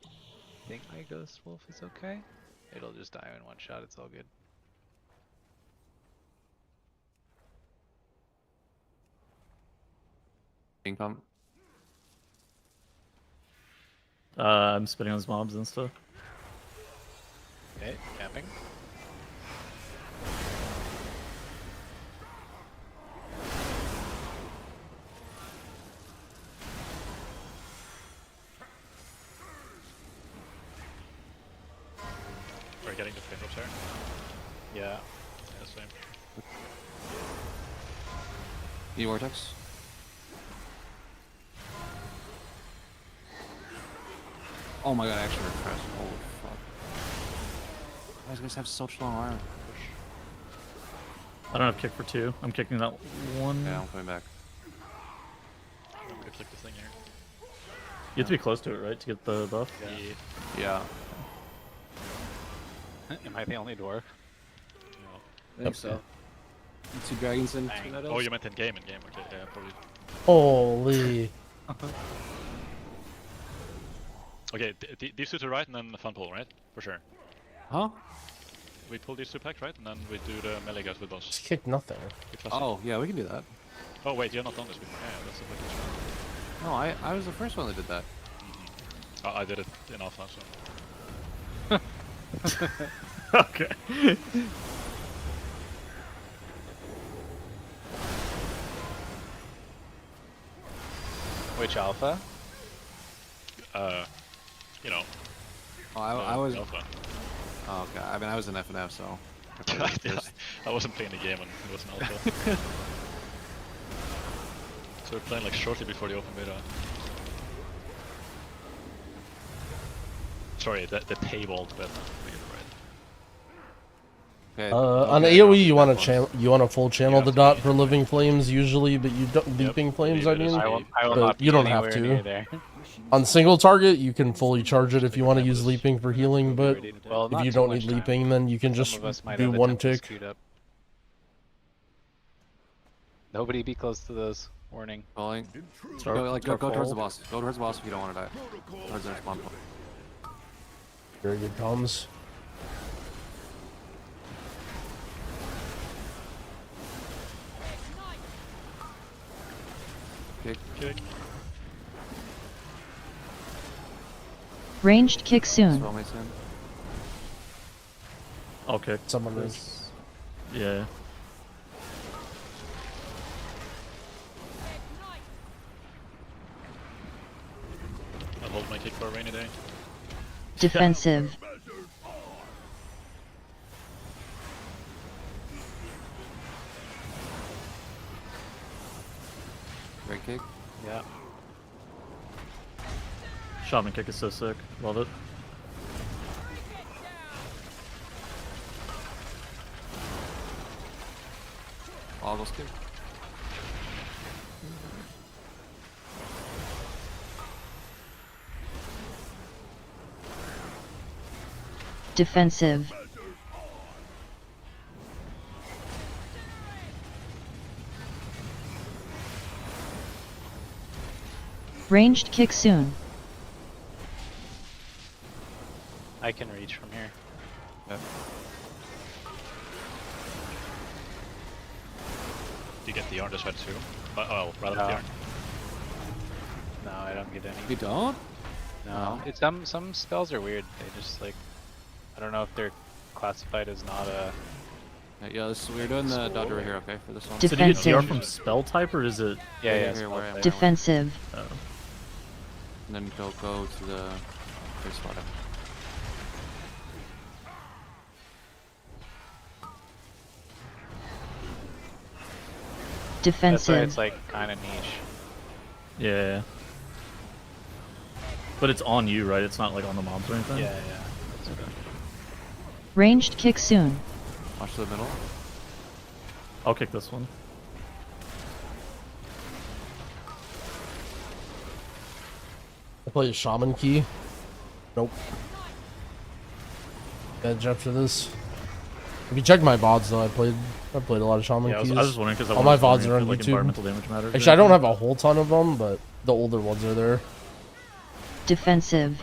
I think my Ghost Wolf is okay. It'll just die in one shot, it's all good. Income. I'm spitting on his mobs and stuff. Okay, capping. We're getting the flame drops here. Yeah. Yeah, same. E-Vortex. Oh my god, I actually refreshed. Holy fuck. Why do you guys have such long armor? I don't have kick for 2. I'm kicking that one. Yeah, I'm coming back. Remember to click the thing here. You have to be close to it, right, to get the buff? Yeah. Am I the only dwarf? I think so. 2 dragons and 2 Oh, you meant in game, Okay, yeah, probably. Holy. Okay, these two to the right and then the fun pull, right? For sure. Huh? We pull these two packs, right? And then we do the melee guys with boss. Just kick nothing. Oh, yeah, we can do that. Oh, wait, you're not done this before. Yeah, that's a fucking No, I was the first one that did that. I did it in alpha, so. Okay. Which alpha? You know. Oh, I was. Alpha. Oh, okay. I mean, I was in FNF, so. I wasn't playing the game and it was an alpha. So we're playing like shortly before the open beta. Sorry, the paywalled beta. On AoE, you want a full channel to dot for living flames usually, but you don't leaping flames. I mean, but you don't have to. On single target, you can fully charge it if you want to use leaping for healing, but if you don't need leaping, then you can just do one tick. Nobody be close to those. Warning. Falling. Go towards the boss. Go towards the boss if you don't want to die. Towards their spawn point. Very good comms. Kick. Ranged kick soon. Spell me soon. Okay. Someone is. Yeah. I'll hold my kick for a rainy day. Defensive. Great kick. Yeah. Shaman kick is so sick. Love it. Boggles kick. Defensive. Ranged kick soon. I can reach from here. Do you get the yarn this way too? Oh, rather than the yarn. No, I don't get any. You don't? No, it's some spells are weird. They just like, I don't know if they're classified as not a. Yeah, we're doing the dodge over here, okay, for this one. So do you get DR from spell type, or is it? Yeah, Here, where I am. Defensive. And then go to the first spot. Defensive. That's why it's like kind of niche. Yeah. But it's on you, right? It's not like on the mobs or anything? Yeah, yeah. That's okay. Ranged kick soon. Watch the middle. I'll kick this one. I play a shaman key. Nope. Edge after this. If you check my VODs though, I played a lot of shaman Yeah, I keys. was just wondering because all my VODs are on like YouTube. environmental damage matters. Actually, I don't have a whole ton of them, but the older ones are there. Defensive.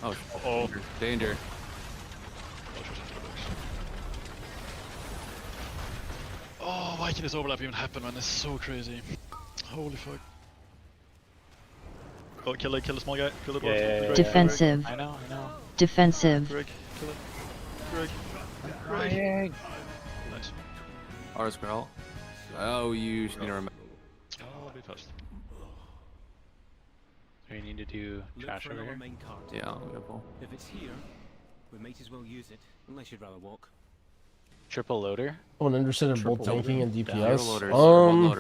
Oh, danger. Oh, why can this overlap even happen, man? This is so crazy. Holy fuck. Oh, kill the small guy. Kill the boss. Yeah. Defensive. I know. Defensive. Greg, kill it. Greg. Crying. Nice. Ours girl. Oh, you need to remember. Oh, I'll be fast. So you need to do trash over here. Yeah, I'll go pull. If it's here, we might as well use it, unless you'd rather walk. Triple loader. Someone interested in both Triple tanking and Zero DPS? loaders.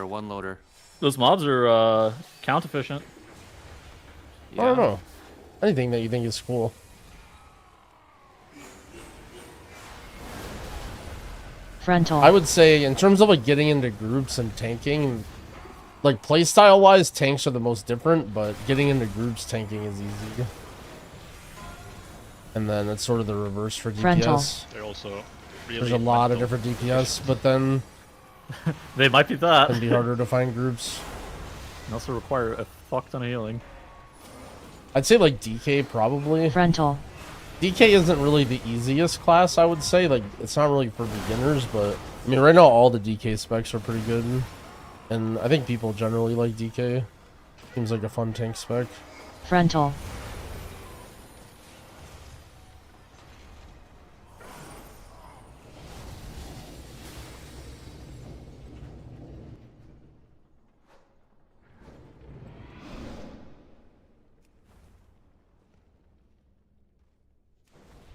One loader. Those mobs are count efficient. I don't know. Anything that you think is cool. Frontal. I would say in terms of like getting into groups and tanking, like playstyle wise, tanks are the most different, but getting into groups, tanking is easy. And then it's sort of the reverse for DPS. Frontal. They're also really There's a lot of different DPS, but then They might be that. it can be harder to find groups. And also require a fuck ton of healing. I'd say like DK probably. Frontal. DK isn't really the easiest class, I would say. Like, it's not really for beginners, but I mean, right now all the DK specs are pretty good, and I think people generally like DK. Seems like a fun tank spec. Frontal.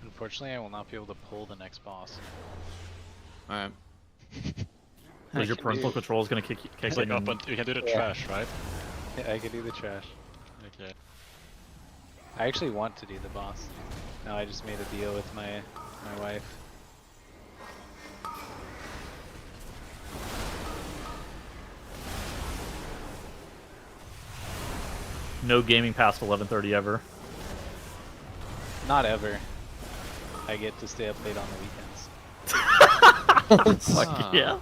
Unfortunately, I will not be able to pull the next boss. Alright. Because your parental control is going to kick Click up and you can do the trash, right? Yeah, I can do the trash. Okay. I actually want to do the boss. Now I just made a deal with my wife. No gaming past 11:30 ever. Not ever. I get to stay up late on the weekends. Fuck yeah.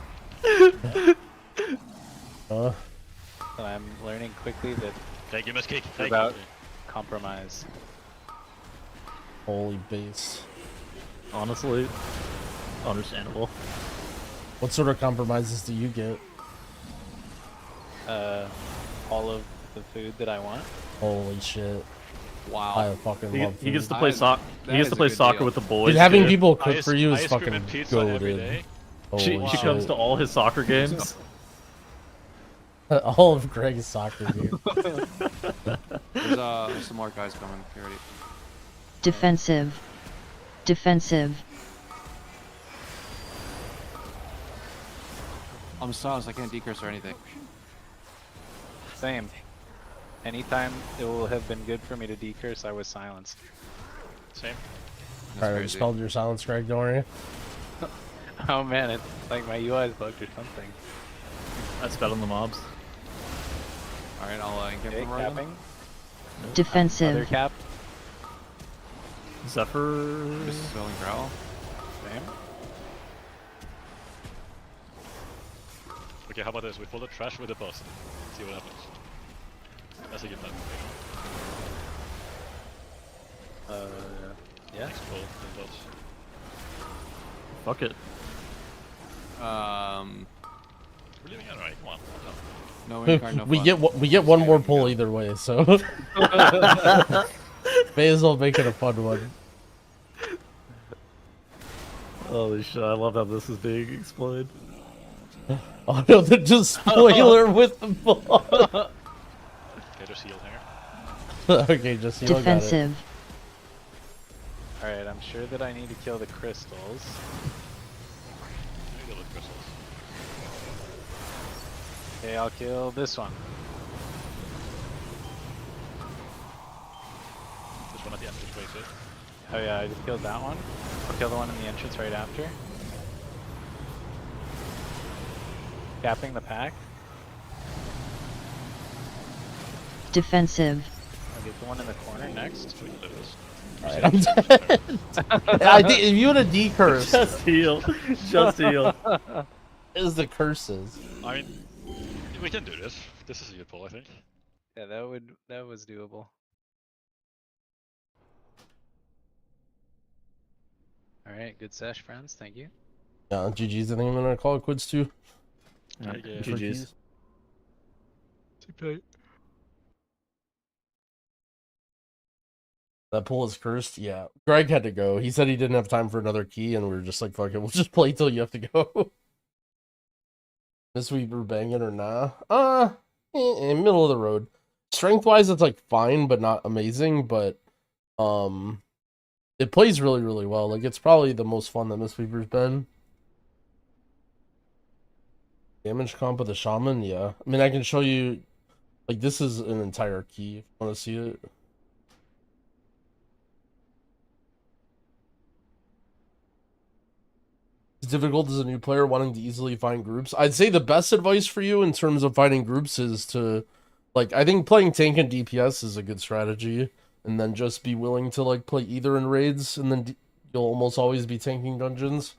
And I'm learning quickly that Thank you, Miss Cake. it's Thank about you. compromise. Holy base. Honestly, understandable. What sort of compromises do you get? All of the food that I want. Holy shit. Wow. I fucking love He gets food. to play soccer. He gets to play soccer with the boys. Dude, having too. people cook for you is ice cream fucking and pizza every goated. day. She Holy comes shit. to all his soccer games. All of Greg's soccer games. There's some more guys coming. Get ready. Defensive. Defensive. I'm silenced. I can't decurse or anything. Same. Anytime it will have been good for me to decurse, I was silenced. Same. Alright, I spelled your silence, Greg, don't worry. Oh man, it's like my UI is bugged or something. I spelled on the mobs. Alright, I'll encamp Okay, them right capping. Defensive. Other cap. Zephyr. Misspelling growl. Same. Okay, how about this? We pull the trash with the bus. See what happens. That's a good plan. Yeah. Next pull, the bus. Fuck it. We're leaving it right. Come on. No incarn, no we fun. get one more pull either way, so may as well make it a fun one. Holy shit! I love how this is being explained. Oh no, they're just spoiler with the ball. Okay, just heal here. Okay, just heal. Defensive. Alright, I'm sure that I need to kill the crystals. Kill the crystals. Okay, I'll kill this one. This one at the entrance, please. Oh yeah, I just killed that one. I'll kill the one in the entrance right after. Capping the pack. Defensive. I'll get the one in the corner next. Alright, I'm dead. I think if you would have decursed. Just heal. Just heal. Is the curses. I mean, we can do this. This is a good pull, I think. Yeah, that was doable. Alright, good sesh, friends. Thank you. Yeah, GG's. I think I'm gonna call it quits too. GG's. That pull is cursed. Yeah, Greg had to go. He said he didn't have time for another key, and we were just like, "Fuck it, we'll just play till you have to go." This week we're banging or nah? In middle of the road. Strength wise, it's like fine, but not amazing. But it plays really, really well. Like it's probably the most fun that Mistweaver's been. Damage comp of the shaman, yeah. I mean, I can show you. Like this is an entire key if you want to see it. It's difficult as a new player wanting to easily find groups. I'd say the best advice for you in terms of finding groups is to, like, I think playing tank and DPS is a good strategy. And then just be willing to, like, play either in raids, and then you'll almost always be tanking dungeons.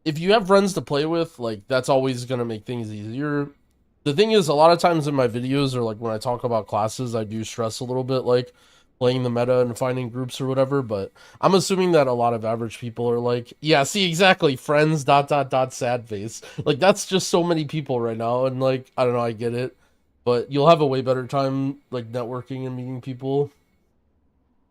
If you have friends to play with, like, that's always going to make things easier. The thing is, a lot of times in my videos, or like when I talk about classes, I do stress a little bit, like, playing the meta and finding groups or whatever, but I'm assuming that a lot of average people are like, yeah, see, exactly, friends, ... sad face. Like, that's just so many people right now, and, like, I don't know, I get it, but you'll have a way better time, like, networking and meeting people.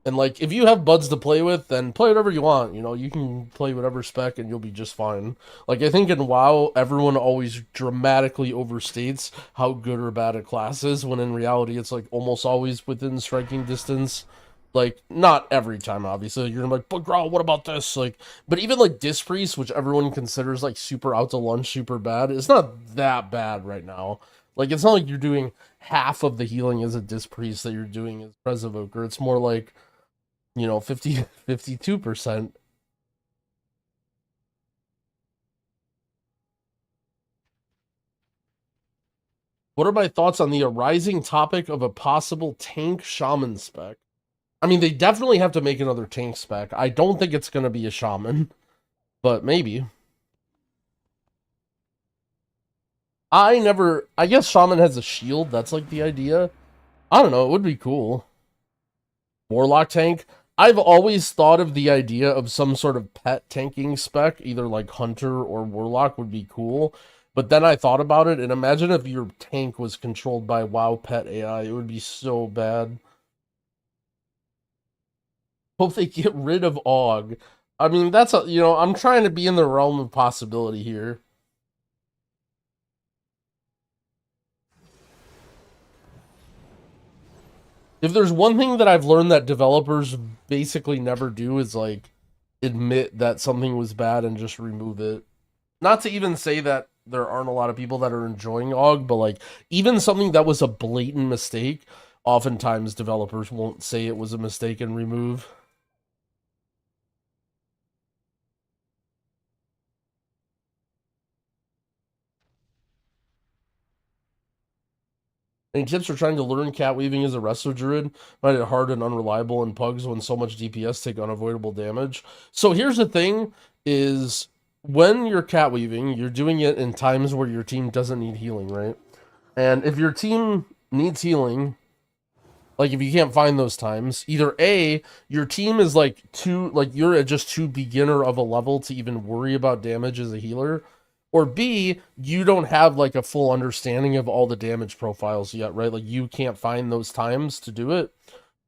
And, like, if you have buds to play with, then play whatever you want, you know, you can play whatever spec and you'll be just fine. Like, I think in WoW, everyone always dramatically overstates how good or bad a class is, when in reality, it's, like, almost always within striking distance. Like, not every time, obviously. You're gonna be like, but Growl, what about this? Like, but even, like, Disc Priest, which everyone considers, like, super out to lunch, super bad, it's not that bad right now. Like, it's not like you're doing half of the healing as a Disc Priest that you're doing as Pres Evoker. It's more like, you know, 52%. What are my thoughts on the arising topic of a possible tank shaman spec? I mean, they definitely have to make another tank spec. I don't think it's going to be a shaman, but maybe. I guess shaman has a shield. That's like the idea. I don't know. It would be cool. Warlock tank. I've always thought of the idea of some sort of pet tanking spec, either like Hunter or Warlock would be cool. But then I thought about it, and imagine if your tank was controlled by WoW pet AI. It would be so bad. Hope they get rid of AUG. I mean, that's a, you know, I'm trying to be in the realm of possibility here. If there's one thing that I've learned that developers basically never do is, like, admit that something was bad and just remove it. Not to even say that there aren't a lot of people that are enjoying AUG, but, like, even something that was a blatant mistake, oftentimes developers won't say it was a mistake and remove. Any tips for trying to learn cat weaving as a resto druid? Find it hard and unreliable in pugs when so much DPS take unavoidable damage. So here's the thing, is when you're cat weaving, you're doing it in times where your team doesn't need healing, right? And if your team needs healing, like if you can't find those times, either A, your team is like you're at just too beginner of a level to even worry about damage as a healer, or B, you don't have like a full understanding of all the damage profiles yet, right? Like you can't find those times to do it.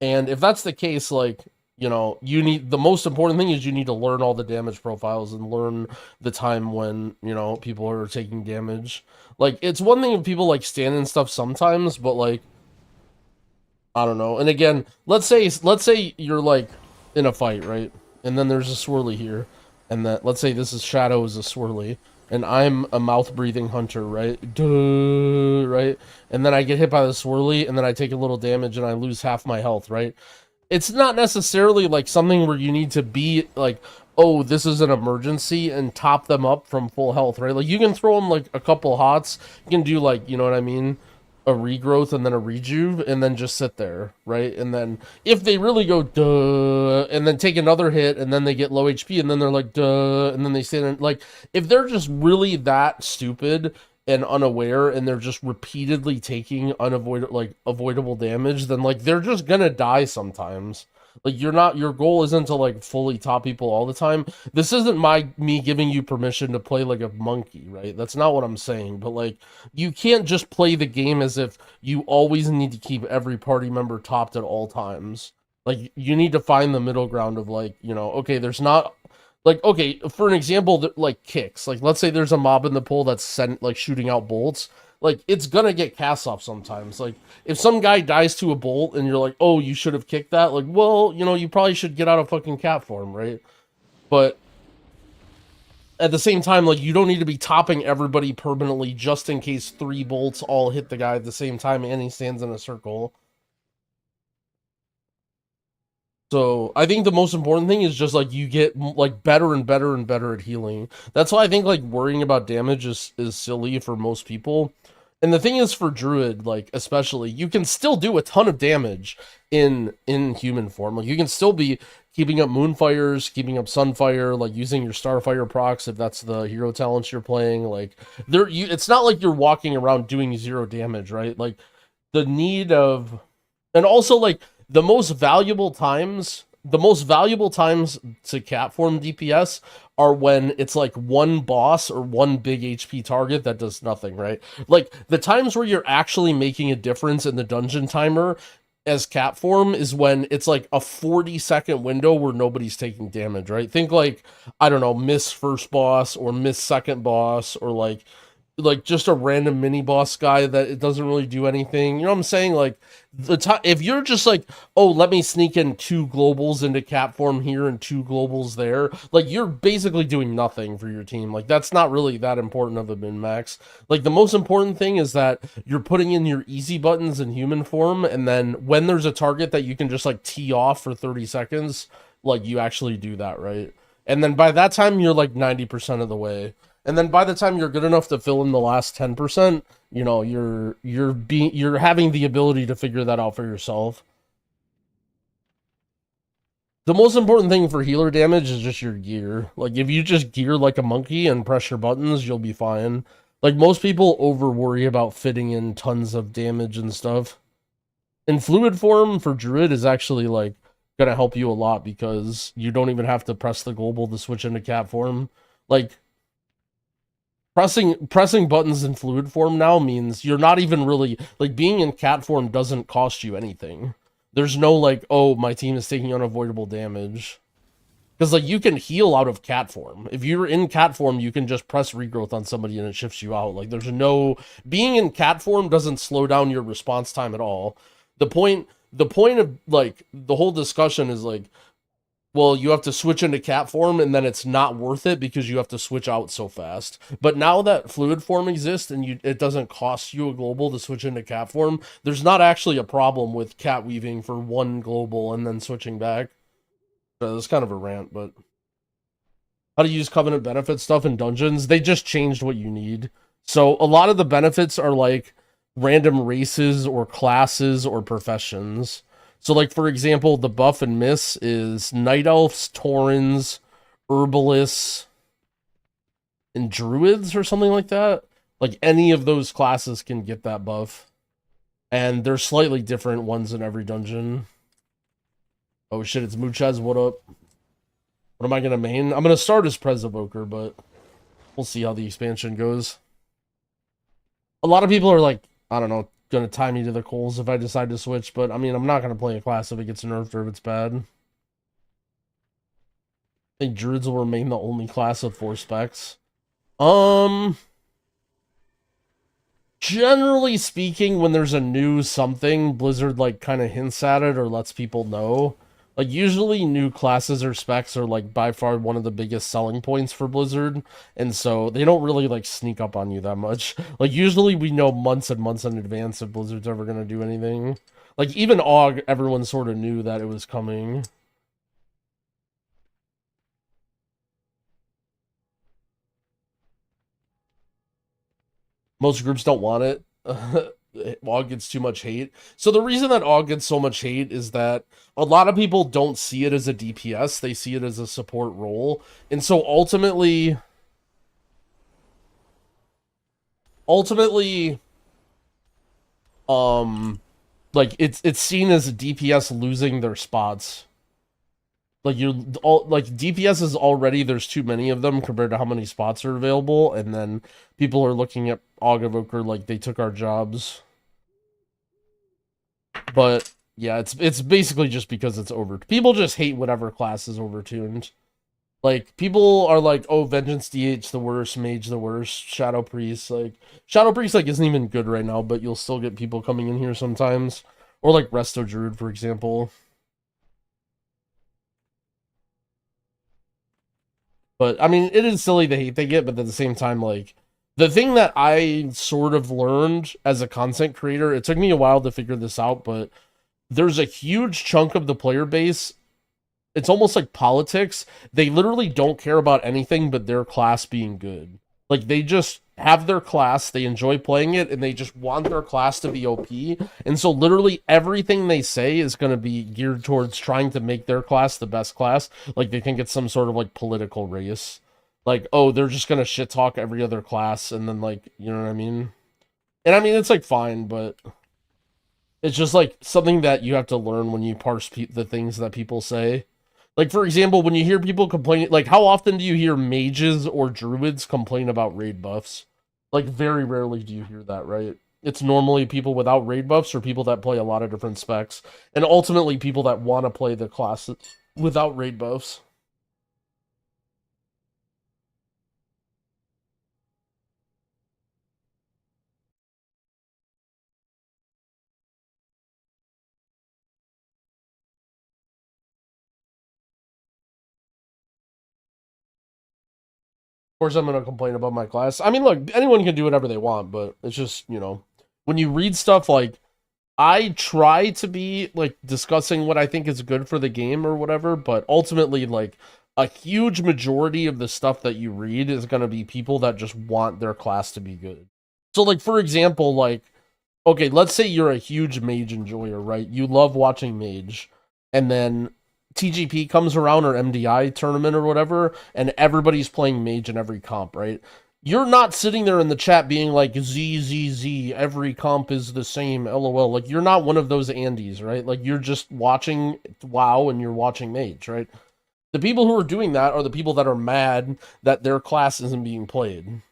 And if that's the case, like, you know, the most important thing is you need to learn all the damage profiles and learn the time when, you know, people are taking damage. Like, it's one thing if people like stand and stuff sometimes, but like, I don't know. And again, let's say you're like in a fight, right? And then there's a swirly here, and that, let's say this is Shadow is a swirly, and I'm a mouth-breathing hunter, right? Duh, right? And then I get hit by the swirly, and then I take a little damage, and I lose half my health, right? It's not necessarily like something where you need to be like, oh, this is an emergency, and top them up from full health, right? Like, you can throw them like a couple hots. You can do like, you know what I mean? A regrowth and then a rejuve, and then just sit there, right? And then if they really go duh, and then take another hit, and then they get low HP, and then they're like duh, and then they stand in, like, if they're just really that stupid and unaware, and they're just repeatedly taking avoidable damage, then like they're just gonna die sometimes. Like, your goal isn't to like fully top people all the time. This isn't me giving you permission to play like a monkey, right? That's not what I'm saying. But like, you can't just play the game as if you always need to keep every party member topped at all times. Like, you need to find the middle ground of like, you know, okay, there's not like, okay, for an example, like kicks. Like, let's say there's a mob in the pool that's shooting out bolts. Like, it's gonna get cast off sometimes. Like, if some guy dies to a bolt and you're like, oh, you should have kicked that, like, well, you know, you probably should get out of fucking cat form, right? But at the same time, like, you don't need to be topping everybody permanently just in case 3 bolts all hit the guy at the same time and he stands in a circle. So I think the most important thing is just like you get like better and better and better at healing. That's why I think like worrying about damage is silly for most people. And the thing is, for Druid, like especially, you can still do a ton of damage in human form. Like, you can still be keeping up Moonfires, keeping up Sunfire, like using your Starfire procs if that's the hero talents you're playing. Like, it's not like you're walking around doing 0 damage, right? Like, the need of, and also like the most valuable times to cat form DPS are when it's like one boss or one big HP target that does nothing, right? Like, the times where you're actually making a difference in the dungeon timer as cat form is when it's like a 40-second window where nobody's taking damage, right? Think like, I don't know, miss first boss or miss second boss, or like just a random mini boss guy that it doesn't really do anything. You know what I'm saying? Like, if you're just like, oh, let me sneak in 2 globals into cat form here and 2 globals there, like, you're basically doing nothing for your team. Like, that's not really that important of a min-max. Like, the most important thing is that you're putting in your easy buttons in human form, and then when there's a target that you can just like tee off for 30 seconds, like, you actually do that, right? And then by that time, you're like 90% of the way. And then by the time you're good enough to fill in the last 10%, you know, you're having the ability to figure that out for yourself. The most important thing for healer damage is just your gear. Like, if you just gear like a monkey and press your buttons, you'll be fine. Like, most people over worry about fitting in tons of damage and stuff. And fluid form for Druid is actually like gonna help you a lot, because you don't even have to press the global to switch into cat form. Like, pressing buttons in fluid form now means you're not even really, like, being in cat form doesn't cost you anything. There's no like, oh, my team is taking unavoidable damage. Because like, you can heal out of cat form. If you're in cat form, you can just press regrowth on somebody and it shifts you out. Like, there's no, being in cat form doesn't slow down your response time at all. The point of like the whole discussion is like, well, you have to switch into cat form and then it's not worth it because you have to switch out so fast. But now that fluid form exists and it doesn't cost you a global to switch into cat form, there's not actually a problem with cat weaving for 1 global and then switching back. So that's kind of a rant, but how to use covenant benefit stuff in dungeons, they just changed what you need. So a lot of the benefits are like random races or classes or professions. So, like, for example, the buff and miss is Night Elves, Taurens, Herbalists, and Druids or something like that. Like, any of those classes can get that buff. And there's slightly different ones in every dungeon. Oh shit, it's Muchez, what up? What am I gonna main? I'm gonna start as Prez Evoker, but we'll see how the expansion goes. A lot of people are like, I don't know, gonna tie me to the coals if I decide to switch, but I mean, I'm not gonna play a class if it gets nerfed or if it's bad. I think Druids will remain the only class with 4 specs. Generally speaking, when there's a new something, Blizzard like kind of hints at it or lets people know. Like, usually new classes or specs are like by far one of the biggest selling points for Blizzard, and so they don't really like sneak up on you that much. Like, usually we know months and months in advance if Blizzard's ever gonna do anything. Like, even AUG, everyone sort of knew that it was coming. Most groups don't want it. AUG gets too much hate. So the reason that AUG gets so much hate is that a lot of people don't see it as a DPS. They see it as a support role. And so ultimately, like, it's seen as a DPS losing their spots. Like, DPS is already, there's too many of them compared to how many spots are available, and then people are looking at AUG Evoker like they took our jobs. But yeah, it's basically just because it's over. People just hate whatever class is overtuned. Like, people are like, oh, Vengeance DH the worst, Mage the worst, Shadow Priest, like, Shadow Priest, like, isn't even good right now, but you'll still get people coming in here sometimes. Or like Resto Druid, for example. But, I mean, it is silly the hate they get, but at the same time, like, the thing that I sort of learned as a content creator, it took me a while to figure this out, but there's a huge chunk of the player base, it's almost like politics. They literally don't care about anything but their class being good. Like, they just have their class, they enjoy playing it, and they just want their class to be OP. And so literally everything they say is going to be geared towards trying to make their class the best class. Like, they think it's some sort of, like, political race. Like, oh, they're just going to shit talk every other class, and then, like, you know what I mean? And I mean, it's, like, fine, but it's just, like, something that you have to learn when you parse the things that people say. Like, for example, when you hear people complain, like, how often do you hear mages or druids complain about raid buffs? Like, very rarely do you hear that, right? It's normally people without raid buffs or people that play a lot of different specs. And ultimately, people that want to play the class without raid buffs. Of course, I'm going to complain about my class. I mean, look, anyone can do whatever they want, but it's just, you know, when you read stuff like, I try to be, like, discussing what I think is good for the game or whatever, but ultimately, like, a huge majority of the stuff that you read is going to be people that just want their class to be good. So, like, for example, like, okay, let's say you're a huge mage enjoyer, right? You love watching mage, and then TGP comes around, or MDI tournament or whatever, and everybody's playing mage in every comp, right? You're not sitting there in the chat being like, ZZZ, every comp is the same, LOL. Like, you're not one of those Andys, right? Like, you're just watching WoW and you're watching mage, right? The people who are doing that are the people that are mad that their class isn't being played.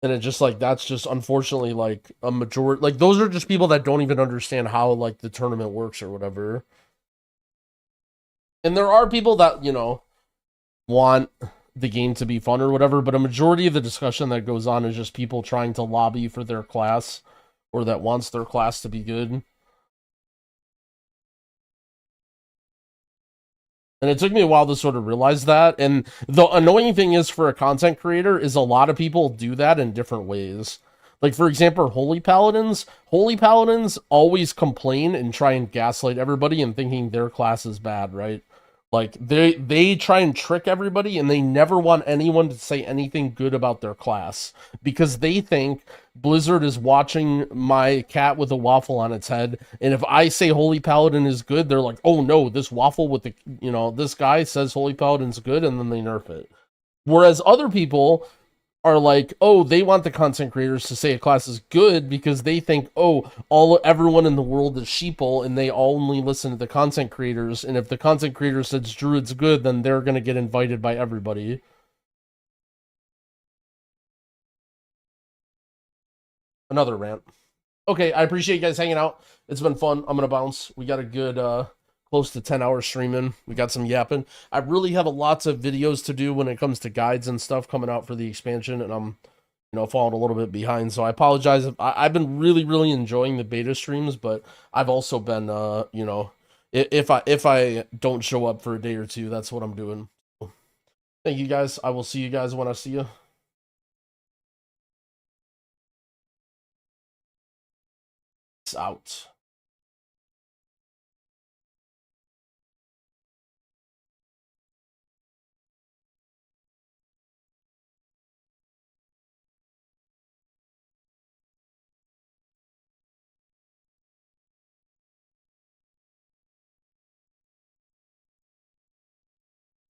And it just, like, that's just unfortunately, like, a majority, like, those are just people that don't even understand how, like, the tournament works or whatever. And there are people that, you know, want the game to be fun or whatever, but a majority of the discussion that goes on is just people trying to lobby for their class, or that wants their class to be good. And it took me a while to sort of realize that, and the annoying thing is, for a content creator, is a lot of people do that in different ways. Like, for example, Holy Paladins always complain and try and gaslight everybody and thinking their class is bad, right? Like they try and trick everybody, and they never want anyone to say anything good about their class because they think Blizzard is watching my cat with a waffle on its head, and if I say Holy Paladin is good, they're like, oh no, this waffle with the, you know, this guy says Holy Paladin's good, and then they nerf it. Whereas other people are like, oh, they want the content creators to say a class is good because they think, oh, everyone in the world is sheeple and they only listen to the content creators, and if the content creator says Druid's good, then they're gonna get invited by everybody. Another rant. Okay, I appreciate you guys hanging out. It's been fun. I'm gonna bounce. We got a good close to 10 hours streaming. We got some yapping. I really have lots of videos to do when it comes to guides and stuff coming out for the expansion, and I'm, you know, falling a little bit behind. So I apologize. I've been really enjoying the beta streams, but I've also been, you know, if I don't show up for a day or two, that's what I'm doing. Thank you guys. I will see you guys when I see you. Peace out.